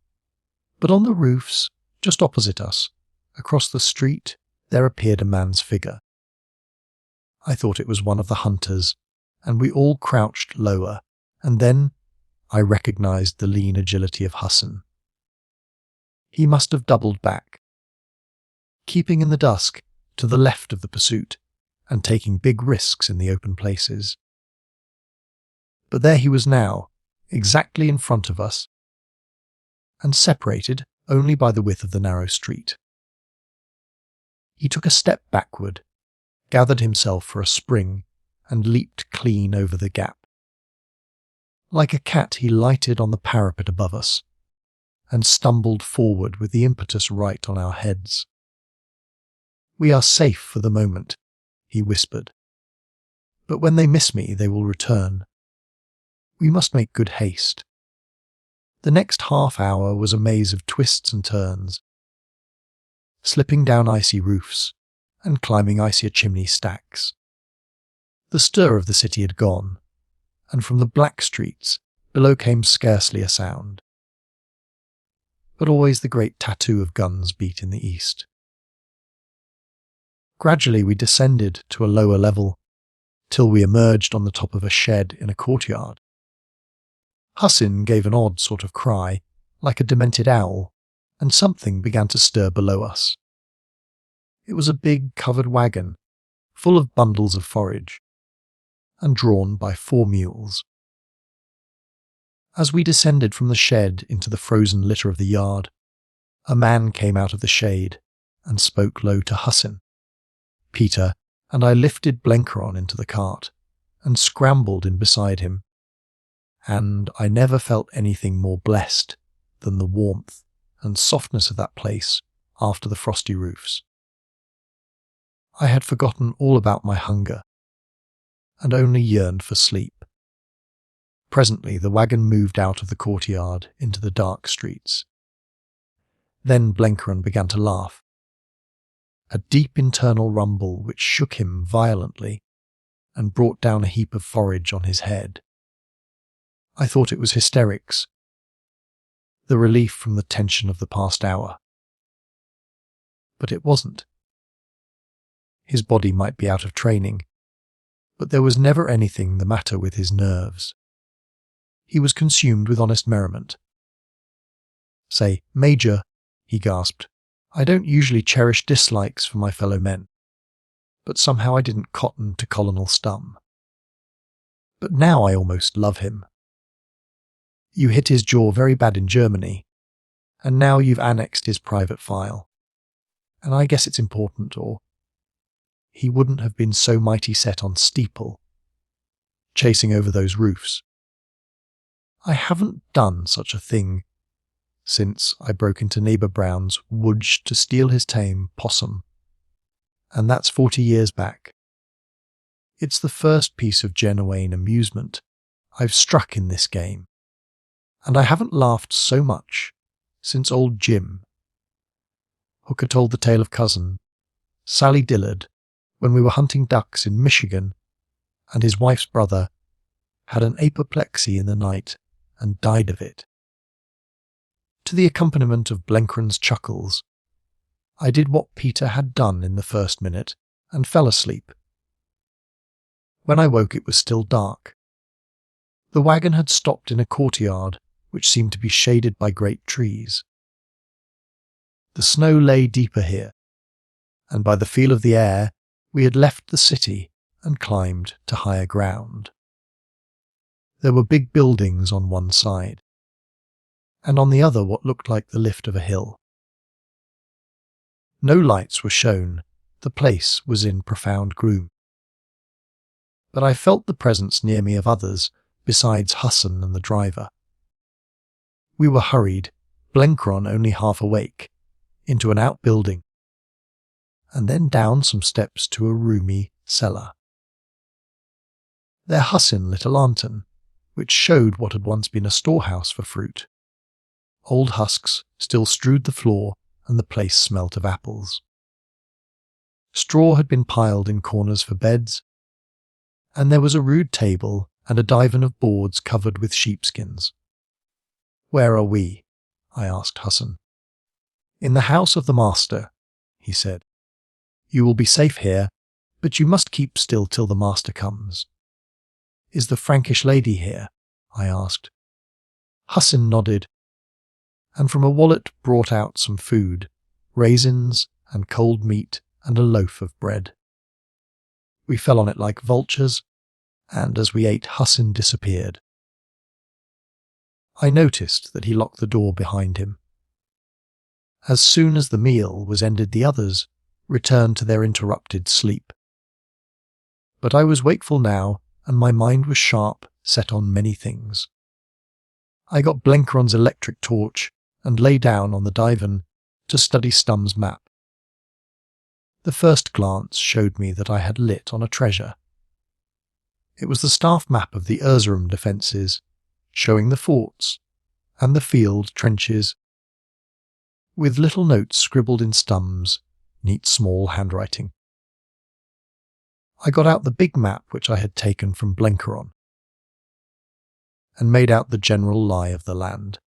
A: but on the roofs, just opposite us, across the street, there appeared a man's figure. I thought it was one of the hunters, and we all crouched lower, and then I recognized the lean agility of Hussin. He must have doubled back, keeping in the dusk to the left of the pursuit and taking big risks in the open places. But there he was now, exactly in front of us, and separated only by the width of the narrow street. He took a step backward, gathered himself for a spring, and leaped clean over the gap. Like a cat, he lighted on the parapet above us, and stumbled forward with the impetus right on our heads. "We are safe for the moment," he whispered. "But when they miss me, they will return. We must make good haste." The next half hour was a maze of twists and turns, slipping down icy roofs and climbing icier chimney stacks. The stir of the city had gone, and from the black streets below came scarcely a sound. But always the great tattoo of guns beat in the east. Gradually we descended to a lower level, till we emerged on the top of a shed in a courtyard. Hussin gave an odd sort of cry, like a demented owl, and something began to stir below us. It was a big covered wagon, full of bundles of forage, and drawn by 4 mules. As we descended from the shed into the frozen litter of the yard, a man came out of the shade and spoke low to Hussin. Peter and I lifted Blenkeron into the cart and scrambled in beside him, and I never felt anything more blessed than the warmth and softness of that place after the frosty roofs. I had forgotten all about my hunger, and only yearned for sleep. Presently the wagon moved out of the courtyard into the dark streets. Then Blenkeron began to laugh, a deep internal rumble which shook him violently and brought down a heap of forage on his head. I thought it was hysterics, the relief from the tension of the past hour. But it wasn't. His body might be out of training, but there was never anything the matter with his nerves. He was consumed with honest merriment. "Say, Major," he gasped, "I don't usually cherish dislikes for my fellow men, but somehow I didn't cotton to Colonel Stum. But now I almost love him. You hit his jaw very bad in Germany, and now you've annexed his private file. And I guess it's important, or he wouldn't have been so mighty set on Steeple, chasing over those roofs. I haven't done such a thing since I broke into Neighbour Brown's woods to steal his tame possum, and that's 40 years back. It's the first piece of genuine amusement I've struck in this game, and I haven't laughed so much since old Jim. Hooker told the tale of cousin Sally Dillard when we were hunting ducks in Michigan, and his wife's brother had an apoplexy in the night and died of it. To the accompaniment of Blenkeron's chuckles, I did what Peter had done in the first minute and fell asleep. When I woke it was still dark. The wagon had stopped in a courtyard which seemed to be shaded by great trees. The snow lay deeper here, and by the feel of the air we had left the city and climbed to higher ground. There were big buildings on one side, and on the other what looked like the lift of a hill. No lights were shown, the place was in profound gloom. But I felt the presence near me of others besides Hussin and the driver. We were hurried, Blenkeron only half awake, into an outbuilding, and then down some steps to a roomy cellar. Their Hussin lit a lantern, which showed what had once been a storehouse for fruit. Old husks still strewed the floor, and the place smelt of apples. Straw had been piled in corners for beds, and there was a rude table and a divan of boards covered with sheepskins. "Where are we?" I asked Hussin. "In the house of the master," he said. "You will be safe here, but you must keep still till the master comes." "Is the Frankish lady here?" I asked. Hussin nodded, and from a wallet brought out some food, raisins and cold meat and a loaf of bread. We fell on it like vultures, and as we ate, Hussin disappeared. I noticed that he locked the door behind him. As soon as the meal was ended, the others returned to their interrupted sleep. But I was wakeful now, and my mind was sharp, set on many things. I got Blenkeron's electric torch and lay down on the divan to study Stumm's map. The first glance showed me that I had lit on a treasure. It was the staff map of the Erzurum defences, showing the forts and the field trenches, with little notes scribbled in Stumm's neat small handwriting. I got out the big map which I had taken from Blenkeron, and made out the general lie of the land.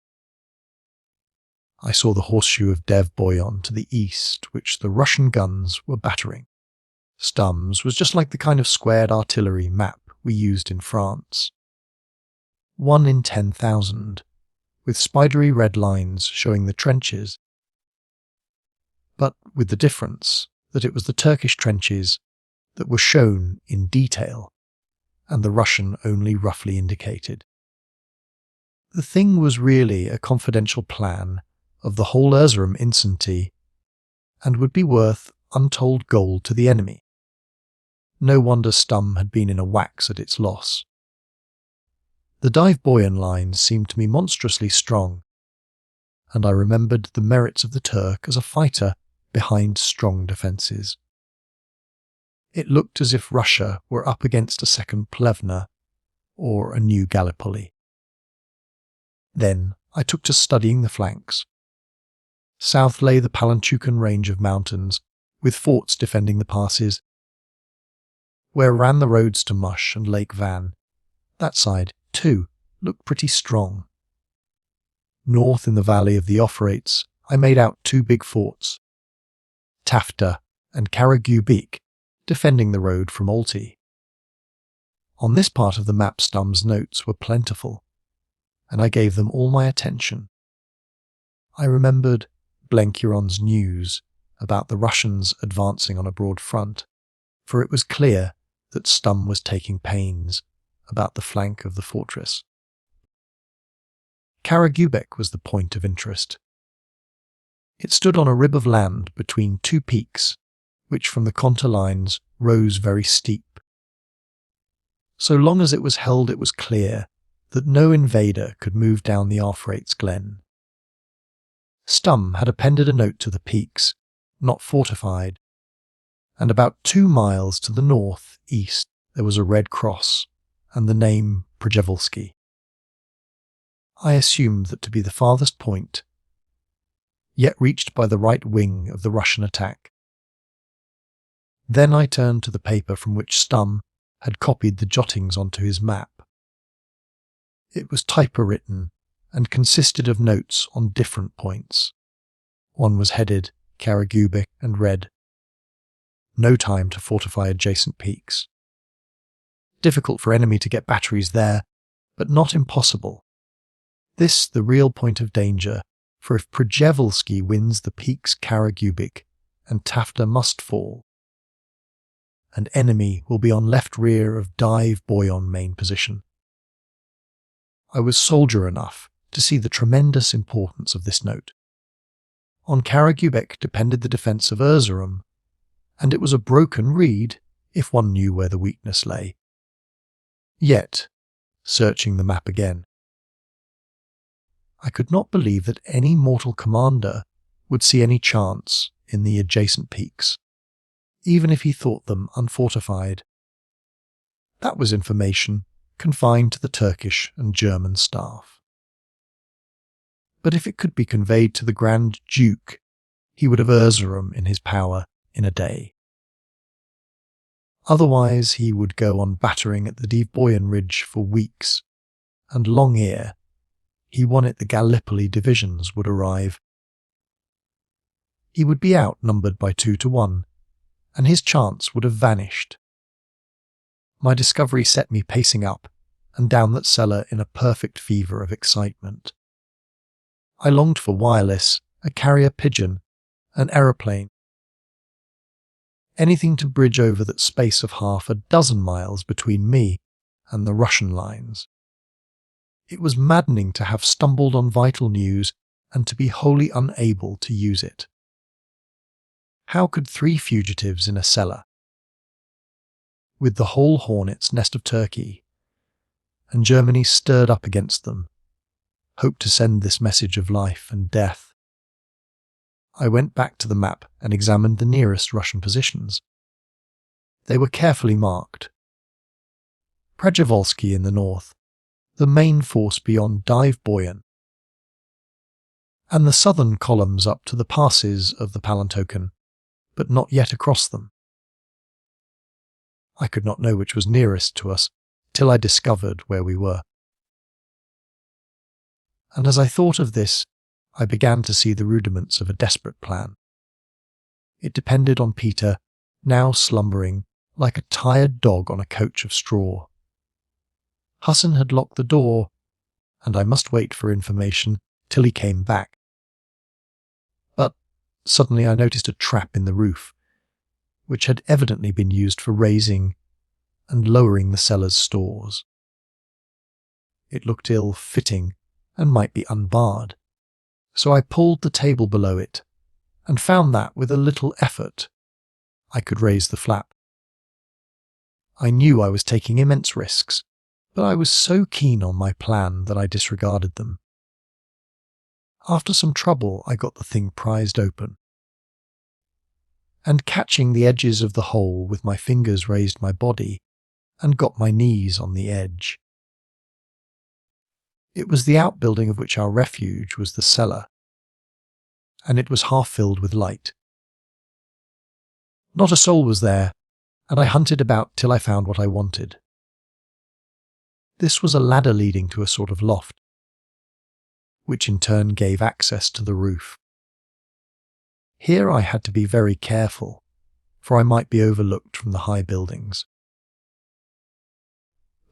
A: I saw the horseshoe of WW1 to the east, which the Russian guns were battering. Stumm's was just like the kind of squared artillery map we used in France. 1 in 10,000, with spidery red lines showing the trenches, but with the difference that it was the Turkish trenches that were shown in detail, and the Russian only roughly indicated. The thing was really a confidential plan of the whole Erzurum incenty, and would be worth untold gold to the enemy. No wonder Stumm had been in a wax at its loss. The Dive-Boyan lines seemed to me monstrously strong, and I remembered the merits of the Turk as a fighter behind strong defences. It looked as if Russia were up against a second Plevna or a new Gallipoli. Then I took to studying the flanks. South lay the Palantuken range of mountains, with forts defending the passes. Where ran the roads to Mush and Lake Van, that side, too, looked pretty strong. North in the valley of the Euphrates, I made out 2 big forts, Tafta and Karagubik, defending the road from Olti. On this part of the map Stumm's notes were plentiful, and I gave them all my attention. I remembered Blenkeron's news about the Russians advancing on a broad front, for it was clear that Stumm was taking pains about the flank of the fortress. Karagubek was the point of interest. It stood on a rib of land between 2 peaks, which from the contour lines rose very steep. So long as it was held, it was clear that no invader could move down the Euphrates glen. Stumm had appended a note to the peaks, not fortified, and about 2 miles to the north-east there was a red cross and the name Przevalski. I assumed that to be the farthest point, yet reached by the right wing of the Russian attack. Then I turned to the paper from which Stumm had copied the jottings onto his map. It was type-written and consisted of notes on different points. One was headed Karagubik and read, "No time to fortify adjacent peaks. Difficult for enemy to get batteries there, but not impossible. This the real point of danger, for if Przevalski wins the peaks Karagubik and Tafta must fall. And enemy will be on left rear of Dive-Boyan main position." I was soldier enough to see the tremendous importance of this note. On Karagubek depended the defence of Erzurum, and it was a broken reed if one knew where the weakness lay. Yet, searching the map again, I could not believe that any mortal commander would see any chance in the adjacent peaks, even if he thought them unfortified. That was information confined to the Turkish and German staff. But if it could be conveyed to the Grand Duke, he would have Erzurum in his power in a day. Otherwise he would go on battering at the Dievoyen Ridge for weeks, and long ere he won it the Gallipoli divisions would arrive. He would be outnumbered by 2-1, and his chance would have vanished. My discovery set me pacing up and down that cellar in a perfect fever of excitement. I longed for wireless, a carrier pigeon, an aeroplane, anything to bridge over that space of 6 miles between me and the Russian lines. It was maddening to have stumbled on vital news and to be wholly unable to use it. How could 3 fugitives in a cellar, with the whole hornet's nest of Turkey, and Germany stirred up against them, hope to send this message of life and death? I went back to the map and examined the nearest Russian positions. They were carefully marked. Przeworski in the north, the main force beyond Dievoyen, and the southern columns up to the passes of the Palantoken, but not yet across them. I could not know which was nearest to us till I discovered where we were. And as I thought of this, I began to see the rudiments of a desperate plan. It depended on Peter, now slumbering like a tired dog on a coach of straw. Hassan had locked the door, and I must wait for information till he came back. But suddenly I noticed a trap in the roof, which had evidently been used for raising and lowering the cellar's stores. It looked ill-fitting and might be unbarred, so I pulled the table below it and found that, with a little effort, I could raise the flap. I knew I was taking immense risks, but I was so keen on my plan that I disregarded them. After some trouble, I got the thing prized open, and catching the edges of the hole with my fingers raised my body and got my knees on the edge. It was the outbuilding of which our refuge was the cellar, and it was half filled with light. Not a soul was there, and I hunted about till I found what I wanted. This was a ladder leading to a sort of loft, which in turn gave access to the roof. Here I had to be very careful, for I might be overlooked from the high buildings.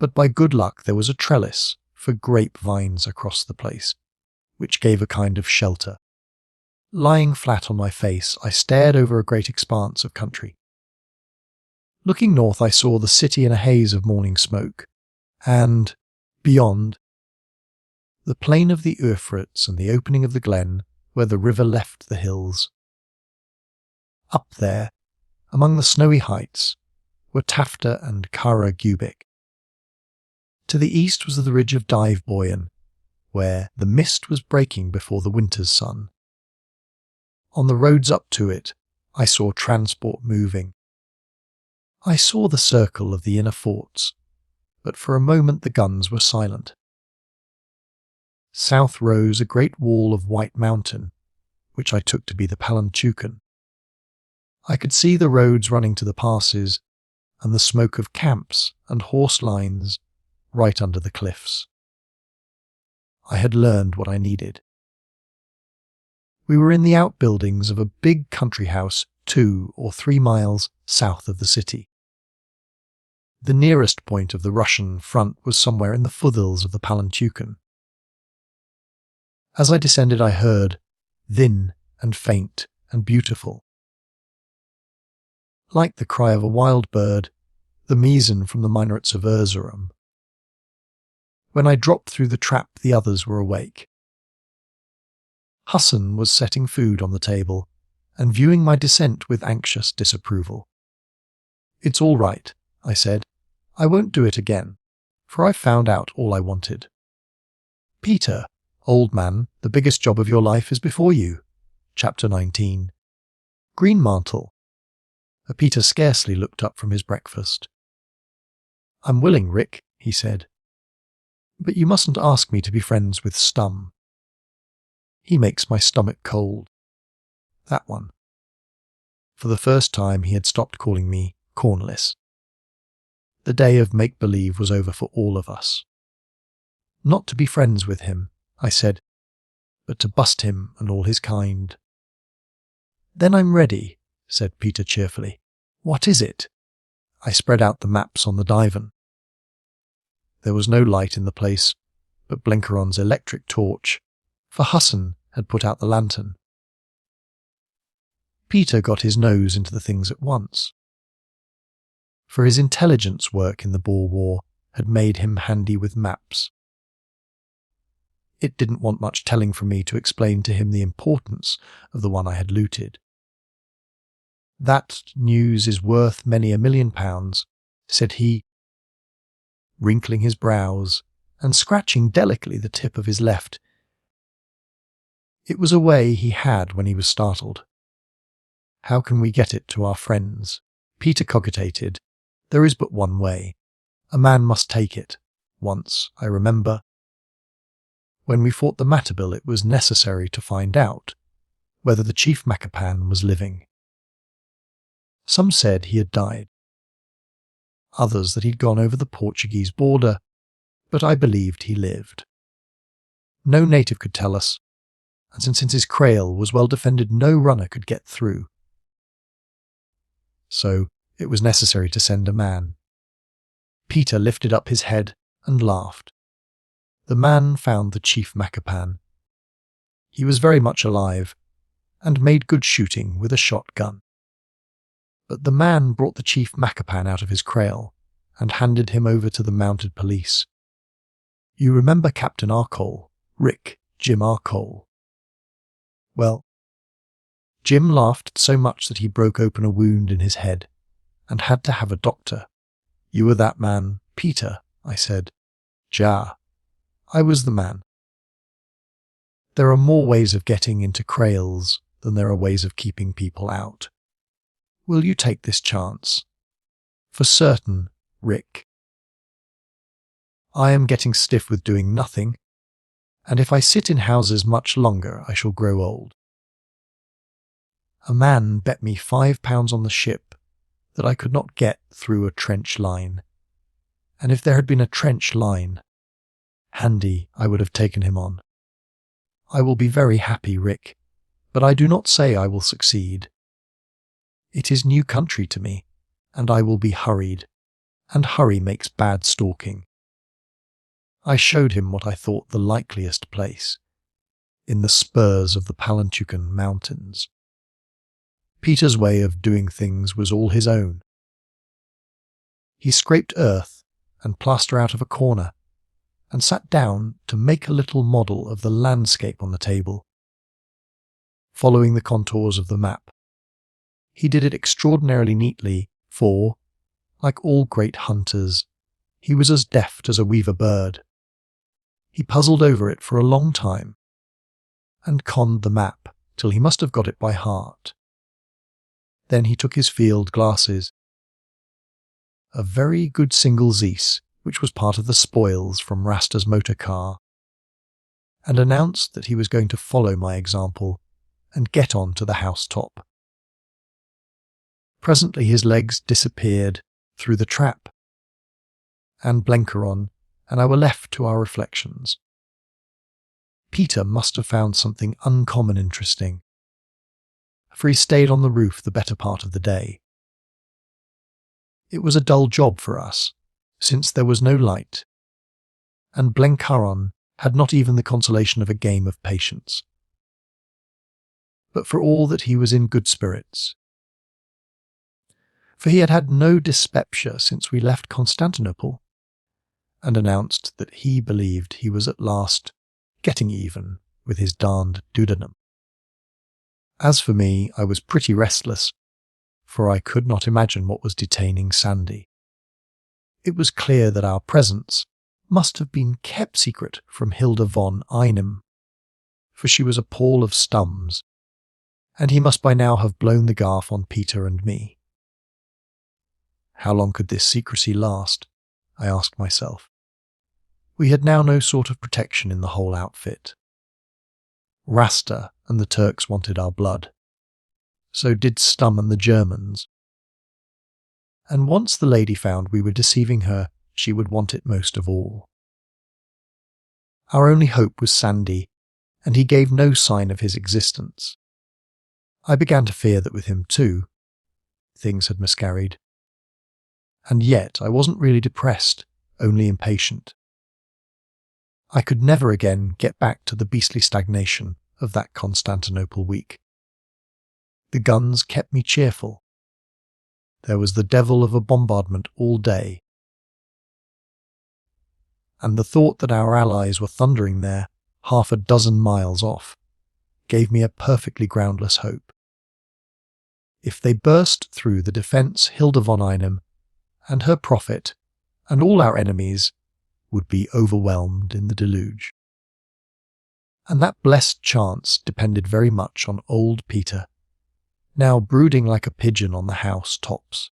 A: But by good luck there was a trellis for grapevines across the place, which gave a kind of shelter. Lying flat on my face, I stared over a great expanse of country. Looking north, I saw the city in a haze of morning smoke, and, beyond, the plain of the Eufrates and the opening of the glen where the river left the hills. Up there, among the snowy heights, were Tafta and Kara Gubik. To the east was the ridge of Dievoyen, where the mist was breaking before the winter's sun. On the roads up to it, I saw transport moving. I saw the circle of the inner forts, but for a moment the guns were silent. South rose a great wall of white mountain, which I took to be the Palantuken. I could see the roads running to the passes, and the smoke of camps and horse lines right under the cliffs. I had learned what I needed. We were in the outbuildings of a big country house 2 or 3 miles south of the city. The nearest point of the Russian front was somewhere in the foothills of the Palantuken. As I descended I heard, thin and faint and beautiful, like the cry of a wild bird, the muezzin from the minarets of Erzurum. When I dropped through the trap, the others were awake. Hassan was setting food on the table and viewing my descent with anxious disapproval. "It's all right," I said. "I won't do it again, for I've found out all I wanted." "Peter, old man, the biggest job of your life is before you." Chapter 19. Greenmantle. Peter scarcely looked up from his breakfast. "I'm willing, Rick," he said. "But you mustn't ask me to be friends with Stum. He makes my stomach cold." That one. For the first time he had stopped calling me Cornless. The day of make-believe was over for all of us. "Not to be friends with him," I said, "but to bust him and all his kind." "Then I'm ready," said Peter cheerfully. "What is it?" I spread out the maps on the divan. There was no light in the place but Blenkeron's electric torch, for Hassan had put out the lantern. Peter got his nose into the things at once, for his intelligence work in the Boer War had made him handy with maps. It didn't want much telling from me to explain to him the importance of the one I had looted. "That news is worth many £1,000,000, said he, wrinkling his brows and scratching delicately the tip of his left. It was a way he had when he was startled. "How can we get it to our friends?" Peter cogitated. "There is but one way. A man must take it. Once, I remember, when we fought the Mantilla, it was necessary to find out whether the chief Makapan was living. Some said he had died, others that he'd gone over the Portuguese border, but I believed he lived. No native could tell us, and since his kraal was well defended, no runner could get through. So it was necessary to send a man." Peter lifted up his head and laughed. The man found the chief Makapan. He was very much alive, and made good shooting with a shotgun. But the man brought the chief Makapan out of his kraal, and handed him over to the mounted police. "You remember Captain Arcole, Rick, Jim Arcole?" Well, Jim laughed so much that he broke open a wound in his head, and had to have a doctor. "You were that man, Peter," I said. "Ja, I was the man. There are more ways of getting into kraals than there are ways of keeping people out. Will you take this chance?" "For certain, Rick. I am getting stiff with doing nothing, and if I sit in houses much longer I shall grow old. A man bet me £5 on the ship that I could not get through a trench line, and if there had been a trench line handy, I would have taken him on. I will be very happy, Rick, but I do not say I will succeed. It is new country to me, and I will be hurried, and hurry makes bad stalking." I showed him what I thought the likeliest place, in the spurs of the Palantuken Mountains. Peter's way of doing things was all his own. He scraped earth and plaster out of a corner, and sat down to make a little model of the landscape on the table, following the contours of the map. He did it extraordinarily neatly, for, like all great hunters, he was as deft as a weaver bird. He puzzled over it for a long time, and conned the map till he must have got it by heart. Then he took his field glasses, a very good single Zeiss, which was part of the spoils from Rasta's motor car, and announced that he was going to follow my example and get on to the housetop. Presently his legs disappeared through the trap, and Blenkeron and I were left to our reflections. Peter must have found something uncommon interesting, for he stayed on the roof the better part of the day. It was a dull job for us, since there was no light, and Blenkeron had not even the consolation of a game of patience. But for all that he was in good spirits, for he had had no dyspepsia since we left Constantinople, and announced that he believed he was at last getting even with his darned duodenum. As for me, I was pretty restless, for I could not imagine what was detaining Sandy. It was clear that our presence must have been kept secret from Hilda von Einem, for she was a Paul of Stums, and he must by now have blown the gaff on Peter and me. How long could this secrecy last? I asked myself. We had now no sort of protection in the whole outfit. Rasta and the Turks wanted our blood. So did Stum and the Germans. And once the lady found we were deceiving her, she would want it most of all. Our only hope was Sandy, and he gave no sign of his existence. I began to fear that with him too, things had miscarried. And yet I wasn't really depressed, only impatient. I could never again get back to the beastly stagnation of that Constantinople week. The guns kept me cheerful. There was the devil of a bombardment all day. And the thought that our allies were thundering there, 6 miles off, gave me a perfectly groundless hope. If they burst through the defence, Hilda von Einem and her prophet and all our enemies would be overwhelmed in the deluge. And that blessed chance depended very much on old Peter, now brooding like a pigeon on the house tops.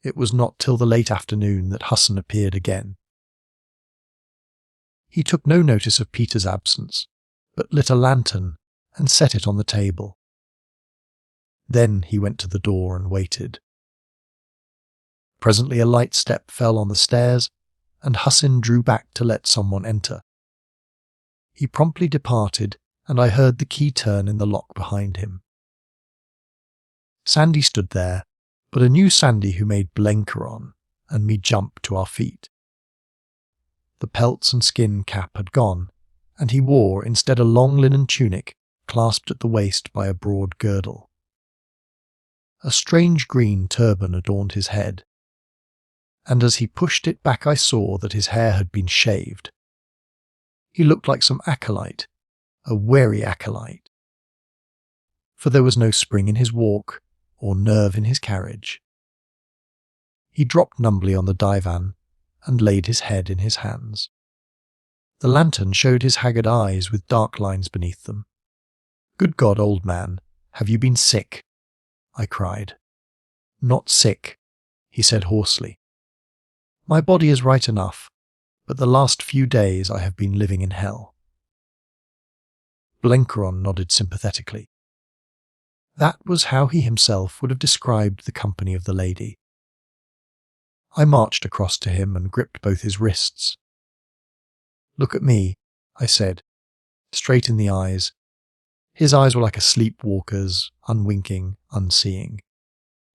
A: It was not till the late afternoon that Husson appeared again. He took no notice of Peter's absence, but lit a lantern and set it on the table. Then he went to the door and waited. Presently a light step fell on the stairs, and Hussin drew back to let someone enter. He promptly departed, and I heard the key turn in the lock behind him. Sandy stood there, but a new Sandy who made Blenkeron and me jump to our feet. The pelts and skin cap had gone, and he wore instead a long linen tunic clasped at the waist by a broad girdle. A strange green turban adorned his head, and as he pushed it back I saw that his hair had been shaved. He looked like some acolyte, a wary acolyte, for there was no spring in his walk or nerve in his carriage. He dropped numbly on the divan and laid his head in his hands. The lantern showed his haggard eyes with dark lines beneath them. "Good God, old man, have you been sick?" I cried. "Not sick," he said hoarsely. "My body is right enough, but the last few days I have been living in hell." Blenkeron nodded sympathetically. That was how he himself would have described the company of the lady. I marched across to him and gripped both his wrists. "Look at me," I said, straight in the eyes. His eyes were like a sleepwalker's, unwinking, unseeing.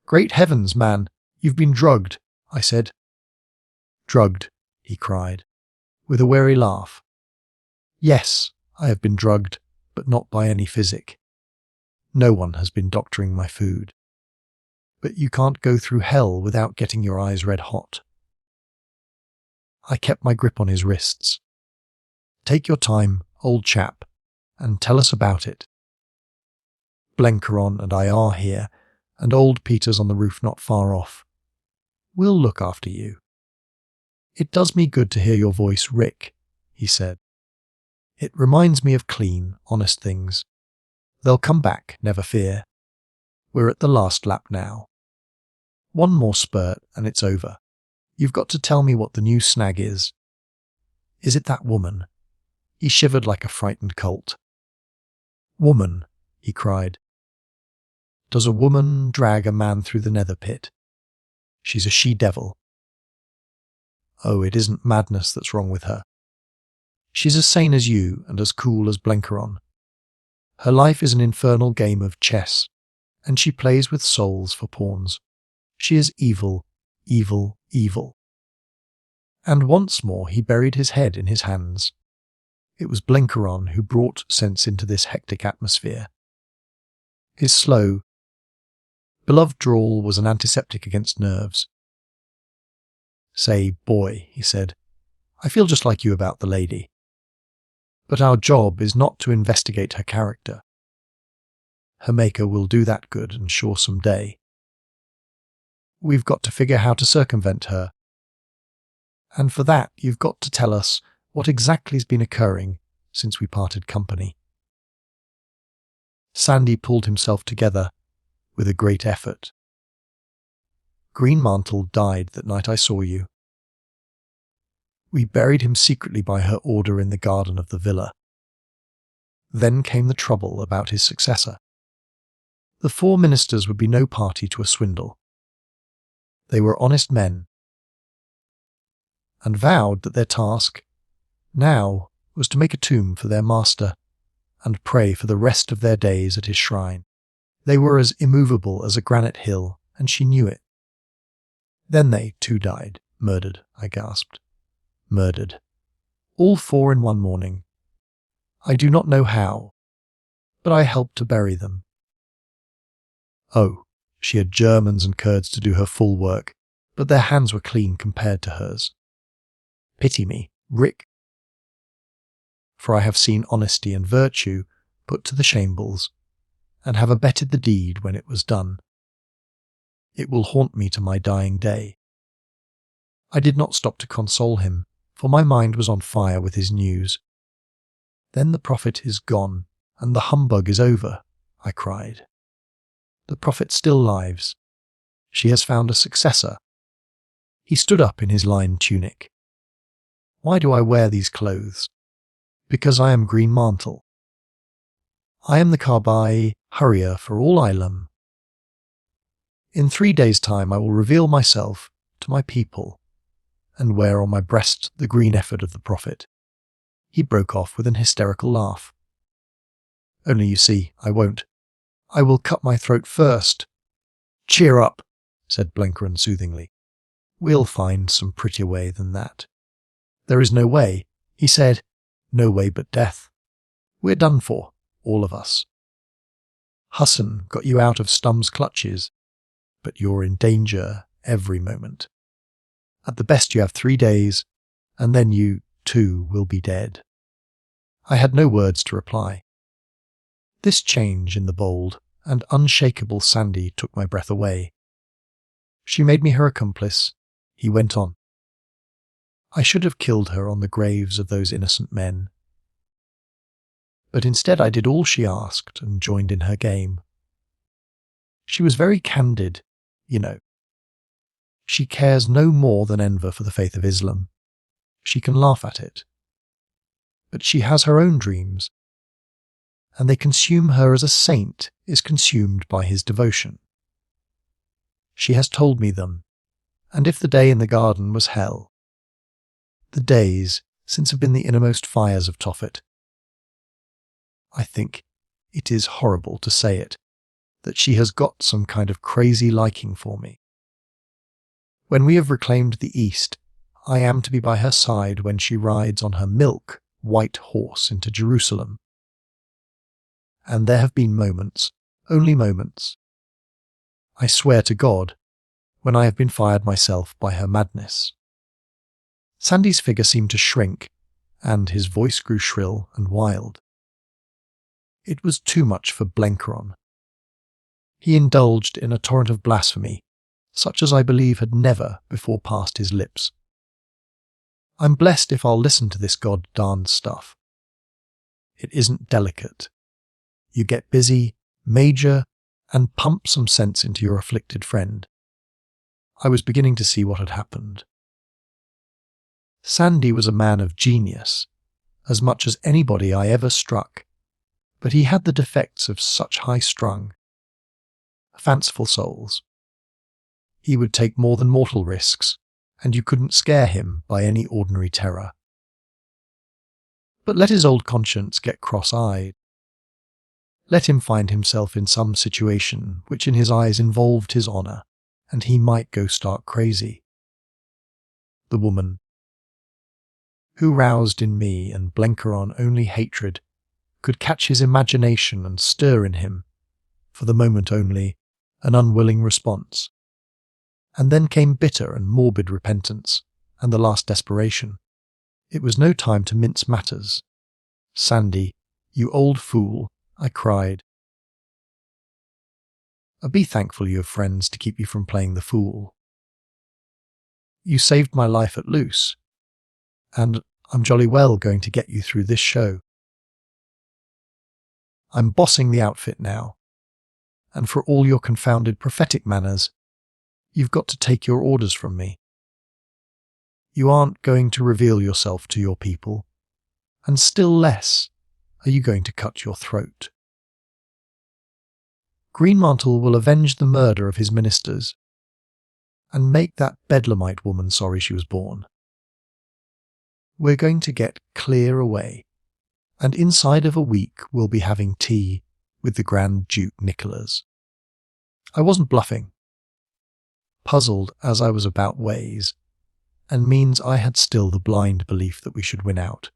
A: "Great heavens, man, you've been drugged," I said. "Drugged," he cried, with a wary laugh. "Yes, I have been drugged, but not by any physic. No one has been doctoring my food. But you can't go through hell without getting your eyes red hot." I kept my grip on his wrists. "Take your time, old chap, and tell us about it. Blenkeron and I are here, and old Peter's on the roof not far off. We'll look after you." "It does me good to hear your voice, Rick," he said. "It reminds me of clean, honest things. They'll come back, never fear. We're at the last lap now. One more spurt and it's over. You've got to tell me what the new snag is. Is it that woman?" He shivered like a frightened colt. "Woman," he cried. "Does a woman drag a man through the nether pit? She's a she-devil. Oh, it isn't madness that's wrong with her. She's as sane as you and as cool as Blenkeron. Her life is an infernal game of chess, and she plays with souls for pawns. She is evil, evil, evil." And once more he buried his head in his hands. It was Blenkeron who brought sense into this hectic atmosphere. His slow, beloved drawl was an antiseptic against nerves. "Say, boy," he said, "I feel just like you about the lady. But our job is not to investigate her character. Her maker will do that good and sure some day. We've got to figure how to circumvent her. And for that you've got to tell us what exactly's been occurring since we parted company." Sandy pulled himself together with a great effort. "Greenmantle died that night I saw you, We buried him secretly by her order in the garden of the villa. Then came the trouble about his successor. The 4 ministers would be no party to a swindle. They were honest men, and vowed that their task now was to make a tomb for their master and pray for the rest of their days at his shrine. They were as immovable as a granite hill, and she knew it. Then they, too, died. Murdered, I gasped. Murdered. All 4 in one morning. I do not know how, but I helped to bury them. Oh, she had Germans and Kurds to do her full work, but their hands were clean compared to hers. Pity me, Rick, for I have seen honesty and virtue put to the shambles, and have abetted the deed when it was done. It will haunt me to my dying day. I did not stop to console him, for my mind was on fire with his news. Then the prophet is gone, and the humbug is over, I cried. The prophet still lives. She has found a successor. He stood up in his lined tunic. Why do I wear these clothes? Because I am Greenmantle. I am the Carbai Hurrier for all Ilam. In 3 days' time I will reveal myself to my people, and wear on my breast the green ephod of the prophet. He broke off with an hysterical laugh. Only you see, I won't. I will cut my throat first. Cheer up, said Blenkeron soothingly. We'll find some prettier way than that. There is no way, he said. No way but death. We're done for, all of us. Hassan got you out of Stum's clutches, but you're in danger every moment. At the best you have 3 days, and then you, too, will be dead. I had no words to reply. This change in the bold and unshakable Sandy took my breath away. She made me her accomplice. He went on. I should have killed her on the graves of those innocent men. But instead I did all she asked and joined in her game. She was very candid, you know. She cares no more than Enver for the faith of Islam. She can laugh at it. But she has her own dreams, and they consume her as a saint is consumed by his devotion. She has told me them, and if the day in the garden was hell, the days since have been the innermost fires of Tophet. I think it is horrible to say it, that she has got some kind of crazy liking for me. When we have reclaimed the East, I am to be by her side when she rides on her white horse into Jerusalem. And there have been moments, only moments, I swear to God, when I have been fired myself by her madness. Sandy's figure seemed to shrink, and his voice grew shrill and wild. It was too much for Blenkeron. He indulged in a torrent of blasphemy, such as I believe had never before passed his lips. I'm blessed if I'll listen to this god-darned stuff. It isn't delicate. You get busy, major, and pump some sense into your afflicted friend. I was beginning to see what had happened. Sandy was a man of genius, as much as anybody I ever struck, but he had the defects of such high-strung, fanciful souls. He would take more than mortal risks, and you couldn't scare him by any ordinary terror. But let his old conscience get cross-eyed. Let him find himself in some situation which in his eyes involved his honour, and he might go stark crazy. The woman, who roused in me and Blenkeron only hatred, could catch his imagination and stir in him, for the moment only, an unwilling response. And then came bitter and morbid repentance, and the last desperation. It was no time to mince matters. Sandy, you old fool, I cried. Be thankful you have friends to keep you from playing the fool. You saved my life at Luce, and I'm jolly well going to get you through this show. I'm bossing the outfit now, and for all your confounded prophetic manners, you've got to take your orders from me. You aren't going to reveal yourself to your people, and still less are you going to cut your throat. Greenmantle will avenge the murder of his ministers and make that Bedlamite woman sorry she was born. We're going to get clear away, and inside of a week we'll be having tea with the Grand Duke Nicholas. I wasn't bluffing, puzzled as I was about ways, and means I had still the blind belief that we should win out.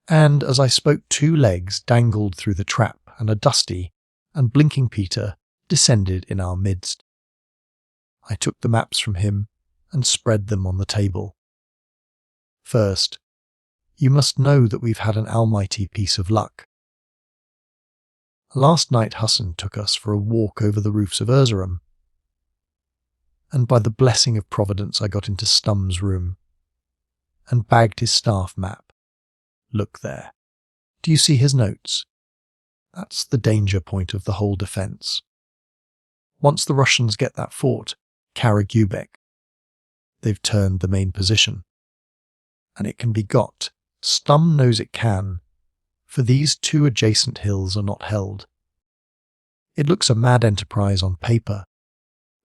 A: And as I spoke, 2 legs dangled through the trap, and a dusty and blinking Peter descended in our midst. I took the maps from him and spread them on the table. First, you must know that we've had an almighty piece of luck. Last night Hassan took us for a walk over the roofs of Erzurum, and by the blessing of Providence I got into Stum's room and bagged his staff map. Look there. Do you see his notes? That's the danger point of the whole defence. Once the Russians get that fort, Karagubek, they've turned the main position. And it can be got. Stum knows it can, for these 2 adjacent hills are not held. It looks a mad enterprise on paper,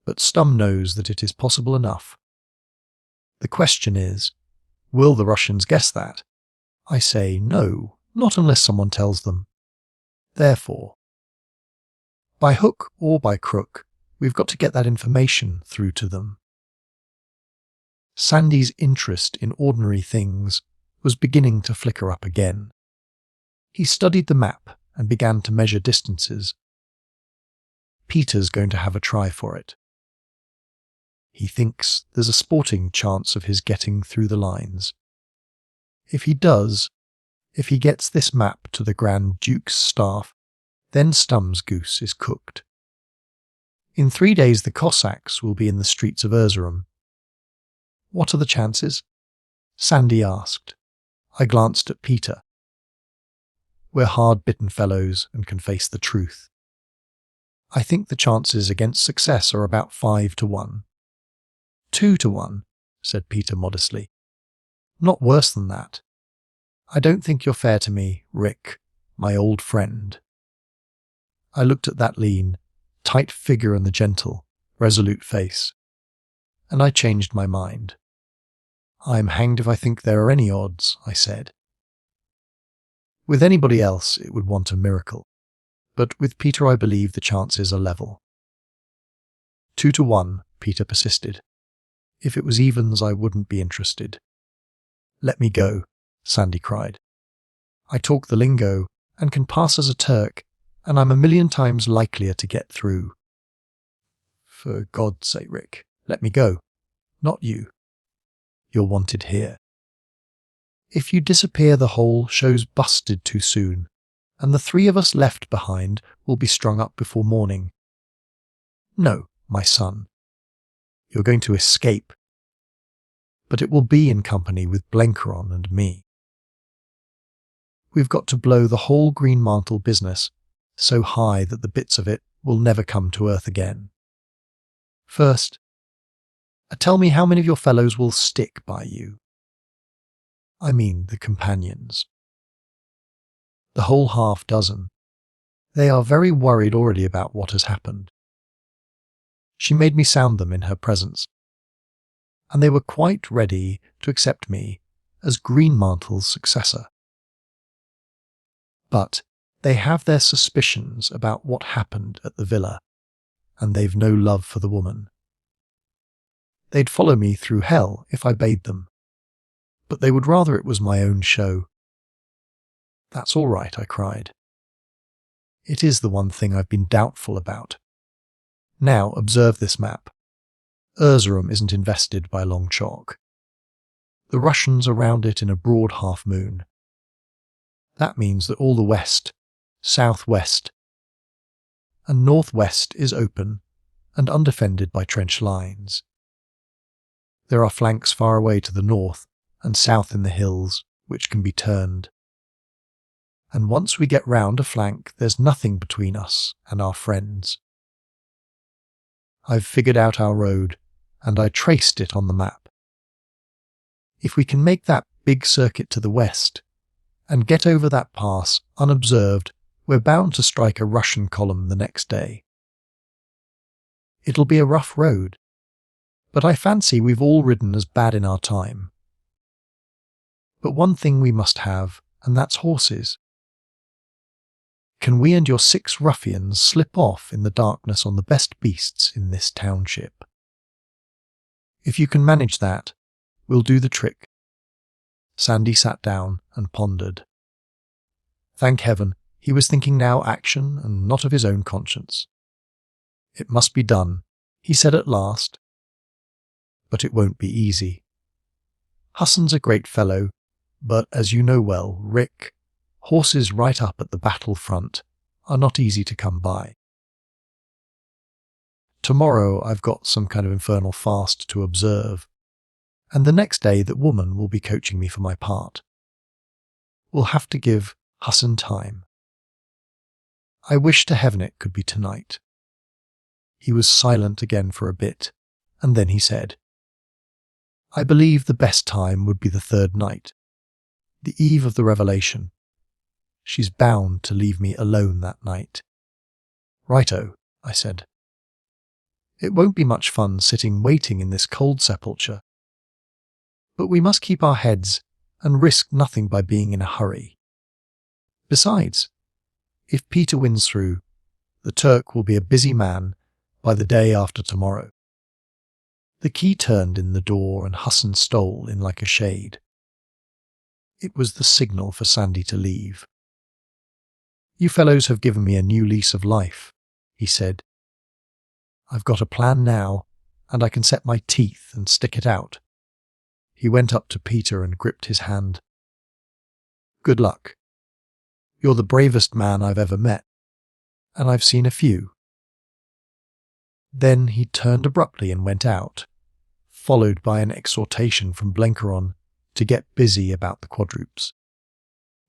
A: but Stum knows that it is possible enough. The question is, will the Russians guess that? I say no, not unless someone tells them. Therefore, by hook or by crook, we've got to get that information through to them. Sandy's interest in ordinary things was beginning to flicker up again. He studied the map and began to measure distances. Peter's going to have a try for it. He thinks there's a sporting chance of his getting through the lines. If he does, if he gets this map to the Grand Duke's staff, then Stum's goose is cooked. In 3 days the Cossacks will be in the streets of Erzurum. What are the chances? Sandy asked. I glanced at Peter. We're hard-bitten fellows and can face the truth. I think the chances against success are about 5 to 1. 2 to 1, said Peter modestly. Not worse than that. I don't think you're fair to me, Rick, my old friend. I looked at that lean, tight figure and the gentle, resolute face, and I changed my mind. I'm hanged if I think there are any odds, I said. With anybody else it would want a miracle, but with Peter I believe the chances are level. 2 to 1, Peter persisted. If it was evens I wouldn't be interested. Let me go, Sandy cried. I talk the lingo and can pass as a Turk, and I'm 1,000,000 times likelier to get through. For God's sake, Rick, let me go. Not you. You're wanted here. If you disappear the whole show's busted too soon, and the 3 of us left behind will be strung up before morning. No, my son. You're going to escape. But it will be in company with Blenkeron and me. We've got to blow the whole Greenmantle business so high that the bits of it will never come to earth again. First, tell me how many of your fellows will stick by you. I mean the companions. The whole 6. They are very worried already about what has happened. She made me sound them in her presence, and they were quite ready to accept me as Greenmantle's successor. But they have their suspicions about what happened at the villa, and they've no love for the woman. They'd follow me through hell if I bade them, but they would rather it was my own show. That's all right, I cried. It is the one thing I've been doubtful about. Now observe this map. Erzurum isn't invested by long chalk. The Russians are round it in a broad half-moon. That means that all the west, southwest, and northwest is open and undefended by trench lines. There are flanks far away to the north and south in the hills, which can be turned. And once we get round a flank, there's nothing between us and our friends. I've figured out our road, and I traced it on the map. If we can make that big circuit to the west and get over that pass unobserved, we're bound to strike a Russian column the next day. It'll be a rough road, but I fancy we've all ridden as bad in our time. But one thing we must have, and that's horses. Can we and your 6 ruffians slip off in the darkness on the best beasts in this township? If you can manage that, we'll do the trick. Sandy sat down and pondered. Thank heaven, he was thinking now action and not of his own conscience. It must be done, he said at last. But it won't be easy. Hassan's a great fellow, but as you know well, Rick, horses right up at the battle front are not easy to come by. Tomorrow I've got some kind of infernal fast to observe, and the next day that woman will be coaching me for my part. We'll have to give Hassan time. I wish to heaven it could be tonight. He was silent again for a bit, and then he said, I believe the best time would be the 3rd night, the eve of the revelation. She's bound to leave me alone that night. Righto, I said. It won't be much fun sitting waiting in this cold sepulchre. But we must keep our heads and risk nothing by being in a hurry. Besides, if Peter wins through, the Turk will be a busy man by the day after tomorrow. The key turned in the door and Hassan stole in like a shade. It was the signal for Sandy to leave. You fellows have given me a new lease of life, he said. I've got a plan now, and I can set my teeth and stick it out. He went up to Peter and gripped his hand. Good luck. You're the bravest man I've ever met, and I've seen a few. Then he turned abruptly and went out, followed by an exhortation from Blenkeron to get busy about the quadrupes.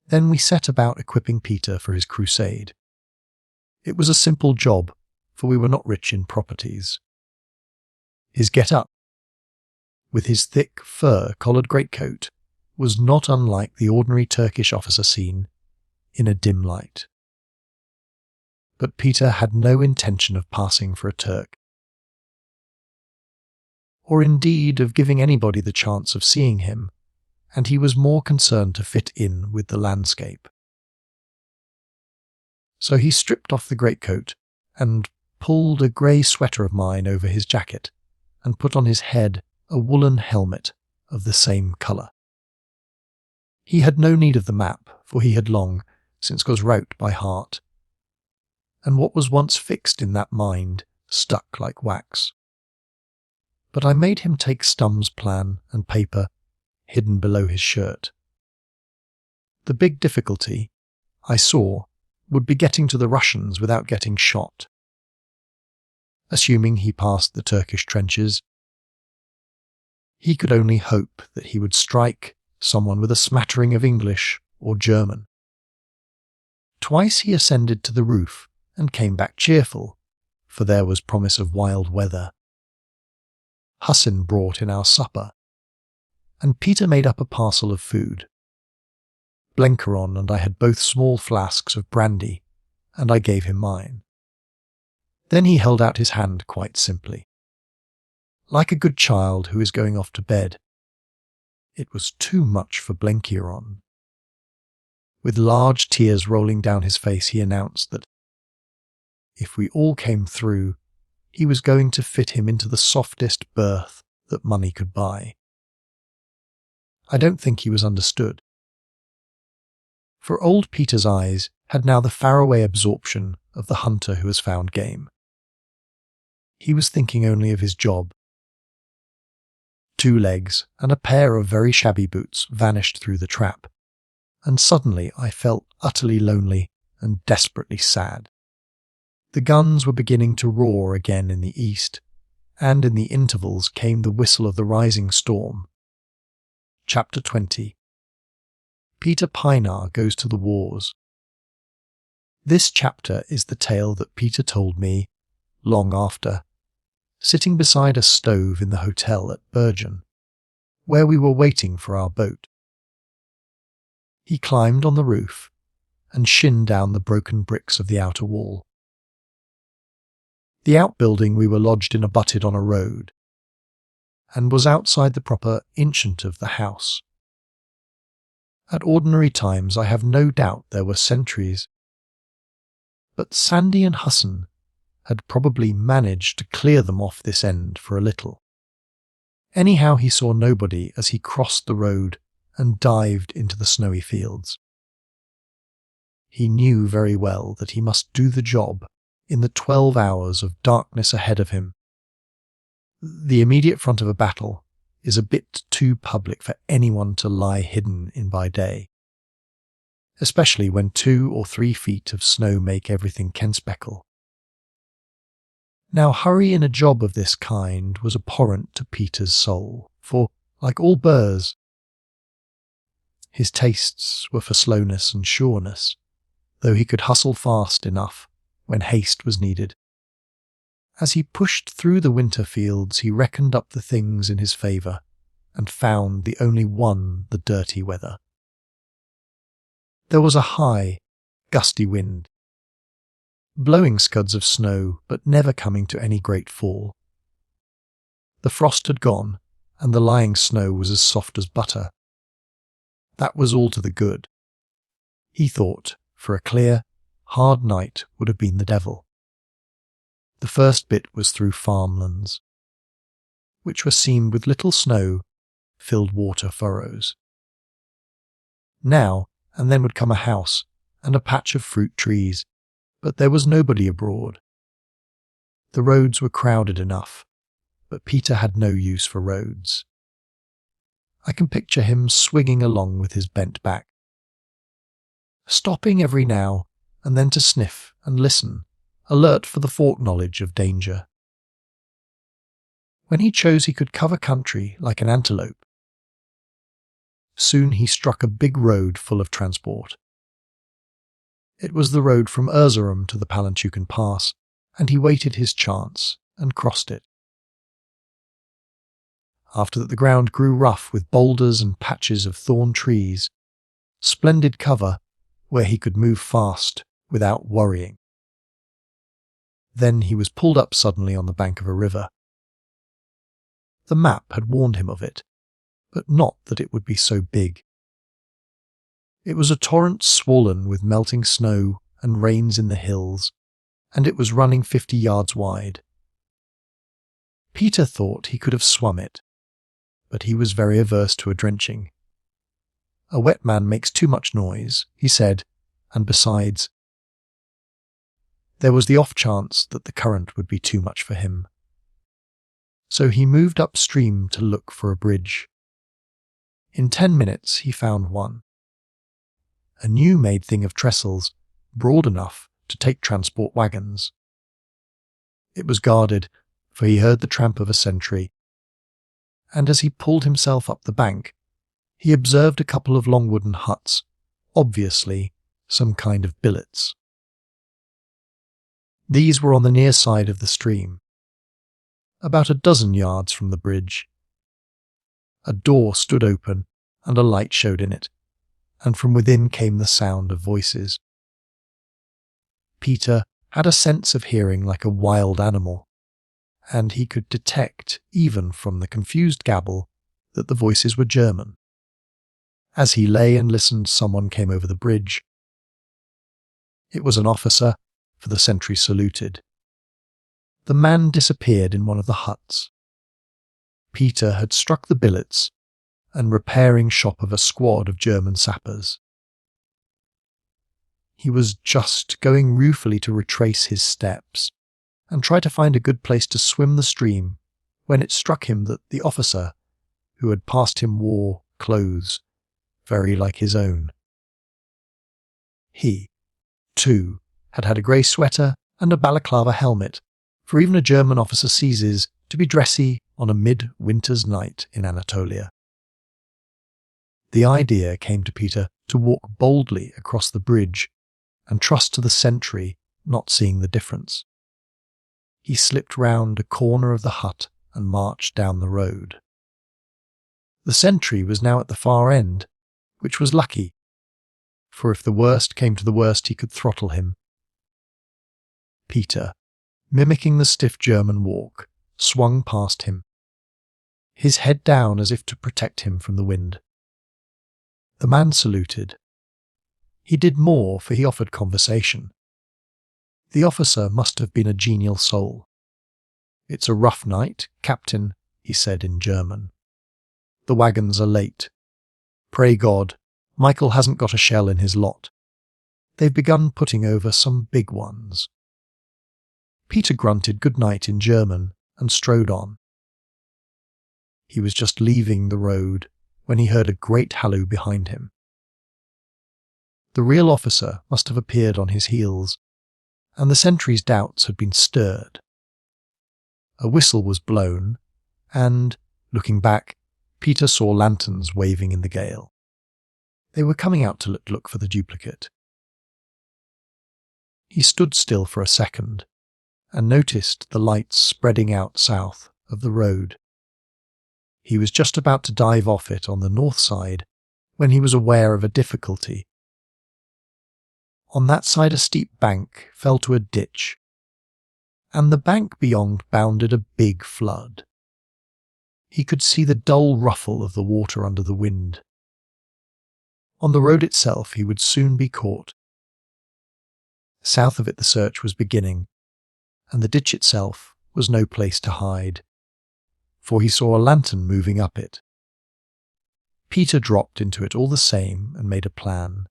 A: Then we set about equipping Peter for his crusade. It was a simple job, for we were not rich in properties. His get-up, with his thick fur-collared greatcoat, was not unlike the ordinary Turkish officer seen in a dim light. But Peter had no intention of passing for a Turk, or indeed of giving anybody the chance of seeing him, and he was more concerned to fit in with the landscape. So he stripped off the greatcoat and pulled a grey sweater of mine over his jacket and put on his head a woolen helmet of the same colour. He had no need of the map, for he had long since got rout by heart, and what was once fixed in that mind stuck like wax. But I made him take Stum's plan and paper hidden below his shirt. The big difficulty, I saw, would be getting to the Russians without getting shot. Assuming he passed the Turkish trenches, he could only hope that he would strike someone with a smattering of English or German. Twice he ascended to the roof and came back cheerful, for there was promise of wild weather. Hassan brought in our supper, and Peter made up a parcel of food. Blenkeron and I had both small flasks of brandy, and I gave him mine. Then he held out his hand quite simply, like a good child who is going off to bed. It was too much for Blenkeron. With large tears rolling down his face, he announced that if we all came through, he was going to fit him into the softest berth that money could buy. I don't think he was understood, for old Peter's eyes had now the faraway absorption of the hunter who has found game. He was thinking only of his job. 2 legs and a pair of very shabby boots vanished through the trap, and suddenly I felt utterly lonely and desperately sad. The guns were beginning to roar again in the east, and in the intervals came the whistle of the rising storm. Chapter 20. Peter Pienaar goes to the wars. This chapter is the tale that Peter told me, long after, sitting beside a stove in the hotel at Barges. where we were waiting for our boat. He climbed on the roof and shinned down the broken bricks of the outer wall. The outbuilding we were lodged in abutted on a road, and was outside the proper enceinte of the house. At ordinary times I have no doubt there were sentries, but Sandy and Husson had probably managed to clear them off this end for a little. Anyhow, he saw nobody as he crossed the road and dived into the snowy fields. He knew very well that he must do the job in the 12 hours of darkness ahead of him. The immediate front of a battle is a bit too public for anyone to lie hidden in by day, especially when 2 or 3 feet of snow make everything kenspeckle. Now, hurry in a job of this kind was abhorrent to Peter's soul, for, like all Boers, his tastes were for slowness and sureness, though he could hustle fast enough when haste was needed. As he pushed through the winter fields, he reckoned up the things in his favour, and found the only one the dirty weather. There was a high, gusty wind, blowing scuds of snow, but never coming to any great fall. The frost had gone, and the lying snow was as soft as butter. That was all to the good. He thought, for a clear, hard night would have been the devil. The first bit was through farmlands, which were seamed with little snow-filled water furrows. Now and then would come a house and a patch of fruit trees, but there was nobody abroad. The roads were crowded enough, but Peter had no use for roads. I can picture him swinging along with his bent back, stopping every now and then to sniff and listen, alert for the foreknowledge of danger. When he chose, he could cover country like an antelope. Soon he struck a big road full of transport. It was the road from Erzurum to the Palantuken Pass, and he waited his chance and crossed it. After that, the ground grew rough with boulders and patches of thorn trees, splendid cover where he could move fast without worrying. Then he was pulled up suddenly on the bank of a river. The map had warned him of it, but not that it would be so big. It was a torrent swollen with melting snow and rains in the hills, and it was running 50 yards wide. Peter thought he could have swum it, but he was very averse to a drenching. A wet man makes too much noise, he said, and besides, there was the off chance that the current would be too much for him. So he moved upstream to look for a bridge. In 10 minutes he found one. A new-made thing of trestles, broad enough to take transport wagons. It was guarded, for he heard the tramp of a sentry, and as he pulled himself up the bank, he observed a couple of long wooden huts, obviously some kind of billets. These were on the near side of the stream, about a dozen yards from the bridge. A door stood open, and a light showed in it, and from within came the sound of voices. Peter had a sense of hearing like a wild animal, and he could detect, even from the confused gabble, that the voices were German. As he lay and listened, someone came over the bridge. It was an officer, for the sentry saluted. The man disappeared in one of the huts. Peter had struck the billets and repairing shop of a squad of German sappers. He was just going ruefully to retrace his steps and try to find a good place to swim the stream when it struck him that the officer, who had passed him, wore clothes very like his own. He, too, had had a grey sweater and a balaclava helmet, for even a German officer ceases to be dressy on a mid-winter's night in Anatolia. The idea came to Peter to walk boldly across the bridge and trust to the sentry not seeing the difference. He slipped round a corner of the hut and marched down the road. The sentry was now at the far end, which was lucky, for if the worst came to the worst he could throttle him. Peter, mimicking the stiff German walk, swung past him, his head down as if to protect him from the wind. The man saluted. He did more, for he offered conversation. The officer must have been a genial soul. "It's a rough night, Captain," he said in German. "The wagons are late. Pray God, Michael hasn't got a shell in his lot. They've begun putting over some big ones." Peter grunted good night in German and strode on. He was just leaving the road when he heard a great halloo behind him. The real officer must have appeared on his heels, and the sentry's doubts had been stirred. A whistle was blown, and, looking back, Peter saw lanterns waving in the gale. They were coming out to look for the duplicate. He stood still for a second, and noticed the lights spreading out south of the road. He was just about to dive off it on the north side when he was aware of a difficulty. On that side a steep bank fell to a ditch, and the bank beyond bounded a big flood. He could see the dull ruffle of the water under the wind. On the road itself he would soon be caught. South of it the search was beginning, and the ditch itself was no place to hide, for he saw a lantern moving up it. Peter dropped into it all the same and made a plan.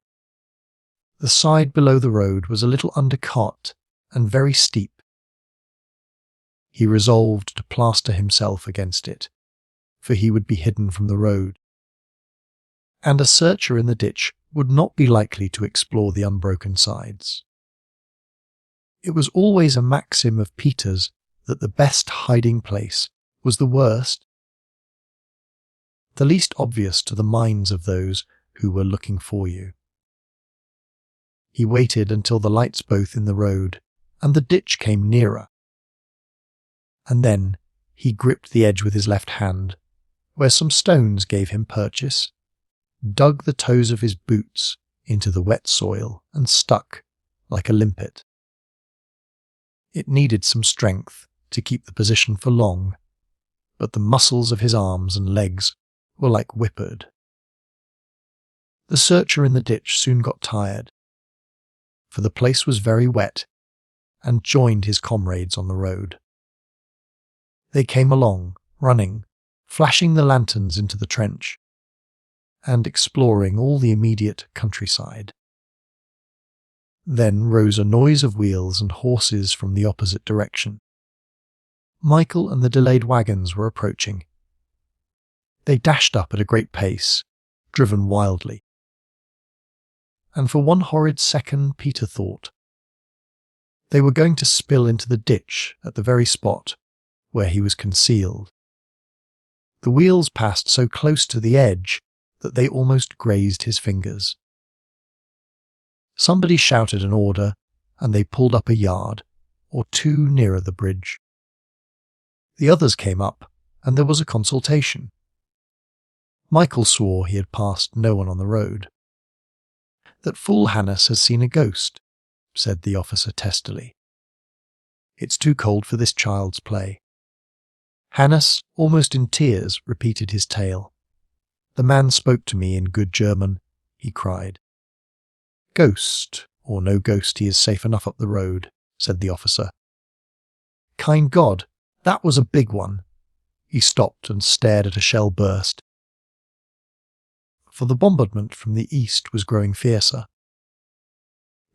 A: The side below the road was a little undercut and very steep. He resolved to plaster himself against it, for he would be hidden from the road, and a searcher in the ditch would not be likely to explore the unbroken sides. It was always a maxim of Peter's that the best hiding place was the worst, the least obvious to the minds of those who were looking for you. He waited until the lights both in the road and the ditch came nearer, and then he gripped the edge with his left hand, where some stones gave him purchase, dug the toes of his boots into the wet soil and stuck like a limpet. It needed some strength to keep the position for long, but the muscles of his arms and legs were like whippered. The searcher in the ditch soon got tired, for the place was very wet, and joined his comrades on the road. They came along, running, flashing the lanterns into the trench, and exploring all the immediate countryside. Then rose a noise of wheels and horses from the opposite direction. Michael and the delayed wagons were approaching. They dashed up at a great pace, driven wildly. And for one horrid second Peter thought they were going to spill into the ditch at the very spot where he was concealed. The wheels passed so close to the edge that they almost grazed his fingers. Somebody shouted an order, and they pulled up a yard or two nearer the bridge. The others came up, and there was a consultation. Michael swore he had passed no one on the road. "That fool Hannes has seen a ghost," said the officer testily. "It's too cold for this child's play." Hannes, almost in tears, repeated his tale. "The man spoke to me in good German," he cried. "Ghost, or no ghost, he is safe enough up the road," said the officer. "Kind God, that was a big one." He stopped and stared at a shell burst, for the bombardment from the east was growing fiercer.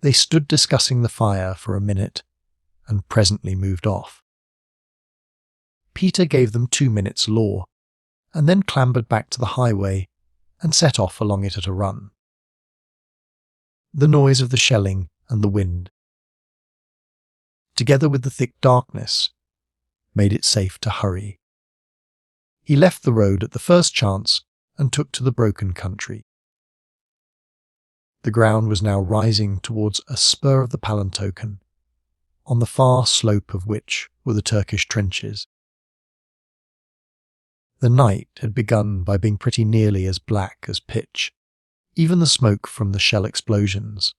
A: They stood discussing the fire for a minute, and presently moved off. Peter gave them 2 minutes' law, and then clambered back to the highway and set off along it at a run. The noise of the shelling and the wind, together with the thick darkness, made it safe to hurry. He left the road at the first chance and took to the broken country. The ground was now rising towards a spur of the Palantoken, on the far slope of which were the Turkish trenches. The night had begun by being pretty nearly as black as pitch, even the smoke from the shell explosions,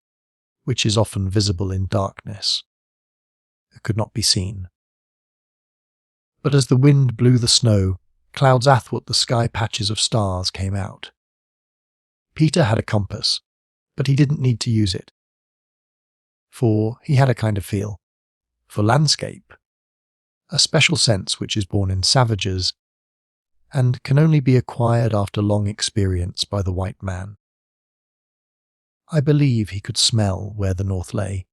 A: which is often visible in darkness, could not be seen. But as the wind blew the snow, clouds athwart the sky patches of stars came out. Peter had a compass, but he didn't need to use it, for he had a kind of feel for landscape, a special sense which is born in savages and can only be acquired after long experience by the white man. I believe he could smell where the north lay.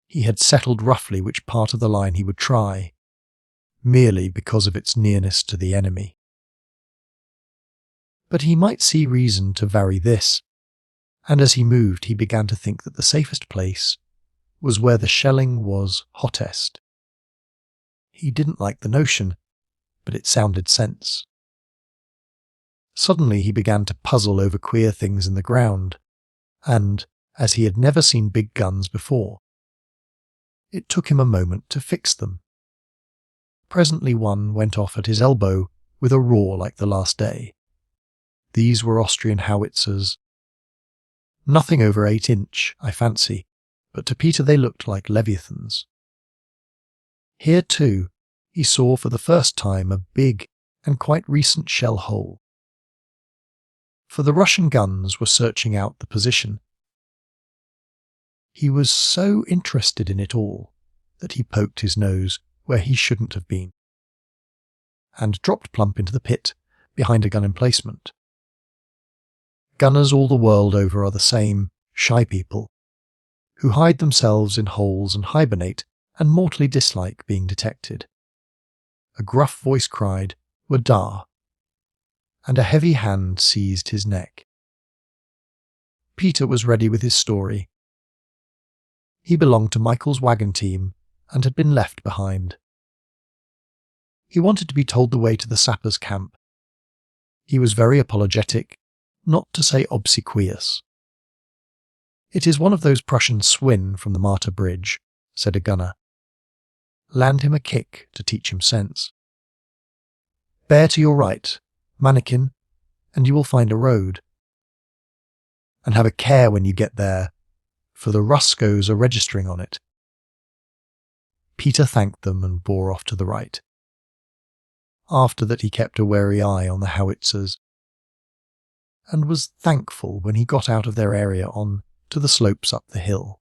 A: He had settled roughly which part of the line he would try, merely because of its nearness to the enemy. But he might see reason to vary this, and as he moved he began to think that the safest place was where the shelling was hottest. He didn't like the notion, but it sounded sense. Suddenly he began to puzzle over queer things in the ground, and, as he had never seen big guns before, it took him a moment to fix them. Presently one went off at his elbow with a roar like the last day. These were Austrian howitzers. Nothing over 8-inch, I fancy, but to Peter they looked like leviathans. Here, too, he saw for the first time a big and quite recent shell hole. For the Russian guns were searching out the position. He was so interested in it all that he poked his nose where he shouldn't have been, and dropped plump into the pit behind a gun emplacement. Gunners all the world over are the same, shy people, who hide themselves in holes and hibernate and mortally dislike being detected. A gruff voice cried, "Wada!" and a heavy hand seized his neck. Peter was ready with his story. He belonged to Michael's wagon team and had been left behind. He wanted to be told the way to the sappers' camp. He was very apologetic, not to say obsequious. "It is one of those Prussian swin from the Martyr Bridge," said a gunner. "Land him a kick to teach him sense. Bear to your right, mannequin, and you will find a road. And have a care when you get there, for the Ruskos are registering on it." Peter thanked them and bore off to the right. After that he kept a wary eye on the howitzers, and was thankful when he got out of their area on to the slopes up the hill.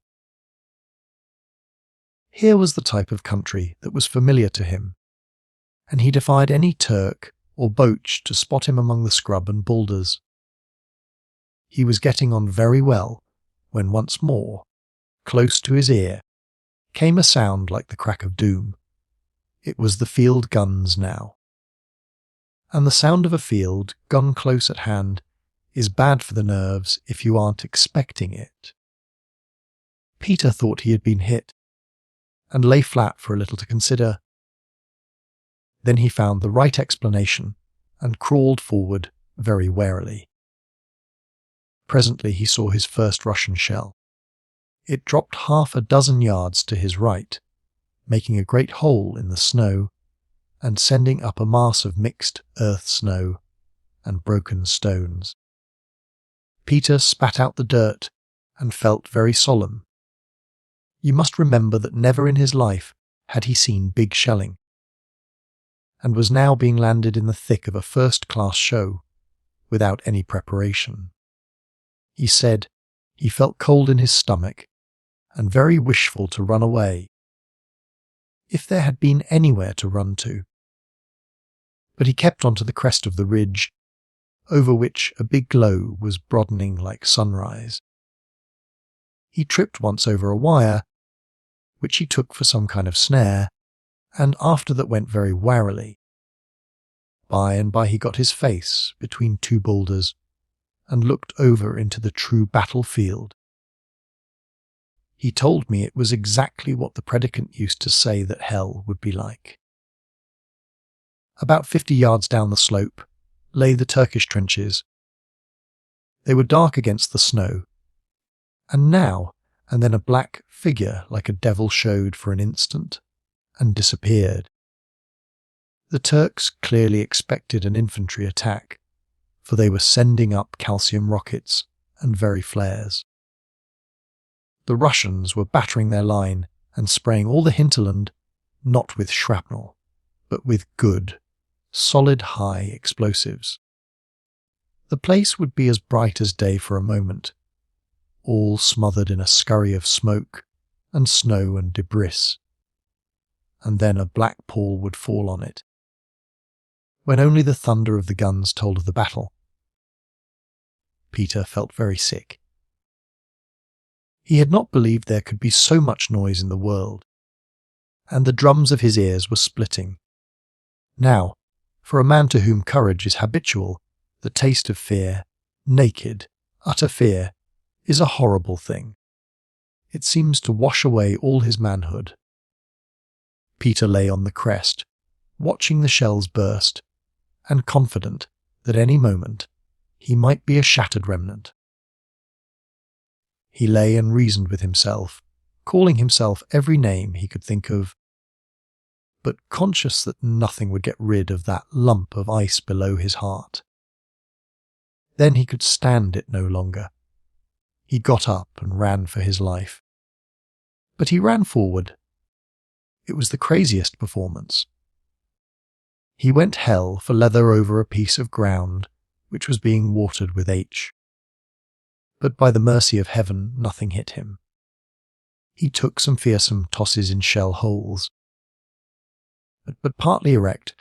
A: Here was the type of country that was familiar to him, and he defied any Turk or Boche to spot him among the scrub and boulders. He was getting on very well when once more, close to his ear, came a sound like the crack of doom. It was the field guns now. And the sound of a field gun close at hand is bad for the nerves if you aren't expecting it. Peter thought he had been hit, and lay flat for a little to consider. Then he found the right explanation and crawled forward very warily. Presently he saw his first Russian shell. It dropped 6 yards to his right, making a great hole in the snow and sending up a mass of mixed earth-snow and broken stones. Peter spat out the dirt and felt very solemn. You must remember that never in his life had he seen big shelling, and was now being landed in the thick of a first-class show, without any preparation. He said he felt cold in his stomach, and very wishful to run away, if there had been anywhere to run to. But he kept on to the crest of the ridge, over which a big glow was broadening like sunrise. He tripped once over a wire, which he took for some kind of snare, and after that went very warily. By and by he got his face between 2 boulders, and looked over into the true battlefield. He told me it was exactly what the predicant used to say that hell would be like. About 50 yards down the slope lay the Turkish trenches. They were dark against the snow, and now and then a black figure like a devil showed for an instant and disappeared. The Turks clearly expected an infantry attack, for they were sending up calcium rockets and very flares. The Russians were battering their line and spraying all the hinterland, not with shrapnel, but with good, solid high explosives. The place would be as bright as day for a moment, all smothered in a scurry of smoke and snow and debris, and then a black pall would fall on it, when only the thunder of the guns told of the battle. Peter felt very sick. He had not believed there could be so much noise in the world, and the drums of his ears were splitting. Now, for a man to whom courage is habitual, the taste of fear, naked, utter fear, is a horrible thing. It seems to wash away all his manhood. Peter lay on the crest, watching the shells burst, and confident that any moment he might be a shattered remnant. He lay and reasoned with himself, calling himself every name he could think of, but conscious that nothing would get rid of that lump of ice below his heart. Then he could stand it no longer. He got up and ran for his life. But he ran forward. It was the craziest performance. He went hell for leather over a piece of ground which was being watered with H. But by the mercy of heaven nothing hit him. He took some fearsome tosses in shell holes. But partly erect,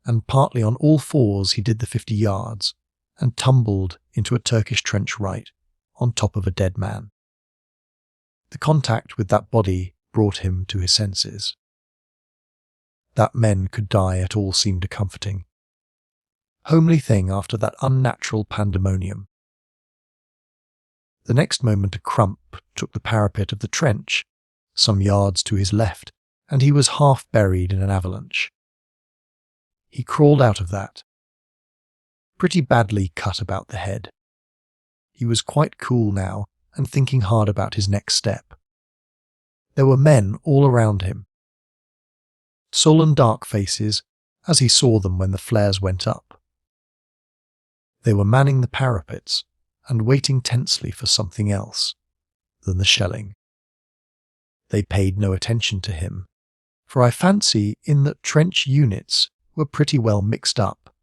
A: and partly on all fours he did the 50 yards, and tumbled into a Turkish trench right, on top of a dead man. The contact with that body brought him to his senses. That men could die at all seemed a comforting, homely thing after that unnatural pandemonium. The next moment a crump took the parapet of the trench, some yards to his left, and he was half buried in an avalanche. He crawled out of that, pretty badly cut about the head. He was quite cool now and thinking hard about his next step. There were men all around him. Sullen dark faces, as he saw them when the flares went up. They were manning the parapets and waiting tensely for something else than the shelling. They paid no attention to him, for I fancy in that trench units were pretty well mixed up,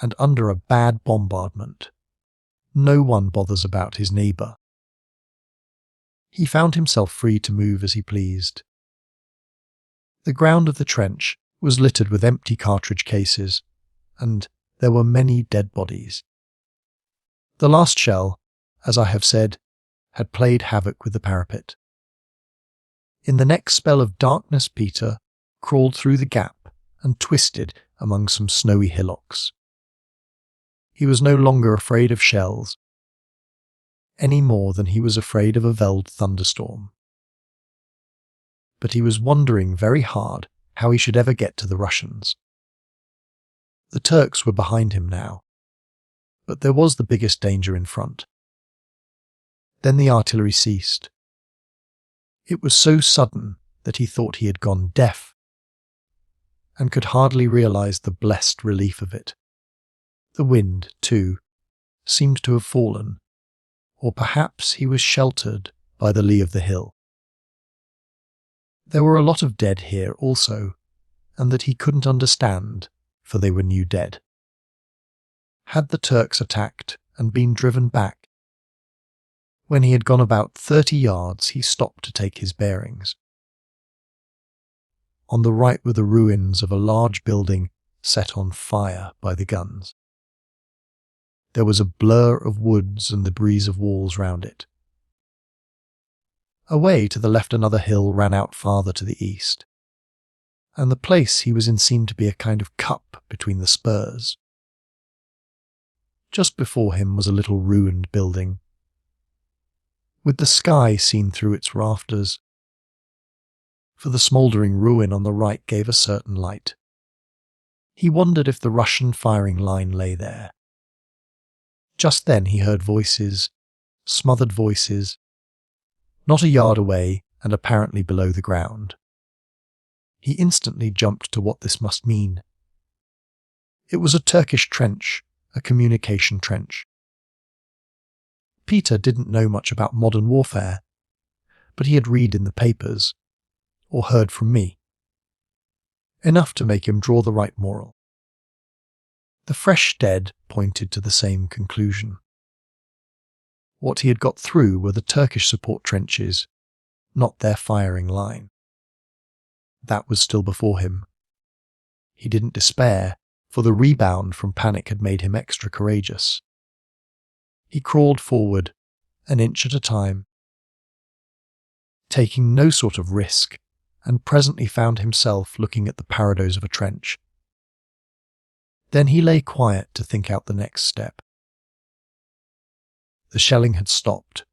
A: and under a bad bombardment. No one bothers about his neighbour. He found himself free to move as he pleased. The ground of the trench was littered with empty cartridge cases, and there were many dead bodies. The last shell, as I have said, had played havoc with the parapet. In the next spell of darkness Peter crawled through the gap and twisted among some snowy hillocks. He was no longer afraid of shells, any more than he was afraid of a veld thunderstorm. But he was wondering very hard how he should ever get to the Russians. The Turks were behind him now, but there was the biggest danger in front. Then the artillery ceased. It was so sudden that he thought he had gone deaf, and could hardly realize the blessed relief of it. The wind, too, seemed to have fallen, or perhaps he was sheltered by the lee of the hill. There were a lot of dead here also, and that he couldn't understand, for they were new dead. Had the Turks attacked and been driven back? When he had gone about 30 yards, he stopped to take his bearings. On the right were the ruins of a large building set on fire by the guns. There was a blur of woods and the breeze of walls round it. Away to the left another hill ran out farther to the east, and the place he was in seemed to be a kind of cup between the spurs. Just before him was a little ruined building, with the sky seen through its rafters, for the smouldering ruin on the right gave a certain light. He wondered if the Russian firing line lay there. Just then he heard voices, smothered voices, not a yard away and apparently below the ground. He instantly jumped to what this must mean. It was a Turkish trench, a communication trench. Peter didn't know much about modern warfare, but he had read in the papers, or heard from me. Enough to make him draw the right moral. The fresh dead pointed to the same conclusion. What he had got through were the Turkish support trenches, not their firing line. That was still before him. He didn't despair, for the rebound from panic had made him extra courageous. He crawled forward, an inch at a time, taking no sort of risk, and presently found himself looking at the parados of a trench. Then he lay quiet to think out the next step. The shelling had stopped,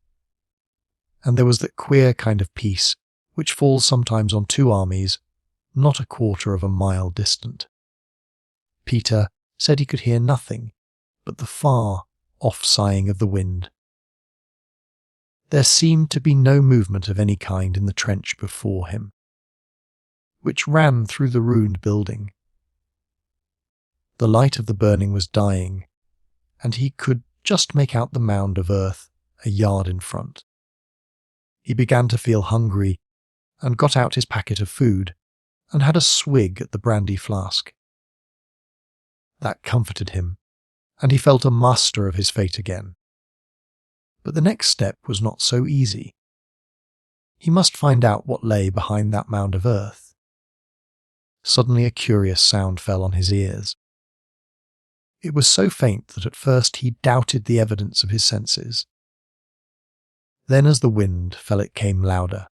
A: and there was that queer kind of peace which falls sometimes on two armies, not a quarter of a mile distant. Peter said he could hear nothing but the far off sighing of the wind. There seemed to be no movement of any kind in the trench before him, which ran through the ruined building. The light of the burning was dying, and he could just make out the mound of earth a yard in front. He began to feel hungry, and got out his packet of food, and had a swig at the brandy flask. That comforted him, and he felt a master of his fate again. But the next step was not so easy. He must find out what lay behind that mound of earth. Suddenly a curious sound fell on his ears. It was so faint that at first he doubted the evidence of his senses. Then as the wind fell it came louder.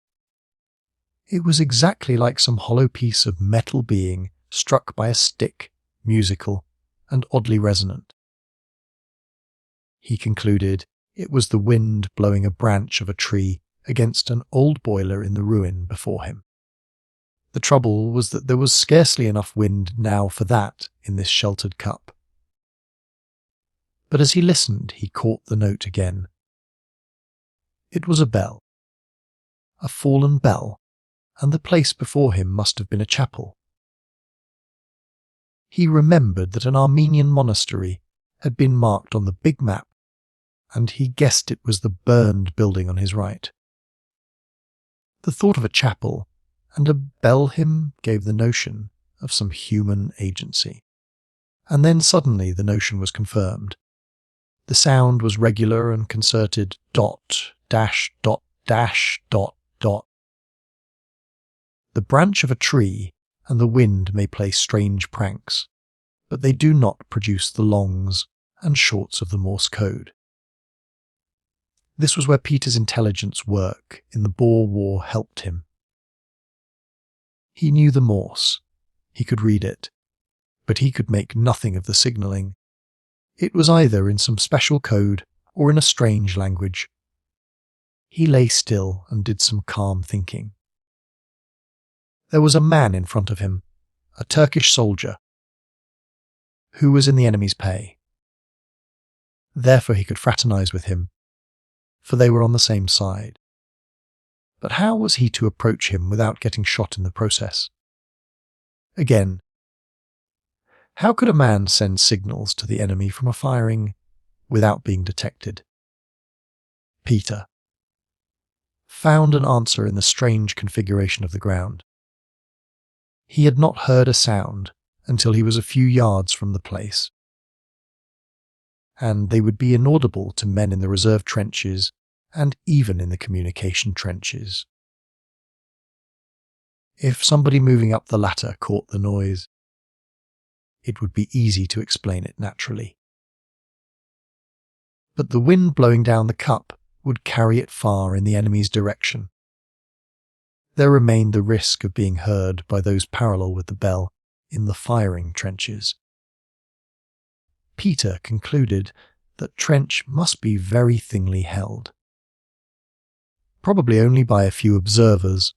A: It was exactly like some hollow piece of metal being struck by a stick, musical and oddly resonant. He concluded it was the wind blowing a branch of a tree against an old boiler in the ruin before him. The trouble was that there was scarcely enough wind now for that in this sheltered cup. But as he listened, he caught the note again. It was a bell. A fallen bell, and the place before him must have been a chapel. He remembered that an Armenian monastery had been marked on the big map, and he guessed it was the burned building on his right. The thought of a chapel and a bell hymn gave the notion of some human agency. And then suddenly the notion was confirmed. The sound was regular and concerted dot, dash, dot, dash, dot, dot. The branch of a tree and the wind may play strange pranks, but they do not produce the longs and shorts of the Morse code. This was where Peter's intelligence work in the Boer War helped him. He knew the Morse. He could read it, but he could make nothing of the signalling. It was either in some special code or in a strange language. He lay still and did some calm thinking. There was a man in front of him, a Turkish soldier, who was in the enemy's pay. Therefore he could fraternize with him, for they were on the same side. But how was he to approach him without getting shot in the process? Again, how could a man send signals to the enemy from a firing without being detected? Peter found an answer in the strange configuration of the ground. He had not heard a sound until he was a few yards from the place, and they would be inaudible to men in the reserve trenches and even in the communication trenches. If somebody moving up the ladder caught the noise, it would be easy to explain it naturally. But the wind blowing down the cup would carry it far in the enemy's direction. There remained the risk of being heard by those parallel with the bell in the firing trenches. Peter concluded that trench must be very thinly held, probably only by a few observers,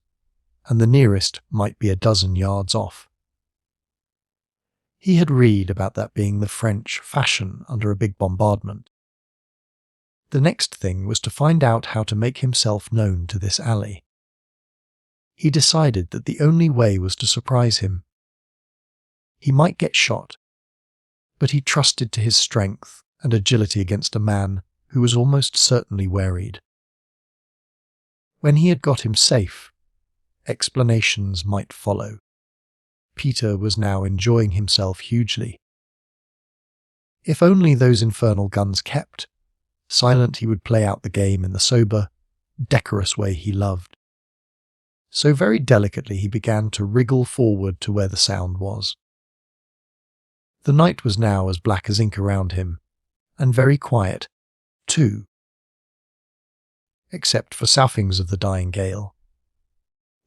A: and the nearest might be a dozen yards off. He had read about that being the French fashion under a big bombardment. The next thing was to find out how to make himself known to this alley. He decided that the only way was to surprise him. He might get shot, but he trusted to his strength and agility against a man who was almost certainly wearied. When he had got him safe, explanations might follow. Peter was now enjoying himself hugely. If only those infernal guns kept, silent he would play out the game in the sober, decorous way he loved. So very delicately he began to wriggle forward to where the sound was. The night was now as black as ink around him, and very quiet, too, except for soughings of the dying gale.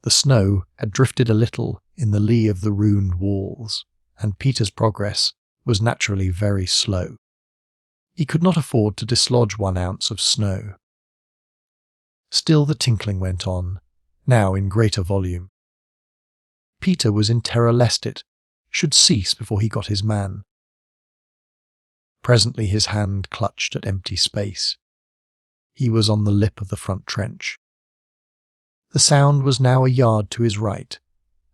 A: The snow had drifted a little in the lee of the ruined walls, and Peter's progress was naturally very slow. He could not afford to dislodge 1 ounce of snow. Still the tinkling went on, now in greater volume. Peter was in terror lest it should cease before he got his man. Presently his hand clutched at empty space. He was on the lip of the front trench. The sound was now a yard to his right,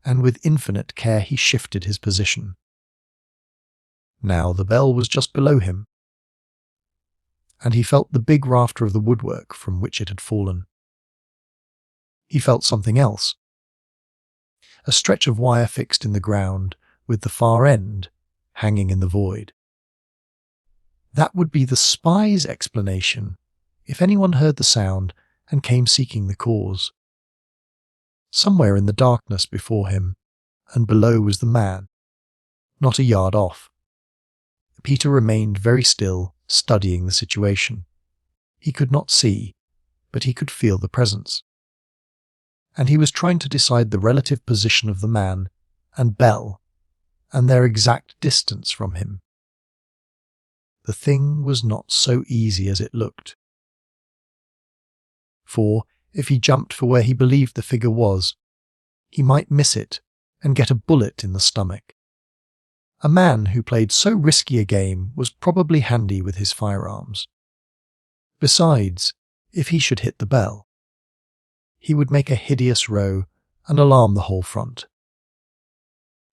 A: and with infinite care he shifted his position. Now the bell was just below him, and he felt the big rafter of the woodwork from which it had fallen. He felt something else. A stretch of wire fixed in the ground, with the far end hanging in the void. That would be the spy's explanation, if anyone heard the sound and came seeking the cause. Somewhere in the darkness before him, and below was the man, not a yard off. Peter remained very still, studying the situation. He could not see, but he could feel the presence. And he was trying to decide the relative position of the man and Bell, and their exact distance from him. The thing was not so easy as it looked. For, if he jumped for where he believed the figure was, he might miss it and get a bullet in the stomach. A man who played so risky a game was probably handy with his firearms. Besides, if he should hit the bell, he would make a hideous row and alarm the whole front.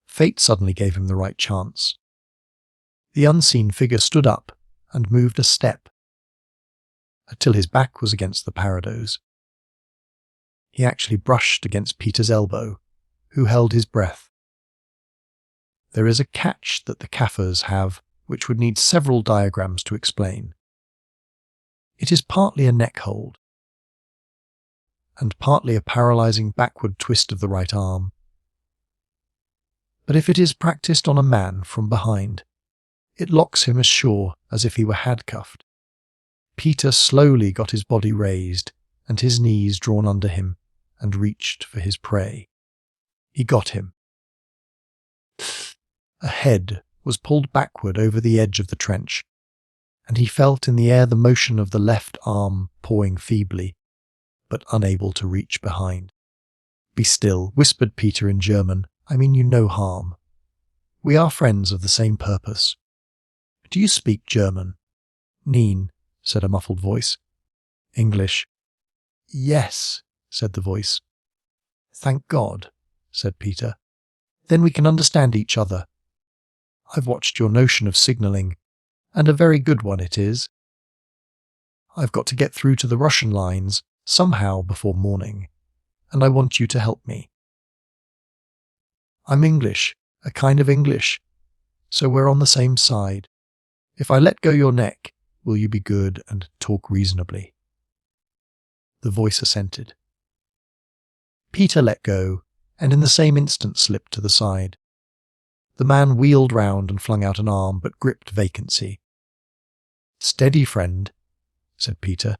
A: Fate suddenly gave him the right chance. The unseen figure stood up and moved a step, until his back was against the parados. He actually brushed against Peter's elbow, who held his breath. There is a catch that the Kaffirs have which would need several diagrams to explain. It is partly a neck hold, and partly a paralysing backward twist of the right arm. But if it is practised on a man from behind, it locks him as sure as if he were handcuffed. Peter slowly got his body raised and his knees drawn under him and reached for his prey. He got him. A head was pulled backward over the edge of the trench, and he felt in the air the motion of the left arm pawing feebly, but unable to reach behind. "Be still," whispered Peter in German. "I mean you no harm. We are friends of the same purpose. Do you speak German?" "Nein," said a muffled voice. "English?" "Yes," said the voice. "Thank God," said Peter. "Then we can understand each other. I've watched your notion of signalling, and a very good one it is. I've got to get through to the Russian lines somehow before morning, and I want you to help me. I'm English, a kind of English, so we're on the same side. If I let go your neck, will you be good and talk reasonably?" The voice assented. Peter let go, and in the same instant slipped to the side. The man wheeled round and flung out an arm, but gripped vacancy. "Steady, friend," said Peter.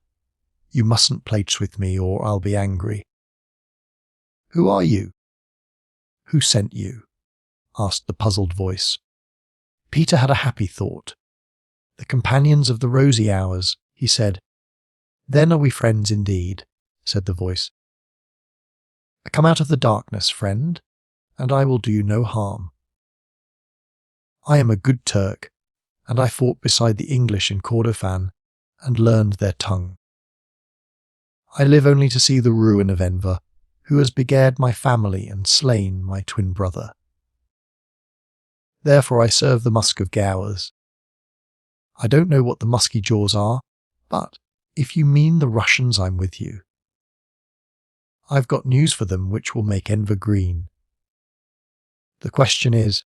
A: "You mustn't play with me, or I'll be angry." "Who are you?" "Who sent you?" asked the puzzled voice. Peter had a happy thought. "The companions of the Rosy hours," he said. "Then are we friends indeed," said the voice. "Come out of the darkness, friend, and I will do you no harm. I am a good Turk, and I fought beside the English in Kordofan and learned their tongue. I live only to see the ruin of Enver, who has beguiled my family and slain my twin brother. Therefore I serve the Musk of Gowers, I don't know what the musky jaws are, but if you mean the Russians, I'm with you. I've got news for them which will make Enver green. The question is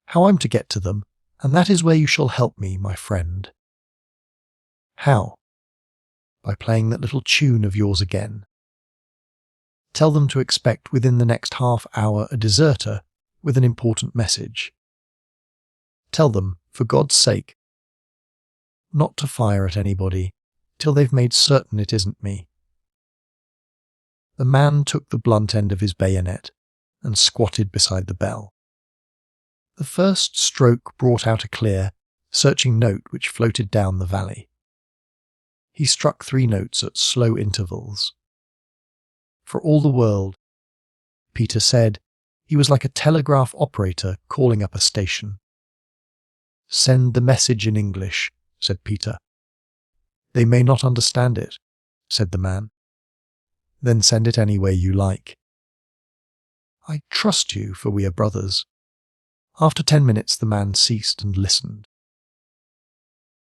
A: how I'm to get to them, and that is where you shall help me, my friend. How? By playing that little tune of yours again. Tell them to expect within the next half hour a deserter with an important message. Tell them, for God's sake, not to fire at anybody till they've made certain it isn't me. The man took the blunt end of his bayonet and squatted beside the bell. The first stroke brought out a clear, searching note which floated down the valley. He struck 3 notes at slow intervals. For all the world, Peter said, he was like a telegraph operator calling up a station. "Send the message in English," said Peter. "They may not understand it," said the man. "Then send it any way you like." "I trust you, for we are brothers." After 10 minutes the man ceased and listened.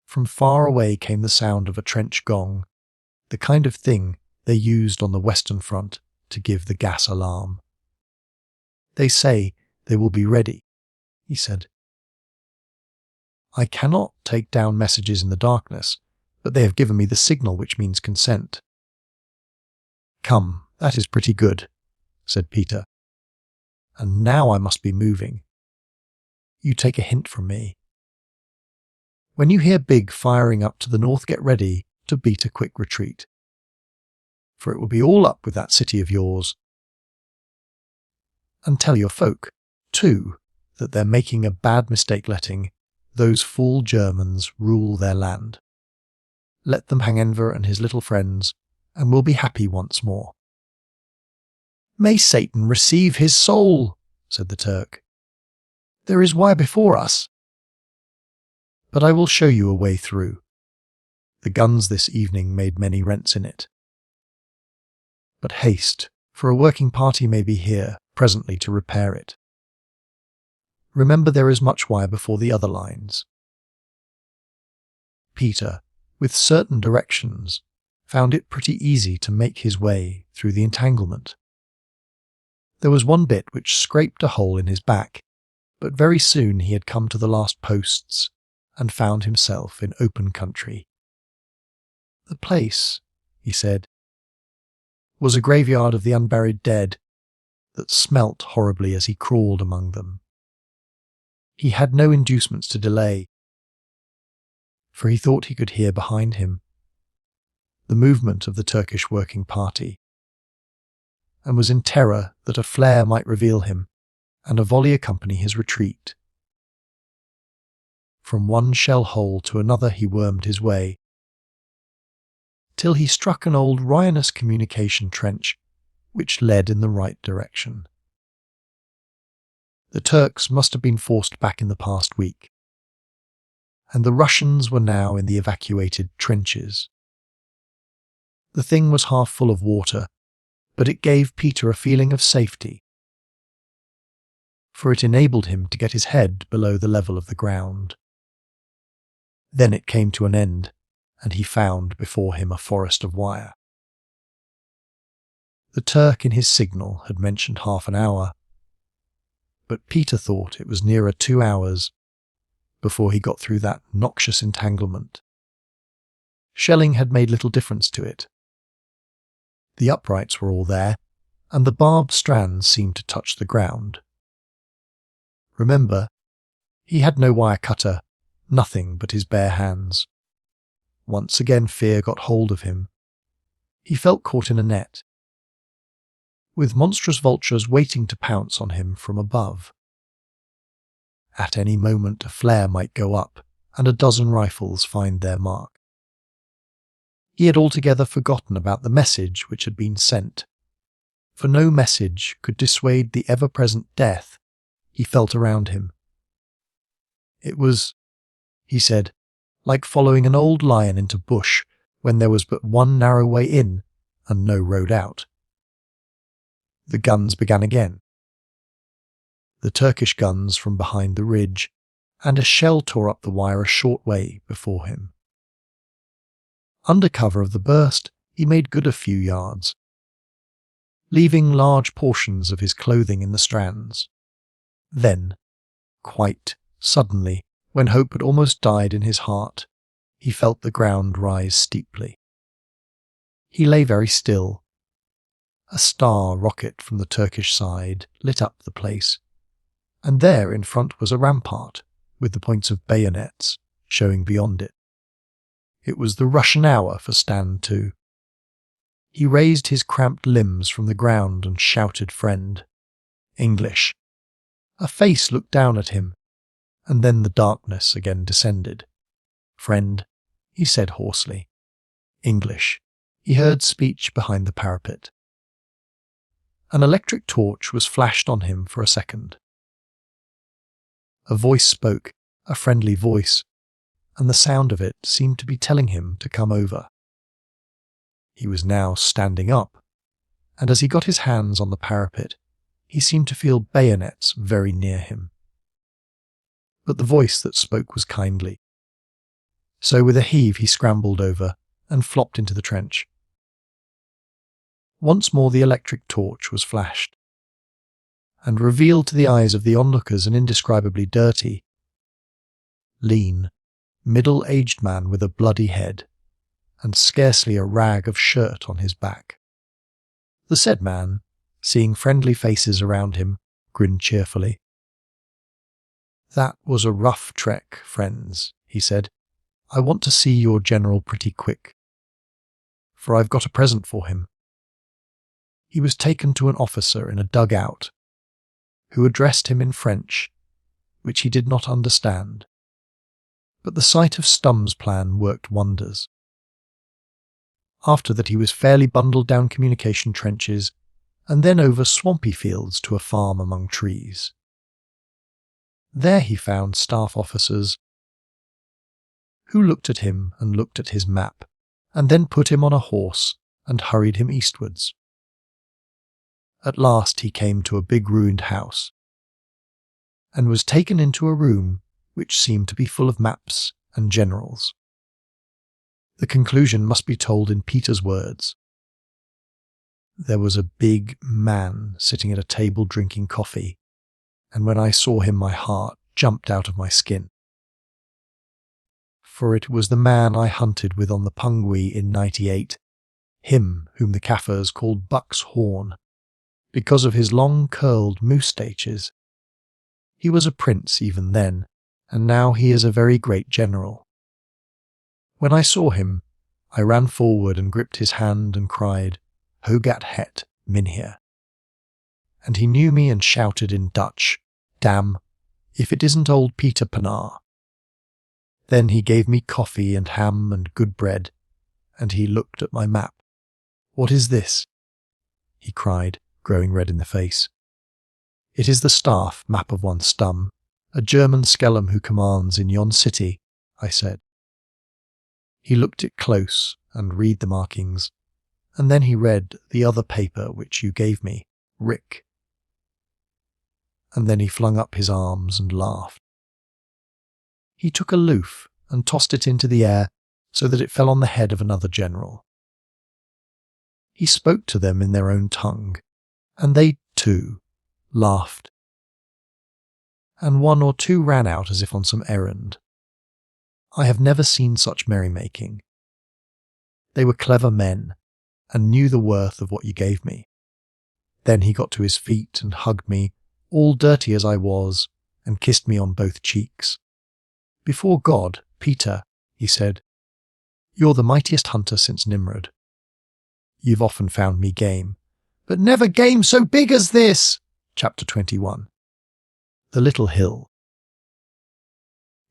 A: From far away came the sound of a trench gong, the kind of thing they used on the Western Front to give the gas alarm. "They say they will be ready," he said. "I cannot take down messages in the darkness, but they have given me the signal which means consent." "Come, that is pretty good," said Peter. "And now I must be moving. You take a hint from me. When you hear big firing up to the north, get ready to beat a quick retreat. For it will be all up with that city of yours. And tell your folk, too, that they're making a bad mistake letting those fool Germans rule their land. Let them hang Enver and his little friends, and we'll be happy once more." "May Satan receive his soul," said the Turk. "There is wire before us." "But I will show you a way through. The guns this evening made many rents in it. But haste, for a working party may be here presently to repair it. Remember there is much wire before the other lines." Peter, with certain directions, found it pretty easy to make his way through the entanglement. There was one bit which scraped a hole in his back, but very soon he had come to the last posts and found himself in open country. The place, he said, was a graveyard of the unburied dead that smelt horribly as he crawled among them. He had no inducements to delay, for he thought he could hear behind him the movement of the Turkish working party, and was in terror that a flare might reveal him and a volley accompany his retreat. From one shell hole to another he wormed his way, till he struck an old ruinous communication trench which led in the right direction. The Turks must have been forced back in the past week, and the Russians were now in the evacuated trenches. The thing was half full of water, but it gave Peter a feeling of safety, for it enabled him to get his head below the level of the ground. Then it came to an end, and he found before him a forest of wire. The Turk in his signal had mentioned half an hour, but Peter thought it was nearer 2 hours before he got through that noxious entanglement. Shelling had made little difference to it. The uprights were all there, and the barbed strands seemed to touch the ground. Remember, he had no wire cutter, nothing but his bare hands. Once again fear got hold of him. He felt caught in a net, with monstrous vultures waiting to pounce on him from above. At any moment a flare might go up, and a dozen rifles find their mark. He had altogether forgotten about the message which had been sent, for no message could dissuade the ever-present death he felt around him. It was, he said, like following an old lion into bush when there was but one narrow way in and no road out. The guns began again. The Turkish guns from behind the ridge, and a shell tore up the wire a short way before him. Under cover of the burst, he made good a few yards, leaving large portions of his clothing in the strands. Then, quite suddenly, when hope had almost died in his heart, he felt the ground rise steeply. He lay very still. A star rocket from the Turkish side lit up the place, and there in front was a rampart with the points of bayonets showing beyond it. It was the Russian hour for Stand 2. He raised his cramped limbs from the ground and shouted friend. English. A face looked down at him, and then the darkness again descended. Friend, he said hoarsely. English. He heard speech behind the parapet. An electric torch was flashed on him for a second. A voice spoke, a friendly voice, and the sound of it seemed to be telling him to come over. He was now standing up, and as he got his hands on the parapet, he seemed to feel bayonets very near him. But the voice that spoke was kindly. So with a heave he scrambled over and flopped into the trench. Once more the electric torch was flashed, and revealed to the eyes of the onlookers an indescribably dirty, lean, middle-aged man with a bloody head, and scarcely a rag of shirt on his back. The said man, seeing friendly faces around him, grinned cheerfully. "That was a rough trek, friends," he said. "I want to see your general pretty quick, for I've got a present for him." He was taken to an officer in a dugout, who addressed him in French, which he did not understand. But the sight of Stum's plan worked wonders. After that he was fairly bundled down communication trenches, and then over swampy fields to a farm among trees. There he found staff officers, who looked at him and looked at his map, and then put him on a horse and hurried him eastwards. At last he came to a big ruined house, and was taken into a room which seemed to be full of maps and generals. The conclusion must be told in Peter's words. There was a big man sitting at a table drinking coffee, and when I saw him my heart jumped out of my skin. For it was the man I hunted with on the Pungwe in '98, him whom the Kaffirs called Buck's Horn, because of his long curled moustaches. He was a prince even then, and now he is a very great general. When I saw him, I ran forward and gripped his hand and cried, "Hogat het, Mynheer." And he knew me and shouted in Dutch, "Damn, if it isn't old Peter Pienaar." Then he gave me coffee and ham and good bread, and he looked at my map. "What is this?" he cried, growing red in the face. "It is the staff map of one Stum, a German skellum who commands in yon city," I said. He looked it close and read the markings, and then he read the other paper which you gave me, Rick. And then he flung up his arms and laughed. He took a loof and tossed it into the air so that it fell on the head of another general. He spoke to them in their own tongue, and they, too, laughed. And one or two ran out as if on some errand. I have never seen such merrymaking. They were clever men, and knew the worth of what you gave me. Then he got to his feet and hugged me, all dirty as I was, and kissed me on both cheeks. "Before God, Peter," he said, "you're the mightiest hunter since Nimrod. You've often found me game, but never game so big as this." Chapter 21. The Little Hill.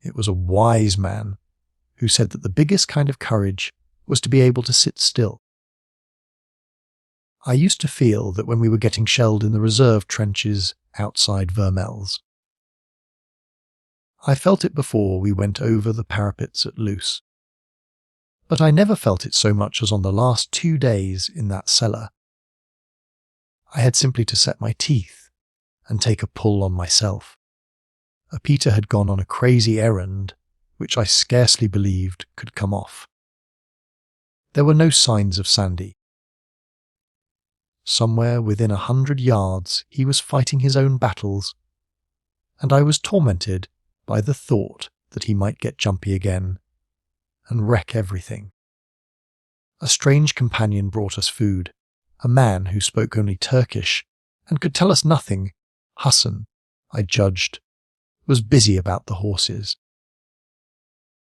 A: It was a wise man who said that the biggest kind of courage was to be able to sit still. I used to feel that when we were getting shelled in the reserve trenches outside Vermelles. I felt it before we went over the parapets at Loos, but I never felt it so much as on the last 2 days in that cellar. I had simply to set my teeth and take a pull on myself, Peter had gone on a crazy errand, which I scarcely believed could come off. There were no signs of Sandy. Somewhere within 100 yards he was fighting his own battles, and I was tormented by the thought that he might get jumpy again and wreck everything. A strange companion brought us food, a man who spoke only Turkish and could tell us nothing. Hassan, I judged, was busy about the horses.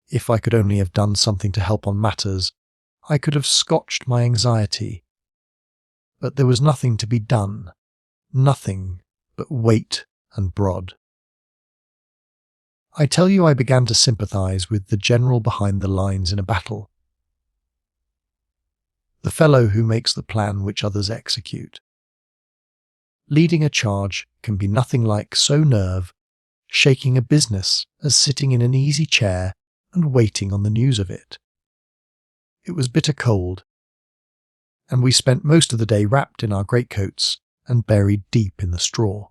A: If I could only have done something to help on matters, I could have scotched my anxiety. But there was nothing to be done, nothing but wait and brod. I tell you, I began to sympathise with the general behind the lines in a battle, the fellow who makes the plan which others execute. Leading a charge can be nothing like so shaking a business as sitting in an easy chair and waiting on the news of it. It was bitter cold, and we spent most of the day wrapped in our greatcoats and buried deep in the straw.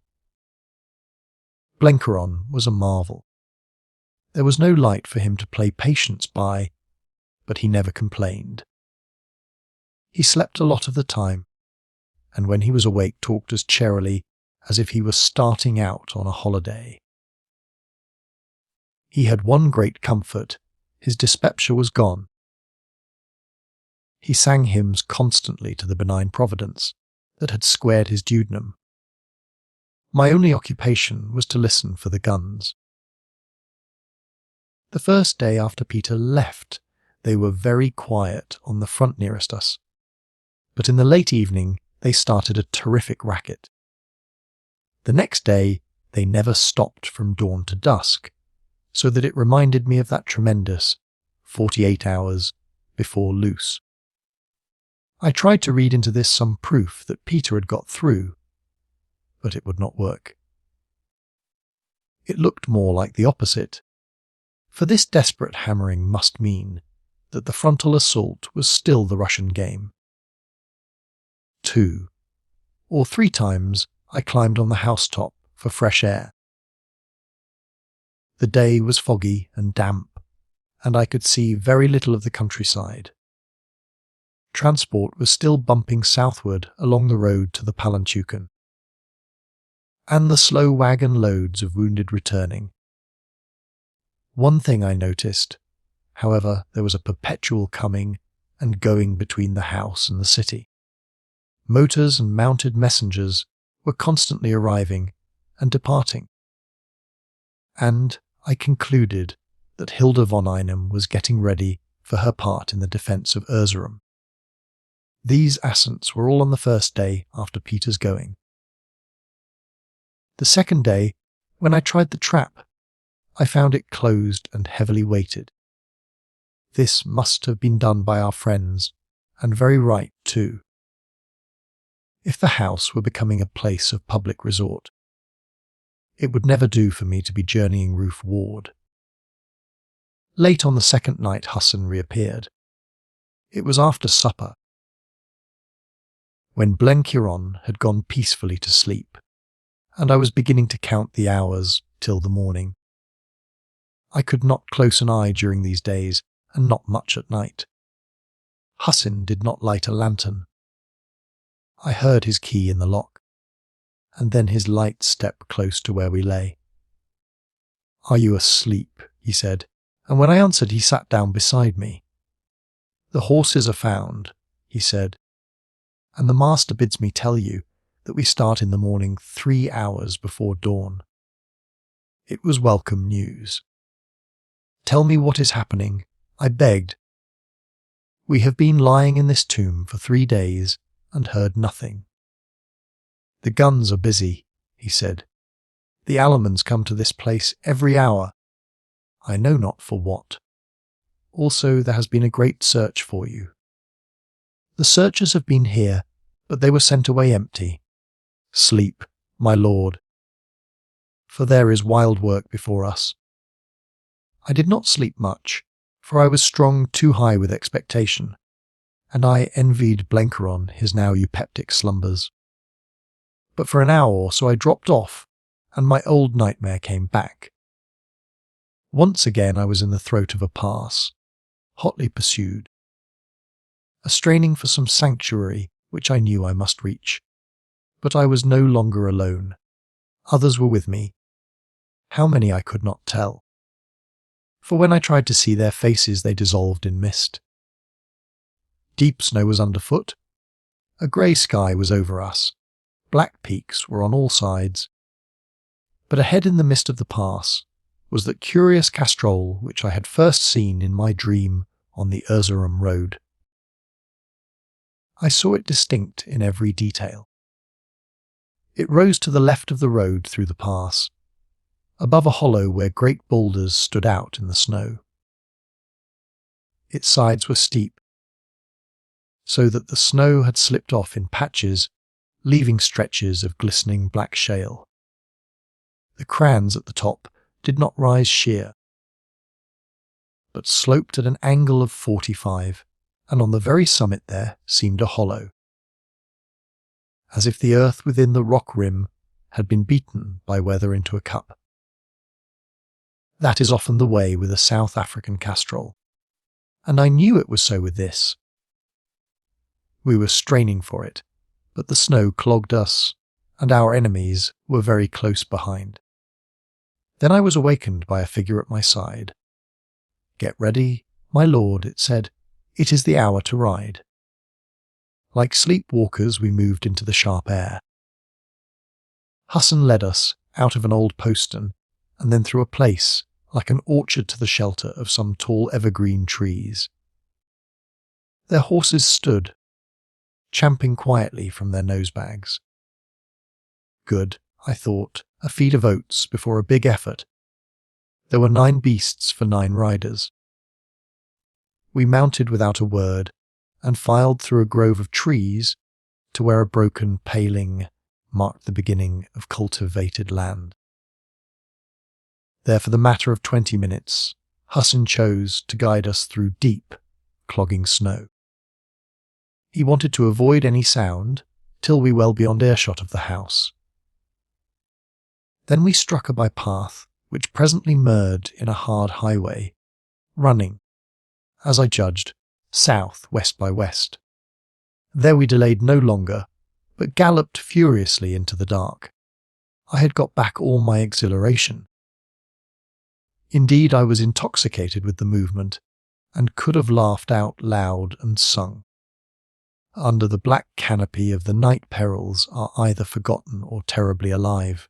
A: Blenkeron was a marvel. There was no light for him to play patience by, but he never complained. He slept a lot of the time, and when he was awake talked as cheerily as if he was starting out on a holiday. He had one great comfort: his dyspepsia was gone. He sang hymns constantly to the benign providence that had squared his duodenum. My only occupation was to listen for the guns. The first day after Peter left, they were very quiet on the front nearest us, but in the late evening they started a terrific racket. The next day they never stopped from dawn to dusk, so that it reminded me of that tremendous 48 hours before Loos. I tried to read into this some proof that Peter had got through, but it would not work. It looked more like the opposite, for this desperate hammering must mean that the frontal assault was still the Russian game. 2 or 3 times I climbed on the housetop for fresh air. The day was foggy and damp, and I could see very little of the countryside. Transport was still bumping southward along the road to the Palantuken, and the slow wagon loads of wounded returning. One thing I noticed, however, there was a perpetual coming and going between the house and the city. Motors and mounted messengers were constantly arriving and departing, and I concluded that Hilda von Einem was getting ready for her part in the defence of Erzurum. These ascents were all on the first day after Peter's going. The second day, when I tried the trap, I found it closed and heavily weighted. This must have been done by our friends, and very right too. If the house were becoming a place of public resort, it would never do for me to be journeying roof-ward. Late on the second night Hassan reappeared. It was after supper, when Blenkiron had gone peacefully to sleep, and I was beginning to count the hours till the morning. I could not close an eye during these days, and not much at night. Hassan did not light a lantern. I heard his key in the lock, and then his light step close to where we lay. "Are you asleep?" he said, and when I answered he sat down beside me. "The horses are found," he said, "and the master bids me tell you that we start in the morning 3 hours before dawn." It was welcome news. "Tell me what is happening," I begged. "We have been lying in this tomb for 3 days and heard nothing." "The guns are busy," he said. "The Allemans come to this place every hour. I know not for what. Also there has been a great search for you. The searchers have been here, but they were sent away empty. Sleep, my lord, for there is wild work before us." I did not sleep much, for I was strung too high with expectation, and I envied Blenkeron his now eupeptic slumbers. But for an hour or so I dropped off, and my old nightmare came back, Once again I was in the throat of a pass, hotly pursued, a straining for some sanctuary which I knew I must reach. But I was no longer alone. Others were with me. How many I could not tell, for when I tried to see their faces they dissolved in mist. Deep snow was underfoot. A grey sky was over us. Black peaks were on all sides. But ahead in the mist of the pass was that curious castrol which I had first seen in my dream on the Erzurum road. I saw it distinct in every detail. It rose to the left of the road through the pass, above a hollow where great boulders stood out in the snow. Its sides were steep, so that the snow had slipped off in patches, leaving stretches of glistening black shale. The crans at the top did not rise sheer, but sloped at an angle of 45, and on the very summit there seemed a hollow, as if the earth within the rock rim had been beaten by weather into a cup. That is often the way with a South African castrol, and I knew it was so with this. We were straining for it, but the snow clogged us, and our enemies were very close behind. Then I was awakened by a figure at my side. "Get ready, my lord," it said. "It is the hour to ride." Like sleepwalkers we moved into the sharp air. Hassan led us out of an old postern, and then through a place like an orchard to the shelter of some tall evergreen trees. Their horses stood, champing quietly from their nosebags. Good, I thought, a feed of oats before a big effort. There were 9 beasts for 9 riders. We mounted without a word, and filed through a grove of trees to where a broken paling marked the beginning of cultivated land. There, for the matter of 20 minutes, Hassan chose to guide us through deep, clogging snow. He wanted to avoid any sound till we well beyond earshot of the house. Then we struck a by-path which presently merged in a hard highway, running, as I judged, south west by west. There we delayed no longer, but galloped furiously into the dark. I had got back all my exhilaration. Indeed, I was intoxicated with the movement, and could have laughed out loud and sung. Under the black canopy of the night perils are either forgotten or terribly alive.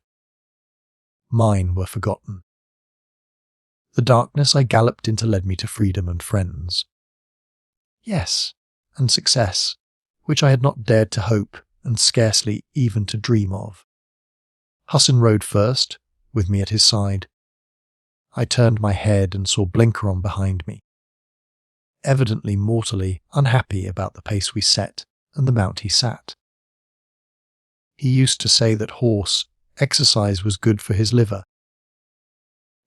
A: Mine were forgotten. The darkness I galloped into led me to freedom and friends. Yes, and success, which I had not dared to hope and scarcely even to dream of. Hassan rode first, with me at his side. I turned my head and saw Blenkeron behind me, evidently mortally unhappy about the pace we set and the mount he sat. He used to say that horse exercise was good for his liver,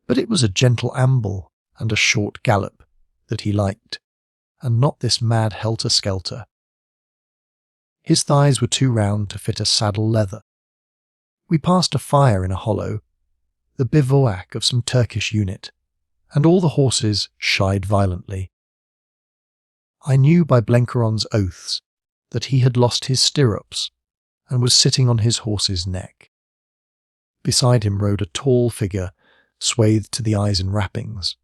A: but it was a gentle amble and a short gallop that he liked, and not this mad helter-skelter. His thighs were too round to fit a saddle leather. We passed a fire in a hollow, the bivouac of some Turkish unit, and all the horses shied violently. I knew by Blenkeron's oaths that he had lost his stirrups and was sitting on his horse's neck. Beside him rode a tall figure, swathed to the eyes in wrappings,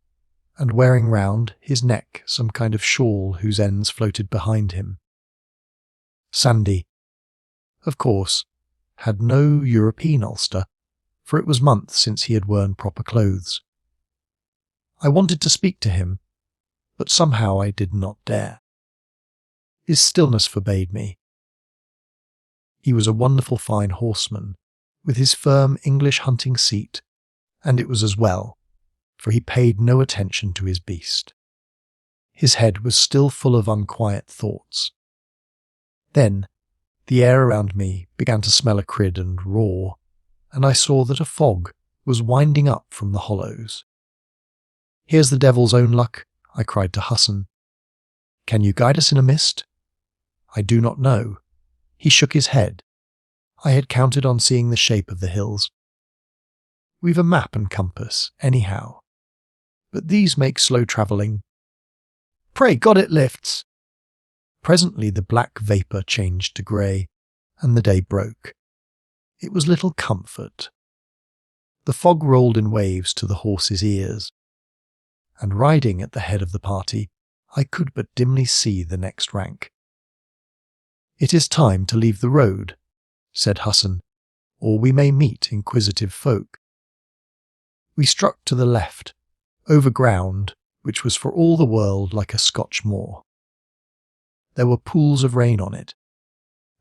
A: and wearing round his neck some kind of shawl whose ends floated behind him. Sandy, of course, had no European ulster, for it was months since he had worn proper clothes. I wanted to speak to him, but somehow I did not dare. His stillness forbade me. He was a wonderful fine horseman, with his firm English hunting seat, and it was as well, for he paid no attention to his beast. His head was still full of unquiet thoughts. Then the air around me began to smell acrid and raw, and I saw that a fog was winding up from the hollows. "Here's the devil's own luck," I cried to Hassan. "Can you guide us in a mist?" "I do not know." He shook his head. I had counted on seeing the shape of the hills. "We've a map and compass, anyhow." but these make slow travelling. Pray God it lifts! Presently the black vapour changed to grey, and the day broke. It was little comfort. The fog rolled in waves to the horses' ears, and riding at the head of the party, I could but dimly see the next rank. "It is time to leave the road," said Hassan, "or we may meet inquisitive folk." We struck to the left, over ground which was for all the world like a Scotch moor. There were pools of rain on it,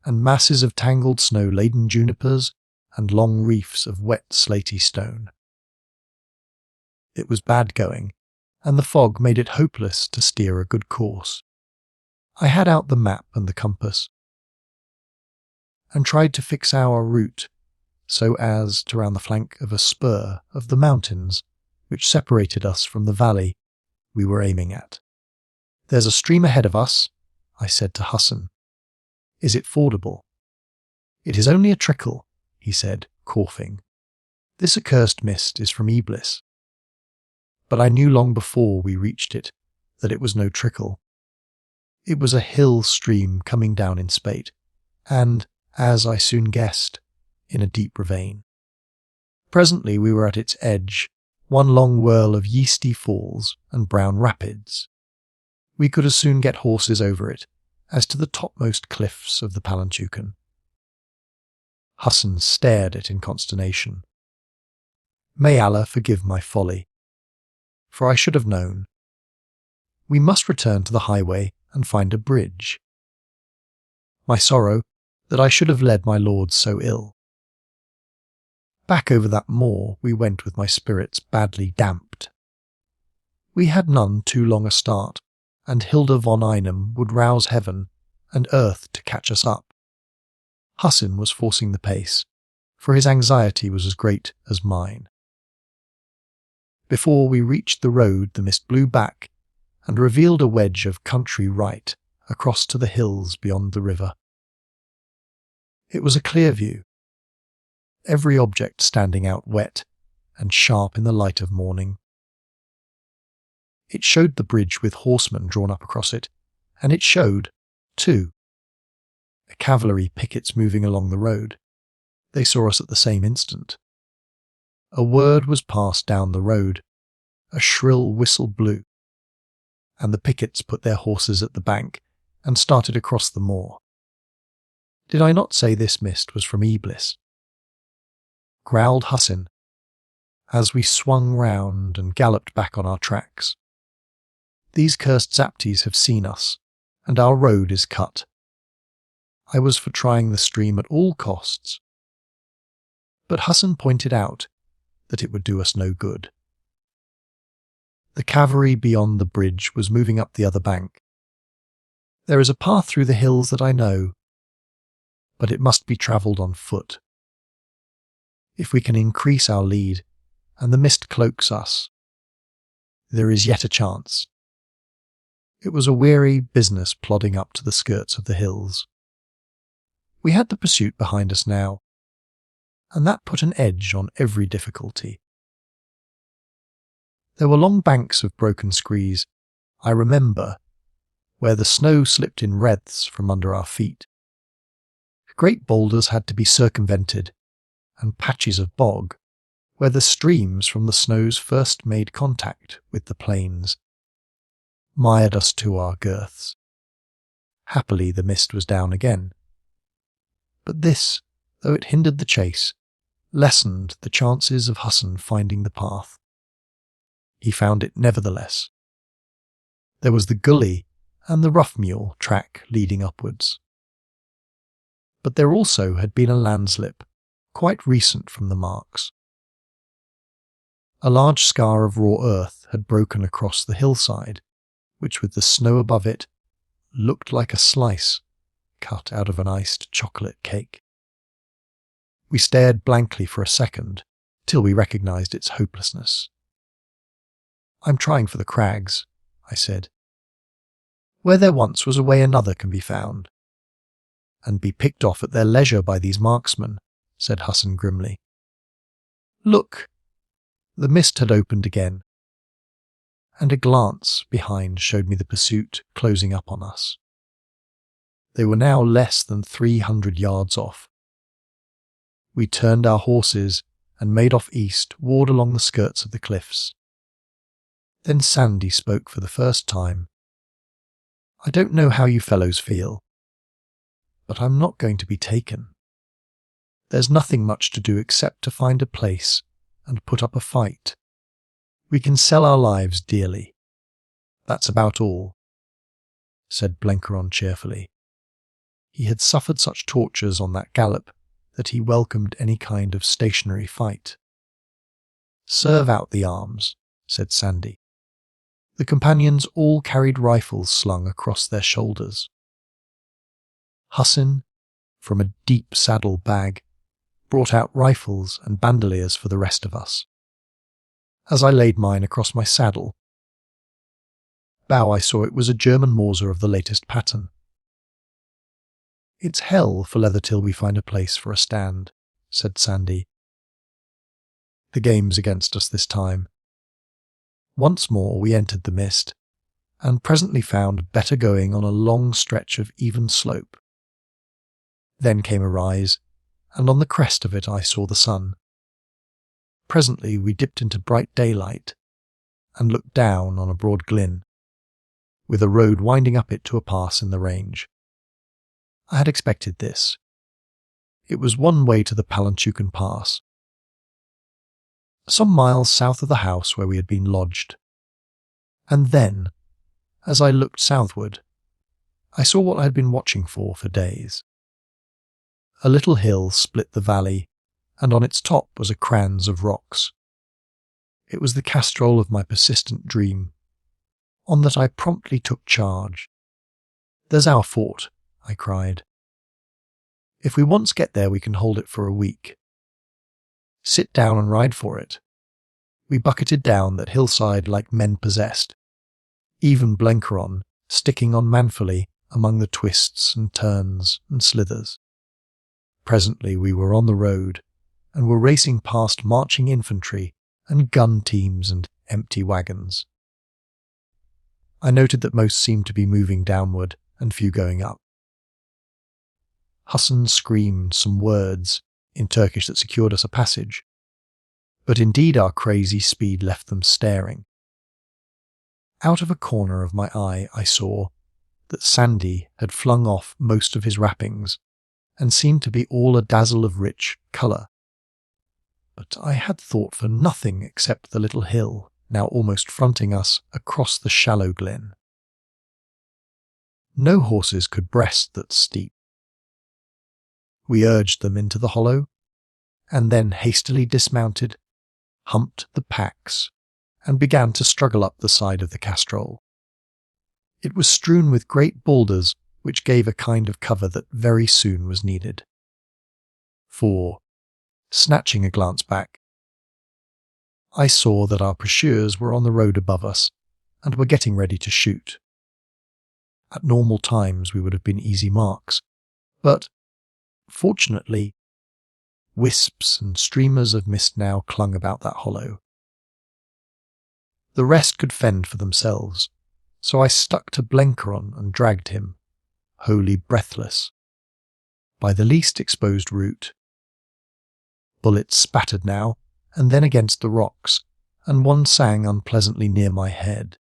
A: and masses of tangled snow-laden junipers and long reefs of wet slaty stone. It was bad going, and the fog made it hopeless to steer a good course. I had out the map and the compass, and tried to fix our route so as to round the flank of a spur of the mountains which separated us from the valley we were aiming at. "There's a stream ahead of us," I said to Hassan. "Is it fordable?" "It is only a trickle," he said, coughing. "This accursed mist is from Eblis." But I knew long before we reached it that it was no trickle. It was a hill stream coming down in spate, and, as I soon guessed, in a deep ravine. Presently we were at its edge, one long whirl of yeasty falls and brown rapids. We could as soon get horses over it as to the topmost cliffs of the Palantuken. Hassan stared at it in consternation. May Allah forgive my folly, for I should have known. We must return to the highway and find a bridge. My sorrow that I should have led my lords so ill. Back over that moor we went with my spirits badly damped. We had none too long a start, and Hilda von Einem would rouse heaven and earth to catch us up. Hassan was forcing the pace, for his anxiety was as great as mine. Before we reached the road the mist blew back and revealed a wedge of country right across to the hills beyond the river. It was a clear view, every object standing out wet and sharp in the light of morning. It showed the bridge with horsemen drawn up across it, and it showed, too, cavalry pickets moving along the road. They saw us at the same instant. A word was passed down the road, a shrill whistle blew, and the pickets put their horses at the bank and started across the moor. Did I not say this mist was from Eblis? Growled Hassan, as we swung round and galloped back on our tracks. These cursed Zaptis have seen us, and our road is cut. I was for trying the stream at all costs, but Hassan pointed out that it would do us no good. The cavalry beyond the bridge was moving up the other bank. There is a path through the hills that I know, but it must be travelled on foot. If we can increase our lead, and the mist cloaks us, there is yet a chance. It was a weary business plodding up to the skirts of the hills. We had the pursuit behind us now, and that put an edge on every difficulty. There were long banks of broken screes, I remember, where the snow slipped in wreaths from under our feet. Great boulders had to be circumvented, and patches of bog, where the streams from the snows first made contact with the plains, mired us to our girths. Happily the mist was down again. But this, though it hindered the chase, lessened the chances of Hassan finding the path. He found it nevertheless. There was the gully and the rough mule track leading upwards. But there also had been a landslip, quite recent from the marks. A large scar of raw earth had broken across the hillside, which with the snow above it looked like a slice cut out of an iced chocolate cake. We stared blankly for a second, till we recognised its hopelessness. "I'm trying for the crags," I said. "Where there once was a way another can be found." "And be picked off at their leisure by these marksmen," said Hassan grimly. "Look!" The mist had opened again, and a glance behind showed me the pursuit closing up on us. They were now less than 300 yards off. We turned our horses and made off eastward along the skirts of the cliffs. Then Sandy spoke for the first time. "I don't know how you fellows feel, but I'm not going to be taken. There's nothing much to do except to find a place and put up a fight. We can sell our lives dearly. That's about all," said Blenkeron cheerfully. He had suffered such tortures on that gallop that he welcomed any kind of stationary fight. "Serve out the arms," said Sandy. The companions all carried rifles slung across their shoulders. Hussin, from a deep saddle bag, brought out rifles and bandoliers for the rest of us. As I laid mine across my saddle, I saw it was a German Mauser of the latest pattern. "It's hell for leather till we find a place for a stand," said Sandy. "The game's against us this time." Once more we entered the mist, and presently found better going on a long stretch of even slope. Then came a rise, and on the crest of it I saw the sun. Presently we dipped into bright daylight, and looked down on a broad glen, with a road winding up it to a pass in the range. I had expected this. It was one way to the Palantuken Pass, some miles south of the house where we had been lodged. And then, as I looked southward, I saw what I had been watching for days. A little hill split the valley, and on its top was a crans of rocks. It was the castrol of my persistent dream, on that I promptly took charge. "There's our fort," I cried. "If we once get there we can hold it for a week. Sit down and ride for it." We bucketed down that hillside like men possessed, even Blenkeron sticking on manfully among the twists and turns and slithers. Presently we were on the road, and were racing past marching infantry and gun teams and empty wagons. I noted that most seemed to be moving downward and few going up. Hussin screamed some words in Turkish that secured us a passage, but indeed our crazy speed left them staring. Out of a corner of my eye I saw that Sandy had flung off most of his wrappings and seemed to be all a dazzle of rich colour. But I had thought for nothing except the little hill now almost fronting us across the shallow glen. No horses could breast that steep. We urged them into the hollow, and then hastily dismounted, humped the packs, and began to struggle up the side of the castrol. It was strewn with great boulders, which gave a kind of cover that very soon was needed. For, snatching a glance back, I saw that our pursuers were on the road above us, and were getting ready to shoot. At normal times we would have been easy marks, but, fortunately, wisps and streamers of mist now clung about that hollow. The rest could fend for themselves, so I stuck to Blenkeron and dragged him, wholly breathless, by the least exposed route. Bullets spattered now and then against the rocks, and one sang unpleasantly near my head.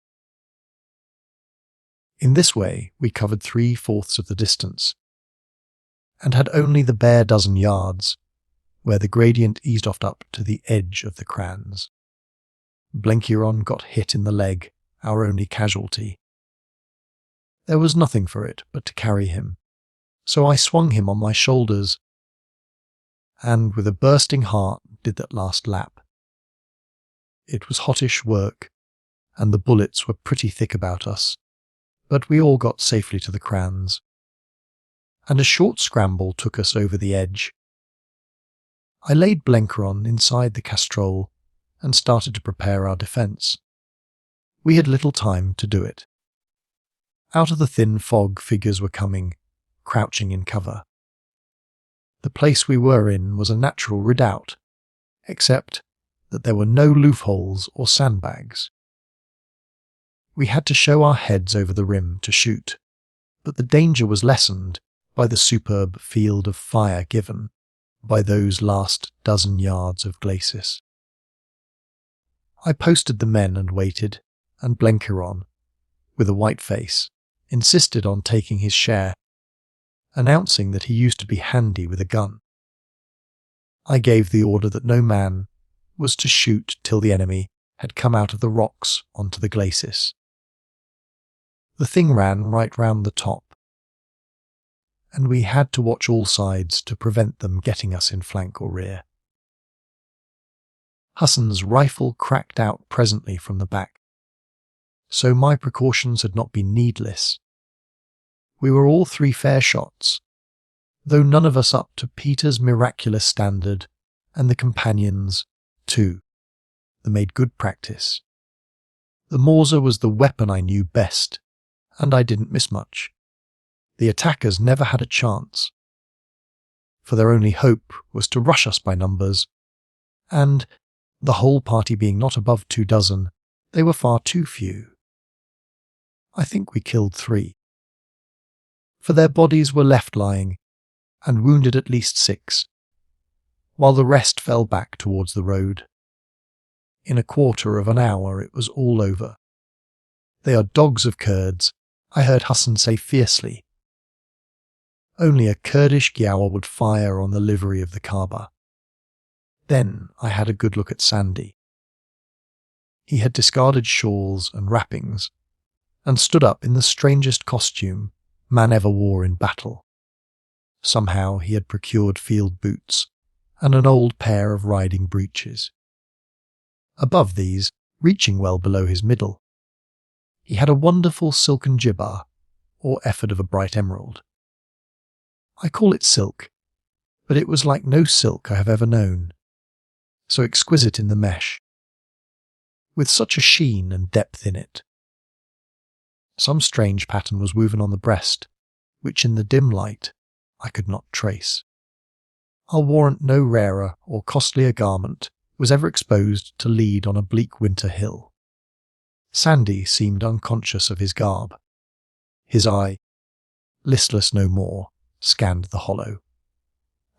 A: In this way we covered 3/4 of the distance, and had only the bare dozen yards, where the gradient eased off up to the edge of the crans. Blenkeron got hit in the leg, our only casualty. There was nothing for it but to carry him, so I swung him on my shoulders, and with a bursting heart did that last lap. It was hottish work, and the bullets were pretty thick about us, but we all got safely to the crans, and a short scramble took us over the edge. I laid Blenkeron inside the castrol and started to prepare our defence. We had little time to do it. Out of the thin fog figures were coming, crouching in cover. The place we were in was a natural redoubt, except that there were no loopholes or sandbags. We had to show our heads over the rim to shoot, but the danger was lessened by the superb field of fire given by those last dozen yards of glacis. I posted the men and waited, and Blenkiron, with a white face, insisted on taking his share, announcing that he used to be handy with a gun. I gave the order that no man was to shoot till the enemy had come out of the rocks onto the glacis. The thing ran right round the top, and we had to watch all sides to prevent them getting us in flank or rear. Hassan's rifle cracked out presently from the back, so my precautions had not been needless. We were all three fair shots, though none of us up to Peter's miraculous standard, and the companions, too. They made good practice. The Mauser was the weapon I knew best, and I didn't miss much. The attackers never had a chance, for their only hope was to rush us by numbers, and, the whole party being not above 24, they were far too few. I think we killed 3, for their bodies were left lying, and wounded at least 6, while the rest fell back towards the road. In a quarter of an hour it was all over. They are dogs of Kurds, I heard Hassan say fiercely. Only a Kurdish Giawa would fire on the livery of the Kaaba. Then I had a good look at Sandy. He had discarded shawls and wrappings, and stood up in the strangest costume man ever wore in battle. Somehow he had procured field boots and an old pair of riding breeches. Above these, reaching well below his middle, he had a wonderful silken jibbar, or ephod of a bright emerald. I call it silk, but it was like no silk I have ever known, so exquisite in the mesh, with such a sheen and depth in it. Some strange pattern was woven on the breast, which in the dim light I could not trace. I'll warrant no rarer or costlier garment was ever exposed to lead on a bleak winter hill. Sandy seemed unconscious of his garb. His eye, listless no more, scanned the hollow.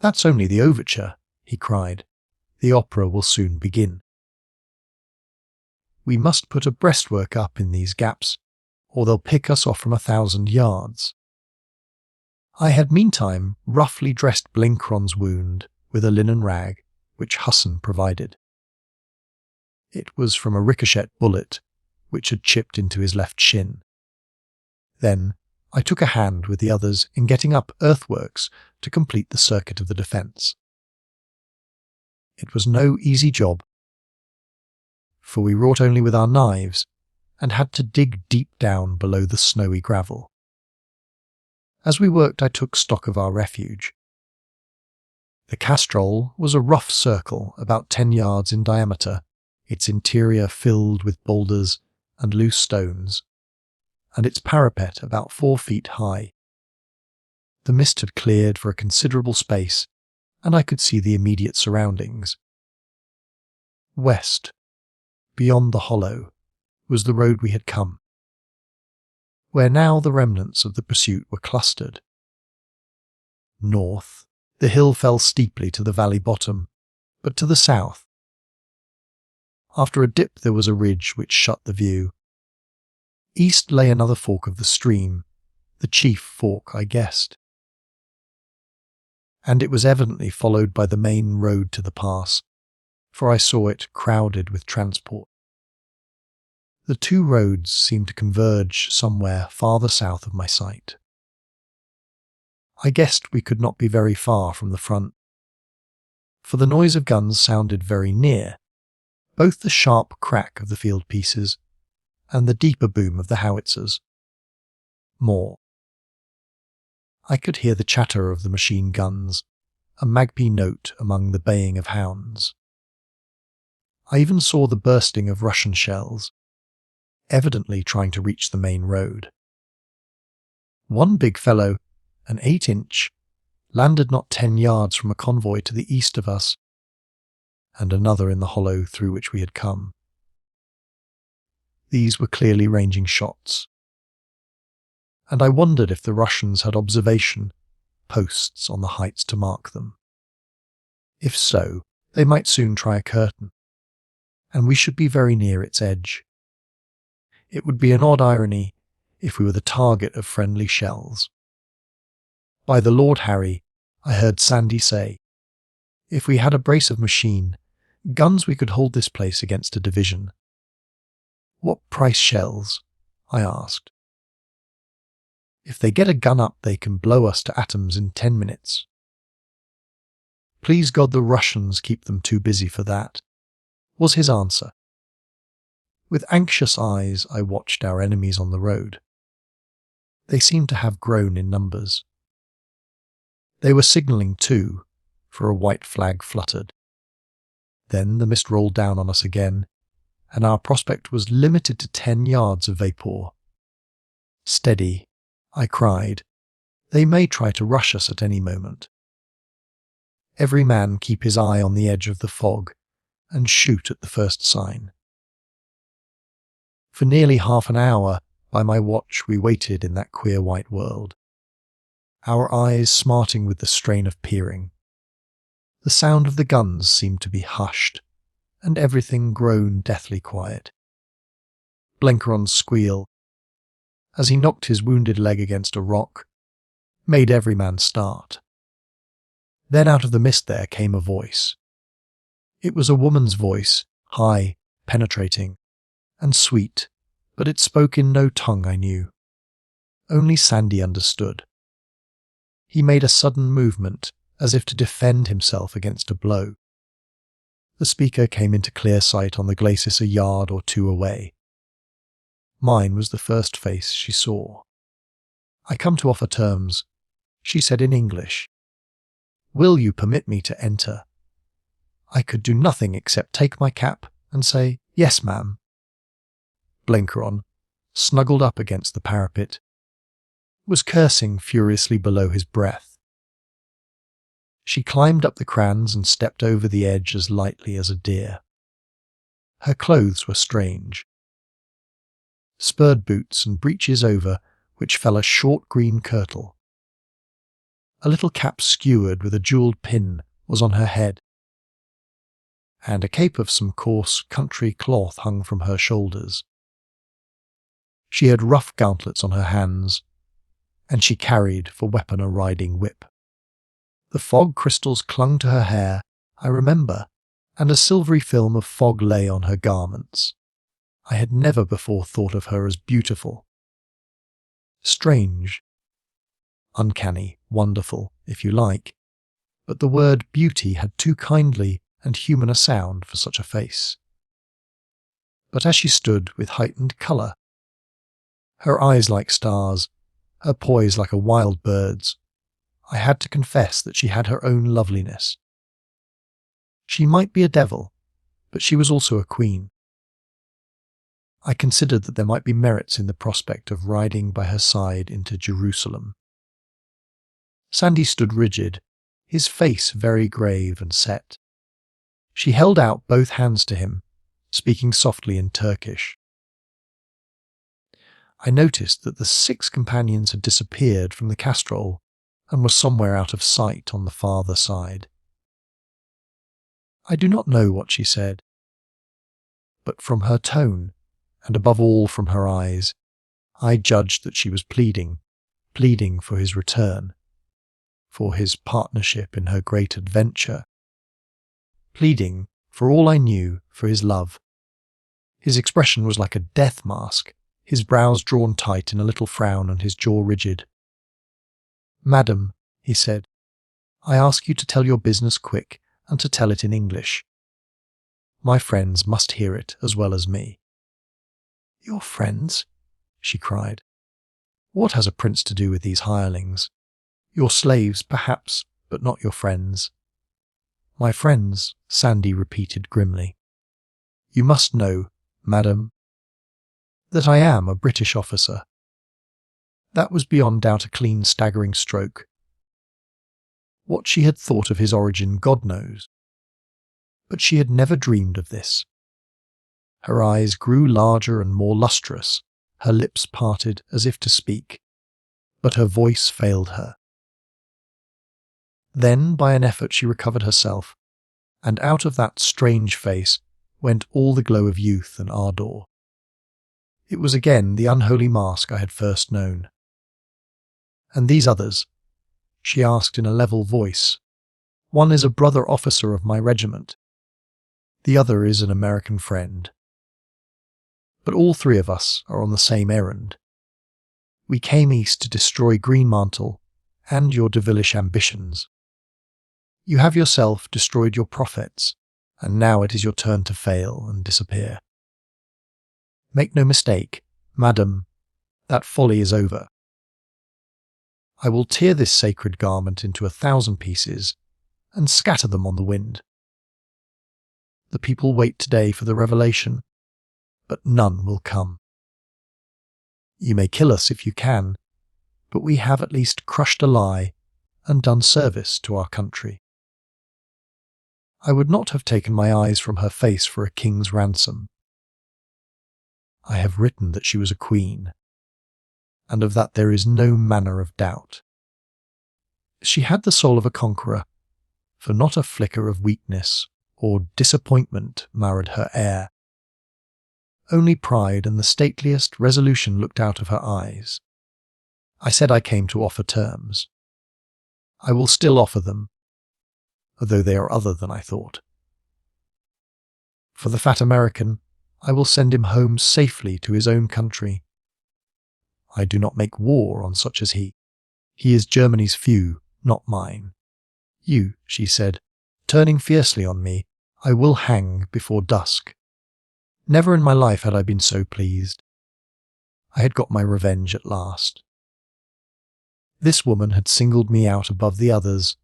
A: "That's only the overture," he cried. "The opera will soon begin. We must put a breastwork up in these gaps, or they'll pick us off from 1,000 yards. I had meantime roughly dressed Blinkron's wound with a linen rag which Hassan provided. It was from a ricochet bullet which had chipped into his left shin. Then I took a hand with the others in getting up earthworks to complete the circuit of the defence. It was no easy job, for we wrought only with our knives and had to dig deep down below the snowy gravel. As we worked I took stock of our refuge. The castrol was a rough circle about 10 yards in diameter, its interior filled with boulders and loose stones, and its parapet about 4 feet high. The mist had cleared for a considerable space, and I could see the immediate surroundings. West, beyond the hollow, was the road we had come, where now the remnants of the pursuit were clustered. North, the hill fell steeply to the valley bottom, but to the south. After a dip there was a ridge which shut the view. East lay another fork of the stream, the chief fork, I guessed. And it was evidently followed by the main road to the pass, for I saw it crowded with transport. The 2 roads seemed to converge somewhere farther south of my sight. I guessed we could not be very far from the front, for the noise of guns sounded very near, both the sharp crack of the field pieces and the deeper boom of the howitzers. More. I could hear the chatter of the machine guns, a magpie note among the baying of hounds. I even saw the bursting of Russian shells, evidently trying to reach the main road. One big fellow, an 8-inch, landed not 10 yards from a convoy to the east of us, and another in the hollow through which we had come. These were clearly ranging shots. And I wondered if the Russians had observation posts on the heights to mark them. If so, they might soon try a curtain, and we should be very near its edge. It would be an odd irony if we were the target of friendly shells. By the Lord Harry, I heard Sandy say, if we had a brace of machine guns we could hold this place against a division. What price shells? I asked. If they get a gun up, they can blow us to atoms in 10 minutes. Please God the Russians keep them too busy for that, was his answer. With anxious eyes, I watched our enemies on the road. They seemed to have grown in numbers. They were signalling too, for a white flag fluttered. Then the mist rolled down on us again, and our prospect was limited to 10 yards of vapour. Steady, I cried. They may try to rush us at any moment. Every man keep his eye on the edge of the fog, and shoot at the first sign. For nearly half an hour, by my watch, we waited in that queer white world, our eyes smarting with the strain of peering. The sound of the guns seemed to be hushed, and everything grown deathly quiet. Blenkeron's squeal, as he knocked his wounded leg against a rock, made every man start. Then out of the mist there came a voice. It was a woman's voice, high, penetrating, and sweet, but it spoke in no tongue I knew. Only Sandy understood. He made a sudden movement, as if to defend himself against a blow. The speaker came into clear sight on the glacis a yard or two away. Mine was the first face she saw. I come to offer terms, she said in English. Will you permit me to enter? I could do nothing except take my cap and say, yes, ma'am. Blenkeron, snuggled up against the parapet, was cursing furiously below his breath. She climbed up the crans and stepped over the edge as lightly as a deer. Her clothes were strange. Spurred boots and breeches over which fell a short green kirtle. A little cap skewered with a jewelled pin was on her head, and a cape of some coarse country cloth hung from her shoulders. She had rough gauntlets on her hands, and she carried for weapon a riding whip. The fog crystals clung to her hair, I remember, and a silvery film of fog lay on her garments. I had never before thought of her as beautiful. Strange, uncanny, wonderful, if you like, but the word beauty had too kindly and human a sound for such a face. But as she stood with heightened colour, her eyes like stars, her poise like a wild bird's, I had to confess that she had her own loveliness. She might be a devil, but she was also a queen. I considered that there might be merits in the prospect of riding by her side into Jerusalem. Sandy stood rigid, his face very grave and set. She held out both hands to him, speaking softly in Turkish. I noticed that the 6 companions had disappeared from the castrol and were somewhere out of sight on the farther side. I do not know what she said, but from her tone, and above all from her eyes, I judged that she was pleading for his return, for his partnership in her great adventure, pleading, for all I knew, for his love. His expression was like a death mask, his brows drawn tight in a little frown and his jaw rigid. "Madam," he said, "I ask you to tell your business quick and to tell it in English. My friends must hear it as well as me." "Your friends?" she cried. "What has a prince to do with these hirelings? Your slaves, perhaps, but not your friends." "My friends," Sandy repeated grimly. "You must know, madam, that I am a British officer." That was beyond doubt a clean, staggering stroke. What she had thought of his origin, God knows. But she had never dreamed of this. Her eyes grew larger and more lustrous, her lips parted as if to speak, but her voice failed her. Then, by an effort, she recovered herself, and out of that strange face went all the glow of youth and ardour. It was again the unholy mask I had first known. "And these others?" she asked in a level voice. "One is a brother officer of my regiment. The other is an American friend. But all three of us are on the same errand. We came east to destroy Greenmantle and your devilish ambitions. You have yourself destroyed your prophets, and now it is your turn to fail and disappear. Make no mistake, madam, that folly is over. I will tear this sacred garment into 1,000 pieces and scatter them on the wind. The people wait today for the revelation, but none will come. You may kill us if you can, but we have at least crushed a lie and done service to our country." I would not have taken my eyes from her face for a king's ransom. I have written that she was a queen, and of that there is no manner of doubt. She had the soul of a conqueror, for not a flicker of weakness or disappointment marred her air. Only pride and the stateliest resolution looked out of her eyes. I said I came to offer terms. I will still offer them, although they are other than I thought. For the fat American, I will send him home safely to his own country. I do not make war on such as he. He is Germany's few, not mine. You, she said, turning fiercely on me, I will hang before dusk. Never in my life had I been so pleased. I had got my revenge at last. This woman had singled me out above the others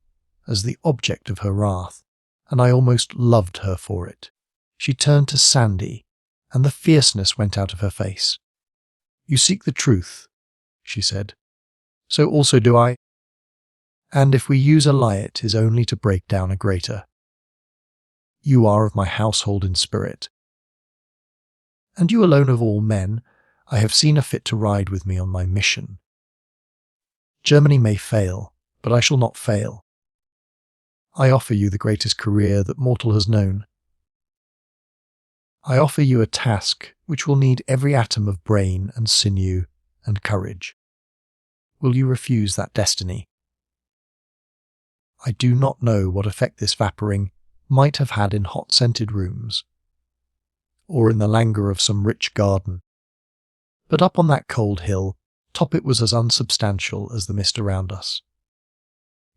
A: as the object of her wrath, and I almost loved her for it. She turned to Sandy, and the fierceness went out of her face. "You seek the truth," she said. "So also do I. And if we use a lie, it is only to break down a greater. You are of my household in spirit. And you alone of all men I have seen a fit to ride with me on my mission. Germany may fail, but I shall not fail. I offer you the greatest career that mortal has known. I offer you a task which will need every atom of brain and sinew and courage. Will you refuse that destiny? I do not know what effect this vaporing might have had in hot-scented rooms, or in the languor of some rich garden, but up on that cold hill top it was as unsubstantial as the mist around us.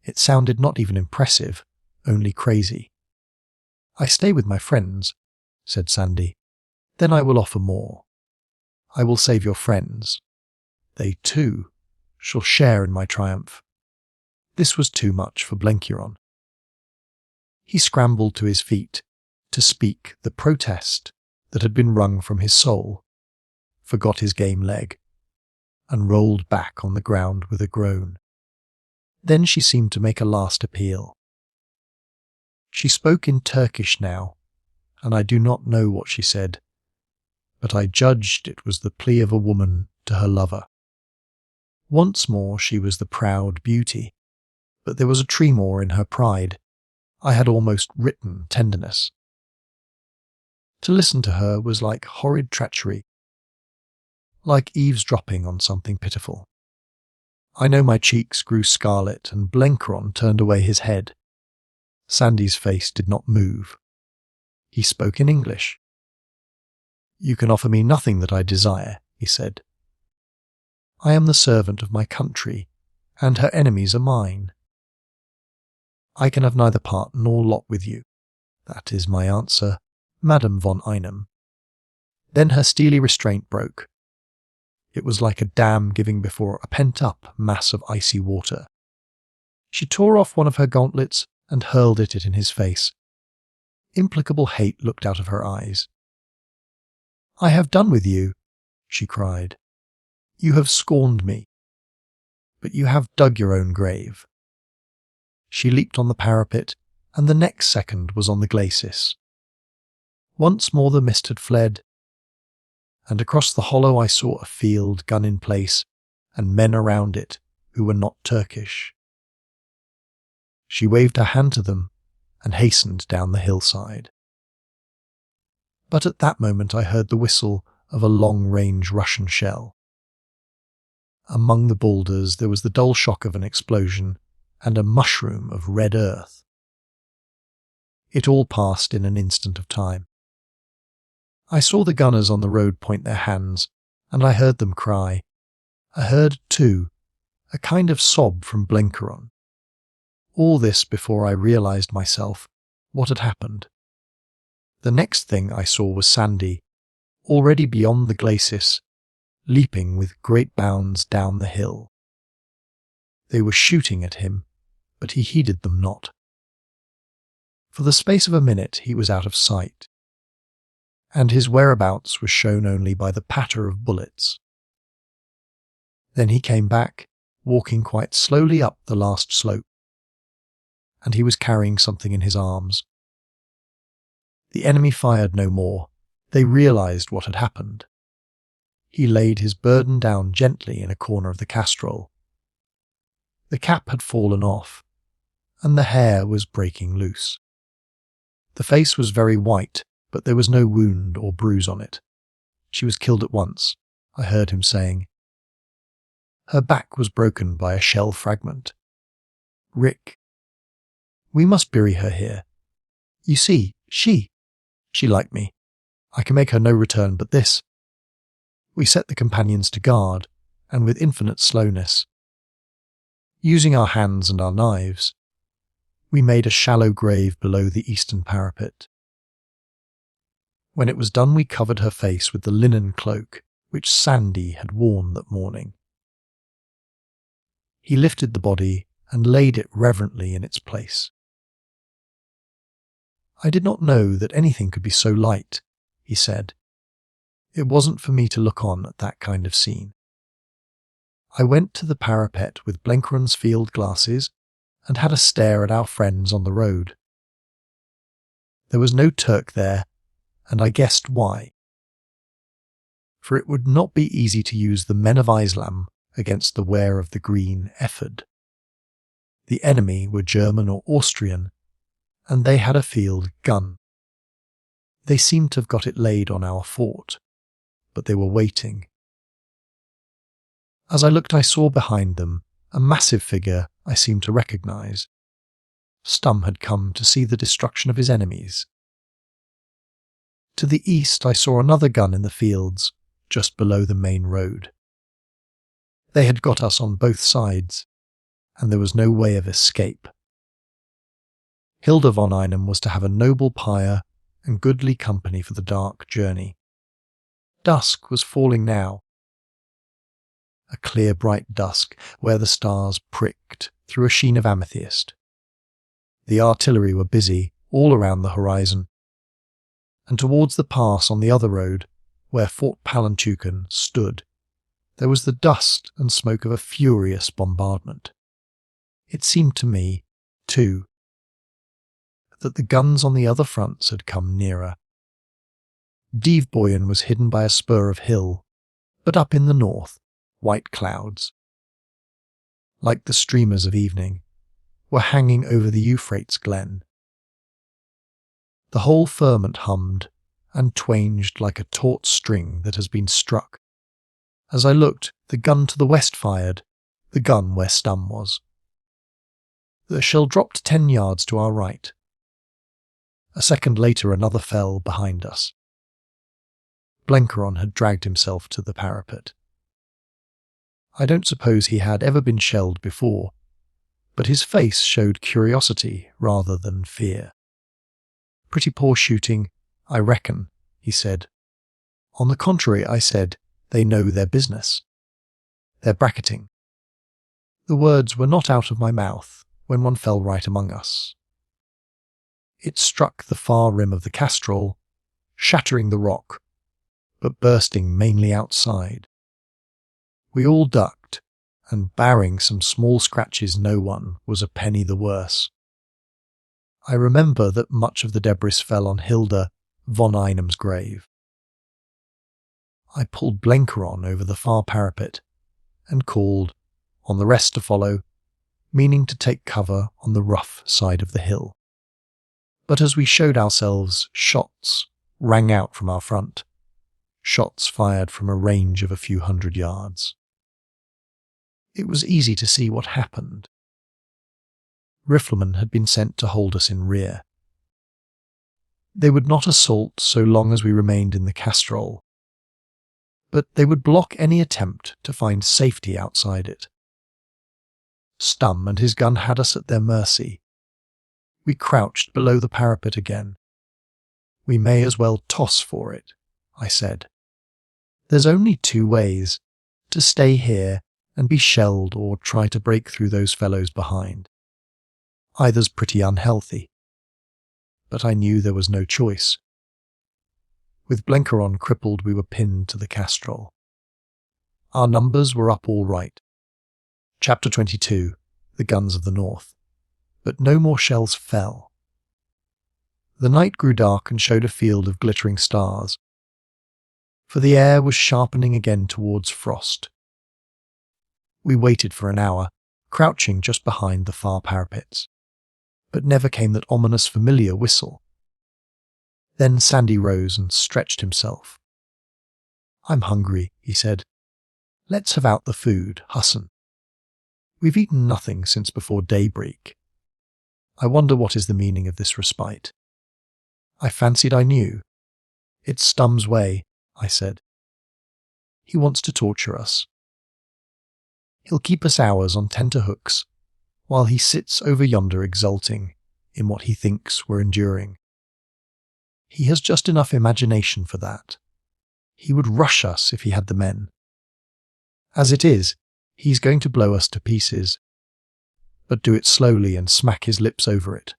A: It sounded not even impressive, only crazy. "I stay with my friends," said Sandy. "Then I will offer more. I will save your friends. They, too, shall share in my triumph." This was too much for Blenkiron. He scrambled to his feet to speak the protest that had been wrung from his soul, forgot his game leg, and rolled back on the ground with a groan. Then she seemed to make a last appeal. She spoke in Turkish now, and I do not know what she said, but I judged it was the plea of a woman to her lover. Once more she was the proud beauty, but there was a tremor in her pride. I had almost written tenderness. To listen to her was like horrid treachery, like eavesdropping on something pitiful. I know my cheeks grew scarlet, and Blenkiron turned away his head. Sandy's face did not move. He spoke in English. "You can offer me nothing that I desire," he said. "I am the servant of my country, and her enemies are mine. I can have neither part nor lot with you. That is my answer, Madame von Einem." Then her steely restraint broke. It was like a dam giving before a pent-up mass of icy water. She tore off one of her gauntlets and hurled it in his face. Implacable hate looked out of her eyes. "I have done with you," she cried. "You have scorned me, but you have dug your own grave." She leaped on the parapet, and the next second was on the glacis. Once more the mist had fled, and across the hollow I saw a field, gun in place, and men around it who were not Turkish. She waved her hand to them and hastened down the hillside. But at that moment I heard the whistle of a long-range Russian shell. Among the boulders there was the dull shock of an explosion and a mushroom of red earth. It all passed in an instant of time. I saw the gunners on the road point their hands, and I heard them cry. I heard, too, a kind of sob from Blenkeron. All this before I realized myself what had happened. The next thing I saw was Sandy, already beyond the glacis, leaping with great bounds down the hill. They were shooting at him, but he heeded them not. For the space of a minute he was out of sight, and his whereabouts was shown only by the patter of bullets. Then he came back, walking quite slowly up the last slope, and he was carrying something in his arms. The enemy fired no more. They realized what had happened. He laid his burden down gently in a corner of the castrol. The cap had fallen off, and the hair was breaking loose. The face was very white, but there was no wound or bruise on it. She was killed at once, I heard him saying. Her back was broken by a shell fragment. Rick. We must bury her here. You see, she liked me. I can make her no return but this. We set the companions to guard, and with infinite slowness, using our hands and our knives, we made a shallow grave below the eastern parapet. When it was done, we covered her face with the linen cloak which Sandy had worn that morning. He lifted the body and laid it reverently in its place. I did not know that anything could be so light, he said. It wasn't for me to look on at that kind of scene. I went to the parapet with Blenkeron's field glasses and had a stare at our friends on the road. There was no Turk there, and I guessed why. For it would not be easy to use the men of Islam against the wear of the green ephod. The enemy were German or Austrian, and they had a field gun. They seemed to have got it laid on our fort, but they were waiting. As I looked, I saw behind them a massive figure I seemed to recognize. Stum had come to see the destruction of his enemies. To the east I saw another gun in the fields, just below the main road. They had got us on both sides, and there was no way of escape. Hilda von Einem was to have a noble pyre and goodly company for the dark journey. Dusk was falling now. A clear bright dusk where the stars pricked through a sheen of amethyst. The artillery were busy all around the horizon, and towards the pass on the other road, where Fort Palantuken stood, there was the dust and smoke of a furious bombardment. It seemed to me, too, that the guns on the other fronts had come nearer. Dievboyen was hidden by a spur of hill, but up in the north, white clouds, like the streamers of evening, were hanging over the Euphrates glen. The whole firmament hummed and twanged like a taut string that has been struck. As I looked, the gun to the west fired, the gun where Stum was. The shell dropped 10 yards to our right. A second later another fell behind us. Blenkeron had dragged himself to the parapet. I don't suppose he had ever been shelled before, but his face showed curiosity rather than fear. Pretty poor shooting, I reckon, he said. On the contrary, I said, they know their business. They're bracketing. The words were not out of my mouth when one fell right among us. It struck the far rim of the castrol, shattering the rock, but bursting mainly outside. We all ducked, and barring some small scratches, no one was a penny the worse. I remember that much of the debris fell on Hilda von Einem's grave. I pulled Blenkeron over the far parapet and called on the rest to follow, meaning to take cover on the rough side of the hill. But as we showed ourselves, shots rang out from our front, shots fired from a range of a few hundred yards. It was easy to see what happened. Riflemen had been sent to hold us in rear. They would not assault so long as we remained in the castrol, but they would block any attempt to find safety outside it. Stum and his gun had us at their mercy. We crouched below the parapet again. We may as well toss for it, I said. There's only two ways, to stay here and be shelled or try to break through those fellows behind. Either's pretty unhealthy. But I knew there was no choice. With Blenkeron crippled, we were pinned to the castrol. Our numbers were up all right. Chapter 22, The Guns of the North. But no more shells fell. The night grew dark and showed a field of glittering stars, for the air was sharpening again towards frost. We waited for an hour, crouching just behind the far parapets, but never came that ominous familiar whistle. Then Sandy rose and stretched himself. "I'm hungry," he said. "Let's have out the food, Hassan. We've eaten nothing since before daybreak. I wonder what is the meaning of this respite." I fancied I knew. "It's Stum's way," I said. "He wants to torture us. He'll keep us hours on tenterhooks, while he sits over yonder exulting in what he thinks we're enduring. He has just enough imagination for that. He would rush us if he had the men. As it is, he's going to blow us to pieces, but do it slowly and smack his lips over it."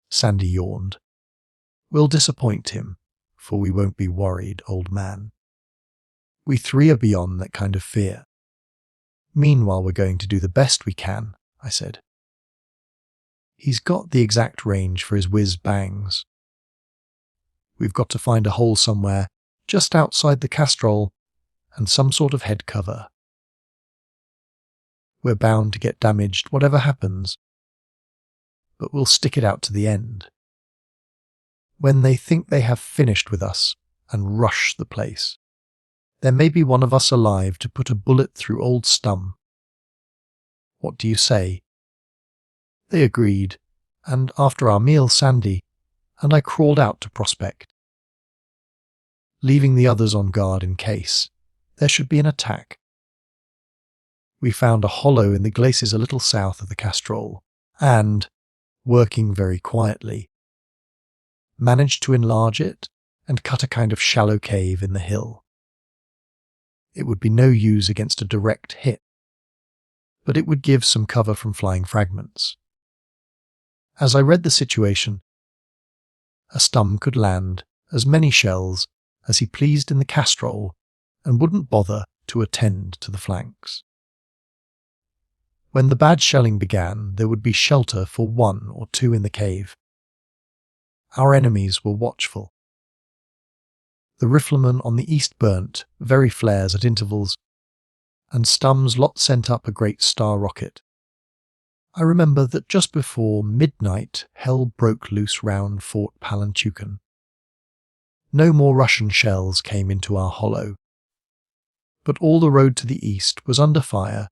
A: Sandy yawned. "We'll disappoint him, for we won't be worried, old man. We three are beyond that kind of fear. Meanwhile, we're going to do the best we can," I said. "He's got the exact range for his whiz-bangs. We've got to find a hole somewhere, just outside the castrol, and some sort of head cover. We're bound to get damaged, whatever happens, but we'll stick it out to the end. When they think they have finished with us and rush the place, there may be one of us alive to put a bullet through old Stum. What do you say?" They agreed, and after our meal, Sandy and I crawled out to prospect, leaving the others on guard in case there should be an attack. We found a hollow in the glacis a little south of the castrol, and, working very quietly, managed to enlarge it and cut a kind of shallow cave in the hill. It would be no use against a direct hit, but it would give some cover from flying fragments. As I read the situation, a Stum could land as many shells as he pleased in the castrol and wouldn't bother to attend to the flanks. When the bad shelling began, there would be shelter for one or two in the cave. Our enemies were watchful. The riflemen on the east burnt very flares at intervals, and Stum's lot sent up a great star rocket. I remember that just before midnight hell broke loose round Fort Palantuken. No more Russian shells came into our hollow, but all the road to the east was under fire,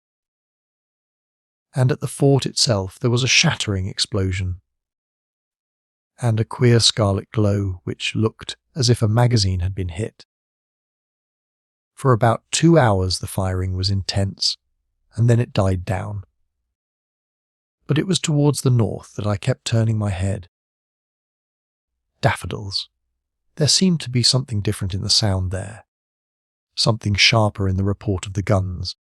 A: and at the fort itself there was a shattering explosion, and a queer scarlet glow which looked as if a magazine had been hit. For about 2 hours the firing was intense, and then it died down. But it was towards the north that I kept turning my head. Daffodils. There seemed to be something different in the sound there, something sharper in the report of the guns,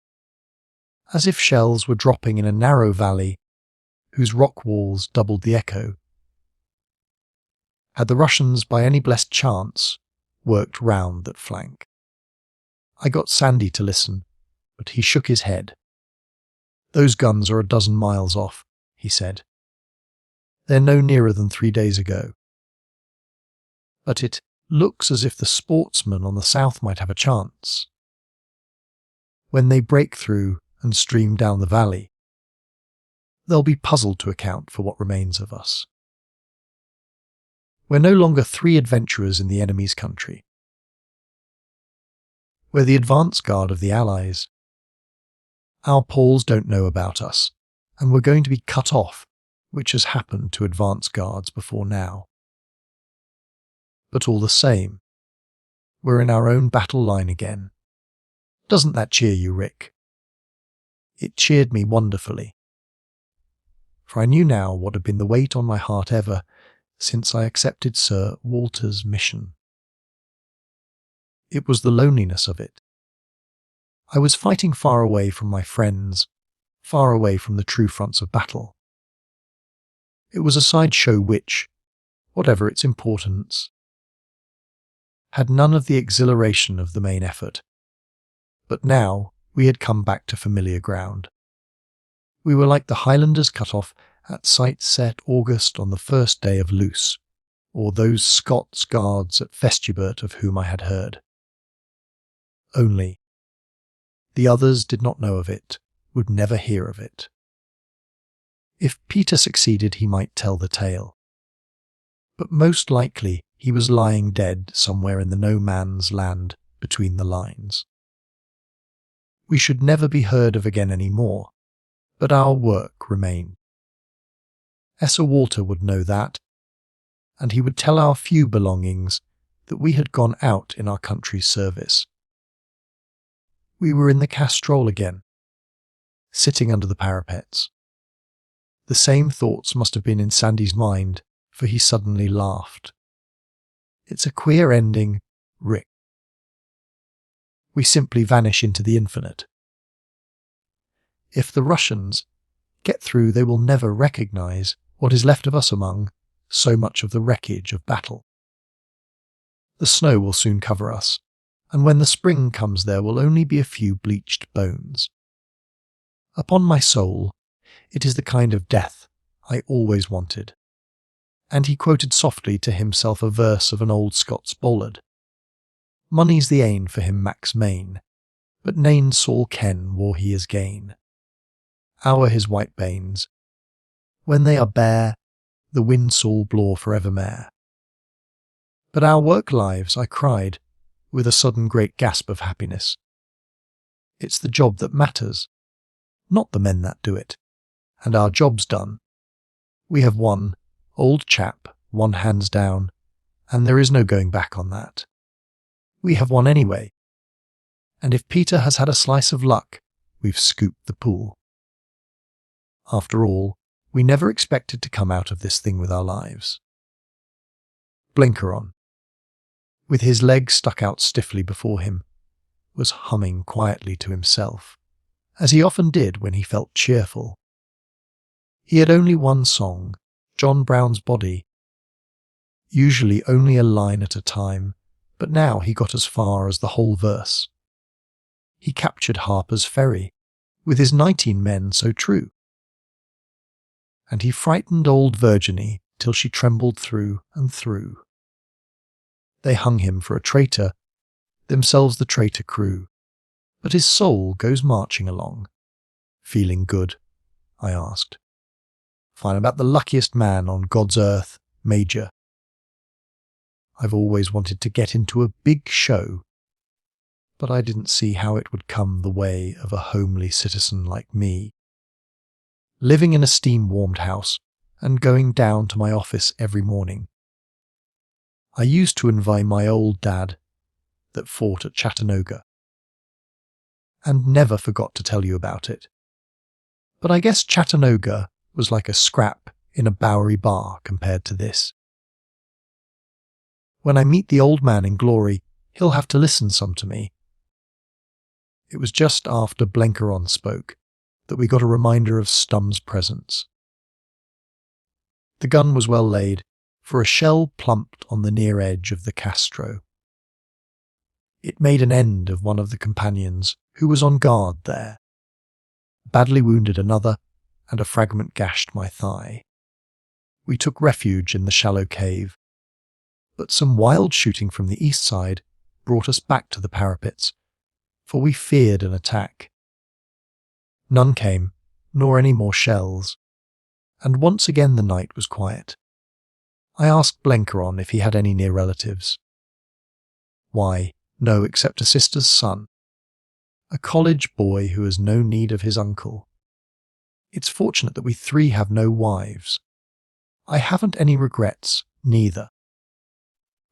A: as if shells were dropping in a narrow valley whose rock walls doubled the echo. Had the Russians, by any blessed chance, worked round that flank? I got Sandy to listen, but he shook his head. "Those guns are a dozen miles off," he said. "They're no nearer than 3 days ago." But it looks as if the sportsmen on the south might have a chance. When they break through and stream down the valley, they'll be puzzled to account for what remains of us. We're no longer 3 adventurers in the enemy's country. We're the advance guard of the Allies. Our Pauls don't know about us, and we're going to be cut off, which has happened to advance guards before now. But all the same, we're in our own battle line again. Doesn't that cheer you, Rick? It cheered me wonderfully, for I knew now what had been the weight on my heart ever since I accepted Sir Walter's mission. It was the loneliness of it. I was fighting far away from my friends, far away from the true fronts of battle. It was a sideshow which, whatever its importance, had none of the exhilaration of the main effort. But now we had come back to familiar ground. We were like the Highlanders cut off at sight set August on the first day of Luce, or those Scots guards at Festubert of whom I had heard. Only, the others did not know of it, would never hear of it. If Peter succeeded, he might tell the tale. But most likely he was lying dead somewhere in the no-man's land between the lines. We should never be heard of again any more, but our work remained. Sir Walter would know that, and he would tell our few belongings that we had gone out in our country's service. We were in the Castrol again, sitting under the parapets. The same thoughts must have been in Sandy's mind, for he suddenly laughed. It's a queer ending, Rick. We simply vanish into the infinite. If the Russians get through, they will never recognize what is left of us among so much of the wreckage of battle. The snow will soon cover us, and when the spring comes there will only be a few bleached bones. Upon my soul, it is the kind of death I always wanted. And he quoted softly to himself a verse of an old Scots ballad. Money's the ain for him Max Main, but nane Saul ken wo he is gain. Our his white banes, when they are bare, the wind Saul blaw for evermare. But our work lives, I cried, with a sudden great gasp of happiness. It's the job that matters, not the men that do it, and our job's done. We have won, old chap, won hands down, and there is no going back on that. We have won anyway, and if Peter has had a slice of luck, we've scooped the pool. After all, we never expected to come out of this thing with our lives. Blenkeron, with his legs stuck out stiffly before him, was humming quietly to himself, as he often did when he felt cheerful. He had only one song, John Brown's Body, usually only a line at a time, but now he got as far as the whole verse. He captured Harper's Ferry, with his 19 men so true. And he frightened old Virginie till she trembled through and through. They hung him for a traitor, themselves the traitor crew, but his soul goes marching along. Feeling good? I asked. Fine about the luckiest man on God's earth, Major. I've always wanted to get into a big show, but I didn't see how it would come the way of a homely citizen like me. Living in a steam-warmed house and going down to my office every morning. I used to envy my old dad that fought at Chattanooga, and never forgot to tell you about it. But I guess Chattanooga was like a scrap in a Bowery bar compared to this. When I meet the old man in glory, he'll have to listen some to me. It was just after Blenkeron spoke that we got a reminder of Stum's presence. The gun was well laid, for a shell plumped on the near edge of the Castro. It made an end of one of the companions who was on guard there. Badly wounded another, and a fragment gashed my thigh. We took refuge in the shallow cave, But some wild shooting from the east side brought us back to the parapets, for we feared an attack. None came, nor any more shells, and once again the night was quiet. I asked Blenkeron if he had any near relatives. Why, no, except a sister's son, a college boy who has no need of his uncle. It's fortunate that we three have no wives. I haven't any regrets, neither,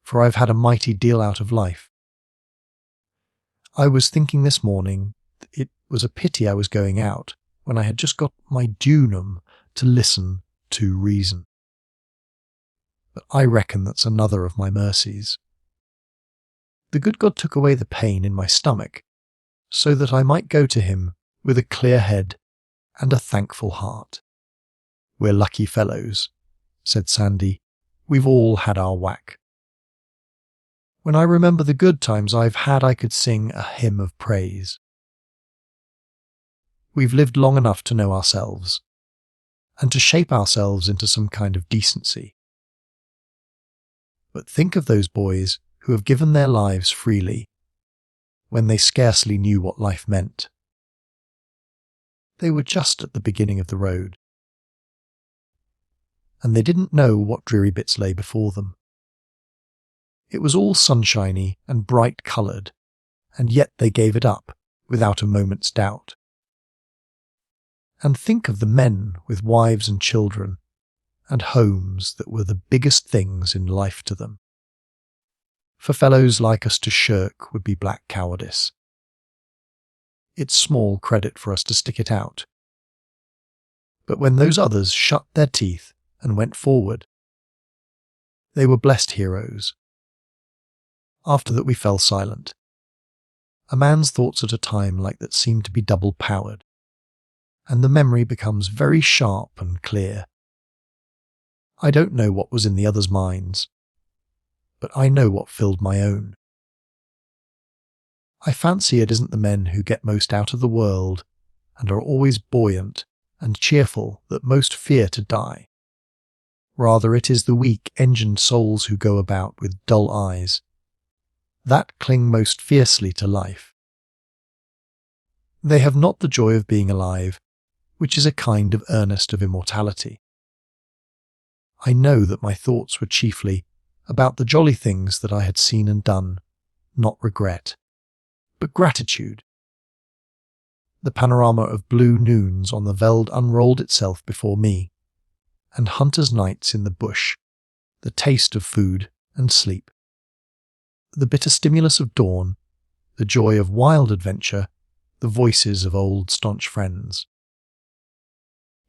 A: for I've had a mighty deal out of life. I was thinking this morning that it was a pity I was going out when I had just got my dunum to listen to reason. But I reckon that's another of my mercies. The good God took away the pain in my stomach, so that I might go to him with a clear head and a thankful heart. We're lucky fellows, said Sandy. We've all had our whack. When I remember the good times I've had, I could sing a hymn of praise. We've lived long enough to know ourselves, and to shape ourselves into some kind of decency. But think of those boys who have given their lives freely, when they scarcely knew what life meant. They were just at the beginning of the road, and they didn't know what dreary bits lay before them. It was all sunshiny and bright-coloured, and yet they gave it up without a moment's doubt. And think of the men with wives and children, and homes that were the biggest things in life to them. For fellows like us to shirk would be black cowardice. It's small credit for us to stick it out. But when those others shut their teeth and went forward, they were blessed heroes. After that we fell silent. A man's thoughts at a time like that seem to be double-powered, and the memory becomes very sharp and clear. I don't know what was in the others' minds, but I know what filled my own. I fancy it isn't the men who get most out of the world and are always buoyant and cheerful that most fear to die. Rather, it is the weak, engined souls who go about with dull eyes that cling most fiercely to life. They have not the joy of being alive, which is a kind of earnest of immortality. I know that my thoughts were chiefly about the jolly things that I had seen and done, not regret, but gratitude. The panorama of blue noons on the veld unrolled itself before me, and hunters' nights in the bush, the taste of food and sleep, the bitter stimulus of dawn, the joy of wild adventure, the voices of old staunch friends.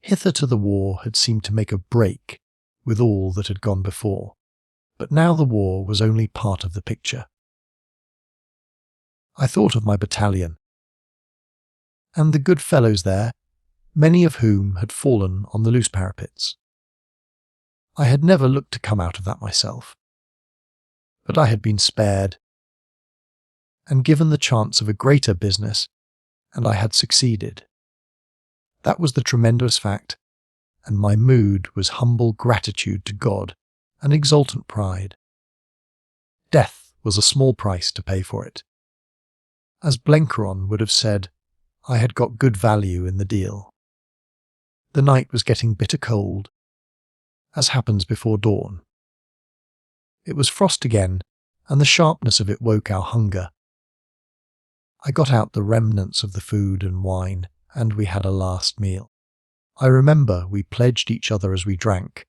A: Hitherto the war had seemed to make a break with all that had gone before, but now the war was only part of the picture. I thought of my battalion, and the good fellows there, many of whom had fallen on the loose parapets. I had never looked to come out of that myself, but I had been spared, and given the chance of a greater business, and I had succeeded. That was the tremendous fact, and my mood was humble gratitude to God and exultant pride. Death was a small price to pay for it. As Blenkeron would have said, I had got good value in the deal. The night was getting bitter cold, as happens before dawn. It was frost again, and the sharpness of it woke our hunger. I got out the remnants of the food and wine, and we had a last meal. I remember we pledged each other as we drank.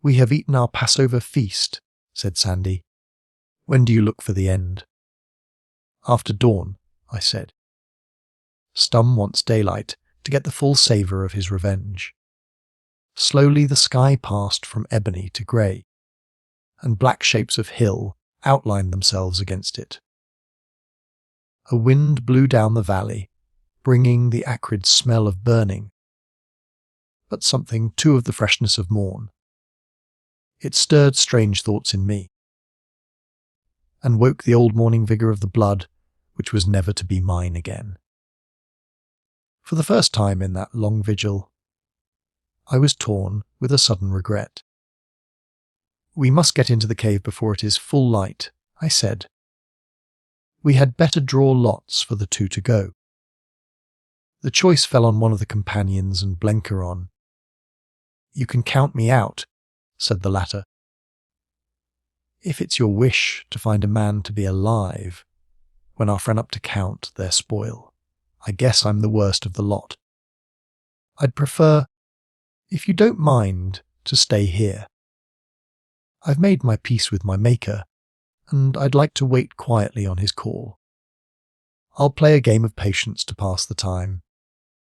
A: "We have eaten our Passover feast," said Sandy. "When do you look for the end?" "After dawn," I said. Stum wants daylight to get the full savour of his revenge. Slowly the sky passed from ebony to grey, and black shapes of hill outlined themselves against it. A wind blew down the valley, bringing the acrid smell of burning, but something too of the freshness of morn. It stirred strange thoughts in me, and woke the old morning vigour of the blood which was never to be mine again. For the first time in that long vigil, I was torn with a sudden regret. "We must get into the cave before it is full light," I said. "We had better draw lots for the two to go." The choice fell on one of the companions and Blenkeron. "You can count me out," said the latter. "If it's your wish to find a man to be alive when our friend up to count their spoil, I guess I'm the worst of the lot. I'd prefer, if you don't mind, to stay here. I've made my peace with my maker, and I'd like to wait quietly on his call. I'll play a game of patience to pass the time."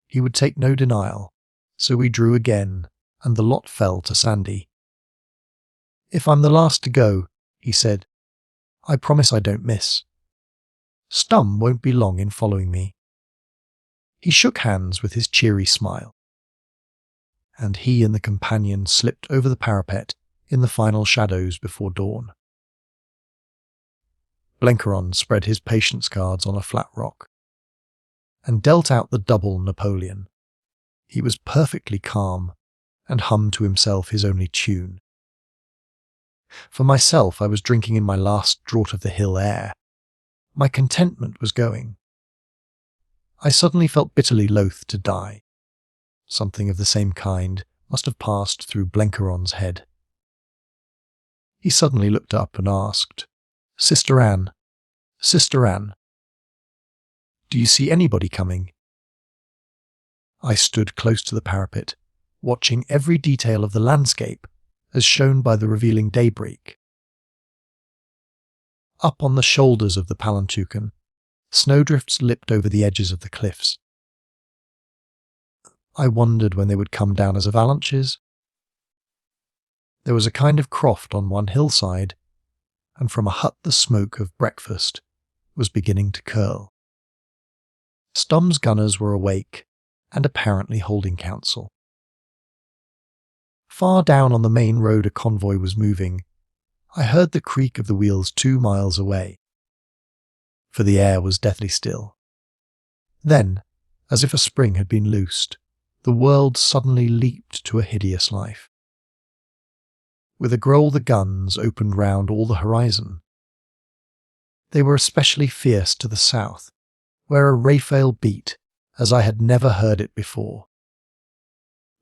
A: He would take no denial, so we drew again, and the lot fell to Sandy. "If I'm the last to go," he said, "I promise I don't miss. Stum won't be long in following me." He shook hands with his cheery smile, and he and the companion slipped over the parapet in the final shadows before dawn. Blenkeron spread his patience cards on a flat rock and dealt out the double Napoleon. He was perfectly calm and hummed to himself his only tune. For myself, I was drinking in my last draught of the hill air. My contentment was going. I suddenly felt bitterly loath to die. Something of the same kind must have passed through Blenkeron's head. He suddenly looked up and asked, Sister Anne, do you see anybody coming?" I stood close to the parapet, watching every detail of the landscape as shown by the revealing daybreak. Up on the shoulders of the Palantuken, snowdrifts lipped over the edges of the cliffs. I wondered when they would come down as avalanches. There was a kind of croft on one hillside, and from a hut the smoke of breakfast was beginning to curl. Stum's gunners were awake and apparently holding council. Far down on the main road a convoy was moving. I heard the creak of the wheels 2 miles away, for the air was deathly still. Then, as if a spring had been loosed, the world suddenly leaped to a hideous life. With a growl the guns opened round all the horizon. They were especially fierce to the south, where a Raphael beat as I had never heard it before.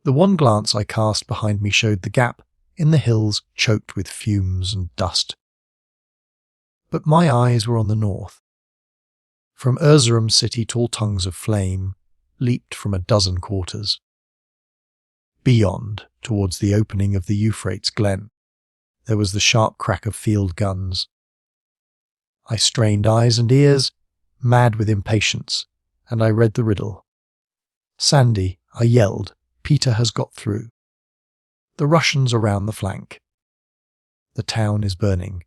A: The one glance I cast behind me showed the gap in the hills choked with fumes and dust. But my eyes were on the north. From Erzurum city tall tongues of flame leaped from a dozen quarters. Beyond, towards the opening of the Euphrates glen, there was the sharp crack of field guns. I strained eyes and ears, mad with impatience, and I read the riddle. "Sandy," I yelled, "Peter has got through. The Russians are round the flank. The town is burning.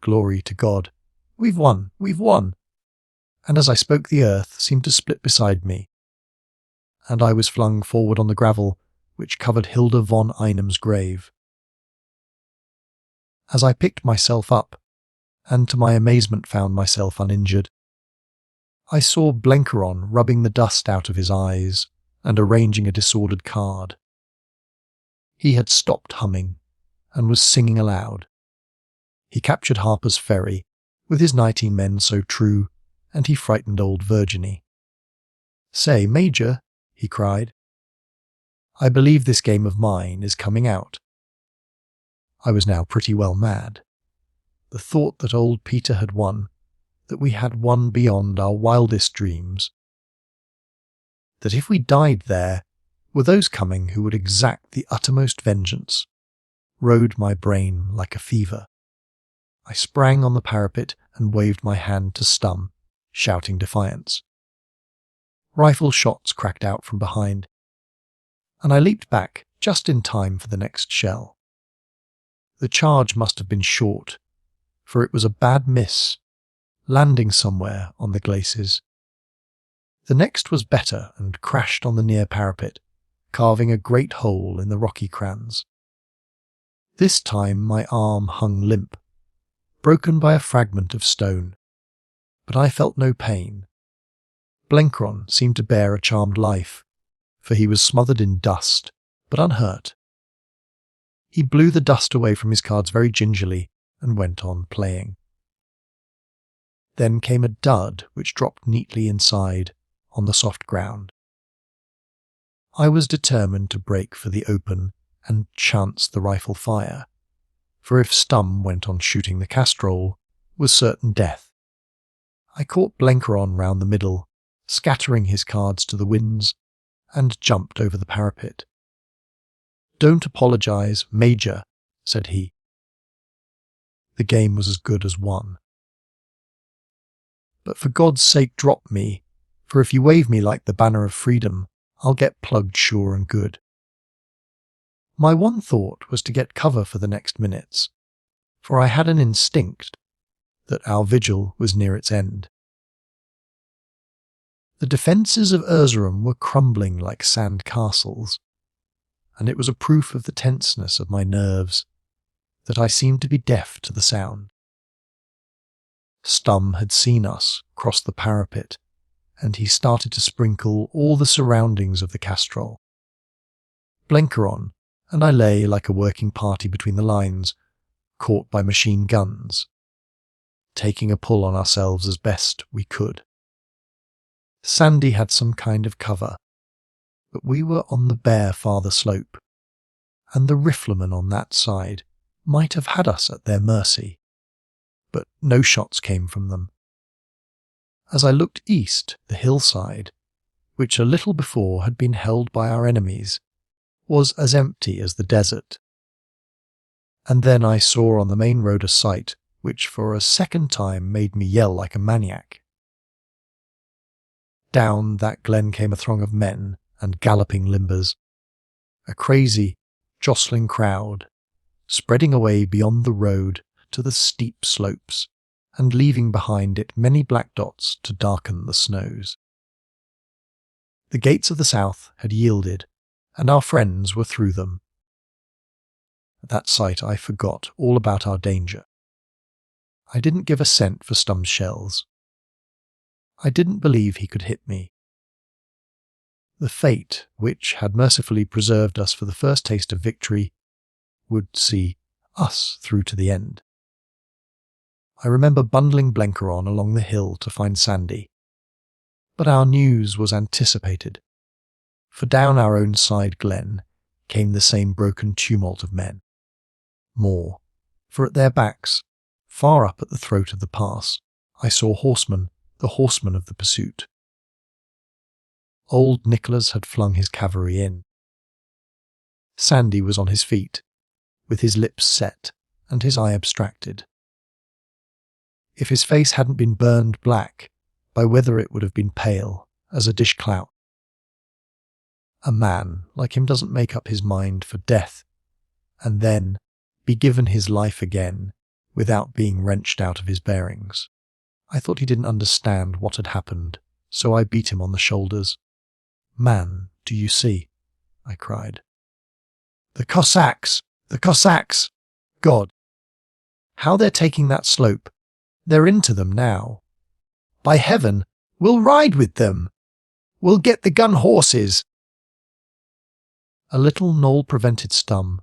A: Glory to God. We've won, we've won." And as I spoke the earth seemed to split beside me, and I was flung forward on the gravel which covered Hilda von Einem's grave. As I picked myself up, and to my amazement found myself uninjured, I saw Blenkeron rubbing the dust out of his eyes and arranging a disordered card. He had stopped humming and was singing aloud. He captured Harper's Ferry with his 90 men so true, and he frightened old Virginie. "Say, Major," he cried, "I believe this game of mine is coming out." I was now pretty well mad. The thought that old Peter had won, that we had won beyond our wildest dreams, that if we died there were those coming who would exact the uttermost vengeance, rode my brain like a fever. I sprang on the parapet and waved my hand to Stum, shouting defiance. Rifle shots cracked out from behind, and I leaped back just in time for the next shell. The charge must have been short, for it was a bad miss, landing somewhere on the glacis. The next was better and crashed on the near parapet, carving a great hole in the rocky crans. This time my arm hung limp, broken by a fragment of stone, but I felt no pain. Blenkeron seemed to bear a charmed life, for he was smothered in dust, but unhurt. He blew the dust away from his cards very gingerly and went on playing. Then came a dud which dropped neatly inside on the soft ground. I was determined to break for the open and chance the rifle fire, for if Stum went on shooting the castrol, was certain death. I caught Blenkeron round the middle, scattering his cards to the winds, and jumped over the parapet. "Don't apologise, Major," said he. The game was as good as won. "But for God's sake drop me, for if you wave me like the banner of freedom, I'll get plugged sure and good." My one thought was to get cover for the next minutes, for I had an instinct that our vigil was near its end. The defences of Erzurum were crumbling like sand castles, and it was a proof of the tenseness of my nerves that I seemed to be deaf to the sound. Stum had seen us cross the parapet, and he started to sprinkle all the surroundings of the castrol. Blenkeron and I lay like a working party between the lines, caught by machine guns, taking a pull on ourselves as best we could. Sandy had some kind of cover, but we were on the bare farther slope, and the riflemen on that side might have had us at their mercy, but no shots came from them. As I looked east, the hillside, which a little before had been held by our enemies, was as empty as the desert. And then I saw on the main road a sight which for a second time made me yell like a maniac. Down that glen came a throng of men and galloping limbers, a crazy, jostling crowd, spreading away beyond the road to the steep slopes and leaving behind it many black dots to darken the snows. The gates of the south had yielded, and our friends were through them. At that sight I forgot all about our danger. I didn't give a cent for Stum's shells. I didn't believe he could hit me. The fate which had mercifully preserved us for the first taste of victory would see us through to the end. I remember bundling Blenkeron along the hill to find Sandy, but our news was anticipated, for down our own side glen came the same broken tumult of men. More, for at their backs, far up at the throat of the pass, I saw horsemen, the horsemen of the pursuit. Old Nicholas had flung his cavalry in. Sandy was on his feet, with his lips set and his eye abstracted. If his face hadn't been burned black, by weather it would have been pale as a dish clout. A man like him doesn't make up his mind for death, and then be given his life again without being wrenched out of his bearings. I thought he didn't understand what had happened, so I beat him on the shoulders. "Man, do you see?" I cried. "The Cossacks! The Cossacks! God! How they're taking that slope! They're into them now. By heaven, we'll ride with them! We'll get the gun horses!" A little knoll prevented Stum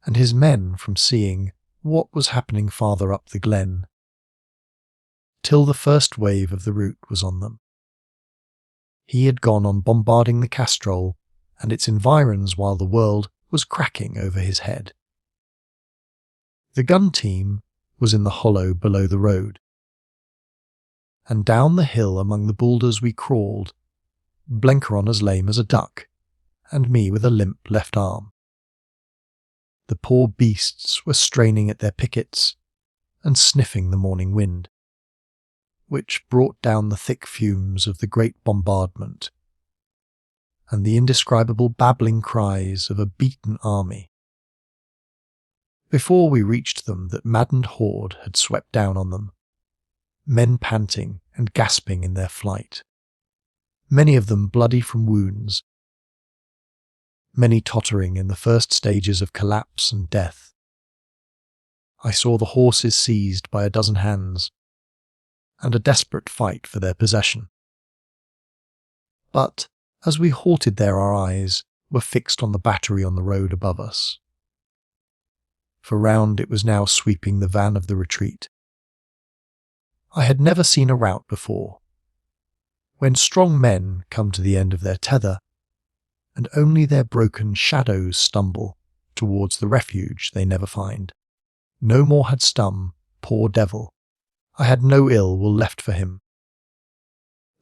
A: and his men from seeing what was happening farther up the glen, till the first wave of the rout was on them. He had gone on bombarding the castrol and its environs while the world was cracking over his head. The gun team was in the hollow below the road, and down the hill among the boulders we crawled, Blenkeron as lame as a duck, and me with a limp left arm. The poor beasts were straining at their pickets and sniffing the morning wind, which brought down the thick fumes of the great bombardment and the indescribable babbling cries of a beaten army. Before we reached them, that maddened horde had swept down on them, men panting and gasping in their flight, many of them bloody from wounds, many tottering in the first stages of collapse and death. I saw the horses seized by a dozen hands, and a desperate fight for their possession. But as we halted there, our eyes were fixed on the battery on the road above us. for round it was now sweeping the van of the retreat. I had never seen a rout before. When strong men come to the end of their tether, and only their broken shadows stumble towards the refuge they never find. No more had Stum, poor devil. I had no ill will left for him.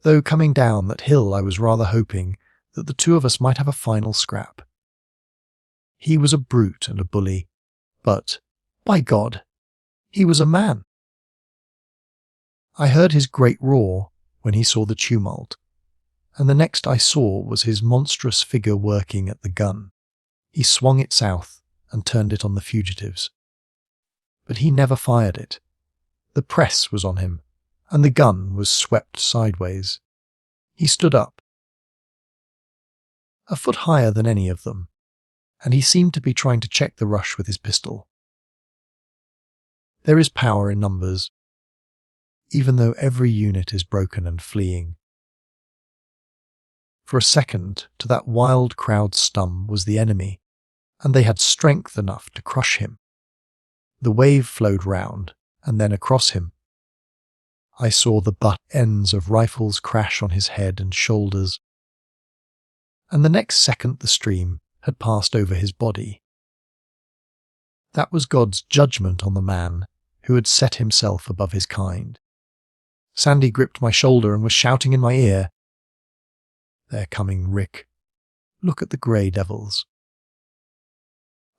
A: Though coming down that hill I was rather hoping that the two of us might have a final scrap. He was a brute and a bully, but, by God, he was a man. I heard his great roar when he saw the tumult, and the next I saw was his monstrous figure working at the gun. He swung it south and turned it on the fugitives. But he never fired it. The press was on him, and the gun was swept sideways. He stood up, a foot higher than any of them, and he seemed to be trying to check the rush with his pistol. There is power in numbers, even though every unit is broken and fleeing. For a second, to that wild crowd Stum was the enemy, and they had strength enough to crush him. The wave flowed round, and then across him. I saw the butt ends of rifles crash on his head and shoulders, and the next second the stream had passed over his body. That was God's judgment on the man who had set himself above his kind. Sandy gripped my shoulder and was shouting in my ear, "They're coming, Rick. Look at the grey devils."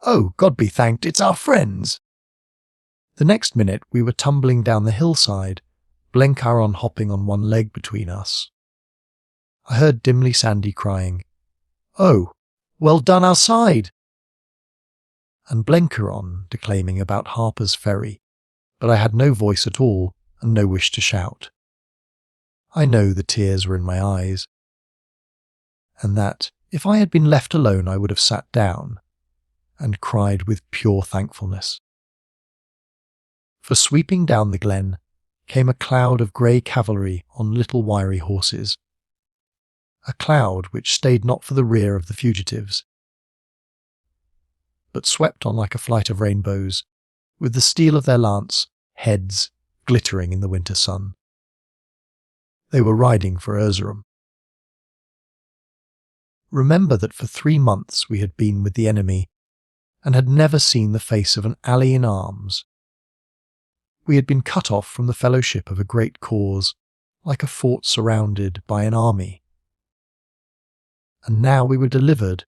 A: "Oh, God be thanked, it's our friends!" The next minute we were tumbling down the hillside, Blencaron hopping on one leg between us. I heard dimly Sandy crying, "Oh, well done our side!" and Blencaron declaiming about Harper's Ferry, but I had no voice at all and no wish to shout. I know the tears were in my eyes, and that if I had been left alone I would have sat down and cried with pure thankfulness. For sweeping down the glen came a cloud of grey cavalry on little wiry horses, a cloud which stayed not for the rear of the fugitives, but swept on like a flight of rainbows, with the steel of their lance heads glittering in the winter sun. They were riding for Erzurum. Remember that for 3 months we had been with the enemy and had never seen the face of an ally in arms. We had been cut off from the fellowship of a great cause, like a fort surrounded by an army. And now we were delivered,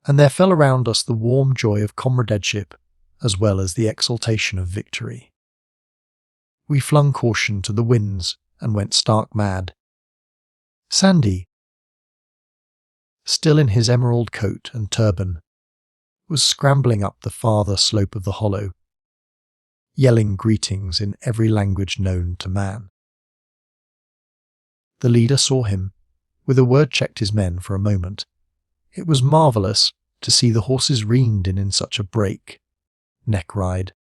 A: and there fell around us the warm joy of comradeship as well as the exultation of victory. We flung caution to the winds and went stark mad. Sandy, still in his emerald coat and turban, was scrambling up the farther slope of the hollow, yelling greetings in every language known to man. The leader saw him, with a word checked his men for a moment. It was marvellous to see the horses reined in such a break, neck ride,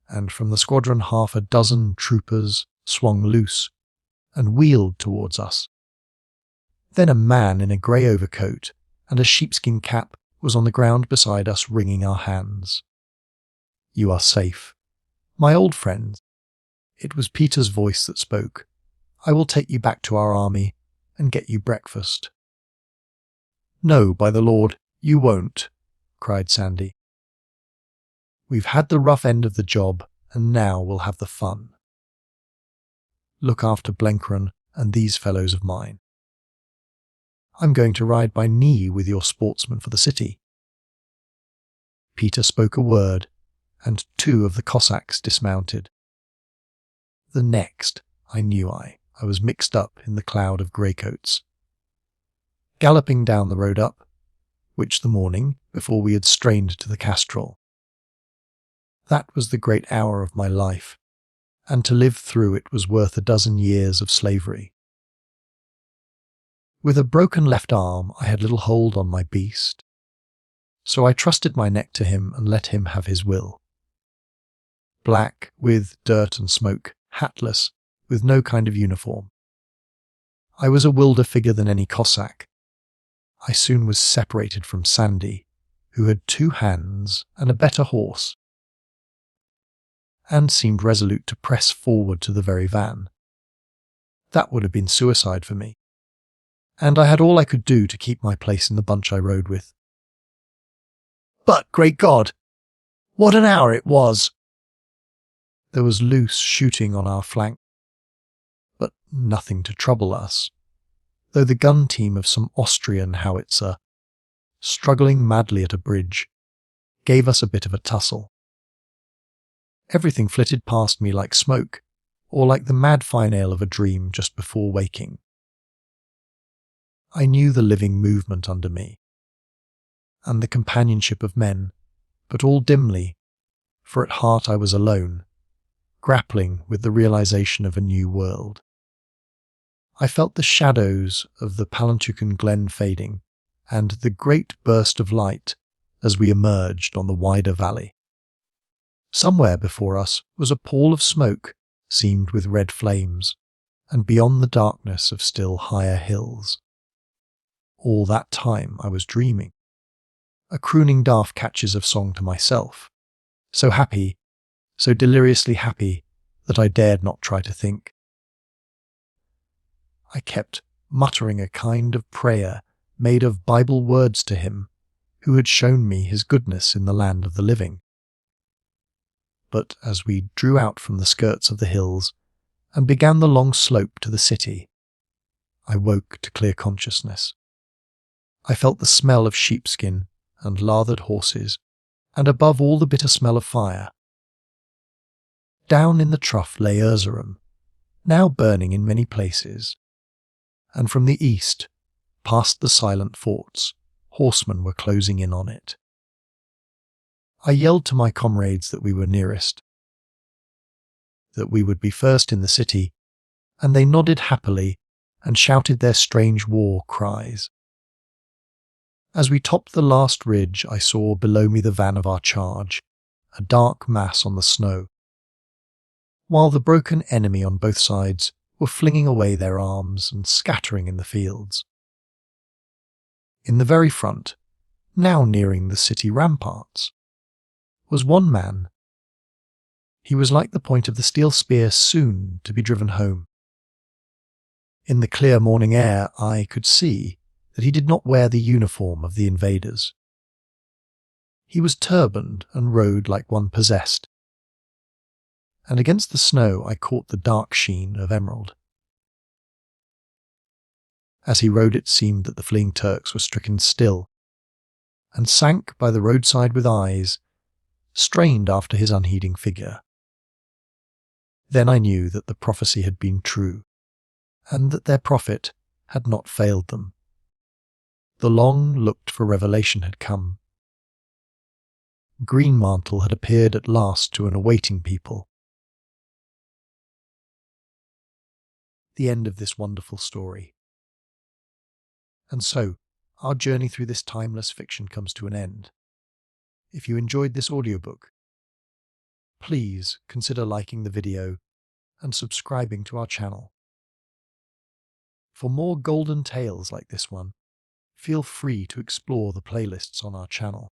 A: and from the squadron 6 troopers swung loose and wheeled towards us. Then a man in a grey overcoat and a sheepskin cap was on the ground beside us, wringing our hands. "You are safe. My old friends." It was Peter's voice that spoke. "I will take you back to our army and get you breakfast." "No, by the Lord, you won't," cried Sandy. "We've had the rough end of the job, and now we'll have the fun. Look after Blencaron and these fellows of mine. I'm going to ride by knee with your sportsmen for the city." Peter spoke a word, and 2 of the Cossacks dismounted. The next I knew I was mixed up in the cloud of greycoats, galloping down the road up, which the morning before we had strained to the Castrol. That was the great hour of my life, and to live through it was worth 12 years of slavery. With a broken left arm I had little hold on my beast, so I trusted my neck to him and let him have his will. Black, with dirt and smoke, hatless, with no kind of uniform. I was a wilder figure than any Cossack. I soon was separated from Sandy, who had 2 hands and a better horse and seemed resolute to press forward to the very van. That would have been suicide for me, and I had all I could do to keep my place in the bunch I rode with. But, great God, what an hour it was! There was loose shooting on our flank, but nothing to trouble us, though the gun team of some Austrian howitzer, struggling madly at a bridge, gave us a bit of a tussle. Everything flitted past me like smoke, or like the mad finale of a dream just before waking. I knew the living movement under me, and the companionship of men, but all dimly, for at heart I was alone, grappling with the realization of a new world. I felt the shadows of the Palantuken Glen fading, and the great burst of light as we emerged on the wider valley. Somewhere before us was a pall of smoke seamed with red flames, and beyond the darkness of still higher hills. All that time I was dreaming, a crooning daft catches of song to myself, so happy, so deliriously happy that I dared not try to think. I kept muttering a kind of prayer made of Bible words to him who had shown me his goodness in the land of the living. But as we drew out from the skirts of the hills and began the long slope to the city, I woke to clear consciousness. I felt the smell of sheepskin and lathered horses, and above all the bitter smell of fire. Down in the trough lay Erzurum, now burning in many places, and from the east, past the silent forts, horsemen were closing in on it. I yelled to my comrades that we were nearest, that we would be first in the city, and they nodded happily and shouted their strange war cries. As we topped the last ridge, I saw below me the van of our charge, a dark mass on the snow, while the broken enemy on both sides were flinging away their arms and scattering in the fields. In the very front, now nearing the city ramparts, was one man. He was like the point of the steel spear soon to be driven home. In the clear morning air I could see that he did not wear the uniform of the invaders. He was turbaned and rode like one possessed, and against the snow I caught the dark sheen of emerald. As he rode it seemed that the fleeing Turks were stricken still, and sank by the roadside with eyes, strained after his unheeding figure. Then I knew that the prophecy had been true, and that their prophet had not failed them. The long-looked-for revelation had come. Greenmantle had appeared at last to an awaiting people. The end of this wonderful story. And so, our journey through this timeless fiction comes to an end. If you enjoyed this audiobook, please consider liking the video and subscribing to our channel. For more golden tales like this one, feel free to explore the playlists on our channel.